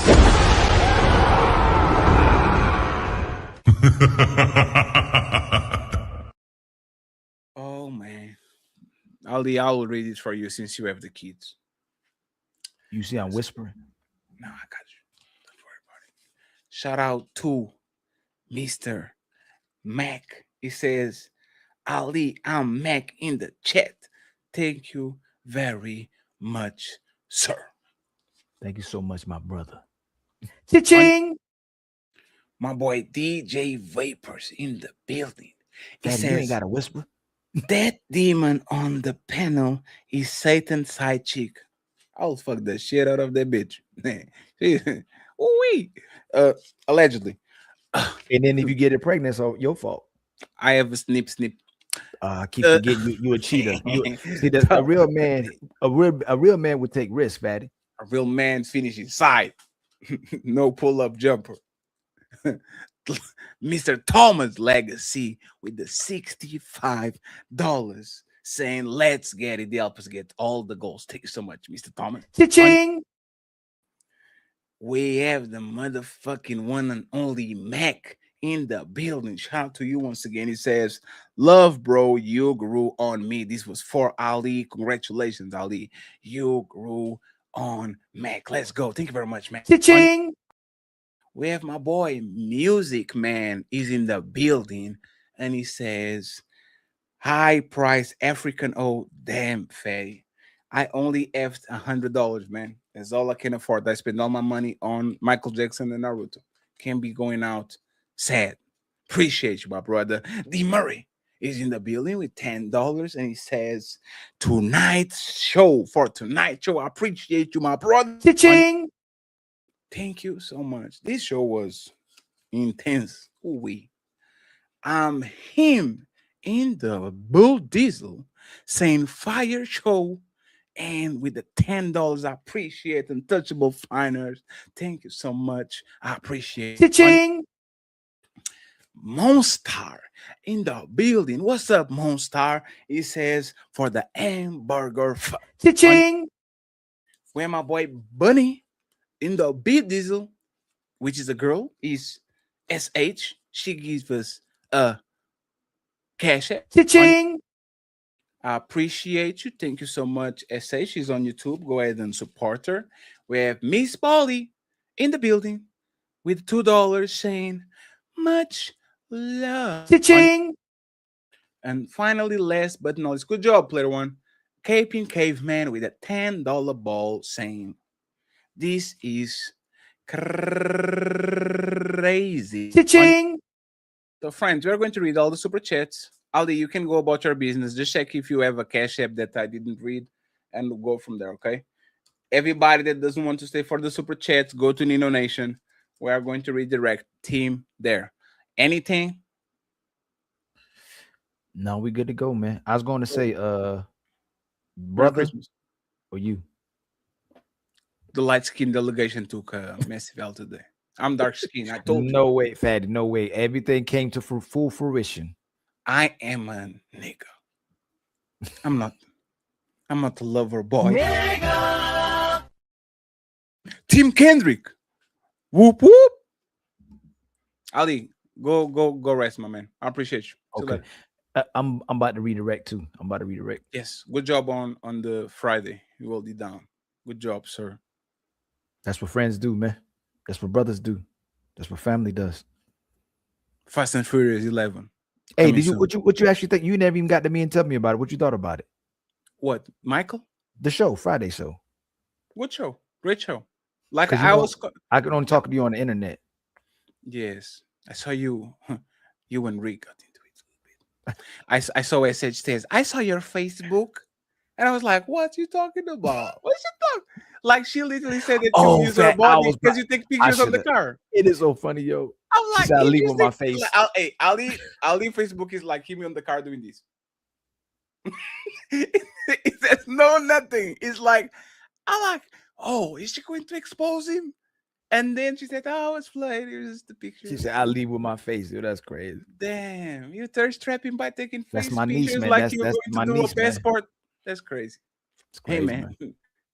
Oh man, Ali, I will read it for you since you have the kids. You see, I'm whispering. No, I got you. Don't worry about it. Shout out to Mr. Mac. He says, Ali, I'm Mac in the chat. Thank you very much, sir. Thank you so much, my brother. Cha-ching! My boy DJ Vapors in the building. He says, you ain't got to whisper. That demon on the panel is Satan's side chick. I'll fuck the shit out of that bitch. Allegedly. And then if you get it pregnant, it's your fault. I have a snip. I keep forgetting you a cheater. See, that's a real man. A real man would take risks, Fatty. A real man finishes side. No pull-up jumper. Mr. Thomas Legacy with the $65 saying, let's get it. They help us get all the goals. Thank you so much, Mr. Thomas. Cha-ching! We have the motherfucking one and only Mac in the building. Shout out to you once again. He says, love, bro. You grew on me. This was for Ali. Congratulations, Ali. You grew on Mac. Let's go. Thank you very much, Mac. Cha-ching! We have my boy Music Man is in the building, and he says, high price African. Oh, damn, Fatty. I only have $100, man. That's all I can afford. I spend all my money on Michael Jackson and Naruto. Can't be going out sad. Appreciate you, my brother. D. Murray is in the building with $10, and he says, tonight's show, I appreciate you, my brother. Cha-ching! Thank you so much. This show was intense. Ooh-wee. Him in the Bull Diesel saying fire show, and with the $10, I appreciate Untouchable Finers. Thank you so much. I appreciate it. Cha-ching! Monstar in the building. What's up, Monstar? He says for the hamburger. Cha-ching! Where my boy Bunny in the Beat Diesel, which is a girl, is SH. She gives us a cash app. Cha-ching! I appreciate you. Thank you so much, SA. She's on YouTube. Go ahead and support her. We have MzPoly in the building with $2 saying much love. Cha-ching! And finally, last but not least, good job, player one. Caping Caveman with a $10 ball saying this is crazy. Cha-ching! So, friends, we're going to read all the super chats. Ali, you can go about your business. Just check if you have a cash app that I didn't read, and we'll go from there, okay? Everybody that doesn't want to stay for the super chats, go to Nino Nation. We are going to redirect team there. Anything? No, we good to go, man. I was going to say, brother, or you? The light skin delegation took a massive L today. I'm dark skin. I told you. No way, Fatty. No way. Everything came to full fruition. I am a nigga. I'm not a lover boy. Nigga. Team Kendrick. Whoop whoop. Ali, go rest, my man. I appreciate you. Okay. I'm about to redirect too. Yes. Good job on the Friday. You will be down. Good job, sir. That's what friends do, man. That's what brothers do. That's what family does. Fast and Furious 11. Hey, what you actually think? You never even got to me and tell me about it. What you thought about it? What, Michael? The show, Friday show. What show? Great show. Like I could only talk to you on the internet. Yes, I saw you. You and Rick got into it a little bit. I saw SH says, I saw your Facebook, and I was like, what you talking about? What you talking? Like she literally said that you use her body because you take pictures of the car. It is so funny, yo. I'm like, I leave with my face. Like, Ali Facebook is like him on the car doing this. It says no nothing. It's like, I'm like, oh, is she going to expose him? And then she said, oh, it's played. It was just the picture. She said, I leave with my face. Yo, that's crazy. Damn, you thirst trapping by taking face that's my pictures niece, man. like That's you're going my to do niece, a passport. Man. That's crazy. Crazy. Hey, man.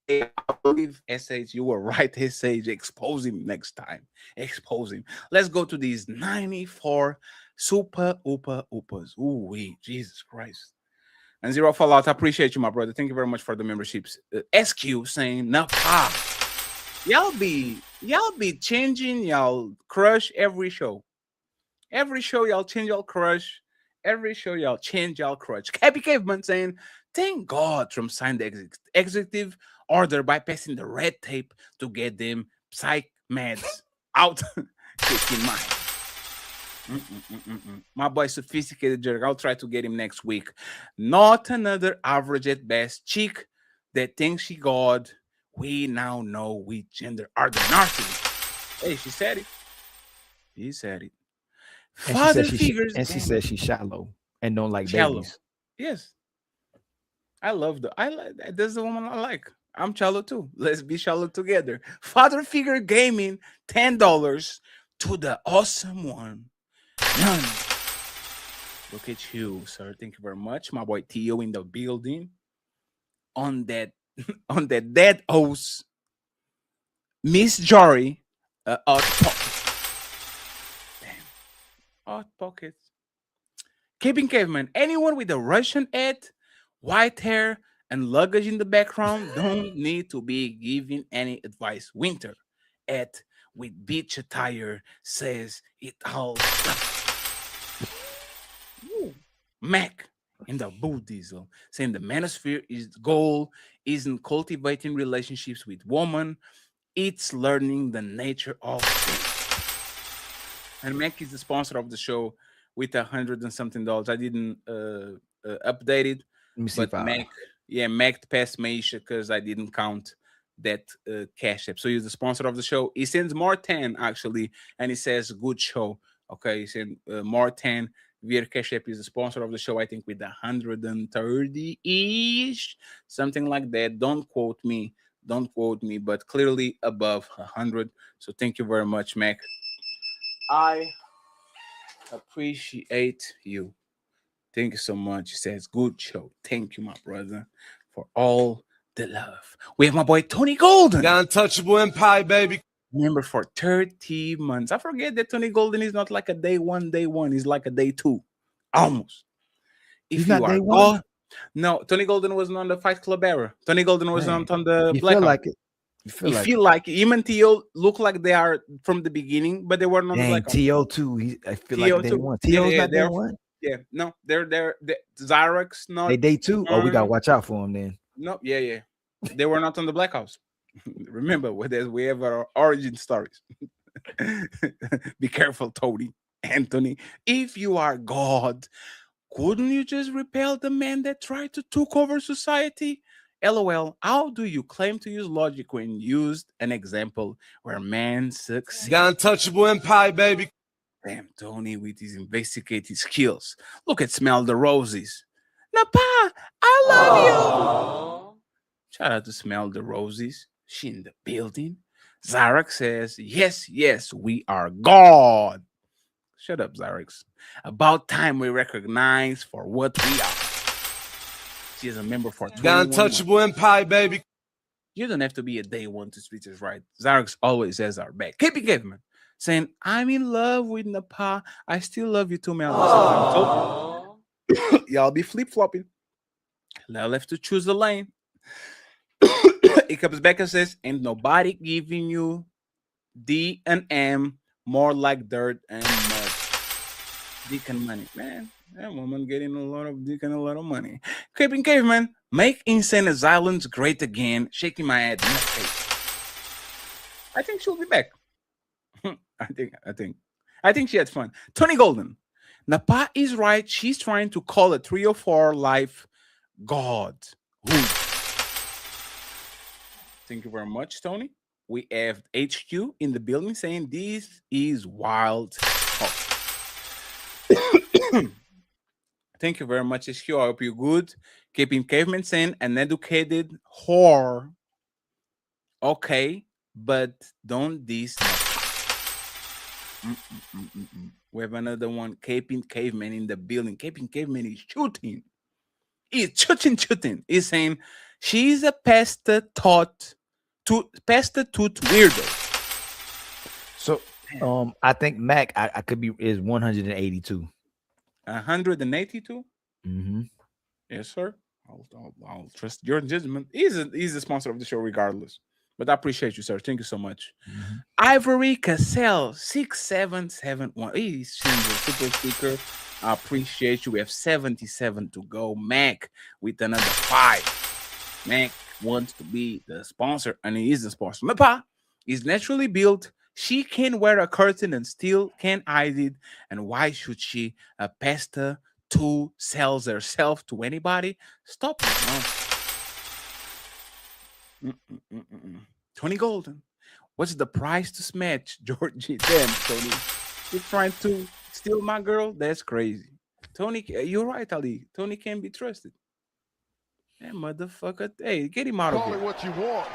I believe SH, you were right. SH, expose him next time. Expose him. Let's go to these 94 super upas. Ooh, wait, Jesus Christ. And Zero Fallout, I appreciate you, my brother. Thank you very much for the memberships. SQ saying, Napah. Y'all be changing y'all crush every show. Every show y'all change y'all crush. Every show y'all change y'all crush. Happy Caveman saying, thank God Trump signed the executive order bypassing the red tape to get them psych meds out. Kicking mine. My boy Sophisticated Jerk. I'll try to get him next week. Not another average at best chick that thinks she God. We now know we gender are the narcissists. Hey, she said it. He said it. Father figures. And she said she's shallow and don't like babies. Yes. That's the woman I like. I'm shallow too. Let's be shallow together. Father figure gaming, $10 to the awesome one. None. Look at you, sir. Thank you very much. My boy Tio in the building. On that dead host, Miss Jory, out pockets. Damn. Out pockets. Keeping Caveman. Anyone with a Russian ad, white hair, and luggage in the background don't need to be giving any advice. Winter at with beach attire says it all. Ooh. Mac in the Buddhism, saying the manosphere is goal isn't cultivating relationships with women, it's learning the nature of things. And Mac is the sponsor of the show with $100 and something. I didn't update it, but Mac passed Maisha because I didn't count that cash app. So he's the sponsor of the show. He sends more 10 actually, and he says good show. Okay, he said more 10 via cash app. Is the sponsor of the show, I think with 130-ish, something like that. Don't quote me, but clearly above 100. So thank you very much, Mac. I appreciate you. Thank you so much. He says good show. Thank you, my brother, for all the love. We have my boy Tony Golden. The untouchable empire, baby. Member for 30 months. I forget that Tony Golden is not like a day one. He's like a day two. Almost. He's not day one? No, Tony Golden wasn't on the Fight Club era. Tony Golden was not on the You Black feel Ops. like it. You feel like it. Him and T.O. look like they are from the beginning, but they were not on the Dang, Black Ops. T.O. too. I feel like day one. T.O.'s not day one? Yeah, no, they're Xyrex, not. They day two? Oh, we got to watch out for them then. No, yeah. They were not on the Black Ops. Remember, we have our origin stories. Be careful, Tony, Anthony. If you are God, couldn't you just repel the man that tried to take over society? LOL, how do you claim to use logic when used an example where man succeeds? The untouchable empire, baby. Damn, Tony with his investigative skills. Look at Smell the Roses. Napah, I love you. Shout out to Smell the Roses. She in the building. Zyrex says, yes, we are God. Shut up, Zyrex. About time we recognize for what we are. She is a member for 21 The untouchable empire, baby. You don't have to be a day one to speak this right. Zyrex always has our back. Keeping Caveman saying, I'm in love with Napah. I still love you too, man. So, y'all be flip-flopping. Now left to choose the lane. It comes back and says, ain't nobody giving you D and M, more like dirt and mud. Dick and money. Man, that woman getting a lot of dick and a lot of money. Keeping Caveman, make insane asylums great again. Shaking my head in the face. I think she'll be back. I think she had fun. Tony Golden. Napah is right. She's trying to call a 304 life God. Ooh. Thank you very much, Tony. We have HQ in the building saying this is wild. Thank you very much, HQ. I hope you're good. Keeping Caveman saying an educated whore. Okay, but don't diss. We have another one. Keeping Caveman in the building. Keeping Caveman is shooting. He's shooting. He's saying she's a pasta tooth weirdo. So I think Mac I could be is 182. 182? Mm-hmm. Yes, sir. I'll trust your judgment. He's the sponsor of the show regardless. But I appreciate you, sir. Thank you so much. Mm-hmm. Ivory Cassell 6771. He's a super speaker. I appreciate you. We have 77 to go. Mac with another 5. Mac wants to be the sponsor, and he is the sponsor. Napah is naturally built. She can wear a curtain and still can't hide it. And why should she? A pasta 2 sells herself to anybody? Stop it. Tony Golden. What's the price to smash Georgie? Damn, Tony. You're trying to steal my girl? That's crazy. Tony, you're right, Ali. Tony can't be trusted. That motherfucker. Hey, get him out of here. Call it what you want.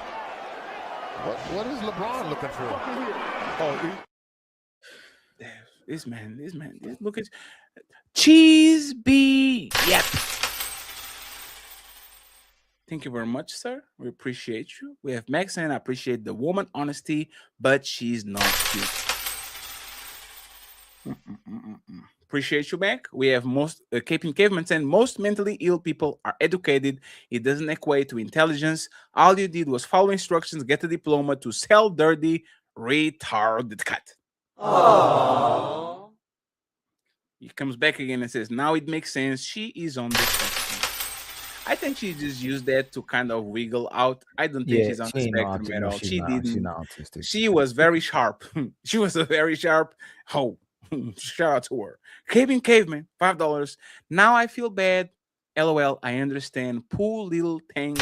What is LeBron looking for? Oh, this man. Look at ShizzBeYappin. Thank you very much, sir. We appreciate you. We have Max saying, I appreciate the woman honesty, but she's not cute. Appreciate you, Mac. We have most Captain Caveman saying most mentally ill people are educated. It doesn't equate to intelligence. All you did was follow instructions, get a diploma to sell dirty, retarded cut. Aww. He comes back again and says, now it makes sense. She is on the spectrum. I think she just used that to kind of wiggle out. I don't think she's on the spectrum at all. She didn't. She's not autistic. She was very sharp. She was a very sharp hoe. Shout out to her. Caveman, $5. Now I feel bad. LOL, I understand. Poor little thing.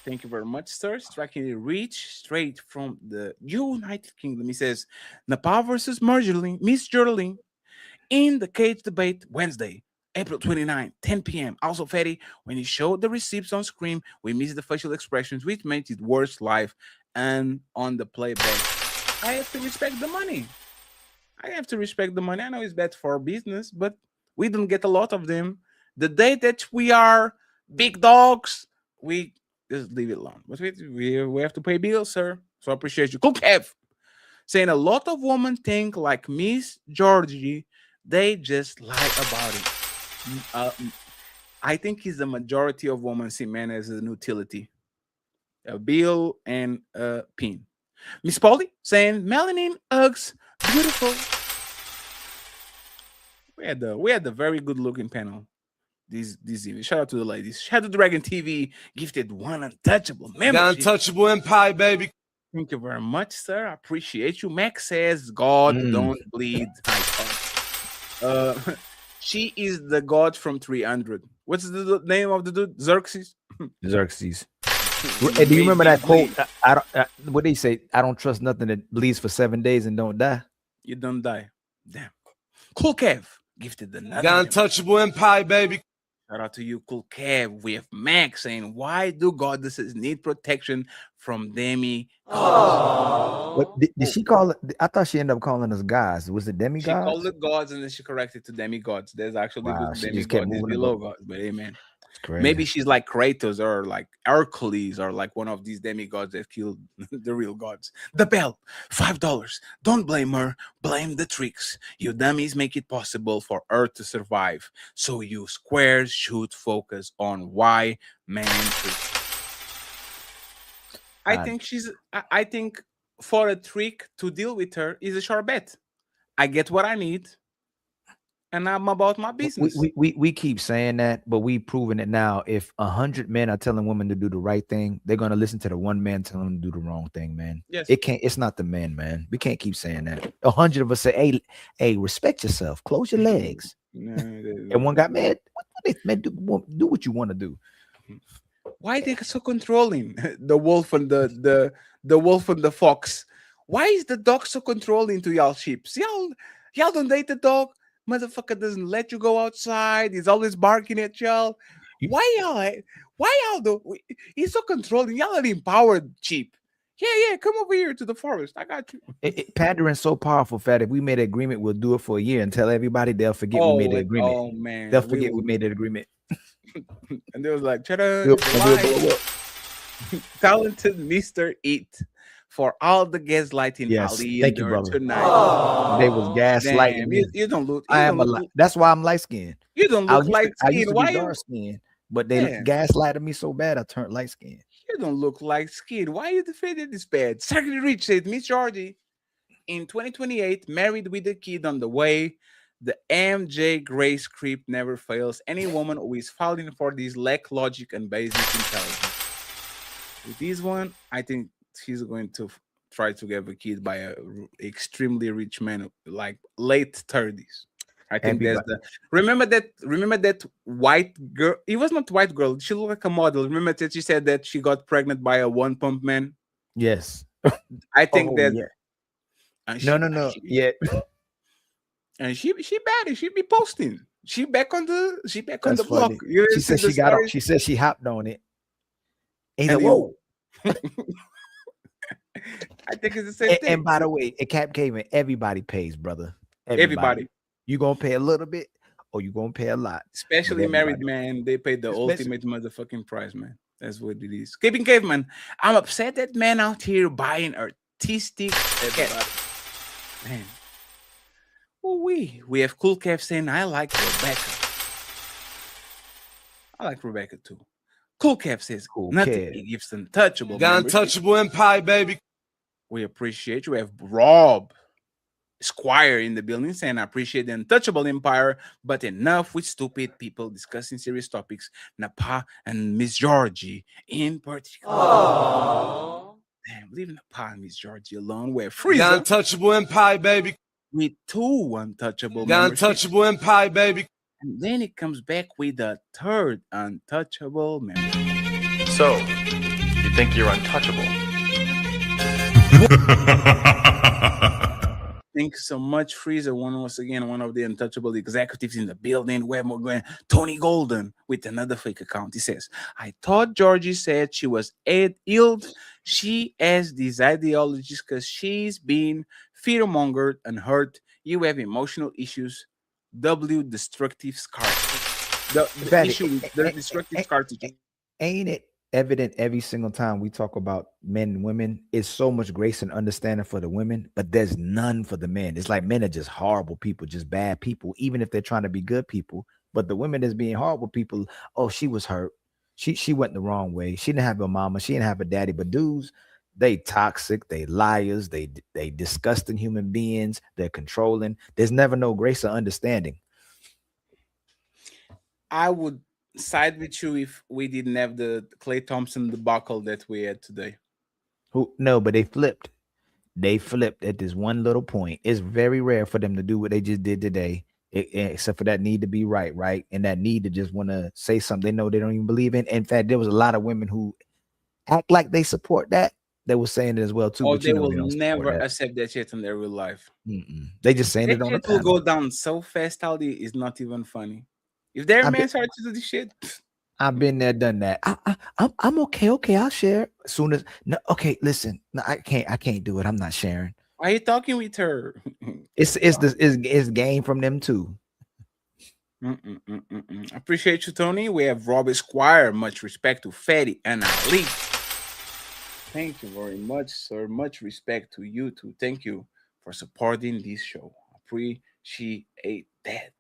Thank you very much, sir. Striking a reach straight from the United Kingdom. He says, Napah versus Miss Jorlin in the cage debate Wednesday, April 29, 10 p.m. Also, Fatty, when he showed the receipts on screen, we missed the facial expressions, which made it worse live and on the playback. I have to respect the money. I know it's bad for business, but we don't get a lot of them. The day that we are big dogs, we just leave it alone. But we have to pay bills, sir. So I appreciate you. Cool Kev saying a lot of women think like Miss Georgie. They just lie about it. I think it's the majority of women see men as an utility. A bill and a pin. MzPoly saying Melanin Uggs, beautiful. We had a very good looking panel this evening. Shout out to the ladies. Shadow Dragon TV gifted one untouchable membership. The untouchable empire, baby. Thank you very much, sir. I appreciate you. Max says, God don't bleed. She is the god from 300. What's the name of the dude? Xerxes. Hey, do you remember that quote? What did he say? I don't trust nothing that bleeds for 7 days and don't die. You don't die. Damn. Cool Kev gifted the untouchable empire, baby. Shout out to you, Cool Kev. We have Max saying, why do goddesses need protection from demi? What did she call it? I thought she ended up calling us guys. Was it demigods? She called it gods and then she corrected to demigods. There's actually demigods below gods, but amen. Maybe she's like Kratos or like Hercules or like one of these demigods that killed the real gods. The bell, $5. Don't blame her, blame the tricks. You dummies make it possible for Earth to survive. So you squares should focus on why man tricks. I think for a trick to deal with her is a sure bet. I get what I need. And I'm about my business. We keep saying that, but we proving it now. If 100 men are telling women to do the right thing, they're gonna listen to the one man telling them to do the wrong thing, man. Yes. It's not the men, man. We can't keep saying that. 100 of us say, hey, respect yourself, close your legs. And one got mad. Man, do what you want to do. Why they so controlling? The wolf and the wolf and the fox. Why is the dog so controlling to y'all sheeps? Y'all don't date the dog. Motherfucker doesn't let you go outside. He's always barking at y'all. Why y'all do? He's so controlling. Y'all are empowered sheep. Yeah, come over here to the forest. I got you. Pandering's so powerful, Fat. If we made an agreement, we'll do it for a year and tell everybody they'll forget we made the agreement. Oh man, they'll forget we made that agreement. And they was like, talented Mr. Eat for all the gaslighting. Yes, Ali thank you, brother. Tonight. They was gaslighting me. You don't look. That's why I'm light skinned. You don't look light skinned. Why dark skinned? But they gaslighted me so bad I turned light skinned. You don't look light skinned. Why you defending this bad? Secretary Rich said, Miss Georgie, in 2028, married with a kid on the way. The MJ Gray script never fails. Any woman who is falling for this lack logic and basic intelligence. With this one, I think she's going to try to get a kid by a extremely rich man, like late 30s. I think that's the remember that white girl. It was not white girl. She looked like a model. Remember that she said that she got pregnant by a one pump man. Yes, I think that. Yeah. No. Yeah. And she bad. She be posting. She back on the block. She said she got on. She said she hopped on it. And whoa. I think it's the same thing. And by the way, at Cap Caveman, everybody pays, brother. Everybody. You gonna pay a little bit, or you gonna pay a lot. Especially married man, they pay the ultimate motherfucking price, man. That's what it is. Keeping Caveman, I'm upset that men out here buying artistic. Man. We have Cool Kev saying, I like Rebecca. I like Rebecca too. Cool Kev says, nothing. He gives untouchable. Got untouchable empire, baby. We appreciate you. We have Rob. Squire in the building saying, I appreciate the untouchable empire, but enough with stupid people discussing serious topics. Napah and Miss Georgie in particular. Aww. Damn, leave Napah and Miss Georgie alone. We're free. The untouchable empire, baby. With 2 untouchable The untouchable empire, baby. And then it comes back with a 3rd untouchable member. So, you think you're untouchable? Thank you so much, Freezer. Once again, one of the untouchable executives in the building. We're going Tony Golden with another fake account. He says, I thought Georgie said she was ill. She has these ideologies because she's been fear-mongered and hurt. You have emotional issues. W destructive scarcity. The issue with the destructive scarcity. Ain't it evident every single time we talk about men and women? It's so much grace and understanding for the women, but there's none for the men. It's like men are just horrible people, just bad people, even if they're trying to be good people. But the women that's being horrible people, oh, she was hurt. She went the wrong way. She didn't have a mama. She didn't have a daddy. But dudes, they toxic, they liars, they disgusting human beings, they're controlling. There's never no grace or understanding. I would side with you if we didn't have the Klay Thompson debacle that we had today. No, but they flipped. They flipped at this one little point. It's very rare for them to do what they just did today, except for that need to be right, and that need to just want to say something they know they don't even believe in. In fact, there was a lot of women who act like they support that. They were saying it as well too. Oh, but they will never accept that shit in their real life. They just saying it on the panel. It will go down so fast, Ali. It's not even funny. If their man starts to do this shit, I've been there, done that. I'm okay. Okay, I'll share as soon as. No, okay, listen. No, I can't do it. I'm not sharing. Why are you talking with her? It's game from them too. Appreciate you, Tony. We have Robert Squire. Much respect to Fatty and Ali. Thank you very much, sir. Much respect to you too. Thank you for supporting this show. Appreciate that.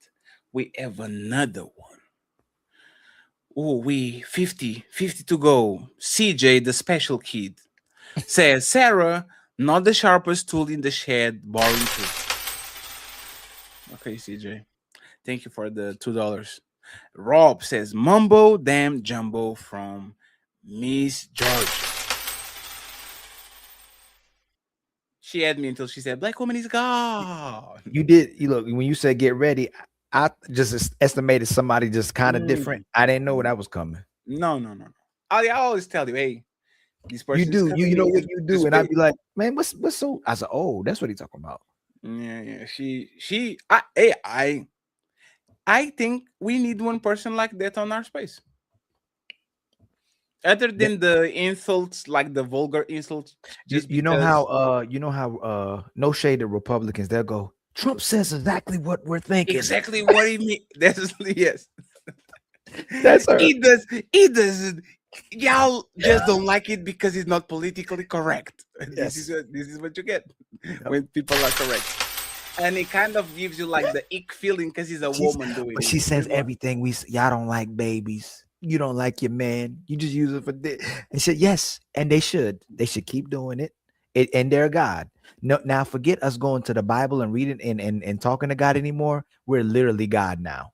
We have another one. Oh, 50 to go. CJ, the special kid, says, Sara, not the sharpest tool in the shed, boring too. Okay, CJ. Thank you for the $2. Rob says, Mumbo damn jumbo from Miss Georgia. She had me until she said, Black woman is God. You did. You look, when you said get ready, I just estimated somebody just kind of different. I didn't know that was coming. No. I always tell you, hey, this person. You do. You know what you do, and I'd be like, man, what's so? I said, oh, that's what he's talking about. Yeah. I think we need one person like that on our space. Other than the insults, like the vulgar insults. You know how no shade to Republicans, they'll go, Trump says exactly what we're thinking. Exactly what he means. That's yes. That's her. He doesn't. Y'all just don't like it because it's not politically correct. Yes. This is what you get when people are correct. And it kind of gives you like the ick feeling because he's a woman doing it. But she says everything y'all don't like babies. You don't like your man. You just use it for this. And said, yes, and they should. They should keep doing it. And they're God. No, now forget us going to the Bible and reading and talking to God anymore. We're literally God now.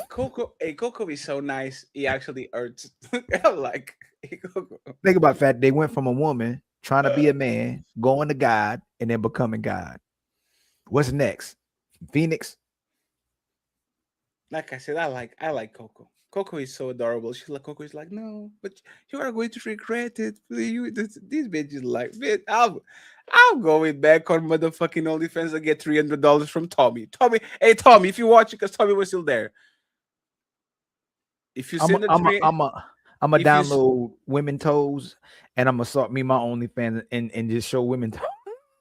KoKo is so nice. He actually hurts. Like KoKo. Think about the fact they went from a woman trying to be a man, going to God, and then becoming God. What's next? Phoenix. Like I said, I like KoKo. KoKo is so adorable. KoKo is like, no, but you are going to regret it. This bitch is like, bitch, I'll go it back on motherfucking OnlyFans and get $300 from Tommy. Hey Tommy, if you watch it, because Tommy was still there. If you send I'm a download women toes, and I'm gonna start me my OnlyFans and just show women toes.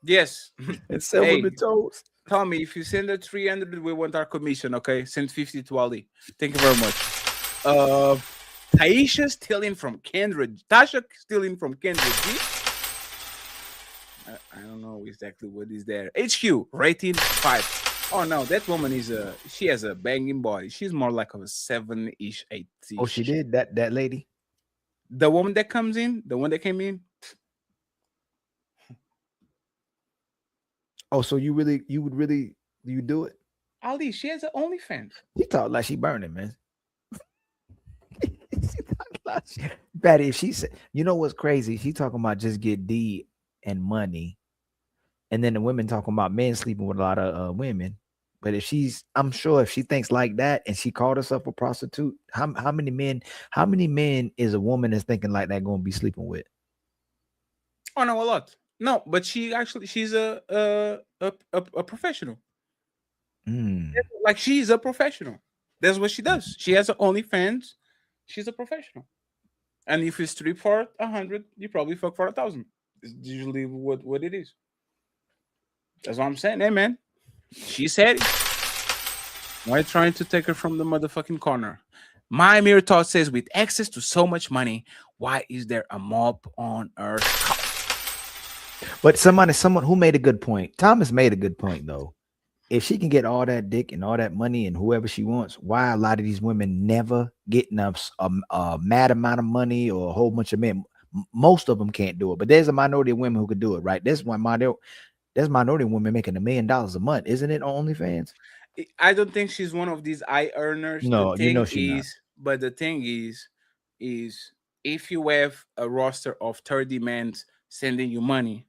Yes, and sell women toes. Tommy, if you send the 300, we want our commission. Okay, send 50 to Ali. Thank you very much. Tasha stealing from Kendra. Tasha stealing from Kendra. I don't know exactly what is there. HQ rating 5. Oh no, that woman is she has a banging body. She's more like a 7-ish, 8. Oh, she did that lady. The woman that comes in, the one that came in. Oh, so you do it? Ali, she has an OnlyFans. She talk like she burning, man. Betty, if she said, you know what's crazy? She talking about just get D and money, and then the women talking about men sleeping with a lot of women. But if I'm sure if she thinks like that and she called herself a prostitute, how many men is a woman that's thinking like that going to be sleeping with? Oh no, a lot. No, but she's a professional. Like she's a professional. That's what she does. She has OnlyFans. She's a professional. And if you strip for 100, you probably fuck for 1,000. It's usually what it is. That's what I'm saying. Hey man, she said it. Why trying to take her from the motherfucking corner? My mere thought says, with access to so much money, why is there a mob on Earth? But someone who made a good point. Thomas made a good point though. If she can get all that dick and all that money and whoever she wants, why a lot of these women never getting a mad amount of money or a whole bunch of men? Most of them can't do it, but there's a minority of women who could do it, right? There's minority of women making $1 million a month, isn't it? On OnlyFans. I don't think she's one of these eye earners. No, the thing you know she's not. But the thing is if you have a roster of 30 men sending you money,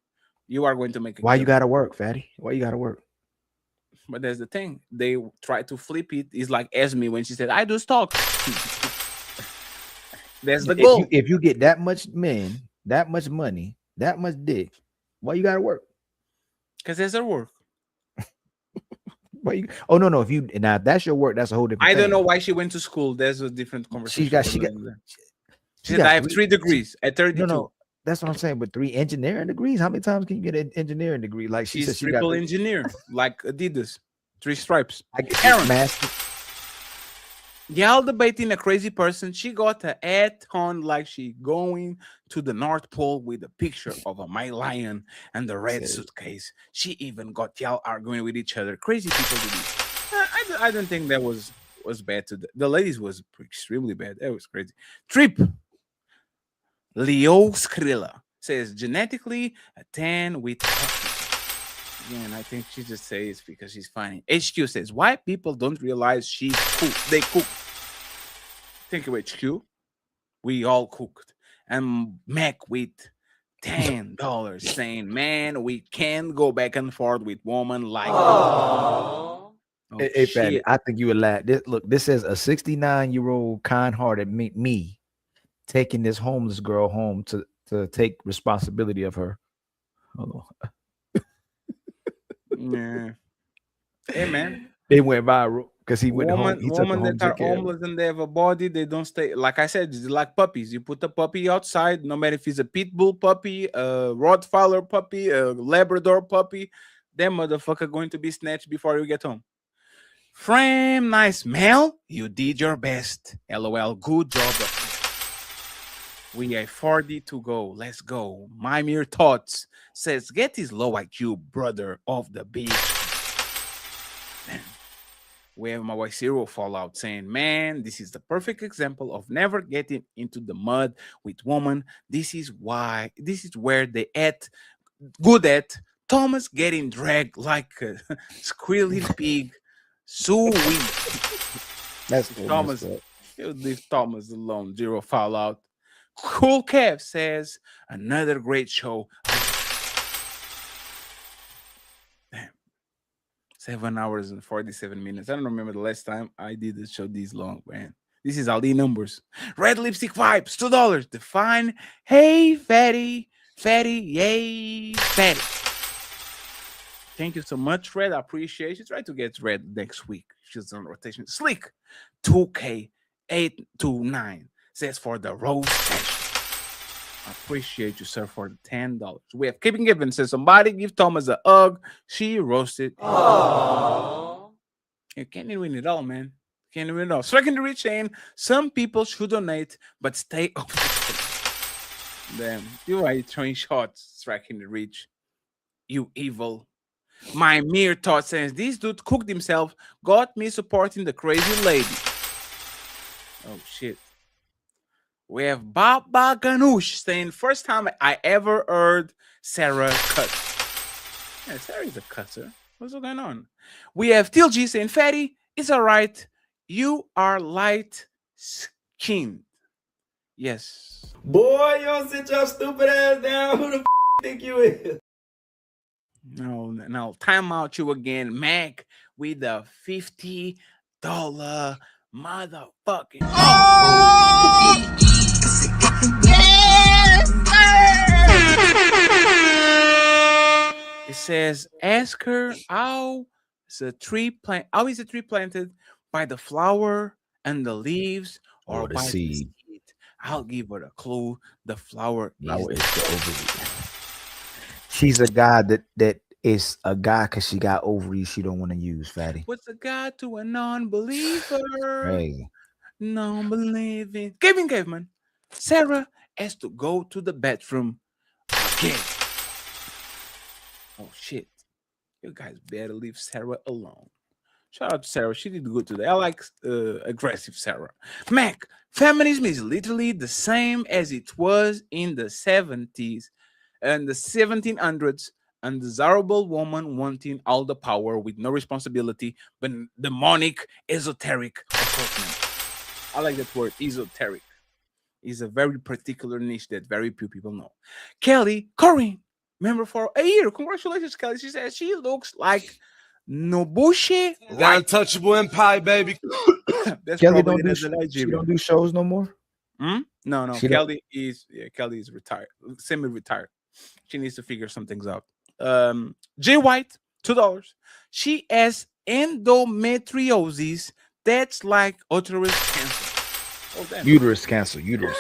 you are going to make. Why you gotta work, fatty? Why you gotta work? But that's the thing. They try to flip it. It's like Esme when she said, I do stocks. That's the goal. If you get that much men, that much money, that much dick, why you gotta work? Because there's her work. No. If that's your work, that's a whole different thing. Don't know why she went to school. There's a different conversation. She said, I have 3 degrees at 32. No. That's what I'm saying. But 3 engineering degrees. How many times can you get an engineering degree? Like she's triple engineer, like Adidas, 3 stripes. I get master. Y'all debating a crazy person. She got her hat on like she going to the North Pole with a picture of a my lion and the red suitcase. She even got y'all arguing with each other. Crazy people do this. I don't think that was bad to the ladies. Was extremely bad. That was crazy. Trip. Leo Skrilla says genetically a 10 with again. I think she just says because she's funny. HQ says why people don't realize she cook. They cook. Think of HQ. We all cooked. And Mac with $10 saying, man, we can't go back and forth with woman like. Oh, hey, Fatty, I think you would laugh. This says a 69-year-old kind-hearted me taking this homeless girl home to take responsibility of her. Hold on. Yeah. Hey man. It went viral because he went home. Women that are homeless and they have a body, they don't stay. Like I said, it's like puppies. You put a puppy outside, no matter if it's a pit bull puppy, a Rottweiler puppy, a Labrador puppy, that motherfucker going to be snatched before you get home. Frame nice Mel, you did your best. LOL, good job. We have 40 to go. Let's go. My mere thoughts says, get his low IQ brother off the beach. Man. We have my wife Zero Fallout saying, man, this is the perfect example of never getting into the mud with woman. This is where they good at Thomas getting dragged like a squealing pig. So that's Thomas. Leave Thomas alone. Zero Fallout. Cool Kev says another great show. Damn. 7 hours and 47 minutes. I don't remember the last time I did a show this long, man. This is Ali numbers. Red lipstick vibes, $2. Define. Hey, fatty, yay, fatty. Thank you so much, Red. I appreciate you. Try to get Red next week. She's on rotation. Slick, 2K829 says for the roast session. I appreciate you, sir, for the $10. We have Keeping Given says somebody give Thomas a hug. She roasted. Aww. You can't win it all, man. Can't win it all. Striking the Rich saying some people should donate, but stay off the Damn, you are throwing shots, Striking the Rich. You evil. My mere thought says this dude cooked himself, got me supporting the crazy lady. Oh shit. We have Baba Ganoush saying first time I ever heard Sara cut. Yeah, Sarah is a cusser. What's going on? We have TLG saying, Fatty, it's all right. You are light skinned. Yes. Boy, you don't sit your stupid ass down. Who the think you is? No, time out you again, Mac, with the $50 motherfucking. Oh! Yes, It says, ask her how is a tree planted by the flower and the leaves or the by seed. the seed. I'll give her a clue. The flower is the ovary. She's a guy that is a guy because she got ovaries she don't want to use, Fatty. What's a guy to a non-believer? Hey. Non-believing. Caveman. Sarah has to go to the bathroom again. Oh, shit. You guys better leave Sarah alone. Shout out to Sarah. She did good today. I like aggressive Sarah. Mac, feminism is literally the same as it was in the 70s and the 1700s. Undesirable woman wanting all the power with no responsibility, but demonic, esoteric occult. I like that word, esoteric. Is a very particular niche that very few people know. Kelly, Corinne, member for a year. Congratulations, Kelly. She says she looks like Nobushi. The untouchable empire, baby. That's Kelly probably she don't do shows no more? No. Kelly is retired, semi-retired. She needs to figure some things out. Jay White, $2. She has endometriosis. That's like uterus cancer. Oh, damn. Uterus cancer. Uterus.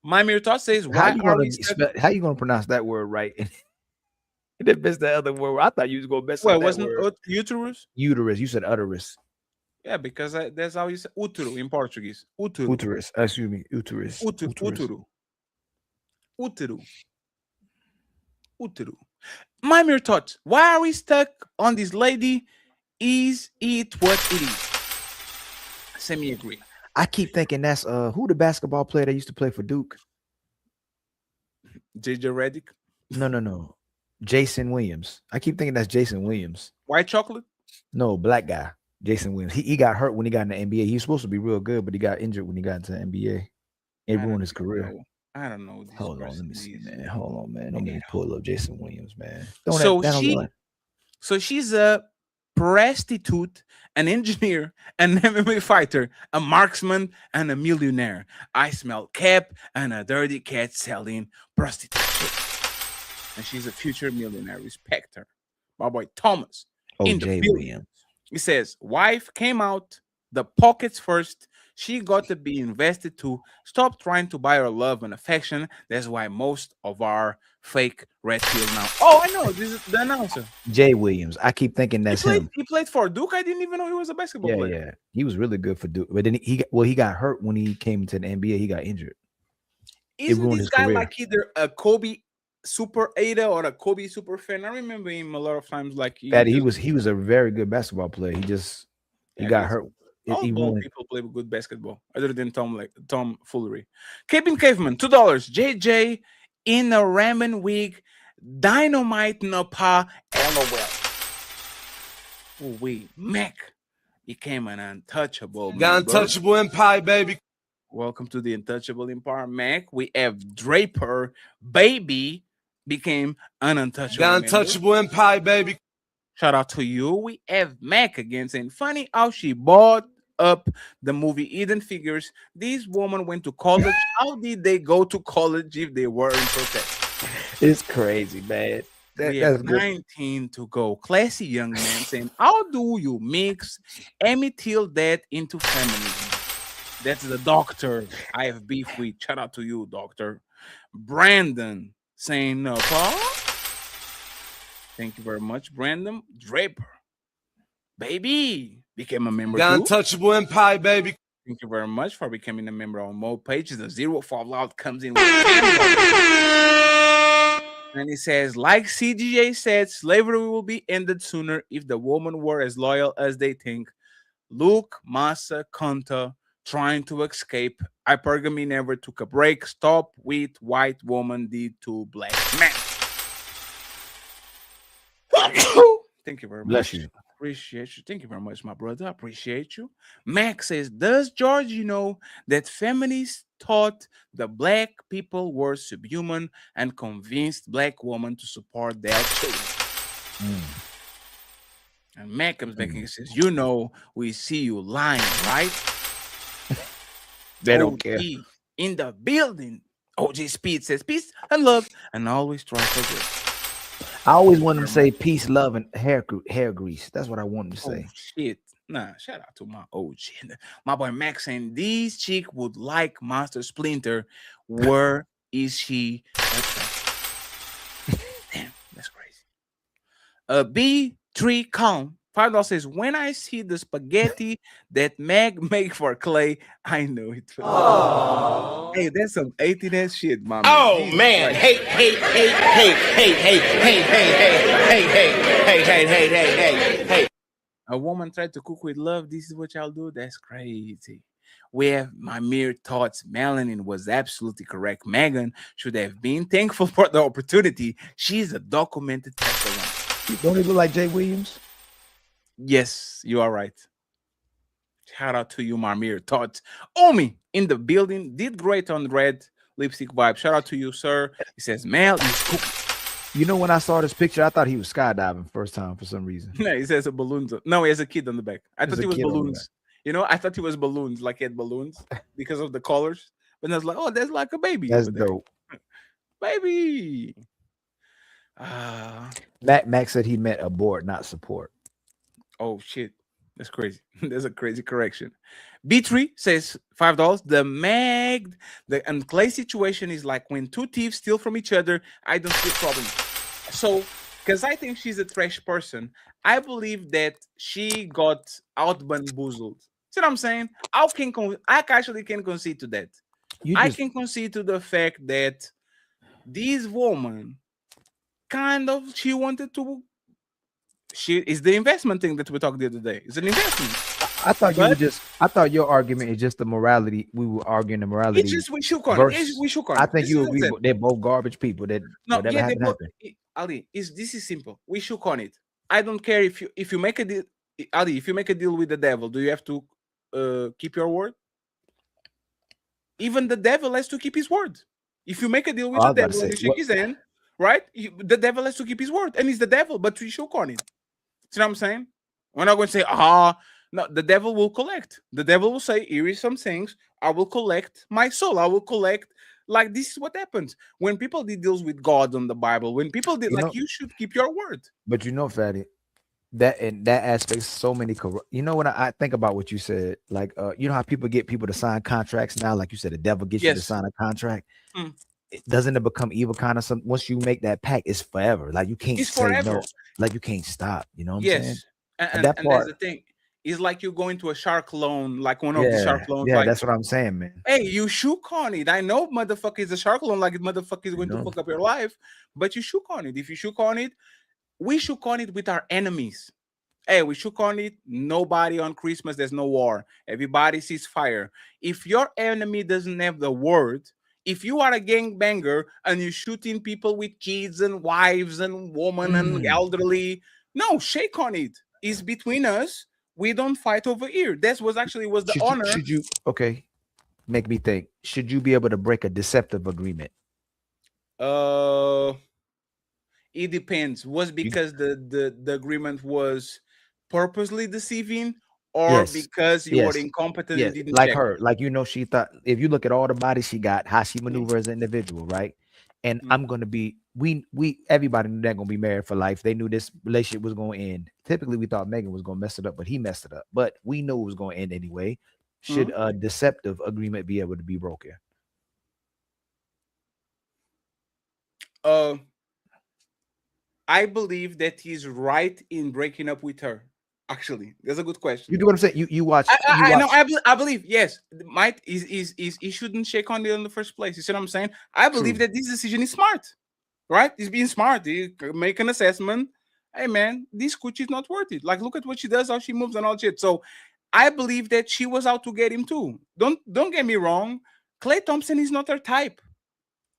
My mere thought says, how you gonna pronounce that word right? That missed the other word. I thought you was gonna mess up that wasn't word. Uterus? Uterus. You said uterus. Yeah, because that's how you say útero in Portuguese. Útero. Uterus. Excuse me. Uterus. Útero. My mere thoughts. Why are we stuck on this lady? Is it what it is? Semi-agree. I keep thinking that's who the basketball player that used to play for Duke? JJ Redick? No. Jason Williams. I keep thinking that's Jason Williams. White chocolate? No, black guy. Jason Williams. He got hurt when he got in the NBA. He was supposed to be real good, but he got injured when he got into the NBA. It ruined his career. I don't know. Hold on, let me see, man. Hold on, man. Let me pull up Jason Williams, man. So she's a prostitute, an engineer, an MMA fighter, a marksman, and a millionaire. I smell cap and a dirty cat selling prostitution. And she's a future millionaire. Respect her. My boy Thomas. Jay Williams. He says, wife came out, the pockets first. She got to be invested too. Stop trying to buy her love and affection. That's why most of our fake red pill now. Oh, I know. This is the announcer. Jay Williams. I keep thinking that's him. He played for Duke. I didn't even know he was a basketball player. Yeah. He was really good for Duke. But then he got hurt when he came into the NBA. He got injured. Isn't this guy like either a Kobe super Ada or a Kobe super fan? I remember him a lot of times like he was a very good basketball player. He got hurt. All people play good basketball other than Tom Foolery. Caveman, $2. JJ in a ramen wig, dynamite Napah, LOL. Oh wait, Mac became an untouchable. The untouchable empire, baby. Welcome to the Untouchable Empire, Mac. We have Draper, baby, became an untouchable. The untouchable empire, baby. Shout out to you. We have Mac again saying, funny how she bought up the movie Eden Figures. These women went to college. How did they go to college if they were in protest? It's crazy, man. We have 19 to go. Classy young man saying, how do you mix methyl that into feminism? That's the doctor I have beef with. Shout out to you, doctor. Brandon saying, no, Paul. Thank you very much, Brandon. Draper, baby, became a member. The untouchable empire, baby. Thank you very much for becoming a member on Mo pages. The zero fallout comes in with and he says, like CGA said, slavery will be ended sooner if the women were as loyal as they think. Luke Massa Conta trying to escape. Hypergamy never took a break. Stop with white woman did to black men. Thank you very Bless much. you. Appreciate you. Thank you very much, my brother. Appreciate you. Max says, does George know that feminists thought the black people were subhuman and convinced black women to support their children? And Mac comes back and says, you know, we see you lying, right? They don't care. In the building. OG Speed says, peace and love and always try for good. I always want them to say peace, love, and hair grease. That's what I want them to say. Oh, shit. Nah, shout out to my OG. My boy Max saying, these chick would like Master Splinter. Where is she? Damn, that's crazy. B3 Calm. $5 says, when I see the spaghetti that Meg make for Klay, I know it. Hey, that's some 18 shit, mama. Oh Jesus man, Christ. hey. A woman tried to cook with love. This is what y'all do? That's crazy. We have my mere thoughts. Melanin was absolutely correct. Megan should have been thankful for the opportunity. She's a documented testimony. Don't he look like Jay Williams? Yes, you are right. Shout out to you, my mere thoughts. Omi in the building did great on red lipstick vibe. Shout out to you, sir. He says, Mel is cooking. You know, when I saw this picture, I thought he was skydiving first time for some reason. No, he says a balloons. No, he has a kid on the back. I thought he was balloons. You know, I thought he was balloons, like he had balloons because of the colors. But I was like, oh, there's like a baby. That's dope. Baby. Max said he meant abort, not support. Oh, shit. That's crazy. There's a crazy correction. B3 says $5. The and Klay situation is like when two thieves steal from each other. I don't see a problem. So, because I think she's a trash person, I believe that she got out bamboozled. See what I'm saying? I actually can concede to that. I can concede to the fact that this woman she wanted to. She is the investment thing that we talked the other day. It's an investment. I thought your argument is just the morality. We were arguing the morality. It's just we shook on it. We shook on it. I think you agree. They're both garbage people. That Ali, this is simple. We shook on it. I don't care if you make a deal, Ali. If you make a deal with the devil, do you have to keep your word? Even the devil has to keep his word. If you make a deal with the devil and you shake his hand, right? The devil has to keep his word, and he's the devil, but we shook on it. See what I'm saying? We're not going to say, no, the devil will collect. The devil will say, here is some things. I will collect my soul. I will collect. Like, this is what happens when people did deals with God on the Bible. When people did, you should keep your word. But you know, Fatty, that in that aspect, so many. You know, when I think about what you said, like, you know how people get people to sign contracts now, like you said, the devil gets you to sign a contract. Doesn't it become evil kind of something? Once you make that pact, it's forever. Like you can't say no. Like you can't stop. You know what I'm saying? And that's the thing. It's like you go into a shark loan, like one of the shark loans. Yeah, like, that's what I'm saying, man. Hey, you shook on it. I know motherfucker is a shark loan, like motherfucker is going to fuck up your life, but you shook on it. If you shook on it, we shook on it with our enemies. Hey, we shook on it. Nobody on Christmas, there's no war. Everybody sees fire. If your enemy doesn't have the word, if you are a gangbanger and you're shooting people with kids and wives and women and elderly, no, shake on it. It's between us. We don't fight over here. That was the honor. Should you make me think? Should you be able to break a deceptive agreement? It depends. Was because the agreement was purposely deceiving, or because you were incompetent and didn't like check her, it? like she thought. If you look at all the bodies she got, how she maneuvers as an individual, right? And I'm gonna be everybody knew they're gonna be married for life. They knew this relationship was gonna end. Typically, we thought Megan was gonna mess it up, but he messed it up. But we knew it was gonna end anyway. Should a deceptive agreement be able to be broken? I believe that he's right in breaking up with her. Actually, that's a good question. You do what I'm saying? You watch. I believe yes. Might is he shouldn't shake on it in the first place. You see what I'm saying? I believe that this decision is smart, right? He's being smart. He make an assessment. Hey man, this coochie is not worth it. Like look at what she does, how she moves and all shit. So I believe that she was out to get him too. Don't get me wrong. Klay Thompson is not her type.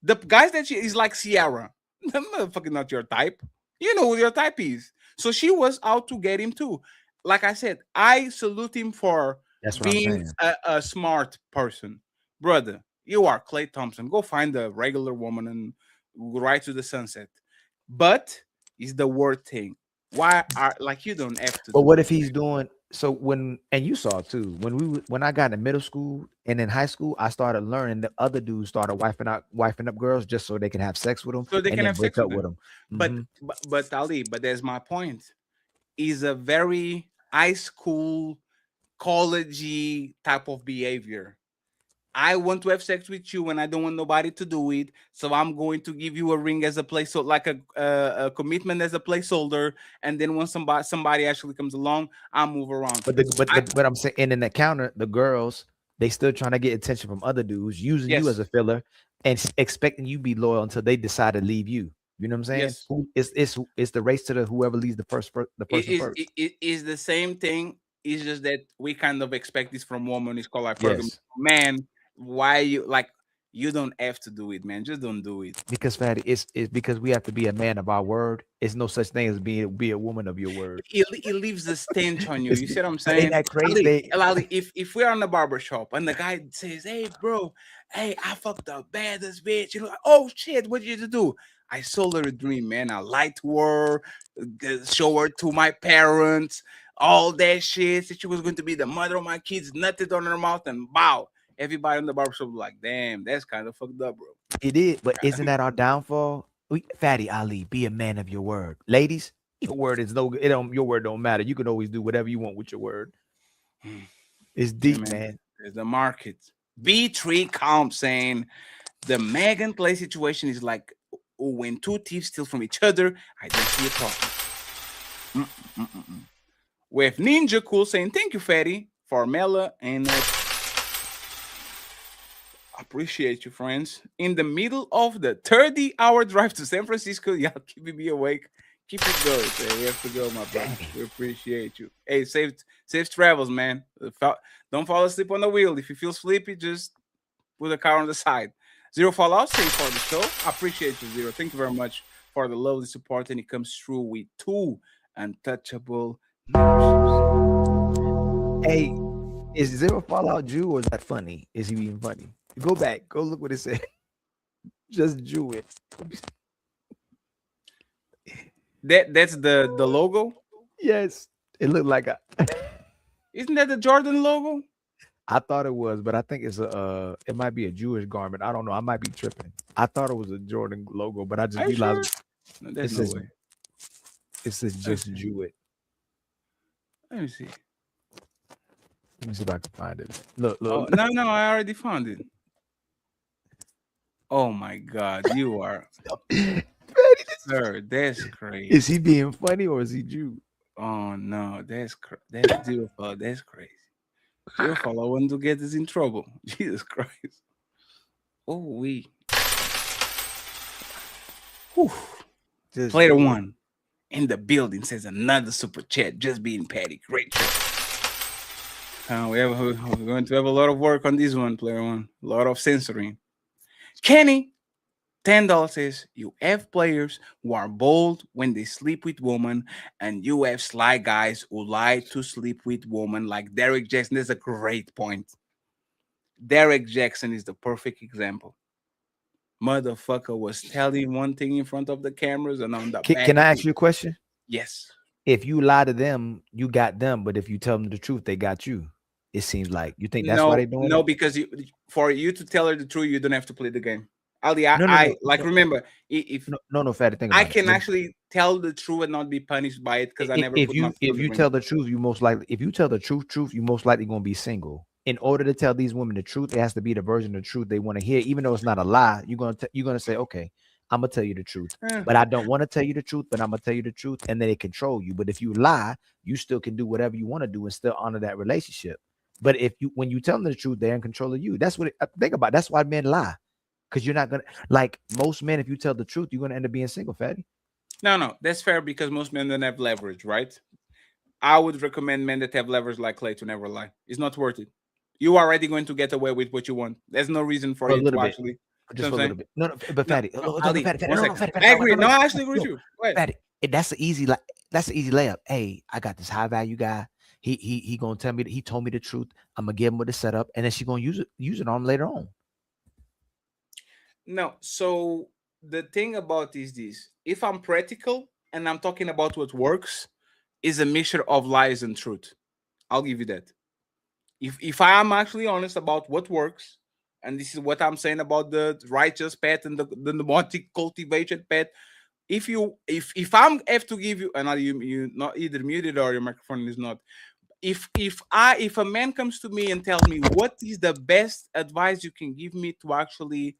The guys that she is like Sierra. That motherfucking not your type. You know who your type is. So she was out to get him too. Like I said, I salute him for being a smart person. Brother, you are Klay Thompson. Go find a regular woman and right to the sunset. But it's the word thing. Why are like you don't have to? But what if he's doing so when and you saw too when I got in middle school and in high school, I started learning that other dudes started wifing up girls just so they can have sex with them, so they and can then have break sex up with with them. them. But Ali, but there's my point. Is a very high school, collegey type of behavior. I want to have sex with you and I don't want nobody to do it. So I'm going to give you a ring as a placeholder, like a commitment as a placeholder. And then when somebody actually comes along, I'll move around. But I'm saying in the counter, the girls, they still trying to get attention from other dudes, using you as a filler and expecting you be loyal until they decide to leave you. You know what I'm saying? Yes. It's the race to the whoever leaves the person first. It is the same thing. It's just that we kind of expect this from women. It's called like man. Why you don't have to do it, man. Just don't do it. Because Fatty, it's because we have to be a man of our word. It's no such thing as be a woman of your word. It leaves a stench on you. You see what I'm saying? Ain't that crazy? Ali, if we're on the barbershop and the guy says, "Hey, bro, hey, I fucked the baddest bitch," you know, oh shit, what did you do? I sold her a dream, man. I lied to her, show her to my parents, all that shit. Said she was going to be the mother of my kids, nutted on her mouth, and bow. Everybody in the barbershop was like, damn, that's kind of fucked up, bro. It is, but isn't that our downfall? Fatty Ali, be a man of your word. Ladies, your word is your word don't matter. You can always do whatever you want with your word. It's deep, man. There's the market. B3 Comp saying the Megan Klay situation is like when two thieves steal from each other. I don't see a problem. With Ninja Cool saying, thank you, Fatty, for Mela and appreciate you, friends. In the middle of the 30-hour drive to San Francisco, y'all keeping me awake. Keep it going. So we have to go, my brother. We appreciate you. Hey, safe travels, man. Don't fall asleep on the wheel. If you feel sleepy, just put the car on the side. Zero Fallout, stay for the show. I appreciate you, Zero. Thank you very much for the lovely support. And it comes through with 2 untouchable memberships. Hey, is Zero Fallout Jew or is that funny? Is he being funny? Go back. Go look what it said. Just Jew it. That's the logo? Yes. It looked like a Isn't that the Jordan logo? I thought it was, but I think it's it might be a Jewish garment. I don't know. I might be tripping. I thought it was a Jordan logo, but I just realized sure? No, there's no way. It says just Jew it. Let me see. Let me see if I can find it. Look. Oh, no, I already found it. Oh my God, you are, sir. That's crazy. Is he being funny or is he Jew? Oh no, that's Zero Fallout. That's crazy. Zero Fallout, I want to get us in trouble. Jesus Christ. Oh we. Player 1 in the building says another super chat. Just being petty. Great chat. We're going to have a lot of work on this one, Player 1. A lot of censoring. Kenny, $10 says, you have players who are bold when they sleep with women, and you have sly guys who lie to sleep with women like Derek Jackson. That's a great point. Derek Jackson is the perfect example. Motherfucker was telling one thing in front of the cameras and on the back. Can I ask you a question? Yes. If you lie to them, you got them, but if you tell them the truth, they got you. It seems like you think that's why they're doing it? No, because for you to tell her the truth, you don't have to play the game. Ali, remember, if no, Fatty, think I can actually tell the truth and not be punished by it because I never. If you tell the truth, you most likely you most likely gonna be single. In order to tell these women the truth, it has to be the version of the truth they want to hear, even though it's not a lie. You're gonna say, okay, I'm gonna tell you the truth, but I don't want to tell you the truth, but I'm gonna tell you the truth, and then they control you. But if you lie, you still can do whatever you want to do and still honor that relationship. But when you tell them the truth, they're in control of you. That's what think about. That's why men lie, because you're not gonna like most men. If you tell the truth, you're gonna end up being single, Fatty. No, that's fair because most men don't have leverage, right? I would recommend men that have leverage like Klay to never lie. It's not worth it. You are already going to get away with what you want. There's no reason for you to actually. Just a little bit. But Fatty, I agree. No, I actually agree with you. Fatty, that's an easy lie. That's an easy layup. Hey, I got this high value guy. He gonna tell me that he told me the truth. I'm gonna give him with the setup, and then she gonna use it on him later on. No, so the thing about is this: if I'm practical and I'm talking about what works, is a mixture of lies and truth. I'll give you that. If I am actually honest about what works, and this is what I'm saying about the righteous path and the demonic cultivation path. If I'm have to give you, and you not either muted or your microphone is not. If a man comes to me and tells me what is the best advice you can give me to actually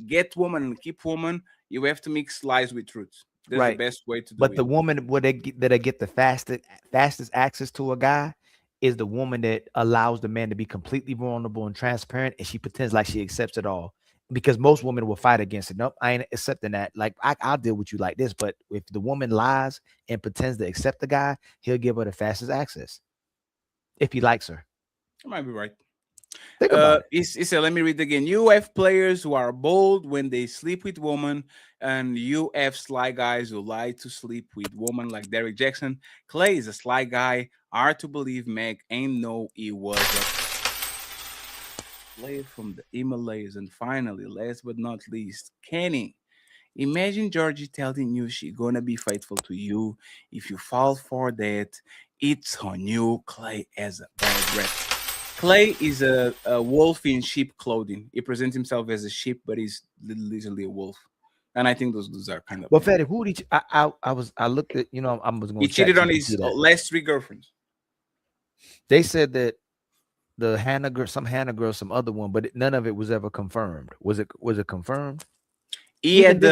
get woman and keep woman, you have to mix lies with truth. That's Right. the best way to do But it. the woman that get the fastest access to a guy is the woman that allows the man to be completely vulnerable and transparent, and she pretends like she accepts it all. Because most women will fight against it. Nope, I ain't accepting that. Like I'll deal with you like this. But if the woman lies and pretends to accept the guy, he'll give her the fastest access if he likes her. You might be right. Think about it. He said, let me read again. You have players who are bold when they sleep with women, and you have sly guys who lie to sleep with women like Derrick Jackson. Klay is a sly guy. Hard to believe Meg ain't know he was a player from the Himalayas. And finally, last but not least, Kenny. Imagine Georgie telling you she's gonna be faithful to you. If you fall for that, it's on you. Klay has a bad rep. Klay is a wolf in sheep clothing. He presents himself as a sheep, but he's literally a wolf. And I think those are kind of. Well, Fetty, who did I looked at, I was going. He cheated on his last 3 girlfriends. They said that the Hannah girl, some other one, but none of it was ever confirmed. Was it confirmed? He said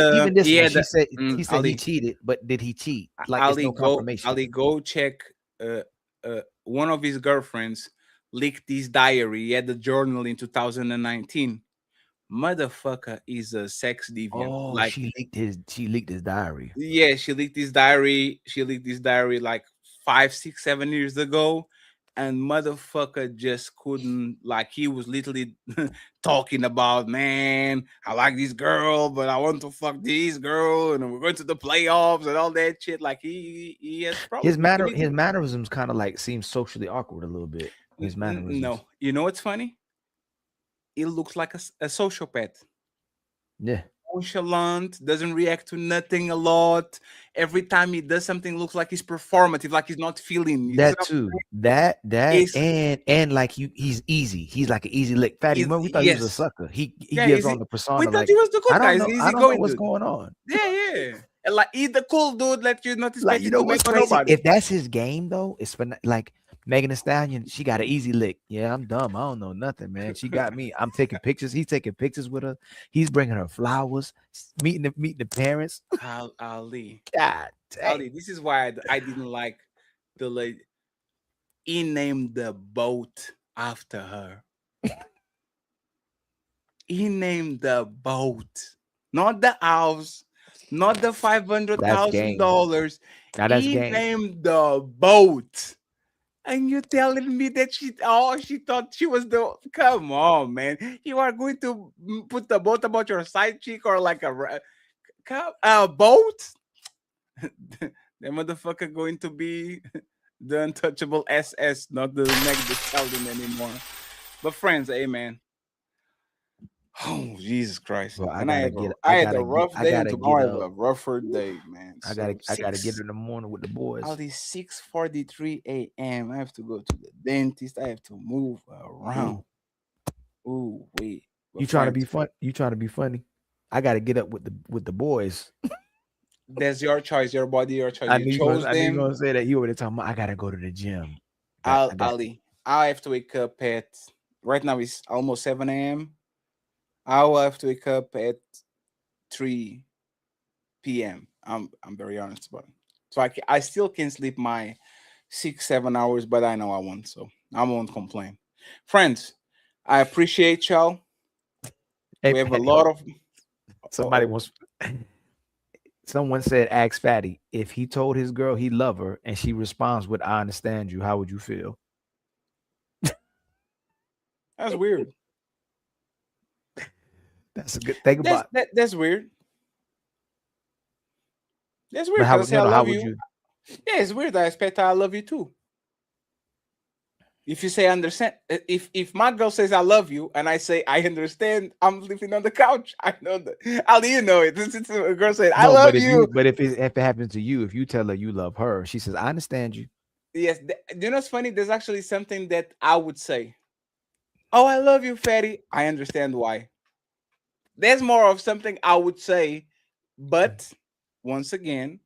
he cheated, but did he cheat? Like Ali, no confirmation. Ali, go check. One of his girlfriends leaked his diary. He had the journal in 2019. Motherfucker is a sex deviant. Oh, like she leaked his diary. Yeah, she leaked his diary. She leaked his diary like 5, 6, 7 years ago. And motherfucker just couldn't, like, he was literally talking about, man, I like this girl, but I want to fuck this girl, and we're going to the playoffs and all that shit. Like he has problems. His mannerisms kind of like seem socially awkward a little bit. His mannerisms. No, you know what's funny? It looks like a sociopath. Yeah. Nonchalant, doesn't react to nothing a lot. Every time he does something, looks like he's performative, like he's not feeling that too. That and like he's easy. He's like an easy lick. Fatty, remember we thought he was a sucker. He gives on the persona. We thought like, he was the good guy. I don't know what's going on. Yeah. And like he's the cool dude that you're not expecting. Like, you know what's to crazy? nobody. If that's his game though, it's like Megan Thee Stallion, she got an easy lick. Yeah, I'm dumb. I don't know nothing, man. She got me. I'm taking pictures. He's taking pictures with her. He's bringing her flowers, meeting the parents. Ali. God dang. Ali, this is why I didn't like the lady. He named the boat after her. He named the boat, not the house, not the $500,000. He named the boat. And you're telling me that she thought she was the. Come on, man. You are going to put the boat about your side chick or like a boat? The motherfucker going to be the untouchable SS, not the negative Stallion anymore. But friends, amen. Oh, Jesus Christ. Well, I had a rough day, and tomorrow I have a rougher day, man. I gotta get in the morning with the boys. All these 6:43 a.m. I have to go to the dentist. I have to move around. Ooh, wait. You trying to be fun? You trying to be funny? I gotta get up with the boys. That's your choice, your body, your choice. I knew you gonna say that. You already talking about I gotta go to the gym. Ali, I have to wake up at right now it's almost 7 a.m. I will have to wake up at 3 p.m. I'm very honest about it. So I still can sleep my 6-7 hours, but I know I won't, so I won't complain. Friends, I appreciate y'all. Hey, we have a lot of. Someone said, "Ask Fatty if he told his girl he love her and she responds with I understand you. How would you feel?" That's weird. That's a good thing That's weird. That's weird. How would you? Yeah, it's weird. I expect I love you too. If you say understand, if my girl says I love you and I say I understand, I'm living on the couch. I know that. How do you know it? This is a girl saying I love you. But if it happens to you, if you tell her you love her, she says I understand you. Yes. Do you know what's funny? There's actually something that I would say. Oh, I love you, fatty. I understand why. There's more of something I would say, but once again,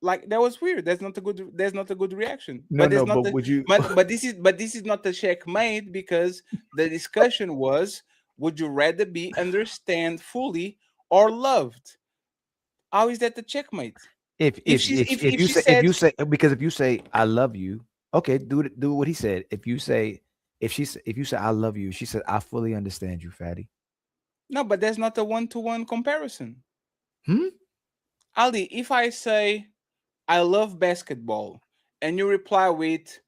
like that was weird. There's not a good reaction. No, But there's not but would you? but this is not the checkmate, because the discussion was, would you rather be understand fully or loved? How is that the checkmate? If you say because if you say I love you, okay, do what he said. If you say I love you, she said I fully understand you, fatty. No, but there's not a one-to-one comparison. Ali, if I say I love basketball and you reply with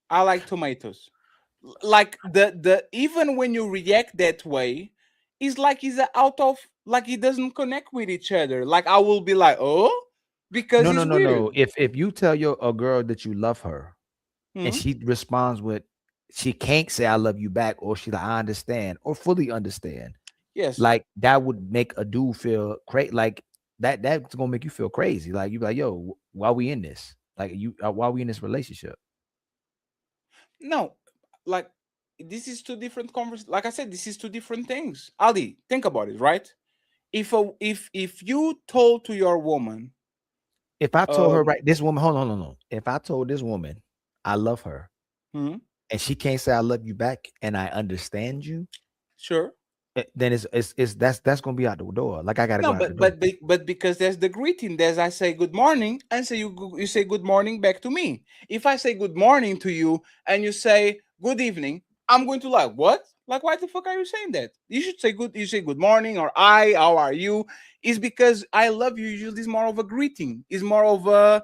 I like tomatoes, like the even when you react that way, it's like it's out of, like it doesn't connect with each other. Like I will be like, oh, because it's weird. No. If you tell a girl that you love her and she responds with, she can't say I love you back, or she like I understand or fully understand. Yes, like that would make a dude feel crazy. Like that's gonna make you feel crazy. Like you be like, yo, why we in this? Like why we in this relationship? No, like this is two different conversations. Like I said, this is two different things. Ali, think about it, right? If you told to your woman, if I told her, right, this woman, hold on. If I told this woman I love her, and she can't say I love you back, and I understand you, sure, then that's gonna be out the door. Like I gotta go out the door. But because there's the greeting, there's I say good morning, and so you say good morning back to me. If I say good morning to you and you say good evening, I'm going to like, what? Like, why the fuck are you saying that? You should say good. You say good morning or how are you? Is because I love you usually is more of a greeting. Is more of a,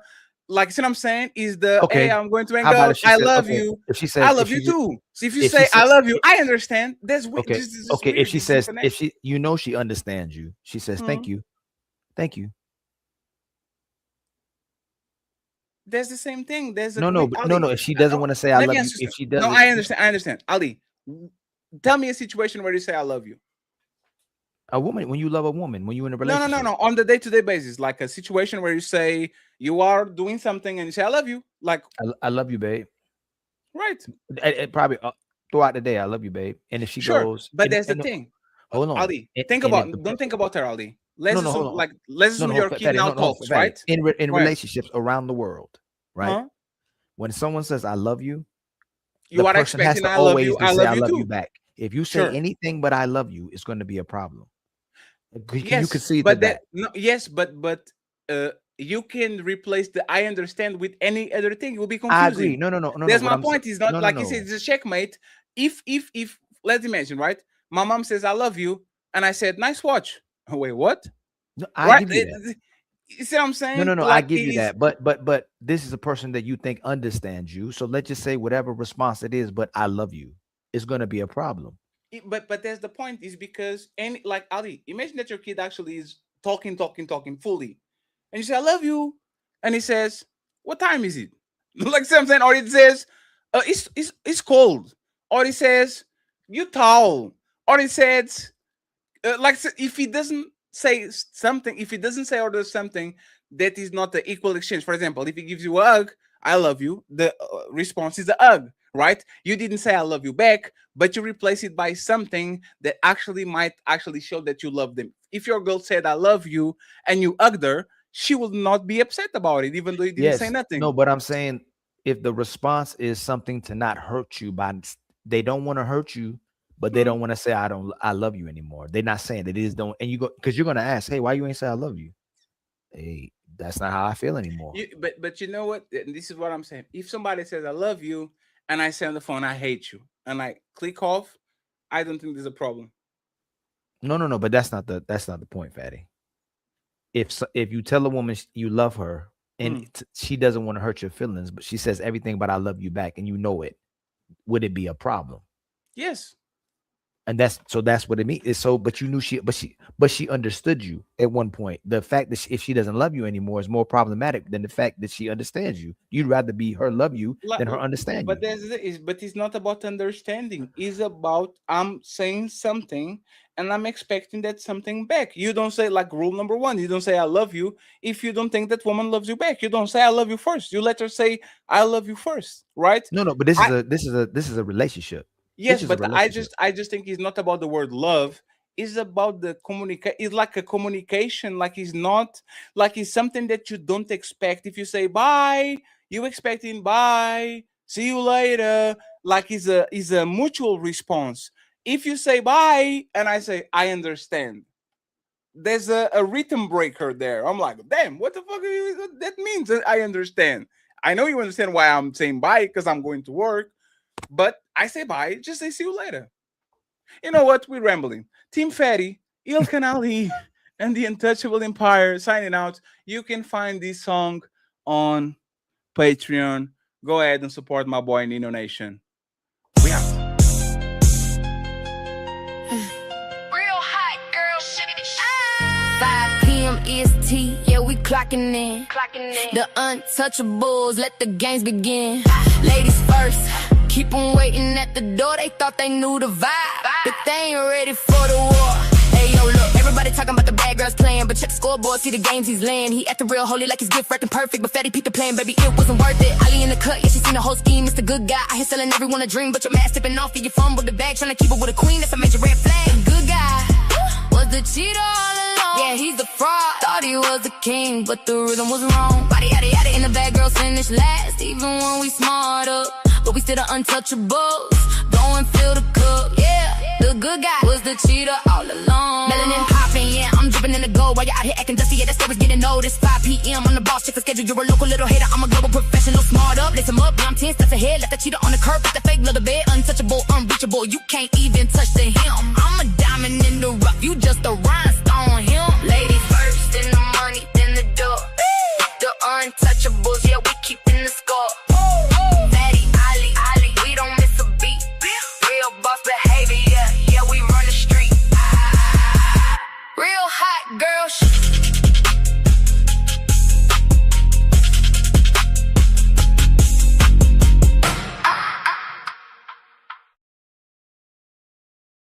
like, see what I'm saying? Is the hey, I'm going to hang out. I love you. If she says, I love you too. So if you say I love you, I understand. That's okay. This okay. If she says, if she, she understands you. She says, thank you. There's the same thing. There's a no. If she doesn't want to say I love you, if she doesn't, no, I understand. Ali, tell me a situation where you say I love you. A woman, when you love a woman, when you're in a relationship. No. On the day-to-day basis, like a situation where you say you are doing something and you say I love you, like I love you, babe. Right. It probably throughout the day, I love you, babe. And if she goes, but there's the thing. Hold on, Ali. Don't think about her, Ali. Let's assume your kid now talks, right? In relationships around the world, right? When someone says I love you, you are expecting I love you. I love you back. If you say anything but I love you, it's going to be a problem. Yes, you can see but that. But you can replace the I understand with any other thing. It will be confusing. I agree. No. That's my point. Is not like you said. It's a checkmate. If let's imagine, right? My mom says I love you, and I said nice watch. Oh, wait, what? No, I give you that. You see what I'm saying? No. Like, I give you that. But this is a person that you think understands you. So let's just say whatever response it is, but I love you, is going to be a problem. But there's the point, is because like Ali, imagine that your kid actually is talking fully, and you say I love you, and he says, what time is it? Like something, or it says it's cold, or he says you towel, or he says like if he doesn't say something, if he doesn't say or does something that is not the equal exchange. For example, if he gives you a hug, I love you, the response is a hug. Right? You didn't say I love you back, but you replace it by something that actually might actually show that you love them. If your girl said I love you and you hugged her, she will not be upset about it, even though you didn't say nothing. No, but I'm saying if the response is something to not hurt you, they don't want to hurt you, but they don't want to say I love you anymore. They're not saying that. It is don't, and you go, because you're gonna ask, hey, why you ain't say I love you? Hey, that's not how I feel anymore. But you know what? This is what I'm saying. If somebody says I love you, and I say on the phone, I hate you, and I click off, I don't think there's a problem. No, but that's not the point, fatty. If you tell a woman you love her and she doesn't want to hurt your feelings, but she says everything but I love you back, and you know it, would it be a problem? Yes. And that's what it means. It's so, but you knew she understood you at one point. The fact that if she doesn't love you anymore is more problematic than the fact that she understands you. You'd rather be her love you than her understand but you. But it's not about understanding. It's about I'm saying something and I'm expecting that something back. You don't say, like, rule number 1, you don't say I love you if you don't think that woman loves you back. You don't say I love you first. You let her say I love you first, right? No, but this is a relationship. Yes, but I just think it's not about the word love. It's about the communication. It's like a communication. Like it's not like it's something that you don't expect. If you say bye, you expecting bye, see you later. Like it's a mutual response. If you say bye and I say I understand, there's a rhythm breaker there. I'm like, damn, what the fuck that means? I understand. I know you understand why I'm saying bye because I'm going to work. But I say bye, just say see you later. You know what? We're rambling. Team Fatty, Ilkan Ali, and the Untouchable Empire signing out. You can find this song on Patreon. Go ahead and support my boy Nino Nation. We out. Real hot girl, 5 p.m. EST, yeah, we clocking in. The Untouchables, let the games begin. Ladies first. Keep them waiting at the door, they thought they knew the vibe, but they ain't ready for the war. Hey, yo, look, everybody talking about the bad girls playing, but check the scoreboard, see the games he's laying. He acting real holy like his gift wrapping perfect, but Fatty peeped the plan, baby, it wasn't worth it. Ali in the cut, yeah, she seen the whole scheme, it's the good guy. I here selling everyone a dream, but your man stepping off and you fumbled the bag, trying to keep it with a queen, that's a major red flag. The good guy was the cheater all along. Yeah, he's the fraud, thought he was the king, but the rhythm was wrong. Body yada yada, and the bad girls finish last, even when we smart up. But we still the untouchables. Go and fill the cup, yeah. The good guy was the cheater all along. Melanin popping, yeah. I'm dripping in the gold while you're out here acting dusty. Yeah, that story's getting noticed. 5 p.m. on the boss, check the schedule. You're a local little hater. I'm a global professional. Smart up, lace him up. Now I'm 10 steps ahead. Left the cheater on the curb. Put the fake little bit. Untouchable, unreachable. You can't even touch the hem. I'm a diamond in the rough. You just a round.